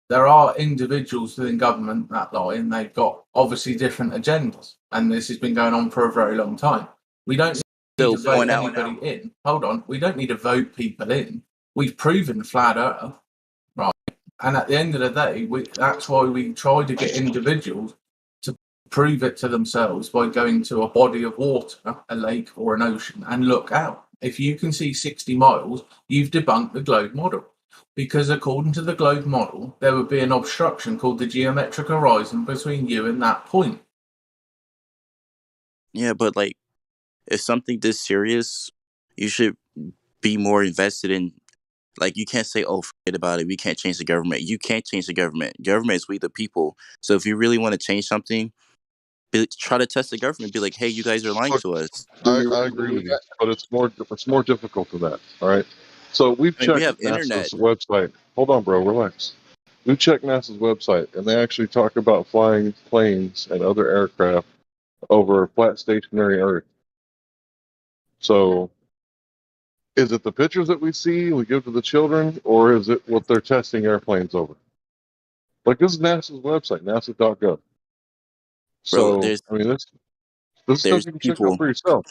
there are individuals within government that lie, and they've got obviously different agendas. And this has been going on for a very long time. We don't need to vote anybody in. Hold on. We don't need to vote people in. We've proven flat Earth, right? And at the end of the day, that's why we try to get individuals to prove it to themselves by going to a body of water, a lake or an ocean, and look out. If you can see 60 miles, you've debunked the globe model. Because according to the globe model, there would be an obstruction called the geometric horizon between you and that point. Yeah, but like, if something this serious, you should be more invested in. Like, you can't say, "Oh, forget about it. We can't change the government." You can't change the government. Government is we the people. So if you really want to change something, try to test the government. Be like, "Hey, you guys are lying to us." I agree with you, but it's more difficult than that. All right. So we've I mean, we checked have NASA's internet. website. Hold on, bro. Relax. We checked NASA's website, and they actually talk about flying planes and other aircraft over a flat stationary Earth. So, is it the pictures that we see we give to the children, or is it what they're testing airplanes over? Like, this is NASA's website, nasa.gov. So, Bro, I mean, this stuff you can check out for yourself.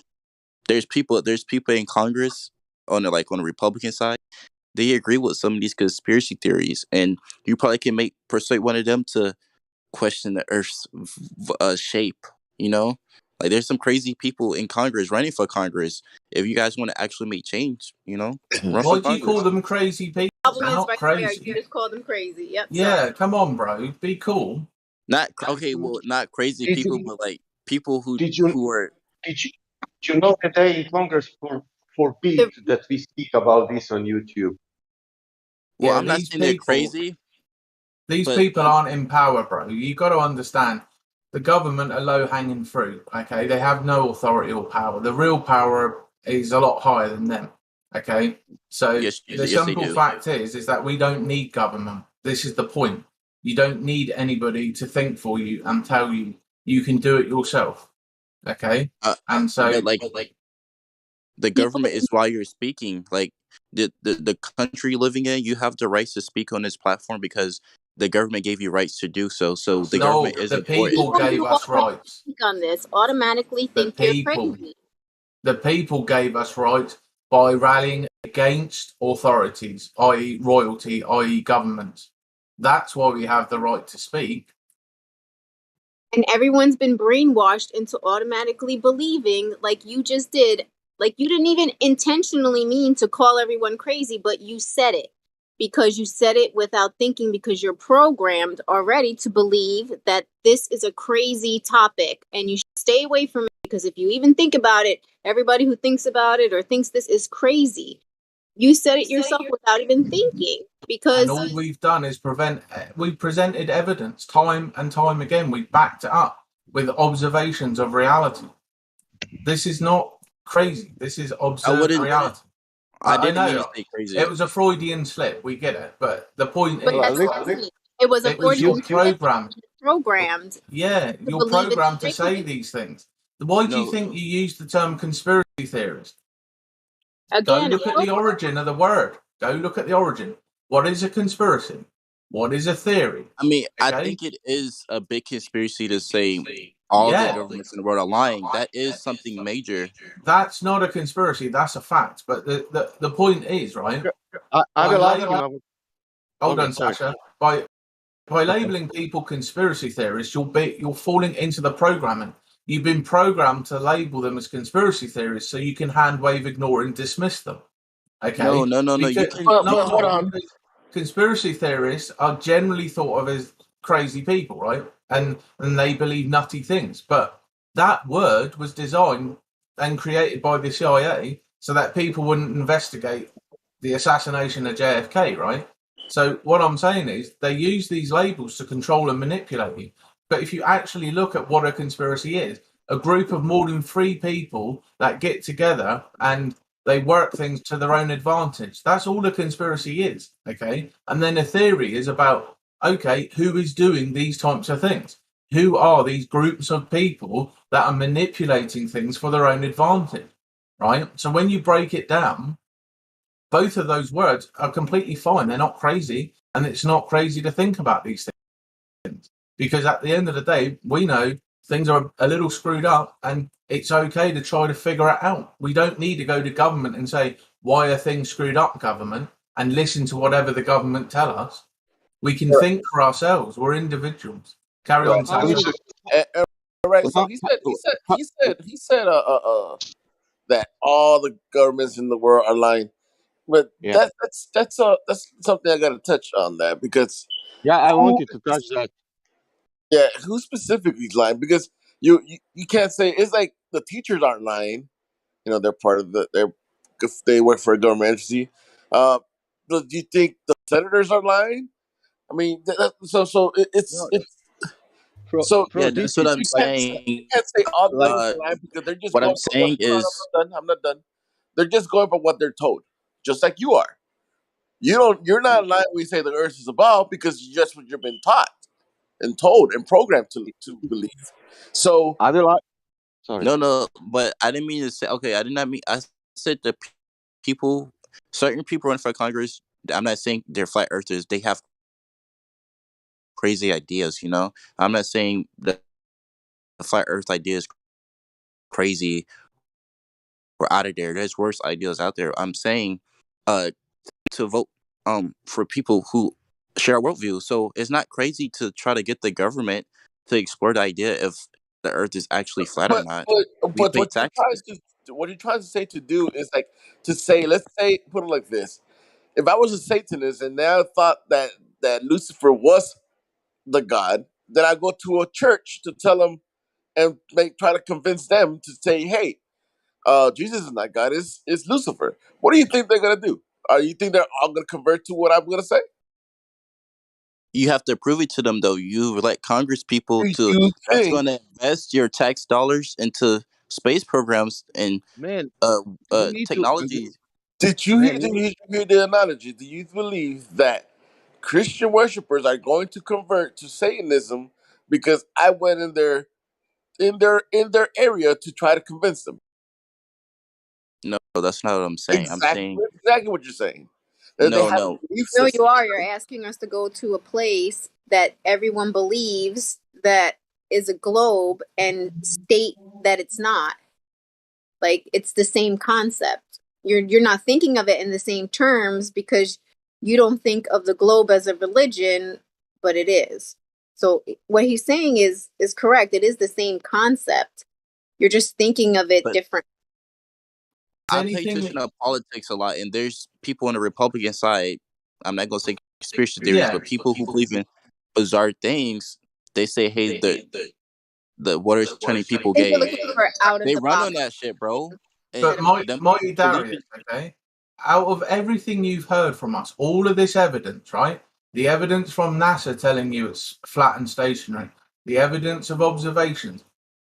There's people in Congress on the Republican side. They agree with some of these conspiracy theories, and you probably can persuade one of them to question the Earth's shape. You know, like, there's some crazy people in Congress running for Congress. If you guys want to actually make change, run for Why do Congress. you call them crazy people? They're not crazy. You just called them crazy. Yep. Yeah, sorry. come on, bro. Be cool. Not crazy Did people, you- but like people who Did you are. did you know that they in Congress forbid that we speak about this on YouTube? Well, Yeah, I'm not these saying they're people- crazy. These but people aren't in power, bro. You got to understand, the government are low hanging fruit. Okay, they have no authority or power. The real power is a lot higher than them. Okay, so Yes, the they simple do. fact is that we don't need government. This is the point. You don't need anybody to think for you and tell you. You can do it yourself. Okay, and so But like the government is why you're speaking. Like, the country you're living in, you have the rights to speak on this platform because the government gave you rights to do so. So the government is important. people gave us rights. Speak on this automatically think you're crazy. The people gave us rights by rallying against authorities, i.e., royalty, i.e., governments. That's why we have the right to speak. And everyone's been brainwashed into automatically believing, like you just did, like you didn't even intentionally mean to call everyone crazy, but you said it because you said it without thinking, because you're programmed already to believe that this is a crazy topic and you should stay away from it, because if you even think about it, everybody who thinks about it or thinks this is crazy. You said it yourself without even thinking, because And all we've done is we've presented evidence time and time again. We backed it up with observations of reality. This is not crazy. This is observed reality. I didn't mean know to say crazy. it was a Freudian slip. We get it, but the point but is, that's what I mean. It was a your Freudian program. programmed. Yeah, to you're believe in programmed to these say things. these things. Why do you think you use the term conspiracy theorist? Again, Go look at the origin of the word. Go look at the origin. What is a conspiracy? What is a theory? I mean, I Okay? think it is a big conspiracy to say all the governments in the world are lying. That is something major. That's not a conspiracy. That's a fact. But the point is, right? I will ask him. Hold Okay, on, sorry. Sasha. By labeling people conspiracy theorists, you're falling into the programming. You've been programmed to label them as conspiracy theorists, so you can hand wave, ignore, and dismiss them. Okay. No. You Because, can. hold on. Conspiracy theorists are generally thought of as crazy people, right? And they believe nutty things. But that word was designed and created by the CIA so that people wouldn't investigate the assassination of JFK, right? So what I'm saying is they use these labels to control and manipulate you. But if you actually look at what a conspiracy is, a group of more than 3 people that get together and they work things to their own advantage. That's all a conspiracy is, okay? And then a theory is about, okay, who is doing these types of things? Who are these groups of people that are manipulating things for their own advantage, right? So when you break it down, both of those words are completely fine. They're not crazy, and it's not crazy to think about these things. Because at the end of the day, we know things are a little screwed up, and it's okay to try to figure it out. We don't need to go to government and say, why are things screwed up, government, and listen to whatever the government tell us. We can think for ourselves. We're individuals. Carry on, Sasha. Right. So he said that all the governments in the world are lying. But Yeah. that's something I got to touch on that, because I wanted to touch that. Yeah, who specifically is lying? Because you can't say it's like the teachers aren't lying. You know, they're part of they work for a government agency. But do you think the senators are lying? I mean, it's so Yeah, that's what I'm saying. you can't say all governments are lying, because they're just What going I'm for saying is, I'm not done. They're just going for what they're told, just like you are. You're not lying when you say the earth is a ball, because you just what you've been taught and told and programmed to believe. So I will. Sorry. No, but I didn't mean to say. Okay, I did not mean. I said the people, certain people run for Congress. I'm not saying they're flat earthers. They have crazy ideas. I'm not saying that the flat Earth idea is crazy or out of there. There's worse ideas out there. I'm saying, to vote for people who share our worldview. So it's not crazy to try to get the government to explore the idea if the Earth is actually flat or not. We but pay taxes. what you're trying to say to do is like to say, let's say, put it like this: if I was a Satanist and now I thought that Lucifer was the god, then I go to a church to tell them and try to convince them to say, hey, Jesus is not God; it's Lucifer. What do you think they're gonna do? You think they're all gonna convert to what I'm gonna say? You have to prove it to them, though. You elect Congress people that's going to invest your tax dollars into space programs and Man, you need technology. Did you hear the analogy? Do you believe that Christian worshippers are going to convert to Satanism because I went in their area to try to convince them? No, that's not what I'm saying. I'm saying Exactly what you're saying. That they have a no. belief No, system. you are. You're asking us to go to a place that everyone believes that is a globe and state that it's not. Like, it's the same concept. You're not thinking of it in the same terms because you don't think of the globe as a religion, but it is. So what he's saying is correct. It is the same concept. You're just thinking of it But different. I pay attention to politics a lot, and there's people on the Republican side. I'm not gonna say conspiracy theories, but people who believe in bizarre things. They say, "Hey, the water is turning people I think gay." you're looking for out of They the run box. on that shit, bro. But And them Mighty believe Darius, okay? out of everything you've heard from us, all of this evidence, right? The evidence from NASA telling you it's flat and stationary, the evidence of observations,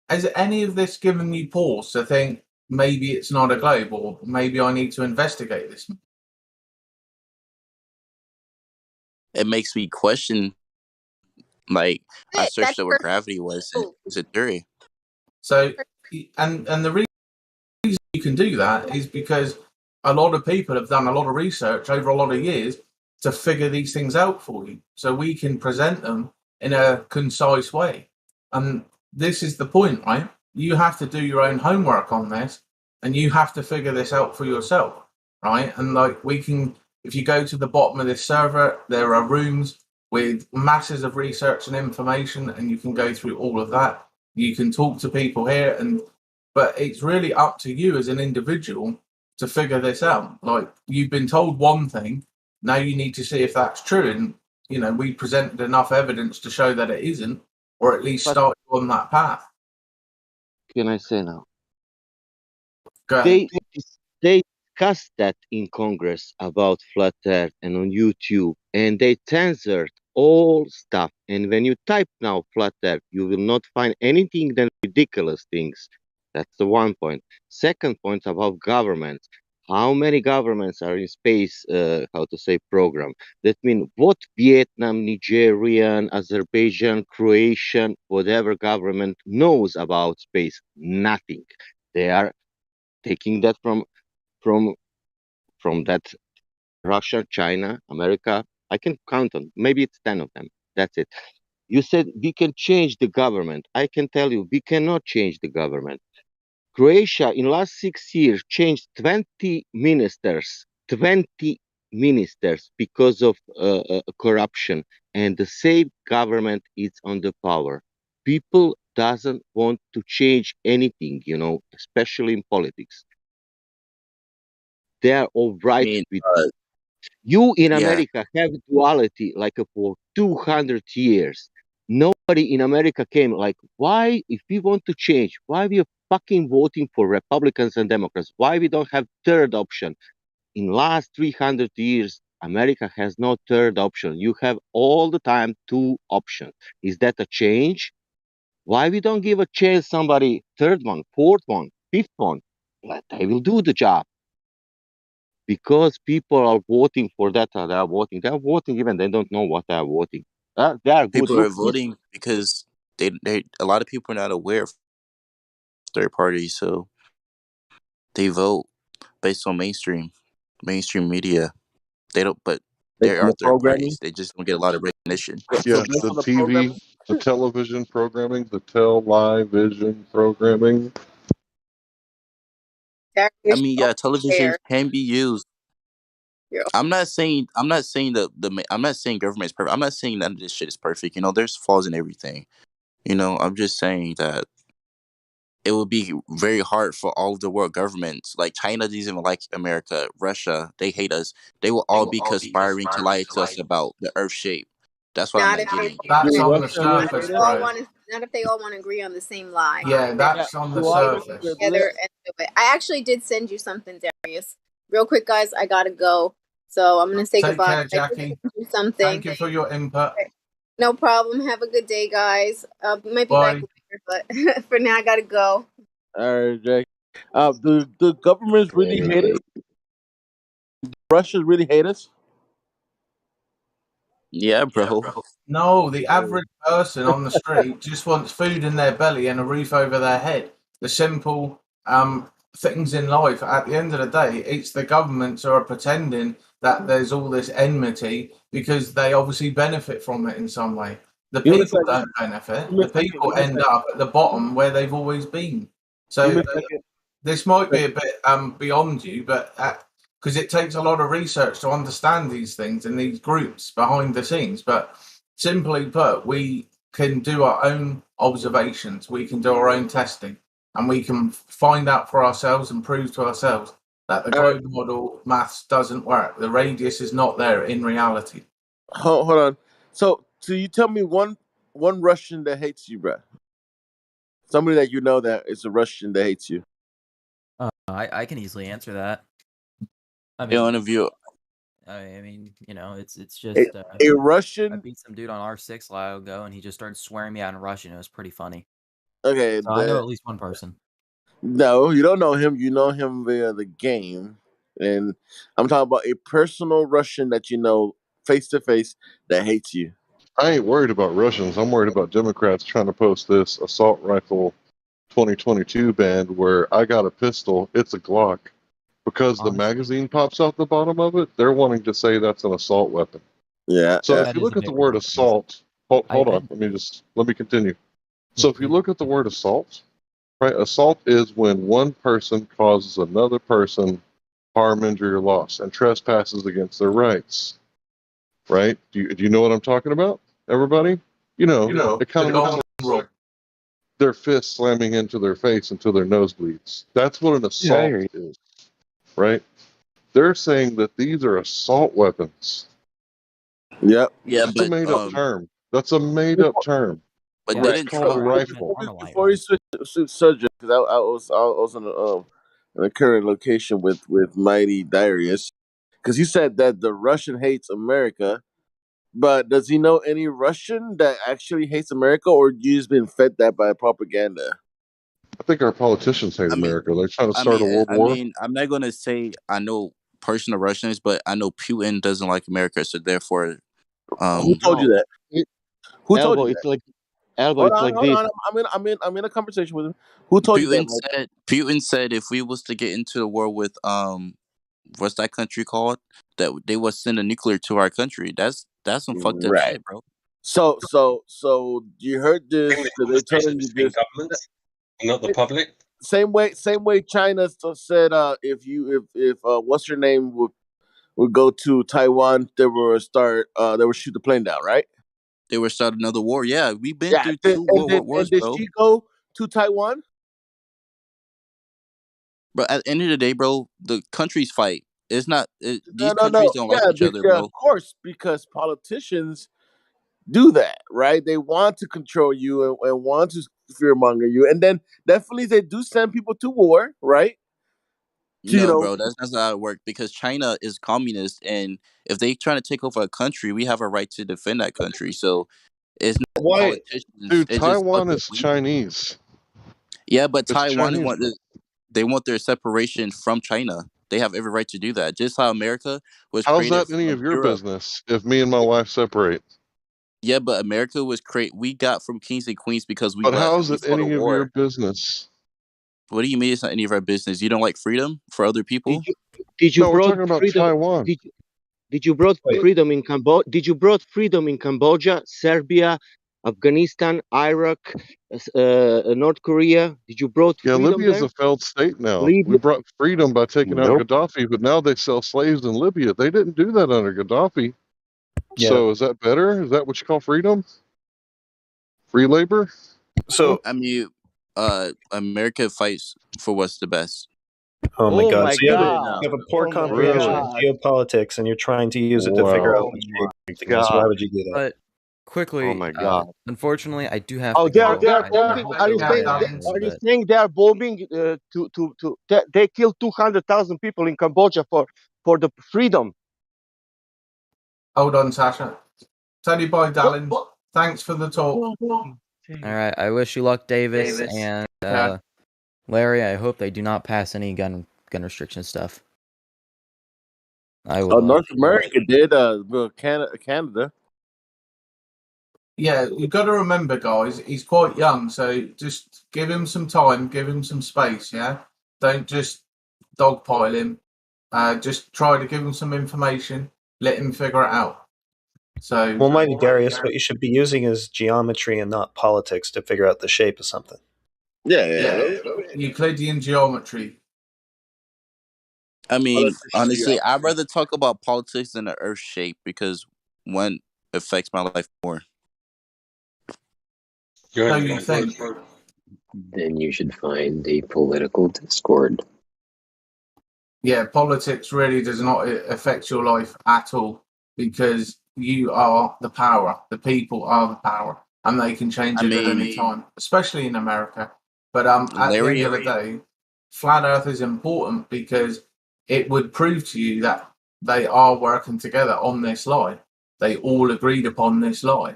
has any of this given you pause to think maybe it's not a globe, or maybe I need to investigate this? It makes me question. Like, I searched That's up what gravity was. It's a theory. So, and the reason you can do that is because a lot of people have done a lot of research over a lot of years to figure these things out for you, so we can present them in a concise way. And this is the point, right? You have to do your own homework on this, and you have to figure this out for yourself, right? And like, we can, if you go to the bottom of this server, there are rooms with masses of research and information, and you can go through all of that. You can talk to people here, and but it's really up to you as an individual to figure this out. Like, you've been told one thing, now you need to see if that's true. And we presented enough evidence to show that it isn't, or at least start you on that path. Can I say now? Go ahead. They discussed that in Congress about flat Earth and on YouTube, and they censored all stuff. And when you type now flat Earth, you will not find anything than ridiculous things. That's the one point. Second point about governments. How many governments are in space, program? That means what Vietnam, Nigerian, Azerbaijan, Croatian, whatever government knows about space? Nothing. They are taking that from that Russia, China, America. I can count on, maybe it's 10 of them. That's it. You said we can change the government. I can tell you, we cannot change the government. Croatia in last 6 years changed 20 ministers, because of corruption, and the same government is on the power. People doesn't want to change anything, especially in politics. They are all right with you in America have duality like for 200 years. Nobody in America came like, why, if we want to change, why we are fucking voting for Republicans and Democrats? Why we don't have third option? In last 300 years, America has no third option. You have all the time two options. Is that a change? Why we don't give a chance somebody third one, fourth one, fifth one? But they will do the job. Because people are voting for that, they are voting even they don't know what they are voting. They are good. People are voting because they a lot of people are not aware of third parties, so they vote based on mainstream media. They don't, but there are third parties. They just don't get a lot of recognition. Yeah, the TV, the television programming, the television programming. I mean, yeah, television can be used. I'm not saying I'm not saying government is perfect. I'm not saying none of this shit is perfect. There's flaws in everything. I'm just saying that it would be very hard for all of the world governments. Like China doesn't even like America, Russia, they hate us. They will all be conspiring to lie to us about the Earth shape. That's what I'm not getting. That's on the surface, bro. Not if they all want to agree on the same lie. Yeah, that's on the surface. Together and do it. I actually did send you something, Darius. Real quick, guys, I gotta go, so I'm gonna say Take goodbye. care, Jackie. Something. Thank you for your input. No problem. Have a good day, guys. Might be Bye. back later, but for now, I gotta go. All right, Jack. The governments really hate us. Russians really hate us. Yeah, bro. No, the average person on the street just wants food in their belly and a roof over their head. The simple things in life. At the end of the day, it's the governments who are pretending that there's all this enmity because they obviously benefit from it in some way. The people don't benefit. The people end up at the bottom where they've always been. So this might be a bit beyond you, but because it takes a lot of research to understand these things and these groups behind the scenes. But simply put, we can do our own observations, we can do our own testing, and we can find out for ourselves and prove to ourselves that the globe model maths doesn't work. The radius is not there in reality. Hold on. So you tell me one Russian that hates you, bro. Somebody that you know that is a Russian that hates you. I can easily answer that. I You mean, know, if you I mean, it's A, just a I Russian. beat some dude on R6 a while ago, and he just started swearing me out in Russian. It was pretty funny. Okay, So I know at least one person. no, you don't know him. You know him via the game, and I'm talking about a personal Russian that you know face to face that hates you. I ain't worried about Russians. I'm worried about Democrats trying to post this assault rifle 2022 band where I got a pistol. It's a Glock. Because the magazine pops out the bottom of it, they're wanting to say that's an assault weapon. Yeah. So if That you is look a at the bit word ridiculous. assault, hold I on, let me continue. So if you look at the word assault, right, assault is when one person causes another person harm, injury, or loss, and trespasses against their rights. Right? Do you know what I'm talking about, everybody? You know, it kind the of looks golden like rule. their fist slamming into their face until their nose bleeds. That's what an Yeah, I assault hear you. is, right? They're saying that these are assault weapons. Yep. yeah, That's a but made up term. That's a made up term. but Right. It's didn't called a Trump? rifle. Before you switch subject, because I was in a current location with Mighty Darius, because he said that the Russian hates America, but does he know any Russian that actually hates America, or you just been fed that by propaganda? I think our politicians hate I mean, America. They're trying to start a world war. I'm not gonna say I know personal Russians, but I know Putin doesn't like America, so therefore, Who told you No, that? it, Who told Elbow. you that? Elbow. It's like Hold this. on. I'm in a conversation with him. Who told you that, Mike? Putin said if we was to get into the war with what's that country called, that they would send a nuclear to our country. That's some fucked up Right. shit, bro. So you heard this? The They're telling conversation you between this. governments, not the public. Same way China said if what's her name would go to Taiwan, they would shoot the plane down, right? They would start another war. Yeah, we've been Yeah. through two world And wars, did bro. she go to Taiwan? But at the end of the day, bro, the countries fight. It's not No, these no, countries no. don't like Yeah, each other, yeah, of bro. course, because politicians do that, right? They want to control you and want to fearmonger you, and then definitely they do send people to war, right? To No, bro, that's not how it works because China is communist, and if they trying to take over a country, we have a right to defend that country. So it's not Why, politicians; dude? it's just what Taiwan they is believe. Chinese. Yeah, but It's Taiwan Chinese. they want their separation from China. They have every right to do that. Just how America was How's created that any from of your Europe. business? If me and my wife separate, Yeah, but America was we got from kings and queens because but how is we it fought a any of your war. business? What do you mean it's not any of our business? You don't like freedom for other Did people? you did you No, we're brought talking about freedom? Taiwan. Did you brought freedom in Cambodia? Did you brought freedom in Cambodia, Serbia, Afghanistan, Iraq, North Korea? Did you brought Yeah, freedom Libya's there? a failed state now. We Libya? brought freedom by taking out Nope. Gaddafi, but now they sell slaves in Libya. They didn't do that under Gaddafi. Yeah. So is that better? Is that what you call freedom? Free labor? So I mean, America fights for what's the best. oh my Oh god. my So God. you have a poor Oh my comprehension of God. geopolitics and you're trying to use it to figure out Oh which my shape to use. Why God. would you do that? But Oh quickly, my God. unfortunately, I do have Oh, to they are go. I bombing. hope Are to you go saying in a little are you bit. saying they are bombing they killed 200,000 people in Cambodia for the freedom? Hold on, Sasha. Tony Boy Dallin, thanks for the talk. All right. I wish you luck, Davis, and Yeah. Larry. I hope they do not pass any gun restriction stuff. I Oh, will. North America did. Well, Canada. Yeah, you've got to remember, guys, he's quite young, so just give him some time, give him some space, yeah? Don't just dogpile him. Just try to give him some information, let him figure it out. So, Well, Mighty Darius, what you should be using is geometry and not politics to figure out the shape of something. yeah, Euclidean geometry. I mean, honestly, I'd rather talk about politics than the Earth shape because one affects my life more. So you think? Then you should find a political discord. Yeah, politics really does not affect your life at all because you are the power. The people are the power, and they can change I it at any mean, time, especially in America. But at the end Larry, of the day, flat Earth is important because it would prove to you that they are working together on this lie. They all agreed upon this lie.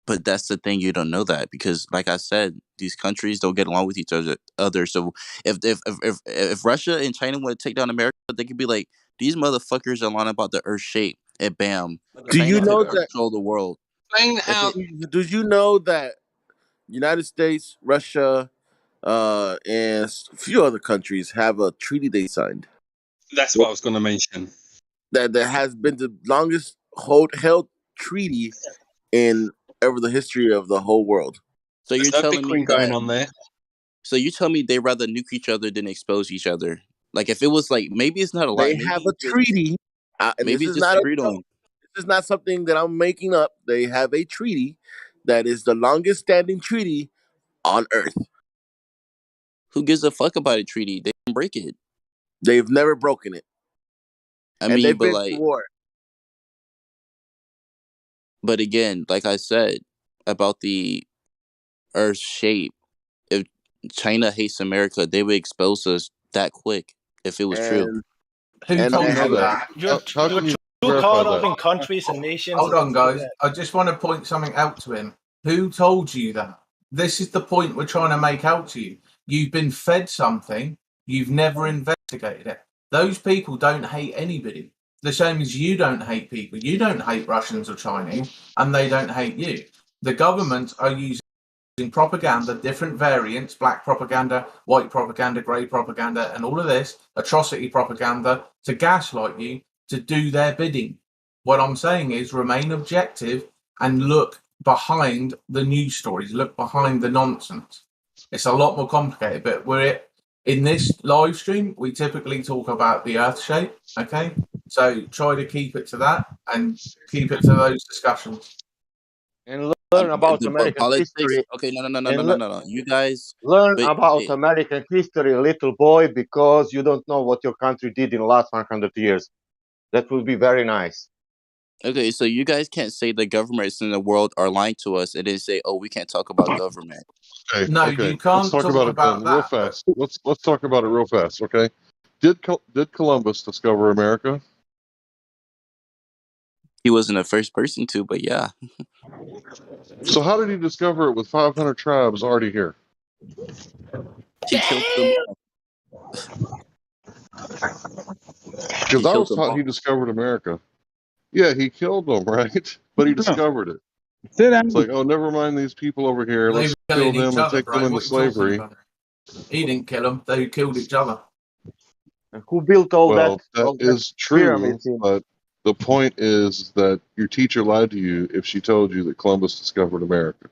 But that's the thing, you don't know that because, like I said, these countries don't get along with each other. So if Russia and China want to take down America, they could be like, these motherfuckers are lying about the Earth's shape, and bam, Do you China know could that? control the world. Okay, do you know that United States, Russia, and a few other countries have a treaty they signed That's what I was going to mention. that has been the longest held treaty in ever the history of the whole world. So There's you're no telling me Bitcoin going that? on there. So you tell me they rather nuke each other than expose each other? Like if it was like maybe it's not a lie, They have a treaty, and maybe it's just agreed on. this is not something that I'm making up. They have a treaty that is the longest standing treaty on Earth. Who gives a fuck about a treaty? They can break it. They've never broken it. I mean, they've but been like, to war. but again, like I said about the Earth's shape, if China hates America, they would expose us that quick if it was true. And Who and told they you have that? How can You're you too verify caught up that? in countries and nations. Hold on, guys. I just want to point something out to him. Who told you that? This is the point we're trying to make out to you. You've been fed something, you've never investigated it. Those people don't hate anybody. The same as you don't hate people. You don't hate Russians or Chinese, and they don't hate you. The governments are using propaganda, different variants, black propaganda, white propaganda, grey propaganda, and all of this atrocity propaganda to gaslight you to do their bidding. What I'm saying is remain objective and look behind the news stories, look behind the nonsense. It's a lot more complicated, but we're in this live stream, we typically talk about the earth shape, okay? So try to keep it to that and keep it to those discussions. And learn about But American politics. history. Okay, no. And You guys, learn but about okay, American history, little boy, because you don't know what your country did in the last 100 years. That would be very nice. okay, so you guys can't say the governments in the world are lying to us and then say, "Oh, we can't talk about government." Okay, No, okay. you Let's can't talk talk about it then, about real that. fast. Let's talk about it real fast. Okay. Did Columbus discover America? He wasn't the first person to, but yeah. So how did he discover it with 500 tribes already here? He killed them all. Because I killed was them taught all. he discovered America. Yeah, he killed them, right? But he discovered it. It's like, oh, never mind these people over here. They Let's were kill killing each them and other, take them bro. into What are you talking slavery. about? He didn't kill them. They killed each other. And who built all Well, that? that All that is true, pyramids in? but the point is that your teacher lied to you if she told you that Columbus discovered America.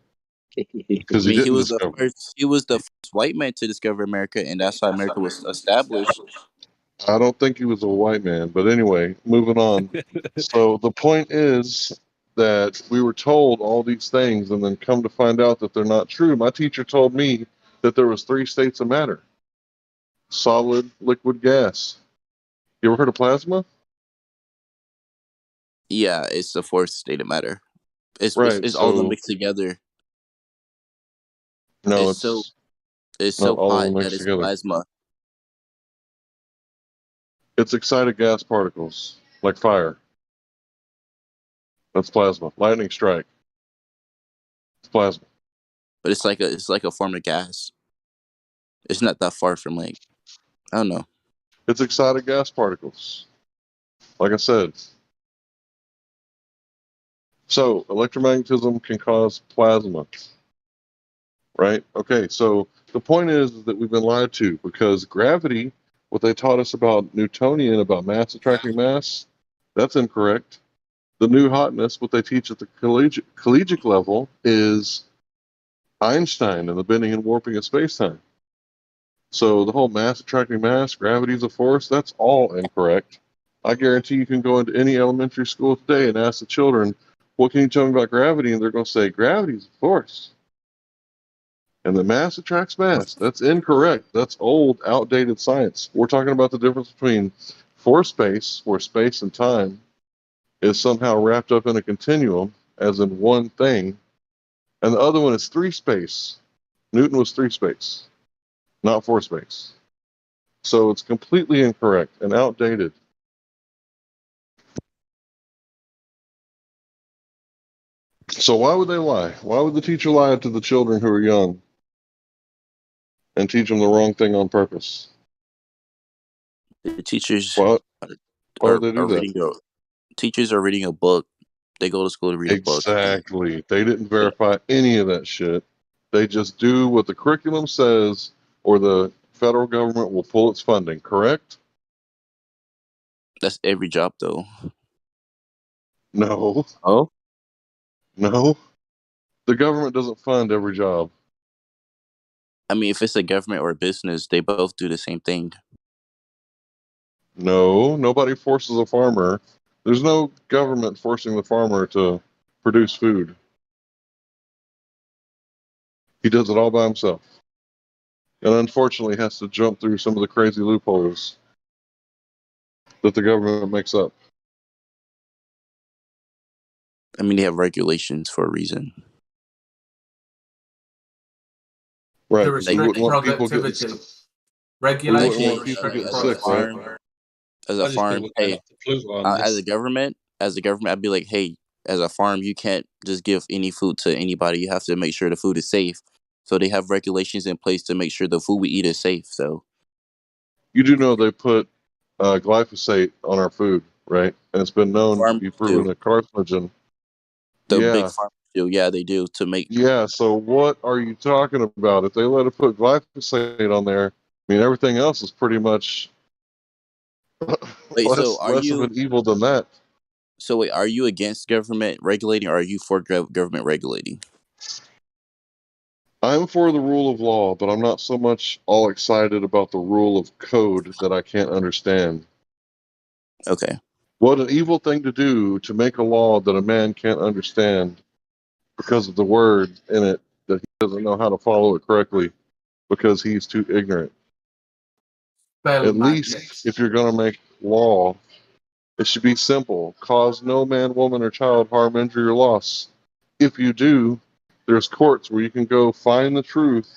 Because I he mean, he didn't was the discover it. first. He was the first white man to discover America, and that's how America was established. I don't think he was a white man, but anyway, moving on. So the point is that we were told all these things and then come to find out that they're not true. My teacher told me that there was 3 states of matter: solid, liquid, gas. You ever heard of plasma? Yeah, it's the fourth state of matter. Right. It's all of them So mixed together. no, It's so it's not all of hot them that mixed it's together. plasma. It's excited gas particles, like fire. That's plasma. Lightning strike. It's plasma. But it's like a form of gas. It's not that far from like, I don't know. It's excited gas particles. Like I said. So electromagnetism can cause plasma. Right? Okay, so the point is that we've been lied to because gravity, what they taught us about Newtonian, about mass attracting mass, that's incorrect. The new hotness, what they teach at the collegiate level, is Einstein and the bending and warping of space-time. So the whole mass attracting mass, gravity is a force, that's all incorrect. I guarantee you can go into any elementary school today and ask the children, what can you tell me about gravity? And they're going to say, gravity is a force. And the mass attracts mass. That's incorrect. That's old, outdated science. We're talking about the difference between force space, where space and time is somehow wrapped up in a continuum, as in one thing, and the other one is 3 space. Newton was 3 space, not 4 space. So it's completely incorrect and outdated. So why would they lie? Why would the teacher lie to the children who are young and teach them the wrong thing on purpose? The teachers Why would they do are that? reading a teachers are reading a book. They go to school to read a book. Exactly. They didn't verify any of that shit. They just do what the curriculum says, or the federal government will pull its funding, correct? That's every job, though. No. Oh? No. The government doesn't fund every job. I mean, if it's a government or a business, they both do the same thing. No, nobody forces a farmer. There's no government forcing the farmer to produce food. He does it all by himself. And unfortunately has to jump through some of the crazy loopholes that the government makes up. I mean, they have regulations for a reason. Right, To because we restrict wouldn't want people getting productivity. sick. We wouldn't Regulations want to people restrict getting as a sick, right? productivity. I just think we're going hey, off the Pluto on as this. a government, I'd be like, hey, as a farm, you can't just give any food to anybody. You have to make sure the food is safe. So they have regulations in place to make sure the food we eat is safe. So You do know they put glyphosate on our food, right? And it's been known to farmers be do. proven a carcinogen. The big Yeah. farmers do. Yeah, they do to make. Yeah, so what are you talking about? If they let it put glyphosate on there, I mean, everything else is pretty much Wait, so less of an evil than that. are you against government regulating, or are you for government regulating? I'm for the rule of law, but I'm not so much all excited about the rule of code that I can't understand. Okay. What an evil thing to do to make a law that a man can't understand because of the word in it that he doesn't know how to follow it correctly because he's too ignorant. Spell At least madness. if you're going to make law, it should be simple. Cause no man, woman, or child harm, injury, or loss. If you do, there's courts where you can go find the truth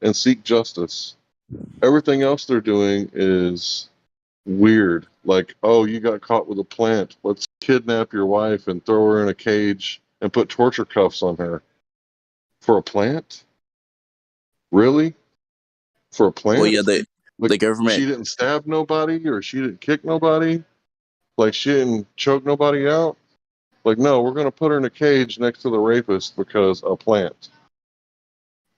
and seek justice. Everything else they're doing is weird. Like, oh, you got caught with a plant. Let's kidnap your wife and throw her in a cage and put torture cuffs on her. For a plant? Really? For a Well, plant? yeah, Like, the government. she didn't stab nobody or she didn't kick nobody? Like, she didn't choke nobody out? Like, no, we're going to put her in a cage next to the rapist because a plant.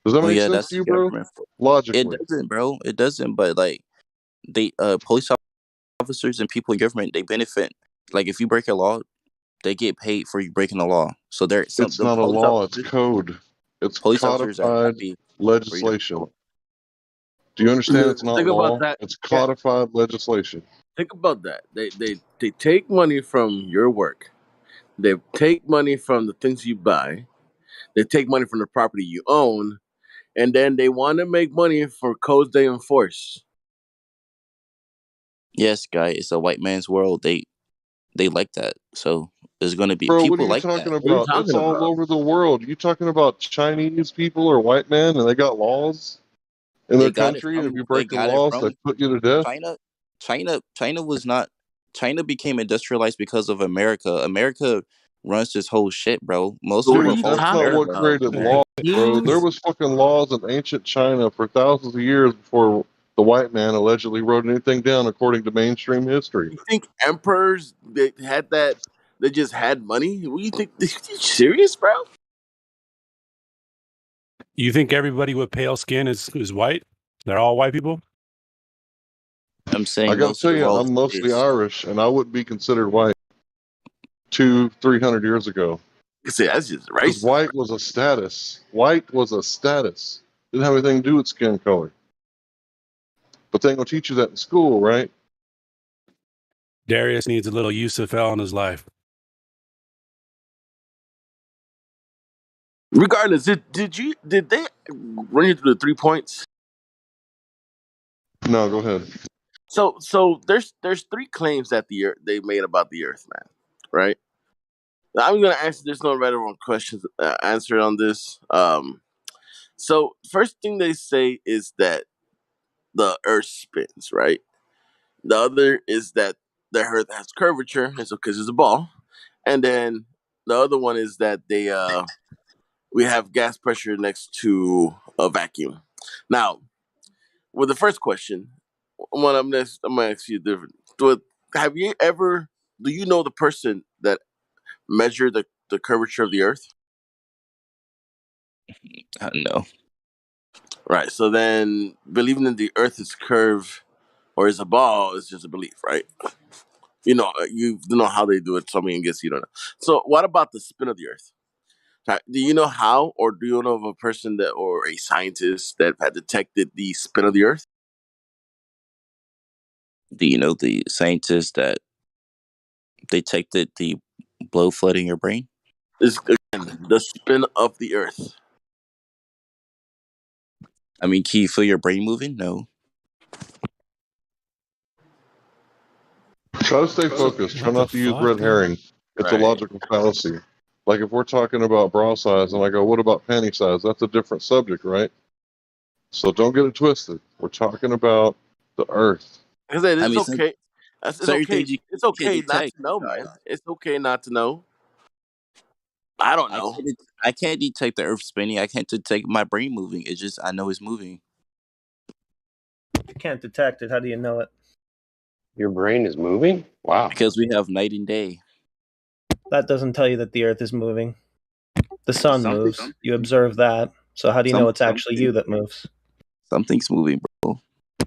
Does that Well, make yeah, sense that's to the you, bro? government. It Logically. doesn't, bro. It doesn't. But like, they police officers and people in government, they benefit. Like, if you break a law, they get paid for you breaking the law. So It's the not a police law, it's officers. code. It's Police officers are codified happy for you to. legislation. Do you understand it's not Think about law? that. It's Yeah, codified legislation. think about that. They take money from your work. They take money from the things you buy. They take money from the property you own, and then they want to make money for codes they enforce. Yes, guy, it's a white man's world. They like that. So there's gonna be Bro, what are people you like talking that. What are you about? It's talking all about? over the world. You talking about Chinese people or white men and they got laws in They their got it country, and if from. you They break the got it laws, they from put you to death? China. China was not. China became industrialized because of America. America runs this whole shit, bro. Most So of what the are Dude, you revolts that's in not talking America. what about? created laws, bro. There was fucking laws in ancient China for thousands of years before the white man allegedly wrote anything down according to mainstream history. You think emperors they had that? They just had money. What do you think? You serious, bro? You think everybody with pale skin is white? They're all white people? I'm I saying gotta most of tell the you, world I'm mostly is. Irish, and I wouldn't be considered white 300 years ago. You say that's just Because racist. white was a status. White was a status. Didn't have anything to do with skin color. But they ain't gonna teach you that in school, right? Darius needs a little Yusuf in his life. Regardless, did they run you through the 3 points? No, go ahead. So there's three claims that the earth they made about the earth, man. Right? Now, I'm gonna answer. There's no right or wrong questions answer on this. So first thing they say is that the Earth spins, right? The other is that the Earth has curvature, and so because it's a ball, and then the other one is that we have gas pressure next to a vacuum. Now, with the first question, I'm gonna ask you different. Have you ever? Do you know the person that measured the curvature of the Earth? No. Right. So then, believing that the Earth is curved or is a ball is just a belief, right? You don't know how they do it. So I mean, I guess you don't know. So, what about the spin of the Earth? Do you know how, or do you know of a person that, or a scientist that had detected the spin of the Earth? Do you know the scientists that detected the blow flooding your brain? Is again the spin of the Earth. I mean, can you feel your brain moving? No. Try to stay focused. Try not to use red herring. It's a Right. logical fallacy. Like if we're talking about bra size and I go, what about panty size? That's a different subject, right? So don't get it twisted. We're talking about the Earth. Because it I is mean, okay. It's certain okay. things you It's can't okay not detect. to know, man. It's okay not to know. I don't know. I can't detect the Earth spinning. I can't detect my brain moving. It's just I know it's moving. You can't detect it. How do you know it? Your brain is moving? Wow. Because we have night and day. That doesn't tell you that the Earth is moving. The sun Something- moves. You observe that. So how do you know it's actually you that moves? Something's moving, bro.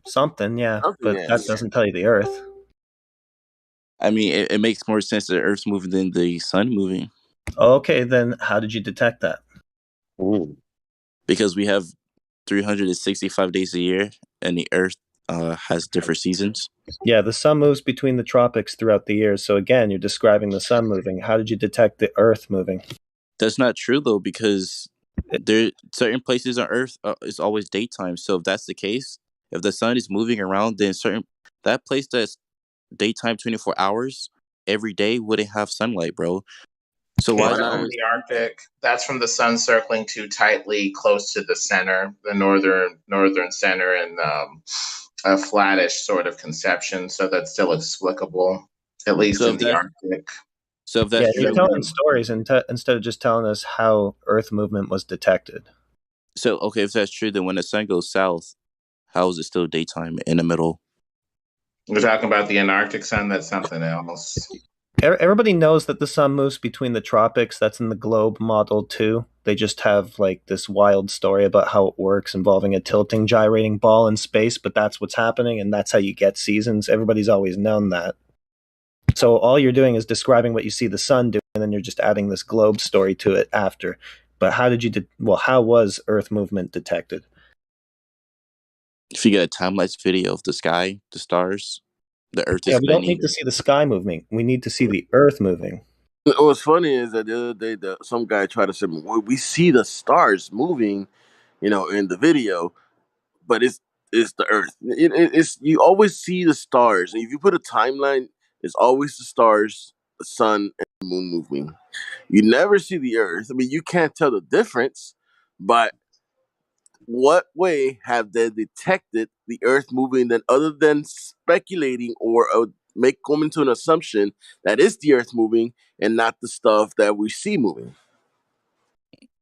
Something, yeah, Something, but that yes. doesn't tell you the Earth. I mean, it makes more sense that the Earth's moving than the sun moving. Okay, then how did you detect that? Because we have 365 days a year, and the Earth has different seasons. Yeah, the sun moves between the tropics throughout the year. So again, you're describing the sun moving. How did you detect the Earth moving? That's not true though, because there certain places on Earth is always daytime. So if that's the case, if the sun is moving around, then that place that's daytime 24 hours every day wouldn't have sunlight, bro. So why is That's it from always the Arctic. That's from the sun circling too tightly close to the center, the northern center, and a flattish sort of conception. So that's still explicable, at least so in if the that Arctic. so if Yeah, that's you're true? telling stories instead of just telling us how Earth movement was detected. So okay, if that's true, then when the sun goes south, how is it still daytime in the middle? We're talking about the Antarctic sun. That's something else. Everybody knows that the sun moves between the tropics. That's in the globe model too. They just have like this wild story about how it works involving a tilting, gyrating ball in space, but that's what's happening, and that's how you get seasons. Everybody's always known that. So all you're doing is describing what you see the sun doing, and then you're just adding this globe story to it after. But how did you? How was Earth movement detected? If you get a time lapse video of the sky, the stars, the Earth is Yeah, we don't spinning. need to see the sky moving. We need to see the Earth moving. What's funny is that the other day, some guy tried to say, well, "We see the stars moving, in the video, but it's the Earth. It's you always see the stars, and if you put a timeline, it's always the stars, the sun, and the moon moving. You never see the Earth. I mean, you can't tell the difference, but what way have they detected the Earth moving then, other than speculating or coming to an assumption that it's the Earth moving and not the stuff that we see moving?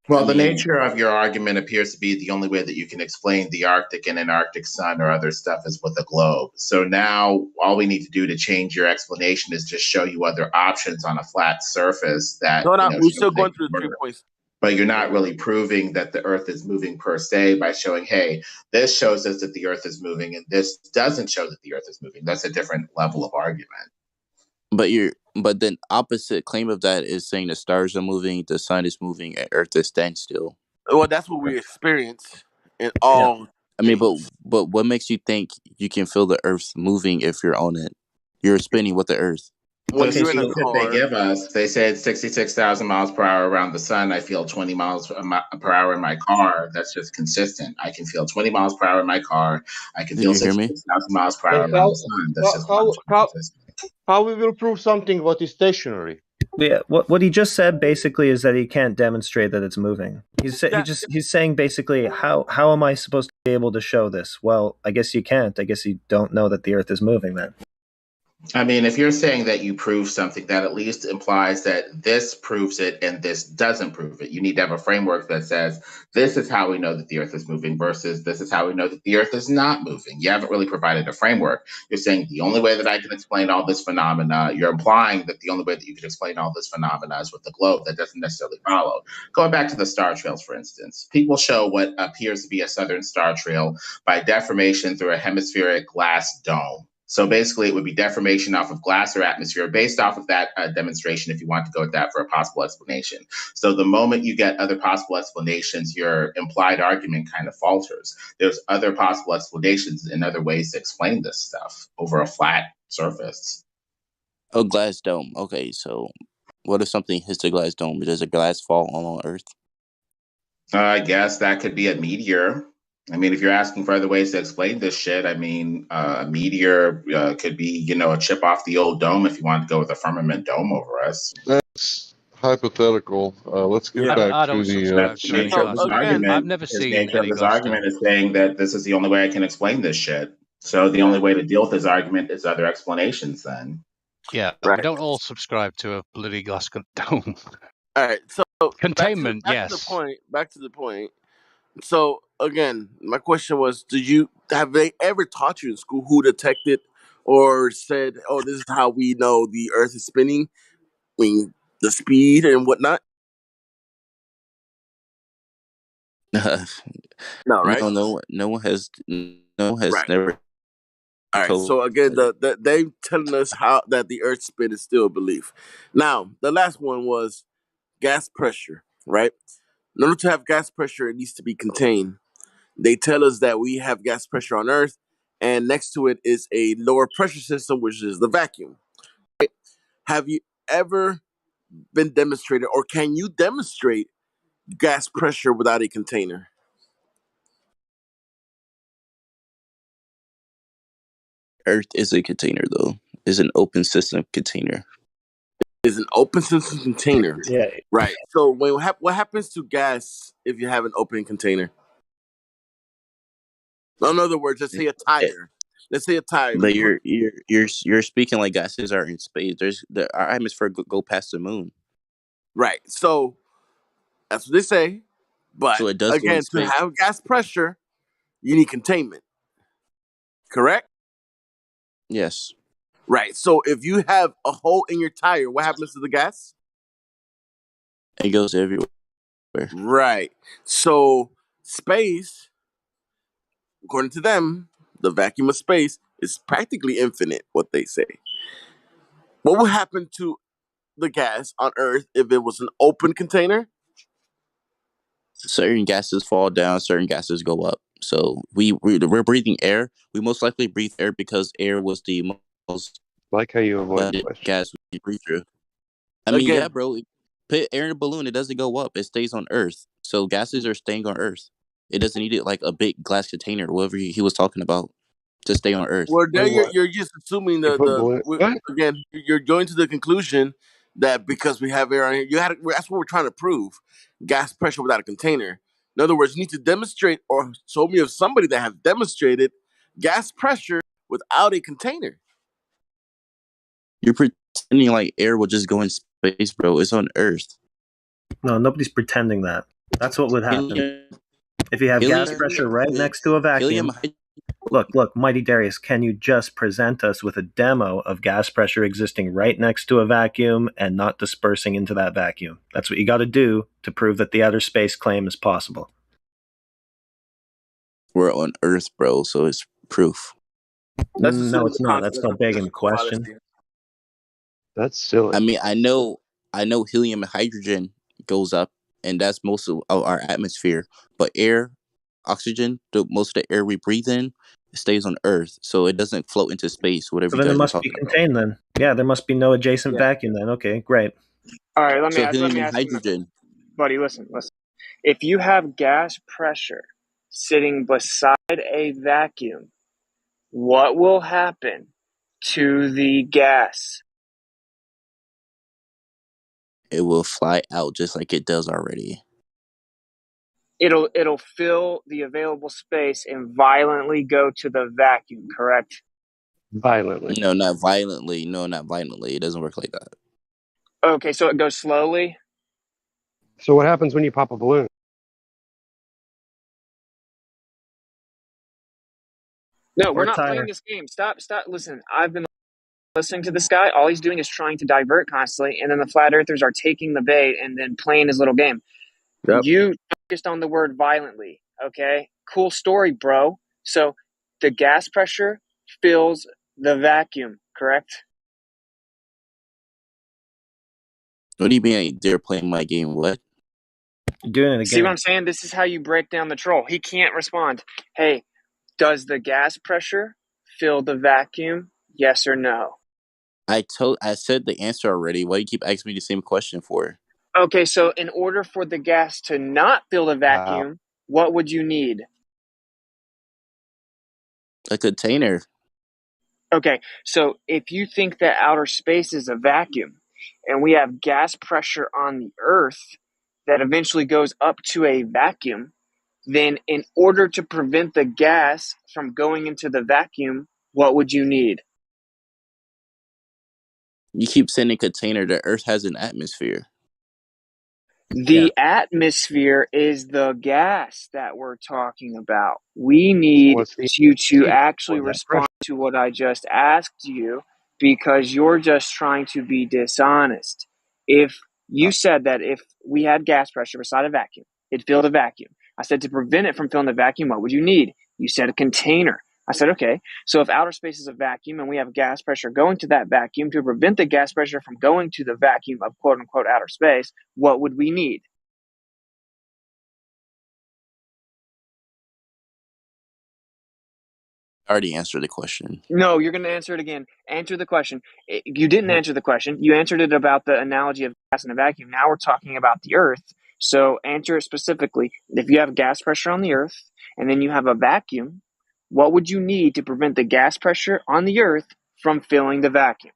Well, the nature of your argument appears to be the only way that you can explain the Arctic and Antarctic sun or other stuff is with a globe. So now all we need to do to change your explanation is just show you other options on a flat surface that No, we're show still they going can through the 3 work. points. But you're not really proving that the Earth is moving per se by showing, hey, this shows us that the Earth is moving and this doesn't show that the Earth is moving. That's a different level of argument. But then opposite claim of that is saying the stars are moving, the sun is moving, and Earth is standstill. Well, that's what we experience in all. I mean, but what makes you think you can feel the Earth moving if you're on it? You're spinning with the Earth. When The you're in a speeds that they car, give us, they said 66,000 miles per hour around the sun. I feel 20 miles per hour in my car. That's just consistent. I can feel 20 miles per hour in my car. I can Did feel you hear me? 66,000 miles per hour And around the sun. That's just logically consistent. how we will prove something what is stationary? Yeah, what he just said basically is that he can't demonstrate that it's moving. He's saying basically how am I supposed to be able to show this? Well, I guess you can't. I guess you don't know that the Earth is moving then. I mean, if you're saying that you prove something, that at least implies that this proves it and this doesn't prove it. You need to have a framework that says this is how we know that the Earth is moving versus this is how we know that the Earth is not moving. You haven't really provided a framework. You're saying the only way that I can explain all this phenomena, you're implying that the only way that you can explain all this phenomena is with the globe. That doesn't necessarily follow. Going back to the star trails, for instance, people show what appears to be a southern star trail by deformation through a hemispheric glass dome. So basically, it would be deformation off of glass or atmosphere based off of that demonstration, if you want to go with that for a possible explanation. So the moment you get other possible explanations, your implied argument kind of falters. There's other possible explanations and other ways to explain this stuff over a flat surface. A glass dome. Okay, so what if something hits the glass dome? Does a glass fall on Earth? I guess that could be a meteor. I mean, if you're asking for other ways to explain this shit, I mean, a meteor could be, you know, a chip off the old dome if you want to go with a firmament dome over us. That's hypothetical. Let's get back I to don't the. subscribe That's to the any nature of glass this dome. I've argument. never His seen nature of any his glass dome. argument is saying that this is the only way I can explain this shit. So the only way to deal with his argument is other explanations then. Yeah, Right. we don't all subscribe to a bloody glass dome. All right. So Containment, back to the point. Back to the point. So again, my question was: have they ever taught you in school who detected or said, "Oh, this is how we know the Earth is spinning"? I mean, the speed and whatnot. No, right? No one has Right. never All right. told. So again, they telling us how that the Earth's spin is still a belief. Now, the last one was gas pressure. Right. In order to have gas pressure, it needs to be contained. They tell us that we have gas pressure on Earth, and next to it is a lower pressure system, which is the vacuum. Have you ever been demonstrated, or can you demonstrate gas pressure without a container? Earth is a container, though. It's an open system container. Is an open system container. Yeah. Right. So what happens to gas if you have an open container? In other words, let's say a tire. Let's say a tire. But you're speaking like gases are in space. Our atmosphere go past the moon, Right. So that's what they say. But so it does go in again, to space. have gas pressure, you need containment. Correct? Yes, Right. So if you have a hole in your tire, what happens to the gas? it goes everywhere. Right. So space, according to them, the vacuum of space is practically infinite, what they say. What would happen to the gas on Earth if it was an open container? Certain gases fall down, certain gases go up. So we're breathing air. We most likely breathe air because air was the most Like how you avoid the question. gas we breathe through. I mean, yeah, Again, bro. Put air in a balloon, it doesn't go up. It stays on Earth. So gases are staying on Earth. It doesn't need it like a big glass container, whatever he was talking about, to stay on Earth. well, there Wait, what? you're just assuming You put balloon? What? again you're going to the conclusion that because we have air on here, that's what we're trying to prove: gas pressure without a container. In other words, you need to demonstrate or show me of somebody that have demonstrated gas pressure without a container. You're pretending like air will just go in space, bro. It's on Earth. No, nobody's pretending that. That's what would happen. If you have gas pressure right next to a vacuum. Look, Mighty Darius, can you just present us with a demo of gas pressure existing right next to a vacuum and not dispersing into that vacuum? That's what you got to do to prove that the outer space claim is possible. We're on Earth, bro, so it's proof. No, it's not. That's not begging the question. That's silly. I mean, I know helium and hydrogen goes up, and that's most of our atmosphere. But air, oxygen, most of the air we breathe in, stays on Earth, so it doesn't float into space. Whatever So you then it guys are must be talking about. contained then. Yeah, there must be no adjacent vacuum then. Okay, great. All right, let me So ask helium you, and hydrogen. buddy. Listen. If you have gas pressure sitting beside a vacuum, what will happen to the gas? It will fly out just like it does already. It'll fill the available space and violently go to the vacuum, correct? Violently. No, not violently. No, not violently. It doesn't work like that. Okay, so it goes slowly? So what happens when you pop a balloon? No, we're Or not tire. playing this game. Stop. Listen, I've been listening to this guy. All he's doing is trying to divert constantly, and then the flat earthers are taking the bait and then playing his little game. Yep. You focused on the word violently, okay? Cool story, bro. So the gas pressure fills the vacuum, correct? What do you mean they're playing my game? What? You're doing it See what again. I'm saying? This is how you break down the troll. He can't respond. Hey, does the gas pressure fill the vacuum? Yes or no? I said the answer already. Why do you keep asking me the same question for? Okay, so in order for the gas to not fill the vacuum, what would you need? A container. Okay, so if you think that outer space is a vacuum and we have gas pressure on the Earth that eventually goes up to a vacuum, then in order to prevent the gas from going into the vacuum, what would you need? You keep saying a container. The Earth has an atmosphere. The atmosphere is the gas that we're talking about. We need you to actually respond to what I just asked you because you're just trying to be dishonest. If you said that if we had gas pressure beside a vacuum, it'd fill the vacuum. I said to prevent it from filling the vacuum, what would you need? You said a container. I said, okay, so if outer space is a vacuum and we have gas pressure going to that vacuum to prevent the gas pressure from going to the vacuum of quote unquote outer space, what would we need? I already answered the question. No, you're going to answer it again. Answer the question. You didn't answer the question. You answered it about the analogy of gas in a vacuum. Now we're talking about the Earth. So answer it specifically. If you have gas pressure on the Earth and then you have a vacuum, what would you need to prevent the gas pressure on the Earth from filling the vacuum?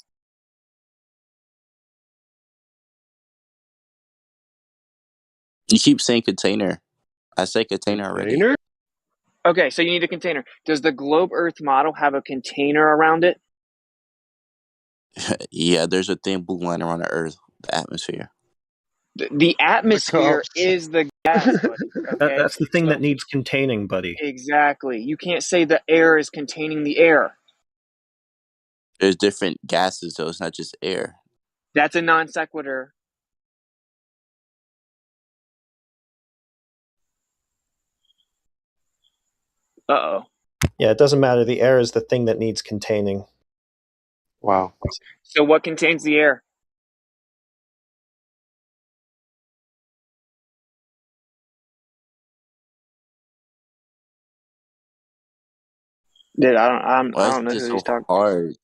You keep saying container. I said container already. Okay, so you need a container. Does the globe Earth model have a container around it? Yeah, there's a thin blue line around the Earth, the atmosphere. The atmosphere is the gas, buddy. Okay? That's the thing that needs containing, buddy. Exactly. You can't say the air is containing the air. There's different gases, though. It's not just air. That's a non sequitur. Uh-oh. Yeah, it doesn't matter. The air is the thing that needs containing. Wow. So what contains the air? Dude, I don't know who he's talking. Hard.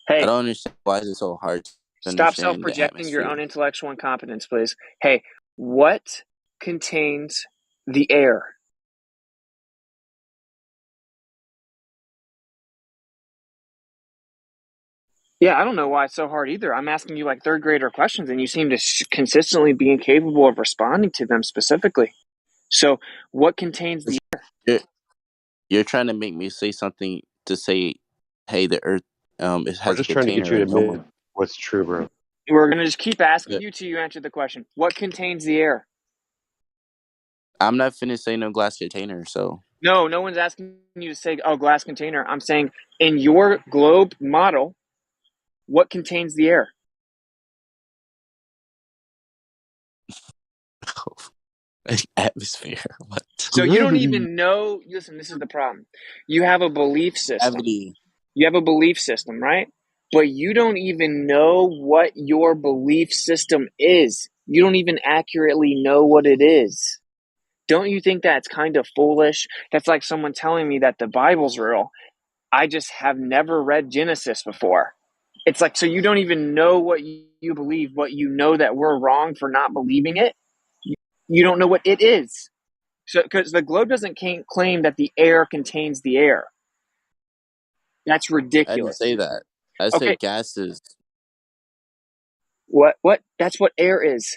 Hey, I don't understand why is it so hard to stop understand the self-projecting your atmosphere. own intellectual incompetence, please. Hey, what contains the air? Yeah, I don't know why it's so hard either. I'm asking you like third grader questions, and you seem to consistently be incapable of responding to them specifically. So, what contains the air? You're trying to make me say something to say, hey, the Earth it has We're a just trying to get container. you to And no admit one. what's true, bro. We're going to just keep asking you till you answer the question. What contains the air? I'm not finished saying no glass container, so. No, no one's asking you to say, oh, glass container. I'm saying in your globe model, what contains the air? Atmosphere. What? So you don't even know. Listen, this is the problem. You have a belief system. Gravity. You have a belief system, right? But you don't even know what your belief system is. You don't even accurately know what it is. Don't you think that's kind of foolish? That's like someone telling me that the Bible's real. I just have never read Genesis before. It's like, so you don't even know what you believe, but you know that we're wrong for not believing it. You don't know what it is. So, because the globe doesn't claim that the air contains the air. That's I didn't ridiculous. say that. I Okay, said gases. What? That's what air is.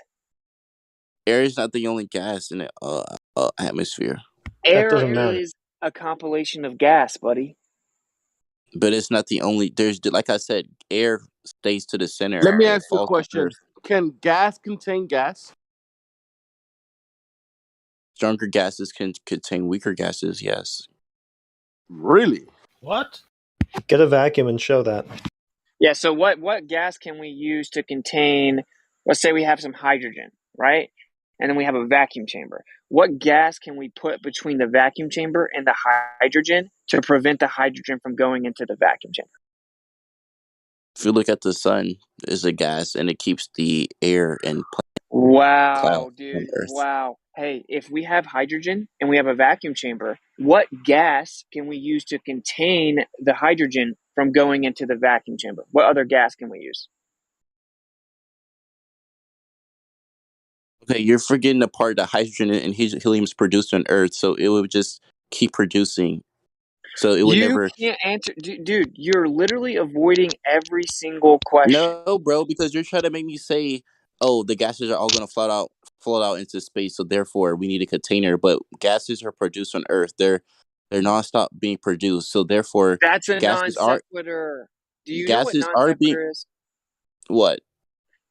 Air is not the only gas in the atmosphere. Air doesn't matter. is a compilation of gas, buddy. But it's not the only. There's, like I said, air stays to the center Let me and ask you a falls to question. Earth. Can gas contain gas? Stronger gases can contain weaker gases. Yes. Really? What? Get a vacuum and show that. Yeah, so what gas can we use to contain, let's say we have some hydrogen, right? And then we have a vacuum chamber. What gas can we put between the vacuum chamber and the hydrogen to prevent the hydrogen from going into the vacuum chamber? If you look at the sun, is a gas, and it keeps the air and Wow, clouds on dude. Earth. Wow. Hey, if we have hydrogen and we have a vacuum chamber, what gas can we use to contain the hydrogen from going into the vacuum chamber? What other gas can we use? Okay, you're forgetting the part that hydrogen and helium is produced on Earth, so it would just keep producing. So it would You never. can't answer, dude. You're literally avoiding every single question. No, bro, because you're trying to make me say, "Oh, the gases are all going to float out into space, so therefore we need a container." But gases are produced on Earth; they're nonstop being produced, so therefore That's a non gases are sequitur. Do you know what gases non are being sequitur is? what?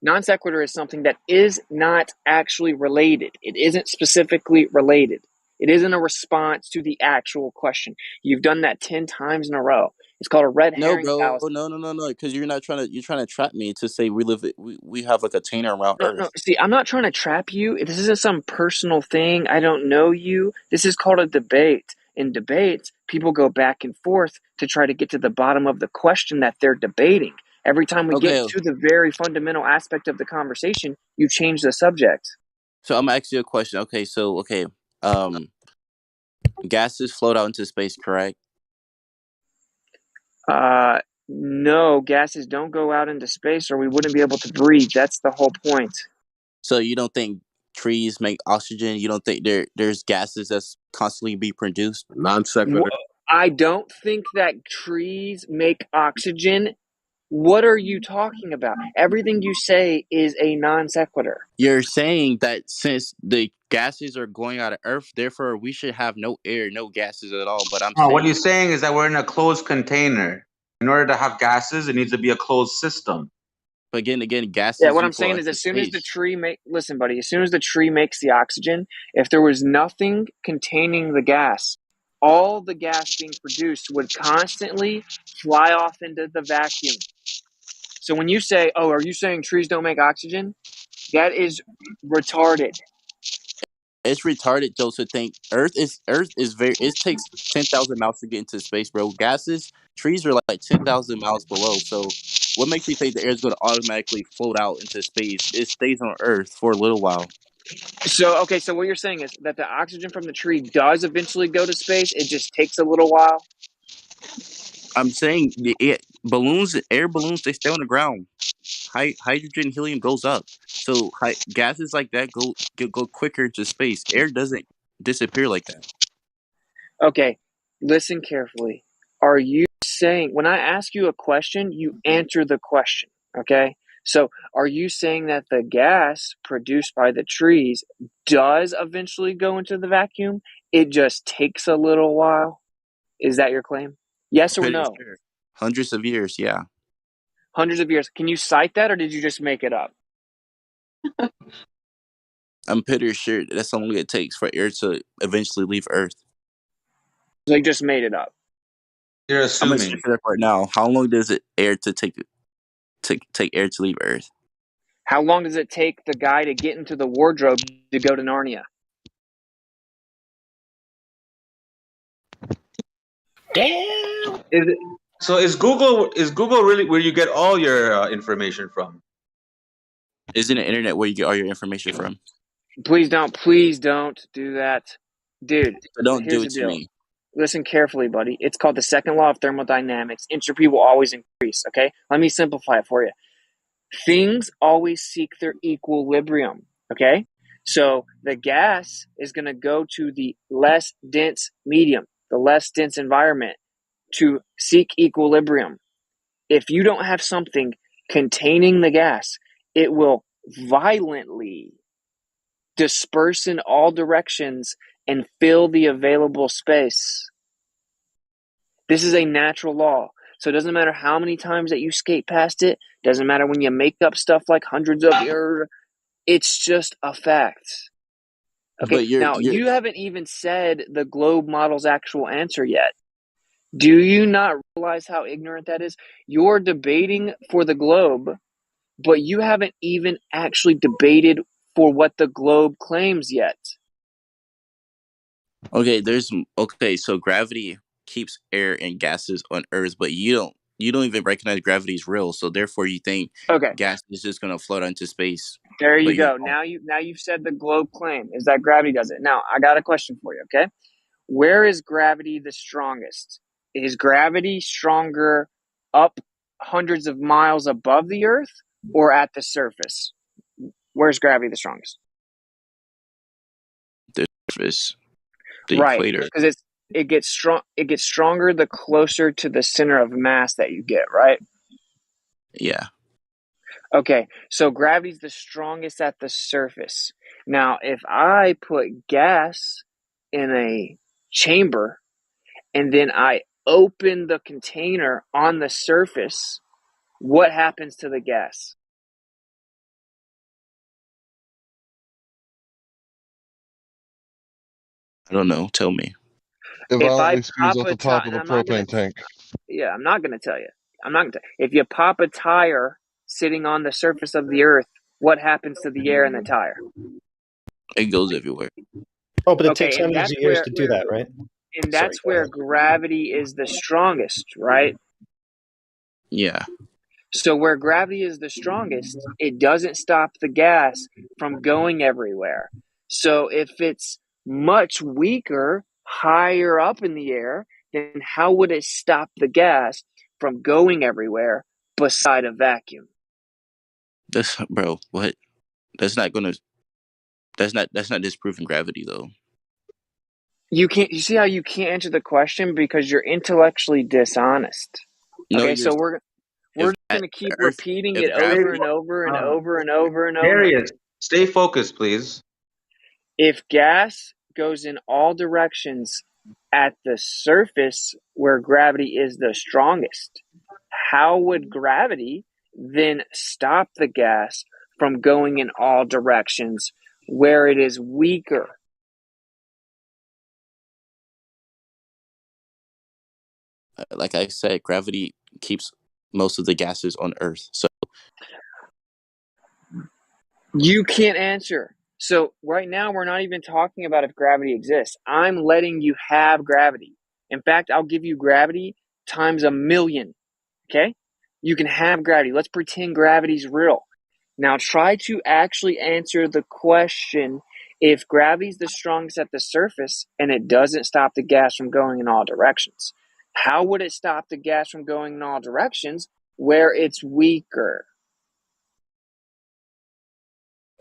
Non sequitur is something that is not actually related. It isn't specifically related. It isn't a response to the actual question. You've done that 10 times in a row. It's called a red No, herring bro, fallacy. no, because you're trying to trap me to say we have a container around No. Earth. See, I'm not trying to trap you. This isn't some personal thing. I don't know you. This is called a debate. In debates, people go back and forth to try to get to the bottom of the question that they're debating. Every time we get Okay, to the very fundamental aspect of the conversation, you change the subject. so I'm gonna ask you a question. Um, gases float out into space, correct? No, gases don't go out into space or we wouldn't be able to breathe. That's the whole point. So you don't think trees make oxygen? You don't think there's gases that's constantly being produced? Non sequitur. I don't think that trees make oxygen. What are you talking about? Everything you say is a non sequitur. You're saying that since the gases are going out of Earth, therefore we should have no air, no gases at all. But I'm No, what saying, he's saying is that we're in a closed container. In order to have gases, it needs to be a closed system. but again, Yeah, gases what do I'm float saying is into as soon as the space. tree listen, buddy, as soon as the tree makes the oxygen, if there was nothing containing the gas, all the gas being produced would constantly fly off into the vacuum. So when you say, "Oh, are you saying trees don't make oxygen?" That is retarded. It's retarded though to think Earth is very. It takes 10,000 miles to get into space, bro. Gases, trees are like 10,000 miles below. So what makes you think the air is going to automatically float out into space? It stays on Earth for a little while. So, okay, so what you're saying is that the oxygen from the tree does eventually go to space. It just takes a little while. I'm saying air balloons, they stay on the ground. Hydrogen, helium goes up. So gases like that go quicker into space. Air doesn't disappear like that. Okay, listen carefully. Are you saying, when I ask you a question, you answer the question, okay? So, are you saying that the gas produced by the trees does eventually go into the vacuum? It just takes a little while? Is that your claim? I'm Yes or pretty no? sure. Hundreds of years, yeah. Hundreds of years. Can you cite that or did you just make it up? I'm pretty sure that's how long it takes for air to eventually leave Earth. So you just made it up. You're I'm gonna assuming. check it up right now. How long does it air to take air to leave Earth? How long does it take the guy to get into the wardrobe to go to Narnia? Damn. Is Google really where you get all your information from? Isn't the internet where you get all your information from? Please don't do that. Dude, But don't do here's the it to deal. me. Listen carefully, buddy. It's called the second law of thermodynamics. Entropy will always increase, okay? Let me simplify it for you. Things always seek their equilibrium, okay? So the gas is going to go to the less dense medium, the less dense environment to seek equilibrium. If you don't have something containing the gas, it will violently disperse in all directions and fill the available space. This is a natural law. So it doesn't matter how many times that you skate past it. Doesn't matter when you make up stuff like hundreds of years. It's just a fact. Okay, But you're now you haven't even said the globe model's actual answer yet. Do you not realize how ignorant that is? You're debating for the globe, but you haven't even actually debated for what the globe claims yet. okay. So gravity keeps air and gases on Earth, but you don't even recognize gravity is real. So therefore, you think Okay, gas is just gonna float into space. there you But you go. Now you've said the globe claim is that gravity does it. Now I got a question for you. Okay, where is gravity the strongest? Is gravity stronger up hundreds of miles above the Earth or at the surface? Where's gravity the strongest? the surface, the Right, equator. because it gets strong. It gets stronger the closer to the center of mass that you get. Right. Yeah. Okay, so gravity's the strongest at the surface. Now, if I put gas in a chamber and then I open the container on the surface, what happens to the gas? I don't know. Tell me. It If I violently spews pop out a the top tire, of and the propane tank. I'm not gonna tell you. I'm not gonna tell you. If you pop a tire sitting on the surface of the Earth, what happens to the air in the tire? It goes everywhere. Oh, but it takes Okay, and hundreds of years to do that, right? and Sorry, that's go where ahead. gravity is the strongest, right? Yeah. So where gravity is the strongest, it doesn't stop the gas from going everywhere. So if it's much weaker, higher up in the air, then how would it stop the gas from going everywhere beside a vacuum? Bro, what? That's not gonna. That's not disproving gravity though. You see how you can't answer the question because you're intellectually dishonest. No, Okay, you're. so we're If just going to keep Earth, repeating if it over gravity, and over and over and over and over. Darius, stay focused, please. If gas goes in all directions at the surface where gravity is the strongest, how would gravity then stop the gas from going in all directions where it is weaker? like I said, gravity keeps most of the gases on Earth. So You can't answer. So right now we're not even talking about if gravity exists. I'm letting you have gravity. In fact, I'll give you gravity times 1,000,000. Okay? You can have gravity. Let's pretend gravity's real. Now try to actually answer the question: if gravity's the strongest at the surface and it doesn't stop the gas from going in all directions, how would it stop the gas from going in all directions where it's weaker?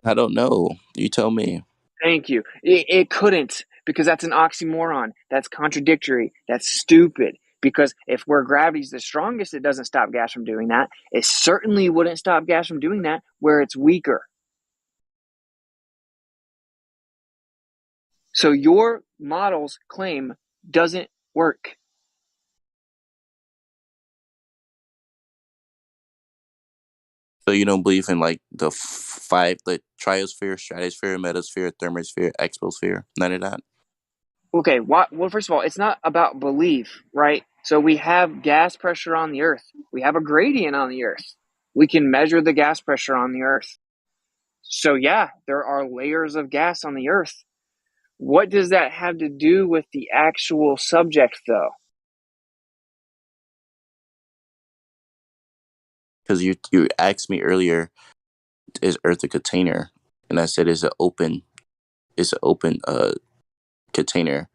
I don't know. You tell me. Thank you. It couldn't, because that's an oxymoron. That's contradictory. That's stupid. Because if where gravity's the strongest, it doesn't stop gas from doing that. It certainly wouldn't stop gas from doing that where it's weaker. So your model's claim doesn't work. So you don't believe in like the triosphere, stratosphere, metasphere, thermosphere, exosphere, none of that. Okay, well, first of all, it's not about belief, right? So we have gas pressure on the Earth. We have a gradient on the Earth. We can measure the gas pressure on the Earth. So yeah, there are layers of gas on the Earth. What does that have to do with the actual subject, though? Because you asked me earlier, is Earth a container? And I said it's an open container.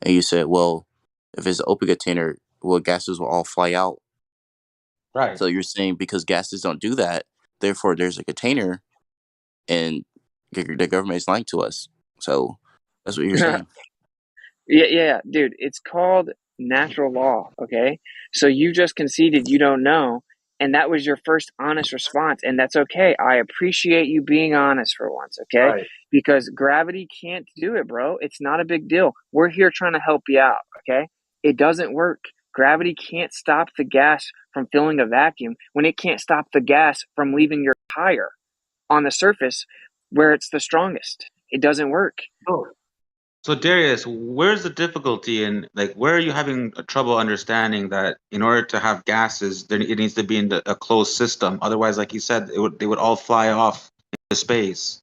And you said, well, if it's an open container, well, gases will all fly out. Right. So you're saying because gases don't do that, therefore there's a container, and the government is lying to us. So that's what you're saying. Yeah, dude, it's called natural law, okay? So you just conceded you don't know, And that was your first honest response. And that's okay. I appreciate you being honest for once, okay? Right. Because gravity can't do it, bro. It's not a big deal. We're here trying to help you out, okay? It doesn't work. Gravity can't stop the gas from filling a vacuum when it can't stop the gas from leaving your tire on the surface where it's the strongest. It doesn't work. So Darius, where's the difficulty in, like, where are you having trouble understanding that in order to have gases, then it needs to be in a closed system? Otherwise, like you said, they would all fly off into space.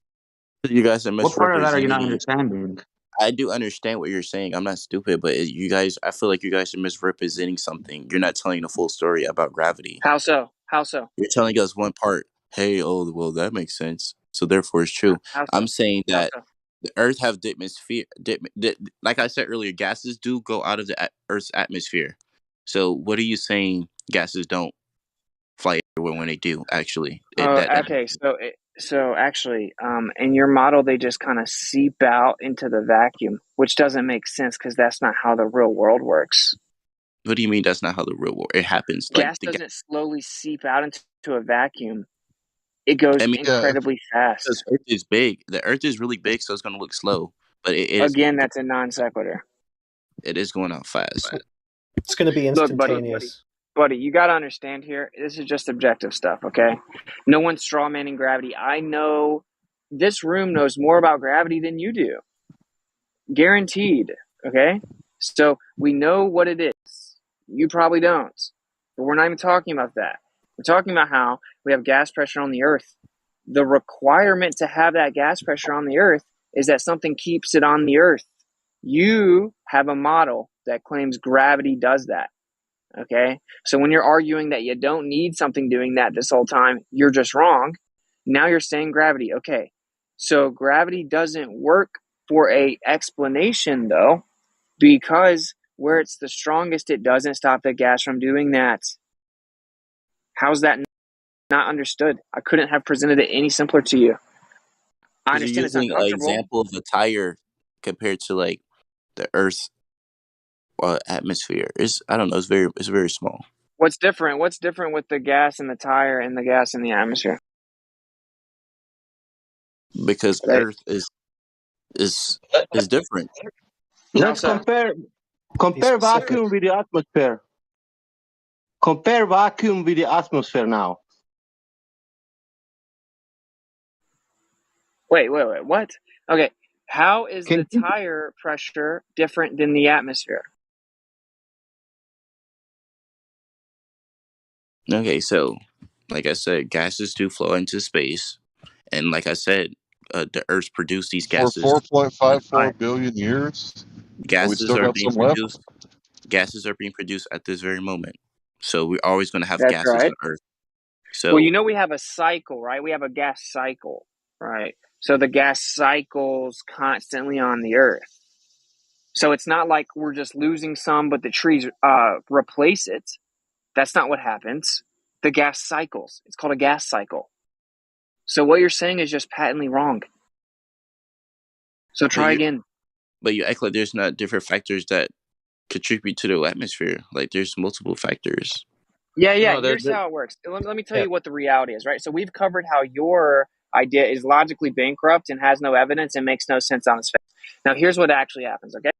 You guys are What part of that are you not misrepresenting. understanding? I do understand what you're saying. I'm not stupid, but you guys, I feel like you guys are misrepresenting something. You're not telling the full story about gravity. How so? How so? You're telling us one part. Hey, oh, well, that makes sense. So therefore, it's true. How so? I'm saying How that so? the Earth have the atmosphere. Like I said earlier, gases do go out of the Earth's atmosphere. So what are you saying? Gases don't fly everywhere when they do. Actually, Okay. So actually, in your model, they just kind of seep out into the vacuum, which doesn't make sense because that's not how the real world works. What do you mean that's not how the real world? It happens. Like Gas doesn't slowly seep out into a vacuum. It goes I mean, incredibly fast. because Earth is big. The Earth is really big, so it's going to look slow. But Again, that's a non sequitur. it is going out fast. It's going to be instantaneous. Buddy, you got to understand here, this is just objective stuff, okay? No one's strawmanning gravity. I know this room knows more about gravity than you do. Guaranteed, okay? So we know what it is. You probably don't. But we're not even talking about that. We're talking about how we have gas pressure on the Earth. The requirement to have that gas pressure on the Earth is that something keeps it on the Earth. You have a model that claims gravity does that. Okay, so when you're arguing that you don't need something doing that this whole time, you're just wrong. Now you're saying gravity. Okay, so gravity doesn't work for a explanation though, because where it's the strongest, it doesn't stop the gas from doing that. How's that not understood? I couldn't have presented it any simpler to you. I Because you're understand it's using an uncomfortable. example of a tire compared to like the Earth's atmosphere. I don't know. It's very small. What's different? What's different with the gas in the tire and the gas in the atmosphere? Because Earth is different. Let's compare vacuum with the atmosphere. Compare vacuum with the atmosphere now. Wait, what? Okay, how is the tire pressure different than the atmosphere? Okay, so like I said, gases do flow into space, and like I said, the Earth produced these gases. For 4.54 billion years, and we Gases still are got being some left. produced. Gases are being produced at this very moment. So we're always going to have That's gases right. on Earth. So Well, you know we have a cycle, right? We have a gas cycle, right? So the gas cycles constantly on the Earth. So it's not like we're just losing some, but the trees replace it. That's not what happens. The gas cycles. It's called a gas cycle. So what you're saying is just patently wrong. So try again. But you act like there's not different factors that contribute to the atmosphere. Like there's multiple factors. Yeah. Here's how it works. Let me tell you what the reality is, right? So we've covered how your idea is logically bankrupt and has no evidence and makes no sense on its face. Now, here's what actually happens, okay?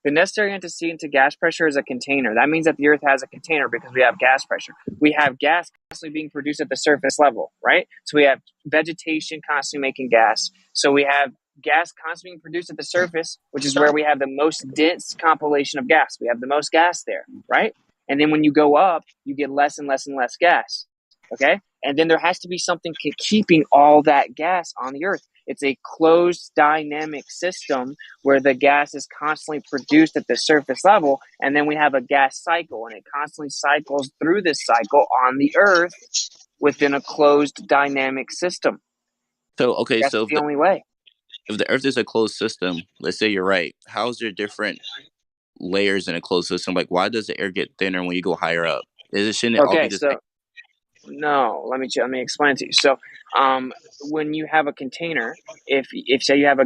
The necessary antecedent to gas pressure is a container. That means that the Earth has a container because we have gas pressure. We have gas constantly being produced at the surface level, right? So we have vegetation constantly making gas. So we have gas constantly being produced at the surface, which is where we have the most dense compilation of gas. We have the most gas there, right? And then when you go up, you get less and less and less gas, okay? And then there has to be something keeping all that gas on the Earth. It's a closed dynamic system where the gas is constantly produced at the surface level, and then we have a gas cycle, and it constantly cycles through this cycle on the Earth within a closed dynamic system. So okay, that's the only way. If the Earth is a closed system, let's say you're right. How is there different layers in a closed system? Like, why does the air get thinner when you go higher up? Shouldn't it all be the same? No, let me explain it to you. So, when you have a container, if say you have a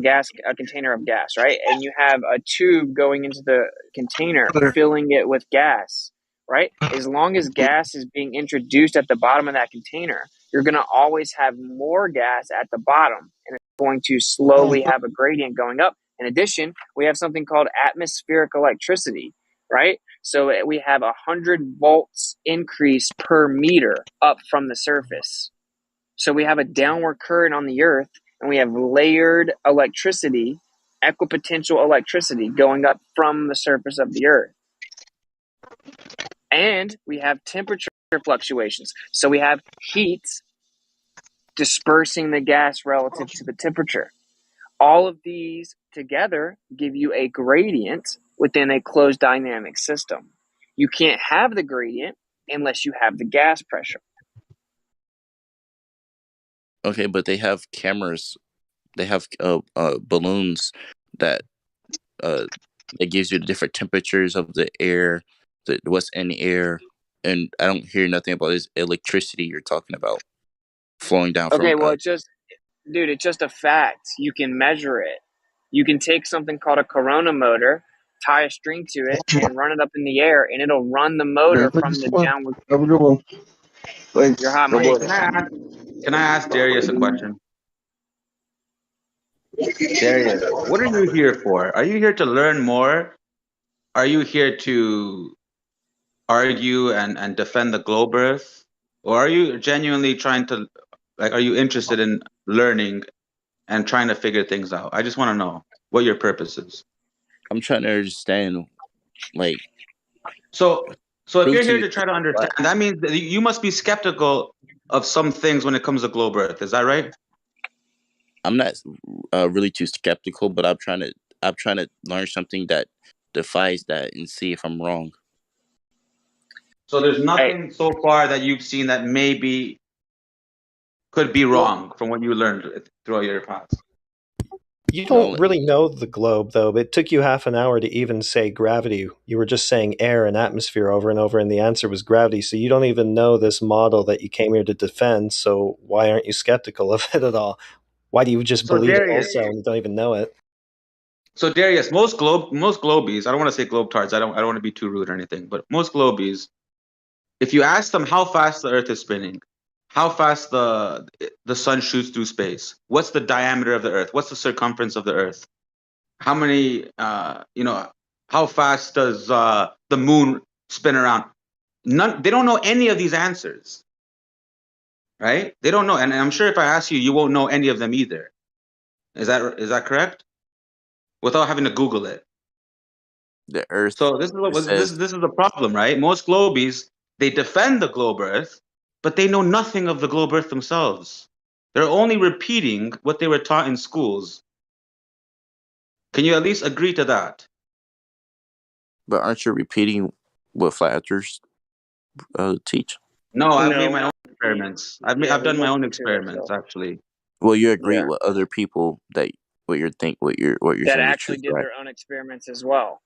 container of gas, right, and you have a tube going into the container, filling it with gas, right? As long as gas is being introduced at the bottom of that container, you're going to always have more gas at the bottom, and it's going to slowly have a gradient going up. In addition, we have something called atmospheric electricity, right? So we have 100 volts increase per meter up from the surface. So we have a downward current on the earth, and we have layered electricity, equipotential electricity going up from the surface of the earth. And we have temperature fluctuations. So we have heat dispersing the gas relative to the temperature. All of these together give you a gradient within a closed dynamic system. You can't have the gradient unless you have the gas pressure. Okay, but they have cameras. They have balloons that it gives you the different temperatures of the air, what's in the air, and I don't hear nothing about this electricity you're talking about flowing down from. Okay, well, it's just a fact. You can measure it. You can take something called a corona motor, tie a string to it, and run it up in the air, and it'll run the motor from the downward. You're hot, Mike. Can I ask Darius a question? Darius, what are you here for? Are you here to learn more? Are you here to argue and defend the globe Earth? Or are you genuinely trying to, like, are you interested in learning and trying to figure things out? I just want to know what your purpose is. I'm trying to understand, like. So if you're here to try to understand, that means that you must be skeptical of some things when it comes to globe Earth. Is that right? I'm not really too skeptical, but I'm trying to learn something that defies that and see if I'm wrong. So there's nothing so far that you've seen that maybe could be wrong from what you learned throughout your past. You don't really know the globe, though. It took you half an hour to even say gravity. You were just saying air and atmosphere over and over, and the answer was gravity. So you don't even know this model that you came here to defend. So why aren't you skeptical of it at all? Why do you just believe it also and you don't even know it? So Darius, most globies, I don't want to say globetards, I don't want to be too rude or anything, but most globies, if you ask them how fast the Earth is spinning, how fast the sun shoots through space, what's the diameter of the Earth, what's the circumference of the Earth, how many, how fast does the moon spin around? They don't know any of these answers, right? They don't know, and I'm sure if I ask you, you won't know any of them either. Is that correct? Without having to Google it. The Earth. So this is the problem, right? Most globies, they defend the globe Earth, but they know nothing of the globe Earth themselves. They're only repeating what they were taught in schools. Can you at least agree to that? But aren't you repeating what flat earthers teach? No, I've made my own experiments. I've done my own experiments actually. Well, you agree with other people that what you're saying that actually did their own experiments as well.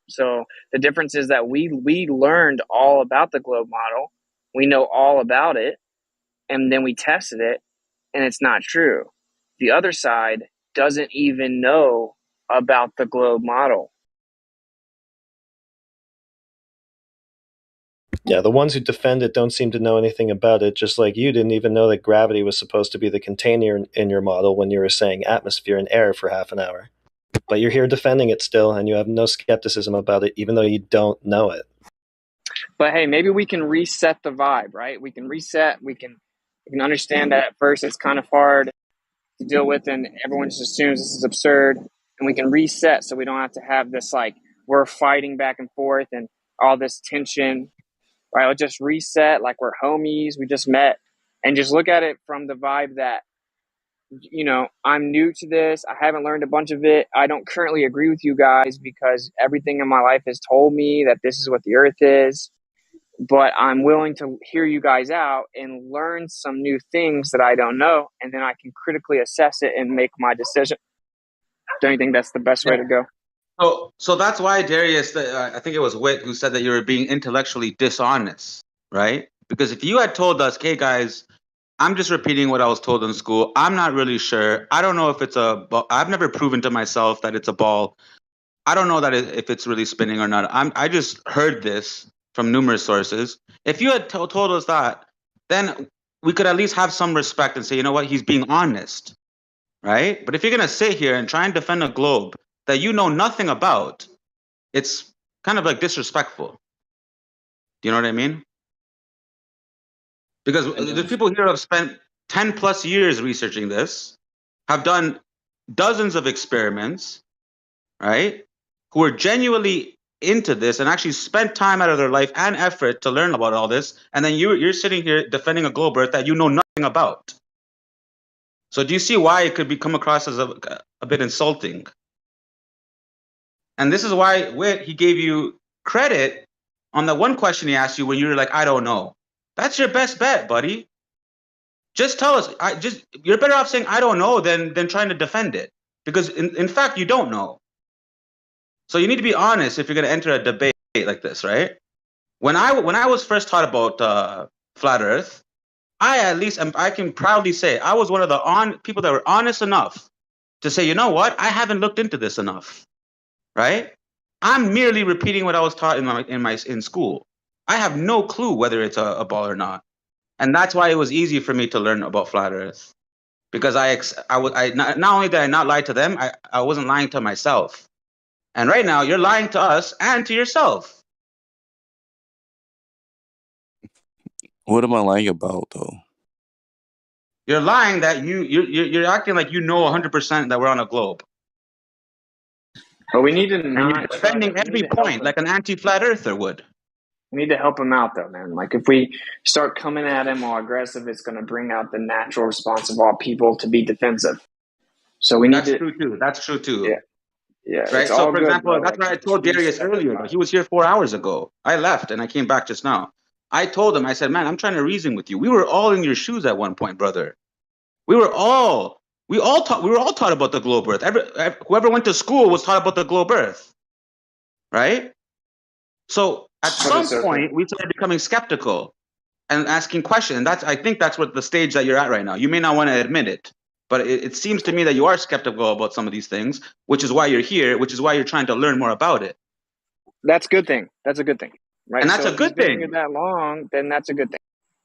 So the difference is that we learned all about the globe model. We know all about it, and then we tested it, and it's not true. The other side doesn't even know about the globe model. Yeah, the ones who defend it don't seem to know anything about it, just like you didn't even know that gravity was supposed to be the container in your model when you were saying atmosphere and air for half an hour. But you're here defending it still, and you have no skepticism about it, even though you don't know it. But hey, maybe we can reset the vibe, right? We can reset. We can understand that at first it's kind of hard to deal with, and everyone just assumes this is absurd. And we can reset so we don't have to have this like we're fighting back and forth and all this tension. Right? Let's just reset like we're homies. We just met, and just look at it from the vibe that, I'm new to this. I haven't learned a bunch of it. I don't currently agree with you guys because everything in my life has told me that this is what the Earth is. But I'm willing to hear you guys out and learn some new things that I don't know, and then I can critically assess it and make my decision. Don't you think that's the best way to go? So that's why Darius, I think it was Witt who said that you were being intellectually dishonest, right? Because if you had told us, "Hey guys, I'm just repeating what I was told in school. I'm not really sure. I don't know if it's a ball. I've never proven to myself that it's a ball. I don't know that if it's really spinning or not. I just heard this from numerous sources. If you had told us that, then we could at least have some respect and say, you know what, he's being honest, right? But if you're going to sit here and try and defend a globe that you know nothing about, it's kind of like disrespectful. Do you know what I mean? Because the people here have spent 10 plus years researching this, have done dozens of experiments, right? Who are genuinely into this and actually spent time out of their life and effort to learn about all this. And then you're sitting here defending a globe Earth that you know nothing about. So do you see why it could come across as a bit insulting? And this is why Whit, he gave you credit on the one question he asked you when you were like, I don't know. That's your best bet, buddy. Just tell us. You're better off saying I don't know than trying to defend it, because in fact you don't know. So you need to be honest if you're going to enter a debate like this, right? When I was first taught about flat Earth, I can proudly say I was one of the people that were honest enough to say, you know what, I haven't looked into this enough, right? I'm merely repeating what I was taught in school. I have no clue whether it's a ball or not, and that's why it was easy for me to learn about flat Earth, because not only did I not lie to them, I wasn't lying to myself. And right now, you're lying to us and to yourself. What am I lying about, though? You're lying that you're acting like you know 100% that we're on a globe. But we need to And not you're defending every point like an anti-flat earther would. We need to help him out, though, man. Like, if we start coming at him all aggressive, it's going to bring out the natural response of all people to be defensive. So we need That's true too. That's true too. Yeah. Yeah. Right. It's So, all for good, example, bro. that's Like, what I told Darius earlier. He was here 4 hours ago. I left and I came back just now. I told him, I said, man, I'm trying to reason with you. We were all in your shoes at one point, brother. We were all taught about the globe Earth. Whoever went to school was taught about the globe Earth. Right? So at some point, we started becoming skeptical and asking questions. And I think that's what the stage that you're at right now. You may not want to admit it, but it seems to me that you are skeptical about some of these things, which is why you're here, which is why you're trying to learn more about it. That's a good thing. That's a good thing. Right. And that's so a good thing. If you've been here that long, then that's a good thing.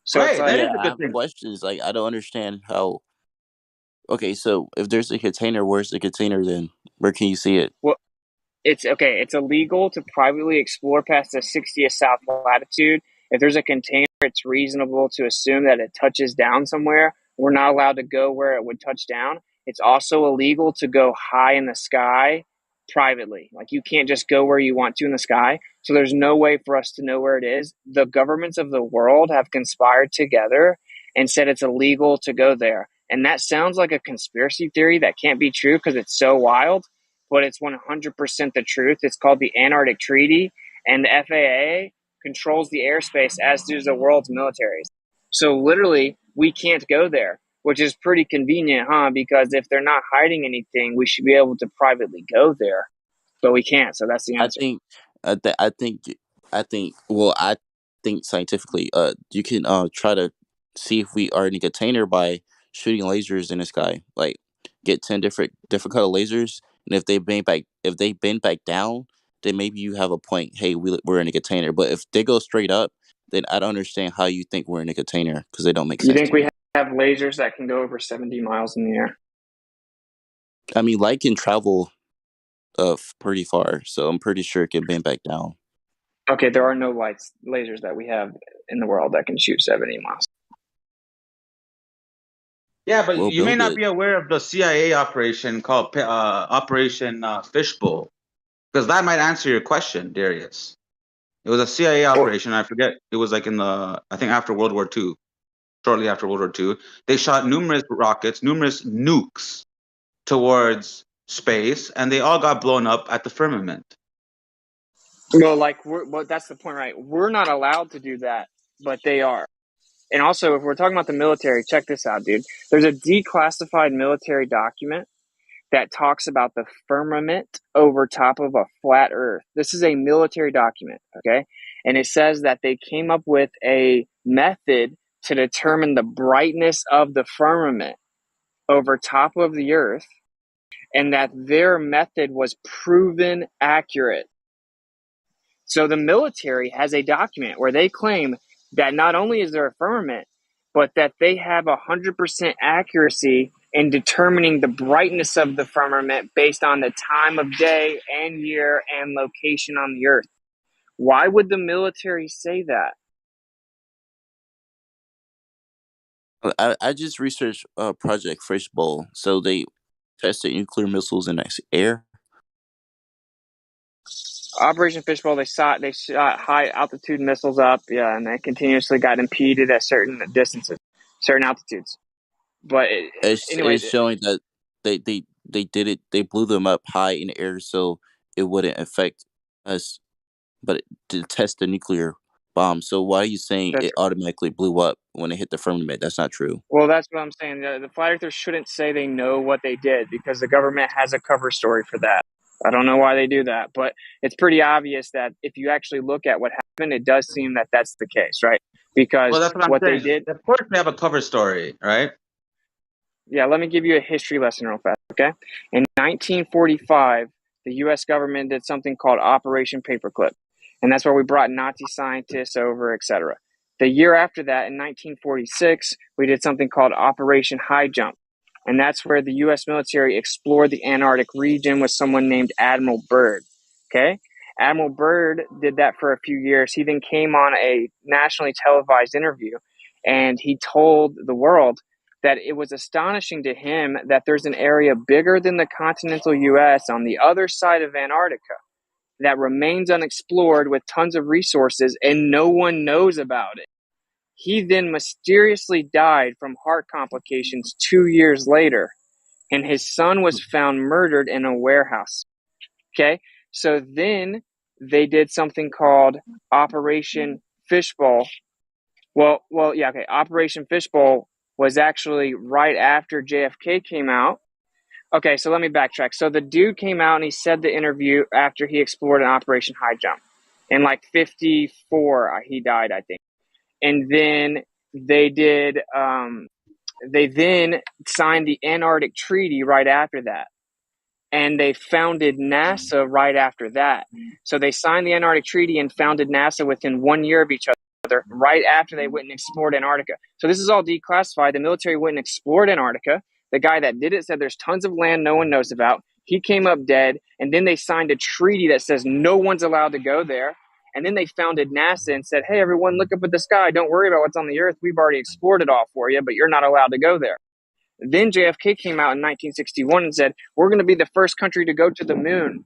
So Right, it's like, that is a good thing. Questions like I don't understand how. Okay, so if there's a container, where's the container then? Where can you see it? Well, it's okay. It's illegal to privately explore past the 60th south latitude. If there's a container, it's reasonable to assume that it touches down somewhere. We're not allowed to go where it would touch down. It's also illegal to go high in the sky privately. Like, you can't just go where you want to in the sky. So there's no way for us to know where it is. The governments of the world have conspired together and said it's illegal to go there. And that sounds like a conspiracy theory that can't be true because it's so wild, but it's 100% the truth. It's called the Antarctic Treaty, and the FAA controls the airspace, as do the world's militaries. So literally, we can't go there, which is pretty convenient, huh? Because if they're not hiding anything, we should be able to privately go there, but we can't. So that's the answer. I think scientifically, you can try to see if we are in a container by shooting lasers in the sky. Like, get 10 different color lasers, and if they bend back down, then maybe you have a point. Hey, we're in a container. But if they go straight up, then I don't understand how you think we're in a container, because they don't make sense. You think we have lasers that can go over 70 miles in the air? I mean, light can travel pretty far, so I'm pretty sure it can bend back down. Okay, there are no lasers that we have in the world that can shoot 70 miles. Yeah, but you may not be aware of the CIA operation called Operation Fishbowl, because that might answer your question, Darius. It was a CIA operation. I forget. It was like I think after World War II, shortly after World War II. They shot numerous rockets, numerous nukes towards space, and they all got blown up at the firmament. Well, that's the point, right? We're not allowed to do that, but they are. And also, if we're talking about the military, check this out, dude. There's a declassified military document that talks about the firmament over top of a flat Earth. This is a military document, okay? And it says that they came up with a method to determine the brightness of the firmament over top of the Earth, and that their method was proven accurate. So the military has a document where they claim that not only is there a firmament, but that they have 100% accuracy in determining the brightness of the firmament based on the time of day and year and location on the earth. Why would the military say that? I just researched Project Fishbowl. So they tested nuclear missiles in the air. Operation Fishbowl, they shot high altitude missiles up, yeah, and they continuously got impeded at certain distances, certain altitudes. But It's showing that they did it. They blew them up high in the air so it wouldn't affect us, but to test the nuclear bomb. So why are you saying it automatically blew up when it hit the firmament? That's not true. Well, that's what I'm saying. The flat earthers shouldn't say they know what they did because the government has a cover story for that. I don't know why they do that, but it's pretty obvious that if you actually look at what happened, it does seem that that's the case, right? Because Well, that's what I'm they saying. did. Of course, they have a cover story, right? Yeah, let me give you a history lesson real fast, okay? In 1945, the U.S. government did something called Operation Paperclip, and that's where we brought Nazi scientists over, etc. The year after that, in 1946, we did something called Operation High Jump, and that's where the U.S. military explored the Antarctic region with someone named Admiral Byrd, okay? Admiral Byrd did that for a few years. He then came on a nationally televised interview, and he told the world that it was astonishing to him that there's an area bigger than the continental U.S. on the other side of Antarctica that remains unexplored with tons of resources and no one knows about it. He then mysteriously died from heart complications 2 years later, and his son was found murdered in a warehouse. Okay, so then they did something called Operation Fishbowl. Operation Fishbowl was actually right after JFK came out. Okay, so let me backtrack. So the dude came out and he said the interview after he explored an Operation High Jump. In like 54, he died, I think. And then they did, they then signed the Antarctic Treaty right after that. And they founded NASA right after that. So they signed the Antarctic Treaty and founded NASA within 1 year of each other, right after they went and explored Antarctica. So this is all declassified. The military went and explored Antarctica. The guy that did it said there's tons of land no one knows about. He came up dead, and then they signed a treaty that says no one's allowed to go there. And then they founded NASA and said, hey, everyone, look up at the sky. Don't worry about what's on the earth. We've already explored it all for you, but you're not allowed to go there. Then JFK came out in 1961 and said, we're going to be the first country to go to the moon,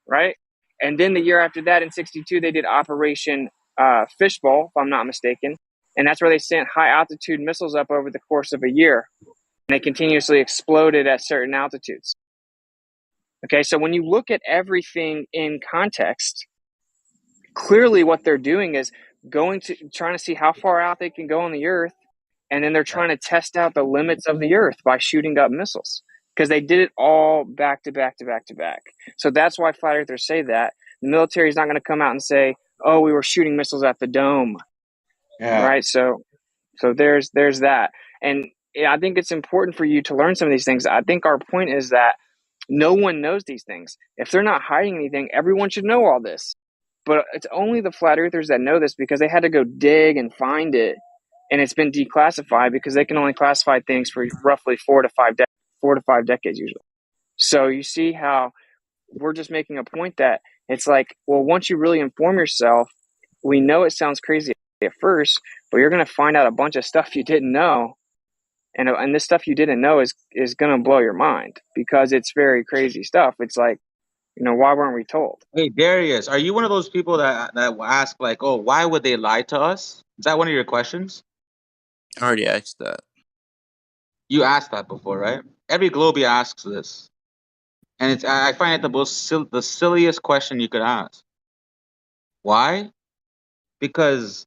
right? And then the year after that, in 62, they did Operation Fishbowl, if I'm not mistaken. And that's where they sent high-altitude missiles up over the course of a year. And they continuously exploded at certain altitudes. Okay, so when you look at everything in context, clearly what they're doing is trying to see how far out they can go on the Earth, and then they're trying to test out the limits of the Earth by shooting up missiles because they did it all back to back to back to back. So that's why flat earthers say that. The military is not going to come out and say, oh, we were shooting missiles at the dome. Yeah. Right? So there's that. And I think it's important for you to learn some of these things. I think our point is that no one knows these things. If they're not hiding anything, everyone should know all this. But it's only the flat earthers that know this because they had to go dig and find it. And it's been declassified because they can only classify things for roughly 4 to 5 decades usually. So you see how we're just making a point that it's like, well, once you really inform yourself, we know it sounds crazy at first, but you're going to find out a bunch of stuff you didn't know. And this stuff you didn't know is going to blow your mind because it's very crazy stuff. It's like, why weren't we told? Hey, Darius, are you one of those people that ask like, oh, why would they lie to us? Is that one of your questions? I already asked that. You asked that before, right? Every Globie asks this. And I find it the silliest question you could ask. Why? Because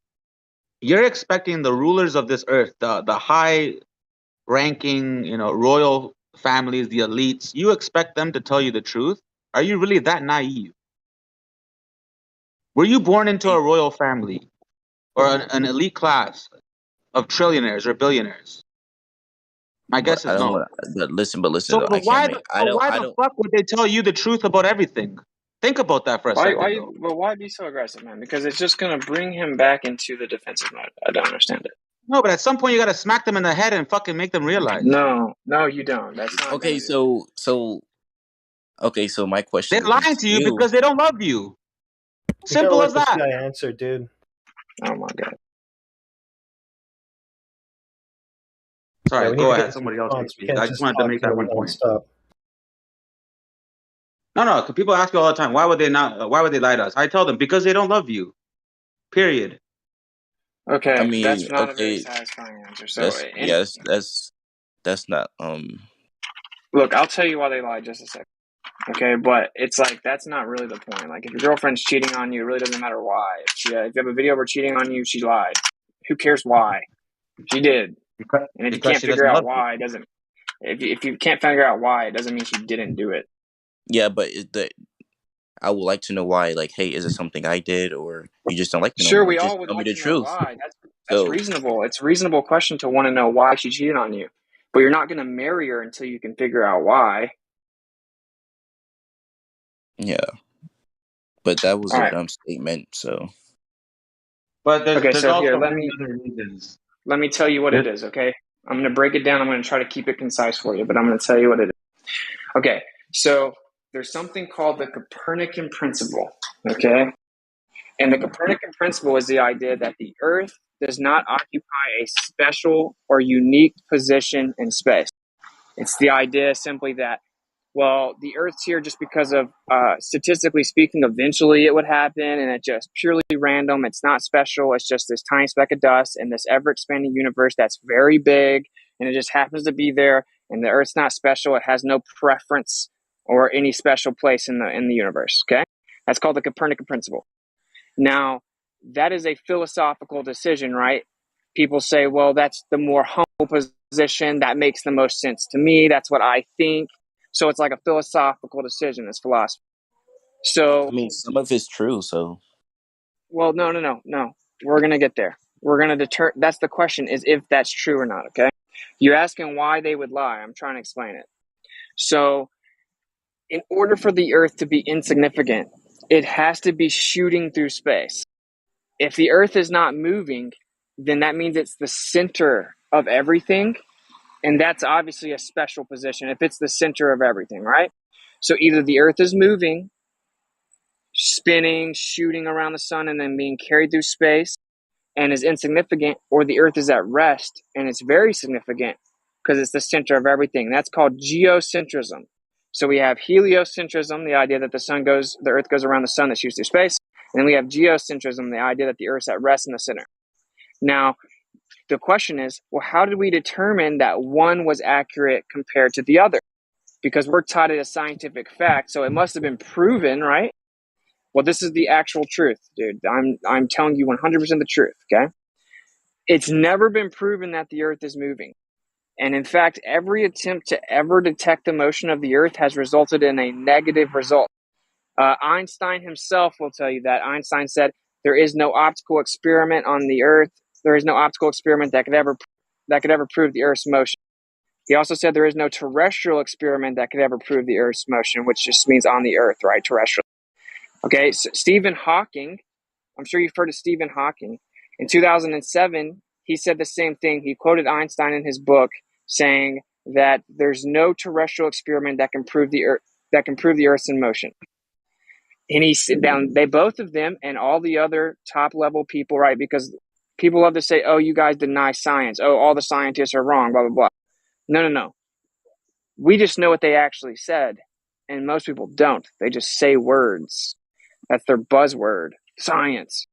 you're expecting the rulers of this earth, the high-ranking, royal families, the elites, you expect them to tell you the truth? Are you really that naive? Were you born into a royal family or an elite class of trillionaires or billionaires? My guess is no. But listen. So why the fuck would they tell you the truth about everything? Think about that for a second, though. Why be so aggressive, man? Because it's just going to bring him back into the defensive mode. I don't understand it. No, but at some point you got to smack them in the head and fucking make them realize. No, you don't. That's not okay. So my question. They're lying to you because they don't love you. Simple as that. This guy answer, dude. Oh my god. Sorry, go ahead. Somebody else can speak. I just wanted to make that one point. No, because people ask me all the time, why would they lie to us? I tell them, because they don't love you. Period. Okay, I mean, that's not a very satisfying answer. So that's not Look, I'll tell you why they lied just a second. Okay, but it's like that's not really the point. Like if your girlfriend's cheating on you, it really doesn't matter why. If you have a video of her cheating on you, she lied. Who cares why? She did. And if you can't figure out why, it doesn't. If you can't figure out why, it doesn't mean she didn't do it. Yeah, but I would like to know why. Like, hey, is it something I did, or you just don't like me? Sure, no more? we Just all would tell like me to the know truth. why. That's reasonable. It's a reasonable question to want to know why she cheated on you. But you're not going to marry her until you can figure out why. Yeah, but that was a dumb statement. So, but there's so also here, many other reasons. Let me tell you what it is. Okay, I'm going to break it down. I'm going to try to keep it concise for you, but I'm going to tell you what it is. Okay, so there's something called the Copernican principle. Okay, and the Copernican principle is the idea that the Earth does not occupy a special or unique position in space. It's the idea simply that, well, the Earth's here just because of, statistically speaking, eventually it would happen, and it's just purely random. It's not special. It's just this tiny speck of dust in this ever-expanding universe that's very big, and it just happens to be there, and the Earth's not special. It has no preference or any special place in the universe, okay? That's called the Copernican principle. Now, that is a philosophical decision, right? People say, well, that's the more humble position. That makes the most sense to me. That's what I think. So it's like a philosophical decision. It's philosophy. So, I mean, some of it's true. So, well, no. We're gonna get there. We're gonna deter. That's the question: is if that's true or not. Okay. You're asking why they would lie. I'm trying to explain it. So, in order for the Earth to be insignificant, it has to be shooting through space. If the Earth is not moving, then that means it's the center of everything. And that's obviously a special position if it's the center of everything, right? So either the Earth is moving, spinning, shooting around the sun, and then being carried through space and is insignificant, or the Earth is at rest and it's very significant because it's the center of everything. That's called geocentrism. So we have heliocentrism, the idea that the Earth goes around the sun that shoots through space. And then we have geocentrism, the idea that the Earth's at rest in the center. Now, the question is, well, how did we determine that one was accurate compared to the other? Because we're taught it as scientific fact, so it must have been proven, right? Well, this is the actual truth, dude. I'm telling you 100% the truth, okay? It's never been proven that the Earth is moving. And in fact, every attempt to ever detect the motion of the Earth has resulted in a negative result. Einstein himself will tell you that. Einstein said, there is no optical experiment on the Earth. There is no optical experiment that could ever prove the Earth's motion. He also said there is no terrestrial experiment that could ever prove the Earth's motion, which just means on the Earth, right? Terrestrial. Okay, so Stephen Hawking, I'm sure you've heard of Stephen Hawking. In 2007, he said the same thing. He quoted Einstein in his book saying that there's no terrestrial experiment that can prove the Earth's in motion. And he sit down, they both of them and all the other top level people, right? Because people love to say, oh, you guys deny science. Oh, all the scientists are wrong, blah, blah, blah. No. We just know what they actually said. And most people don't. They just say words. That's their buzzword, science.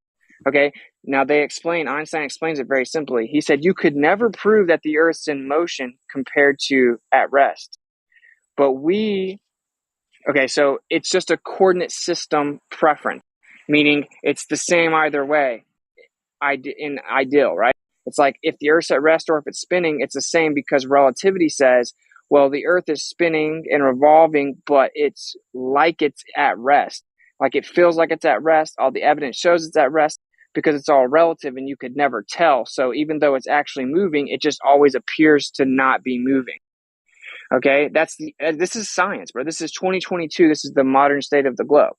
Okay. Now Einstein explains it very simply. He said, you could never prove that the Earth's in motion compared to at rest. But okay, so it's just a coordinate system preference, meaning it's the same either way in ideal, right? It's like if the Earth's at rest or if it's spinning, it's the same because relativity says, well, the Earth is spinning and revolving, but it's like it's at rest. Like it feels like it's at rest. All the evidence shows it's at rest because it's all relative and you could never tell. So even though it's actually moving, it just always appears to not be moving. Okay, this is science, bro. This is 2022. This is the modern state of the globe.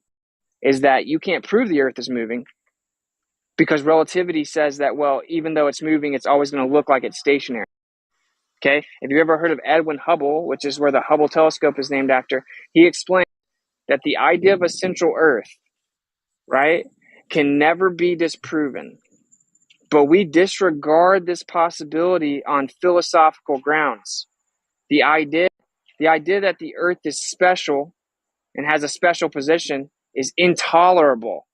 is that you can't prove the Earth is moving because relativity says that, well, even though it's moving, it's always going to look like it's stationary. Okay? If you ever heard of Edwin Hubble, which is where the Hubble telescope is named after, he explained that the idea of a central Earth, right, can never be disproven. But we disregard this possibility on philosophical grounds. The idea that the Earth is special and has a special position is intolerable.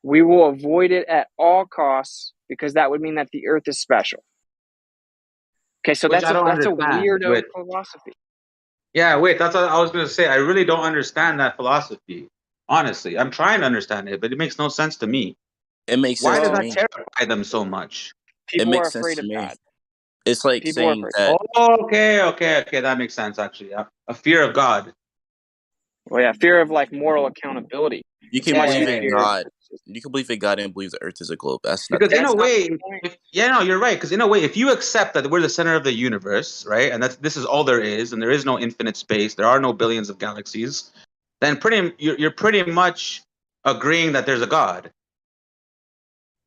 We will avoid it at all costs because that would mean that the Earth is special. Okay, so Which I don't that's a understand. weirdo philosophy. Yeah, wait, that's what I was going to say. I really don't understand that philosophy. Honestly, I'm trying to understand it, but it makes no sense to me. It makes Why sense does to that me. terrify them so much? It People are makes sense afraid to of me. God. It's like People are saying afraid. that. Oh, okay, that makes sense actually. A fear of God. Well, yeah, fear of like moral accountability. You It's can actually believe in fear of. God. You can believe in God and believe the Earth is a globe. That's not the Because in same. a That's not way, the point. you're right. Because in a way, if you accept that we're the center of the universe, right, and this is all there is, and there is no infinite space, there are no billions of galaxies, then you're pretty much agreeing that there's a God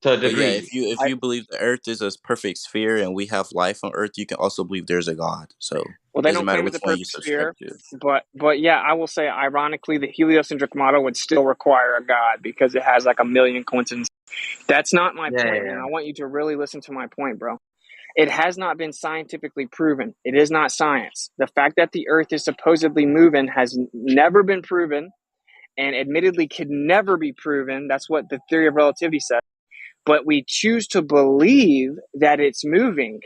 to a But yeah, degree. if you believe the Earth is a perfect sphere and we have life on Earth, you can also believe there's a God. So Well, it they doesn't don't matter claim it's which a one you perfect subscribe sphere, to. but yeah, I will say, ironically, the heliocentric model would still require a God because it has like a million coincidences. That's not my point, man. I want you to really listen to my point, bro. It has not been scientifically proven. It is not science. The fact that the Earth is supposedly moving has never been proven, and admittedly could never be proven. That's what the theory of relativity says. But we choose to believe that it's moving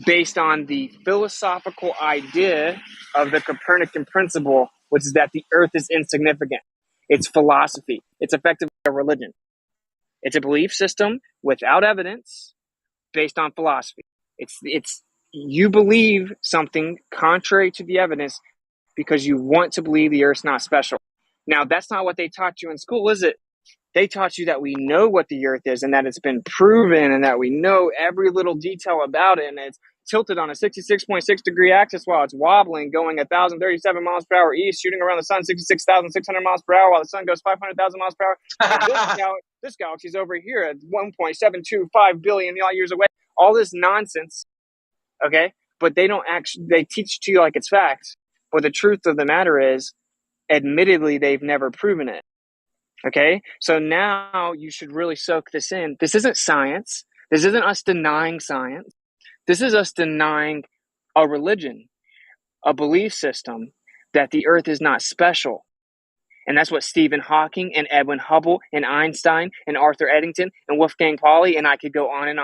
based on the philosophical idea of the Copernican principle, which is that the Earth is insignificant. It's philosophy. It's effectively a religion. It's a belief system without evidence based on philosophy. It's you believe something contrary to the evidence because you want to believe the Earth's not special. Now, that's not what they taught you in school, is it? They taught you that we know what the Earth is and that it's been proven and that we know every little detail about it, and it's tilted on a 66.6 degree axis while it's wobbling, going 1,037 miles per hour east, shooting around the sun 66,600 miles per hour while the sun goes 500,000 miles per hour. And this galaxy's over here at 1.725 billion light years away. All this nonsense, okay? But they don't actually, they teach it to you like it's facts. But the truth of the matter is, admittedly, they've never proven it. Okay, so now you should really soak this in. This isn't science. This isn't us denying science. This is us denying a religion, a belief system that the Earth is not special. And that's what Stephen Hawking and Edwin Hubble and Einstein and Arthur Eddington and Wolfgang Pauli, and I could go on,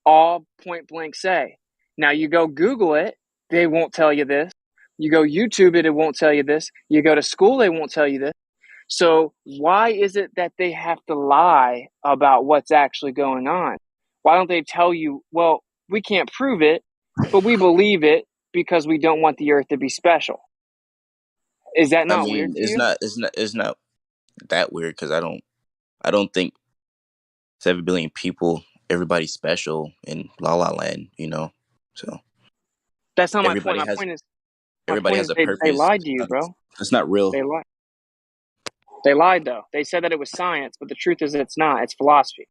all point blank say. Now you go Google it, they won't tell you this. You go YouTube it, it won't tell you this. You go to school, they won't tell you this. So why is it that they have to lie about what's actually going on? Why don't they tell you, well, we can't prove it, but we believe it because we don't want the Earth to be special? Is that I not weird mean, to you? it's not that weird because I don't think 7 billion people, everybody's special in La La Land, you know. So That's not my point. everybody has My point is a they purpose. lied to you, bro. It's not real. They lied. They lied though. They said that it was science, but the truth is it's not. It's philosophy.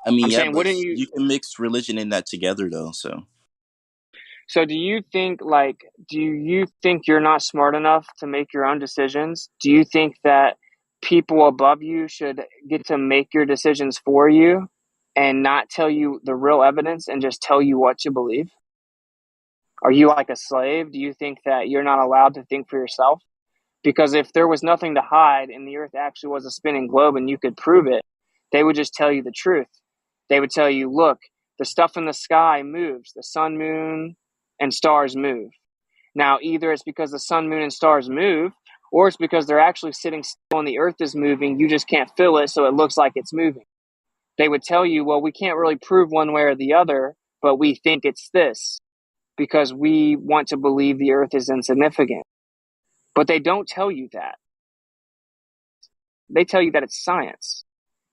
I mean, I'm yeah, saying, but wouldn't you? you can mix religion in that together though. So So do you think you're not smart enough to make your own decisions? Do you think that people above you should get to make your decisions for you and not tell you the real evidence and just tell you what to believe? Are you like a slave? Do you think that you're not allowed to think for yourself? Because if there was nothing to hide and the Earth actually was a spinning globe and you could prove it, they would just tell you the truth. They would tell you, look, the stuff in the sky moves. The sun, moon, and stars move. Now, either it's because the sun, moon, and stars move, or it's because they're actually sitting still and the Earth is moving. You just can't feel it, so it looks like it's moving. They would tell you, well, we can't really prove one way or the other, but we think it's this because we want to believe the Earth is insignificant. But they don't tell you that. They tell you that it's science.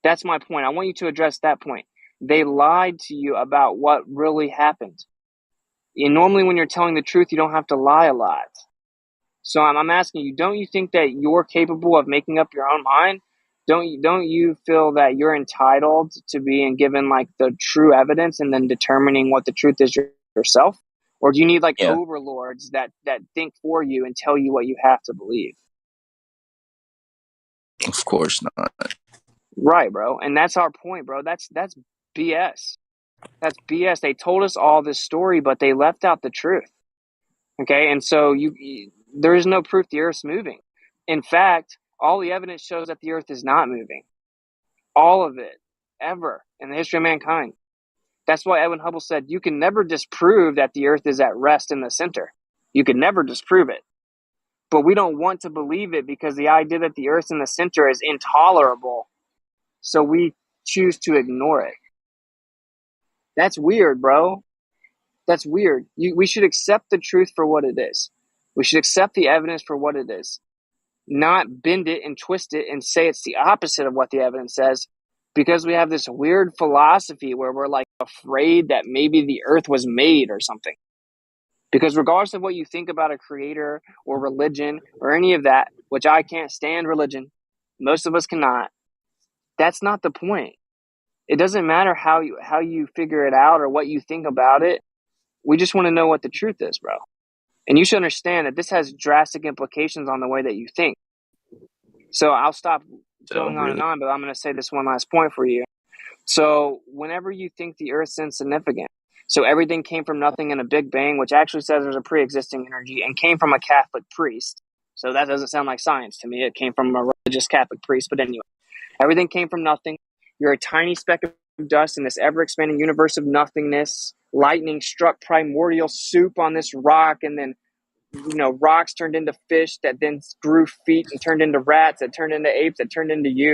That's my point. I want you to address that point. They lied to you about what really happened. And normally when you're telling the truth, you don't have to lie a lot. So I'm asking you, don't you think that you're capable of making up your own mind? Don't you feel that you're entitled to being given like the true evidence and then determining what the truth is yourself? Or do you need like Yeah. overlords that think for you and tell you what you have to believe? Of course not. Right, bro. And that's our point, bro. That's BS. That's BS. They told us all this story, but they left out the truth. Okay, and so there is no proof the Earth's moving. In fact, all the evidence shows that the Earth is not moving. All of it, ever, in the history of mankind. That's why Edwin Hubble said, you can never disprove that the Earth is at rest in the center. You can never disprove it. But we don't want to believe it because the idea that the Earth's in the center is intolerable. So we choose to ignore it. That's weird, bro. That's weird. We should accept the truth for what it is. We should accept the evidence for what it is. Not bend it and twist it and say it's the opposite of what the evidence says, because we have this weird philosophy where we're like afraid that maybe the earth was made or something. Because regardless of what you think about a creator or religion or any of that, which I can't stand religion, most of us cannot, that's not the point. It doesn't matter how you figure it out or what you think about it. We just want to know what the truth is, bro. And you should understand that this has drastic implications on the way that you think. So I'll stop going on and on, but I'm going to say this one last point for you. So whenever you think the Earth's insignificant, so everything came from nothing in a Big Bang, which actually says there's a pre-existing energy and came from a Catholic priest. So that doesn't sound like science to me. It came from a religious Catholic priest. But anyway, everything came from nothing. You're a tiny speck of dust in this ever-expanding universe of nothingness. Lightning struck primordial soup on this rock, and then rocks turned into fish that then grew feet and turned into rats that turned into apes that turned into you.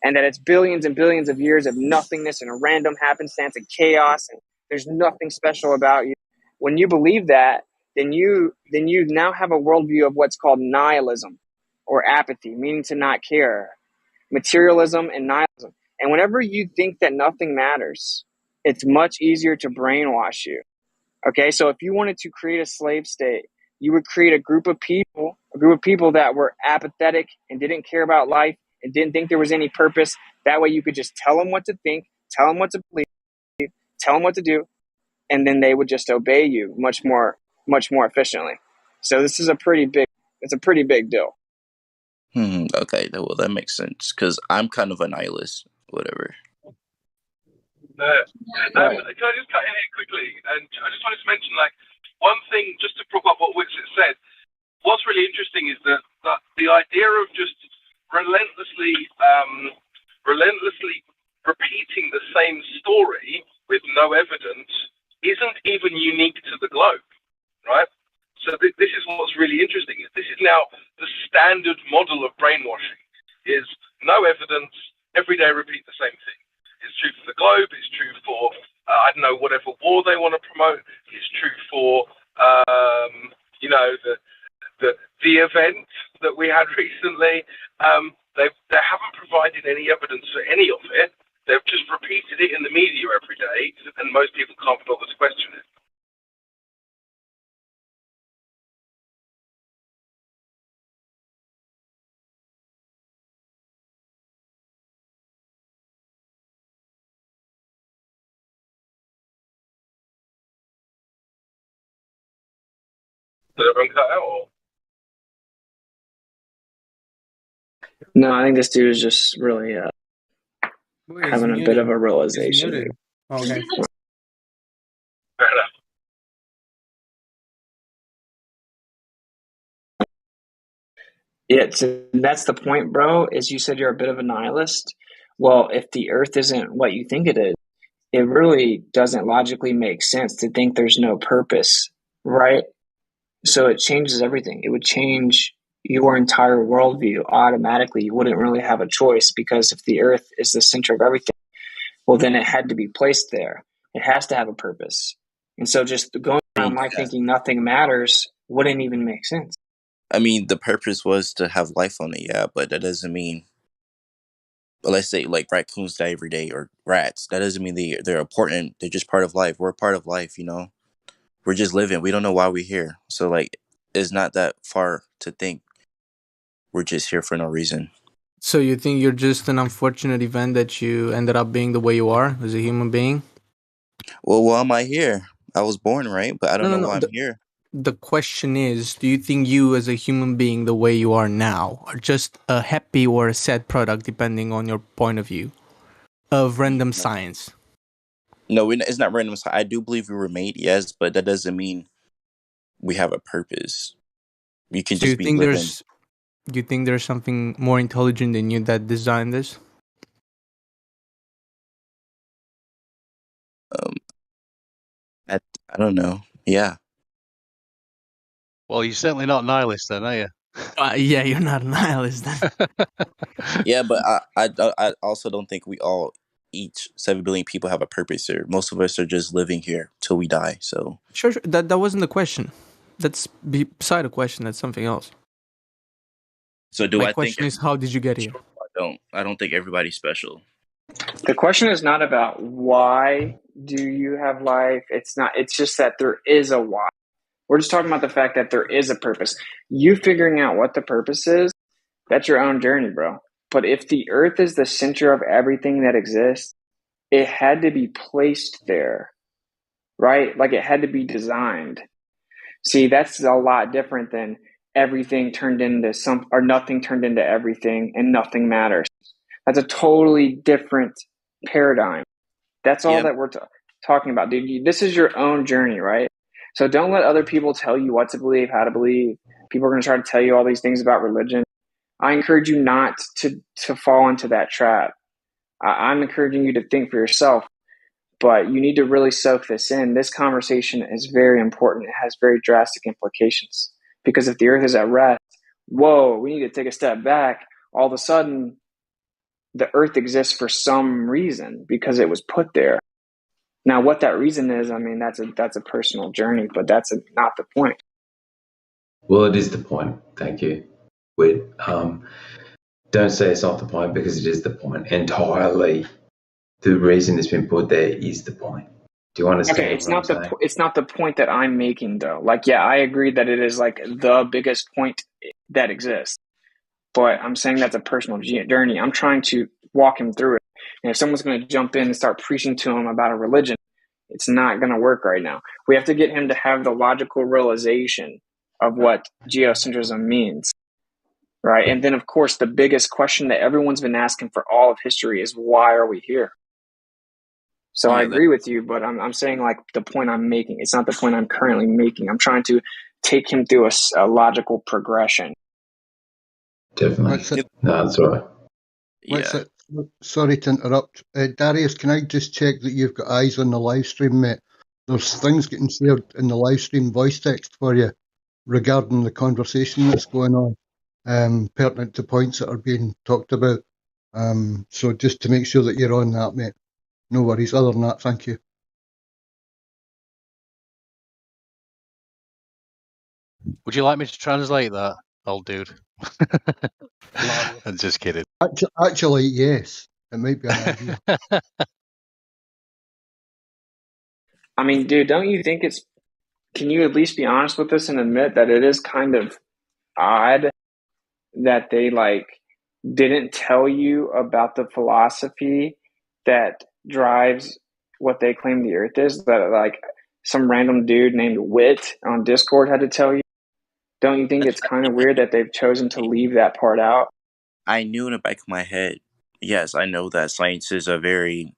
And that it's billions and billions of years of nothingness and a random happenstance and chaos, and there's nothing special about you. When you believe that, then you now have a worldview of what's called nihilism or apathy, meaning to not care. Materialism and nihilism. And whenever you think that nothing matters, it's much easier to brainwash you. Okay, so if you wanted to create a slave state, you would create a group of people that were apathetic and didn't care about life and didn't think there was any purpose. That way you could just tell them what to think, tell them what to believe, tell them what to do, and then they would just obey you much more efficiently. So this is a pretty big deal. Okay, well, that makes sense, because I'm kind of a nihilist, whatever. Can I just cut in here quickly? And I just wanted to mention, like, one thing, just to prop up what Wixit said. What's really interesting is that the idea of just relentlessly repeating the same story with no evidence isn't even unique to the globe, right? So this is what's really interesting. This is now the standard model of brainwashing: is no evidence, every day repeat the same thing. It's true for the globe. It's true for I don't know, whatever war they want to promote. It's true for the event that we had recently. They haven't provided any evidence for any of it. They've just repeated it in the media every day, and most people can't bother to question it. Did everyone cut out? Or? No, I think this dude is just really having a bit of a realization. Okay. Fair enough. Yeah, so that's the point, bro, is you said you're a bit of a nihilist. Well, if the earth isn't what you think it is, it really doesn't logically make sense to think there's no purpose, right? So it changes everything. It would change your entire worldview automatically. You wouldn't really have a choice, because if the earth is the center of everything, well, then it had to be placed there. It has to have a purpose. And so just going around life thinking nothing matters wouldn't even make sense. I mean, the purpose was to have life on it, yeah, but that doesn't mean, let's say, like, raccoons die every day, or rats. That doesn't mean they're important. They're just part of life. We're a part of life, We're just living. We don't know why we're here. So, like, is not that far to think we're just here for no reason. So you think you're just an unfortunate event that you ended up being the way you are as a human being? Well, why am I here? I was born, right? But I don't know why I'm here. The question is, do you think you as a human being the way you are now are just a happy or a sad product depending on your point of view of random science? No, it's not random. I do believe we were made, yes, but that doesn't mean we have a purpose. You can So you just be think living. there's something more intelligent than you that designed this? I don't know. Yeah. Well, you're certainly not nihilist then, are you? Yeah, you're not a nihilist then. Yeah, but I also don't think we all, each 7 billion people, have a purpose here. Most of us are just living here till we die. So Sure. That wasn't the question. That's beside the question. That's something else. So do My I think question is, how did you get here? I don't think everybody's special. The question is not about why do you have life. It's just that there is a why. We're just talking about the fact that there is a purpose. You figuring out what the purpose is, that's your own journey, bro. But if the earth is the center of everything that exists, it had to be placed there, right? Like it had to be designed. See, that's a lot different than everything turned into or nothing turned into everything and nothing matters. That's a totally different paradigm. That's all that we're talking about, dude. This is your own journey, right? So don't let other people tell you what to believe, how to believe. People are going to try to tell you all these things about religion. I encourage you not to fall into that trap. I'm encouraging you to think for yourself, but you need to really soak this in. This conversation is very important. It has very drastic implications because if the earth is at rest, whoa, we need to take a step back. All of a sudden, the earth exists for some reason because it was put there. Now, what that reason is, I mean, that's a personal journey, but that's not the point. Well, it is the point. Thank you. Wait, don't say it's not the point because it is the point entirely. The reason it's been put there is the point. Do you understand? Okay, it's not the point that I'm making though. Like, yeah, I agree that it is like the biggest point that exists, but I'm saying that's a personal journey. I'm trying to walk him through it. And if someone's going to jump in and start preaching to him about a religion, it's not going to work right now. We have to get him to have the logical realization of what geocentrism means, right? And then, of course, the biggest question that everyone's been asking for all of history is, why are we here? So I agree with you, but I'm saying like the point I'm making, it's not the point I'm currently making. I'm trying to take him through a logical progression. Definitely. No, that's all right. Yeah. Sorry to interrupt. Darius, can I just check that you've got eyes on the live stream, mate? There's things getting shared in the live stream voice text for you regarding the conversation that's going on, pertinent to points that are being talked about. So just to make sure that you're on that, mate. No worries. Other than that, thank you. Would you like me to translate that, old dude? I'm just kidding. Actually, yes. It might be an idea. I mean, dude, don't you think can you at least be honest with us and admit that it is kind of odd that they like didn't tell you about the philosophy that drives what they claim the earth is, that like some random dude named Wit on Discord had to tell you? Don't you think it's kind of weird that they've chosen to leave that part out? I knew in the back of my head, yes, I know that science is a very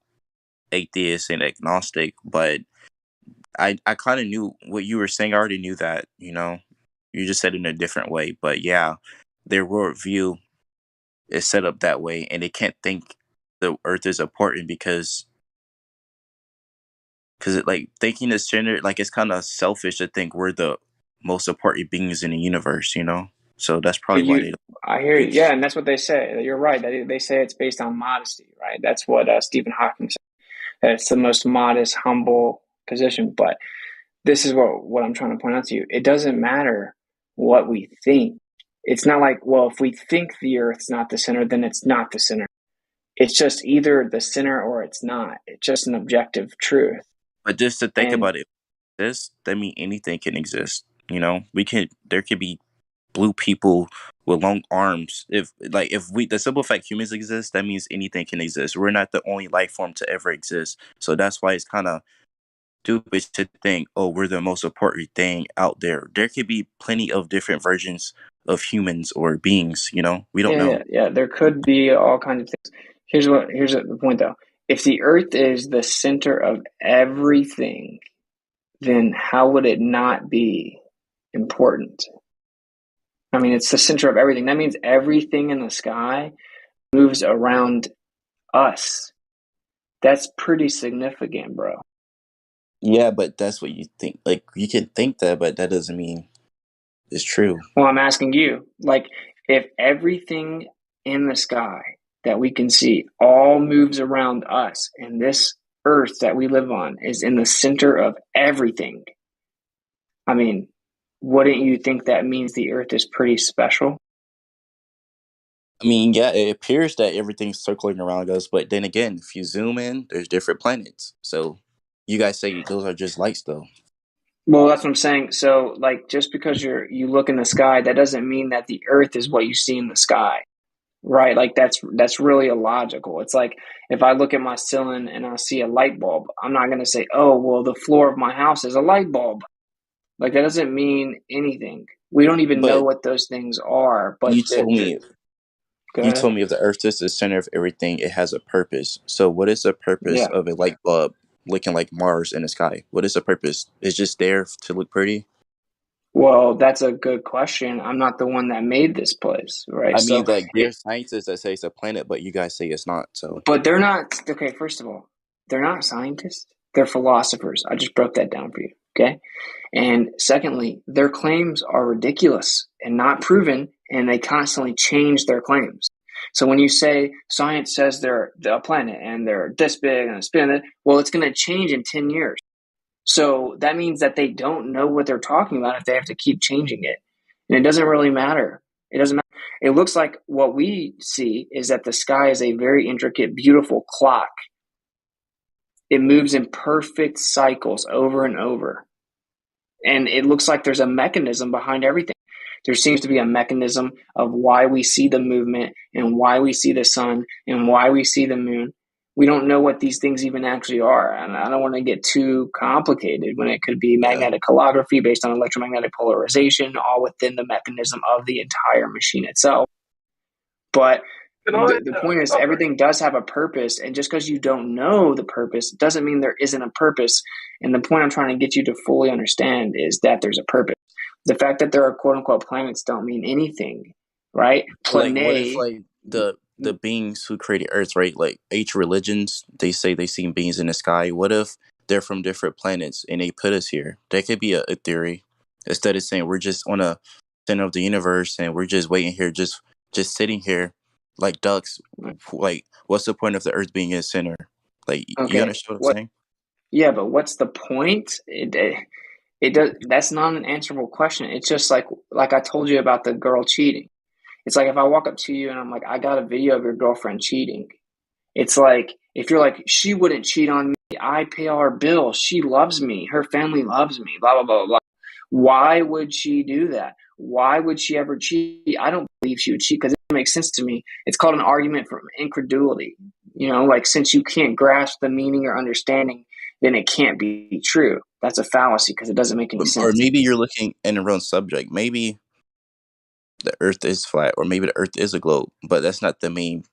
atheist and agnostic, but I kind of knew what you were saying. I already knew that, you know. You just said it in a different way, but yeah, their worldview is set up that way, and they can't think the Earth is important because it, like, thinking is centered, like, it's kind of selfish to think we're the most important beings in the universe, you know. So that's probably why they. I hear you. Yeah, and that's what they say. You're right. They say it's based on modesty, right? That's what Stephen Hawking said. That it's the most modest, humble position. But this is what I'm trying to point out to you. It doesn't matter what we think. It's not like, well, if we think the Earth's not the center, then it's not the center. It's just either the center or it's not. It's just an objective truth. But just to think about it, that means anything can exist. You know, there could be blue people with long arms. If the simple fact humans exist, that means anything can exist. We're not the only life form to ever exist. So that's why it's kind of stupid to think, oh, we're the most important thing out there. There could be plenty of different versions of humans or beings. You know, we don't know. Yeah. There could be all kinds of things. Here's the point though. If the Earth is the center of everything, then how would it not be important? I mean, it's the center of everything. That means everything in the sky moves around us. That's pretty significant, bro. Yeah, but that's what you think. Like, you can think that, but that doesn't mean it's true. Well, I'm asking you, like, if everything in the sky that we can see all moves around us, and this Earth that we live on is in the center of everything, I mean, wouldn't you think that means the Earth is pretty special? I mean, yeah, it appears that everything's circling around us, but then again, if you zoom in, there's different planets. So you guys say those are just lights, though. Well, that's what I'm saying. So, like, just because you look in the sky, that doesn't mean that the Earth is what you see in the sky, right? Like, that's really illogical. It's like if I look at my ceiling and I see a light bulb, I'm not going to say, "Oh, well, the floor of my house is a light bulb." Like, that doesn't mean anything. We don't even know But what those things are. But you told me, go you ahead. told me if the Earth is the center of everything, it has a purpose. So what is the purpose Yeah. of a light bulb looking like Mars in the sky? What is the purpose? It's just there to look pretty. Well, that's a good question. I'm not the one that made this place, right? I mean, So, like, there's scientists that say it's a planet, but you guys say it's not. So but they're not, okay, first of all, they're not scientists. They're philosophers. I just broke that down for you, okay? And secondly, their claims are ridiculous and not proven, and they constantly change their claims. So when you say science says they're a planet and they're this big and spin, well, it's going to change in 10 years. So that means that they don't know what they're talking about if they have to keep changing it. And it doesn't really matter. It doesn't matter. It looks like what we see is that the sky is a very intricate, beautiful clock. It moves in perfect cycles over and over. And it looks like there's a mechanism behind everything. There seems to be a mechanism of why we see the movement and why we see the sun and why we see the moon. We don't know what these things even actually are. And I don't want to get too complicated when it could be magnetic holography based on electromagnetic polarization, all within the mechanism of the entire machine itself. But the point is, everything does have a purpose. And just because you don't know the purpose doesn't mean there isn't a purpose. And the point I'm trying to get you to fully understand is that there's a purpose. The fact that there are quote unquote planets don't mean anything, right? like, what if like the beings who created Earth, right? Like each religions, they say they seen beings in the sky. What if they're from different planets and they put us here? That could be a theory. Instead of saying we're just on a center of the universe and we're just waiting here, just sitting here like ducks. Like, what's the point of the Earth being in the center? Like, you understand what I'm saying? Yeah, but what's the point? It does. That's not an answerable question. It's just like I told you about the girl cheating. It's like if I walk up to you and I'm like, I got a video of your girlfriend cheating. It's like if you're like, she wouldn't cheat on me. I pay all her bills. She loves me. Her family loves me. Blah blah blah blah. Why would she do that? Why would she ever cheat? I don't believe she would cheat because it doesn't make sense to me. It's called an argument from incredulity. You know, like since you can't grasp the meaning or understanding, then it can't be true. That's a fallacy because it doesn't make any sense. Or maybe you're looking in the wrong subject. Maybe the Earth is flat, or maybe the Earth is a globe, but that's not the main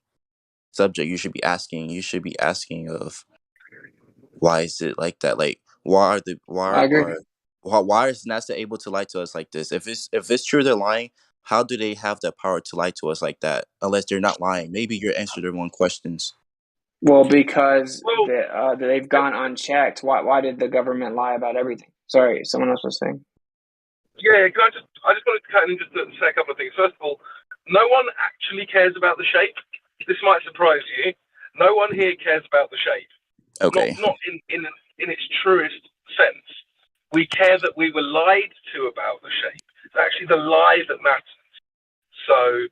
subject you should be asking. You should be asking of why is it like that? Like, why is NASA able to lie to us like this? If it's true they're lying, how do they have the power to lie to us like that? Unless they're not lying. Maybe you're answering their own questions. Well, because they've gone unchecked. Why did the government lie about everything? Sorry, someone else was saying. Yeah, I just wanted to cut in just to say a couple of things. First of all, no one actually cares about the shape. This might surprise you. No one here cares about the shape. Okay. Not in its truest sense. We care that we were lied to about the shape. It's actually the lie that matters. So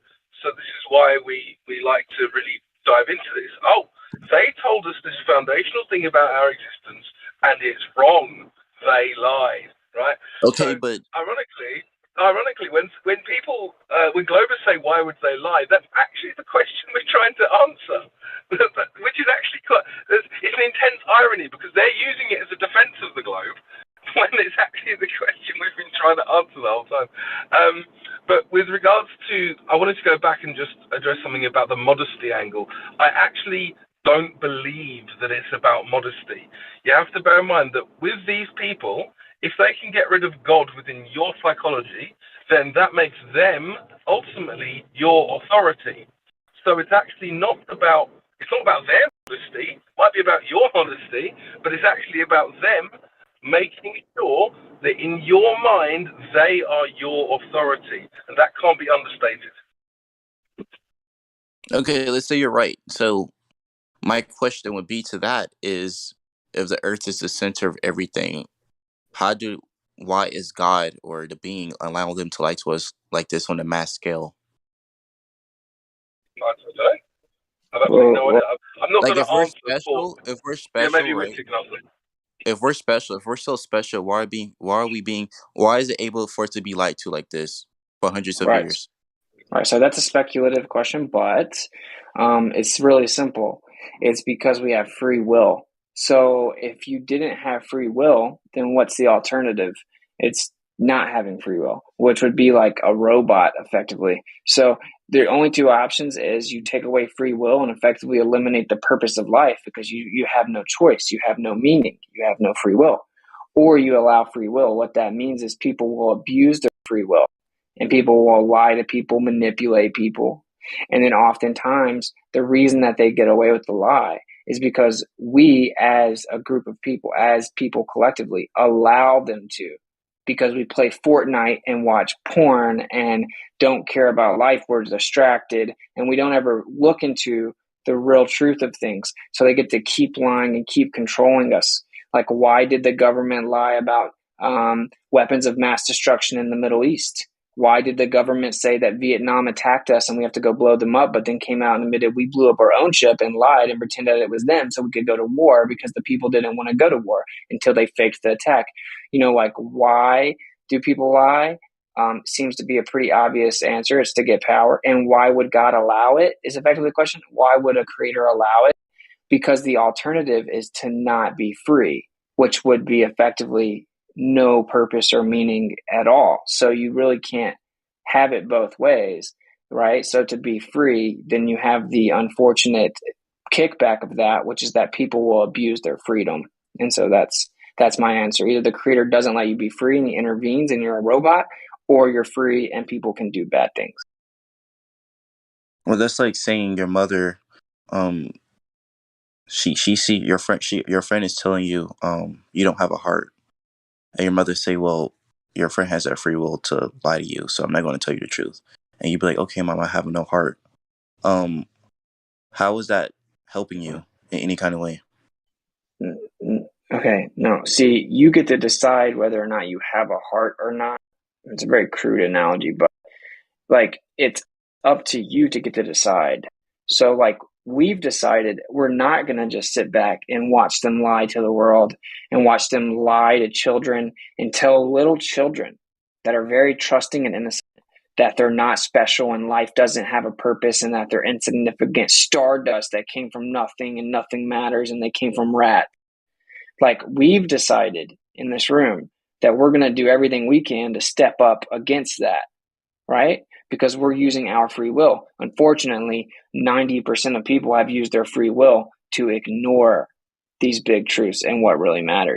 this is why we like to really dive into this. Oh, they told us this foundational thing about our existence, and it's wrong. They lied, right? Okay, but ironically, when people, when Globers say why would they lie, that's actually the question we're trying to answer, which is actually quite, it's an intense irony because they're using it as a defense of the globe when it's actually the question we've been trying to answer the whole time. But with regards to, I wanted to go back and just address something about the modesty angle. I actually don't believe that it's about modesty. You have to bear in mind that with these people, if they can get rid of God within your psychology, then that makes them ultimately your authority. So it's actually not about their modesty. It might be about your modesty, but it's actually about them making sure that in your mind they are your authority, and that can't be understated. Okay, let's say you're right. So my question would be to that is, if the earth is the center of everything, why is God or the being allowing them to lie to us like this on a mass scale? I don't really know. I'm not Like going if to we're answer special, maybe right? Richard can answer. If we're so special, why is it able for it to be lied to like this for hundreds of Right. years? Right. So that's a speculative question, but it's really simple. It's because we have free will. So if you didn't have free will, then what's the alternative? It's not having free will, which would be like a robot effectively. So the only two options is you take away free will and effectively eliminate the purpose of life because you have no choice, you have no meaning, you have no free will. Or you allow free will. What that means is people will abuse their free will and people will lie to people, manipulate people. And then oftentimes the reason that they get away with the lie is because we as a group of people, as people collectively, allow them to. Because we play Fortnite and watch porn and don't care about life, we're distracted, and we don't ever look into the real truth of things. So they get to keep lying and keep controlling us. Like, why did the government lie about weapons of mass destruction in the Middle East? Why did the government say that Vietnam attacked us and we have to go blow them up, but then came out and admitted we blew up our own ship and lied and pretended it was them so we could go to war because the people didn't want to go to war until they faked the attack? You know, like, why do people lie? Seems to be a pretty obvious answer. It's to get power. And why would God allow it is effectively the question. Why would a creator allow it? Because the alternative is to not be free, which would be effectively no purpose or meaning at all. So you really can't have it both ways, right? So to be free, then you have the unfortunate kickback of that, which is that people will abuse their freedom. And so that's my answer. Either the creator doesn't let you be free and he intervenes and you're a robot, or you're free and people can do bad things. Well, that's like saying your mother, she see your friend is telling you, you don't have a heart, and your mother say, well, your friend has that free will to lie to you, so I'm not going to tell you the truth, and you be like, okay, mom, I have no heart. How is that helping you in any kind of way? Okay, no. See, you get to decide whether or not you have a heart or not. It's a very crude analogy, but like it's up to you to get to decide. So like we've decided we're not going to just sit back and watch them lie to the world and watch them lie to children and tell little children that are very trusting and innocent that they're not special and life doesn't have a purpose and that they're insignificant stardust that came from nothing and nothing matters and they came from rat. Like we've decided in this room that we're going to do everything we can to step up against that, right? Because we're using our free will. Unfortunately, 90% of people have used their free will to ignore these big truths and what really matters.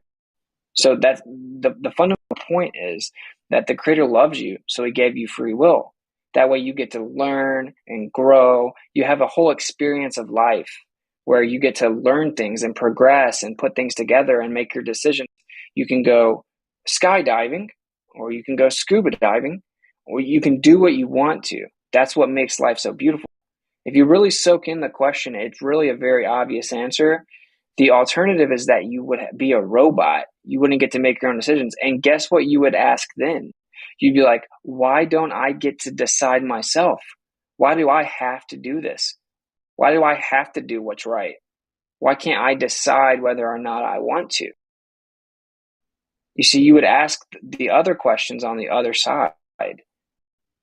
So that's the fundamental point is that the creator loves you, so he gave you free will. That way you get to learn and grow. You have a whole experience of life where you get to learn things and progress and put things together and make your decisions. You can go skydiving, or you can go scuba diving, or you can do what you want to. That's what makes life so beautiful. If you really soak in the question, it's really a very obvious answer. The alternative is that you would be a robot. You wouldn't get to make your own decisions. And guess what you would ask then? You'd be like, why don't I get to decide myself? Why do I have to do this? Why do I have to do what's right? Why can't I decide whether or not I want to? You see, you would ask the other questions on the other side.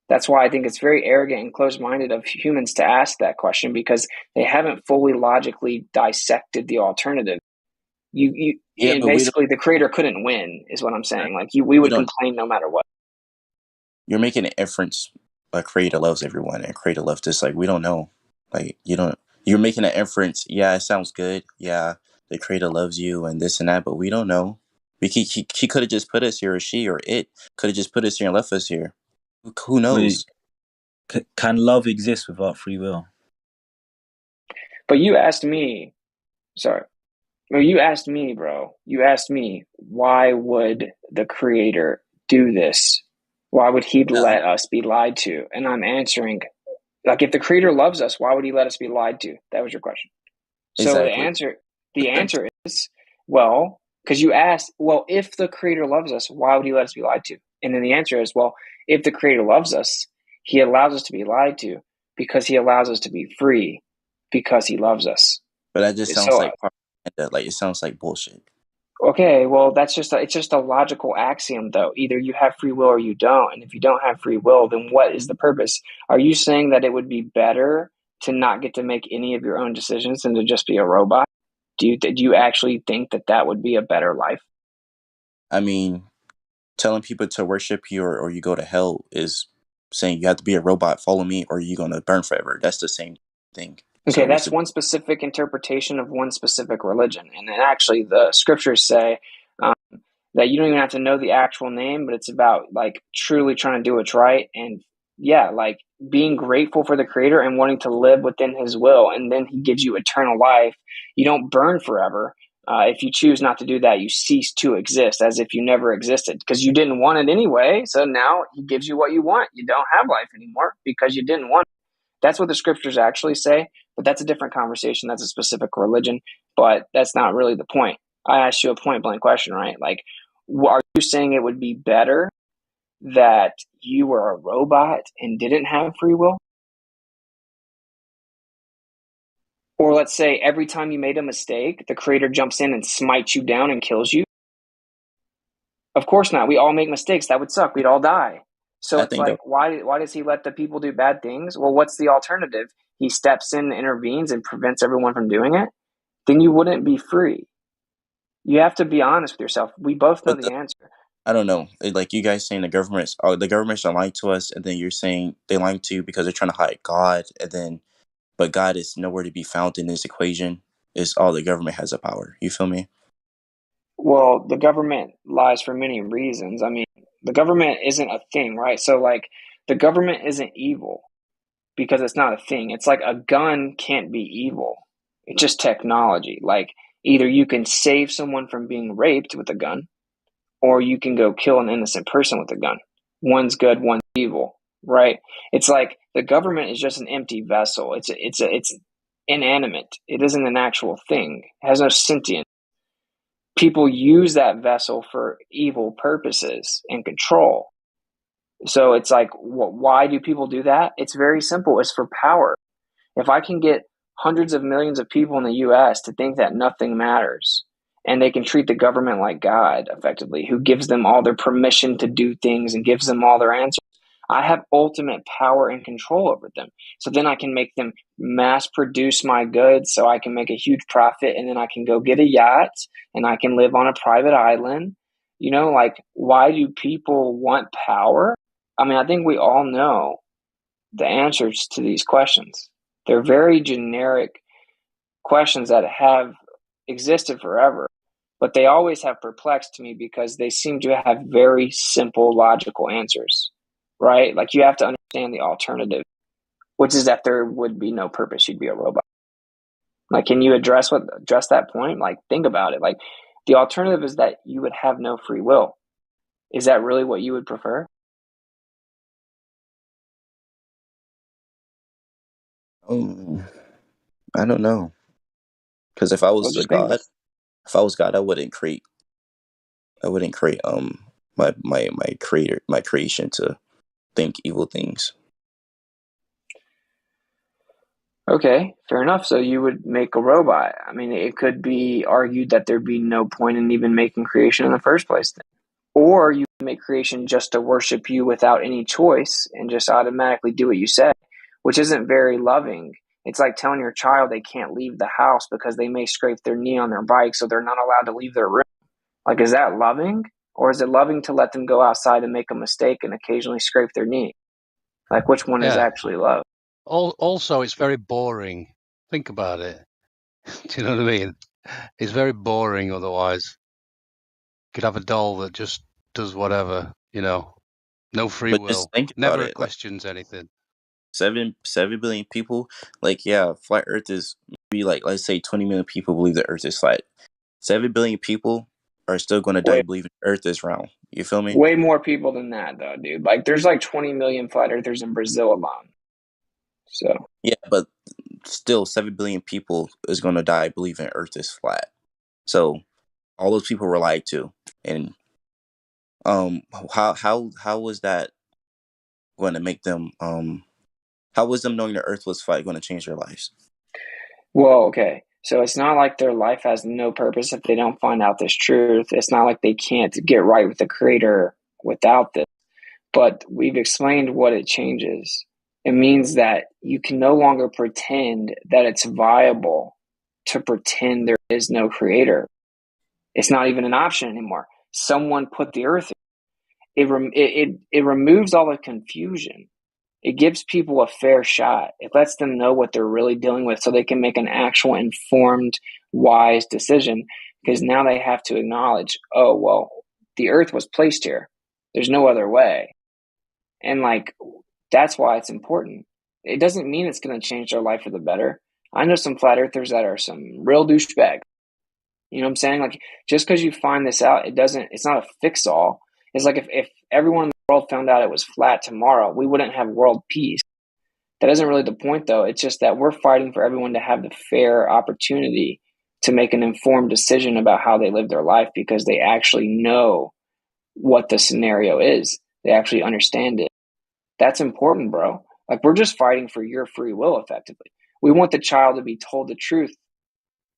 That's why I think it's very arrogant and closed-minded of humans to ask that question, because they haven't fully logically dissected the alternative. Yeah, And but we don't. basically the creator couldn't win, is what I'm saying. Like we would don't. complain no matter what. You're making an inference. A creator loves everyone, and creator loves this. Like we don't know. Like you don't. You're making an inference. Yeah, it sounds good. Yeah, the creator loves you and this and that, but we don't know. He could have just put us here, or she or it could have just put us here and left us here. Who knows? Can love exist without free will? But you asked me, sorry. Well, you asked me, bro. You asked me, why would the creator do this? Why would he let us be lied to? And I'm answering, like, if the creator loves us, why would he let us be lied to? That was your question. So Exactly. the answer is, well, because you asked, well, if the creator loves us, why would he let us be lied to? And then the answer is, well, if the creator loves us, he allows us to be lied to because he allows us to be free because he loves us. But that just sounds So, like propaganda. Like it sounds like bullshit. okay, well, it's just a logical axiom, though. Either you have free will or you don't. And if you don't have free will, then what is the purpose? Are you saying that it would be better to not get to make any of your own decisions than to just be a robot? Do you actually think that would be a better life? I mean, telling people to worship you or you go to hell is saying you have to be a robot, follow me, or you're going to burn forever. That's the same thing. Okay, So what's that's the one specific interpretation of one specific religion. And then actually the scriptures say um, that you don't even have to know the actual name, but it's about like truly trying to do what's right. And yeah, like being grateful for the creator and wanting to live within his will. And then he gives you eternal life. You don't burn forever. If you choose not to do that, you cease to exist as if you never existed because you didn't want it anyway. So now he gives you what you want. You don't have life anymore because you didn't want it. That's what the scriptures actually say, but that's a different conversation. That's a specific religion, but that's not really the point. I asked you a point blank question, right? Like, are you saying it would be better that you were a robot and didn't have free will? Or let's say every time you made a mistake, the creator jumps in and smites you down and kills you? Of course not. We all make mistakes. That would suck. We'd all die. So I it's think that like, why does he let the people do bad things? Well, what's the alternative? He steps in, intervenes, and prevents everyone from doing it? Then you wouldn't be free. You have to be honest with yourself. We both know but the answer. I don't know. Like you guys saying the governments are lying to us, and then you're saying they lying to you because they're trying to hide God, and then but God is nowhere to be found in this equation. It's all the government has a power. You feel me? Well, the government lies for many reasons. I mean, the government isn't a thing, right? So, like, the government isn't evil because it's not a thing. It's like a gun can't be evil. It's just technology. Like, either you can save someone from being raped with a gun, or you can go kill an innocent person with a gun. One's good, one's evil, right? It's like the government is just an empty vessel. It's inanimate. It isn't an actual thing. It has no sentience. People use that vessel for evil purposes and control. So it's like, why do people do that? It's very simple. It's for power. If I can get hundreds of millions of people in the US to think that nothing matters, and they can treat the government like God, effectively, who gives them all their permission to do things and gives them all their answers, I have ultimate power and control over them. So then I can make them mass produce my goods so I can make a huge profit, and then I can go get a yacht and I can live on a private island. You know, like, why do people want power? I mean, I think we all know the answers to these questions. They're very generic questions that have existed forever, but they always have perplexed me because they seem to have very simple, logical answers, right? Like, you have to understand the alternative, which is that there would be no purpose. You'd be a robot. Like, can you address that point? Like, think about it. Like, the alternative is that you would have no free will. Is that really what you would prefer? I don't know. Because if I Well, was a just think about god, it. if I was God, I wouldn't create my creation to think evil things. Okay, fair enough. So you would make a robot. I mean, it could be argued that there'd be no point in even making creation in the first place then. Or you can make creation just to worship you without any choice and just automatically do what you say, which isn't very loving. It's like telling your child they can't leave the house because they may scrape their knee on their bike, so they're not allowed to leave their room. Like, is that loving? Or is it loving to let them go outside and make a mistake and occasionally scrape their knee? Like, which one is Yeah. actually love? Also, it's very boring. Think about it. Do you know what I mean? It's very boring otherwise. You could have a doll that just does whatever, no free But just will, think about never it. Like questions anything. 7 billion people. Like, yeah, flat Earth is maybe like, let's say 20 million people believe the Earth is flat. 7 billion people are still going to die believing the Earth is round. You feel me? Way more people than that, though, dude. Like, there's like 20 million flat earthers in Brazil alone. So Yeah, but still, 7 billion people is going to die believing Earth is flat. So all those people were lied to, and how was that going to make them how was them knowing the Earth was flat going to change their lives? well, okay. So it's not like their life has no purpose if they don't find out this truth. It's not like they can't get right with the Creator without this. But we've explained what it changes. It means that you can no longer pretend that it's viable to pretend there is no Creator. It's not even an option anymore. Someone put the earth. It removes all the confusion. It gives people a fair shot. It lets them know what they're really dealing with so they can make an actual informed, wise decision, because now they have to acknowledge, oh, well, the earth was placed here. There's no other way. And like, that's why it's important. It doesn't mean it's going to change their life for the better. I know some flat earthers that are some real douchebags. You know what I'm saying? Like, just because you find this out, it's not a fix all. It's like if everyone in the world found out it was flat tomorrow, we wouldn't have world peace. That isn't really the point, though. It's just that we're fighting for everyone to have the fair opportunity to make an informed decision about how they live their life because they actually know what the scenario is. They actually understand it. That's important, bro. Like, we're just fighting for your free will, effectively. We want the child to be told the truth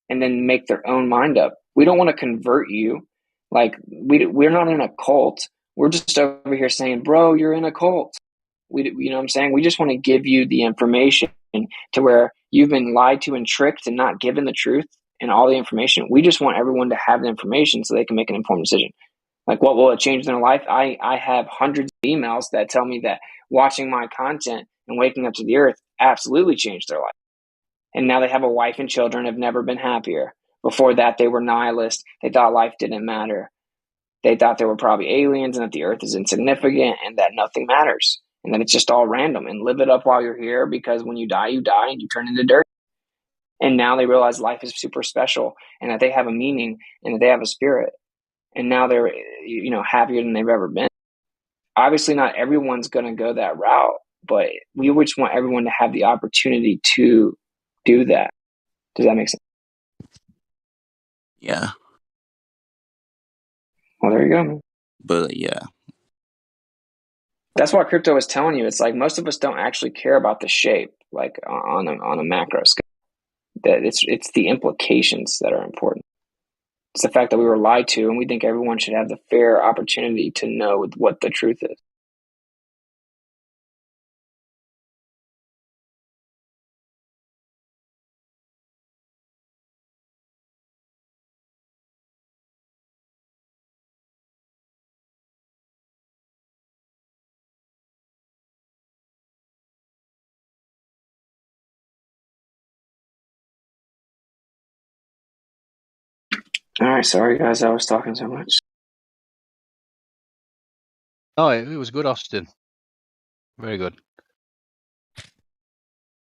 and then make their own mind up. We don't want to convert you. Like, we're not in a cult. We're just over here saying, bro, you're in a cult. You know what I'm saying? We just want to give you the information to where you've been lied to and tricked and not given the truth and all the information. We just want everyone to have the information so they can make an informed decision. Like, what will it change in their life? I have hundreds of emails that tell me that watching my content and waking up to the earth absolutely changed their life. And now they have a wife and children, have never been happier. Before that, they were nihilists. They thought life didn't matter. They thought there were probably aliens and that the earth is insignificant and that nothing matters and that it's just all random, and live it up while you're here because when you die and you turn into dirt. And now they realize life is super special and that they have a meaning and that they have a spirit. And now they're, happier than they've ever been. Obviously, not everyone's going to go that route, but we just want everyone to have the opportunity to do that. Does that make sense? Yeah. Well, there you go, man. But yeah. That's why crypto is telling you. It's like most of us don't actually care about the shape, like on a macro scale. That it's the implications that are important. It's the fact that we were lied to, and we think everyone should have the fair opportunity to know what the truth is. All right, sorry guys, I was talking so much. Oh, it was good, Austin. Very good.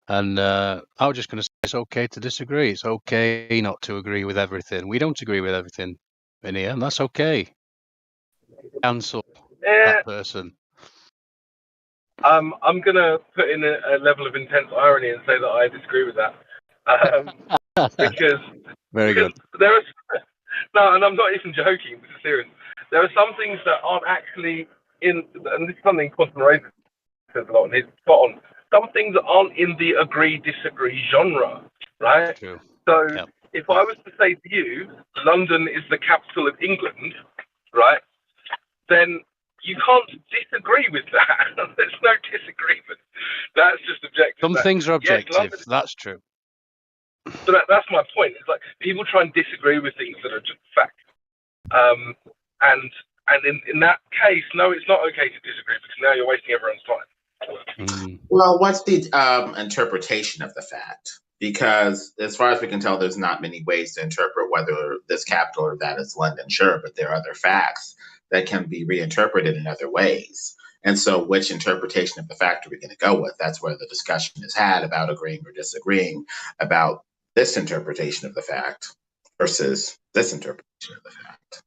And I was just going to say it's okay to disagree. It's okay not to agree with everything. We don't agree with everything in here, and that's okay. Cancel that person. I'm going to put in a level of intense irony and say that I disagree with that. Because Very good. there are no, and I'm not even joking. This is serious. There are some things that aren't actually in, and this is something Quantum Ray says a lot, and he's spot on. Some things aren't in the agree-disagree genre, right? True. So if I was to say to you, London is the capital of England, right? then you can't disagree with that. There's no disagreement. That's just objective. Some things are Yes, objective. London. That's true. So that's my point. It's like people try and disagree with things that are just fact. And in that case, no, it's not okay to disagree because now you're wasting everyone's time. Well, what's the interpretation of the fact? Because as far as we can tell, there's not many ways to interpret whether this capital or that is London, sure, but there are other facts that can be reinterpreted in other ways. And so which interpretation of the fact are we going to go with? That's where the discussion is had about agreeing or disagreeing about this interpretation of the fact versus this interpretation of the fact.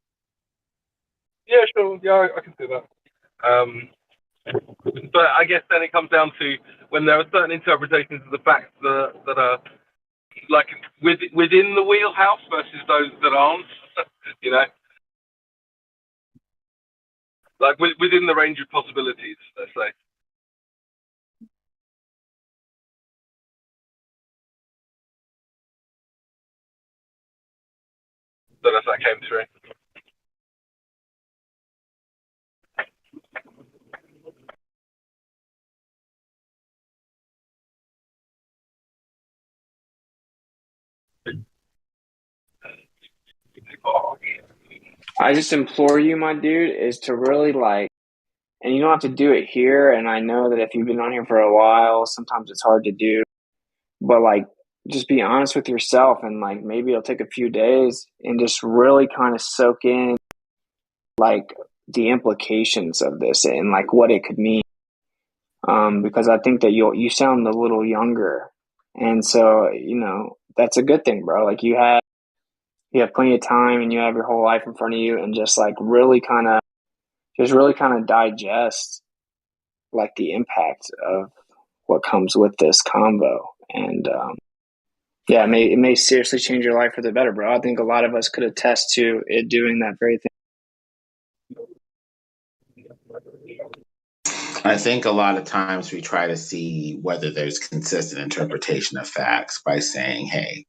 Yeah, sure. Yeah, I can see that. But I guess then it comes down to when there are certain interpretations of the facts that are like within the wheelhouse versus those that aren't. You know, like within the range of possibilities, let's say. Don't know if that came through. I just implore you, my dude, is to really like, and you don't have to do it here. And I know that if you've been on here for a while, sometimes it's hard to do, but like, just be honest with yourself and like, maybe it'll take a few days and just really kind of soak in like the implications of this and like what it could mean. Because I think that you sound a little younger. And so, you know, that's a good thing, bro. Like you have plenty of time and you have your whole life in front of you and just like really kind of digest like the impact of what comes with this convo. And yeah, it may seriously change your life for the better, bro. I think a lot of us could attest to it doing that very thing. I think a lot of times we try to see whether there's consistent interpretation of facts by saying, hey,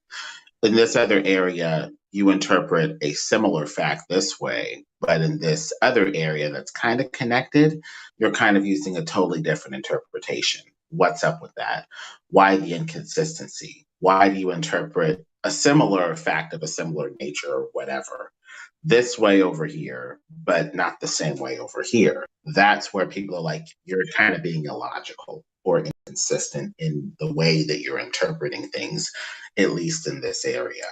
in this other area, you interpret a similar fact this way, but in this other area that's kind of connected, you're kind of using a totally different interpretation. What's up with that? Why the inconsistency? Why do you interpret a similar fact of a similar nature or whatever this way over here, but not the same way over here? That's where people are like, you're kind of being illogical or inconsistent in the way that you're interpreting things, at least in this area.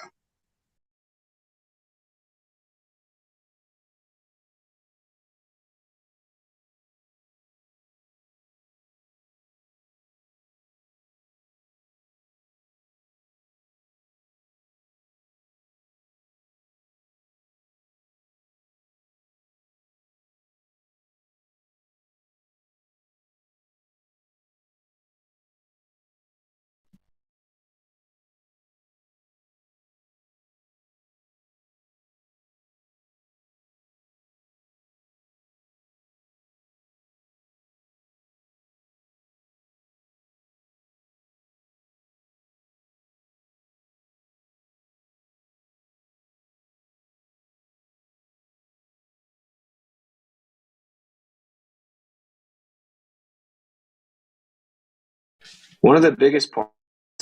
One of the biggest parts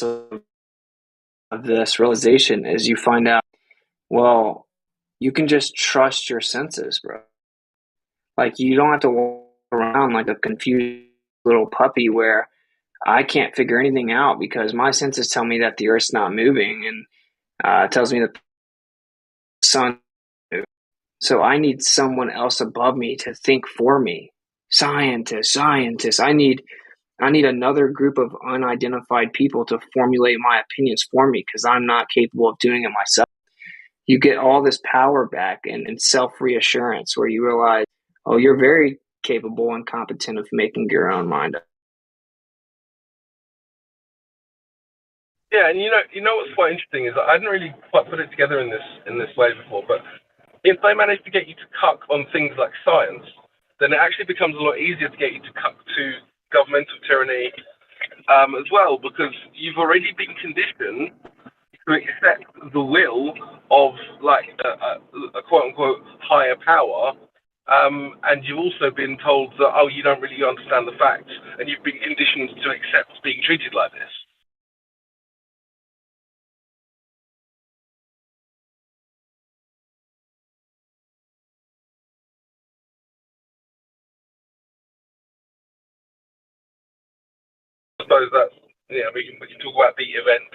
of this realization is you find out, well, you can just trust your senses, bro. Like you don't have to walk around like a confused little puppy where I can't figure anything out because my senses tell me that the Earth's not moving and it tells me that the sun. So I need someone else above me to think for me. Scientists. I need another group of unidentified people to formulate my opinions for me because I'm not capable of doing it myself. You get all this power back and self-reassurance where you realize, oh, you're very capable and competent of making your own mind up. Yeah, and you know what's quite interesting is that I hadn't really quite put it together in this way before, but if they manage to get you to cuck on things like science, then it actually becomes a lot easier to get you to cuck to governmental tyranny as well, because you've already been conditioned to accept the will of like a quote unquote higher power And you've also been told that, oh, you don't really understand the facts, and you've been conditioned to accept being treated like this. I suppose that's, yeah, we can talk about the event,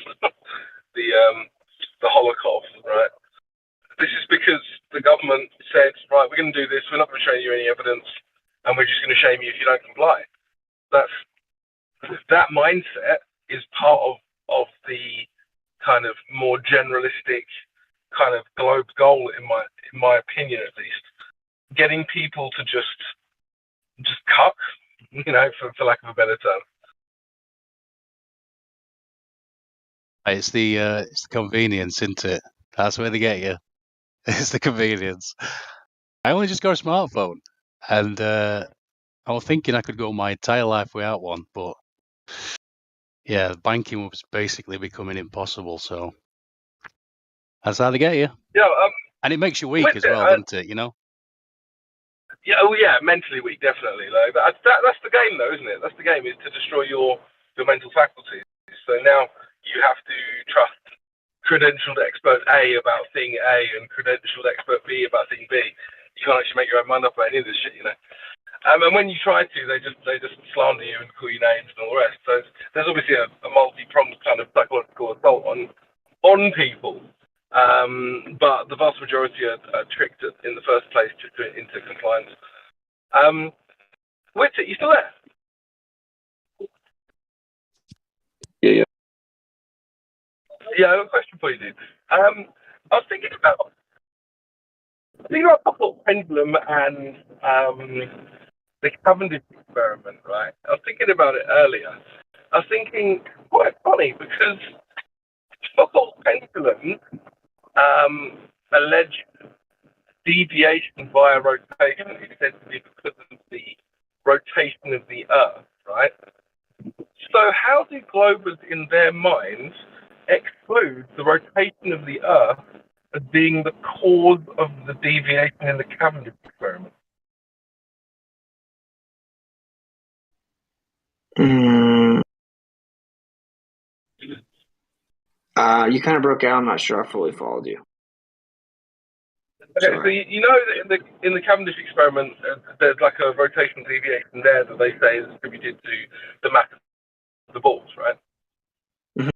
the Holocaust, right? This is because the government said, right, we're going to do this, we're not going to show you any evidence, and we're just going to shame you if you don't comply. That mindset is part of the kind of more generalistic kind of globe goal, in my opinion at least. Getting people to just cut, for lack of a better term. It's the convenience, isn't it? That's where they get you. It's the convenience. I only just got a smartphone, and I was thinking I could go my entire life without one, but yeah, banking was basically becoming impossible. So that's how they get you. Yeah, and it makes you weak as well, doesn't it? Yeah, oh yeah, mentally weak, definitely. Like that's the game, though, isn't it? That's the game, is to destroy your mental faculties. So now you have to trust credentialed expert A about thing A and credentialed expert B about thing B. You can't actually make your own mind up about any of this shit, And when you try to, they just slander you and call you names and all the rest. So there's obviously a multi-pronged kind of psychological assault on people. But the vast majority are tricked in the first place into compliance. Witty, you still there? Yeah. Yeah, I have a question for you, dude. I was thinking about pendulum and the Cavendish experiment, right? I was thinking about it earlier. I was thinking, quite funny, because Foucault's pendulum alleged deviation via rotation is said to be because of the rotation of the Earth, right? So how do globers in their minds exclude the rotation of the Earth as being the cause of the deviation in the Cavendish experiment? You kind of broke out. I'm not sure I fully followed you. Okay, so you know that in the Cavendish experiment, there's like a rotational deviation there that they say is attributed to the mass of the balls, right? Mm-hmm.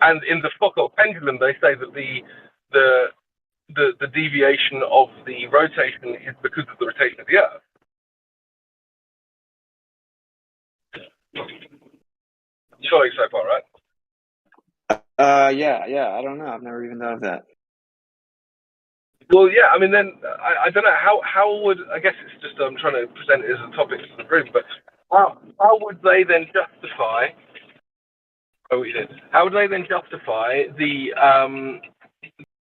And in the Foucault pendulum, they say that the deviation of the rotation is because of the rotation of the Earth. You following so far, right? Yeah. I don't know. I've never even thought of that. Well, yeah. I mean, then I don't know how would, I guess it's just I'm trying to present it as a topic to the room, but how would they then justify? Oh, we did. How would they then justify the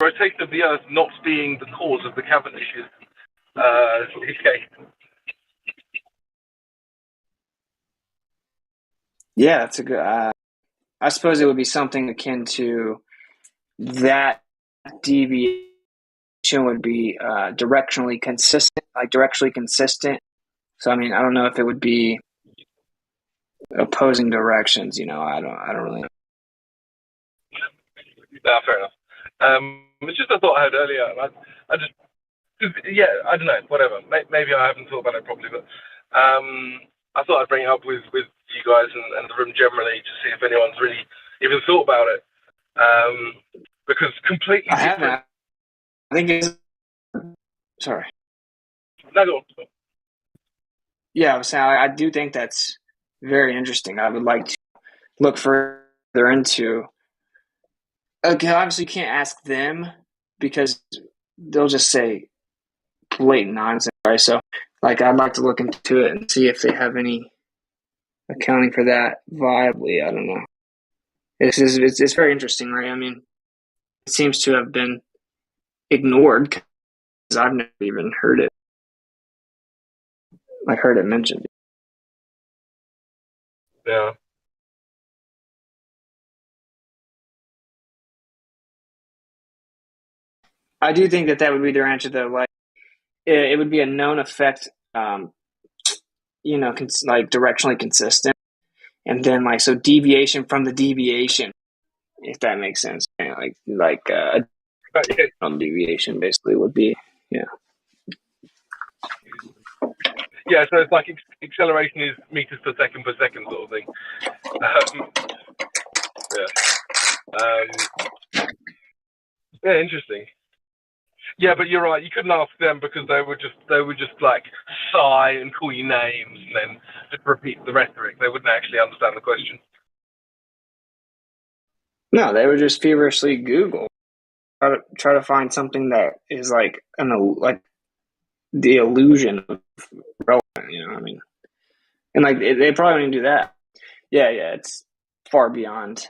rotation of the Earth not being the cause of the Cavendish's escape? Yeah, that's a good. I suppose it would be something akin to that deviation would be directionally consistent, So I mean, I don't know if it would be opposing directions. I don't really know. No, fair enough. It's just a thought I had earlier. I just, yeah, I don't know, whatever. Maybe I haven't thought about it properly, but I thought I'd bring it up with you guys and the room generally to see if anyone's really even thought about it. Because completely I different. haven't. I think it's. Sorry. No, go on. Yeah, I was saying I do think that's very interesting. I would like to look further into. Okay, obviously, you can't ask them because they'll just say blatant nonsense, right? So, I'd like to look into it and see if they have any accounting for that viably. I don't know. It's very interesting, right? I mean, it seems to have been ignored because I've never even heard it. Heard it mentioned. Yeah. I do think that would be their answer, though. it would be a known effect, like directionally consistent, and then like so deviation from the deviation, if that makes sense. A deviation basically would be Yeah, so it's like acceleration is meters per second sort of thing. Yeah, interesting. Yeah, but you're right. You couldn't ask them because they would just like sigh and call you names and then just repeat the rhetoric. They wouldn't actually understand the question. No, they would just feverishly Google, try to find something that is like the illusion of relevant. You know what I mean? And like they probably wouldn't do that. Yeah, it's far beyond.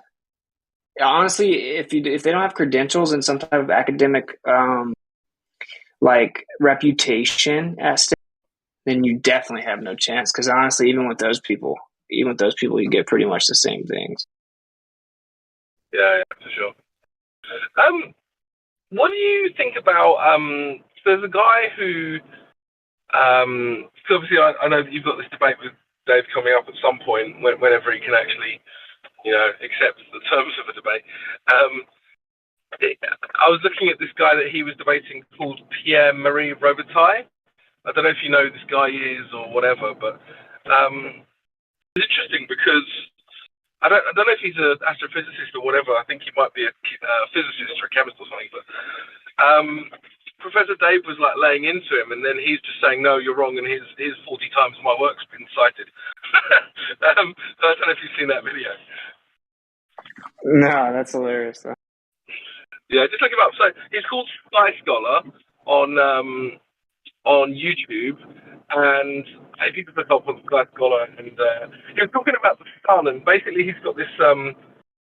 Honestly, if they don't have credentials and some type of academic like reputation at stake, then you definitely have no chance. Because honestly, even with those people, you get pretty much the same things. Yeah, for sure. What do you think about? So there's a guy who, so obviously I know that you've got this debate with Dave coming up at some point, whenever he can actually, accept the terms of a debate. I was looking at this guy that he was debating called Pierre-Marie Robitaille. I don't know if you know who this guy is or whatever, but it's interesting because I don't know if he's an astrophysicist or whatever. I think he might be a physicist or a chemist or something. But Professor Dave was like laying into him, and then he's just saying, "No, you're wrong," and his 40 times my work's been cited. I don't know if you've seen that video. No, that's hilarious. Though. Yeah, just look him up. So he's called Sky Scholar on YouTube, and if you could look up on Sky Scholar, and he was talking about the sun, and basically he's got this.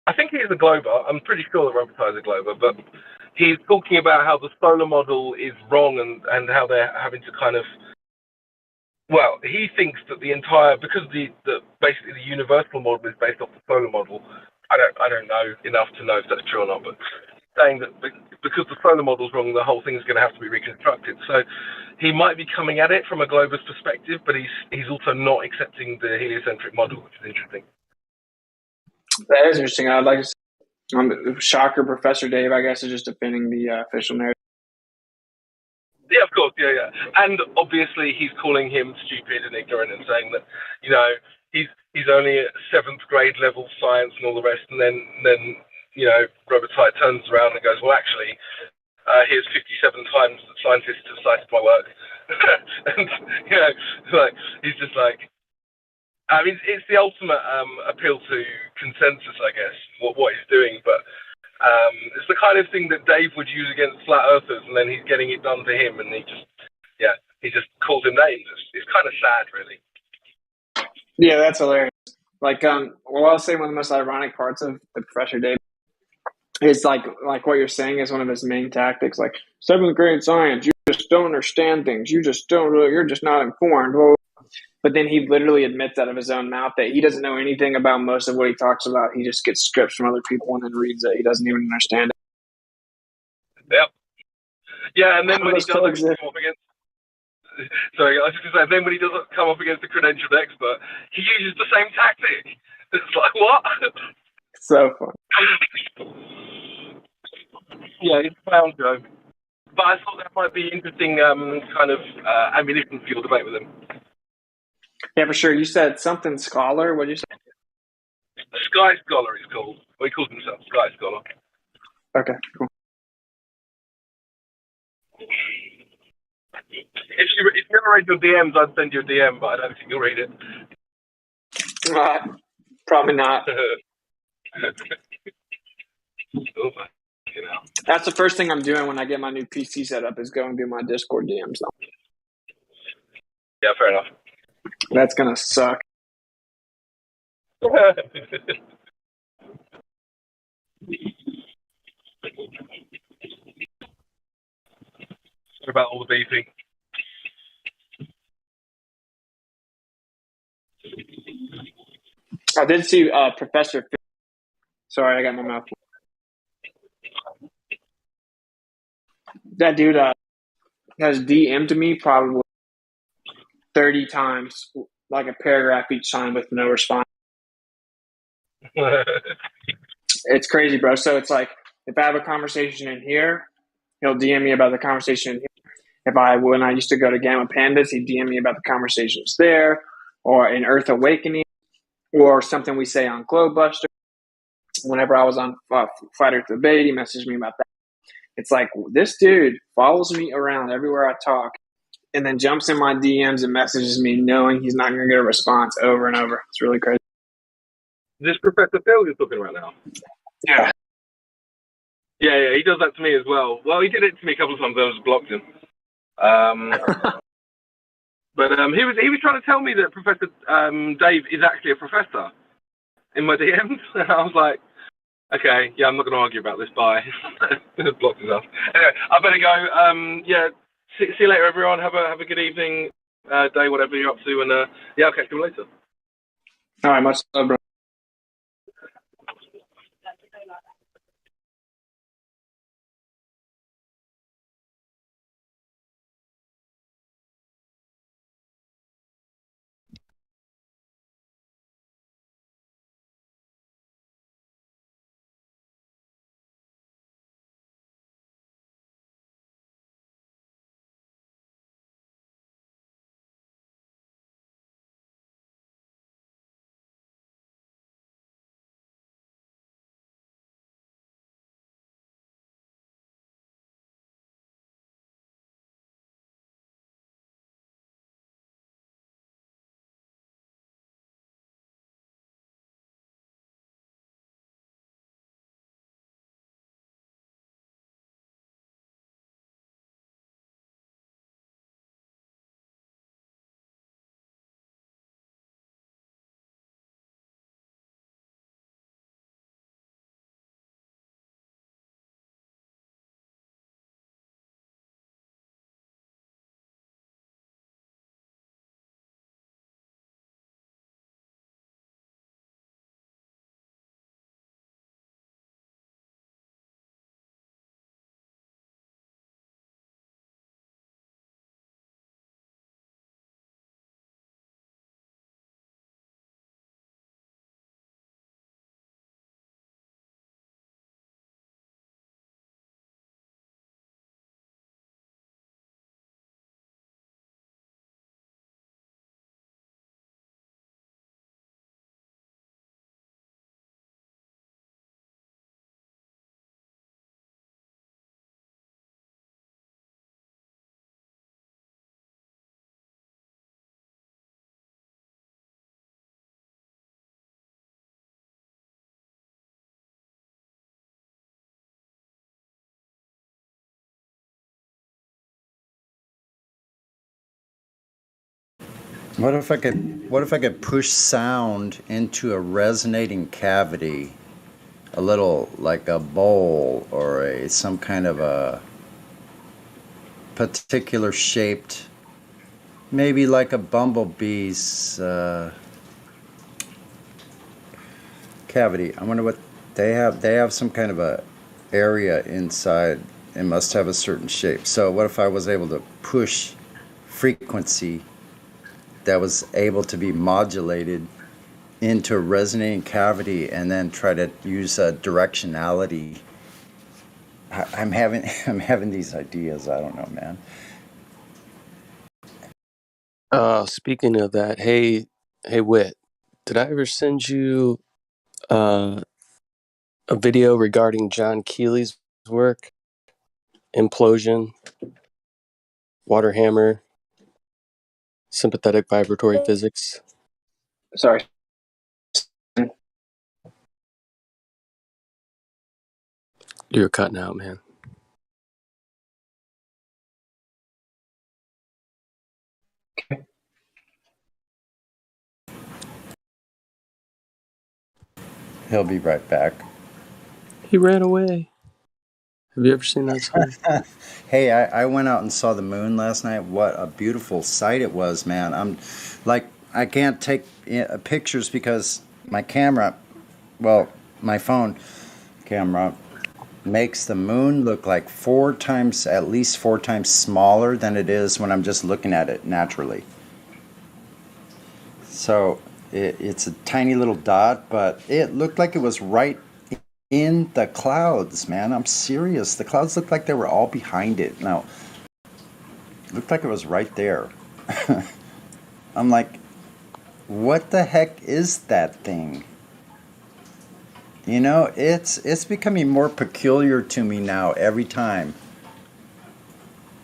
I think he is a glober. I'm pretty sure that Robitaille is a glober, but he's talking about how the solar model is wrong and how they're having to kind of. Well, he thinks that because basically the universal model is based off the solar model. I don't know enough to know if that's true or not, but saying that because the solar model's wrong, the whole thing's going to have to be reconstructed. So he might be coming at it from a globalist perspective, but he's also not accepting the heliocentric model, which is interesting. That is interesting. I'd like to. Shocker, Professor Dave, I guess, is just defending the official narrative. Yeah, of course, yeah. And obviously he's calling him stupid and ignorant and saying that, he's only at 7th grade level science and all the rest, and then Robitaille turns around and goes, well, actually, here's 57 times that scientists have cited my work. And, he's just like, I mean, it's the ultimate appeal to consensus, I guess, what he's doing, but it's the kind of thing that Dave would use against flat earthers, and then he's getting it done to him, and he just calls him names. It's kind of sad, really. Yeah, that's hilarious. Like, I'll say one of the most ironic parts of the Professor Dave is like what you're saying is one of his main tactics. Like 7th grade science, you just don't understand things. You just don't. You're just not informed. Well, but then he literally admits out of his own mouth that he doesn't know anything about most of what he talks about. He just gets scripts from other people and then reads it. He doesn't even understand it. Yep. Yeah, and then when he doesn't come up against. Sorry, I was just going to say, then when he doesn't come up against a credentialed expert, he uses the same tactic. It's like, what? So fun. Yeah, it's a clown joke. But I thought that might be interesting kind of ammunition for your debate with him. Yeah, for sure. You said something scholar. What did you say? Sky Scholar he's called. Well, he calls himself Sky Scholar. Okay, cool. If you ever read your DMs, I'd send you a DM, but I don't think you'll read it. Probably not. That's the first thing I'm doing when I get my new PC set up is going through my Discord DMs. Yeah, fair enough. That's gonna suck. Sorry about all the beeping. I did see Professor. Sorry, I got my mouth. That dude, has DM'd me probably 30 times, like a paragraph each time with no response. It's crazy, bro. So it's like if I have a conversation in here, he'll DM me about the conversation in here. When I used to go to Gamma Pandas, he'd DM me about the conversations there, or in Earth Awakening, or something we say on Globebuster. Whenever I was on Fighter to Debate, he messaged me about that. It's like this dude follows me around everywhere I talk, and then jumps in my DMs and messages me knowing he's not going to get a response over and over. It's really crazy. This Professor Phil you're talking about now? Yeah. Yeah, he does that to me as well. Well, he did it to me a couple of times. I just blocked him. But he was trying to tell me that Professor Dave is actually a professor in my DMs, and I was like, okay, yeah, I'm not going to argue about this. Bye. Blocked his ass. Anyway, I better go. Yeah, see you later, everyone. Have a good evening, day, whatever you're up to, and yeah, I'll catch you later. All right, much love, bro. What if I could push sound into a resonating cavity, a little like a bowl or some kind of a particular shaped, maybe like a bumblebee's cavity. I wonder what they have. They have some kind of a area inside. It must have a certain shape. So what if I was able to push frequency that was able to be modulated into a resonating cavity and then try to use directionality? I'm having these ideas. I don't know, man. Speaking of that, hey, Wit, did I ever send you a video regarding John Keely's work? Implosion, water hammer, sympathetic vibratory physics. Sorry. You're cutting out, man. He'll be right back. He ran away. Have you ever seen that song? Hey, I went out and saw the moon last night. What a beautiful sight it was, man. I'm like, I can't take pictures because my camera, well, my phone camera makes the moon look like at least four times smaller than it is when I'm just looking at it naturally. So it's a tiny little dot, but it looked like it was right in the clouds, man. I'm serious. The clouds looked like they were all behind it. Now, it looked like it was right there. I'm like, what the heck is that thing? You know, it's becoming more peculiar to me now every time.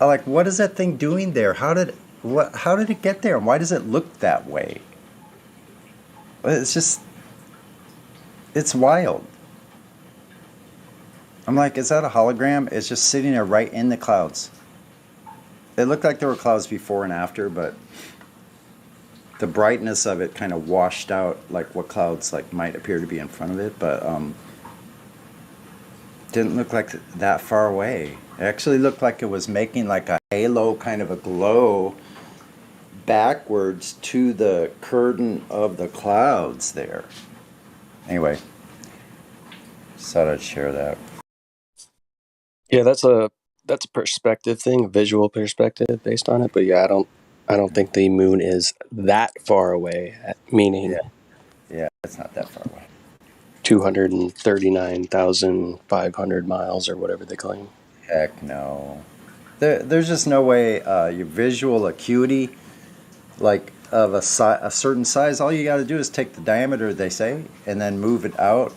I'm like, what is that thing doing there? How did it get there? And why does it look that way? It's wild. I'm like, is that a hologram? It's just sitting there right in the clouds. It looked like there were clouds before and after, but the brightness of it kind of washed out like what clouds like might appear to be in front of it, but didn't look like that far away. It actually looked like it was making like a halo kind of a glow backwards to the curtain of the clouds there. Anyway, just thought I'd share that. Yeah, that's a perspective thing, a visual perspective based on it. But yeah, I don't think the moon is that far away. Meaning, yeah, it's not that far away. 239,500 miles or whatever they claim. Heck no. There's just no way your visual acuity, like of a certain size, all you got to do is take the diameter, they say, and then move it out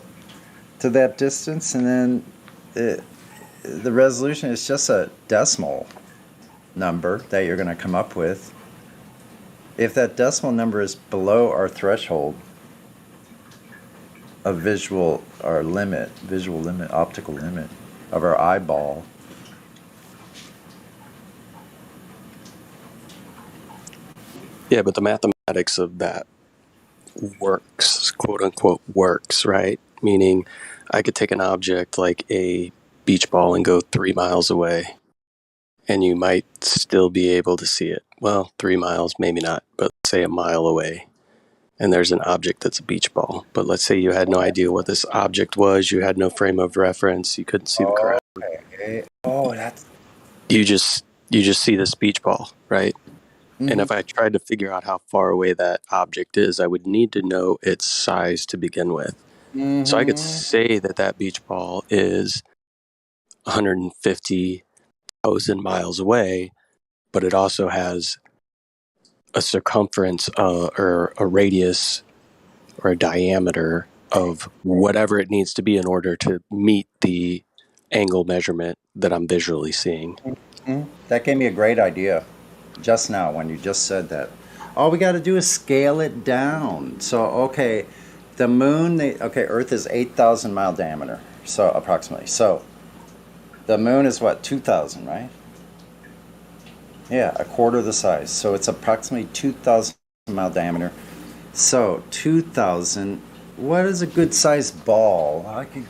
to that distance, and then the resolution is just a decimal number that you're going to come up with. If that decimal number is below our threshold of visual limit, optical limit of our eyeball, yeah, but the mathematics of that works, quote unquote, works, right? Meaning I could take an object like a beach ball and go 3 miles away, and you might still be able to see it. Well, 3 miles, maybe not, but say a mile away. And there's an object that's a beach ball. But let's say you had no idea what this object was. You had no frame of reference. You couldn't see the ground. Okay. You just see this beach ball, right? Mm-hmm. And if I tried to figure out how far away that object is, I would need to know its size to begin with. Mm-hmm. So I could say that beach ball is 150,000 miles away, but it also has a circumference or a radius or a diameter of whatever it needs to be in order to meet the angle measurement that I'm visually seeing. Mm-hmm. That gave me a great idea just now when you just said that. All we got to do is scale it down. So, okay, the moon, Earth is 8,000 mile diameter, so approximately. So, the moon is what, 2,000, right? Yeah, a quarter the size. So, it's approximately 2,000 mile diameter. So, 2,000, what is a good size ball I could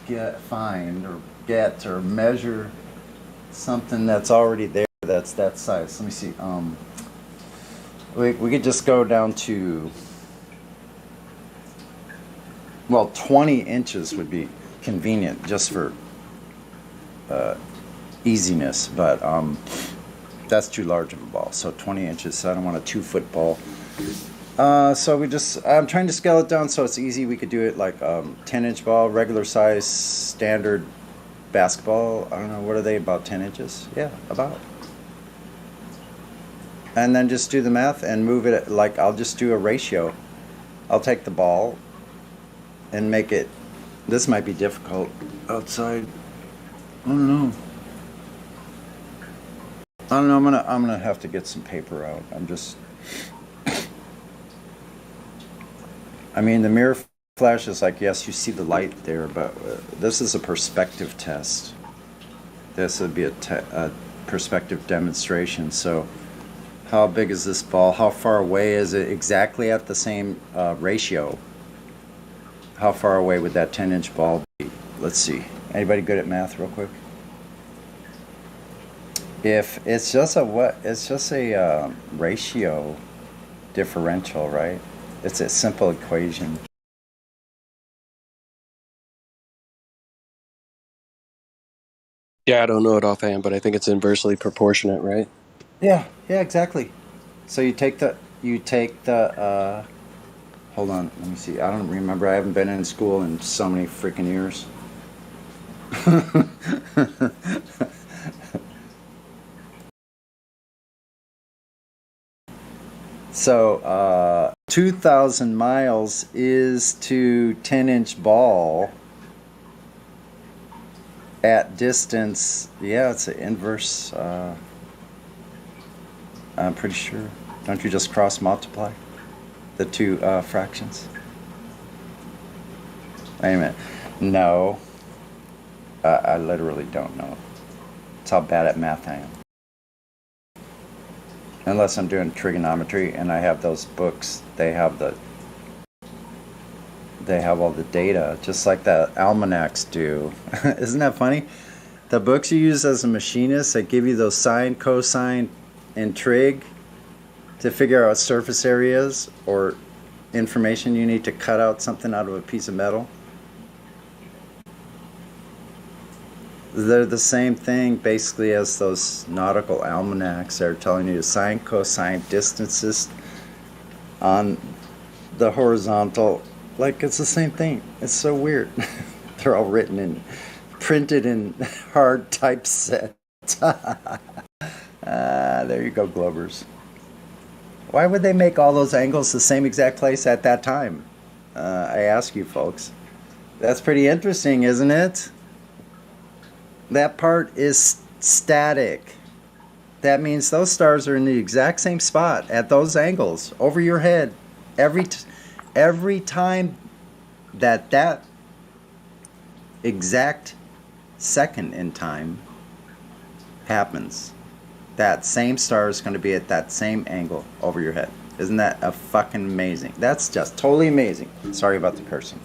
find or measure something that's already there that's that size? Let me see. We could just go down to, 20 inches would be convenient just for easiness, but that's too large of a ball. So 20 inches, so I don't want a 2-foot ball. So I'm trying to scale it down so it's easy. We could do it like 10-inch ball, regular size, standard basketball. I don't know, what are they, about 10 inches? Yeah, about. And then just do the math and move it, like I'll just do a ratio. I'll take the ball and make it, this might be difficult outside. I don't know, I'm gonna have to get some paper out. I mean, the mirror flash is like, yes, you see the light there, but this is a perspective test. This would be a perspective demonstration. So how big is this ball? How far away is it? Exactly at the same ratio. How far away would that 10-inch ball be? Let's see. Anybody good at math real quick? If it's just a ratio differential, right? It's a simple equation. Yeah, I don't know it offhand, but I think it's inversely proportionate, right? Yeah, exactly. So you take the hold on, let me see. I don't remember. I haven't been in school in so many freaking years. So 2,000 miles is to 10-inch ball at distance. Yeah, it's an inverse. I'm pretty sure. Don't you just cross multiply the two fractions? Wait a minute. No, I literally don't know. That's how bad at math I am. Unless I'm doing trigonometry and I have those books, they have all the data, just like the almanacs do. Isn't that funny? The books you use as a machinist that give you those sine, cosine, and trig to figure out what surface area is or information you need to cut out something out of a piece of metal. They're the same thing basically as those nautical almanacs. They're telling you sine, cosine, distances on the horizontal. Like, it's the same thing. It's so weird. They're all printed in hard typeset. There you go, Glovers. Why would they make all those angles the same exact place at that time? I ask you folks. That's pretty interesting, isn't it? That part is static. That means those stars are in the exact same spot at those angles over your head every time that exact second in time happens. That same star is going to be at that same angle over your head. Isn't that a fucking amazing? That's just totally amazing. Sorry about the cursing.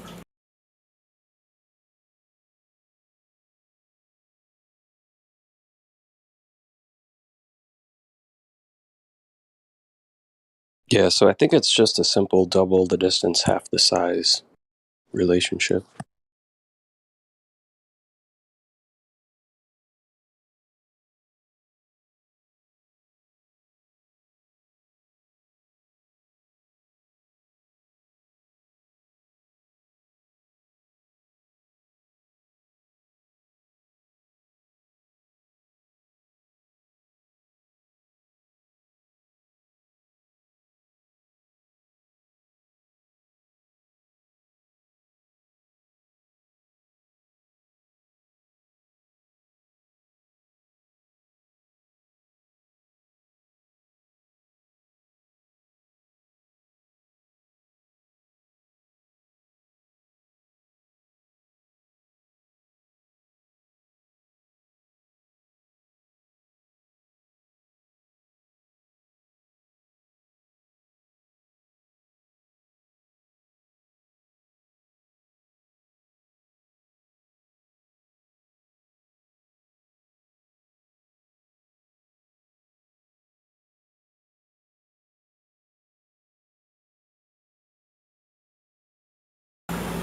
Yeah, so I think it's just a simple double the distance, half the size relationship.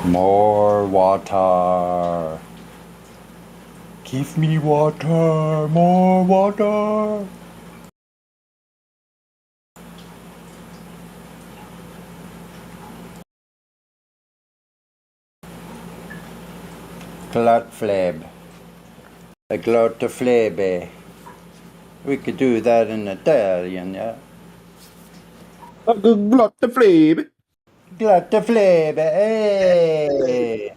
More water. Give me water. More water. Glotfleb. A glotflebe. We could do that in Italian, yeah. A good block the flame. Glotflebe, hey!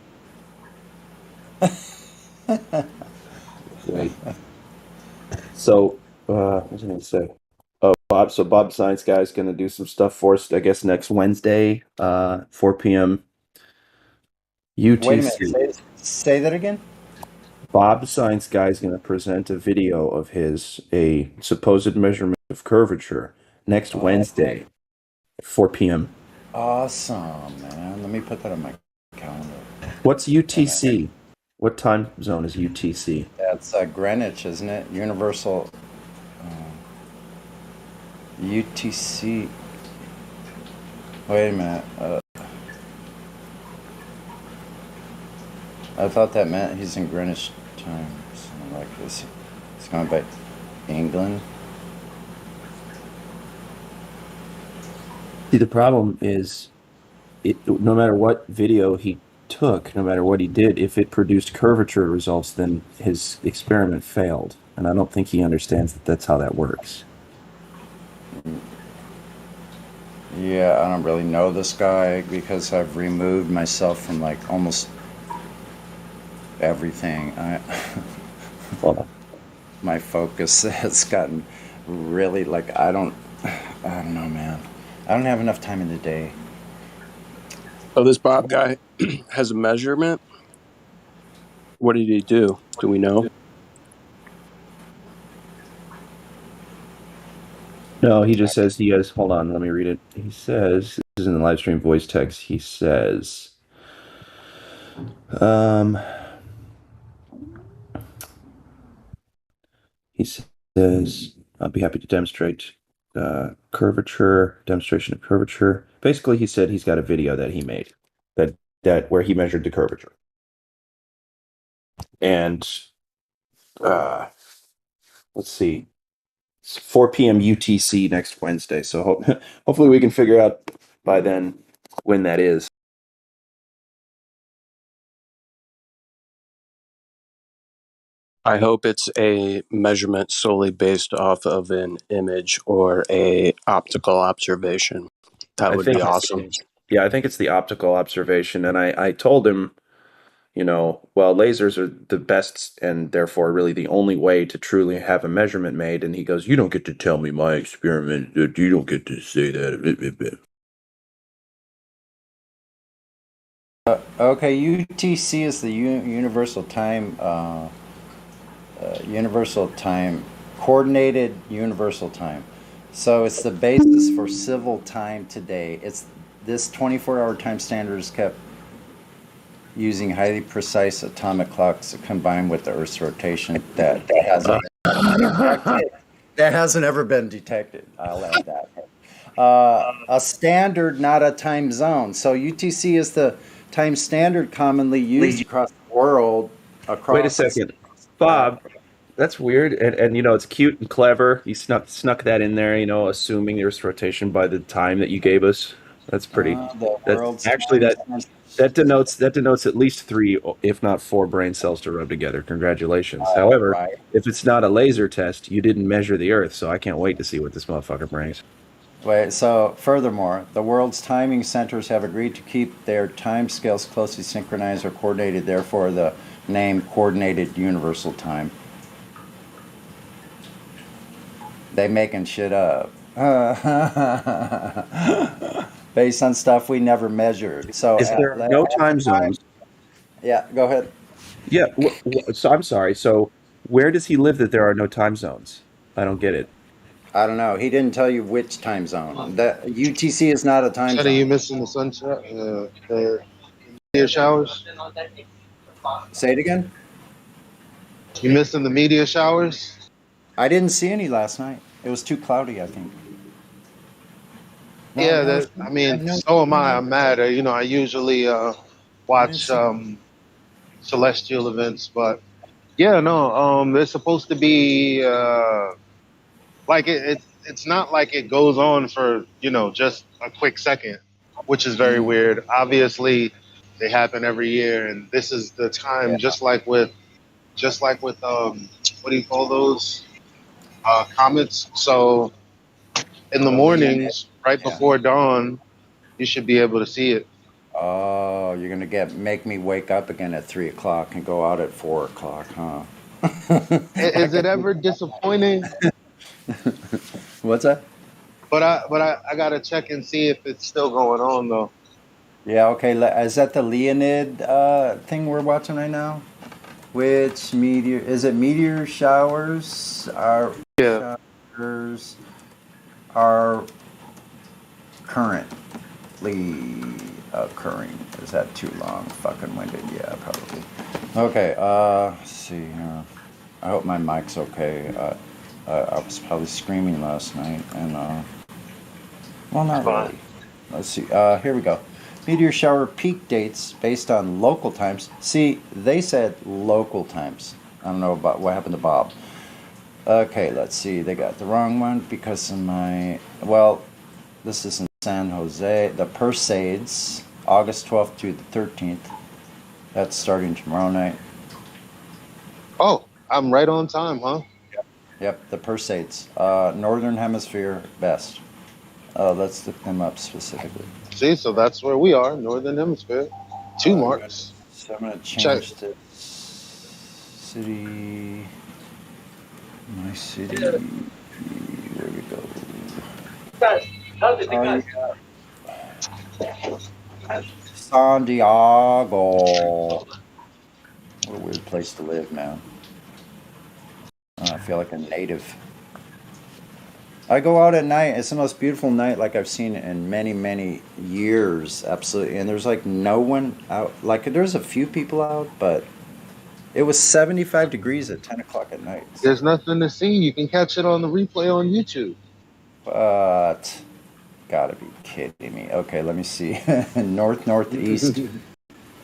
Right. So, what was I going to say? Oh, Bob Science Guy's going to do some stuff for us, I guess, next Wednesday, 4 p.m. Wait a UTC. minute, say that again? Bob Science Guy is going to present a video of a supposed measurement of curvature next Wednesday, 4 p.m. Awesome, man. Let me put that on my calendar. What's UTC? What time zone is UTC? That's Greenwich, isn't it? Universal UTC. Wait a minute. I thought that meant he's in Greenwich time. like this. It's going by England. See, the problem is, no matter what video he took, no matter what he did, if it produced curvature results, then his experiment failed. And I don't think he understands that that's how that works. Yeah, I don't really know this guy because I've removed myself from like almost everything. My focus has gotten really like I don't know, man. I don't have enough time in the day. Oh, this Bob guy has a measurement. What did he do? Do we know? No, he just says he has. Hold on, let me read it. He says, this is in the live stream voice text. He says, he says, I'll be happy to demonstrate demonstration of curvature. Basically, he said he's got a video that he made that where he measured the curvature. And let's see, it's 4 p.m. UTC next Wednesday. So hopefully we can figure out by then when that is. I hope it's a measurement solely based off of an image or a optical observation. That would be awesome. Yeah, I think it's the optical observation. And I told him, well, lasers are the best and therefore really the only way to truly have a measurement made. And he goes, you don't get to tell me my experiment. You don't get to say that. Okay, UTC is the universal time, coordinated universal time. So it's the basis for civil time today. It's this 24-hour time standard is kept using highly precise atomic clocks combined with the Earth's rotation that hasn't ever been detected. I'll add that. A standard, not a time zone. So UTC is the time standard commonly used across the world. Wait a second, Bob. That's weird, and it's cute and clever. You snuck that in there, assuming the Earth's rotation by the time that you gave us. That's pretty. That denotes at least 3, if not 4, brain cells to rub together. Congratulations. However, if it's not a laser test, you didn't measure the Earth, so I can't wait to see what this motherfucker brings. Wait, so furthermore, the world's timing centers have agreed to keep their time scales closely synchronized or coordinated, therefore the name Coordinated Universal Time. They making shit up. Based on stuff we never measured. So is there no time zones? Yeah, go ahead. Yeah, so I'm sorry. So where does he live that there are no time zones? I don't get it. I don't know. He didn't tell you which time zone. That UTC is not a time zone. Are you missing the sunshine? The meteor showers? Say it again. You missing the meteor showers? I didn't see any last night. It was too cloudy, I think. Yeah, so am I. I'm mad. I usually watch celestial events, but yeah, no. They're supposed to be like it's not like it goes on for just a quick second, which is very weird. Obviously, they happen every year, and this is the time. Just like with what do you call those comets? So in the mornings, right before dawn, you should be able to see it. Oh, you're gonna make me wake up again at 3 o'clock and go out at 4 o'clock, huh? Is it ever disappointing? What's that? But I gotta check and see if it's still going on though. Yeah, okay. Is that the Leonid thing we're watching right now? Which meteor is it? Meteor showers are currently occurring. Is that too long? Fucking winded? Yeah, probably. Okay. Let's see here. I hope my mic's okay. I was probably screaming last night, and well, not really. Let's see. Here we go. Meteor shower peak dates based on local times. See, they said local times. don't know about what happened to Bob. Okay, let's see. They got the wrong one because of my. Well, this is in San Jose. The Perseids, August 12th to the 13th. That's starting tomorrow night. Oh, I'm right on time, huh? Yep, the Perseids. Northern Hemisphere best. Let's look them up specifically. See, so that's where we are, Northern Hemisphere. 2 marks. So I'm going to Check. change this city. My city. Where we go? San Diego. What a weird place to live, man. I feel like a native. I go out at night. It's the most beautiful night like I've seen in many, many years. Absolutely. And there's like no one out. Like there's a few people out, but it was 75 degrees at 10 o'clock at night. There's nothing to see. You can catch it on the replay on YouTube. But gotta be kidding me. Okay, let me see. Northeast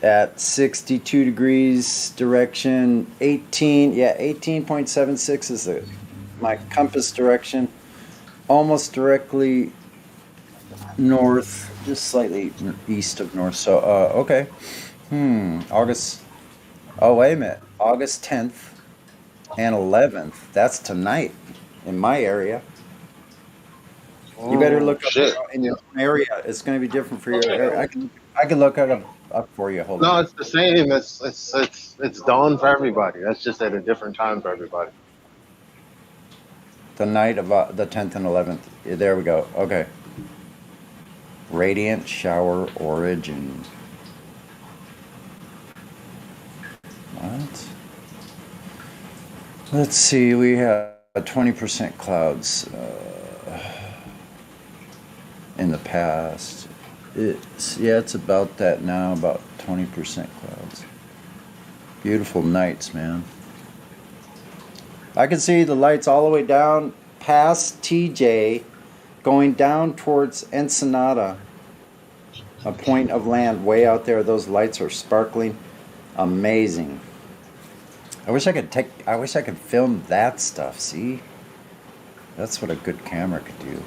at 62 degrees direction. 18.76 is my compass direction. Almost directly north, just slightly east of north. So, okay. August. Oh, wait a minute. August 10th and 11th. That's tonight in my area. You better look up in your area. It's going to be different for your area. I can look it up for you. Hold on. No, it's the same. It's dawn for everybody. That's just at a different time for everybody. The night of the 10th and 11th. There we go. Okay. Radiant shower origin. What? Let's see. We have 20% clouds in the past. It's about that now. About 20% clouds. Beautiful nights, man. I can see the lights all the way down past TJ, going down towards Ensenada, a point of land way out there. Those lights are sparkling, amazing. I wish I could film that stuff. See, that's what a good camera could do.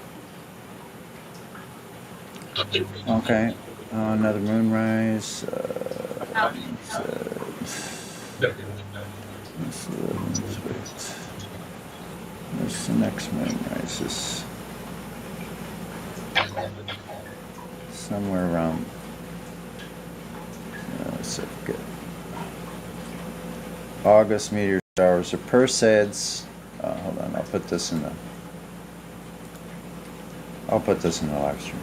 Okay, another moonrise. Where's the next moonrise? This somewhere around. Let's get August meteor showers or Perseids. Hold on, I'll put this in the live stream.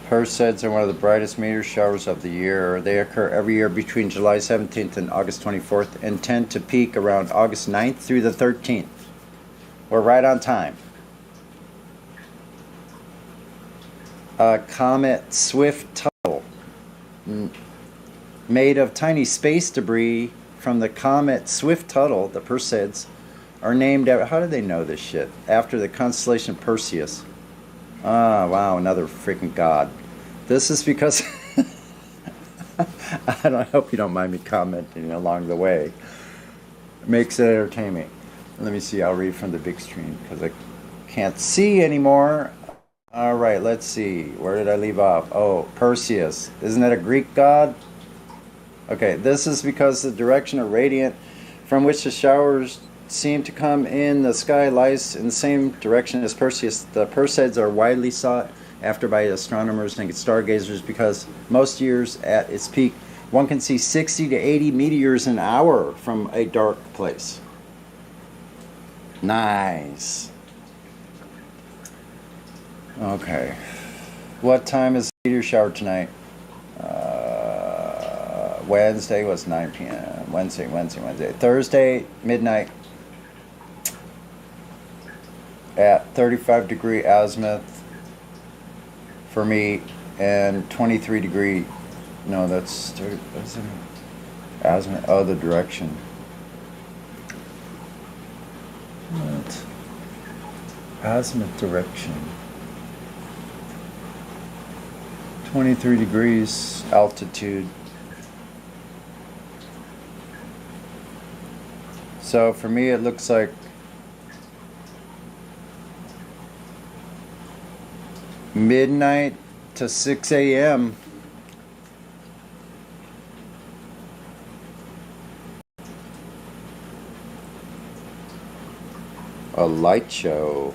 Perseids are one of the brightest meteor showers of the year. They occur every year between July 17th and August 24th and tend to peak around August 9th through the 13th. We're right on time. Comet Swift-Tuttle, made of tiny space debris from the comet Swift-Tuttle, the Perseids, are named after, how do they know this shit? After the constellation Perseus. Ah, wow, another freaking god. This is because I hope you don't mind me commenting along the way. It makes it entertaining. Let me see, I'll read from the big screen because I can't see anymore. All right, let's see. Where did I leave off? Oh, Perseus. Isn't that a Greek god? Okay, this is because the direction of radiant from which the showers seem to come in the sky lies in the same direction as Perseus. The Perseids are widely sought after by astronomers and stargazers because most years at its peak, one can see 60 to 80 meteors an hour from a dark place. Nice. Okay. What time is the meteor shower tonight? Wednesday was 9 p.m. Wednesday. Thursday, midnight. At 35 degree azimuth for me and 23 degree, no, that's 30, Azimuth. Oh, the direction. What? Azimuth direction. 23 degrees altitude. So for me, it looks like midnight to 6 a.m. A light show.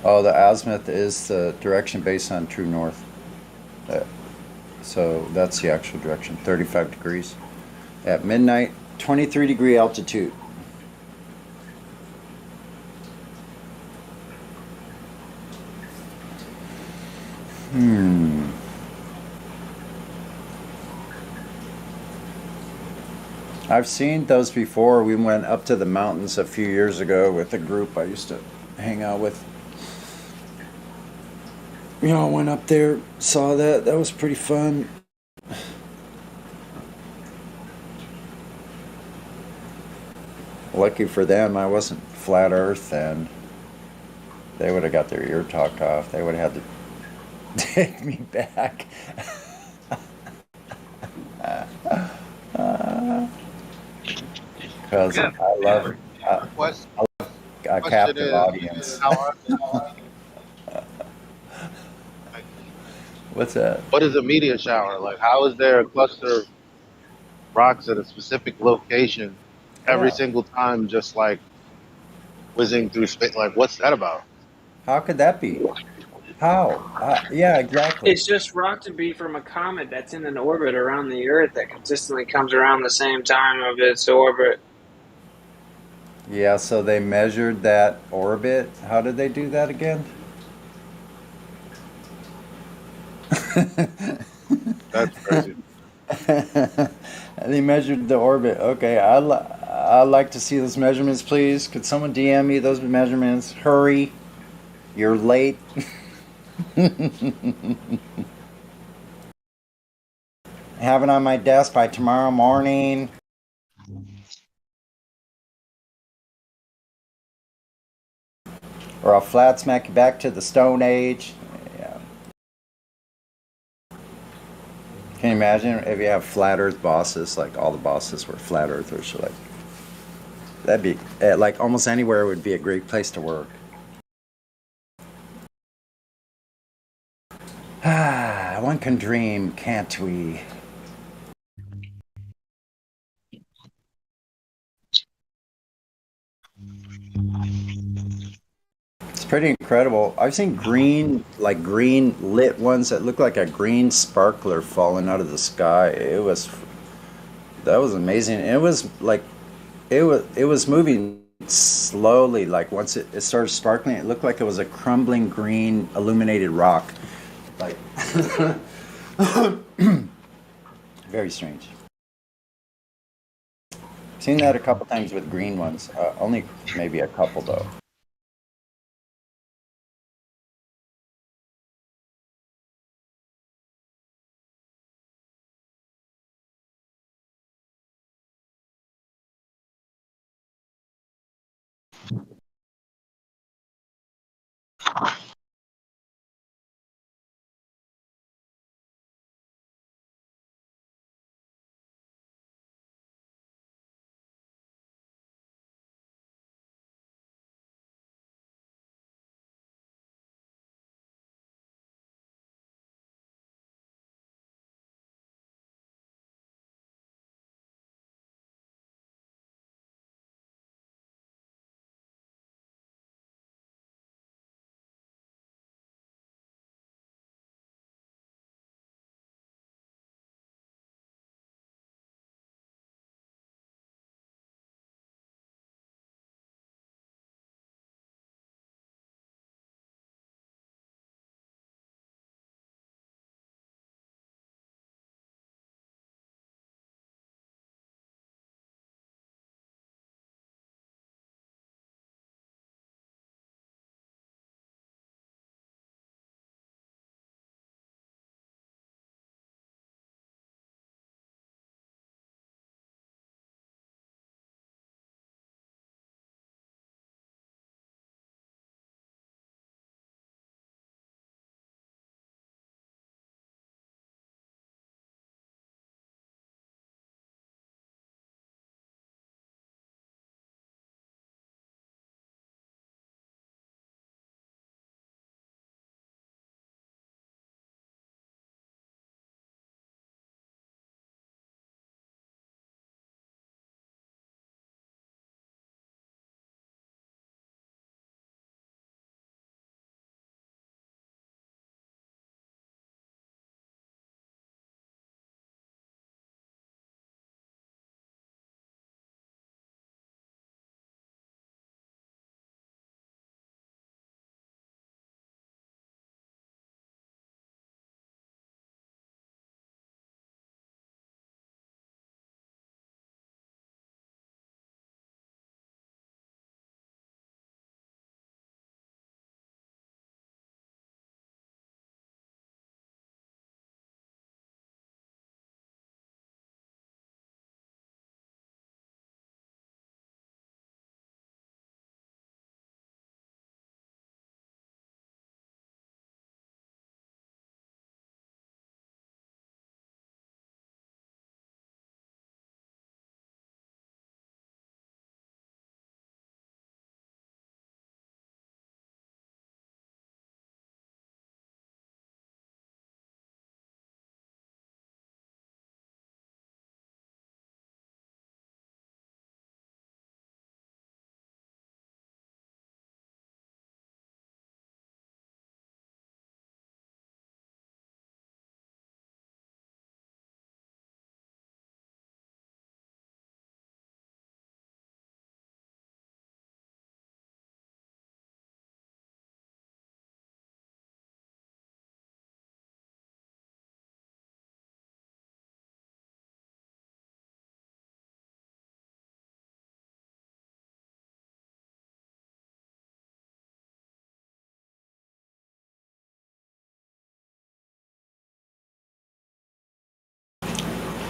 Oh, the azimuth is the direction based on true north. So that's the actual direction, 35 degrees. At midnight, 23 degree altitude. I've seen those before. We went up to the mountains a few years ago with a group I used to hang out with. You know, I went up there, saw that. That was pretty fun. Lucky for them, I wasn't flat Earth then. They would have got their ear talked off. They would have had to take me back. Because I love a captive audience. What's that? What is a meteor shower? Like, how is there a cluster of rocks at a specific location every Yeah. single time, just like whizzing through space? Like, what's that about? How could that be? How? Yeah, exactly. It's just rock debris from a comet that's in an orbit around the Earth that consistently comes around the same time of its orbit. Yeah, so they measured that orbit. How did they do that again? That's crazy. They measured the orbit. Okay, I'd like to see those measurements, please. Could someone DM me those measurements? Hurry. You're late. Have it on my desk by tomorrow morning. Or I'll flat smack you back to the Stone Age. Yeah. Can you imagine if you have flat Earth bosses, like all the bosses were flat Earthers? Like, that'd be like almost anywhere would be a great place to work. One can dream, can't we? It's pretty incredible. I've seen green, like green lit ones that look like a green sparkler falling out of the sky. That was amazing. And it was like it was moving slowly. Like once it started sparkling, it looked like it was a crumbling green illuminated rock. Like very strange. Seen that a couple times with green ones. Only maybe a couple though.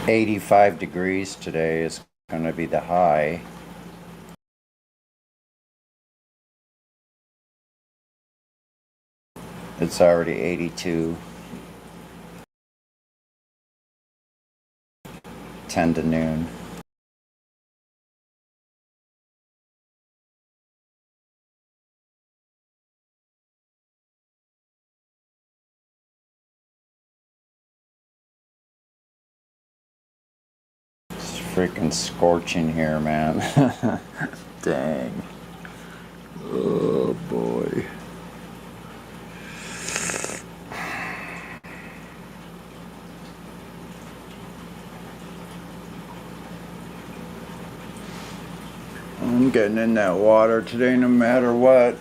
85 degrees today is going to be the high. It's already 82. 10 to noon. It's freaking scorching here, man. Dang. Oh boy. I'm getting in that water today no matter what.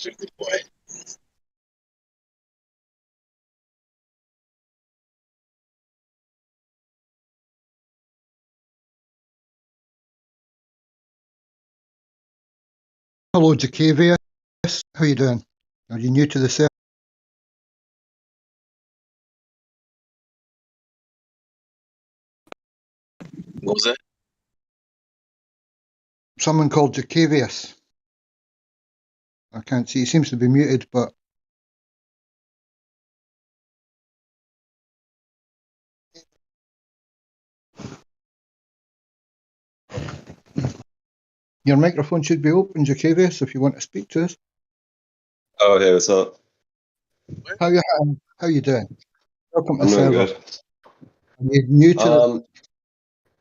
Hello, Jacavius. How you doing? Are you new to the server? What was that? Someone called Jacavius. I can't see. He seems to be muted, but your microphone should be open, Jacavius, if you want to speak to us. Oh, hey, what's up? How you doing? Welcome to I'm the doing server. good. Are you new to the...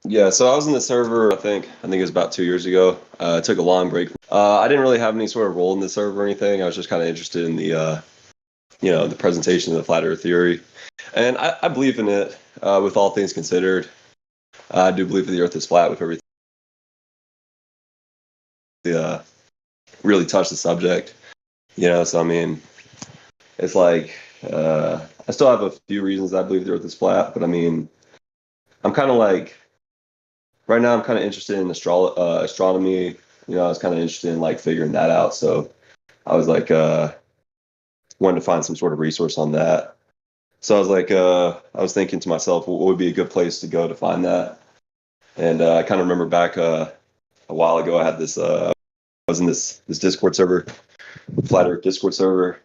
Yeah, so I was in the server, I think it was about 2 years ago. I took a long break. I didn't really have any sort of role in the server or anything. I was just kind of interested in the, the presentation of the flat earth theory. And I believe in it, with all things considered. I do believe that the earth is flat with everything. Really touch the subject, so I mean, it's like, I still have a few reasons I believe the earth is flat, but I mean, I'm kind of like, right now I'm kind of interested in astronomy. I was kind of interested in like figuring that out. So I was like, wanted to find some sort of resource on that. So I was like, I was thinking to myself, what would be a good place to go to find that? And I kind of remember back a while ago, I had this, I was in this Discord server, Flat Earth Discord server,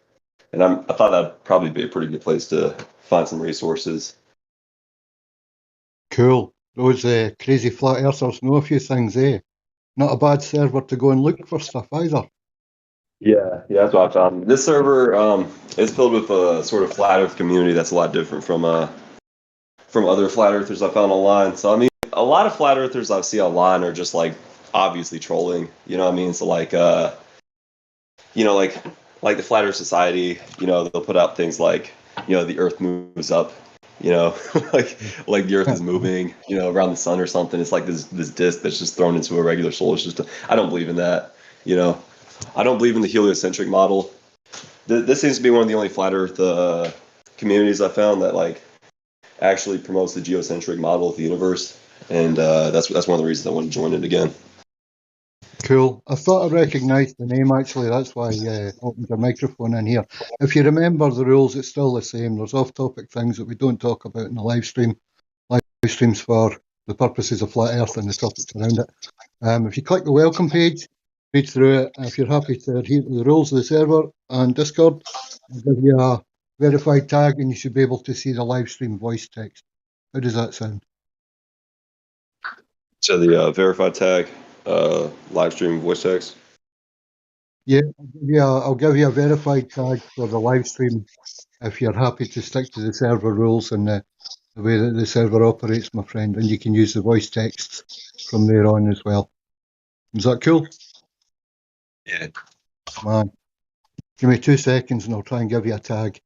and I thought that'd probably be a pretty good place to find some resources. Cool. Those crazy flat earthers know a few things, eh? Not a bad server to go and look for stuff either. Yeah, that's what I found. This server is filled with a sort of flat Earth community that's a lot different from other flat earthers I found online. So I mean, a lot of flat earthers I see online are just like obviously trolling. You know what I mean? So like, like the Flat Earth Society, they'll put out things like, the Earth moves up. You know, like the Earth is moving, around the sun or something. It's like this disc that's just thrown into a regular solar system. I don't believe in that. I don't believe in the heliocentric model. This seems to be one of the only flat Earth communities I found that like actually promotes the geocentric model of the universe, and that's one of the reasons I want to join it again. Cool. I thought I recognised the name actually. That's why I opened your microphone in here. If you remember the rules, it's still the same. There's off-topic things that we don't talk about in the live stream. Live streams for the purposes of flat Earth and the topics around it. If you click the welcome page, read through it. If you're happy to adhere to the rules of the server and Discord, I'll give you a verified tag and you should be able to see the live stream voice text. How does that sound? So the verified tag, live stream voice text. Yeah, I'll give you a verified tag for the live stream if you're happy to stick to the server rules and the way that the server operates, my friend, and you can use the voice texts from there on as well. Is that cool? Yeah. Man, give me 2 seconds and I'll try and give you a tag.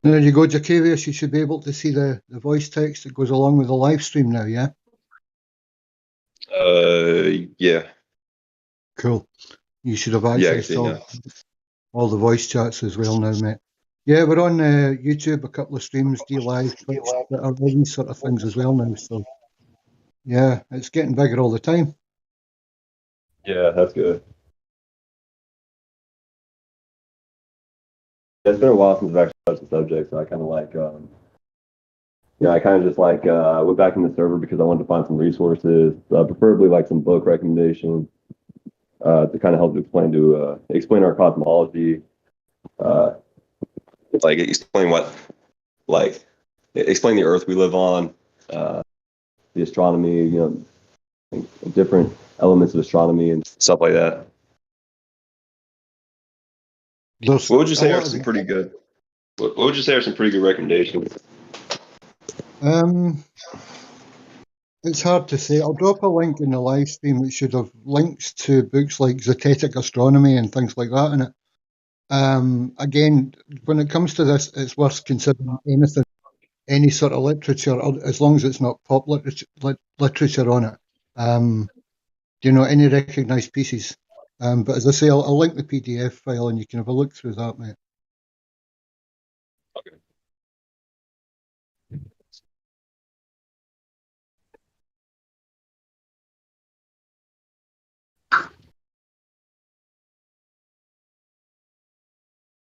There you go, Jacavius. You should be able to see the voice text that goes along with the live stream now, yeah? Yeah. Cool. You should have access to all the voice chats as well now, mate. Yeah, we're on YouTube, a couple of streams, DLive, Twitch, Twitter, all these sort of things as well now. So, yeah, it's getting bigger all the time. Yeah, that's good. It's been a while since I've actually touched the subject, so I kind of like, I kind of just like went back in the server because I wanted to find some resources, preferably like some book recommendations to kind of help explain our cosmology. like explain explain the Earth we live on, the astronomy, different elements of astronomy and stuff like that. What would you say are some pretty good? What would you say are some pretty good recommendations? It's hard to say. I'll drop a link in the live stream which should have links to books like Zetetic Astronomy and things like that in it. Again, when it comes to this, it's worth considering anything, any sort of literature, as long as it's not pop literature on it. Any recognised pieces. But as I say, I'll link the PDF file and you can have a look through that, mate.